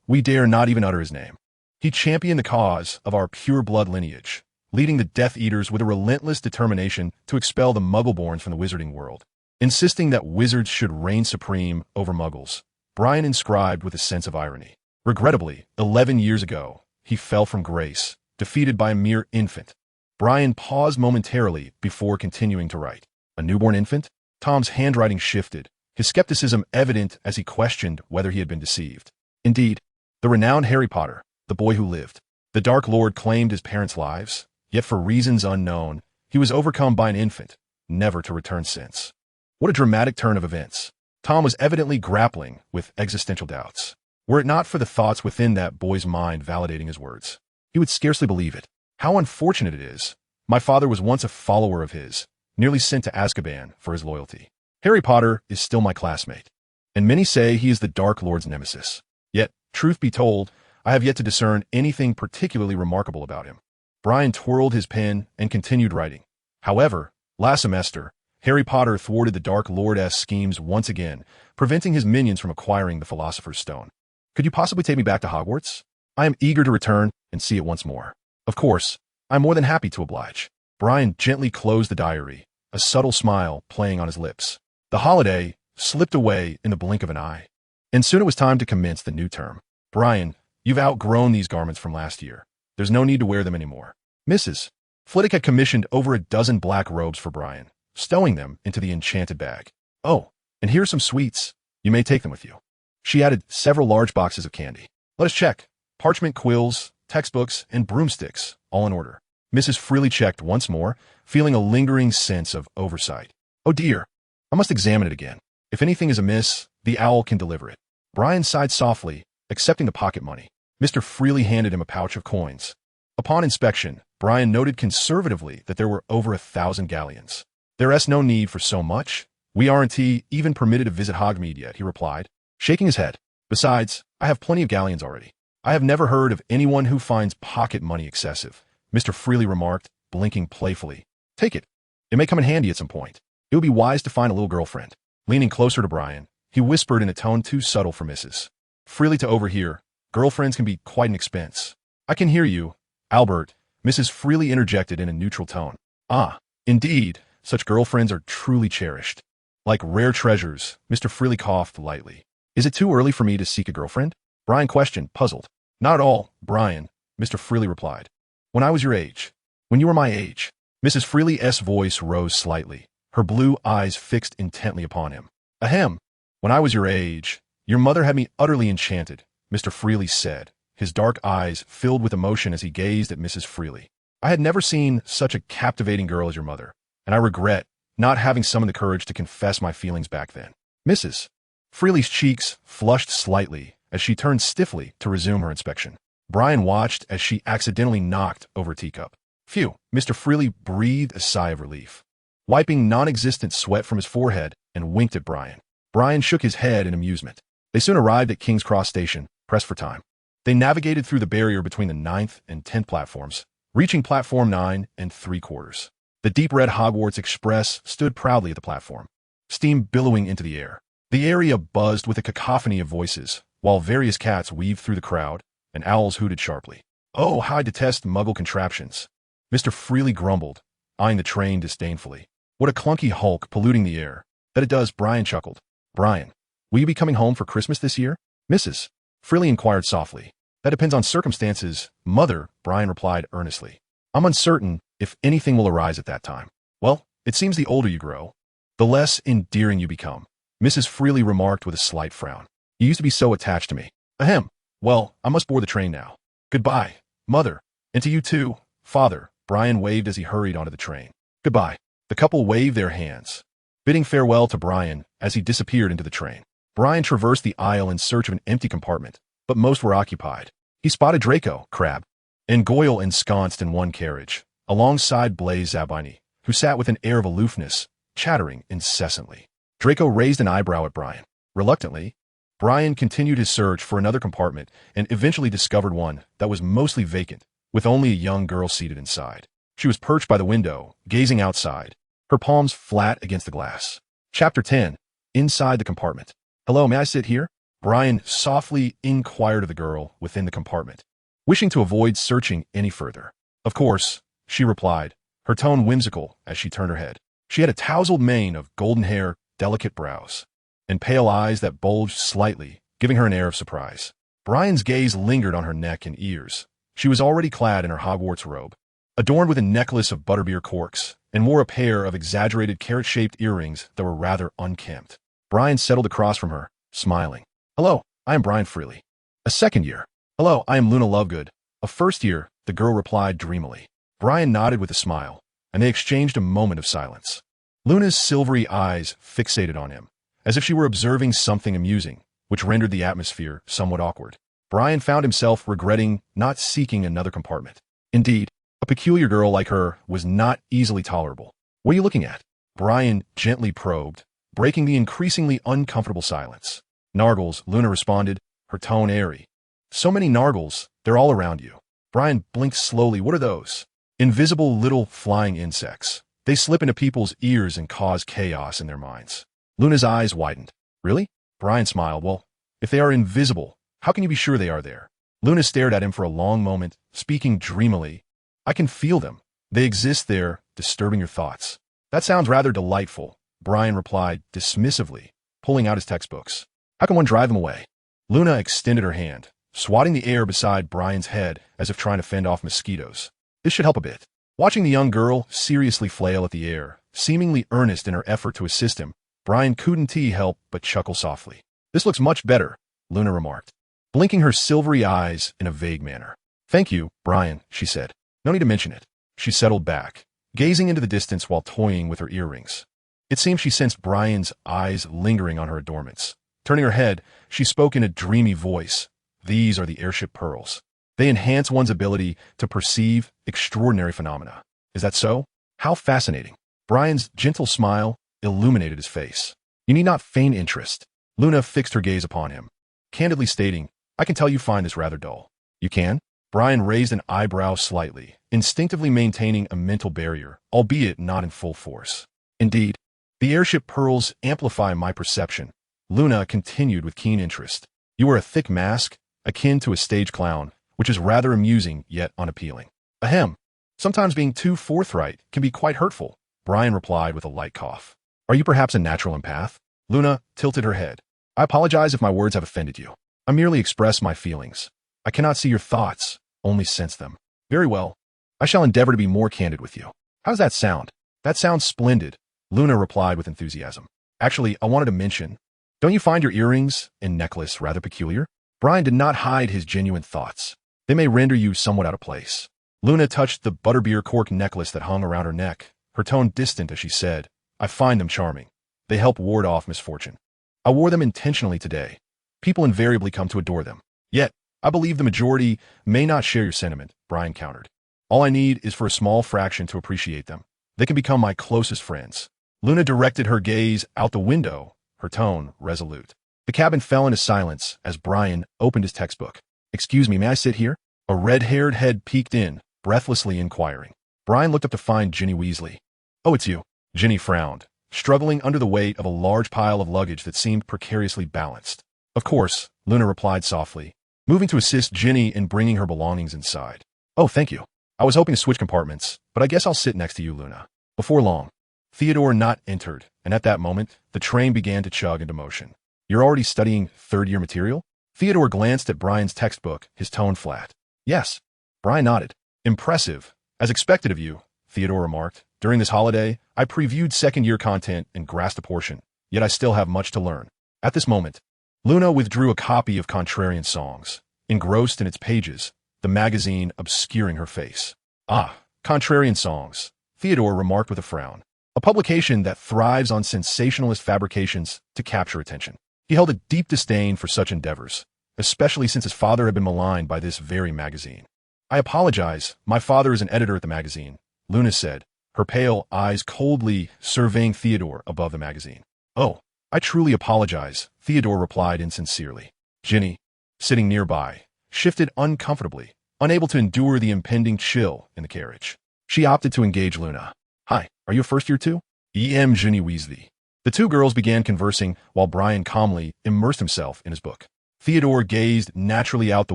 We dare not even utter his name. He championed the cause of our pure blood lineage, leading the Death Eaters with a relentless determination to expel the Muggleborns from the wizarding world. Insisting that wizards should reign supreme over Muggles, Brian inscribed with a sense of irony. Regrettably, 11 years ago, he fell from grace, defeated by a mere infant. Brian paused momentarily before continuing to write. A newborn infant? Tom's handwriting shifted, his skepticism evident as he questioned whether he had been deceived. Indeed, the renowned Harry Potter, the boy who lived. The Dark Lord claimed his parents' lives, yet for reasons unknown, he was overcome by an infant, never to return since. What a dramatic turn of events. Tom was evidently grappling with existential doubts. Were it not for the thoughts within that boy's mind validating his words, he would scarcely believe it. How unfortunate it is. My father was once a follower of his, nearly sent to Azkaban for his loyalty. Harry Potter is still my classmate, and many say he is the Dark Lord's nemesis. Yet, truth be told, I have yet to discern anything particularly remarkable about him. Brian twirled his pen and continued writing. However, last semester, Harry Potter thwarted the Dark Lord-esque schemes once again, preventing his minions from acquiring the Philosopher's Stone. Could you possibly take me back to Hogwarts? I am eager to return and see it once more. Of course, I am more than happy to oblige. Brian gently closed the diary, a subtle smile playing on his lips. The holiday slipped away in the blink of an eye. And soon it was time to commence the new term. Brian, you've outgrown these garments from last year. There's no need to wear them anymore. Mrs. Flitwick had commissioned over a dozen black robes for Brian, stowing them into the enchanted bag. Oh, and here's some sweets. You may take them with you. She added several large boxes of candy. Let us check. Parchment quills, textbooks, and broomsticks, all in order. Mrs. Friel checked once more, feeling a lingering sense of oversight. Oh dear, I must examine it again. If anything is amiss, the owl can deliver it. Brian sighed softly, accepting the pocket money. Mr. Friel handed him a pouch of coins. Upon inspection, Brian noted conservatively that there were over 1,000 galleons. There is no need for so much. We aren't even permitted to visit Hogsmeade yet, he replied, shaking his head. Besides, I have plenty of galleons already. I have never heard of anyone who finds pocket money excessive, Mr. Friel remarked, blinking playfully. Take it. It may come in handy at some point. It would be wise to find a little girlfriend. Leaning closer to Brian, he whispered in a tone too subtle for Mrs. Friel to overhear, girlfriends can be quite an expense. I can hear you, Albert, Mrs. Freely interjected in a neutral tone. Ah, indeed, such girlfriends are truly cherished. Like rare treasures, Mr. Freely coughed lightly. Is it too early for me to seek a girlfriend? Brian questioned, puzzled. Not at all, Brian, Mr. Freely replied. When I was your age. When you were my age. Mrs. Freely's voice rose slightly, her blue eyes fixed intently upon him. Ahem. When I was your age, your mother had me utterly enchanted, Mr. Freely said, his dark eyes filled with emotion as he gazed at Mrs. Freely. I had never seen such a captivating girl as your mother, and I regret not having summoned the courage to confess my feelings back then. Mrs. Freely's cheeks flushed slightly as she turned stiffly to resume her inspection. Brian watched as she accidentally knocked over a teacup. Phew, Mr. Freely breathed a sigh of relief, wiping non-existent sweat from his forehead and winked at Brian. Brian shook his head in amusement. They soon arrived at King's Cross Station, pressed for time. They navigated through the barrier between the 9th and 10th platforms, reaching platform 9 3/4. The deep red Hogwarts Express stood proudly at the platform, steam billowing into the air. The area buzzed with a cacophony of voices, while various cats weaved through the crowd, and owls hooted sharply. Oh, how I detest Muggle contraptions, Mr. Freely grumbled, eyeing the train disdainfully. What a clunky hulk polluting the air. That it does, Brian chuckled. Brian, will you be coming home for Christmas this year? Mrs. Freely inquired softly. That depends on circumstances, Mother, Brian replied earnestly. I'm uncertain if anything will arise at that time. Well, it seems the older you grow, the less endearing you become, Mrs. Freely remarked with a slight frown. You used to be so attached to me. Ahem. Well, I must board the train now. Goodbye, Mother. And to you too, Father, Brian waved as he hurried onto the train. Goodbye. The couple waved their hands, bidding farewell to Brian as he disappeared into the train. Brian traversed the aisle in search of an empty compartment, but most were occupied. He spotted Draco, Crabbe, and Goyle ensconced in one carriage, alongside Blaise Zabini, who sat with an air of aloofness, chattering incessantly. Draco raised an eyebrow at Brian. Reluctantly, Brian continued his search for another compartment and eventually discovered one that was mostly vacant, with only a young girl seated inside. She was perched by the window, gazing outside, her palms flat against the glass. Chapter 10. Inside the compartment. Hello, may I sit here? Brian softly inquired of the girl within the compartment, wishing to avoid searching any further. Of course, she replied, her tone whimsical as she turned her head. She had a tousled mane of golden hair, delicate brows, and pale eyes that bulged slightly, giving her an air of surprise. Brian's gaze lingered on her neck and ears. She was already clad in her Hogwarts robe, adorned with a necklace of butterbeer corks, and wore a pair of exaggerated carrot-shaped earrings that were rather unkempt. Brian settled across from her, smiling. Hello, I am Brian Freely. A second year. Hello, I am Luna Lovegood. A first year, the girl replied dreamily. Brian nodded with a smile, and they exchanged a moment of silence. Luna's silvery eyes fixated on him, as if she were observing something amusing, which rendered the atmosphere somewhat awkward. Brian found himself regretting not seeking another compartment. Indeed, a peculiar girl like her was not easily tolerable. What are you looking at? Brian gently probed, breaking the increasingly uncomfortable silence. Nargles, Luna responded, her tone airy. So many Nargles, they're all around you. Brian blinked slowly. What are those? Invisible little flying insects. They slip into people's ears and cause chaos in their minds. Luna's eyes widened. Really? Brian smiled. Well, if they are invisible, how can you be sure they are there? Luna stared at him for a long moment, speaking dreamily. I can feel them. They exist there, disturbing your thoughts. That sounds rather delightful, Brian replied dismissively, pulling out his textbooks. How can one drive them away? Luna extended her hand, swatting the air beside Brian's head as if trying to fend off mosquitoes. This should help a bit. Watching the young girl seriously flail at the air, seemingly earnest in her effort to assist him, Brian couldn't help but chuckle softly. This looks much better, Luna remarked, blinking her silvery eyes in a vague manner. Thank you, Brian, she said. No need to mention it. She settled back, gazing into the distance while toying with her earrings. It seemed she sensed Brian's eyes lingering on her adornments. Turning her head, she spoke in a dreamy voice. These are the airship pearls. They enhance one's ability to perceive extraordinary phenomena. Is that so? How fascinating. Brian's gentle smile illuminated his face. You need not feign interest. Luna fixed her gaze upon him, candidly stating, I can tell you find this rather dull. You can? Brian raised an eyebrow slightly, instinctively maintaining a mental barrier, albeit not in full force. Indeed, the airship pearls amplify my perception. Luna continued with keen interest. You wear a thick mask, akin to a stage clown, which is rather amusing yet unappealing. Ahem. Sometimes being too forthright can be quite hurtful, Brian replied with a light cough. Are you perhaps a natural empath? Luna tilted her head. I apologize if my words have offended you. I merely express my feelings. I cannot see your thoughts, only sense them. Very well. I shall endeavor to be more candid with you. How does that sound? That sounds splendid, Luna replied with enthusiasm. Actually, I wanted to mention, don't you find your earrings and necklace rather peculiar? Brian did not hide his genuine thoughts. They may render you somewhat out of place. Luna touched the butterbeer cork necklace that hung around her neck, her tone distant as she said, I find them charming. They help ward off misfortune. I wore them intentionally today. People invariably come to adore them. Yet, I believe the majority may not share your sentiment, Brian countered. All I need is for a small fraction to appreciate them. They can become my closest friends. Luna directed her gaze out the window, her tone resolute. The cabin fell into silence as Brian opened his textbook. Excuse me, may I sit here? A red-haired head peeked in, breathlessly inquiring. Brian looked up to find Ginny Weasley. Oh, it's you. Ginny frowned, struggling under the weight of a large pile of luggage that seemed precariously balanced. Of course, Luna replied softly, moving to assist Ginny in bringing her belongings inside. Oh, thank you. I was hoping to switch compartments, but I guess I'll sit next to you, Luna. Before long, Theodore Knott entered, and at that moment, the train began to chug into motion. You're already studying third-year material? Theodore glanced at Brian's textbook, his tone flat. Yes. Brian nodded. Impressive. As expected of you, Theodore remarked. During this holiday, I previewed second-year content and grasped a portion, yet I still have much to learn. At this moment, Luna withdrew a copy of Contrarian Songs, engrossed in its pages, the magazine obscuring her face. Ah, Contrarian Songs, Theodore remarked with a frown. A publication that thrives on sensationalist fabrications to capture attention. He held a deep disdain for such endeavors, especially since his father had been maligned by this very magazine. I apologize, my father is an editor at the magazine, Luna said, her pale eyes coldly surveying Theodore above the magazine. Oh, I truly apologize, Theodore replied insincerely. Ginny, sitting nearby, shifted uncomfortably, unable to endure the impending chill in the carriage. She opted to engage Luna. Hi, are you a first year too? E.M. Ginny Weasley. The two girls began conversing while Brian calmly immersed himself in his book. Theodore gazed naturally out the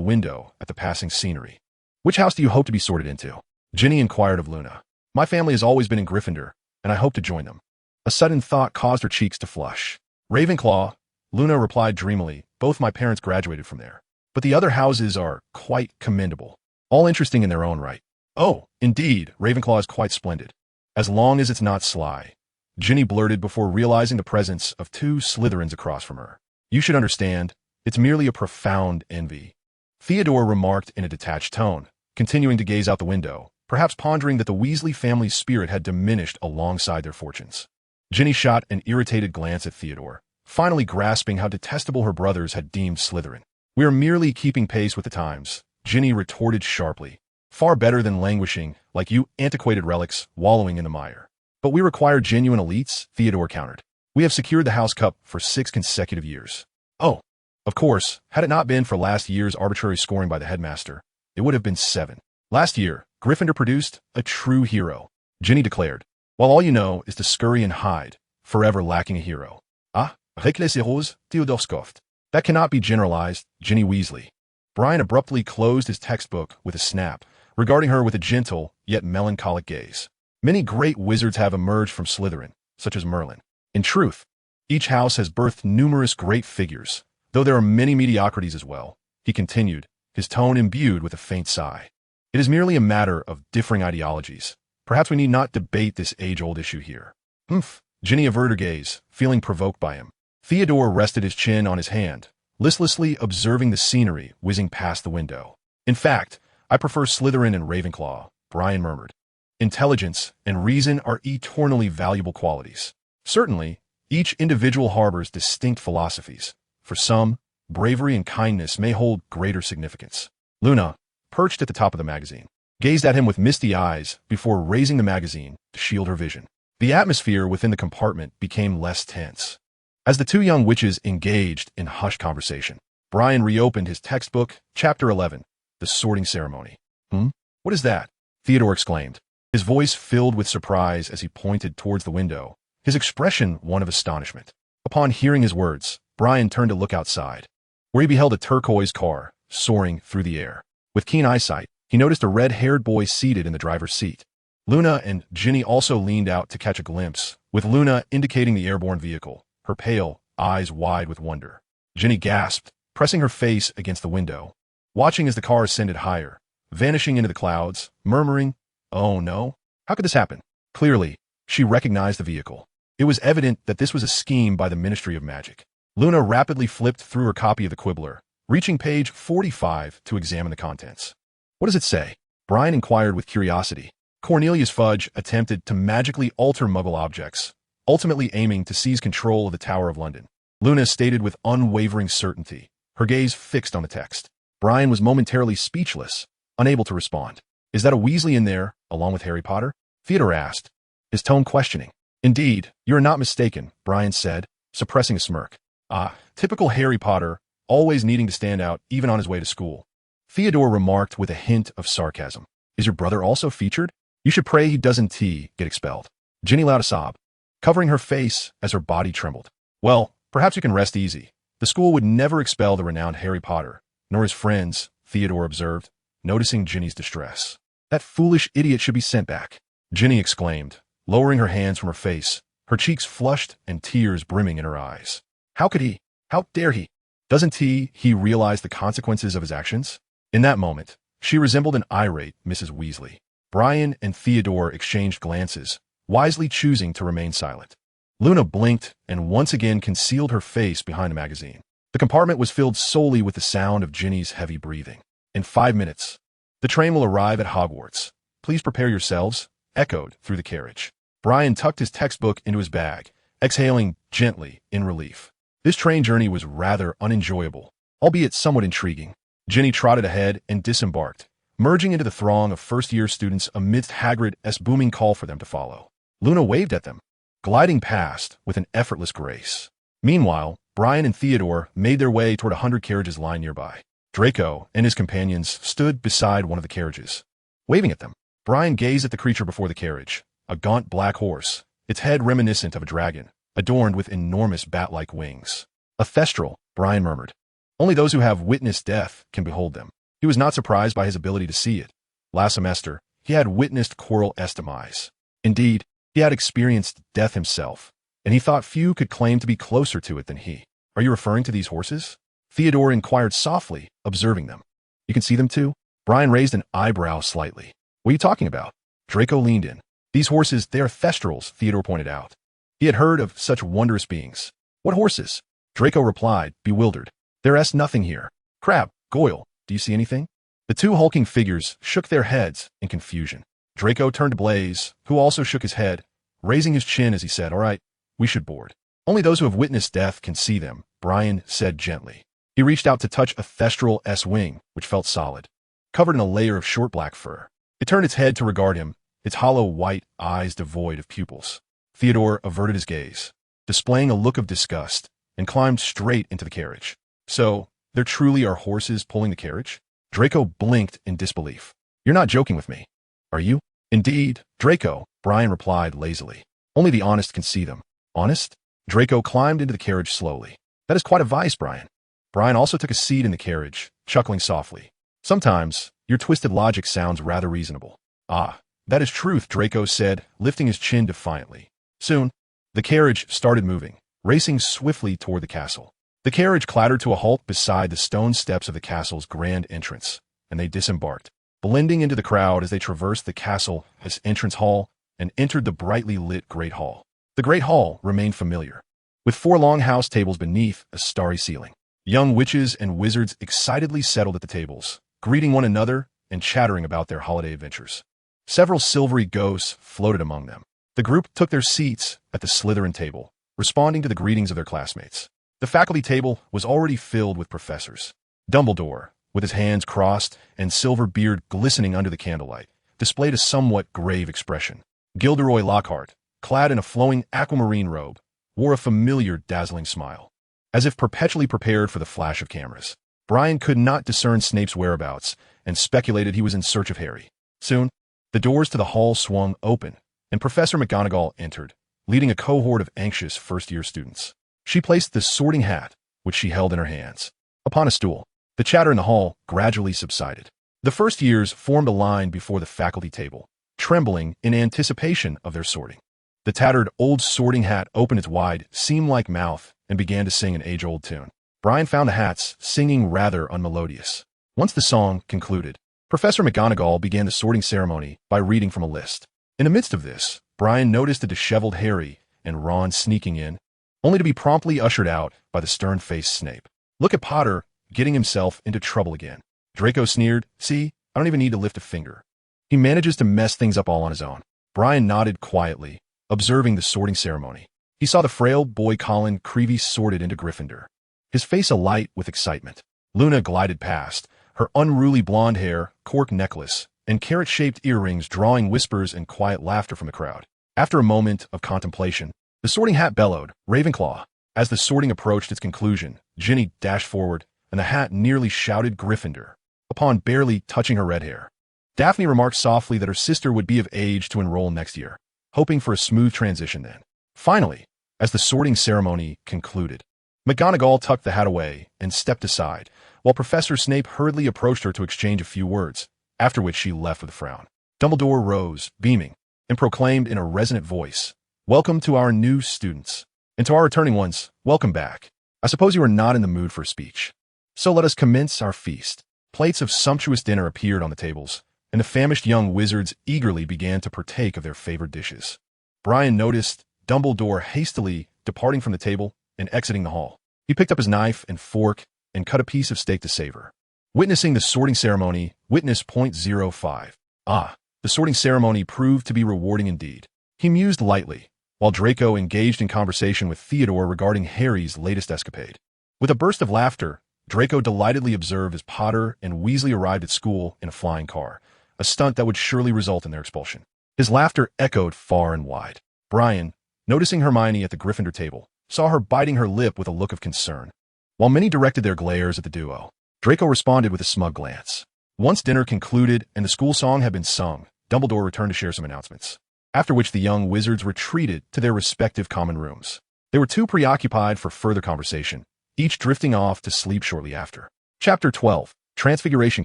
window at the passing scenery. Which house do you hope to be sorted into? Ginny inquired of Luna. My family has always been in Gryffindor, and I hope to join them. A sudden thought caused her cheeks to flush. Ravenclaw, Luna replied dreamily. Both my parents graduated from there. But the other houses are quite commendable, all interesting in their own right. Oh, indeed, Ravenclaw is quite splendid. As long as it's not Sly, Ginny blurted before realizing the presence of two Slytherins across from her. You should understand, it's merely a profound envy. Theodore remarked in a detached tone, continuing to gaze out the window, perhaps pondering that the Weasley family's spirit had diminished alongside their fortunes. Ginny shot an irritated glance at Theodore, finally grasping how detestable her brothers had deemed Slytherin. We are merely keeping pace with the times, Ginny retorted sharply. Far better than languishing, like you antiquated relics, wallowing in the mire. But we require genuine elites, Theodore countered. We have secured the House Cup for 6 consecutive years. Oh, of course, had it not been for last year's arbitrary scoring by the headmaster, it would have been 7. Last year, Gryffindor produced a true hero, Ginny declared, while all you know is to scurry and hide, forever lacking a hero. Ah, avec les héros, Theodore scoffed. That cannot be generalized, Ginny Weasley. Brian abruptly closed his textbook with a snap, regarding her with a gentle, yet melancholic gaze. Many great wizards have emerged from Slytherin, such as Merlin. In truth, each house has birthed numerous great figures, though there are many mediocrities as well, he continued, his tone imbued with a faint sigh. It is merely a matter of differing ideologies. Perhaps we need not debate this age-old issue here. Humph. Ginny averted her gaze, feeling provoked by him. Theodore rested his chin on his hand, listlessly observing the scenery whizzing past the window. In fact, I prefer Slytherin and Ravenclaw, Brian murmured. Intelligence and reason are eternally valuable qualities. Certainly, each individual harbors distinct philosophies. For some, bravery and kindness may hold greater significance. Luna, perched at the top of the magazine, gazed at him with misty eyes before raising the magazine to shield her vision. The atmosphere within the compartment became less tense. As the two young witches engaged in hushed conversation, Brian reopened his textbook, Chapter 11, The Sorting Ceremony. What is that? Theodore exclaimed, his voice filled with surprise as he pointed towards the window, his expression one of astonishment. Upon hearing his words, Brian turned to look outside, where he beheld a turquoise car soaring through the air. With keen eyesight, he noticed a red-haired boy seated in the driver's seat. Luna and Ginny also leaned out to catch a glimpse, with Luna indicating the airborne vehicle, her pale eyes wide with wonder. Ginny gasped, pressing her face against the window, watching as the car ascended higher, vanishing into the clouds, murmuring, "Oh no, how could this happen?" Clearly, she recognized the vehicle. It was evident that this was a scheme by the Ministry of Magic. Luna rapidly flipped through her copy of the Quibbler, reaching page 45 to examine the contents. "What does it say?" Brian inquired with curiosity. Cornelius Fudge attempted to magically alter Muggle objects, ultimately aiming to seize control of the Tower of London. Luna stated with unwavering certainty, her gaze fixed on the text. Brian was momentarily speechless, unable to respond. "Is that a Weasley in there, along with Harry Potter?" Theodore asked, his tone questioning. "Indeed, you are not mistaken," Brian said, suppressing a smirk. "Ah, typical Harry Potter, always needing to stand out even on his way to school." Theodore remarked with a hint of sarcasm. "Is your brother also featured? You should pray he doesn't get expelled." Ginny let out a sob, covering her face as her body trembled. "Well, perhaps you can rest easy. The school would never expel the renowned Harry Potter, nor his friends," Theodore observed, noticing Ginny's distress. "That foolish idiot should be sent back," Ginny exclaimed, lowering her hands from her face, her cheeks flushed and tears brimming in her eyes. "How could he? How dare he? Doesn't he realize the consequences of his actions?" In that moment, she resembled an irate Mrs. Weasley. Brian and Theodore exchanged glances, wisely choosing to remain silent. Luna blinked and once again concealed her face behind a magazine. The compartment was filled solely with the sound of Ginny's heavy breathing. "In 5 minutes, the train will arrive at Hogwarts. Please prepare yourselves," echoed through the carriage. Brian tucked his textbook into his bag, exhaling gently in relief. This train journey was rather unenjoyable, albeit somewhat intriguing. Ginny trotted ahead and disembarked, merging into the throng of first-year students amidst Hagrid's booming call for them to follow. Luna waved at them, gliding past with an effortless grace. Meanwhile, Brian and Theodore made their way toward 100 carriages lined nearby. Draco and his companions stood beside one of the carriages, waving at them. Brian gazed at the creature before the carriage, a gaunt black horse, its head reminiscent of a dragon, adorned with enormous bat-like wings. "A thestral," Brian murmured. "Only those who have witnessed death can behold them." He was not surprised by his ability to see it. Last semester, he had witnessed Quirrell Estimise. Indeed, he had experienced death himself, and he thought few could claim to be closer to it than he. "Are you referring to these horses?" Theodore inquired softly, observing them. "You can see them too?" Brian raised an eyebrow slightly. "What are you talking about?" Draco leaned in. "These horses, they are thestrals," Theodore pointed out. He had heard of such wondrous beings. "What horses?" Draco replied, bewildered. "There's nothing here. Crab, Goyle, do you see anything?" The two hulking figures shook their heads in confusion. Draco turned to Blaise, who also shook his head, raising his chin as he said, "All right, we should board." "Only those who have witnessed death can see them," Brian said gently. He reached out to touch a thestral's wing, which felt solid, covered in a layer of short black fur. It turned its head to regard him, its hollow white eyes devoid of pupils. Theodore averted his gaze, displaying a look of disgust, and climbed straight into the carriage. "So, there truly are horses pulling the carriage?" Draco blinked in disbelief. "You're not joking with me, are you?" "Indeed, Draco," Brian replied lazily. "Only the honest can see them." "Honest?" Draco climbed into the carriage slowly. "That is quite a vice, Brian." Brian also took a seat in the carriage, chuckling softly. "Sometimes, your twisted logic sounds rather reasonable." "Ah, that is truth," Draco said, lifting his chin defiantly. Soon, the carriage started moving, racing swiftly toward the castle. The carriage clattered to a halt beside the stone steps of the castle's grand entrance, and they disembarked, blending into the crowd as they traversed the castle's entrance hall and entered the brightly lit Great Hall. The Great Hall remained familiar, with 4 long house tables beneath a starry ceiling. Young witches and wizards excitedly settled at the tables, greeting one another and chattering about their holiday adventures. Several silvery ghosts floated among them. The group took their seats at the Slytherin table, responding to the greetings of their classmates. The faculty table was already filled with professors. Dumbledore, with his hands crossed and silver beard glistening under the candlelight, displayed a somewhat grave expression. Gilderoy Lockhart, clad in a flowing aquamarine robe, wore a familiar, dazzling smile, as if perpetually prepared for the flash of cameras. Brian could not discern Snape's whereabouts and speculated he was in search of Harry. Soon, the doors to the hall swung open, and Professor McGonagall entered, leading a cohort of anxious first-year students. She placed the sorting hat, which she held in her hands, upon a stool. The chatter in the hall gradually subsided. The first years formed a line before the faculty table, trembling in anticipation of their sorting. The tattered old sorting hat opened its wide, seam-like mouth and began to sing an age-old tune. Brian found the hats singing rather unmelodious. Once the song concluded, Professor McGonagall began the sorting ceremony by reading from a list. In the midst of this, Brian noticed a disheveled Harry and Ron sneaking in, only to be promptly ushered out by the stern-faced Snape. Look at Potter getting himself into trouble again. Draco sneered. See, I don't even need to lift a finger. He manages to mess things up all on his own. Brian nodded quietly, observing the sorting ceremony. He saw the frail boy Colin Creevey sorted into Gryffindor, his face alight with excitement. Luna glided past, her unruly blonde hair, cork necklace, and carrot-shaped earrings drawing whispers and quiet laughter from the crowd. After a moment of contemplation, the sorting hat bellowed, Ravenclaw. As the sorting approached its conclusion, Ginny dashed forward, and the hat nearly shouted Gryffindor, upon barely touching her red hair. Daphne remarked softly that her sister would be of age to enroll next year, hoping for a smooth transition then. Finally, as the sorting ceremony concluded, McGonagall tucked the hat away and stepped aside, while Professor Snape hurriedly approached her to exchange a few words, after which she left with a frown. Dumbledore rose, beaming, and proclaimed in a resonant voice, "Welcome to our new students, and to our returning ones, welcome back. I suppose you are not in the mood for a speech. So let us commence our feast." Plates of sumptuous dinner appeared on the tables, and the famished young wizards eagerly began to partake of their favored dishes. Brian noticed Dumbledore hastily departing from the table and exiting the hall. He picked up his knife and fork and cut a piece of steak to savor. Witnessing the sorting ceremony, witness .05. The sorting ceremony proved to be rewarding indeed. He mused lightly, while Draco engaged in conversation with Theodore regarding Harry's latest escapade. With a burst of laughter, Draco delightedly observed as Potter and Weasley arrived at school in a flying car, a stunt that would surely result in their expulsion. His laughter echoed far and wide. Brian, noticing Hermione at the Gryffindor table, saw her biting her lip with a look of concern. While many directed their glares at the duo, Draco responded with a smug glance. Once dinner concluded and the school song had been sung, Dumbledore returned to share some announcements, after which the young wizards retreated to their respective common rooms. They were too preoccupied for further conversation, each drifting off to sleep shortly after. Chapter 12. Transfiguration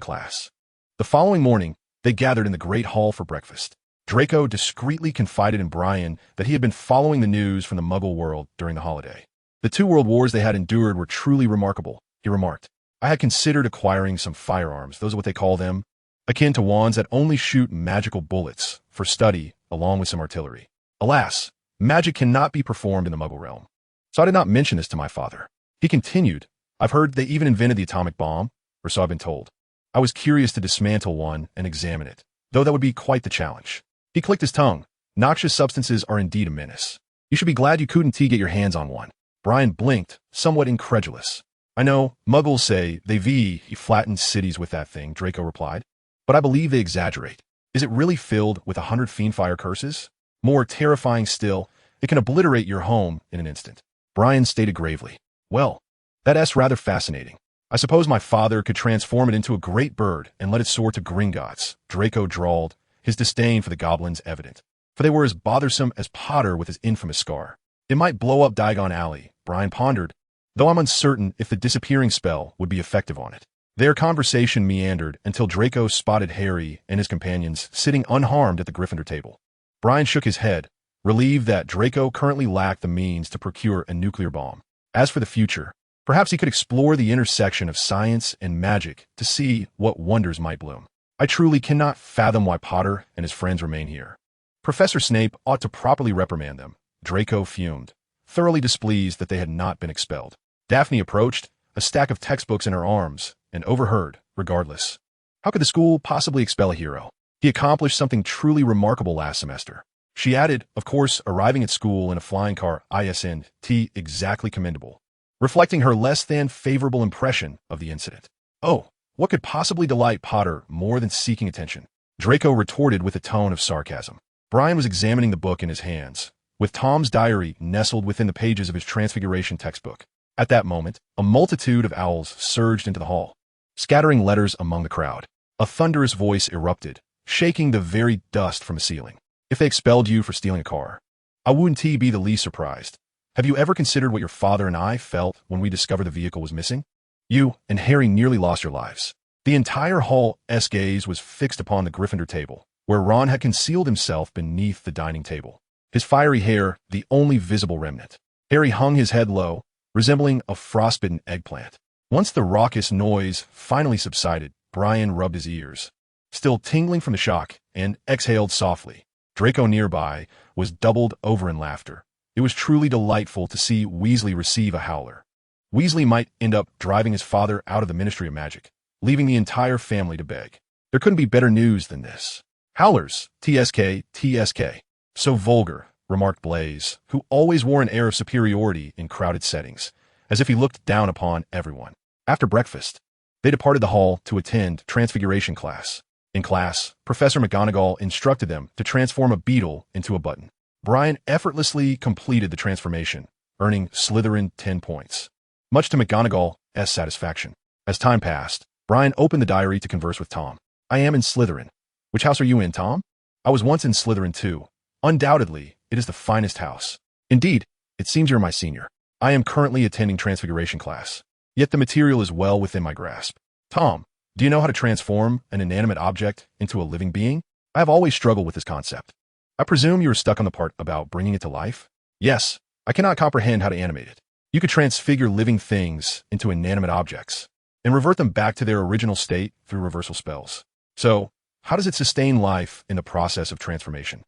Class. The following morning, they gathered in the Great Hall for breakfast. Draco discreetly confided in Brian that he had been following the news from the Muggle world during the holiday. The 2 world wars they had endured were truly remarkable, he remarked. I had considered acquiring some firearms, those are what they call them, akin to wands that only shoot magical bullets, for study, along with some artillery. Alas, magic cannot be performed in the Muggle realm. So I did not mention this to my father. He continued, I've heard they even invented the atomic bomb, or so I've been told. I was curious to dismantle one and examine it, though that would be quite the challenge. He clicked his tongue. Noxious substances are indeed a menace. You should be glad you couldn't get your hands on one. Brian blinked, somewhat incredulous. I know, Muggles say he flattens cities with that thing, Draco replied. But I believe they exaggerate. Is it really filled with 100 fiendfire curses? More terrifying still, it can obliterate your home in an instant. Brian stated gravely. Well, that's rather fascinating. I suppose my father could transform it into a great bird and let it soar to Gringotts, Draco drawled, his disdain for the goblins evident. For they were as bothersome as Potter with his infamous scar. It might blow up Diagon Alley, Brian pondered, though I'm uncertain if the disappearing spell would be effective on it. Their conversation meandered until Draco spotted Harry and his companions sitting unharmed at the Gryffindor table. Brian shook his head, relieved that Draco currently lacked the means to procure a nuclear bomb. As for the future, perhaps he could explore the intersection of science and magic to see what wonders might bloom. I truly cannot fathom why Potter and his friends remain here. Professor Snape ought to properly reprimand them, Draco fumed, thoroughly displeased that they had not been expelled. Daphne approached, a stack of textbooks in her arms, and overheard, regardless. How could the school possibly expel a hero? He accomplished something truly remarkable last semester. She added, of course, arriving at school in a flying car isn't exactly commendable, reflecting her less than favorable impression of the incident. Oh, what could possibly delight Potter more than seeking attention? Draco retorted with a tone of sarcasm. Brian was examining the book in his hands, with Tom's diary nestled within the pages of his Transfiguration textbook. At that moment, a multitude of owls surged into the hall, scattering letters among the crowd. A thunderous voice erupted, shaking the very dust from the ceiling. If they expelled you for stealing a car, I wouldn't be the least surprised. Have you ever considered what your father and I felt when we discovered the vehicle was missing? You and Harry nearly lost your lives. The entire hall's gaze was fixed upon the Gryffindor table, where Ron had concealed himself beneath the dining table, his fiery hair the only visible remnant. Harry hung his head low, resembling a frostbitten eggplant. Once the raucous noise finally subsided, Brian rubbed his ears, still tingling from the shock, and exhaled softly. Draco nearby was doubled over in laughter. It was truly delightful to see Weasley receive a howler. Weasley might end up driving his father out of the Ministry of Magic, leaving the entire family to beg. There couldn't be better news than this. Howlers, TSK, TSK. So vulgar, remarked Blaise, who always wore an air of superiority in crowded settings, as if he looked down upon everyone. After breakfast, they departed the hall to attend Transfiguration class. In class, Professor McGonagall instructed them to transform a beetle into a button. Brian effortlessly completed the transformation, earning Slytherin 10 points, much to McGonagall's satisfaction. As time passed, Brian opened the diary to converse with Tom. I am in Slytherin. Which house are you in, Tom? I was once in Slytherin too. Undoubtedly, it is the finest house. Indeed, it seems you're my senior. I am currently attending Transfiguration class, yet the material is well within my grasp. Tom, do you know how to transform an inanimate object into a living being? I have always struggled with this concept. I presume you were stuck on the part about bringing it to life? Yes, I cannot comprehend how to animate it. You could transfigure living things into inanimate objects and revert them back to their original state through reversal spells. So, how does it sustain life in the process of transformation?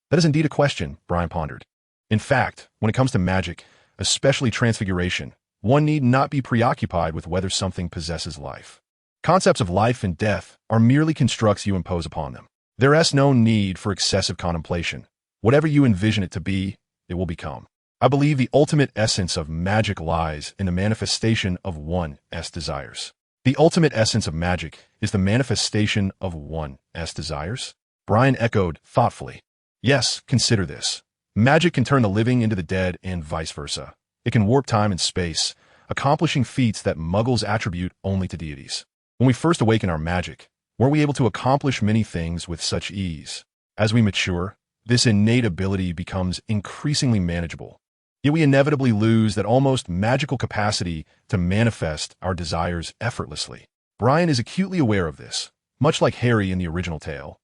That is indeed a question, Brian pondered. In fact, when it comes to magic, especially transfiguration, one need not be preoccupied with whether something possesses life. Concepts of life and death are merely constructs you impose upon them. There is no need for excessive contemplation. Whatever you envision it to be, it will become. I believe the ultimate essence of magic lies in the manifestation of one's desires. The ultimate essence of magic is the manifestation of one's desires? Brian echoed thoughtfully. Yes, consider this. Magic can turn the living into the dead and vice versa. It can warp time and space, accomplishing feats that muggles attribute only to deities. When we first awaken our magic, weren't we able to accomplish many things with such ease? As we mature, this innate ability becomes increasingly manageable. Yet we inevitably lose that almost magical capacity to manifest our desires effortlessly. Brian is acutely aware of this, much like Harry in the original tale.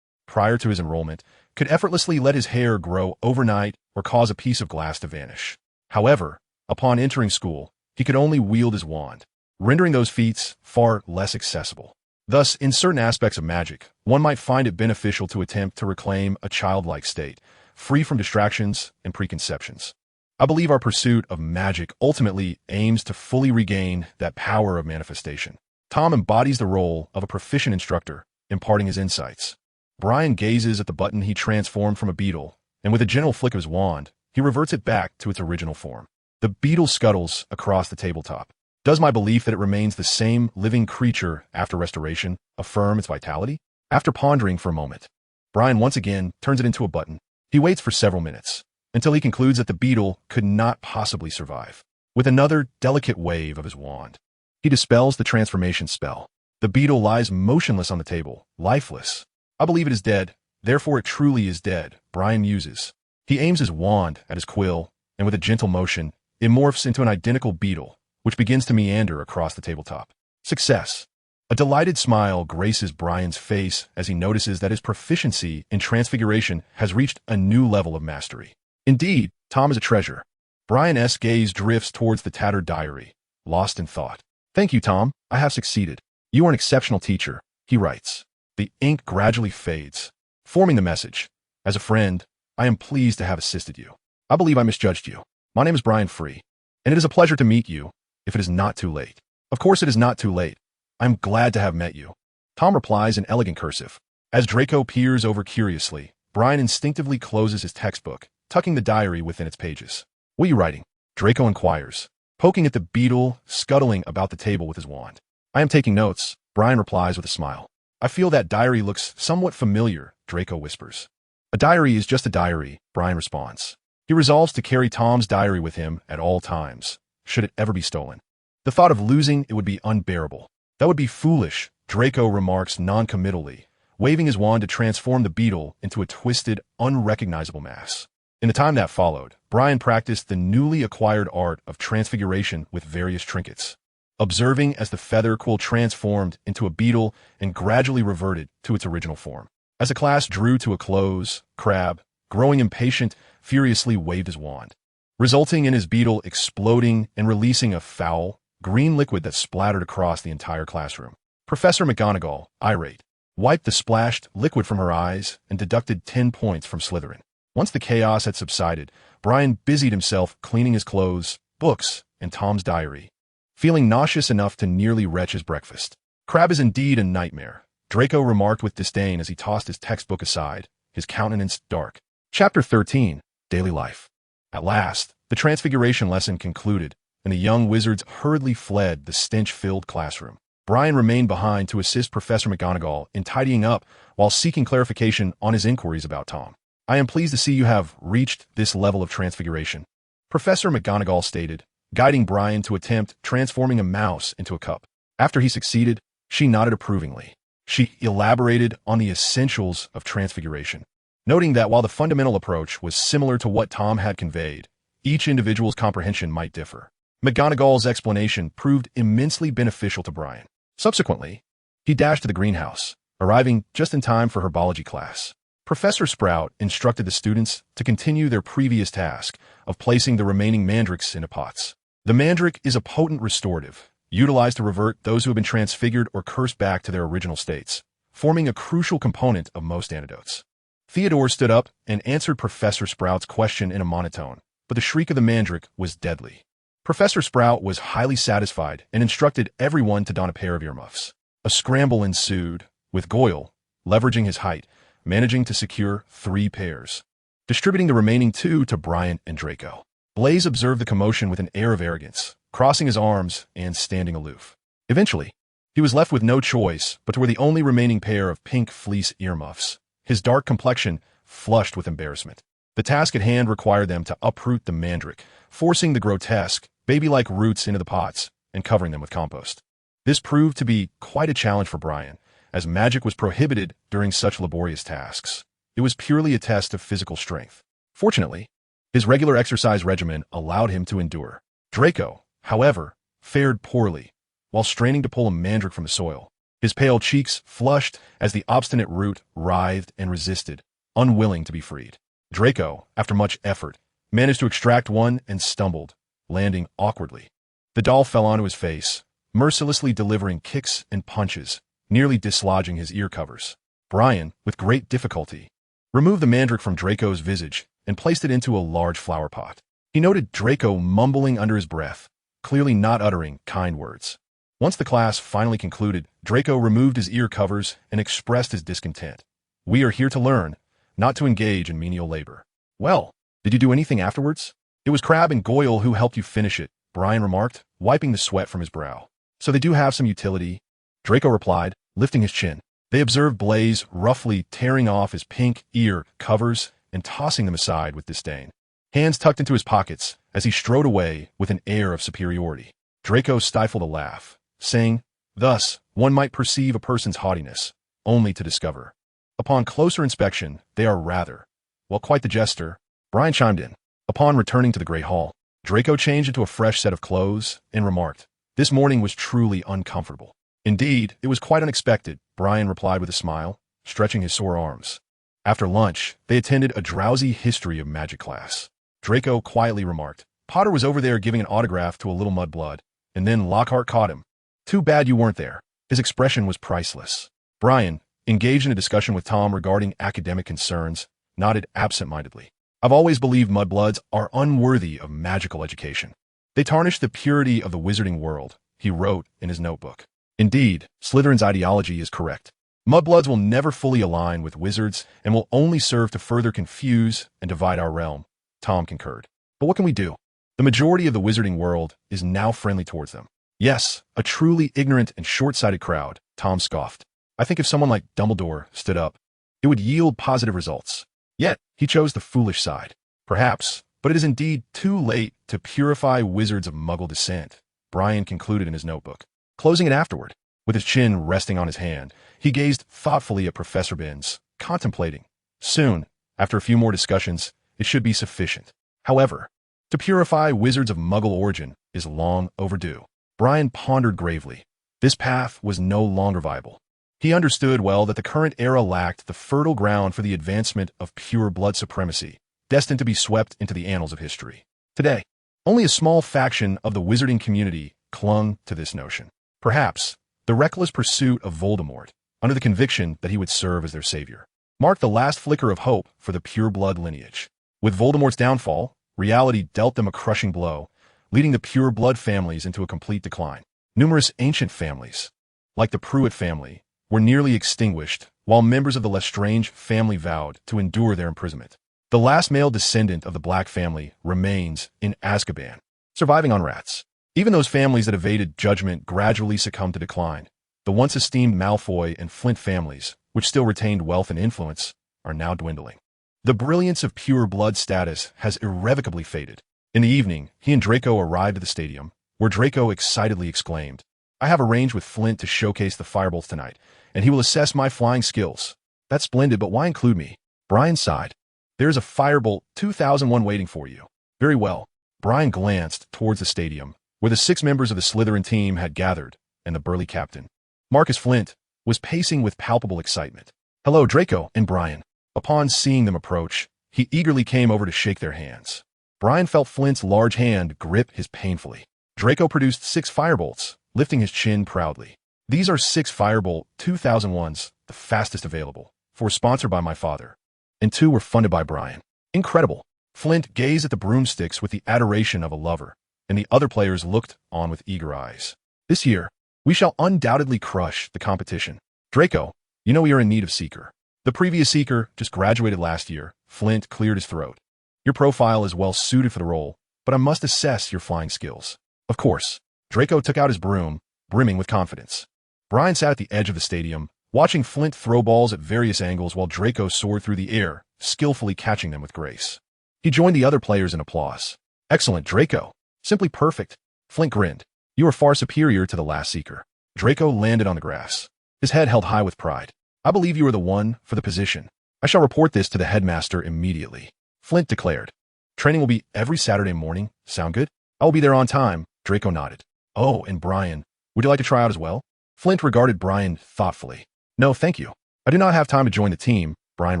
Prior to his enrollment, could effortlessly let his hair grow overnight or cause a piece of glass to vanish. However, upon entering school, he could only wield his wand, rendering those feats far less accessible. Thus, in certain aspects of magic, one might find it beneficial to attempt to reclaim a childlike state, free from distractions and preconceptions. I believe our pursuit of magic ultimately aims to fully regain that power of manifestation. Tom embodies the role of a proficient instructor, imparting his insights. Brian gazes at the button he transformed from a beetle, and with a gentle flick of his wand, he reverts it back to its original form. The beetle scuttles across the tabletop. Does my belief that it remains the same living creature after restoration affirm its vitality? After pondering for a moment, Brian once again turns it into a button. He waits for several minutes, until he concludes that the beetle could not possibly survive. With another delicate wave of his wand, he dispels the transformation spell. The beetle lies motionless on the table, lifeless. I believe it is dead, therefore it truly is dead, Brian muses. He aims his wand at his quill, and with a gentle motion, it morphs into an identical beetle, which begins to meander across the tabletop. Success! A delighted smile graces Brian's face as he notices that his proficiency in transfiguration has reached a new level of mastery. Indeed, Tom is a treasure. Brian's gaze drifts towards the tattered diary, lost in thought. Thank you, Tom. I have succeeded. You are an exceptional teacher, he writes. The ink gradually fades, forming the message. As a friend, I am pleased to have assisted you. I believe I misjudged you. My name is Brian Friel, and it is a pleasure to meet you, if it is not too late. Of course it is not too late. I am glad to have met you. Tom replies in elegant cursive. As Draco peers over curiously, Brian instinctively closes his textbook, tucking the diary within its pages. What are you writing? Draco inquires, poking at the beetle scuttling about the table with his wand. I am taking notes, Brian replies with a smile. I feel that diary looks somewhat familiar, Draco whispers. A diary is just a diary, Brian responds. He resolves to carry Tom's diary with him at all times, should it ever be stolen. The thought of losing it would be unbearable. That would be foolish, Draco remarks noncommittally, waving his wand to transform the beetle into a twisted, unrecognizable mass. In the time that followed, Brian practiced the newly acquired art of transfiguration with various trinkets. observing as the feather quill transformed into a beetle and gradually reverted to its original form. As the class drew to a close, Crabbe, growing impatient, furiously waved his wand, resulting in his beetle exploding and releasing a foul, green liquid that splattered across the entire classroom. Professor McGonagall, irate, wiped the splashed liquid from her eyes and deducted 10 points from Slytherin. Once the chaos had subsided, Brian busied himself cleaning his clothes, books, and Tom's diary, feeling nauseous enough to nearly retch his breakfast. Crabbe is indeed a nightmare, Draco remarked with disdain as he tossed his textbook aside, his countenance dark. Chapter 13, Daily Life. At last, the Transfiguration lesson concluded, and the young wizards hurriedly fled the stench-filled classroom. Brian remained behind to assist Professor McGonagall in tidying up while seeking clarification on his inquiries about Tom. I am pleased to see you have reached this level of transfiguration, Professor McGonagall stated, guiding Brian to attempt transforming a mouse into a cup. After he succeeded, she nodded approvingly. She elaborated on the essentials of transfiguration, noting that while the fundamental approach was similar to what Tom had conveyed, each individual's comprehension might differ. McGonagall's explanation proved immensely beneficial to Brian. Subsequently, he dashed to the greenhouse, arriving just in time for herbology class. Professor Sprout instructed the students to continue their previous task of placing the remaining mandrakes into pots. The mandrak is a potent restorative, utilized to revert those who have been transfigured or cursed back to their original states, forming a crucial component of most antidotes. Theodore stood up and answered Professor Sprout's question in a monotone, but the shriek of the mandrak was deadly. Professor Sprout was highly satisfied and instructed everyone to don a pair of earmuffs. A scramble ensued, with Goyle, leveraging his height, managing to secure 3 pairs, distributing the remaining 2 to Brian and Draco. Blaise observed the commotion with an air of arrogance, crossing his arms and standing aloof. Eventually, he was left with no choice but to wear the only remaining pair of pink fleece earmuffs, his dark complexion flushed with embarrassment. The task at hand required them to uproot the mandrak, forcing the grotesque, baby-like roots into the pots and covering them with compost. This proved to be quite a challenge for Brian, as magic was prohibited during such laborious tasks. It was purely a test of physical strength. Fortunately, his regular exercise regimen allowed him to endure. Draco, however, fared poorly, while straining to pull a mandrak from the soil. His pale cheeks flushed as the obstinate root writhed and resisted, unwilling to be freed. Draco, after much effort, managed to extract one and stumbled, landing awkwardly. The doll fell onto his face, mercilessly delivering kicks and punches, nearly dislodging his ear covers. Brian, with great difficulty, removed the mandrak from Draco's visage and placed it into a large flower pot. He noted Draco mumbling under his breath, clearly not uttering kind words. Once the class finally concluded, Draco removed his ear covers and expressed his discontent. "We are here to learn, not to engage in menial labor." "Well, did you do anything afterwards?" "It was Crabbe and Goyle who helped you finish it," Brian remarked, wiping the sweat from his brow. "So they do have some utility," Draco replied, lifting his chin. They observed Blaise roughly tearing off his pink ear covers and tossing them aside with disdain, hands tucked into his pockets as he strode away with an air of superiority. Draco stifled a laugh, saying, "Thus, one might perceive a person's haughtiness, only to discover, upon closer inspection, they are rather, well, quite the jester." Brian chimed in. Upon returning to the Great Hall, Draco changed into a fresh set of clothes and remarked, "This morning was truly uncomfortable." "Indeed, it was quite unexpected," Brian replied with a smile, stretching his sore arms. After lunch, they attended a drowsy history of magic class. Draco quietly remarked, "Potter was over there giving an autograph to a little mudblood, and then Lockhart caught him. Too bad you weren't there." His expression was priceless. Brian, engaged in a discussion with Tom regarding academic concerns, nodded absent-mindedly. "I've always believed mudbloods are unworthy of magical education. They tarnish the purity of the wizarding world," he wrote in his notebook. Indeed, Slytherin's ideology is correct. Mudbloods will never fully align with wizards and will only serve to further confuse and divide our realm, Tom concurred. "But what can we do? The majority of the wizarding world is now friendly towards them." "Yes, a truly ignorant and short-sighted crowd," Tom scoffed. "I think if someone like Dumbledore stood up, it would yield positive results. Yet, he chose the foolish side. Perhaps, but it is indeed too late to purify wizards of Muggle descent," Brian concluded in his notebook. Closing it afterward, with his chin resting on his hand, he gazed thoughtfully at Professor Binns, contemplating. Soon, after a few more discussions, it should be sufficient. However, to purify wizards of Muggle origin is long overdue. Brian pondered gravely. This path was no longer viable. He understood well that the current era lacked the fertile ground for the advancement of pure blood supremacy, destined to be swept into the annals of history. Today, only a small faction of the wizarding community clung to this notion. Perhaps the reckless pursuit of Voldemort, under the conviction that he would serve as their savior, marked the last flicker of hope for the pure blood lineage. With Voldemort's downfall, reality dealt them a crushing blow, leading the pure blood families into a complete decline. Numerous ancient families, like the Pruitt family, were nearly extinguished, while members of the Lestrange family vowed to endure their imprisonment. The last male descendant of the Black family remains in Azkaban, surviving on rats. Even those families that evaded judgment gradually succumbed to decline. The once esteemed Malfoy and Flint families, which still retained wealth and influence, are now dwindling. The brilliance of pure blood status has irrevocably faded. In the evening, he and Draco arrived at the stadium, where Draco excitedly exclaimed, "I have arranged with Flint to showcase the firebolts tonight, and he will assess my flying skills." "That's splendid, but why include me?" Brian sighed. "There's a Firebolt 2001 waiting for you." "Very well." Brian glanced towards the stadium, where the 6 members of the Slytherin team had gathered, and the burly captain, Marcus Flint, was pacing with palpable excitement. "Hello, Draco and Brian." Upon seeing them approach, he eagerly came over to shake their hands. Brian felt Flint's large hand grip his painfully. Draco produced 6 firebolts, lifting his chin proudly. "These are 6 Firebolt 2001s, the fastest available, for sponsored by my father. And 2 were funded by Brian." "Incredible." Flint gazed at the broomsticks with the adoration of a lover, and the other players looked on with eager eyes. "This year, we shall undoubtedly crush the competition." "Draco, you know we are in need of Seeker." "The previous Seeker just graduated last year." Flint cleared his throat. "Your profile is well suited for the role, but I must assess your flying skills." "Of course." Draco took out his broom, brimming with confidence. Brian sat at the edge of the stadium, watching Flint throw balls at various angles while Draco soared through the air, skillfully catching them with grace. He joined the other players in applause. "Excellent, Draco. Simply perfect." Flint grinned. "You are far superior to the last Seeker." Draco landed on the grass, his head held high with pride. "I believe you are the one for the position. I shall report this to the headmaster immediately." Flint declared. "Training will be every Saturday morning. Sound good?" "I will be there on time." Draco nodded. "Oh, and Brian, would you like to try out as well?" Flint regarded Brian thoughtfully. "No, thank you. I do not have time to join the team," Brian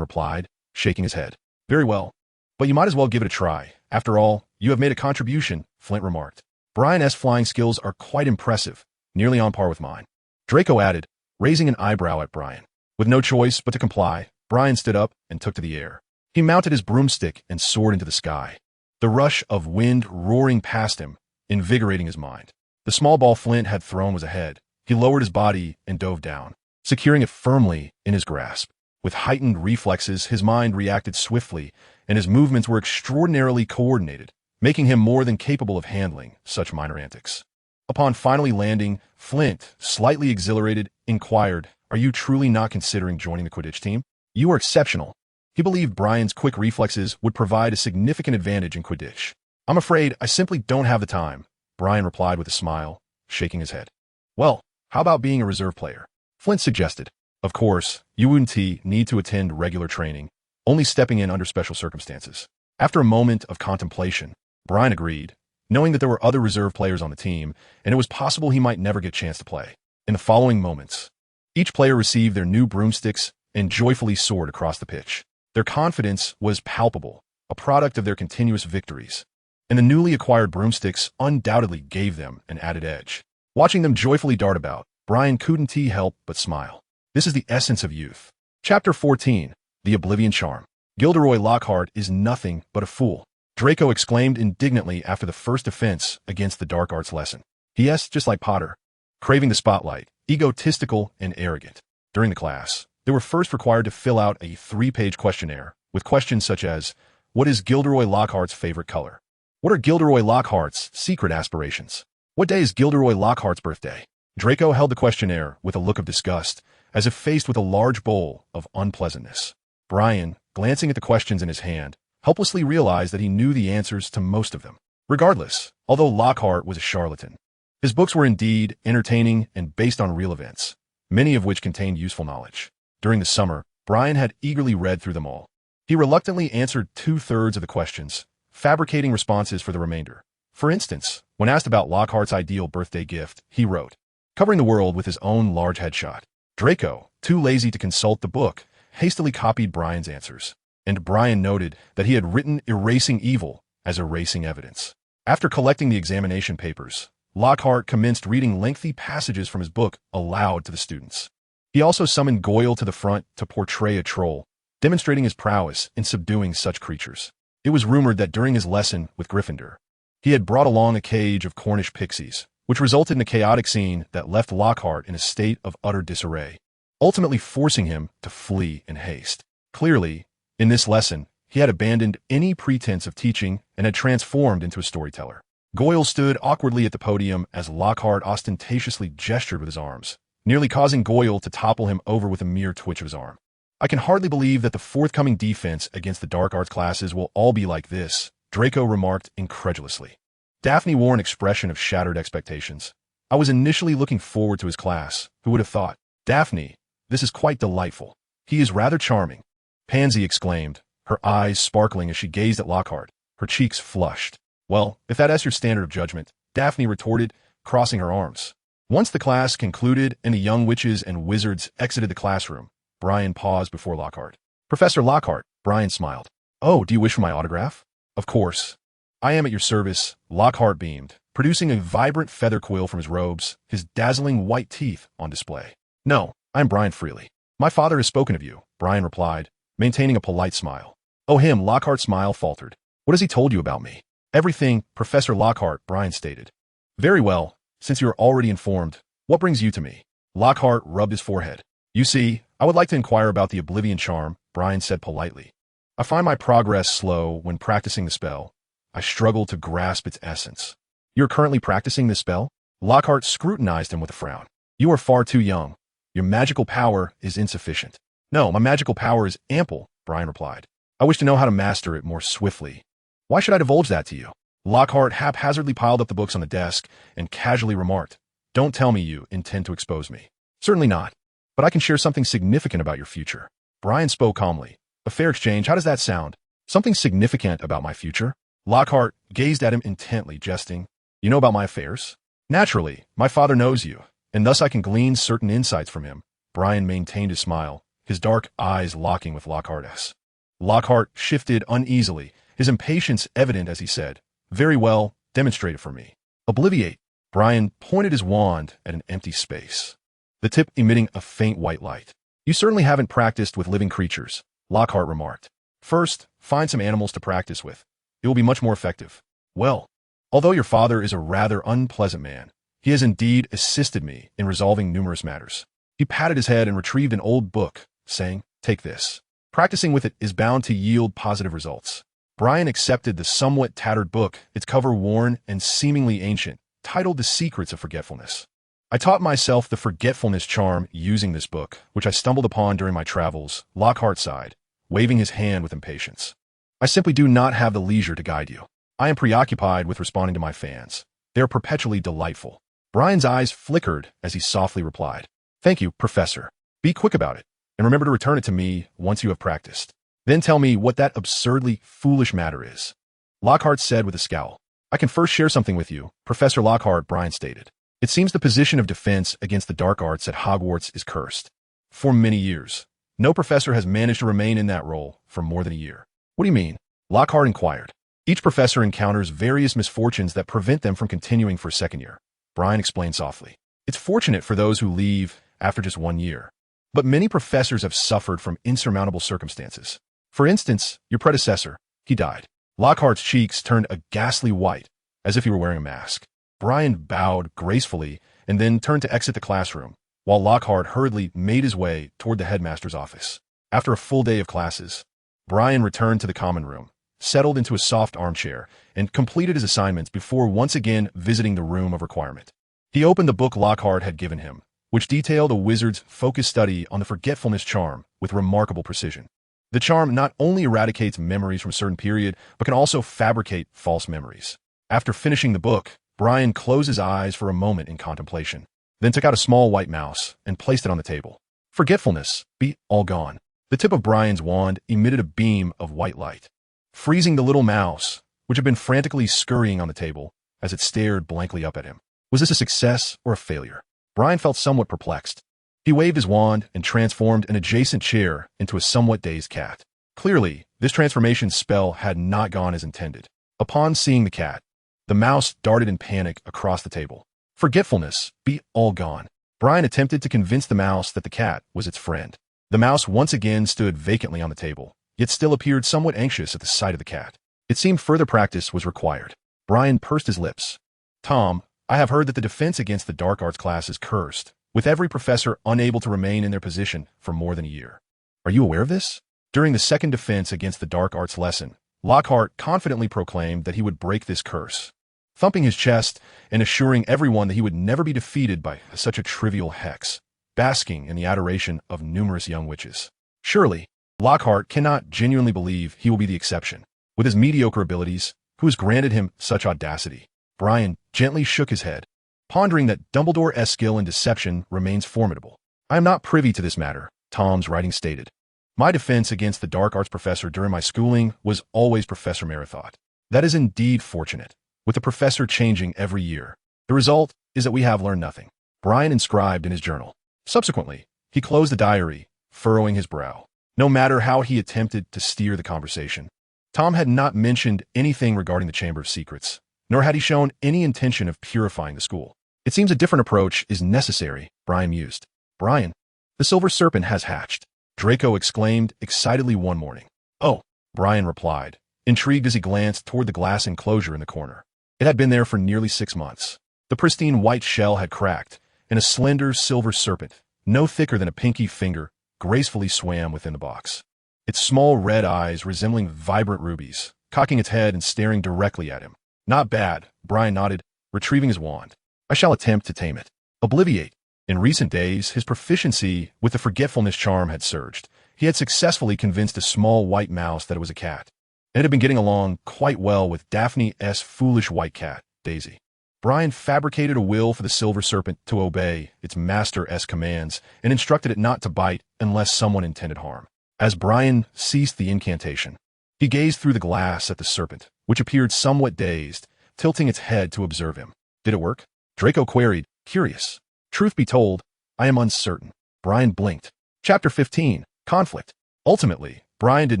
replied, shaking his head. "Very well. But you might as well give it a try. After all, you have made a contribution," Flint remarked. "Brian's flying skills are quite impressive, nearly on par with mine." Draco added, raising an eyebrow at Brian. With no choice but to comply, Brian stood up and took to the air. He mounted his broomstick and soared into the sky, the rush of wind roaring past him, invigorating his mind. The small ball Flint had thrown was ahead. He lowered his body and dove down, securing it firmly in his grasp. With heightened reflexes, his mind reacted swiftly, and his movements were extraordinarily coordinated, making him more than capable of handling such minor antics. Upon finally landing, Flint, slightly exhilarated, inquired, "Are you truly not considering joining the Quidditch team? You are exceptional." He believed Brian's quick reflexes would provide a significant advantage in Quidditch. "I'm afraid I simply don't have the time," Brian replied with a smile, shaking his head. "Well, how about being a reserve player?" Flint suggested. "Of course, you wouldn't need to attend regular training, only stepping in under special circumstances." After a moment of contemplation, Brian agreed, knowing that there were other reserve players on the team, and it was possible he might never get a chance to play. In the following moments, each player received their new broomsticks and joyfully soared across the pitch. Their confidence was palpable, a product of their continuous victories, and the newly acquired broomsticks undoubtedly gave them an added edge. Watching them joyfully dart about, Brian couldn't help but smile. This is the essence of youth. Chapter 14, The Oblivion Charm. "Gilderoy Lockhart is nothing but a fool," Draco exclaimed indignantly after the first offense against the dark arts lesson. Yes, just like Potter. Craving the spotlight, egotistical and arrogant. During the class, they were first required to fill out a 3-page questionnaire with questions such as, what is Gilderoy Lockhart's favorite color? What are Gilderoy Lockhart's secret aspirations? What day is Gilderoy Lockhart's birthday? Draco held the questionnaire with a look of disgust, as if faced with a large bowl of unpleasantness. Brian, glancing at the questions in his hand, helplessly realized that he knew the answers to most of them. Regardless, although Lockhart was a charlatan, his books were indeed entertaining and based on real events, many of which contained useful knowledge. During the summer, Brian had eagerly read through them all. He reluctantly answered 2/3 of the questions, fabricating responses for the remainder. For instance, When asked about Lockhart's ideal birthday gift, he wrote, covering the world with his own large headshot. Draco, too lazy to consult the book, hastily copied Brian's answers, and Brian noted that he had written erasing evil as erasing evidence. After collecting the examination papers, Lockhart commenced reading lengthy passages from his book aloud to the students. He also summoned Goyle to the front to portray a troll, demonstrating his prowess in subduing such creatures. It was rumored that during his lesson with Gryffindor, he had brought along a cage of Cornish pixies, which resulted in a chaotic scene that left Lockhart in a state of utter disarray, ultimately forcing him to flee in haste. Clearly, in this lesson, he had abandoned any pretense of teaching and had transformed into a storyteller. Goyle stood awkwardly at the podium as Lockhart ostentatiously gestured with his arms, nearly causing Goyle to topple him over with a mere twitch of his arm. I can hardly believe that the forthcoming defense against the dark arts classes will all be like this, Draco remarked incredulously. Daphne wore an expression of shattered expectations. I was initially looking forward to his class. Who would have thought? Daphne, this is quite delightful. He is rather charming. Pansy exclaimed, her eyes sparkling as she gazed at Lockhart, her cheeks flushed. Well, if that's your standard of judgment, Daphne retorted, crossing her arms. Once the class concluded and the young witches and wizards exited the classroom, Brian paused before Lockhart. Professor Lockhart, Brian smiled. Oh, do you wish for my autograph? Of course. I am at your service, Lockhart beamed, producing a vibrant feather quill from his robes, his dazzling white teeth on display. No, I'm Brian Friel. My father has spoken of you, Brian replied, maintaining a polite smile. Oh, him, Lockhart's smile faltered. What has he told you about me? Everything, Professor Lockhart, Brian stated. Very well, since you are already informed, what brings you to me? Lockhart rubbed his forehead. You see, I would like to inquire about the Oblivion charm, Brian said politely. I find my progress slow when practicing the spell. I struggle to grasp its essence. You're currently practicing this spell? Lockhart scrutinized him with a frown. You are far too young. Your magical power is insufficient. No, my magical power is ample, Brian replied. I wish to know how to master it more swiftly. Why should I divulge that to you? Lockhart haphazardly piled up the books on the desk and casually remarked, Don't tell me you intend to expose me. Certainly not. But I can share something significant about your future. Brian spoke calmly. A fair exchange, how does that sound? Something significant about my future? Lockhart gazed at him intently, jesting. You know about my affairs? Naturally, my father knows you, and thus I can glean certain insights from him. Brian maintained his smile, his dark eyes locking with Lockhart's. Lockhart shifted uneasily, his impatience evident as he said, Very well, demonstrate it for me. Obliviate. Brian pointed his wand at an empty space, the tip emitting a faint white light. You certainly haven't practiced with living creatures, Lockhart remarked. First, find some animals to practice with. It will be much more effective. Well, although your father is a rather unpleasant man, he has indeed assisted me in resolving numerous matters. He patted his head and retrieved an old book, saying, Take this. Practicing with it is bound to yield positive results. Brian accepted the somewhat tattered book, its cover worn and seemingly ancient, titled The Secrets of Forgetfulness. I taught myself the forgetfulness charm using this book, which I stumbled upon during my travels, Lockhart sighed, waving his hand with impatience. I simply do not have the leisure to guide you. I am preoccupied with responding to my fans. They are perpetually delightful. Brian's eyes flickered as he softly replied, Thank you, Professor. Be quick about it, and remember to return it to me once you have practiced. Then tell me what that absurdly foolish matter is. Lockhart said with a scowl. I can first share something with you, Professor Lockhart, Brian stated. It seems the position of defense against the dark arts at Hogwarts is cursed. For many years, no professor has managed to remain in that role for more than a year. What do you mean? Lockhart inquired. Each professor encounters various misfortunes that prevent them from continuing for a second year. Brian explained softly. It's fortunate for those who leave after just 1 year. But many professors have suffered from insurmountable circumstances. For instance, your predecessor, he died. Lockhart's cheeks turned a ghastly white, as if he were wearing a mask. Brian bowed gracefully and then turned to exit the classroom, while Lockhart hurriedly made his way toward the headmaster's office. After a full day of classes, Brian returned to the common room, settled into a soft armchair, and completed his assignments before once again visiting the room of requirement. He opened the book Lockhart had given him, which detailed a wizard's focused study on the forgetfulness charm with remarkable precision. The charm not only eradicates memories from a certain period, but can also fabricate false memories. After finishing the book, Brian closed his eyes for a moment in contemplation, then took out a small white mouse and placed it on the table. Forgetfulness, be all gone. The tip of Brian's wand emitted a beam of white light, freezing the little mouse, which had been frantically scurrying on the table, as it stared blankly up at him. Was this a success or a failure? Brian felt somewhat perplexed. He waved his wand and transformed an adjacent chair into a somewhat dazed cat. Clearly, this transformation spell had not gone as intended. Upon seeing the cat, the mouse darted in panic across the table. Forgetfulness, be all gone. Brian attempted to convince the mouse that the cat was its friend. The mouse once again stood vacantly on the table, yet still appeared somewhat anxious at the sight of the cat. It seemed further practice was required. Brian pursed his lips. Tom, I have heard that the defense against the dark arts class is cursed, with every professor unable to remain in their position for more than a year. Are you aware of this? During the second defense against the dark arts lesson, Lockhart confidently proclaimed that he would break this curse, thumping his chest and assuring everyone that he would never be defeated by such a trivial hex, basking in the adoration of numerous young witches. Surely, Lockhart cannot genuinely believe he will be the exception. With his mediocre abilities, who has granted him such audacity? Brian gently shook his head, pondering that Dumbledore's skill in deception remains formidable. I am not privy to this matter, Tom's writing stated. My defense against the dark arts professor during my schooling was always Professor Marathon. That is indeed fortunate, with the professor changing every year. The result is that we have learned nothing. Brian inscribed in his journal. Subsequently, he closed the diary, furrowing his brow. No matter how he attempted to steer the conversation, Tom had not mentioned anything regarding the Chamber of Secrets, nor had he shown any intention of purifying the school. It seems a different approach is necessary, Brian mused. Brian, the Silver Serpent has hatched, Draco exclaimed excitedly one morning. Oh, Brian replied, intrigued as he glanced toward the glass enclosure in the corner. It had been there for nearly 6 months. The pristine white shell had cracked, and a slender silver serpent, no thicker than a pinky finger, gracefully swam within the box. Its small red eyes resembling vibrant rubies, cocking its head and staring directly at him. Not bad, Brian nodded, retrieving his wand. I shall attempt to tame it. Obliviate. In recent days, his proficiency with the forgetfulness charm had surged. He had successfully convinced a small white mouse that it was a cat, and it had been getting along quite well with Daphne's foolish white cat, Daisy. Brian fabricated a will for the Silver Serpent to obey its master's commands and instructed it not to bite unless someone intended harm. As Brian ceased the incantation, he gazed through the glass at the serpent, which appeared somewhat dazed, tilting its head to observe him. Did it work? Draco queried, curious. Truth be told, I am uncertain. Brian blinked. Chapter 15, Conflict. Ultimately, Brian did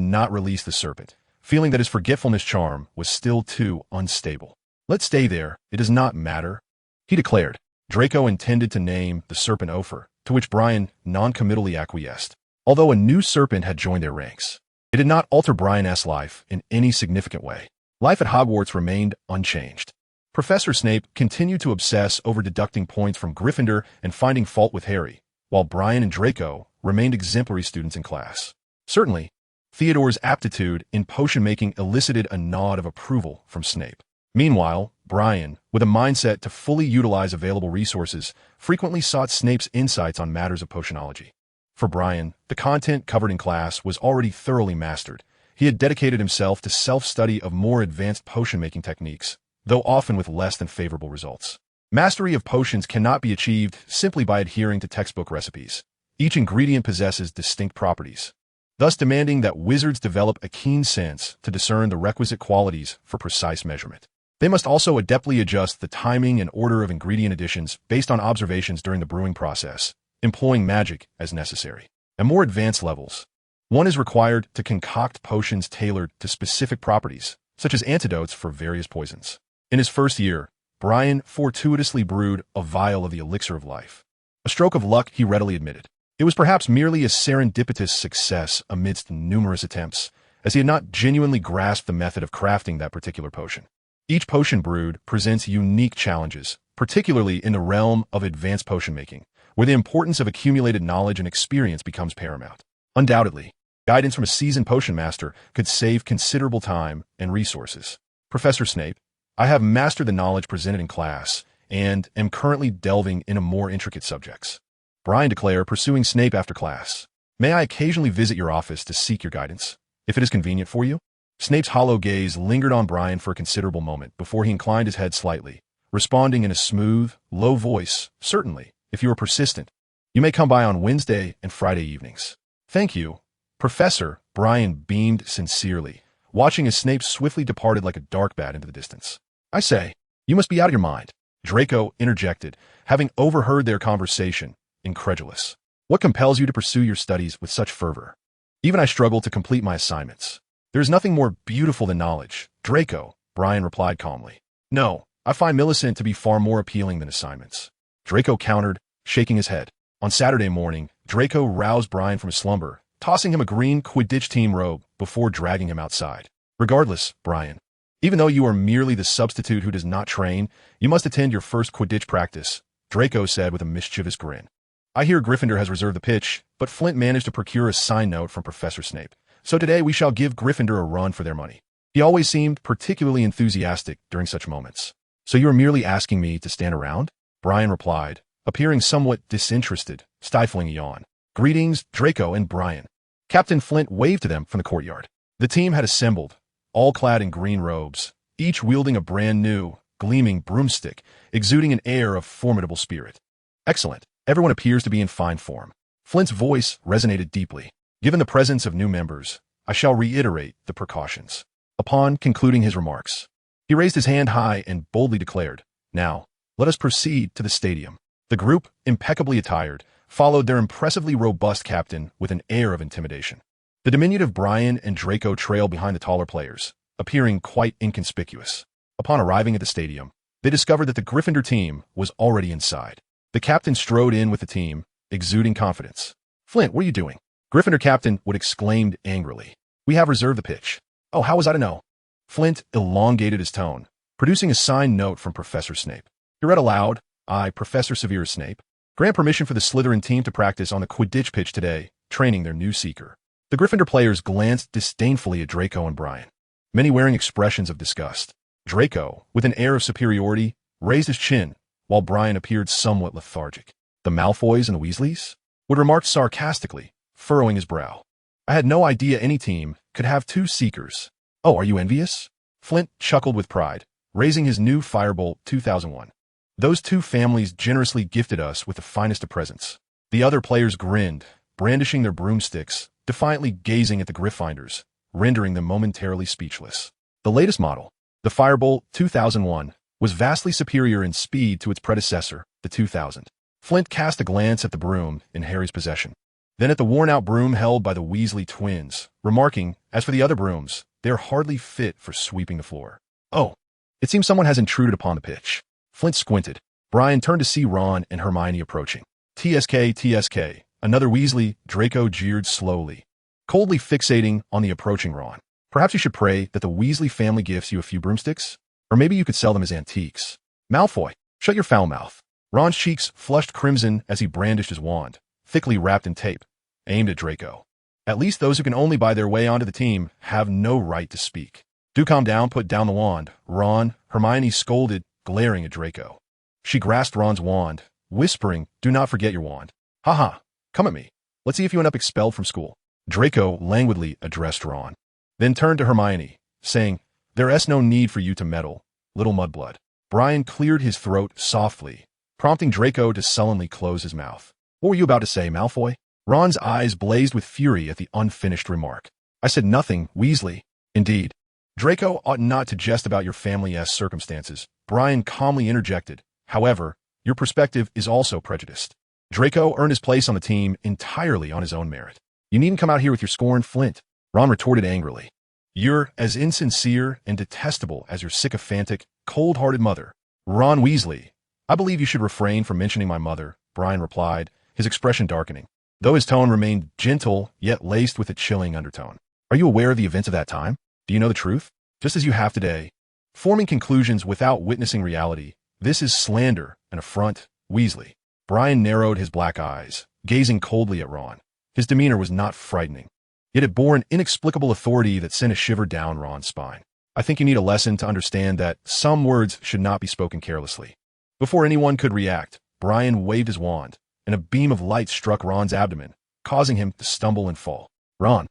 not release the serpent, feeling that his forgetfulness charm was still too unstable. Let's stay there, it does not matter, he declared. Draco intended to name the serpent Ophir, to which Brian non-committally acquiesced. Although a new serpent had joined their ranks, it did not alter Brian's life in any significant way. Life at Hogwarts remained unchanged. Professor Snape continued to obsess over deducting points from Gryffindor and finding fault with Harry, while Brian and Draco remained exemplary students in class. Certainly, Theodore's aptitude in potion-making elicited a nod of approval from Snape. Meanwhile, Brian, with a mindset to fully utilize available resources, frequently sought Snape's insights on matters of potionology. For Brian, the content covered in class was already thoroughly mastered. He had dedicated himself to self-study of more advanced potion-making techniques, though often with less than favorable results. Mastery of potions cannot be achieved simply by adhering to textbook recipes. Each ingredient possesses distinct properties, thus demanding that wizards develop a keen sense to discern the requisite qualities for precise measurement. They must also adeptly adjust the timing and order of ingredient additions based on observations during the brewing process, employing magic as necessary. At more advanced levels, one is required to concoct potions tailored to specific properties, such as antidotes for various poisons. In his first year, Brian fortuitously brewed a vial of the elixir of life. A stroke of luck, he readily admitted. It was perhaps merely a serendipitous success amidst numerous attempts, as he had not genuinely grasped the method of crafting that particular potion. Each potion brewed presents unique challenges, particularly in the realm of advanced potion making, where the importance of accumulated knowledge and experience becomes paramount. Undoubtedly, guidance from a seasoned potion master could save considerable time and resources. Professor Snape, I have mastered the knowledge presented in class and am currently delving into more intricate subjects. Brian declared, pursuing Snape after class. May I occasionally visit your office to seek your guidance, if it is convenient for you? Snape's hollow gaze lingered on Brian for a considerable moment before he inclined his head slightly, responding in a smooth, low voice, certainly, if you are persistent. You may come by on Wednesday and Friday evenings. Thank you, Professor. Brian beamed sincerely, watching as Snape swiftly departed like a dark bat into the distance. I say, You must be out of your mind. Draco interjected, having overheard their conversation, incredulous. What compels you to pursue your studies with such fervor? Even I struggle to complete my assignments. There is nothing more beautiful than knowledge, Draco, Brian replied calmly. No, I find Millicent to be far more appealing than assignments. Draco countered, shaking his head. On Saturday morning, Draco roused Brian from his slumber, tossing him a green Quidditch team robe before dragging him outside. Regardless, Brian, even though you are merely the substitute who does not train, you must attend your first Quidditch practice, Draco said with a mischievous grin. I hear Gryffindor has reserved the pitch, but Flint managed to procure a sign note from Professor Snape. So today we shall give Gryffindor a run for their money. He always seemed particularly enthusiastic during such moments. So you are merely asking me to stand around? Brian replied, appearing somewhat disinterested, stifling a yawn. Greetings, Draco and Brian. Captain Flint waved to them from the courtyard. The team had assembled, all clad in green robes, each wielding a brand new, gleaming broomstick, exuding an air of formidable spirit. Excellent. Everyone appears to be in fine form. Flint's voice resonated deeply. Given the presence of new members, I shall reiterate the precautions. Upon concluding his remarks, he raised his hand high and boldly declared, Now, let us proceed to the stadium. The group, impeccably attired, followed their impressively robust captain with an air of intimidation. The diminutive Brian and Draco trailed behind the taller players, appearing quite inconspicuous. Upon arriving at the stadium, they discovered that the Gryffindor team was already inside. The captain strode in with the team, exuding confidence. Flint, what are you doing? Gryffindor captain would exclaimed angrily. We have reserved the pitch. Oh, how was I to know? Flint elongated his tone, producing a signed note from Professor Snape. He read aloud, I, Professor Severus Snape, grant permission for the Slytherin team to practice on the Quidditch pitch today, training their new seeker. The Gryffindor players glanced disdainfully at Draco and Brian, many wearing expressions of disgust. Draco, with an air of superiority, raised his chin, while Brian appeared somewhat lethargic. The Malfoys and the Weasleys? Would remark sarcastically, furrowing his brow. I had no idea any team could have two seekers. Oh, are you envious? Flint chuckled with pride, raising his new Firebolt 2001. Those two families generously gifted us with the finest of presents. The other players grinned, brandishing their broomsticks, defiantly gazing at the Gryffindors, rendering them momentarily speechless. The latest model, the Firebolt 2001, was vastly superior in speed to its predecessor, the 2000. Flint cast a glance at the broom in Harry's possession, then at the worn-out broom held by the Weasley twins, remarking, as for the other brooms, they are hardly fit for sweeping the floor. Oh, it seems someone has intruded upon the pitch. Flint squinted. Brian turned to see Ron and Hermione approaching. TSK, TSK. Another Weasley, Draco jeered slowly, coldly fixating on the approaching Ron. Perhaps you should pray that the Weasley family gifts you a few broomsticks? Or maybe you could sell them as antiques. Malfoy, shut your foul mouth. Ron's cheeks flushed crimson as he brandished his wand, thickly wrapped in tape, aimed at Draco. At least those who can only buy their way onto the team have no right to speak. Do calm down, put down the wand. Ron, Hermione scolded, glaring at Draco. She grasped Ron's wand, whispering, do not forget your wand. Haha, come at me. Let's see if you end up expelled from school. Draco languidly addressed Ron, then turned to Hermione, saying, There's no need for you to meddle, little mudblood. Brian cleared his throat softly, prompting Draco to sullenly close his mouth. What were you about to say, Malfoy? Ron's eyes blazed with fury at the unfinished remark. I said nothing, Weasley. Indeed. Draco ought not to jest about your family's circumstances. Brian calmly interjected. However, your perspective is also prejudiced. Draco earned his place on the team entirely on his own merit. You needn't come out here with your scorn, Flint. Ron retorted angrily. You're as insincere and detestable as your sycophantic, cold-hearted mother. Ron Weasley. I believe you should refrain from mentioning my mother, Brian replied, his expression darkening, though his tone remained gentle yet laced with a chilling undertone. Are you aware of the events of that time? Do you know the truth? Just as you have today. Forming conclusions without witnessing reality, this is slander, an affront, Weasley. Brian narrowed his black eyes, gazing coldly at Ron. His demeanor was not frightening, yet it bore an inexplicable authority that sent a shiver down Ron's spine. I think you need a lesson to understand that some words should not be spoken carelessly. Before anyone could react, Brian waved his wand, and a beam of light struck Ron's abdomen, causing him to stumble and fall. Ron!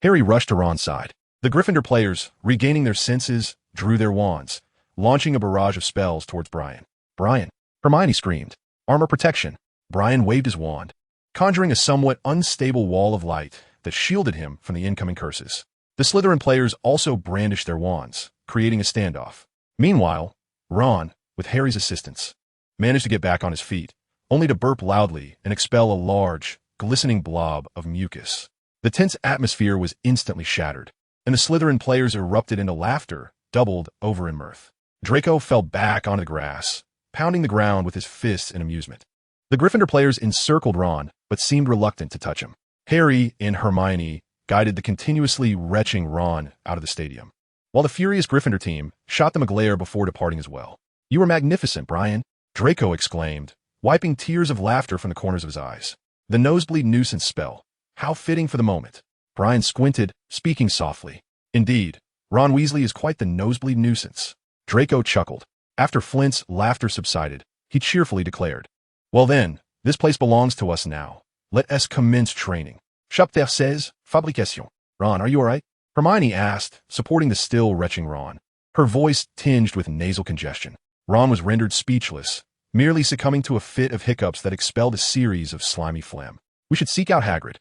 Harry rushed to Ron's side. The Gryffindor players, regaining their senses, drew their wands, launching a barrage of spells towards Brian. Brian! Hermione screamed. Armor protection. Brian waved his wand, conjuring a somewhat unstable wall of light that shielded him from the incoming curses. The Slytherin players also brandished their wands, creating a standoff. Meanwhile, Ron, with Harry's assistance, managed to get back on his feet, only to burp loudly and expel a large, glistening blob of mucus. The tense atmosphere was instantly shattered, and the Slytherin players erupted into laughter, doubled over in mirth. Draco fell back onto the grass, pounding the ground with his fists in amusement. The Gryffindor players encircled Ron, but seemed reluctant to touch him. Harry and Hermione guided the continuously retching Ron out of the stadium, while the furious Gryffindor team shot them a glare before departing as well. "You were magnificent, Brian," Draco exclaimed, wiping tears of laughter from the corners of his eyes. "The nosebleed nuisance spell. How fitting for the moment." Brian squinted, speaking softly. "Indeed, Ron Weasley is quite the nosebleed nuisance." Draco chuckled. After Flint's laughter subsided, he cheerfully declared, "Well then, this place belongs to us now. Let us commence training." Chapter 16, Fabrication. "Ron, are you all right?" Hermione asked, supporting the still retching Ron, her voice tinged with nasal congestion. Ron was rendered speechless, merely succumbing to a fit of hiccups that expelled a series of slimy phlegm. "We should seek out Hagrid,"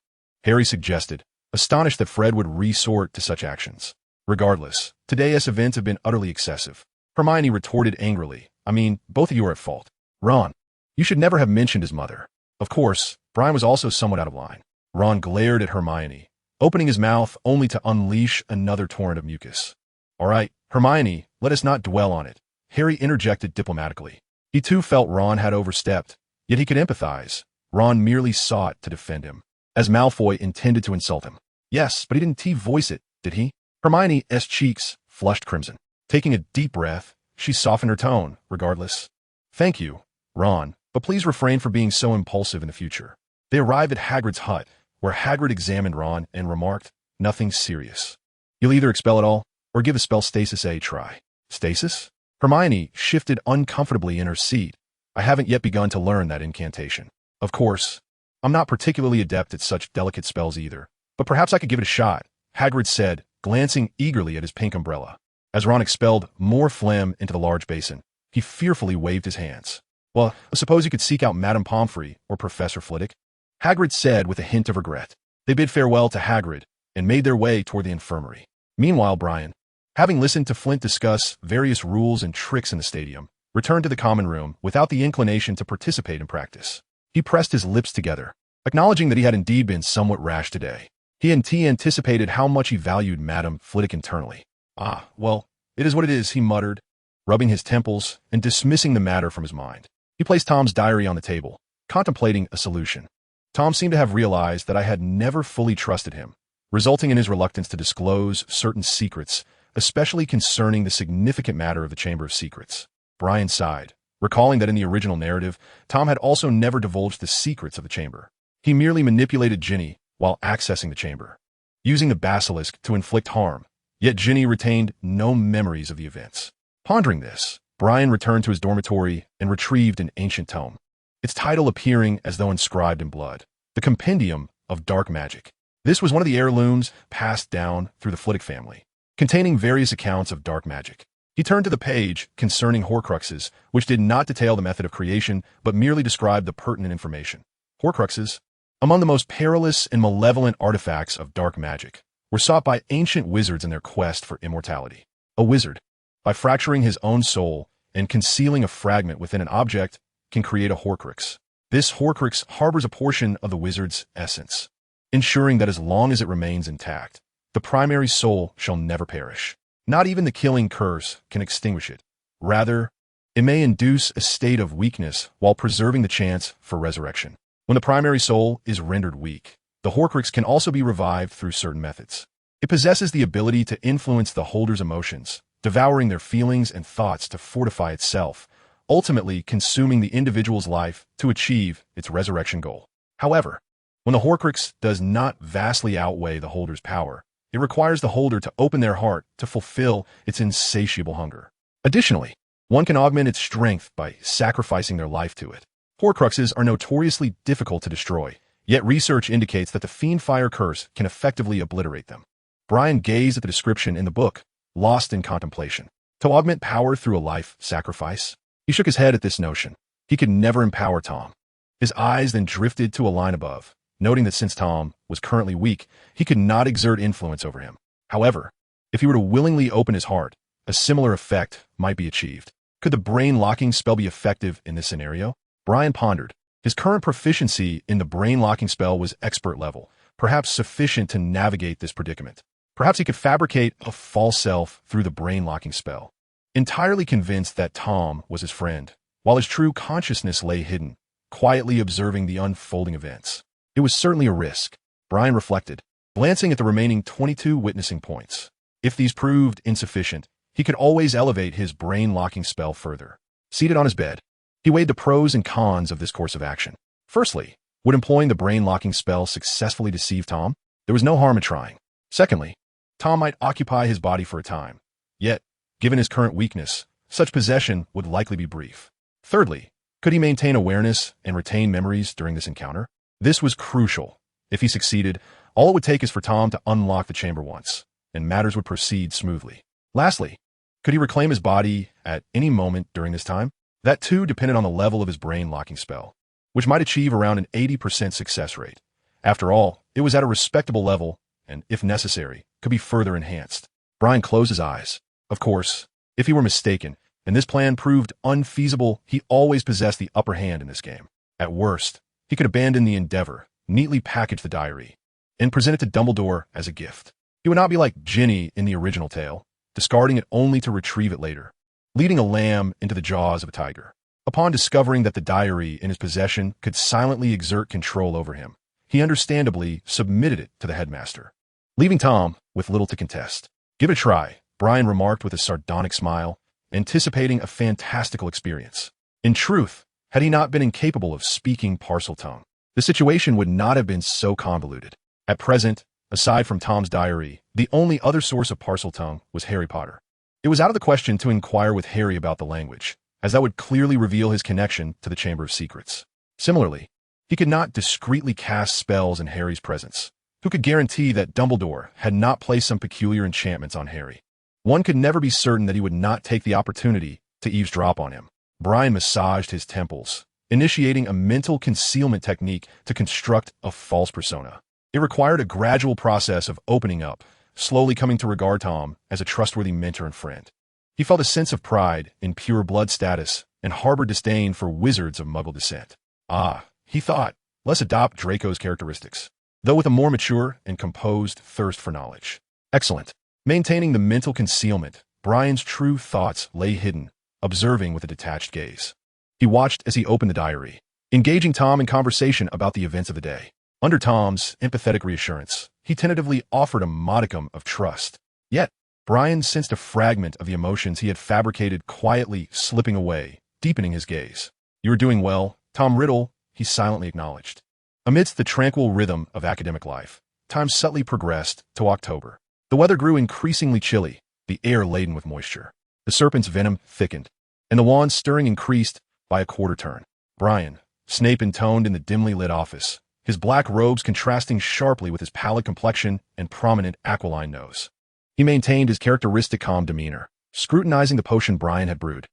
Harry suggested, astonished that Fred would resort to such actions. "Regardless, today's events have been utterly excessive," Hermione retorted angrily. "I mean, both of you are at fault. Ron, you should never have mentioned his mother." Of course, Brian was also somewhat out of line. Ron glared at Hermione, opening his mouth only to unleash another torrent of mucus. "All right, Hermione, let us not dwell on it," Harry interjected diplomatically. He too felt Ron had overstepped, yet he could empathize. Ron merely sought to defend him, as Malfoy intended to insult him. "Yes, but he didn't voice it, did he?" Hermione's cheeks flushed crimson. Taking a deep breath, she softened her tone, regardless. "Thank you, Ron, but please refrain from being so impulsive in the future." They arrived at Hagrid's hut, where Hagrid examined Ron and remarked, "Nothing serious. You'll either expel it all, or give the spell Stasis a try." "Stasis?" Hermione shifted uncomfortably in her seat. "I haven't yet begun to learn that incantation. Of course, I'm not particularly adept at such delicate spells either, but perhaps I could give it a shot," Hagrid said, glancing eagerly at his pink umbrella. As Ron expelled more phlegm into the large basin, he fearfully waved his hands. "Well, I suppose you could seek out Madame Pomfrey or Professor Flitwick," Hagrid said with a hint of regret. They bid farewell to Hagrid and made their way toward the infirmary. Meanwhile, Brian, having listened to Flint discuss various rules and tricks in the stadium, returned to the common room without the inclination to participate in practice. He pressed his lips together, acknowledging that he had indeed been somewhat rash today. He anticipated how much he valued Madame Flitwick internally. "Ah, well, it is what it is," he muttered, rubbing his temples and dismissing the matter from his mind. He placed Tom's diary on the table, contemplating a solution. Tom seemed to have realized that I had never fully trusted him, resulting in his reluctance to disclose certain secrets, especially concerning the significant matter of the Chamber of Secrets. Brian sighed, recalling that in the original narrative, Tom had also never divulged the secrets of the chamber. He merely manipulated Ginny while accessing the chamber, using the basilisk to inflict harm, yet Ginny retained no memories of the events. Pondering this, Brian returned to his dormitory and retrieved an ancient tome, its title appearing as though inscribed in blood, the Compendium of Dark Magic. This was one of the heirlooms passed down through the Flitwick family, containing various accounts of dark magic. He turned to the page concerning Horcruxes, which did not detail the method of creation, but merely described the pertinent information. Horcruxes, among the most perilous and malevolent artifacts of dark magic, were sought by ancient wizards in their quest for immortality. A wizard, by fracturing his own soul and concealing a fragment within an object, can create a Horcrux. This Horcrux harbors a portion of the wizard's essence, ensuring that as long as it remains intact, the primary soul shall never perish. Not even the killing curse can extinguish it. Rather, it may induce a state of weakness while preserving the chance for resurrection. When the primary soul is rendered weak, the Horcrux can also be revived through certain methods. It possesses the ability to influence the holder's emotions, devouring their feelings and thoughts to fortify itself, ultimately consuming the individual's life to achieve its resurrection goal. However, when the Horcrux does not vastly outweigh the holder's power, it requires the holder to open their heart to fulfill its insatiable hunger. Additionally, one can augment its strength by sacrificing their life to it. Horcruxes are notoriously difficult to destroy, yet research indicates that the Fiendfire curse can effectively obliterate them. Brian gazed at the description in the book, lost in contemplation. To augment power through a life sacrifice? He shook his head at this notion. He could never empower Tom. His eyes then drifted to a line above, noting that since Tom was currently weak, he could not exert influence over him. However, if he were to willingly open his heart, a similar effect might be achieved. Could the brain-locking spell be effective in this scenario? Brian pondered. His current proficiency in the brain-locking spell was expert level, perhaps sufficient to navigate this predicament. Perhaps he could fabricate a false self through the brain-locking spell. Entirely convinced that Tom was his friend, while his true consciousness lay hidden, quietly observing the unfolding events. It was certainly a risk, Brian reflected, glancing at the remaining 22 witnessing points. If these proved insufficient, he could always elevate his brain-locking spell further. Seated on his bed, he weighed the pros and cons of this course of action. Firstly, would employing the brain-locking spell successfully deceive Tom? There was no harm in trying. Secondly, Tom might occupy his body for a time. Yet, given his current weakness, such possession would likely be brief. Thirdly, could he maintain awareness and retain memories during this encounter? This was crucial. If he succeeded, all it would take is for Tom to unlock the chamber once, and matters would proceed smoothly. Lastly, could he reclaim his body at any moment during this time? That too depended on the level of his brain-locking spell, which might achieve around an 80% success rate. After all, it was at a respectable level, and, if necessary, could be further enhanced. Brian closed his eyes. Of course, if he were mistaken, and this plan proved unfeasible, he always possessed the upper hand in this game. At worst, he could abandon the endeavor, neatly package the diary, and present it to Dumbledore as a gift. He would not be like Ginny in the original tale, discarding it only to retrieve it later, leading a lamb into the jaws of a tiger. Upon discovering that the diary in his possession could silently exert control over him, he understandably submitted it to the headmaster, leaving Tom with little to contest. Give it a try, Brian remarked with a sardonic smile, anticipating a fantastical experience. In truth, had he not been incapable of speaking Parseltongue, the situation would not have been so convoluted. At present, aside from Tom's diary, the only other source of Parseltongue was Harry Potter. It was out of the question to inquire with Harry about the language, as that would clearly reveal his connection to the Chamber of Secrets. Similarly, he could not discreetly cast spells in Harry's presence. Who could guarantee that Dumbledore had not placed some peculiar enchantments on Harry? One could never be certain that he would not take the opportunity to eavesdrop on him. Brian massaged his temples, initiating a mental concealment technique to construct a false persona. It required a gradual process of opening up, slowly coming to regard Tom as a trustworthy mentor and friend. He felt a sense of pride in pure blood status and harbored disdain for wizards of Muggle descent. He thought, let's adopt Draco's characteristics, though with a more mature and composed thirst for knowledge. Excellent. Maintaining the mental concealment, Brian's true thoughts lay hidden, observing with a detached gaze. He watched as he opened the diary, engaging Tom in conversation about the events of the day. Under Tom's empathetic reassurance, he tentatively offered a modicum of trust. Yet, Brian sensed a fragment of the emotions he had fabricated quietly slipping away, deepening his gaze. You are doing well, Tom Riddle, he silently acknowledged. Amidst the tranquil rhythm of academic life, time subtly progressed to October. The weather grew increasingly chilly, the air laden with moisture. The serpent's venom thickened, and the wand's stirring increased by a quarter turn. Brian, Snape intoned in the dimly lit office, his black robes contrasting sharply with his pallid complexion and prominent aquiline nose. He maintained his characteristic calm demeanor, scrutinizing the potion Brian had brewed.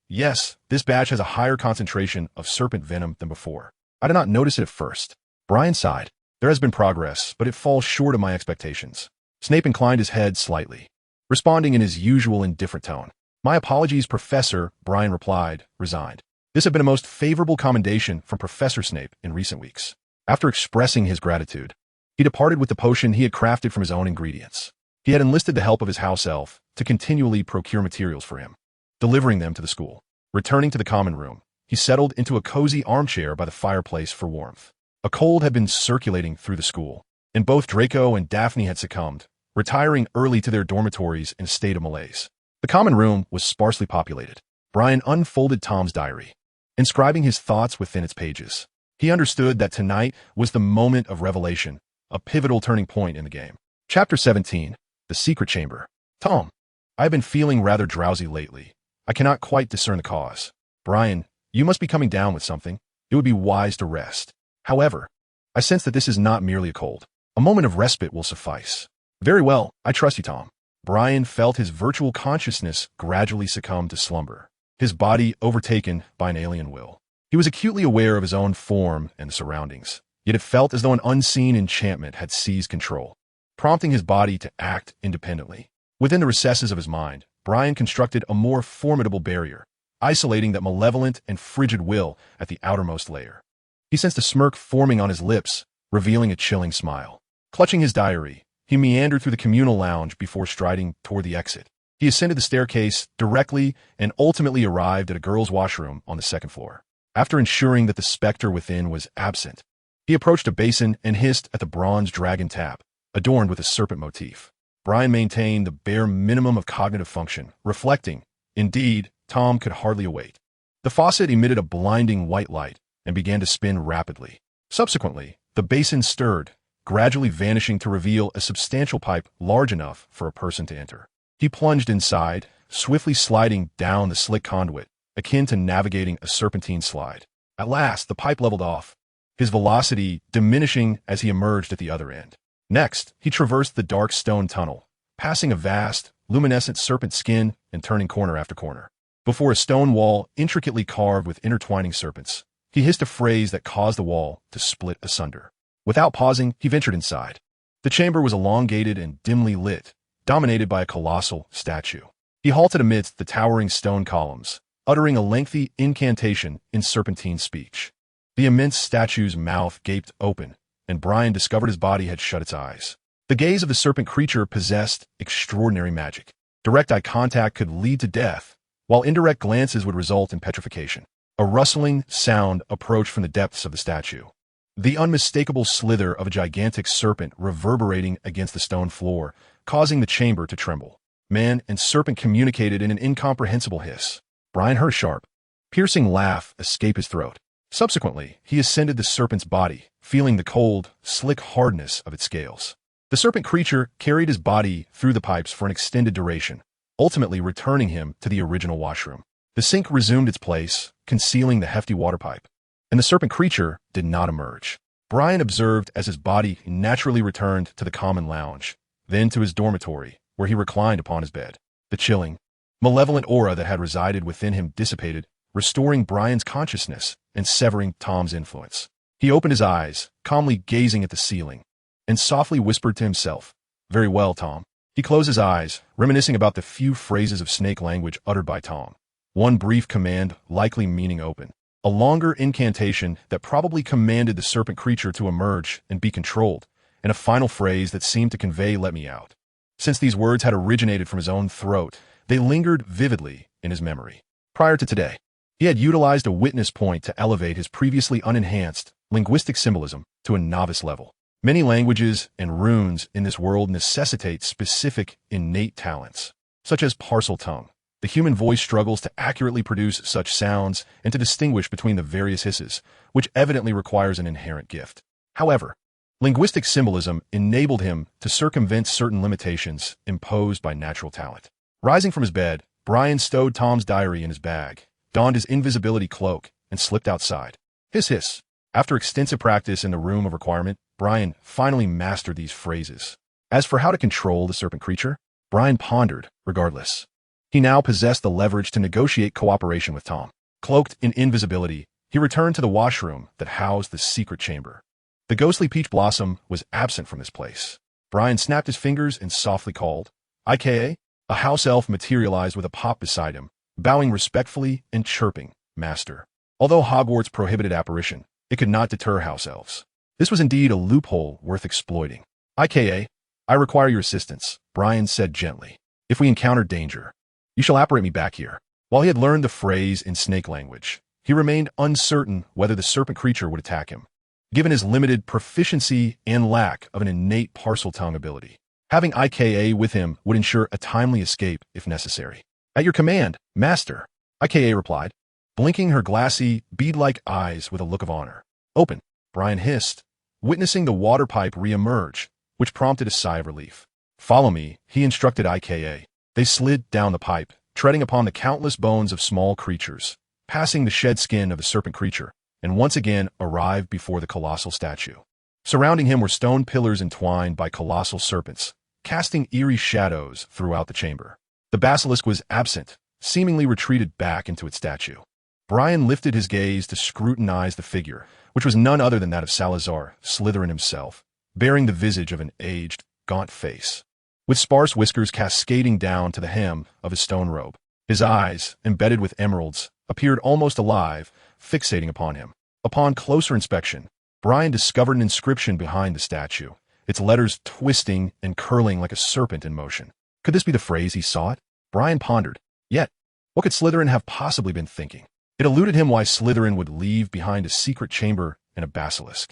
Yes, this batch has a higher concentration of serpent venom than before. I did not notice it at first. Brian sighed. There has been progress, but it falls short of my expectations. Snape inclined his head slightly, responding in his usual indifferent tone. My apologies, Professor, Brian replied, resigned. This had been a most favorable commendation from Professor Snape in recent weeks. After expressing his gratitude, he departed with the potion he had crafted from his own ingredients. He had enlisted the help of his house elf to continually procure materials for him, delivering them to the school. Returning to the common room, he settled into a cozy armchair by the fireplace for warmth. A cold had been circulating through the school, and both Draco and Daphne had succumbed, retiring early to their dormitories in a state of malaise. The common room was sparsely populated. Brian unfolded Tom's diary, inscribing his thoughts within its pages. He understood that tonight was the moment of revelation, a pivotal turning point in the game. Chapter 17, The Secret Chamber. Tom, I have been feeling rather drowsy lately. I cannot quite discern the cause. Brian, you must be coming down with something. It would be wise to rest. However, I sense that this is not merely a cold. A moment of respite will suffice. Very well, I trust you, Tom. Brian felt his virtual consciousness gradually succumb to slumber, his body overtaken by an alien will. He was acutely aware of his own form and the surroundings, yet it felt as though an unseen enchantment had seized control, prompting his body to act independently. Within the recesses of his mind, Brian constructed a more formidable barrier, isolating that malevolent and frigid will at the outermost layer. He sensed a smirk forming on his lips, revealing a chilling smile. Clutching his diary, he meandered through the communal lounge before striding toward the exit. He ascended the staircase directly and ultimately arrived at a girls' washroom on the second floor. After ensuring that the specter within was absent, he approached a basin and hissed at the bronze dragon tap, adorned with a serpent motif. Brian maintained the bare minimum of cognitive function, reflecting, indeed, Tom could hardly await. The faucet emitted a blinding white light and began to spin rapidly. Subsequently, the basin stirred, gradually vanishing to reveal a substantial pipe large enough for a person to enter. He plunged inside, swiftly sliding down the slick conduit, akin to navigating a serpentine slide. At last, the pipe leveled off, his velocity diminishing as he emerged at the other end. Next, he traversed the dark stone tunnel, passing a vast, luminescent serpent skin and turning corner after corner. Before a stone wall intricately carved with intertwining serpents, he hissed a phrase that caused the wall to split asunder. Without pausing, he ventured inside. The chamber was elongated and dimly lit, dominated by a colossal statue. He halted amidst the towering stone columns, uttering a lengthy incantation in serpentine speech. The immense statue's mouth gaped open, and Brian discovered his body had shut its eyes. The gaze of the serpent creature possessed extraordinary magic. Direct eye contact could lead to death, while indirect glances would result in petrification. A rustling sound approached from the depths of the statue. The unmistakable slither of a gigantic serpent reverberating against the stone floor, causing the chamber to tremble. Man and serpent communicated in an incomprehensible hiss. Brian heard a sharp, piercing laugh escape his throat. Subsequently, he ascended the serpent's body, feeling the cold, slick hardness of its scales. The serpent creature carried his body through the pipes for an extended duration, ultimately returning him to the original washroom. The sink resumed its place, concealing the hefty water pipe, and the serpent creature did not emerge. Brian observed as his body naturally returned to the common lounge, then to his dormitory, where he reclined upon his bed. The chilling, malevolent aura that had resided within him dissipated, restoring Brian's consciousness and severing Tom's influence. He opened his eyes, calmly gazing at the ceiling, and softly whispered to himself, "Very well, Tom." He closed his eyes, reminiscing about the few phrases of snake language uttered by Tom. One brief command likely meaning open. A longer incantation that probably commanded the serpent creature to emerge and be controlled, and a final phrase that seemed to convey "let me out." Since these words had originated from his own throat, they lingered vividly in his memory. Prior to today, he had utilized a witness point to elevate his previously unenhanced linguistic symbolism to a novice level. Many languages and runes in this world necessitate specific innate talents, such as parcel tongue. The human voice struggles to accurately produce such sounds and to distinguish between the various hisses, which evidently requires an inherent gift. However, linguistic symbolism enabled him to circumvent certain limitations imposed by natural talent. Rising from his bed, Brian stowed Tom's diary in his bag, donned his invisibility cloak, and slipped outside. Hiss hiss. After extensive practice in the room of requirement, Brian finally mastered these phrases. As for how to control the serpent creature, Brian pondered, regardless. He now possessed the leverage to negotiate cooperation with Tom. Cloaked in invisibility, he returned to the washroom that housed the secret chamber. The ghostly peach blossom was absent from this place. Brian snapped his fingers and softly called, "IKA?" A house elf materialized with a pop beside him, bowing respectfully and chirping, "Master." Although Hogwarts prohibited apparition, it could not deter house elves. This was indeed a loophole worth exploiting. "IKA, I require your assistance," Brian said gently. "If we encounter danger, you shall apparate me back here." While he had learned the phrase in snake language, he remained uncertain whether the serpent creature would attack him, given his limited proficiency and lack of an innate parcel tongue ability. Having IKA with him would ensure a timely escape if necessary. "At your command, Master," IKA replied, blinking her glassy, bead-like eyes with a look of honor. "Open," Brian hissed, witnessing the water pipe re-emerge, which prompted a sigh of relief. "Follow me," he instructed IKA. They slid down the pipe, treading upon the countless bones of small creatures, passing the shed skin of the serpent creature, and once again arrived before the colossal statue. Surrounding him were stone pillars entwined by colossal serpents, casting eerie shadows throughout the chamber. The basilisk was absent, seemingly retreated back into its statue. Brian lifted his gaze to scrutinize the figure, which was none other than that of Salazar, Slytherin himself, bearing the visage of an aged, gaunt face, with sparse whiskers cascading down to the hem of his stone robe. His eyes, embedded with emeralds, appeared almost alive, fixating upon him. Upon closer inspection, Brian discovered an inscription behind the statue, its letters twisting and curling like a serpent in motion. Could this be the phrase he sought? Brian pondered. Yet, what could Slytherin have possibly been thinking? It eluded him why Slytherin would leave behind a secret chamber and a basilisk,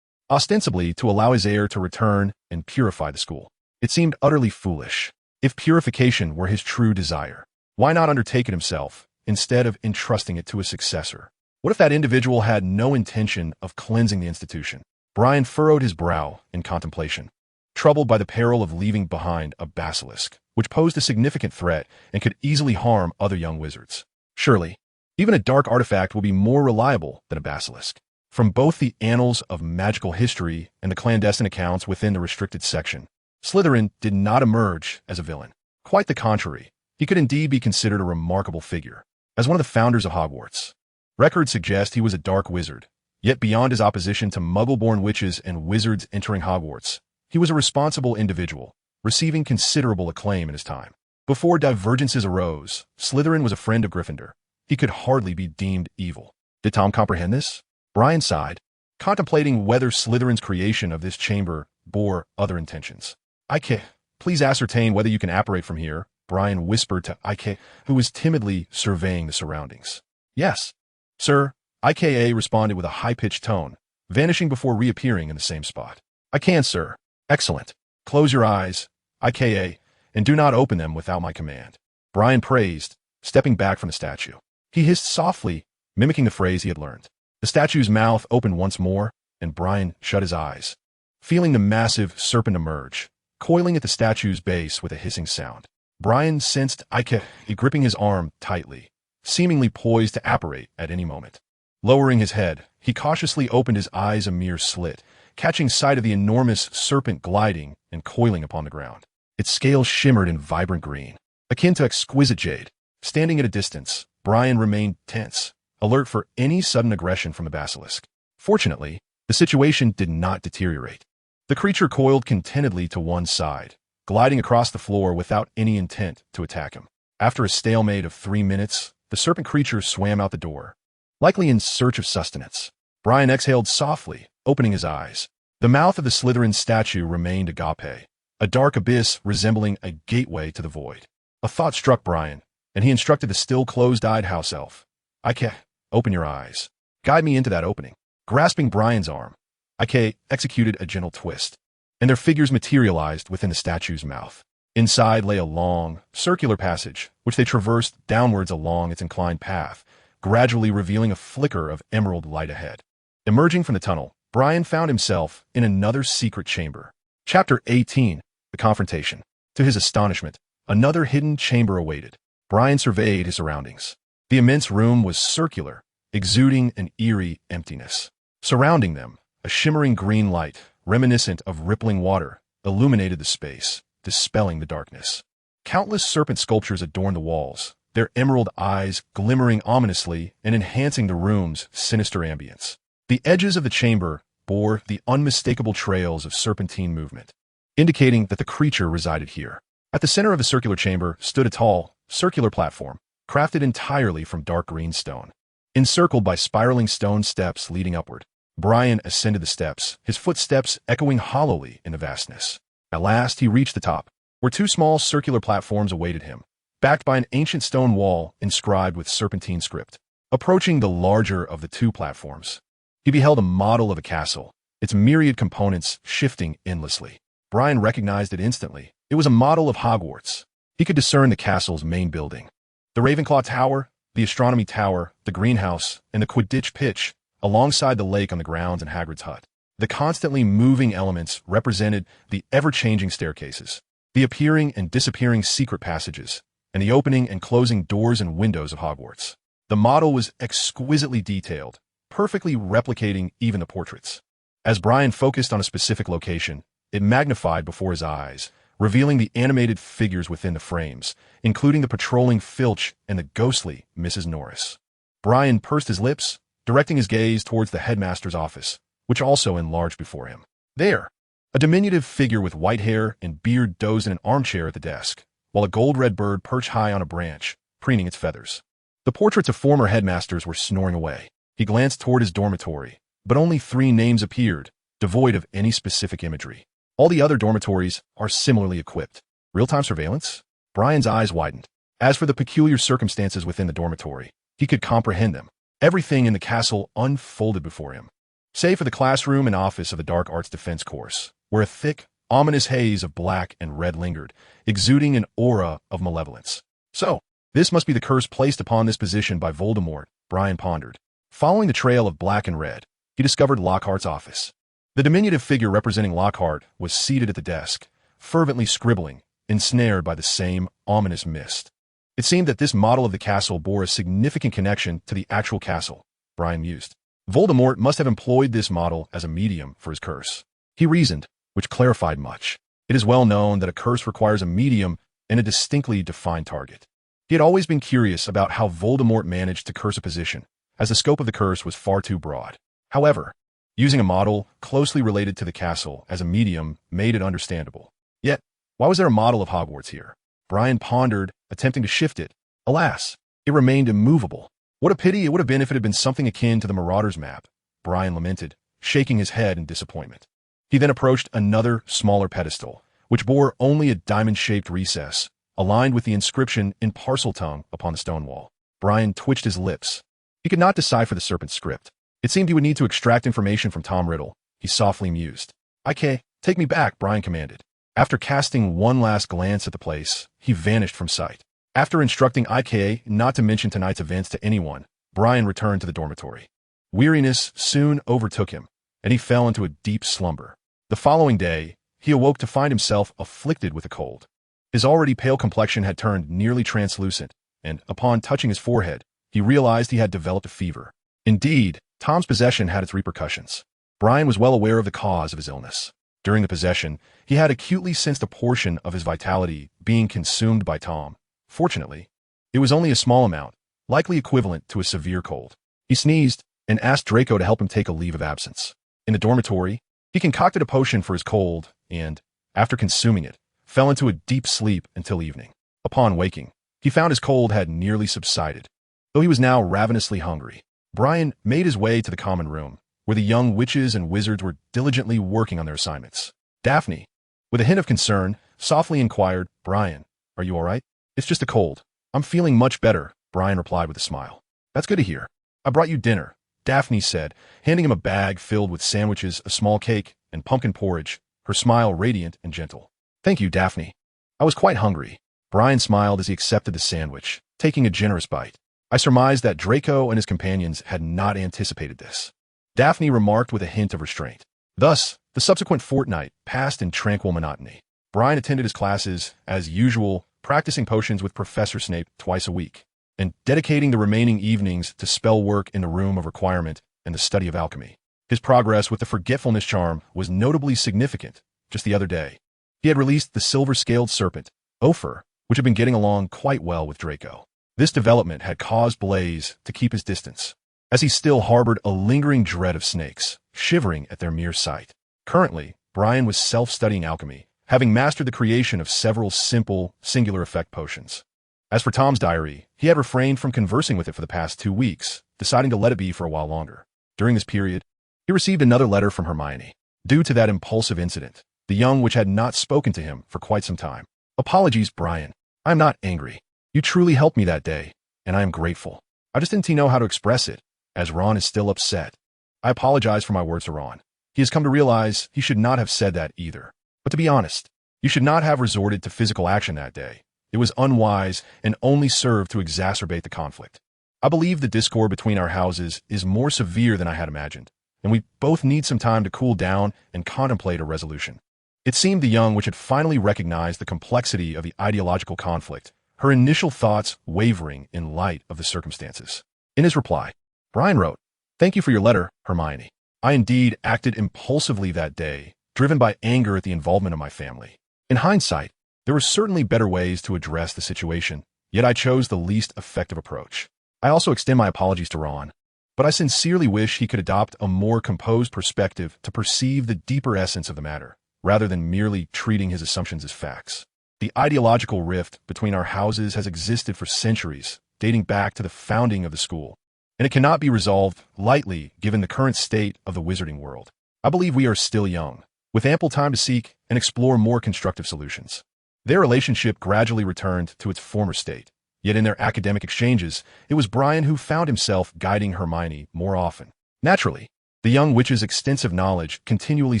ostensibly to allow his heir to return and purify the school. It seemed utterly foolish. If purification were his true desire, why not undertake it himself, instead of entrusting it to a successor? What if that individual had no intention of cleansing the institution? Brian furrowed his brow in contemplation, troubled by the peril of leaving behind a basilisk, which posed a significant threat and could easily harm other young wizards. Surely, even a dark artifact will be more reliable than a basilisk. From both the annals of magical history and the clandestine accounts within the restricted section, Slytherin did not emerge as a villain. Quite the contrary, he could indeed be considered a remarkable figure. As one of the founders of Hogwarts, records suggest he was a dark wizard, yet beyond his opposition to muggle-born witches and wizards entering Hogwarts, he was a responsible individual, receiving considerable acclaim in his time. Before divergences arose, Slytherin was a friend of Gryffindor. He could hardly be deemed evil. Did Tom comprehend this? Brian sighed, contemplating whether Slytherin's creation of this chamber bore other intentions. Ike, please ascertain whether you can apparate from here, Brian whispered to Ike, who was timidly surveying the surroundings. Yes, sir, Ika responded with a high-pitched tone, vanishing before reappearing in the same spot. I can, sir. Excellent. Close your eyes, Ika, and do not open them without my command. Brian praised, stepping back from the statue. He hissed softly, mimicking the phrase he had learned. The statue's mouth opened once more, and Brian shut his eyes, feeling the massive serpent emerge, coiling at the statue's base with a hissing sound. Brian sensed Ike gripping his arm tightly, seemingly poised to apparate at any moment. Lowering his head, he cautiously opened his eyes a mere slit, catching sight of the enormous serpent gliding and coiling upon the ground. Its scales shimmered in vibrant green, akin to exquisite jade. Standing at a distance, Brian remained tense, alert for any sudden aggression from the basilisk. Fortunately, the situation did not deteriorate. The creature coiled contentedly to one side, gliding across the floor without any intent to attack him. After a stalemate of 3 minutes, the serpent creature swam out the door, likely in search of sustenance. Brian exhaled softly, opening his eyes. The mouth of the Slytherin statue remained agape, a dark abyss resembling a gateway to the void. A thought struck Brian, and he instructed the still closed-eyed house elf. Ike, open your eyes. Guide me into that opening. Grasping Brian's arm, Ike executed a gentle twist, and their figures materialized within the statue's mouth. Inside lay a long, circular passage, which they traversed downwards along its inclined path, gradually revealing a flicker of emerald light ahead. Emerging from the tunnel, Brian found himself in another secret chamber. Chapter 18, The Confrontation. To his astonishment, another hidden chamber awaited. Brian surveyed his surroundings. The immense room was circular, exuding an eerie emptiness. Surrounding them, a shimmering green light, reminiscent of rippling water, illuminated the space, dispelling the darkness. Countless serpent sculptures adorned the walls, their emerald eyes glimmering ominously and enhancing the room's sinister ambience. The edges of the chamber bore the unmistakable trails of serpentine movement, indicating that the creature resided here. At the center of the circular chamber stood a tall, circular platform, crafted entirely from dark green stone. Encircled by spiraling stone steps leading upward, Brian ascended the steps, his footsteps echoing hollowly in the vastness. At last he reached the top, where 2 small circular platforms awaited him, backed by an ancient stone wall inscribed with serpentine script. Approaching the larger of the 2 platforms, he beheld a model of a castle, its myriad components shifting endlessly. Brian recognized it instantly. It was a model of Hogwarts. He could discern the castle's main building. The Ravenclaw Tower, the Astronomy Tower, the greenhouse, and the Quidditch pitch, alongside the lake on the grounds and Hagrid's hut. The constantly moving elements represented the ever-changing staircases, the appearing and disappearing secret passages, and the opening and closing doors and windows of Hogwarts. The model was exquisitely detailed, perfectly replicating even the portraits. As Brian focused on a specific location, it magnified before his eyes, revealing the animated figures within the frames, including the patrolling Filch and the ghostly Mrs. Norris. Brian pursed his lips, directing his gaze towards the headmaster's office, which also enlarged before him. There, a diminutive figure with white hair and beard dozed in an armchair at the desk, while a gold-red bird perched high on a branch, preening its feathers. The portraits of former headmasters were snoring away. He glanced toward his dormitory, but only 3 names appeared, devoid of any specific imagery. All the other dormitories are similarly equipped. Real-time surveillance? Brian's eyes widened. As for the peculiar circumstances within the dormitory, he could comprehend them. Everything in the castle unfolded before him, save for the classroom and office of the Dark Arts Defense Course, where a thick, ominous haze of black and red lingered, exuding an aura of malevolence. So, this must be the curse placed upon this position by Voldemort, Brian pondered. Following the trail of black and red, he discovered Lockhart's office. The diminutive figure representing Lockhart was seated at the desk, fervently scribbling, ensnared by the same ominous mist. It seemed that this model of the castle bore a significant connection to the actual castle, Brian mused. Voldemort must have employed this model as a medium for his curse. He reasoned, which clarified much. It is well known that a curse requires a medium and a distinctly defined target. He had always been curious about how Voldemort managed to curse a position, as the scope of the curse was far too broad. However, using a model closely related to the castle as a medium made it understandable. Yet, why was there a model of Hogwarts here? Brian pondered, attempting to shift it. Alas, it remained immovable. What a pity it would have been if it had been something akin to the Marauder's map, Brian lamented, shaking his head in disappointment. He then approached another, smaller pedestal, which bore only a diamond-shaped recess, aligned with the inscription in Parseltongue upon the stone wall. Brian twitched his lips. He could not decipher the serpent's script. It seemed he would need to extract information from Tom Riddle. He softly mused. Take me back, Brian commanded. After casting one last glance at the place, he vanished from sight. After instructing IK not to mention tonight's events to anyone, Brian returned to the dormitory. Weariness soon overtook him, and he fell into a deep slumber. The following day, he awoke to find himself afflicted with a cold. His already pale complexion had turned nearly translucent, and, upon touching his forehead, he realized he had developed a fever. Indeed, Tom's possession had its repercussions. Brian was well aware of the cause of his illness. During the possession, he had acutely sensed a portion of his vitality being consumed by Tom. Fortunately, it was only a small amount, likely equivalent to a severe cold. He sneezed and asked Draco to help him take a leave of absence. In the dormitory, he concocted a potion for his cold and, after consuming it, fell into a deep sleep until evening. Upon waking, he found his cold had nearly subsided. Though he was now ravenously hungry, Brian made his way to the common room, where the young witches and wizards were diligently working on their assignments. Daphne, with a hint of concern, softly inquired, "Brian, are you all right?" "It's just a cold. I'm feeling much better," Brian replied with a smile. "That's good to hear. I brought you dinner," Daphne said, handing him a bag filled with sandwiches, a small cake, and pumpkin porridge, her smile radiant and gentle. "Thank you, Daphne. I was quite hungry." Brian smiled as he accepted the sandwich, taking a generous bite. "I surmised that Draco and his companions had not anticipated this," Daphne remarked with a hint of restraint. Thus, the subsequent fortnight passed in tranquil monotony. Brian attended his classes, as usual, practicing potions with Professor Snape twice a week, and dedicating the remaining evenings to spell work in the Room of Requirement and the study of alchemy. His progress with the Forgetfulness charm was notably significant. Just the other day, he had released the silver-scaled serpent, Ophir, which had been getting along quite well with Draco. This development had caused Blaise to keep his distance, as he still harbored a lingering dread of snakes, shivering at their mere sight. Currently, Brian was self-studying alchemy, having mastered the creation of several simple, singular effect potions. As for Tom's diary, he had refrained from conversing with it for the past 2 weeks, deciding to let it be for a while longer. During this period, he received another letter from Hermione. Due to that impulsive incident, the young witch had not spoken to him for quite some time. "Apologies, Brian. I am not angry. You truly helped me that day, and I am grateful. I just didn't know how to express it, as Ron is still upset. I apologize for my words to Ron. He has come to realize he should not have said that either. But to be honest, you should not have resorted to physical action that day. It was unwise and only served to exacerbate the conflict. I believe the discord between our houses is more severe than I had imagined, and we both need some time to cool down and contemplate a resolution." It seemed the young witch had finally recognized the complexity of the ideological conflict, her initial thoughts wavering in light of the circumstances. In his reply, Brian wrote, "Thank you for your letter, Hermione. I indeed acted impulsively that day, driven by anger at the involvement of my family. In hindsight, there were certainly better ways to address the situation, yet I chose the least effective approach. I also extend my apologies to Ron, but I sincerely wish he could adopt a more composed perspective to perceive the deeper essence of the matter, rather than merely treating his assumptions as facts. The ideological rift between our houses has existed for centuries, dating back to the founding of the school, and it cannot be resolved lightly given the current state of the wizarding world. I believe we are still young, with ample time to seek and explore more constructive solutions. Their relationship gradually returned to its former state, yet in their academic exchanges, it was Brian who found himself guiding Hermione more often. Naturally, the young witch's extensive knowledge continually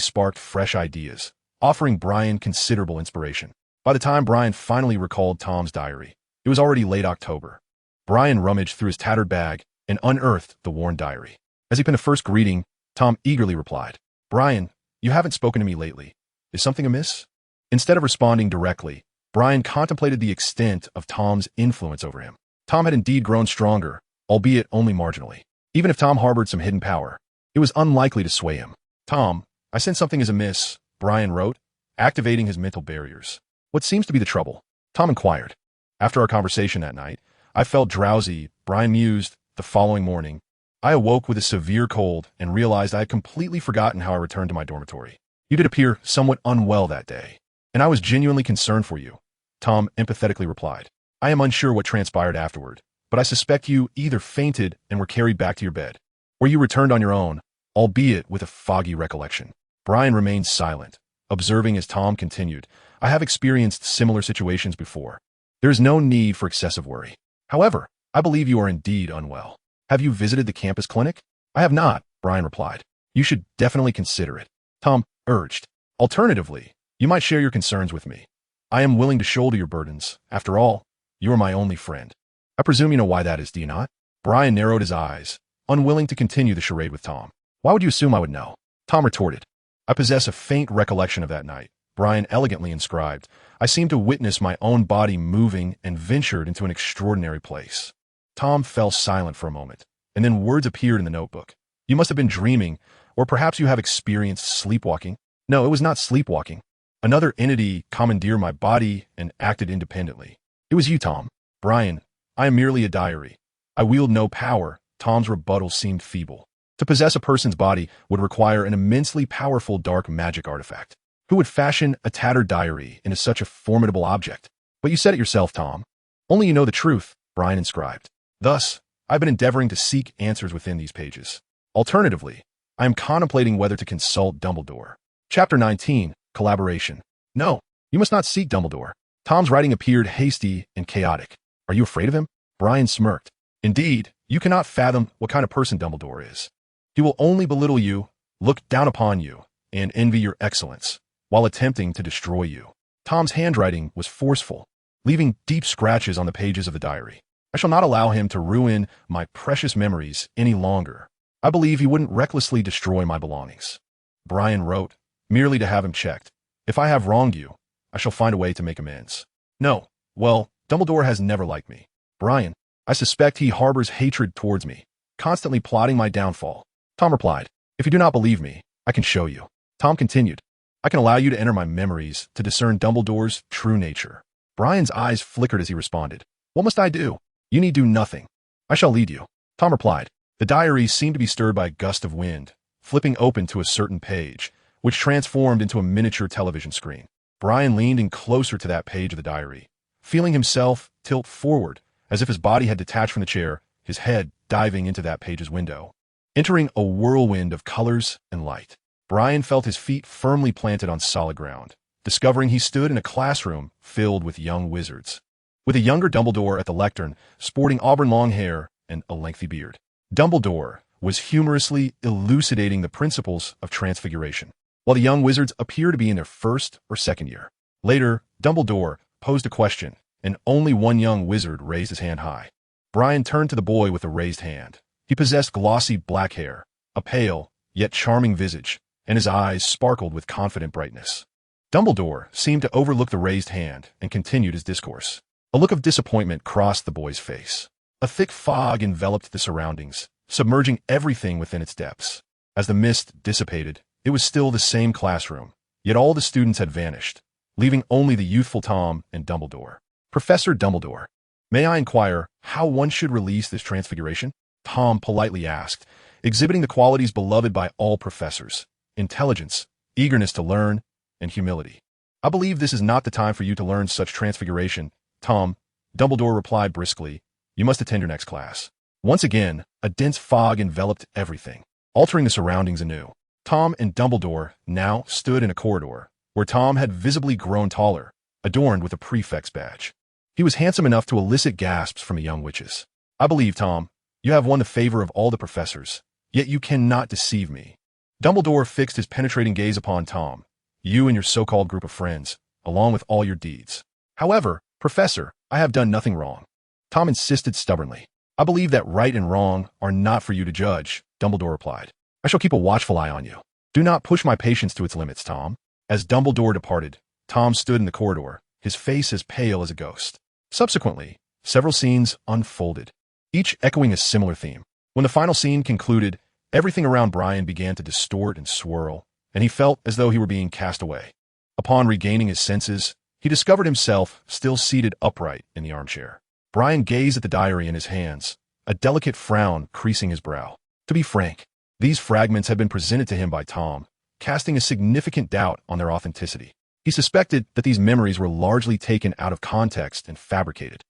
sparked fresh ideas, offering Brian considerable inspiration. By the time Brian finally recalled Tom's diary, it was already late October. Brian rummaged through his tattered bag and unearthed the worn diary. As he penned a first greeting, Tom eagerly replied, "Brian, you haven't spoken to me lately. Is something amiss?" Instead of responding directly, Brian contemplated the extent of Tom's influence over him. Tom had indeed grown stronger, albeit only marginally. Even if Tom harbored some hidden power, it was unlikely to sway him. "Tom, I sense something is amiss," Brian wrote, activating his mental barriers. "What seems to be the trouble?" Tom inquired. "After our conversation that night, I felt drowsy," Brian mused. "The following morning, I awoke with a severe cold and realized I had completely forgotten how I returned to my dormitory. You did appear somewhat unwell that day, and I was genuinely concerned for you," Tom empathetically replied. "I am unsure what transpired afterward, but I suspect you either fainted and were carried back to your bed, or you returned on your own, albeit with a foggy recollection." Brian remained silent, observing as Tom continued, "I have experienced similar situations before. There is no need for excessive worry. However, I believe you are indeed unwell. Have you visited the campus clinic?" "I have not," Brian replied. "You should definitely consider it," Tom urged. "Alternatively, you might share your concerns with me. I am willing to shoulder your burdens. After all, you are my only friend." "I presume you know why that is, do you not?" Brian narrowed his eyes, unwilling to continue the charade with Tom. "Why would you assume I would know?" Tom retorted. "I possess a faint recollection of that night," Brian elegantly inscribed. "I seemed to witness my own body moving and ventured into an extraordinary place." Tom fell silent for a moment, and then words appeared in the notebook. "You must have been dreaming, or perhaps you have experienced sleepwalking." "No, it was not sleepwalking. Another entity commandeered my body and acted independently. It was you, Tom." "Brian, I am merely a diary. I wield no power." Tom's rebuttal seemed feeble. To possess a person's body would require an immensely powerful dark magic artifact. Who would fashion a tattered diary into such a formidable object? "But you said it yourself, Tom. Only you know the truth," Brian inscribed. "Thus, I've been endeavoring to seek answers within these pages. Alternatively, I am contemplating whether to consult Dumbledore." Chapter 19, Collaboration. "No, you must not seek Dumbledore." Tom's writing appeared hasty and chaotic. "Are you afraid of him?" Brian smirked. "Indeed, you cannot fathom what kind of person Dumbledore is. He will only belittle you, look down upon you, and envy your excellence, while attempting to destroy you." Tom's handwriting was forceful, leaving deep scratches on the pages of the diary. "I shall not allow him to ruin my precious memories any longer. I believe he wouldn't recklessly destroy my belongings." Brian wrote, merely to have him checked. "If I have wronged you, I shall find a way to make amends." "No, well, Dumbledore has never liked me. Brian, I suspect he harbors hatred towards me, constantly plotting my downfall." Tom replied, "If you do not believe me, I can show you." Tom continued, "I can allow you to enter my memories to discern Dumbledore's true nature." Brian's eyes flickered as he responded, "What must I do?" "You need do nothing. I shall lead you." Tom replied. The diary seemed to be stirred by a gust of wind, flipping open to a certain page, which transformed into a miniature television screen. Brian leaned in closer to that page of the diary, feeling himself tilt forward, as if his body had detached from the chair, his head diving into that page's window. Entering a whirlwind of colors and light, Brian felt his feet firmly planted on solid ground, discovering he stood in a classroom filled with young wizards, with a younger Dumbledore at the lectern, sporting auburn long hair and a lengthy beard. Dumbledore was humorously elucidating the principles of transfiguration, while the young wizards appear to be in their first or second year. Later, Dumbledore posed a question, and only one young wizard raised his hand high. Brian turned to the boy with the raised hand. He possessed glossy black hair, a pale, yet charming visage, and his eyes sparkled with confident brightness. Dumbledore seemed to overlook the raised hand and continued his discourse. A look of disappointment crossed the boy's face. A thick fog enveloped the surroundings, submerging everything within its depths. As the mist dissipated, it was still the same classroom, yet all the students had vanished, leaving only the youthful Tom and Dumbledore. "Professor Dumbledore, may I inquire how one should release this transfiguration?" Tom politely asked, exhibiting the qualities beloved by all professors: intelligence, eagerness to learn, and humility. "I believe this is not the time for you to learn such transfiguration, Tom," Dumbledore replied briskly, You must attend your next class. Once again, a dense fog enveloped everything, altering the surroundings anew. Tom and Dumbledore now stood in a corridor, where Tom had visibly grown taller, adorned with a prefect's badge. He was handsome enough to elicit gasps from the young witches. I believe, Tom, you have won the favor of all the professors, yet you cannot deceive me. Dumbledore fixed his penetrating gaze upon Tom. You and your so-called group of friends, along with all your deeds. However, Professor, I have done nothing wrong. Tom insisted stubbornly. I believe that right and wrong are not for you to judge, Dumbledore replied. I shall keep a watchful eye on you. Do not push my patience to its limits, Tom. As Dumbledore departed, Tom stood in the corridor, his face as pale as a ghost. Subsequently, several scenes unfolded, each echoing a similar theme. When the final scene concluded, everything around Brian began to distort and swirl, and he felt as though he were being cast away. Upon regaining his senses, he discovered himself still seated upright in the armchair. Brian gazed at the diary in his hands, a delicate frown creasing his brow. To be frank, these fragments had been presented to him by Tom, casting a significant doubt on their authenticity. He suspected that these memories were largely taken out of context and fabricated.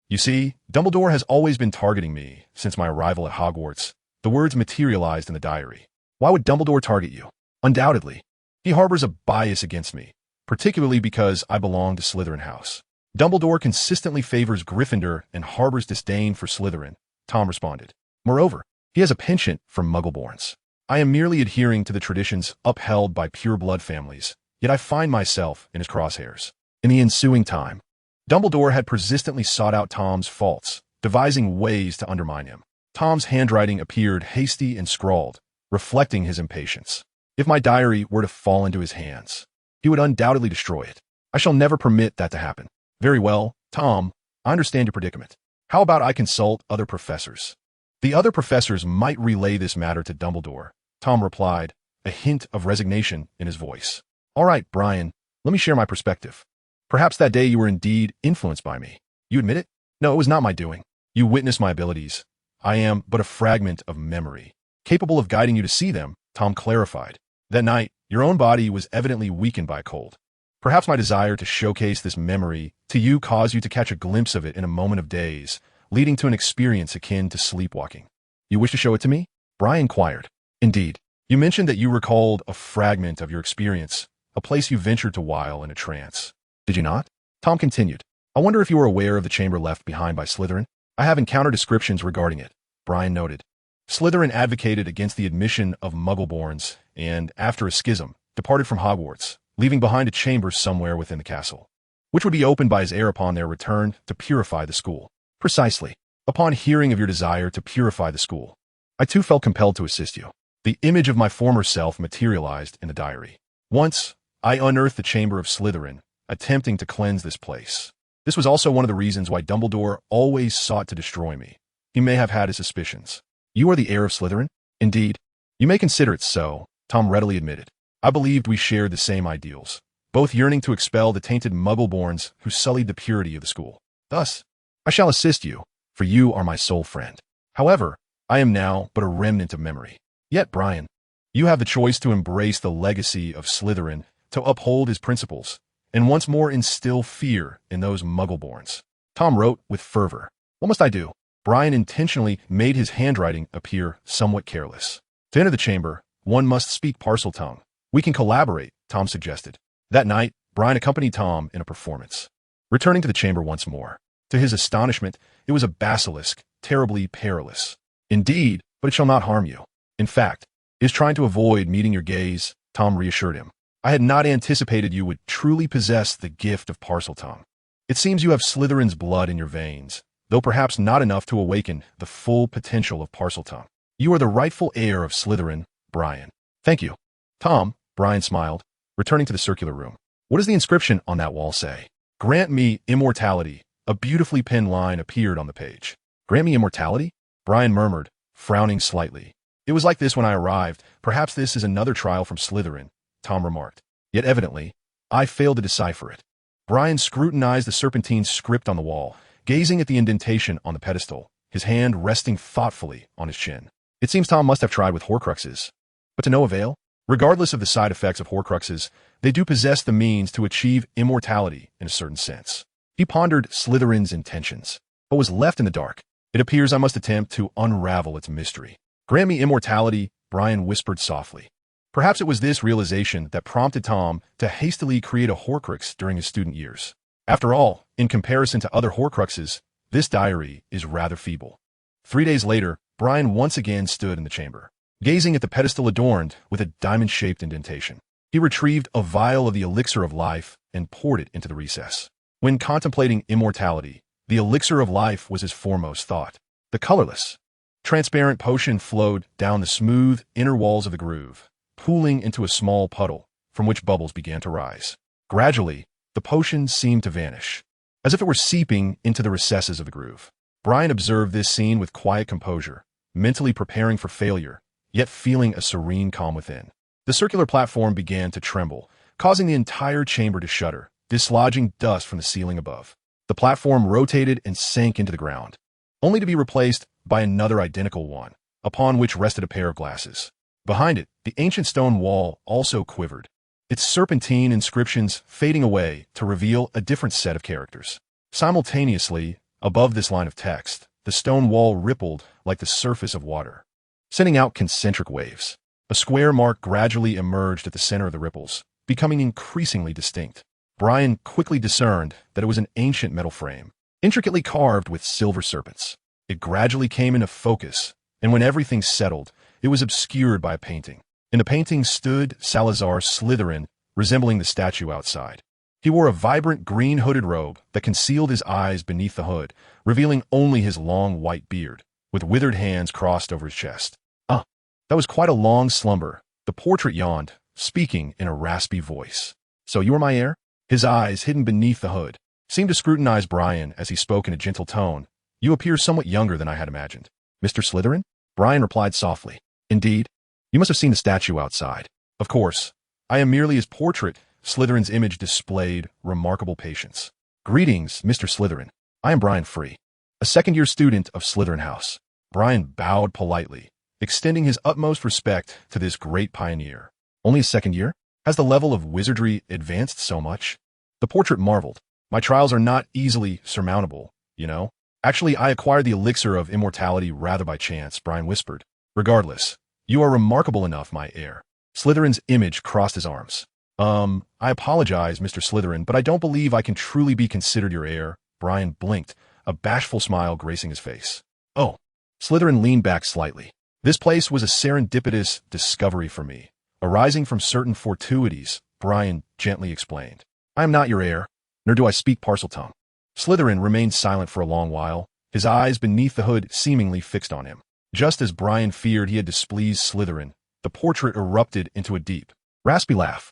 You see, Dumbledore has always been targeting me since my arrival at Hogwarts. The words materialized in the diary. Why would Dumbledore target you? Undoubtedly, he harbors a bias against me, particularly because I belong to Slytherin House. Dumbledore consistently favors Gryffindor and harbors disdain for Slytherin, Tom responded. Moreover, he has a penchant for Muggleborns. I am merely adhering to the traditions upheld by pure-blood families, yet I find myself in his crosshairs. In the ensuing time, Dumbledore had persistently sought out Tom's faults, devising ways to undermine him. Tom's handwriting appeared hasty and scrawled, reflecting his impatience. If my diary were to fall into his hands, he would undoubtedly destroy it. I shall never permit that to happen. Very well, Tom, I understand your predicament. How about I consult other professors? The other professors might relay this matter to Dumbledore, Tom replied, a hint of resignation in his voice. All right, Brian, let me share my perspective. Perhaps that day you were indeed influenced by me. You admit it? No, it was not my doing. You witnessed my abilities. I am but a fragment of memory, capable of guiding you to see them, Tom clarified. That night, your own body was evidently weakened by a cold. Perhaps my desire to showcase this memory to you caused you to catch a glimpse of it in a moment of daze, leading to an experience akin to sleepwalking. You wish to show it to me? Brian inquired. Indeed. You mentioned that you recalled a fragment of your experience, a place you ventured to while in a trance. Did you not? Tom continued. I wonder if you were aware of the chamber left behind by Slytherin? I have encountered descriptions regarding it, Brian noted. Slytherin advocated against the admission of Muggleborns and, after a schism, departed from Hogwarts, leaving behind a chamber somewhere within the castle, which would be opened by his heir upon their return to purify the school. Precisely. Upon hearing of your desire to purify the school, I too felt compelled to assist you. The image of my former self materialized in the diary. Once, I unearthed the chamber of Slytherin, attempting to cleanse this place. This was also one of the reasons why Dumbledore always sought to destroy me. He may have had his suspicions. You are the heir of Slytherin? Indeed. You may consider it so, Tom readily admitted. I believed we shared the same ideals, both yearning to expel the tainted Muggleborns who sullied the purity of the school. Thus, I shall assist you, for you are my sole friend. However, I am now but a remnant of memory. Yet, Brian, you have the choice to embrace the legacy of Slytherin, to uphold his principles, and once more instill fear in those Muggleborns. Tom wrote with fervor. What must I do? Brian intentionally made his handwriting appear somewhat careless. To enter the chamber, one must speak Parseltongue. We can collaborate, Tom suggested. That night, Brian accompanied Tom in a performance. Returning to the chamber once more. To his astonishment, it was a basilisk, terribly perilous. Indeed, but it shall not harm you. In fact, it is trying to avoid meeting your gaze, Tom reassured him. I had not anticipated you would truly possess the gift of Parseltongue. It seems you have Slytherin's blood in your veins, though perhaps not enough to awaken the full potential of Parseltongue. You are the rightful heir of Slytherin, Brian. Thank you. Tom, Brian smiled, returning to the circular room. What does the inscription on that wall say? Grant me immortality. A beautifully penned line appeared on the page. Grant me immortality? Brian murmured, frowning slightly. It was like this when I arrived. Perhaps this is another trial from Slytherin, Tom remarked. Yet evidently, I failed to decipher it. Brian scrutinized the serpentine script on the wall, gazing at the indentation on the pedestal, his hand resting thoughtfully on his chin. It seems Tom must have tried with Horcruxes, but to no avail. Regardless of the side effects of Horcruxes, they do possess the means to achieve immortality in a certain sense. He pondered Slytherin's intentions, but was left in the dark. It appears I must attempt to unravel its mystery. Grant me immortality, Brian whispered softly. Perhaps it was this realization that prompted Tom to hastily create a Horcrux during his student years. After all, in comparison to other Horcruxes, this diary is rather feeble. 3 days later, Brian once again stood in the chamber, gazing at the pedestal adorned with a diamond-shaped indentation. He retrieved a vial of the elixir of life and poured it into the recess. When contemplating immortality, the elixir of life was his foremost thought. The colorless, transparent potion flowed down the smooth inner walls of the groove, pooling into a small puddle from which bubbles began to rise. Gradually, the potion seemed to vanish, as if it were seeping into the recesses of the groove. Brian observed this scene with quiet composure, mentally preparing for failure, yet feeling a serene calm within. The circular platform began to tremble, causing the entire chamber to shudder, dislodging dust from the ceiling above. The platform rotated and sank into the ground, only to be replaced by another identical one, upon which rested a pair of glasses. Behind it, the ancient stone wall also quivered, its serpentine inscriptions fading away to reveal a different set of characters. Simultaneously, above this line of text, the stone wall rippled like the surface of water, sending out concentric waves. A square mark gradually emerged at the center of the ripples, becoming increasingly distinct. Brian quickly discerned that it was an ancient metal frame, intricately carved with silver serpents. It gradually came into focus, and when everything settled, it was obscured by a painting. In the painting stood Salazar Slytherin, resembling the statue outside. He wore a vibrant green hooded robe that concealed his eyes beneath the hood, revealing only his long white beard, with withered hands crossed over his chest. That was quite a long slumber. The portrait yawned, speaking in a raspy voice. So you are my heir? His eyes, hidden beneath the hood, seemed to scrutinize Brian as he spoke in a gentle tone. You appear somewhat younger than I had imagined. Mr. Slytherin? Brian replied softly. Indeed. You must have seen the statue outside. Of course. I am merely his portrait. Slytherin's image displayed remarkable patience. Greetings, Mr. Slytherin. I am Brian Friel, a second-year student of Slytherin House. Brian bowed politely, extending his utmost respect to this great pioneer. Only a second year? Has the level of wizardry advanced so much? The portrait marveled. My trials are not easily surmountable, you know. Actually, I acquired the elixir of immortality rather by chance, Brian whispered. Regardless, you are remarkable enough, my heir. Slytherin's image crossed his arms. I apologize, Mr. Slytherin, but I don't believe I can truly be considered your heir. Brian blinked, a bashful smile gracing his face. Oh. Slytherin leaned back slightly. This place was a serendipitous discovery for me, arising from certain fortuities, Brian gently explained. I am not your heir, nor do I speak Parseltongue. Slytherin remained silent for a long while, his eyes beneath the hood seemingly fixed on him. Just as Brian feared he had displeased Slytherin, the portrait erupted into a deep, raspy laugh.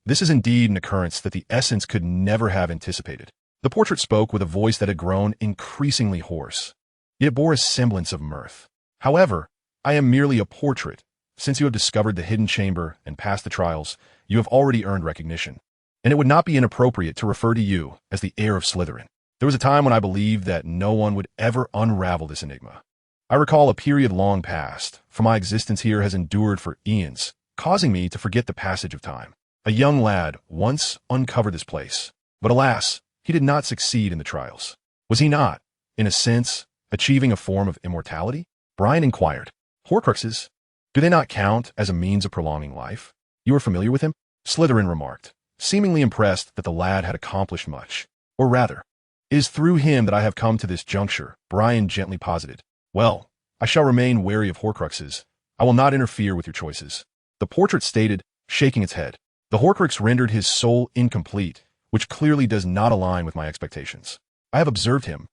This is indeed an occurrence that the essence could never have anticipated. The portrait spoke with a voice that had grown increasingly hoarse. It bore a semblance of mirth. However, I am merely a portrait. Since you have discovered the hidden chamber and passed the trials, you have already earned recognition. And it would not be inappropriate to refer to you as the heir of Slytherin. There was a time when I believed that no one would ever unravel this enigma. I recall a period long past, for my existence here has endured for eons, causing me to forget the passage of time. A young lad once uncovered this place, but alas, he did not succeed in the trials. Was he not, in a sense, achieving a form of immortality? Brian inquired. Horcruxes, do they not count as a means of prolonging life? You are familiar with him? Slytherin remarked, seemingly impressed that the lad had accomplished much. Or rather, it is through him that I have come to this juncture, Brian gently posited. Well, I shall remain wary of Horcruxes. I will not interfere with your choices. The portrait stated, shaking its head. The Horcrux rendered his soul incomplete, which clearly does not align with my expectations. I have observed him,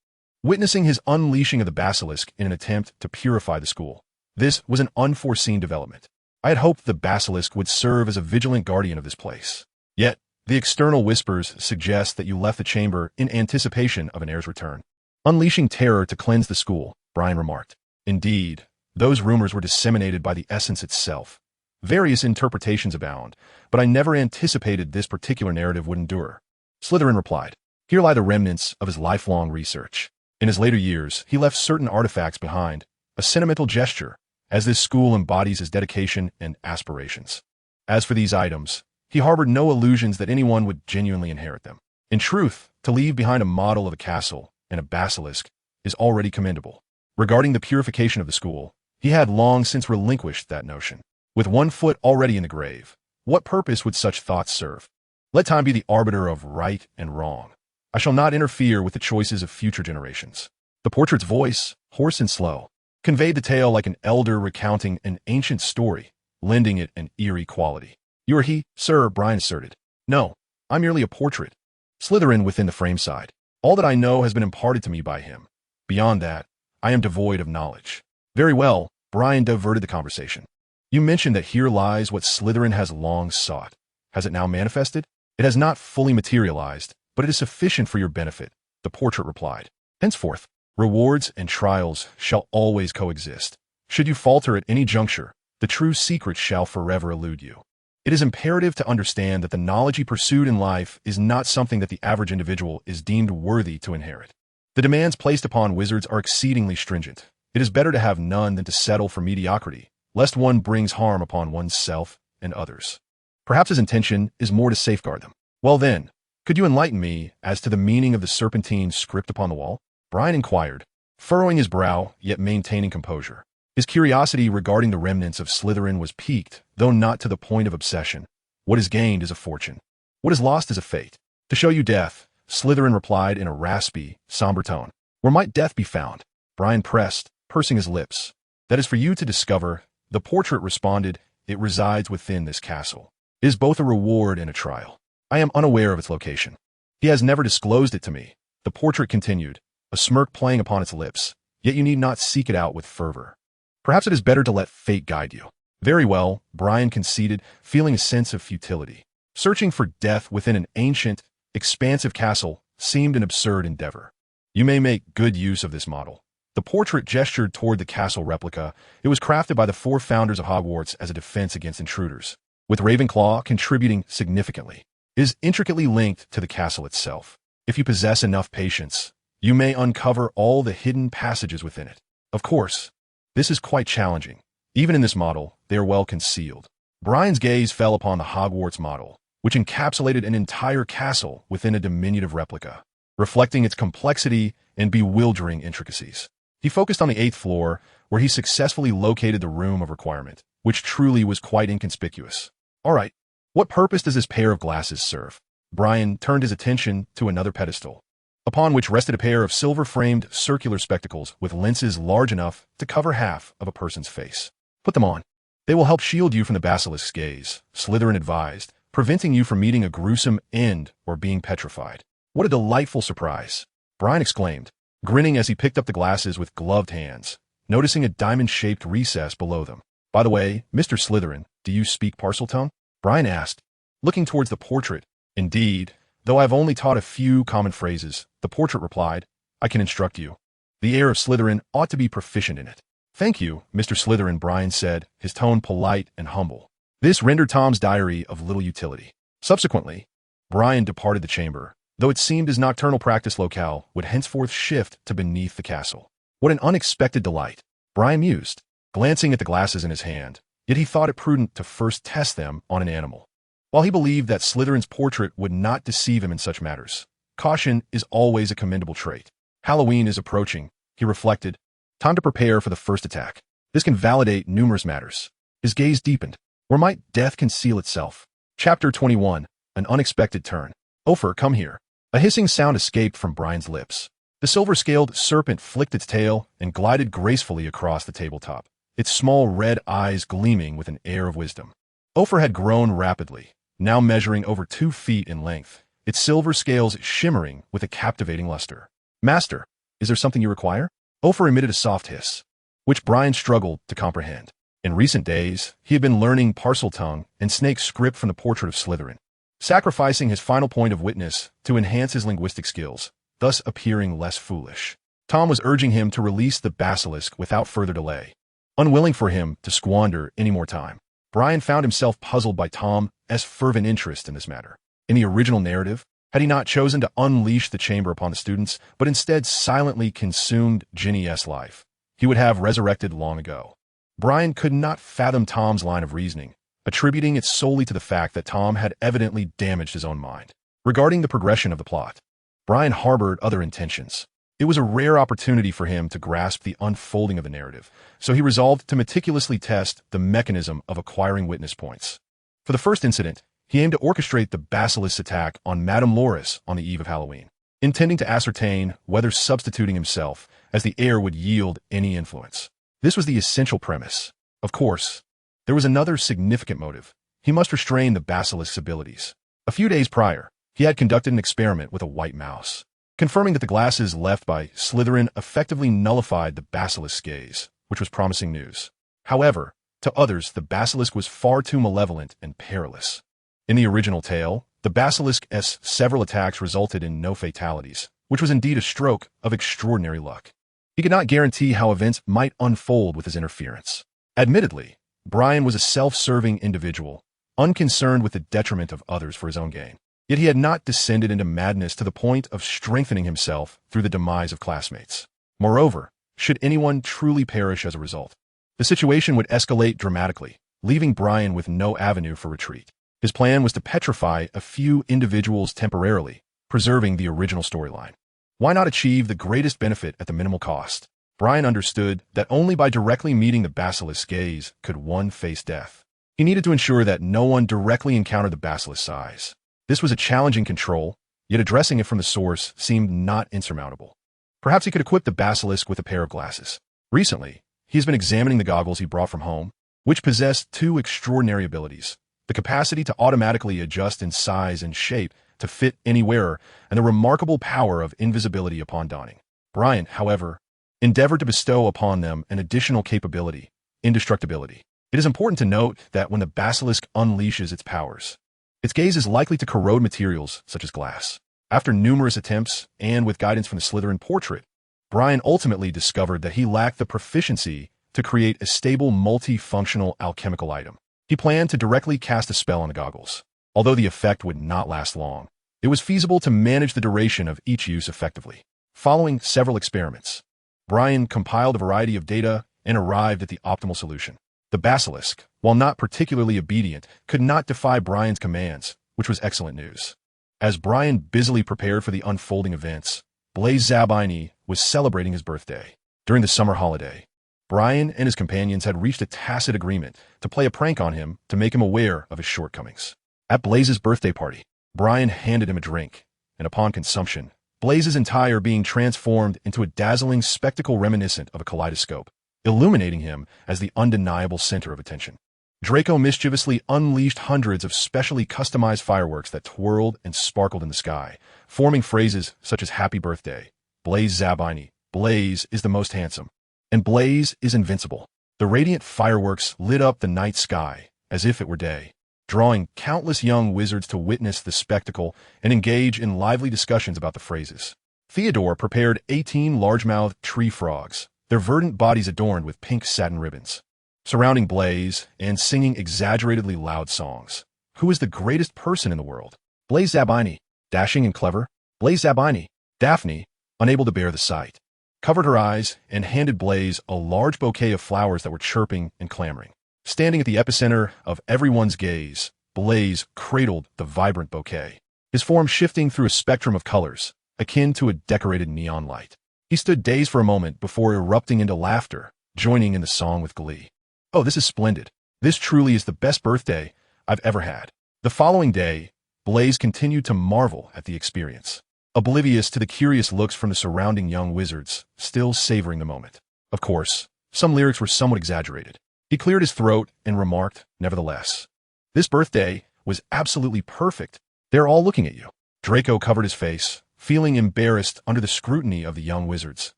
witnessing his unleashing of the basilisk in an attempt to purify the school. This was an unforeseen development. I had hoped the basilisk would serve as a vigilant guardian of this place. Yet, the external whispers suggest that you left the chamber in anticipation of an heir's return. Unleashing terror to cleanse the school, Brian remarked. Indeed, those rumors were disseminated by the essence itself. Various interpretations abound, but I never anticipated this particular narrative would endure. Slytherin replied. Here lie the remnants of his lifelong research. In his later years, he left certain artifacts behind, a sentimental gesture, as this school embodies his dedication and aspirations. As for these items, he harbored no illusions that anyone would genuinely inherit them. In truth, to leave behind a model of a castle and a basilisk is already commendable. Regarding the purification of the school, he had long since relinquished that notion. With one foot already in the grave, what purpose would such thoughts serve? Let time be the arbiter of right and wrong. I shall not interfere with the choices of future generations. The portrait's voice, hoarse and slow, conveyed the tale like an elder recounting an ancient story, lending it an eerie quality. You are he, sir, Brian asserted. No, I'm merely a portrait. Slytherin within the frame side. All that I know has been imparted to me by him. Beyond that, I am devoid of knowledge. Very well, Brian diverted the conversation. You mentioned that here lies what Slytherin has long sought. Has it now manifested? It has not fully materialized, but it is sufficient for your benefit, the portrait replied. Henceforth, rewards and trials shall always coexist. Should you falter at any juncture, the true secret shall forever elude you. It is imperative to understand that the knowledge you pursued in life is not something that the average individual is deemed worthy to inherit. The demands placed upon wizards are exceedingly stringent. It is better to have none than to settle for mediocrity, lest one brings harm upon oneself and others. Perhaps his intention is more to safeguard them. Well then, could you enlighten me as to the meaning of the serpentine script upon the wall? Brian inquired, furrowing his brow, yet maintaining composure. His curiosity regarding the remnants of Slytherin was piqued, though not to the point of obsession. What is gained is a fortune. What is lost is a fate. To show you death, Slytherin replied in a raspy, somber tone. Where might death be found? Brian pressed, pursing his lips. That is for you to discover. The portrait responded, it resides within this castle. It is both a reward and a trial. I am unaware of its location. He has never disclosed it to me. The portrait continued, a smirk playing upon its lips, yet you need not seek it out with fervor. Perhaps it is better to let fate guide you. Very well, Brian conceded, feeling a sense of futility. Searching for death within an ancient, expansive castle seemed an absurd endeavor. You may make good use of this model. The portrait gestured toward the castle replica. It was crafted by the 4 founders of Hogwarts as a defense against intruders, with Ravenclaw contributing significantly. It is intricately linked to the castle itself. If you possess enough patience, you may uncover all the hidden passages within it. Of course, this is quite challenging. Even in this model, they are well concealed. Brian's gaze fell upon the Hogwarts model, which encapsulated an entire castle within a diminutive replica, reflecting its complexity and bewildering intricacies. He focused on the 8th floor, where he successfully located the room of requirement, which truly was quite inconspicuous. All right, what purpose does this pair of glasses serve? Brian turned his attention to another pedestal, upon which rested a pair of silver-framed circular spectacles with lenses large enough to cover half of a person's face. Put them on. They will help shield you from the basilisk's gaze, Slytherin advised, preventing you from meeting a gruesome end or being petrified. What a delightful surprise, Brian exclaimed, grinning as he picked up the glasses with gloved hands, noticing a diamond-shaped recess below them. By the way, Mr. Slytherin, do you speak Parseltongue? Brian asked, looking towards the portrait. Indeed, though I have only taught a few common phrases, the portrait replied, I can instruct you. The heir of Slytherin ought to be proficient in it. Thank you, Mr. Slytherin, Brian said, his tone polite and humble. This rendered Tom's diary of little utility. Subsequently, Brian departed the chamber, though it seemed his nocturnal practice locale would henceforth shift to beneath the castle. What an unexpected delight, Brian mused, glancing at the glasses in his hand, yet he thought it prudent to first test them on an animal. While he believed that Slytherin's portrait would not deceive him in such matters, caution is always a commendable trait. Halloween is approaching, he reflected. Time to prepare for the first attack. This can validate numerous matters. His gaze deepened. Where might death conceal itself? Chapter 21, An Unexpected Turn. Ophir, come here. A hissing sound escaped from Brian's lips. The silver-scaled serpent flicked its tail and glided gracefully across the tabletop, its small red eyes gleaming with an air of wisdom. Ophir had grown rapidly, now measuring over 2 feet in length, its silver scales shimmering with a captivating luster. Master, is there something you require? Ophir emitted a soft hiss, which Brian struggled to comprehend. In recent days, he had been learning Parseltongue and Snake script from the portrait of Slytherin, sacrificing his final point of witness to enhance his linguistic skills, thus appearing less foolish. Tom was urging him to release the basilisk without further delay, unwilling for him to squander any more time. Brian found himself puzzled by Tom's fervent interest in this matter. In the original narrative, had he not chosen to unleash the chamber upon the students, but instead silently consumed Ginny's life, he would have resurrected long ago. Brian could not fathom Tom's line of reasoning, attributing it solely to the fact that Tom had evidently damaged his own mind. Regarding the progression of the plot, Brian harbored other intentions. It was a rare opportunity for him to grasp the unfolding of the narrative, so he resolved to meticulously test the mechanism of acquiring witness points. For the first incident, he aimed to orchestrate the basilisk's attack on Madame Loris on the eve of Halloween, intending to ascertain whether substituting himself as the heir would yield any influence. This was the essential premise. Of course, there was another significant motive. He must restrain the basilisk's abilities. A few days prior, he had conducted an experiment with a white mouse, confirming that the glasses left by Slytherin effectively nullified the basilisk's gaze, which was promising news. However, to others, the basilisk was far too malevolent and perilous. In the original tale, the basilisk's several attacks resulted in no fatalities, which was indeed a stroke of extraordinary luck. He could not guarantee how events might unfold with his interference. Admittedly, Brian was a self-serving individual, unconcerned with the detriment of others for his own gain. Yet he had not descended into madness to the point of strengthening himself through the demise of classmates. Moreover, should anyone truly perish as a result, the situation would escalate dramatically, leaving Brian with no avenue for retreat. His plan was to petrify a few individuals temporarily, preserving the original storyline. Why not achieve the greatest benefit at the minimal cost? Brian understood that only by directly meeting the basilisk's gaze could one face death. He needed to ensure that no one directly encountered the basilisk's eyes. This was a challenging control, yet addressing it from the source seemed not insurmountable. Perhaps he could equip the basilisk with a pair of glasses. Recently, he has been examining the goggles he brought from home, which possessed two extraordinary abilities: the capacity to automatically adjust in size and shape to fit any wearer, and the remarkable power of invisibility upon donning. Brian, however, endeavored to bestow upon them an additional capability: indestructibility. It is important to note that when the basilisk unleashes its powers, its gaze is likely to corrode materials such as glass. After numerous attempts, and with guidance from the Slytherin portrait, Brian ultimately discovered that he lacked the proficiency to create a stable multi-functional alchemical item. He planned to directly cast a spell on the goggles. Although the effect would not last long, it was feasible to manage the duration of each use effectively. Following several experiments, Brian compiled a variety of data and arrived at the optimal solution. The basilisk, while not particularly obedient, could not defy Brian's commands, which was excellent news. As Brian busily prepared for the unfolding events, Blaise Zabini was celebrating his birthday. During the summer holiday, Brian and his companions had reached a tacit agreement to play a prank on him to make him aware of his shortcomings. At Blaise's birthday party, Brian handed him a drink, and upon consumption, Blaise's entire being transformed into a dazzling spectacle reminiscent of a kaleidoscope, illuminating him as the undeniable center of attention. Draco mischievously unleashed hundreds of specially customized fireworks that twirled and sparkled in the sky, forming phrases such as "Happy Birthday," "Blaise Zabini," "Blaise is the most handsome," and "Blaise is invincible." The radiant fireworks lit up the night sky as if it were day, drawing countless young wizards to witness the spectacle and engage in lively discussions about the phrases. Theodore prepared 18 largemouth tree frogs, their verdant bodies adorned with pink satin ribbons, surrounding Blaise and singing exaggeratedly loud songs. Who is the greatest person in the world? Blaise Zabini, dashing and clever. Blaise Zabini. Daphne, unable to bear the sight, covered her eyes and handed Blaise a large bouquet of flowers that were chirping and clamoring. Standing at the epicenter of everyone's gaze, Blaise cradled the vibrant bouquet, his form shifting through a spectrum of colors, akin to a decorated neon light. He stood dazed for a moment before erupting into laughter, joining in the song with glee. "Oh, this is splendid. This truly is the best birthday I've ever had." The following day, Blaise continued to marvel at the experience, oblivious to the curious looks from the surrounding young wizards, still savoring the moment. Of course, some lyrics were somewhat exaggerated. He cleared his throat and remarked, nevertheless, "This birthday was absolutely perfect. They're all looking at you." Draco covered his face, feeling embarrassed under the scrutiny of the young wizards,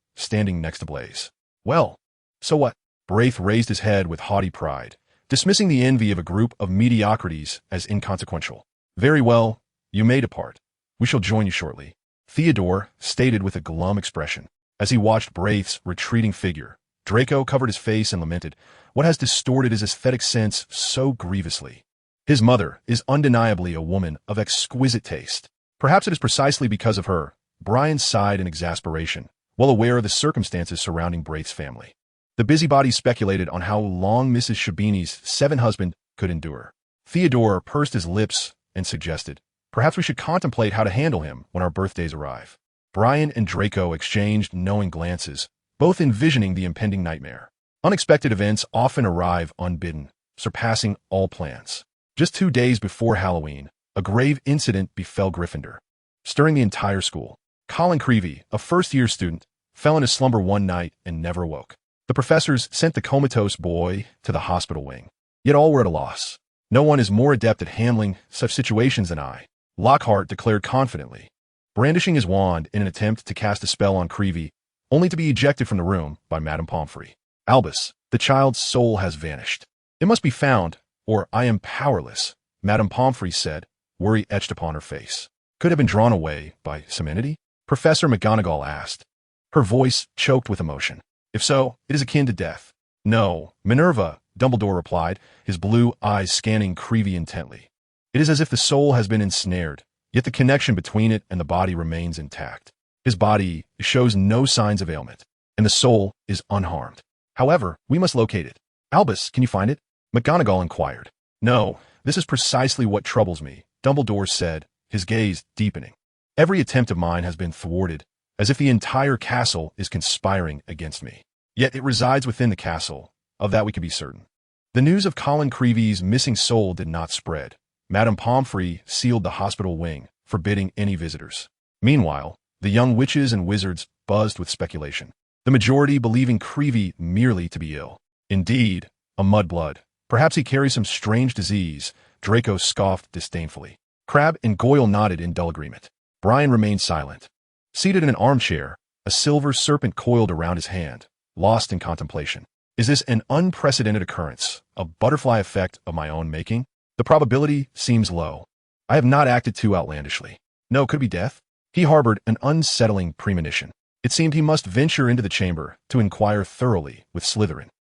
standing next to Blaise. "Well, so what?" Braith raised his head with haughty pride, dismissing the envy of a group of mediocrities as inconsequential. "Very well, you may depart. We shall join you shortly," Theodore stated with a glum expression. As he watched Braith's retreating figure, Draco covered his face and lamented, "What has distorted his aesthetic sense so grievously? His mother is undeniably a woman of exquisite taste. Perhaps it is precisely because of her." Brian sighed in exasperation, well aware of the circumstances surrounding Braith's family. The busybodies speculated on how long Mrs. Shabini's seventh husband could endure. Theodore pursed his lips and suggested, "Perhaps we should contemplate how to handle him when our birthdays arrive." Brian and Draco exchanged knowing glances, both envisioning the impending nightmare. Unexpected events often arrive unbidden, surpassing all plans. Just 2 days before Halloween, a grave incident befell Gryffindor, stirring the entire school. Colin Creevey, a first-year student, fell into slumber one night and never awoke. The professors sent the comatose boy to the hospital wing. Yet all were at a loss. No one is more adept at handling such situations than I, Lockhart declared confidently, brandishing his wand in an attempt to cast a spell on Creevey, only to be ejected from the room by Madame Pomfrey. Albus, the child's soul has vanished. It must be found, or I am powerless, Madame Pomfrey said, worry etched upon her face. Could have been drawn away by some entity? Professor McGonagall asked, her voice choked with emotion. If so, it is akin to death. No, Minerva, Dumbledore replied, his blue eyes scanning Creevey intently. It is as if the soul has been ensnared, yet the connection between it and the body remains intact. His body shows no signs of ailment, and the soul is unharmed. However, we must locate it. Albus, can you find it? McGonagall inquired. No, this is precisely what troubles me, Dumbledore said, his gaze deepening. Every attempt of mine has been thwarted, as if the entire castle is conspiring against me. Yet it resides within the castle, of that we can be certain. The news of Colin Creevey's missing soul did not spread. Madame Pomfrey sealed the hospital wing, forbidding any visitors. Meanwhile, the young witches and wizards buzzed with speculation, the majority believing Creevey merely to be ill. Indeed, a mudblood. Perhaps he carries some strange disease, Draco scoffed disdainfully. Crabbe and Goyle nodded in dull agreement. Brian remained silent. Seated in an armchair, a silver serpent coiled around his hand, lost in contemplation. Is this an unprecedented occurrence, a butterfly effect of my own making? The probability seems low. I have not acted too outlandishly. No, could it be death? He harbored an unsettling premonition. It seemed he must venture into the chamber to inquire thoroughly with Slytherin.